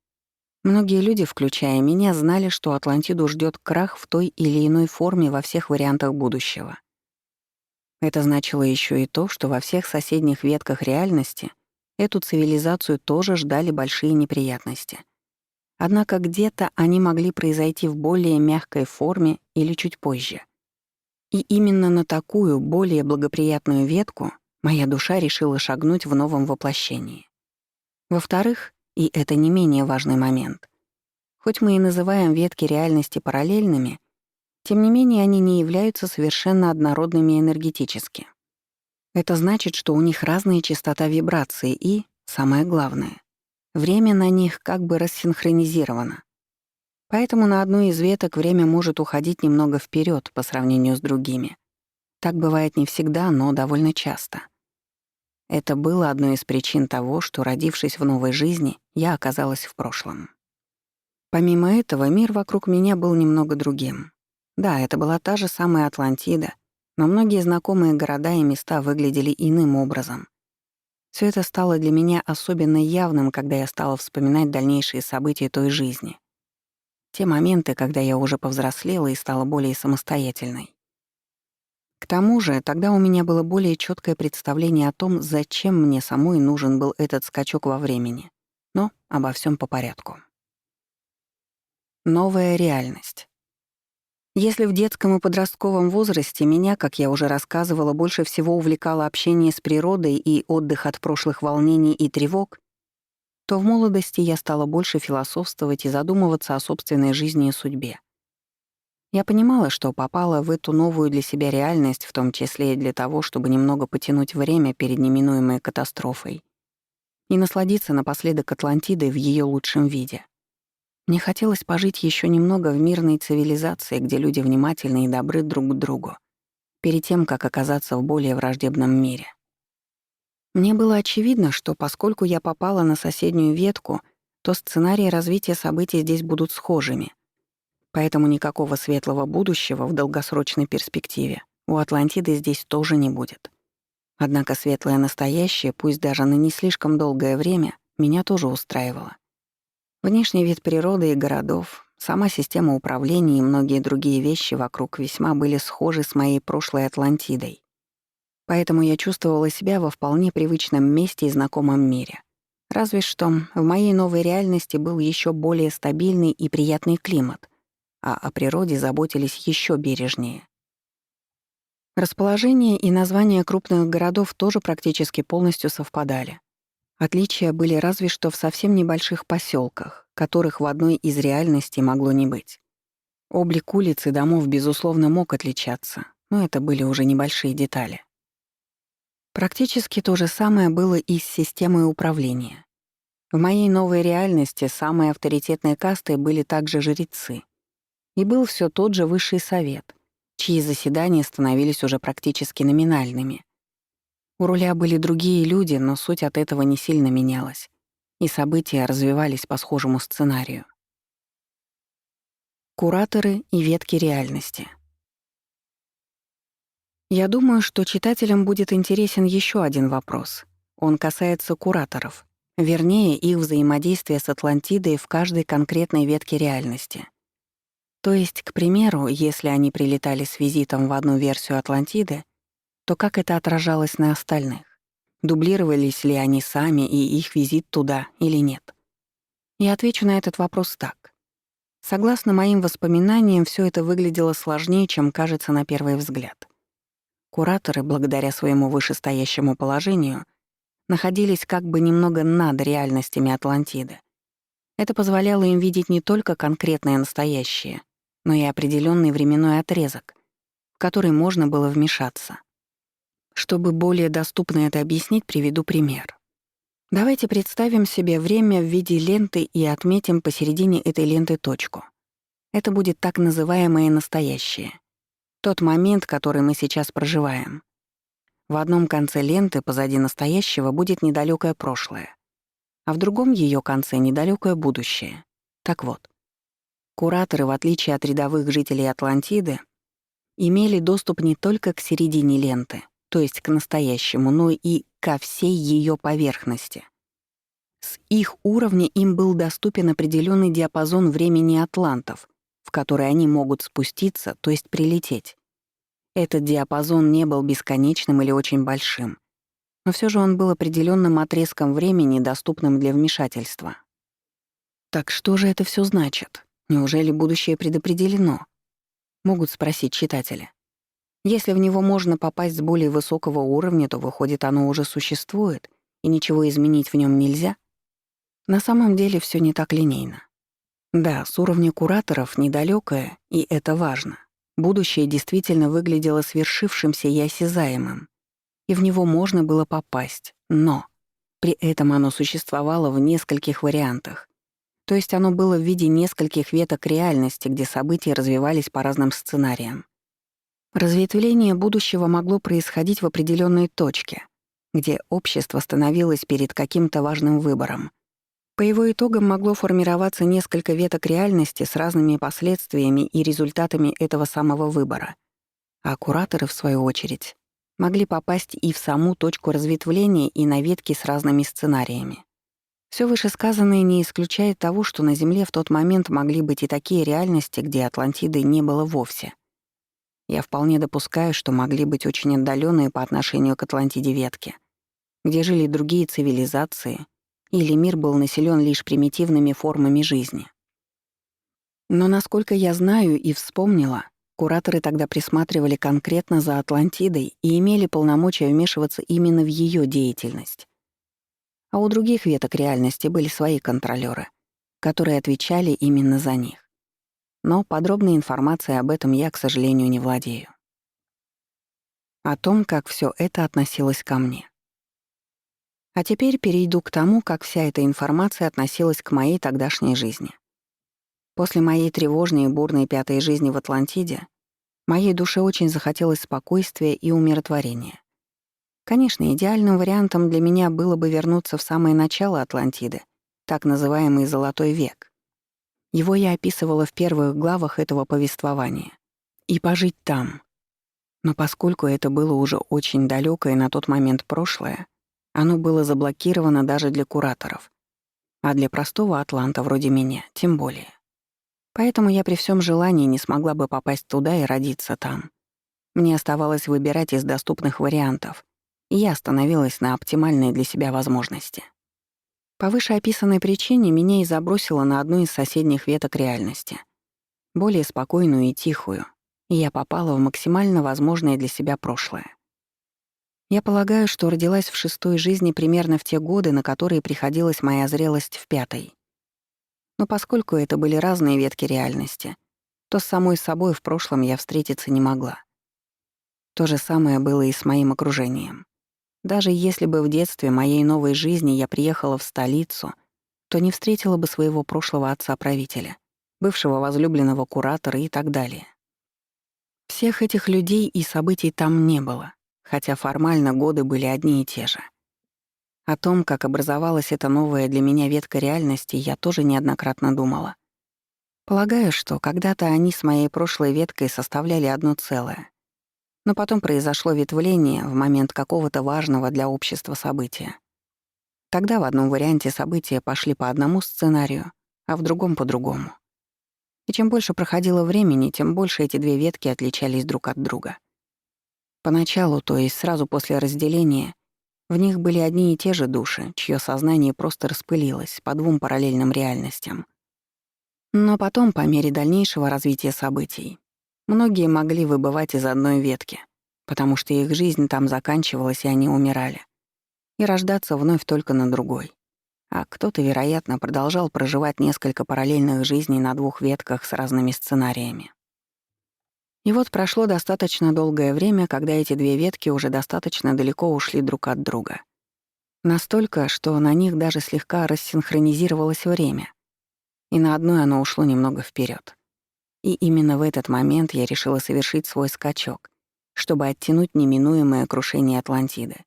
многие люди, включая меня, знали, что Атлантиду ждет крах в той или иной форме во всех вариантах будущего. Это значило еще и то, что во всех соседних ветках реальности эту цивилизацию тоже ждали большие неприятности. Однако где-то они могли произойти в более мягкой форме или чуть позже. И именно на такую, более благоприятную ветку моя душа решила шагнуть в новом воплощении. Во-вторых, и это не менее важный момент, хоть мы и называем ветки реальности параллельными, тем не менее они не являются совершенно однородными энергетически. Это значит, что у них разная частота вибраций и, самое главное, время на них как бы рассинхронизировано. Поэтому на одну из веток время может уходить немного вперед по сравнению с другими. Так бывает не всегда, но довольно часто. Это было одной из причин того, что, родившись в новой жизни, я оказалась в прошлом. Помимо этого, мир вокруг меня был немного другим. Да, это была та же самая Атлантида, но многие знакомые города и места выглядели иным образом. Все это стало для меня особенно явным, когда я стала вспоминать дальнейшие события той жизни. Те моменты, когда я уже повзрослела и стала более самостоятельной. К тому же, тогда у меня было более четкое представление о том, зачем мне самой нужен был этот скачок во времени. Но обо всем по порядку. Новая реальность. Если в детском и подростковом возрасте меня, как я уже рассказывала, больше всего увлекало общение с природой и отдых от прошлых волнений и тревог, то в молодости я стала больше философствовать и задумываться о собственной жизни и судьбе. Я понимала, что попала в эту новую для себя реальность, в том числе и для того, чтобы немного потянуть время перед неминуемой катастрофой и насладиться напоследок Атлантидой в ее лучшем виде. Мне хотелось пожить еще немного в мирной цивилизации, где люди внимательны и добры друг к другу, перед тем, как оказаться в более враждебном мире. Мне было очевидно, что поскольку я попала на соседнюю ветку, то сценарии развития событий здесь будут схожими. Поэтому никакого светлого будущего в долгосрочной перспективе у Атлантиды здесь тоже не будет. Однако светлое настоящее, пусть даже на не слишком долгое время, меня тоже устраивало. Внешний вид природы и городов, сама система управления и многие другие вещи вокруг весьма были схожи с моей прошлой Атлантидой. Поэтому я чувствовала себя во вполне привычном месте и знакомом мире. Разве что в моей новой реальности был еще более стабильный и приятный климат, а о природе заботились еще бережнее. Расположение и названия крупных городов тоже практически полностью совпадали. Отличия были разве что в совсем небольших поселках, которых в одной из реальностей могло не быть. Облик улиц и домов, безусловно, мог отличаться, но это были уже небольшие детали. Практически то же самое было и с системой управления. В моей новой реальности самой авторитетной кастой были также жрецы. И был все тот же высший совет, чьи заседания становились уже практически номинальными. У руля были другие люди, но суть от этого не сильно менялась, и события развивались по схожему сценарию. Кураторы и ветки реальности. Я думаю, что читателям будет интересен еще один вопрос. Он касается кураторов, вернее, их взаимодействия с Атлантидой в каждой конкретной ветке реальности. То есть, к примеру, если они прилетали с визитом в одну версию Атлантиды, то как это отражалось на остальных? Дублировались ли они сами и их визит туда или нет? Я отвечу на этот вопрос так. Согласно моим воспоминаниям, все это выглядело сложнее, чем кажется на первый взгляд. Кураторы, благодаря своему вышестоящему положению, находились как бы немного над реальностями Атлантиды. Это позволяло им видеть не только конкретное настоящее, но и определенный временной отрезок, в который можно было вмешаться. Чтобы более доступно это объяснить, приведу пример. Давайте представим себе время в виде ленты и отметим посередине этой ленты точку. Это будет так называемое настоящее. Тот момент, который мы сейчас проживаем. В одном конце ленты позади настоящего будет недалекое прошлое, а в другом ее конце недалекое будущее. Так вот, кураторы, в отличие от рядовых жителей Атлантиды, имели доступ не только к середине ленты, то есть к настоящему, но и ко всей ее поверхности. С их уровня им был доступен определенный диапазон времени атлантов, в который они могут спуститься, то есть прилететь. Этот диапазон не был бесконечным или очень большим, но все же он был определенным отрезком времени, доступным для вмешательства. Так что же это все значит? Неужели будущее предопределено? Могут спросить читатели. Если в него можно попасть с более высокого уровня, то, выходит, оно уже существует, и ничего изменить в нем нельзя? На самом деле все не так линейно. Да, с уровня кураторов недалекое, и это важно. Будущее действительно выглядело свершившимся и осязаемым, и в него можно было попасть, но при этом оно существовало в нескольких вариантах. То есть оно было в виде нескольких веток реальности, где события развивались по разным сценариям. Разветвление будущего могло происходить в определенной точке, где общество становилось перед каким-то важным выбором. По его итогам могло формироваться несколько веток реальности с разными последствиями и результатами этого самого выбора. А кураторы, в свою очередь, могли попасть и в саму точку разветвления, и на ветки с разными сценариями. Всё вышесказанное не исключает того, что на Земле в тот момент могли быть и такие реальности, где Атлантиды не было вовсе. Я вполне допускаю, что могли быть очень отдалённые по отношению к Атлантиде ветки, где жили другие цивилизации, или мир был населен лишь примитивными формами жизни. Но, насколько я знаю и вспомнила, кураторы тогда присматривали конкретно за Атлантидой и имели полномочия вмешиваться именно в ее деятельность. А у других веток реальности были свои контролёры, которые отвечали именно за них. Но подробной информацией об этом я, к сожалению, не владею. О том, как всё это относилось ко мне. А теперь перейду к тому, как вся эта информация относилась к моей тогдашней жизни. После моей тревожной и бурной пятой жизни в Атлантиде моей душе очень захотелось спокойствия и умиротворения. Конечно, идеальным вариантом для меня было бы вернуться в самое начало Атлантиды, так называемый «Золотой век». Его я описывала в первых главах этого повествования. И пожить там. Но поскольку это было уже очень далёкое на тот момент прошлое, оно было заблокировано даже для кураторов, а для простого атланта вроде меня тем более. Поэтому я при всем желании не смогла бы попасть туда и родиться там. Мне оставалось выбирать из доступных вариантов, и я остановилась на оптимальной для себя возможности. По вышеописанной причине меня и забросило на одну из соседних веток реальности, более спокойную и тихую, и я попала в максимально возможное для себя прошлое. Я полагаю, что родилась в шестой жизни примерно в те годы, на которые приходилась моя зрелость в пятой. Но поскольку это были разные ветки реальности, то с самой собой в прошлом я встретиться не могла. То же самое было и с моим окружением. Даже если бы в детстве моей новой жизни я приехала в столицу, то не встретила бы своего прошлого отца-правителя, бывшего возлюбленного куратора и так далее. Все Всех этих людей и событий там не было, хотя формально годы были одни и те же. О том, как образовалась эта новая для меня ветка реальности, я тоже неоднократно думала. Полагаю, что когда-то они с моей прошлой веткой составляли одно целое. Но потом произошло ветвление в момент какого-то важного для общества события. Тогда в одном варианте события пошли по одному сценарию, а в другом — по другому. И чем больше проходило времени, тем больше эти две ветки отличались друг от друга. Поначалу, то есть сразу после разделения, в них были одни и те же души, чье сознание просто распылилось по двум параллельным реальностям. Но потом, по мере дальнейшего развития событий, многие могли выбывать из одной ветки, потому что их жизнь там заканчивалась, и они умирали, и рождаться вновь только на другой. А кто-то, вероятно, продолжал проживать несколько параллельных жизней на двух ветках с разными сценариями. И вот прошло достаточно долгое время, когда эти две ветки уже достаточно далеко ушли друг от друга. Настолько, что на них даже слегка рассинхронизировалось время, и на одной оно ушло немного вперед. И именно в этот момент я решила совершить свой скачок, чтобы оттянуть неминуемое крушение Атлантиды,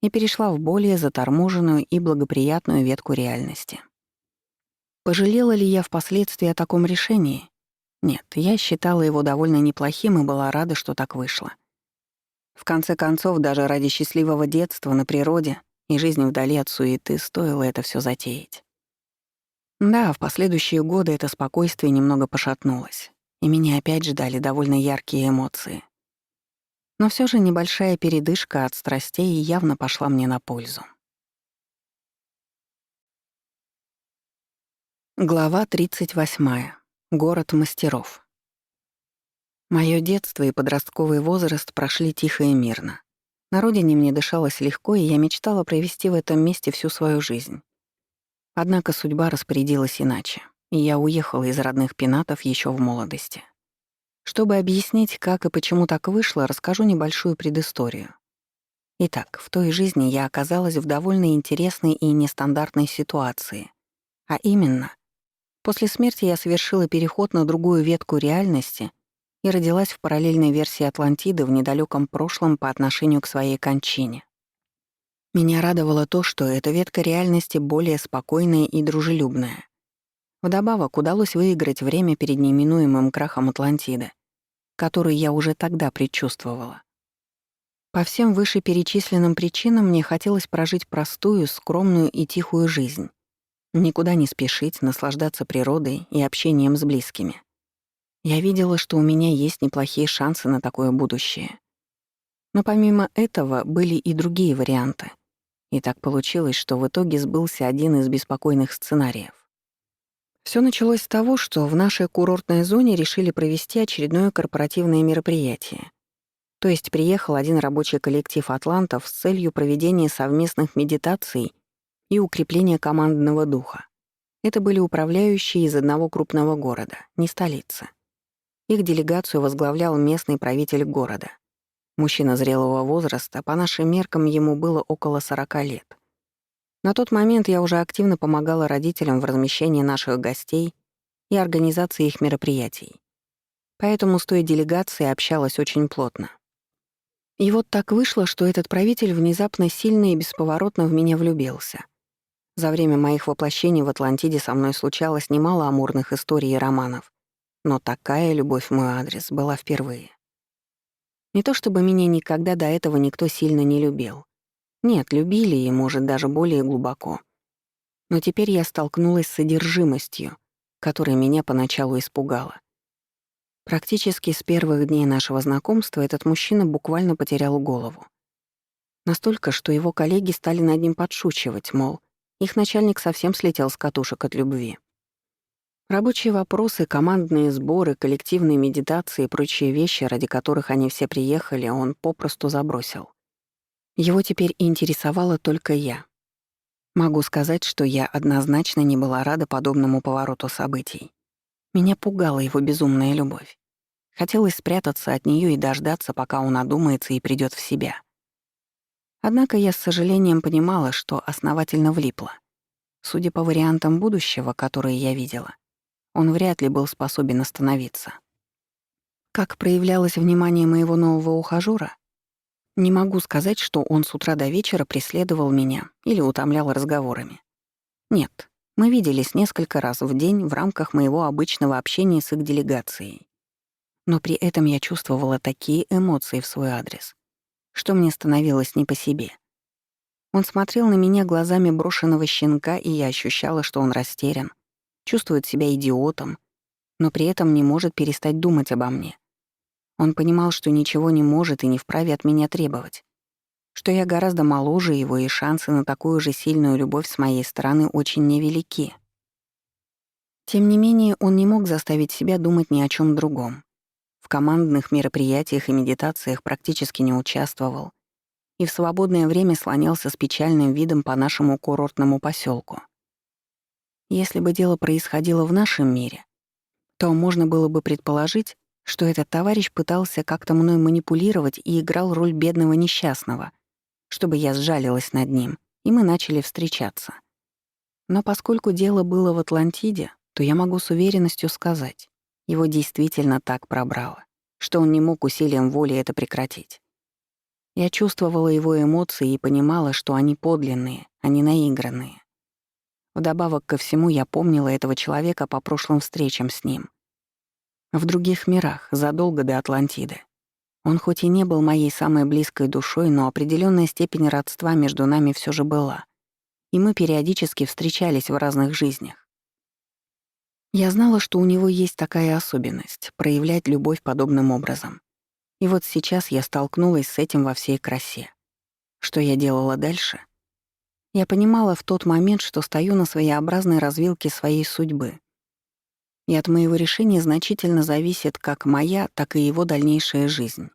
и перешла в более заторможенную и благоприятную ветку реальности. Пожалела ли я впоследствии о таком решении? Нет, я считала его довольно неплохим и была рада, что так вышло. В конце концов, даже ради счастливого детства на природе и жизни вдали от суеты стоило это все затеять. Да, в последующие годы это спокойствие немного пошатнулось, и меня опять ждали довольно яркие эмоции. Но все же небольшая передышка от страстей явно пошла мне на пользу. Глава 38. Город мастеров. Моё детство и подростковый возраст прошли тихо и мирно. На родине мне дышалось легко, и я мечтала провести в этом месте всю свою жизнь. Однако судьба распорядилась иначе, и я уехала из родных пенатов ещё в молодости. Чтобы объяснить, как и почему так вышло, расскажу небольшую предысторию. Итак, в той жизни я оказалась в довольно интересной и нестандартной ситуации. А именно, после смерти я совершила переход на другую ветку реальности и родилась в параллельной версии Атлантиды в недалёком прошлом по отношению к своей кончине. Меня радовало то, что эта ветка реальности более спокойная и дружелюбная. Вдобавок удалось выиграть время перед неминуемым крахом Атлантиды, который я уже тогда предчувствовала. По всем вышеперечисленным причинам мне хотелось прожить простую, скромную и тихую жизнь. Никуда не спешить, наслаждаться природой и общением с близкими. Я видела, что у меня есть неплохие шансы на такое будущее. Но помимо этого были и другие варианты. И так получилось, что в итоге сбылся один из беспокойных сценариев. Всё началось с того, что в нашей курортной зоне решили провести очередное корпоративное мероприятие. То есть приехал один рабочий коллектив атлантов с целью проведения совместных медитаций и укрепления командного духа. Это были управляющие из одного крупного города, не столицы. Их делегацию возглавлял местный правитель города. Мужчина зрелого возраста, по нашим меркам ему было около 40 лет. На тот момент я уже активно помогала родителям в размещении наших гостей и организации их мероприятий. Поэтому с той делегацией общалась очень плотно. И вот так вышло, что этот правитель внезапно сильно и бесповоротно в меня влюбился. За время моих воплощений в Атлантиде со мной случалось немало амурных историй и романов, но такая любовь в мой адрес была впервые. Не то чтобы меня никогда до этого никто сильно не любил. Нет, любили и, может, даже более глубоко. Но теперь я столкнулась с содержимостью, которая меня поначалу испугала. Практически с первых дней нашего знакомства этот мужчина буквально потерял голову. Настолько, что его коллеги стали над ним подшучивать, мол, их начальник совсем слетел с катушек от любви. Рабочие вопросы, командные сборы, коллективные медитации и прочие вещи, ради которых они все приехали, он попросту забросил. Его теперь интересовала только я. Могу сказать, что я однозначно не была рада подобному повороту событий. Меня пугала его безумная любовь. Хотелось спрятаться от неё и дождаться, пока он одумается и придёт в себя. Однако я с сожалением понимала, что основательно влипла. Судя по вариантам будущего, которые я видела, он вряд ли был способен остановиться. Как проявлялось внимание моего нового ухажёра? Не могу сказать, что он с утра до вечера преследовал меня или утомлял разговорами. Нет, мы виделись несколько раз в день в рамках моего обычного общения с их делегацией. Но при этом я чувствовала такие эмоции в свой адрес, что мне становилось не по себе. Он смотрел на меня глазами брошенного щенка, и я ощущала, что он растерян, чувствует себя идиотом, но при этом не может перестать думать обо мне. Он понимал, что ничего не может и не вправе от меня требовать, что я гораздо моложе его, и шансы на такую же сильную любовь с моей стороны очень невелики. Тем не менее, он не мог заставить себя думать ни о чем другом. В командных мероприятиях и медитациях практически не участвовал и в свободное время слонялся с печальным видом по нашему курортному поселку. Если бы дело происходило в нашем мире, то можно было бы предположить, что этот товарищ пытался как-то мной манипулировать и играл роль бедного несчастного, чтобы я сжалилась над ним, и мы начали встречаться. Но поскольку дело было в Атлантиде, то я могу с уверенностью сказать, его действительно так пробрало, что он не мог усилием воли это прекратить. Я чувствовала его эмоции и понимала, что они подлинные, а не наигранные. Вдобавок ко всему, я помнила этого человека по прошлым встречам с ним. В других мирах, задолго до Атлантиды. Он хоть и не был моей самой близкой душой, но определенная степень родства между нами все же была, и мы периодически встречались в разных жизнях. Я знала, что у него есть такая особенность — проявлять любовь подобным образом. И вот сейчас я столкнулась с этим во всей красе. Что я делала дальше? Я понимала в тот момент, что стою на своеобразной развилке своей судьбы. И от моего решения значительно зависит как моя, так и его дальнейшая жизнь.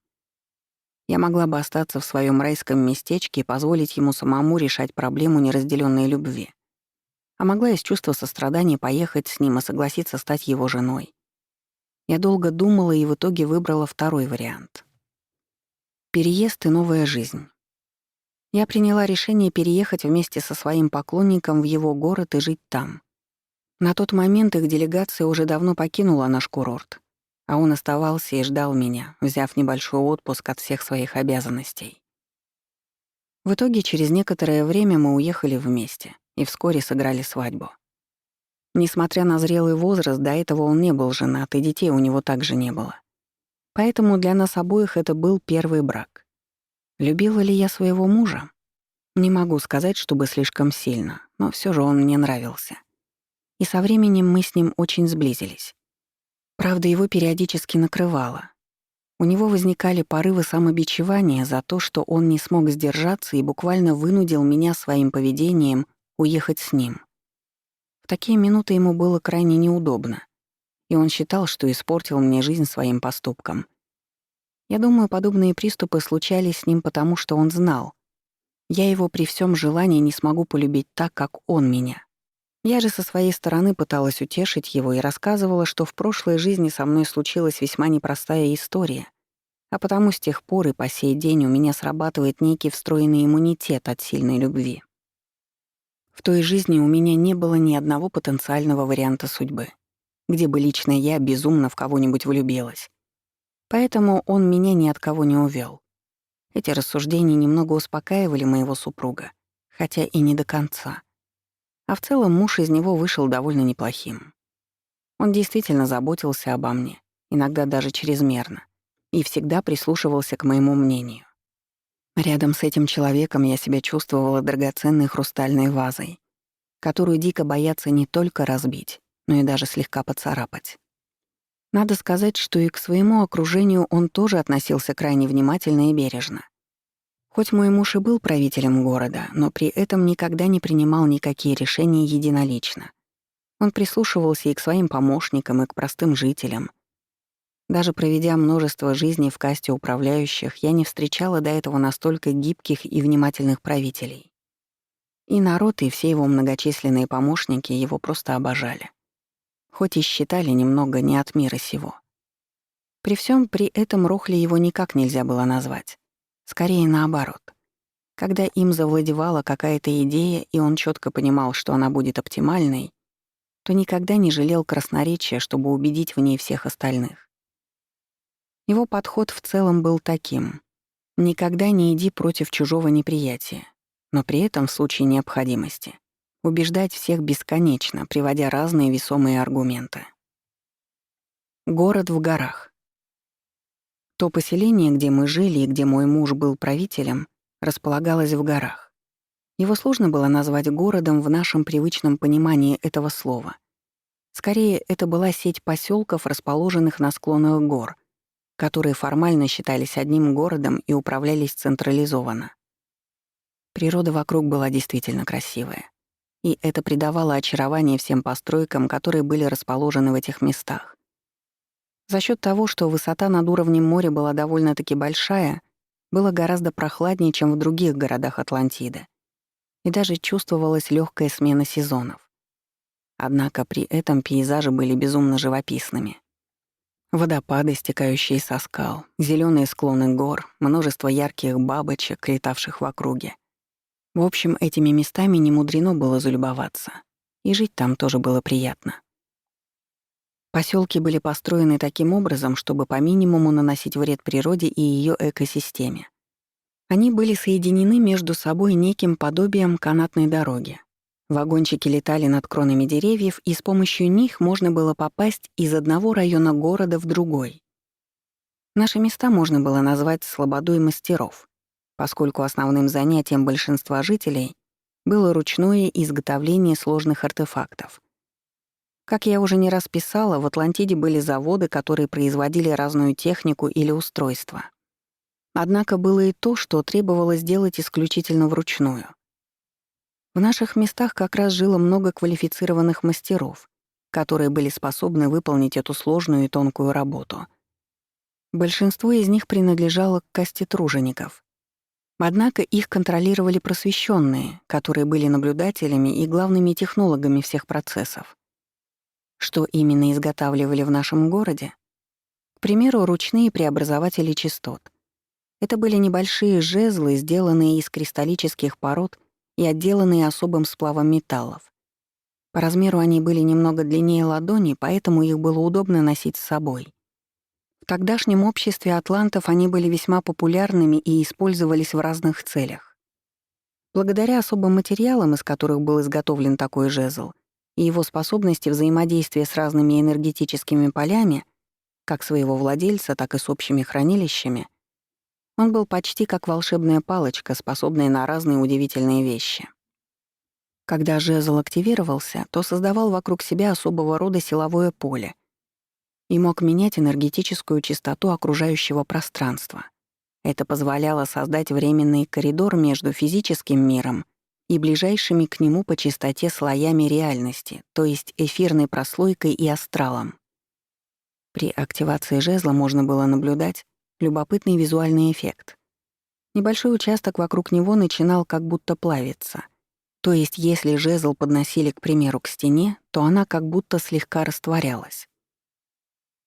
Я могла бы остаться в своем райском местечке и позволить ему самому решать проблему неразделенной любви. А могла из чувства сострадания поехать с ним и согласиться стать его женой. Я долго думала и в итоге выбрала второй вариант. Переезд и новая жизнь. Я приняла решение переехать вместе со своим поклонником в его город и жить там. На тот момент их делегация уже давно покинула наш курорт, а он оставался и ждал меня, взяв небольшой отпуск от всех своих обязанностей. В итоге через некоторое время мы уехали вместе и вскоре сыграли свадьбу. Несмотря на зрелый возраст, до этого он не был женат, и детей у него также не было. Поэтому для нас обоих это был первый брак. Любила ли я своего мужа? Не могу сказать, чтобы слишком сильно, но все же он мне нравился. И со временем мы с ним очень сблизились. Правда, его периодически накрывало. У него возникали порывы самобичевания за то, что он не смог сдержаться и буквально вынудил меня своим поведением уехать с ним. В такие минуты ему было крайне неудобно, и он считал, что испортил мне жизнь своим поступком. Я думаю, подобные приступы случались с ним потому, что он знал. Я его при всем желании не смогу полюбить так, как он меня. Я же со своей стороны пыталась утешить его и рассказывала, что в прошлой жизни со мной случилась весьма непростая история, а потому с тех пор и по сей день у меня срабатывает некий встроенный иммунитет от сильной любви. В той жизни у меня не было ни одного потенциального варианта судьбы, где бы лично я безумно в кого-нибудь влюбилась. Поэтому он меня ни от кого не увёл. Эти рассуждения немного успокаивали моего супруга, хотя и не до конца. А в целом муж из него вышел довольно неплохим. Он действительно заботился обо мне, иногда даже чрезмерно, и всегда прислушивался к моему мнению. Рядом с этим человеком я себя чувствовала драгоценной хрустальной вазой, которую дико боятся не только разбить, но и даже слегка поцарапать. Надо сказать, что и к своему окружению он тоже относился крайне внимательно и бережно. Хоть мой муж и был правителем города, но при этом никогда не принимал никакие решения единолично. Он прислушивался и к своим помощникам, и к простым жителям. Даже проведя множество жизней в касте управляющих, я не встречала до этого настолько гибких и внимательных правителей. И народ, и все его многочисленные помощники его просто обожали. Хоть и считали немного не от мира сего. При всем при этом Рохли его никак нельзя было назвать. Скорее наоборот. Когда им завладевала какая-то идея, и он четко понимал, что она будет оптимальной, то никогда не жалел красноречия, чтобы убедить в ней всех остальных. Его подход в целом был таким: никогда не иди против чужого неприятия, но при этом в случае необходимости убеждать всех бесконечно, приводя разные весомые аргументы. Город в горах. То поселение, где мы жили и где мой муж был правителем, располагалось в горах. Его сложно было назвать городом в нашем привычном понимании этого слова. Скорее, это была сеть поселков, расположенных на склонах гор, которые формально считались одним городом и управлялись централизованно. Природа вокруг была действительно красивая, и это придавало очарование всем постройкам, которые были расположены в этих местах. За счет того, что высота над уровнем моря была довольно-таки большая, было гораздо прохладнее, чем в других городах Атлантиды, и даже чувствовалась легкая смена сезонов. Однако при этом пейзажи были безумно живописными. Водопады, стекающие со скал, зеленые склоны гор, множество ярких бабочек, летавших в округе. В общем, этими местами немудрено было залюбоваться, и жить там тоже было приятно. Поселки были построены таким образом, чтобы по минимуму наносить вред природе и ее экосистеме. Они были соединены между собой неким подобием канатной дороги. Вагончики летали над кронами деревьев, и с помощью них можно было попасть из одного района города в другой. Наши места можно было назвать слободой мастеров, поскольку основным занятием большинства жителей было ручное изготовление сложных артефактов. Как я уже не раз писала, в Атлантиде были заводы, которые производили разную технику или устройства. Однако было и то, что требовалось делать исключительно вручную. В наших местах как раз жило много квалифицированных мастеров, которые были способны выполнить эту сложную и тонкую работу. Большинство из них принадлежало к касте тружеников. Однако их контролировали просвещенные, которые были наблюдателями и главными технологами всех процессов. Что именно изготавливали в нашем городе? К примеру, ручные преобразователи частот. Это были небольшие жезлы, сделанные из кристаллических пород и отделанные особым сплавом металлов. По размеру они были немного длиннее ладони, поэтому их было удобно носить с собой. В тогдашнем обществе атлантов они были весьма популярными и использовались в разных целях. Благодаря особым материалам, из которых был изготовлен такой жезл, и его способности взаимодействия с разными энергетическими полями, как своего владельца, так и с общими хранилищами, он был почти как волшебная палочка, способная на разные удивительные вещи. Когда жезл активировался, то создавал вокруг себя особого рода силовое поле и мог менять энергетическую частоту окружающего пространства. Это позволяло создать временный коридор между физическим миром и ближайшими к нему по частоте слоями реальности, то есть эфирной прослойкой и астралом. При активации жезла можно было наблюдать любопытный визуальный эффект. Небольшой участок вокруг него начинал как будто плавиться. То есть если жезл подносили, к примеру, к стене, то она как будто слегка растворялась.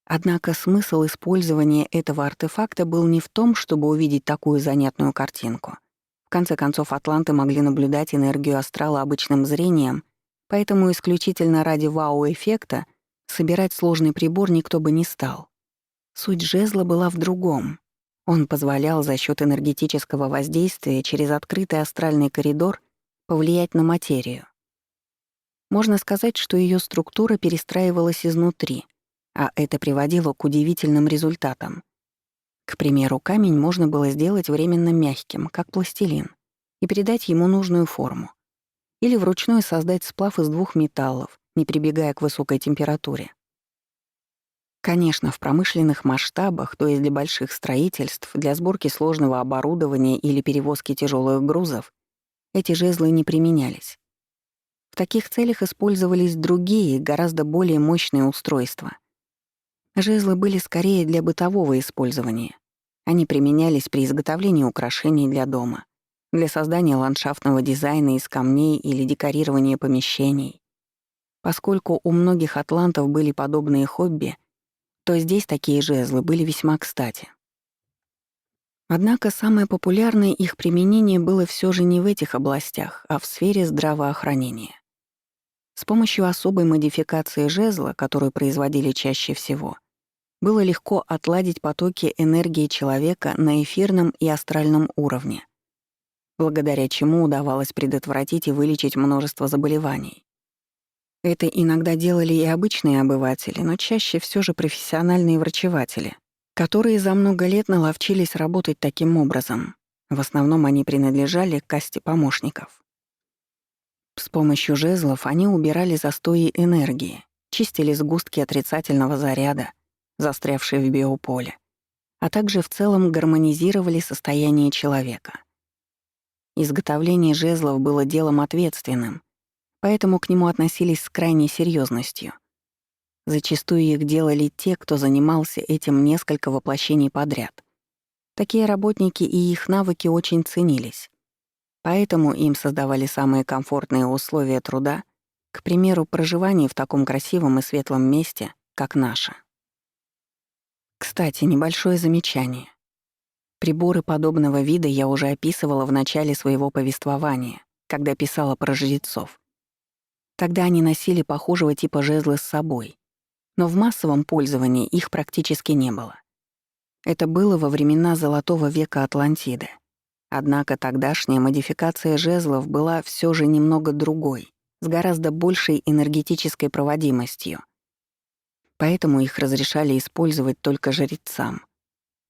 Однако смысл использования этого артефакта был не в том, чтобы увидеть такую занятную картинку. В конце концов, атланты могли наблюдать энергию астрала обычным зрением, поэтому исключительно ради вау-эффекта собирать сложный прибор никто бы не стал. Суть жезла была в другом. Он позволял за счет энергетического воздействия через открытый астральный коридор повлиять на материю. Можно сказать, что ее структура перестраивалась изнутри, а это приводило к удивительным результатам. К примеру, камень можно было сделать временно мягким, как пластилин, и придать ему нужную форму. Или вручную создать сплав из двух металлов, не прибегая к высокой температуре. Конечно, в промышленных масштабах, то есть для больших строительств, для сборки сложного оборудования или перевозки тяжелых грузов, эти жезлы не применялись. В таких целях использовались другие, гораздо более мощные устройства. Жезлы были скорее для бытового использования. Они применялись при изготовлении украшений для дома, для создания ландшафтного дизайна из камней или декорирования помещений. Поскольку у многих атлантов были подобные хобби, то здесь такие жезлы были весьма кстати. Однако самое популярное их применение было все же не в этих областях, а в сфере здравоохранения. С помощью особой модификации жезла, которую производили чаще всего, было легко отладить потоки энергии человека на эфирном и астральном уровне, благодаря чему удавалось предотвратить и вылечить множество заболеваний. Это иногда делали и обычные обыватели, но чаще все же профессиональные врачеватели, которые за много лет наловчились работать таким образом. В основном они принадлежали к касте помощников. С помощью жезлов они убирали застои энергии, чистили сгустки отрицательного заряда, застрявшие в биополе, а также в целом гармонизировали состояние человека. Изготовление жезлов было делом ответственным, поэтому к нему относились с крайней серьезностью. Зачастую их делали те, кто занимался этим несколько воплощений подряд. Такие работники и их навыки очень ценились. Поэтому им создавали самые комфортные условия труда, к примеру, проживание в таком красивом и светлом месте, как наше. Кстати, небольшое замечание. Приборы подобного вида я уже описывала в начале своего повествования, когда писала про жрецов. Тогда они носили похожего типа жезлы с собой, но в массовом пользовании их практически не было. Это было во времена Золотого века Атлантиды. Однако тогдашняя модификация жезлов была все же немного другой, с гораздо большей энергетической проводимостью. Поэтому их разрешали использовать только жрецам.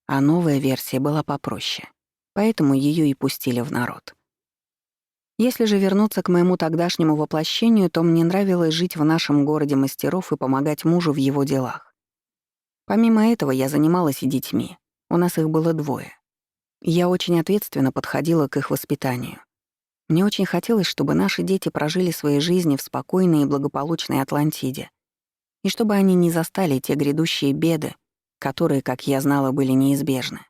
А новая версия была попроще, поэтому ее и пустили в народ. Если же вернуться к моему тогдашнему воплощению, то мне нравилось жить в нашем городе мастеров и помогать мужу в его делах. Помимо этого я занималась и детьми. У нас их было 2. Я очень ответственно подходила к их воспитанию. Мне очень хотелось, чтобы наши дети прожили свои жизни в спокойной и благополучной Атлантиде, и чтобы они не застали те грядущие беды, которые, как я знала, были неизбежны.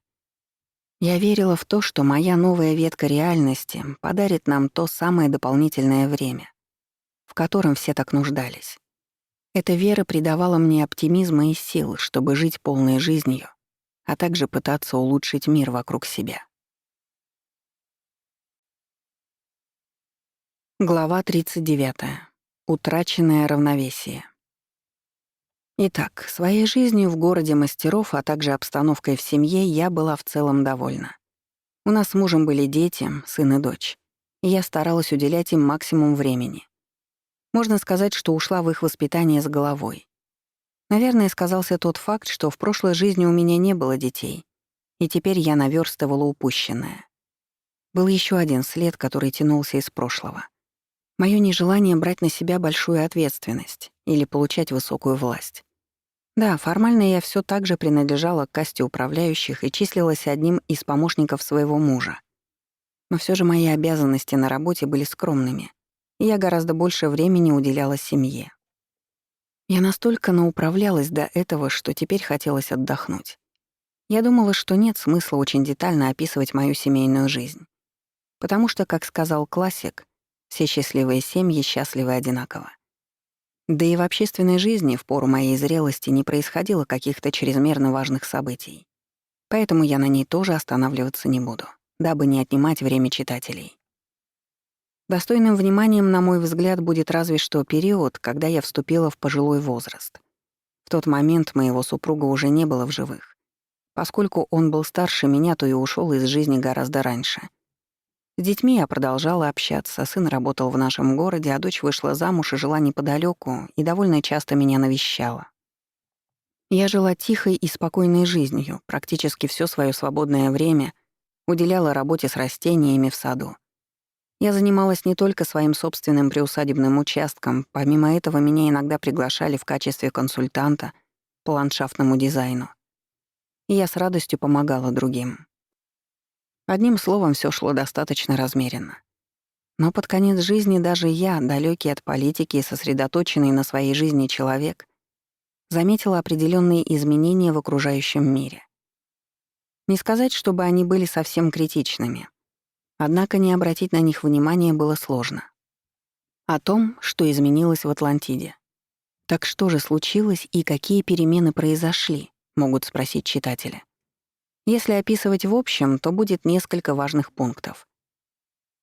Я верила в то, что моя новая ветка реальности подарит нам то самое дополнительное время, в котором все так нуждались. Эта вера придавала мне оптимизма и сил, чтобы жить полной жизнью, а также пытаться улучшить мир вокруг себя. Глава 39. Утраченное равновесие. Итак, своей жизнью в городе мастеров, а также обстановкой в семье я была в целом довольна. У нас с мужем были дети, сын и дочь, и я старалась уделять им максимум времени. Можно сказать, что ушла в их воспитание с головой. Наверное, сказался тот факт, что в прошлой жизни у меня не было детей, и теперь я наверстывала упущенное. Был еще один след, который тянулся из прошлого. Моё нежелание брать на себя большую ответственность или получать высокую власть. Да, формально я всё так же принадлежала к касте управляющих и числилась одним из помощников своего мужа. Но всё же мои обязанности на работе были скромными, и я гораздо больше времени уделяла семье. Я настолько науправлялась до этого, что теперь хотелось отдохнуть. Я думала, что нет смысла очень детально описывать мою семейную жизнь. Потому что, как сказал классик, все счастливые семьи счастливы одинаково. Да и в общественной жизни в пору моей зрелости не происходило каких-то чрезмерно важных событий. Поэтому я на ней тоже останавливаться не буду, дабы не отнимать время читателей. Достойным вниманием, на мой взгляд, будет разве что период, когда я вступила в пожилой возраст. В тот момент моего супруга уже не было в живых. Поскольку он был старше меня, то и ушел из жизни гораздо раньше. С детьми я продолжала общаться, сын работал в нашем городе, а дочь вышла замуж и жила неподалеку, и довольно часто меня навещала. Я жила тихой и спокойной жизнью, практически все свое свободное время уделяла работе с растениями в саду. Я занималась не только своим собственным приусадебным участком, помимо этого меня иногда приглашали в качестве консультанта по ландшафтному дизайну. И я с радостью помогала другим. Одним словом, все шло достаточно размеренно. Но под конец жизни даже я, далекий от политики и сосредоточенный на своей жизни человек, заметила определенные изменения в окружающем мире. Не сказать, чтобы они были совсем критичными. Однако не обратить на них внимания было сложно. О том, что изменилось в Атлантиде. Так что же случилось и какие перемены произошли, могут спросить читатели. Если описывать в общем, то будет несколько важных пунктов.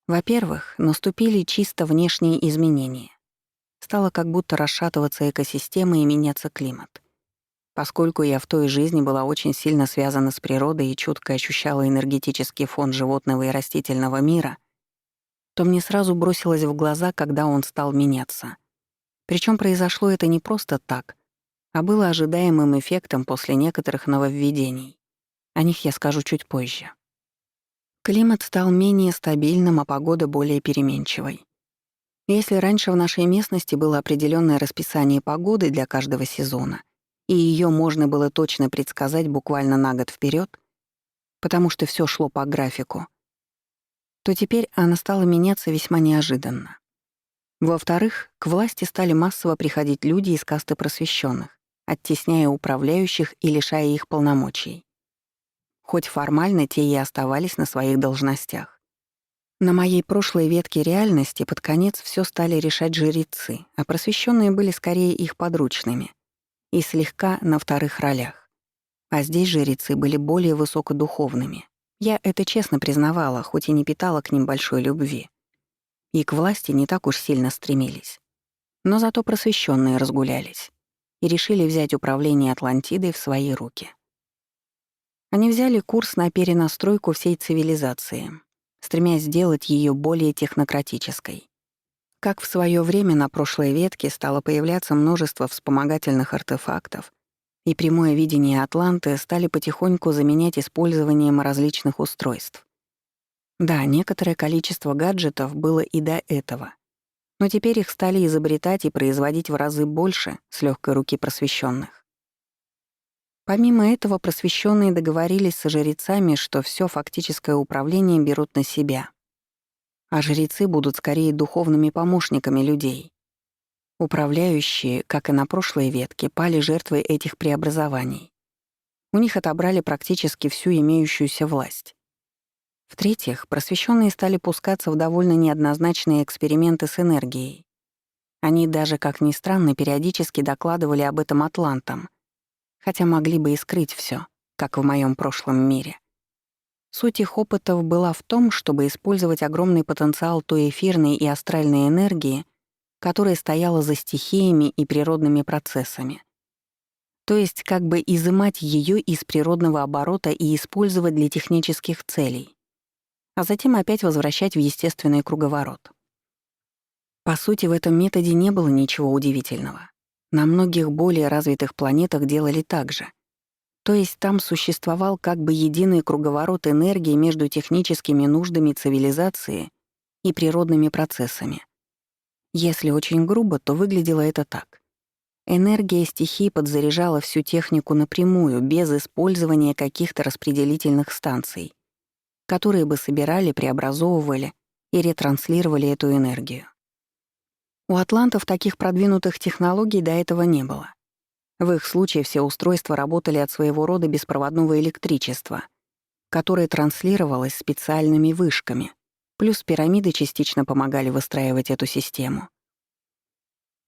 Во-первых, наступили чисто внешние изменения. Стало как будто расшатываться экосистема и меняться климат. Поскольку я в той жизни была очень сильно связана с природой и чутко ощущала энергетический фон животного и растительного мира, то мне сразу бросилось в глаза, когда он стал меняться. Причем произошло это не просто так, а было ожидаемым эффектом после некоторых нововведений. О них я скажу чуть позже. Климат стал менее стабильным, а погода более переменчивой. Если раньше в нашей местности было определенное расписание погоды для каждого сезона, и ее можно было точно предсказать буквально на год вперед, потому что все шло по графику, то теперь она стала меняться весьма неожиданно. Во-вторых, к власти стали массово приходить люди из касты просвещенных, оттесняя управляющих и лишая их полномочий. Хоть формально те и оставались на своих должностях. На моей прошлой ветке реальности под конец все стали решать жрецы, а просвещенные были скорее их подручными и слегка на вторых ролях. А здесь жрецы были более высокодуховными. Я это честно признавала, хоть и не питала к ним большой любви. И к власти не так уж сильно стремились. Но зато просвещенные разгулялись и решили взять управление Атлантидой в свои руки. Они взяли курс на перенастройку всей цивилизации, стремясь сделать ее более технократической. Как в свое время на прошлой ветке стало появляться множество вспомогательных артефактов, и прямое видение Атланты стали потихоньку заменять использованием различных устройств. Да, некоторое количество гаджетов было и до этого, но теперь их стали изобретать и производить в разы больше с легкой руки просвещенных. Помимо этого, просвещенные договорились со жрецами, что все фактическое управление берут на себя, а жрецы будут скорее духовными помощниками людей. Управляющие, как и на прошлой ветке, пали жертвой этих преобразований. У них отобрали практически всю имеющуюся власть. В-третьих, просвещенные стали пускаться в довольно неоднозначные эксперименты с энергией. Они даже, как ни странно, периодически докладывали об этом атлантам, хотя могли бы и скрыть все, как в моем прошлом мире. Суть их опытов была в том, чтобы использовать огромный потенциал той эфирной и астральной энергии, которая стояла за стихиями и природными процессами. То есть как бы изымать ее из природного оборота и использовать для технических целей, а затем опять возвращать в естественный круговорот. По сути, в этом методе не было ничего удивительного. На многих более развитых планетах делали так же. То есть там существовал как бы единый круговорот энергии между техническими нуждами цивилизации и природными процессами. Если очень грубо, то выглядело это так. Энергия стихий подзаряжала всю технику напрямую, без использования каких-то распределительных станций, которые бы собирали, преобразовывали и ретранслировали эту энергию. У атлантов таких продвинутых технологий до этого не было. В их случае все устройства работали от своего рода беспроводного электричества, которое транслировалось специальными вышками, плюс пирамиды частично помогали выстраивать эту систему.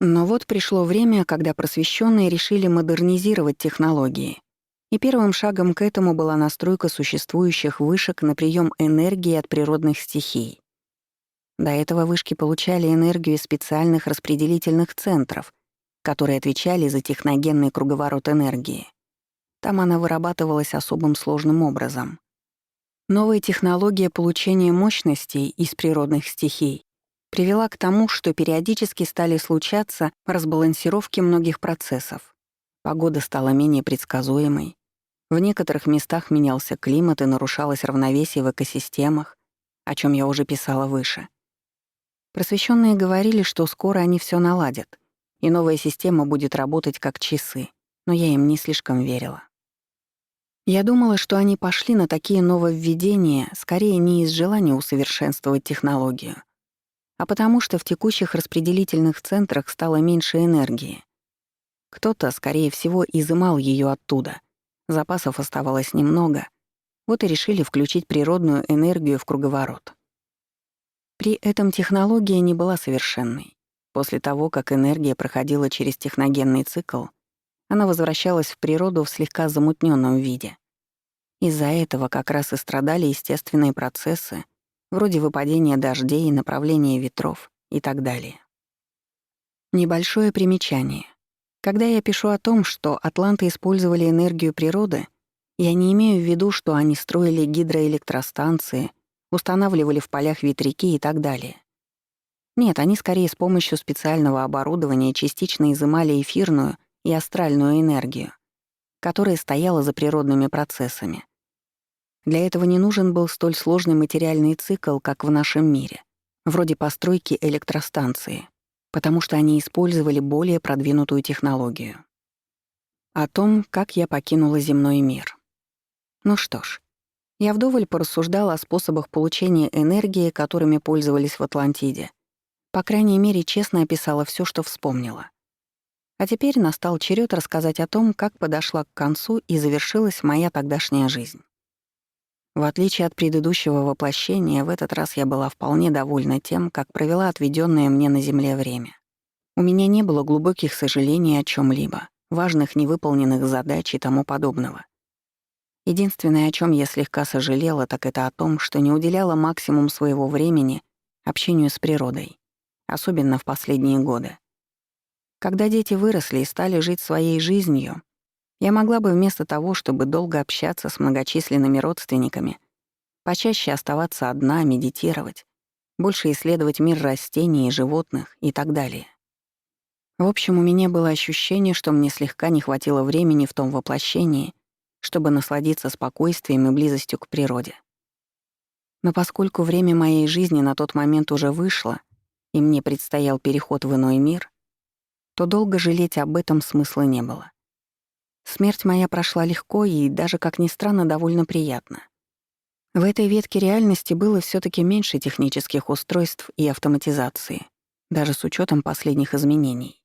Но вот пришло время, когда просвещенные решили модернизировать технологии, и первым шагом к этому была настройка существующих вышек на прием энергии от природных стихий. До этого вышки получали энергию из специальных распределительных центров, которые отвечали за техногенный круговорот энергии. Там она вырабатывалась особым сложным образом. Новая технология получения мощностей из природных стихий привела к тому, что периодически стали случаться разбалансировки многих процессов. Погода стала менее предсказуемой. В некоторых местах менялся климат и нарушалось равновесие в экосистемах, о чем я уже писала выше. Просвещенные говорили, что скоро они все наладят, и новая система будет работать как часы, но я им не слишком верила. Я думала, что они пошли на такие нововведения скорее не из желания усовершенствовать технологию, а потому что в текущих распределительных центрах стало меньше энергии. Кто-то, скорее всего, изымал ее оттуда. Запасов оставалось немного, вот и решили включить природную энергию в круговорот. При этом технология не была совершенной. После того, как энергия проходила через техногенный цикл, она возвращалась в природу в слегка замутненном виде. Из-за этого как раз и страдали естественные процессы, вроде выпадения дождей, направления ветров и так далее. Небольшое примечание. Когда я пишу о том, что атланты использовали энергию природы, я не имею в виду, что они строили гидроэлектростанции, устанавливали в полях ветряки и так далее. Нет, они скорее с помощью специального оборудования частично изымали эфирную и астральную энергию, которая стояла за природными процессами. Для этого не нужен был столь сложный материальный цикл, как в нашем мире, вроде постройки электростанции, потому что они использовали более продвинутую технологию. О том, как я покинула земной мир. Ну что ж, я вдоволь порассуждала о способах получения энергии, которыми пользовались в Атлантиде. По крайней мере, честно описала все, что вспомнила. А теперь настал черед рассказать о том, как подошла к концу и завершилась моя тогдашняя жизнь. В отличие от предыдущего воплощения, в этот раз я была вполне довольна тем, как провела отведенное мне на Земле время. У меня не было глубоких сожалений о чем либо важных невыполненных задач и тому подобного. Единственное, о чем я слегка сожалела, так это о том, что не уделяла максимум своего времени общению с природой, особенно в последние годы. Когда дети выросли и стали жить своей жизнью, я могла бы вместо того, чтобы долго общаться с многочисленными родственниками, почаще оставаться одна, медитировать, больше исследовать мир растений и животных и так далее. В общем, у меня было ощущение, что мне слегка не хватило времени в том воплощении, чтобы насладиться спокойствием и близостью к природе. Но поскольку время моей жизни на тот момент уже вышло, и мне предстоял переход в иной мир, то долго жалеть об этом смысла не было. Смерть моя прошла легко и даже, как ни странно, довольно приятно. В этой ветке реальности было все таки меньше технических устройств и автоматизации, даже с учетом последних изменений.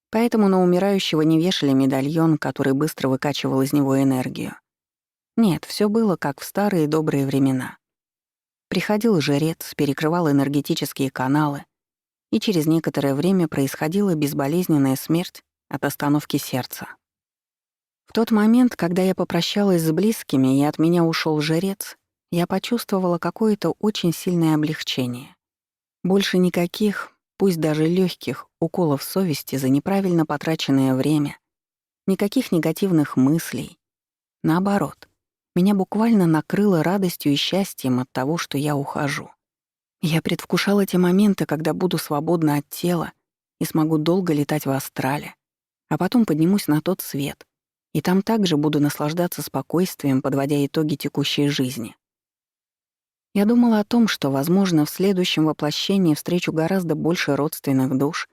Поэтому на умирающего не вешали медальон, который быстро выкачивал из него энергию. Нет, все было как в старые добрые времена. Приходил жрец, перекрывал энергетические каналы, и через некоторое время происходила безболезненная смерть от остановки сердца. В тот момент, когда я попрощалась с близкими и от меня ушел жрец, я почувствовала какое-то очень сильное облегчение. Больше никаких, пусть даже легких, уколов совести за неправильно потраченное время, никаких негативных мыслей. Наоборот, меня буквально накрыло радостью и счастьем от того, что я ухожу. Я предвкушала те моменты, когда буду свободна от тела и смогу долго летать в астрале, а потом поднимусь на тот свет, и там также буду наслаждаться спокойствием, подводя итоги текущей жизни. Я думала о том, что, возможно, в следующем воплощении встречу гораздо больше родственных душ,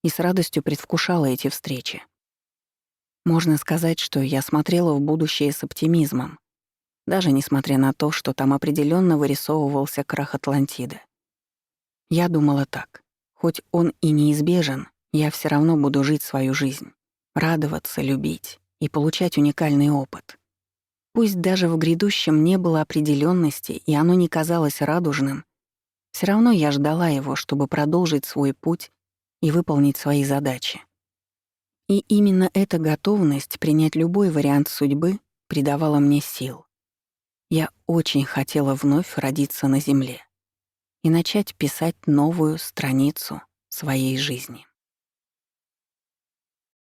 и с радостью предвкушала эти встречи. Можно сказать, что я смотрела в будущее с оптимизмом, даже несмотря на то, что там определенно вырисовывался крах Атлантиды. Я думала так: хоть он и неизбежен, я все равно буду жить свою жизнь, радоваться, любить и получать уникальный опыт. Пусть даже в грядущем не было определенности и оно не казалось радужным, все равно я ждала его, чтобы продолжить свой путь и выполнить свои задачи. И именно эта готовность принять любой вариант судьбы придавала мне сил. Я очень хотела вновь родиться на Земле и начать писать новую страницу своей жизни.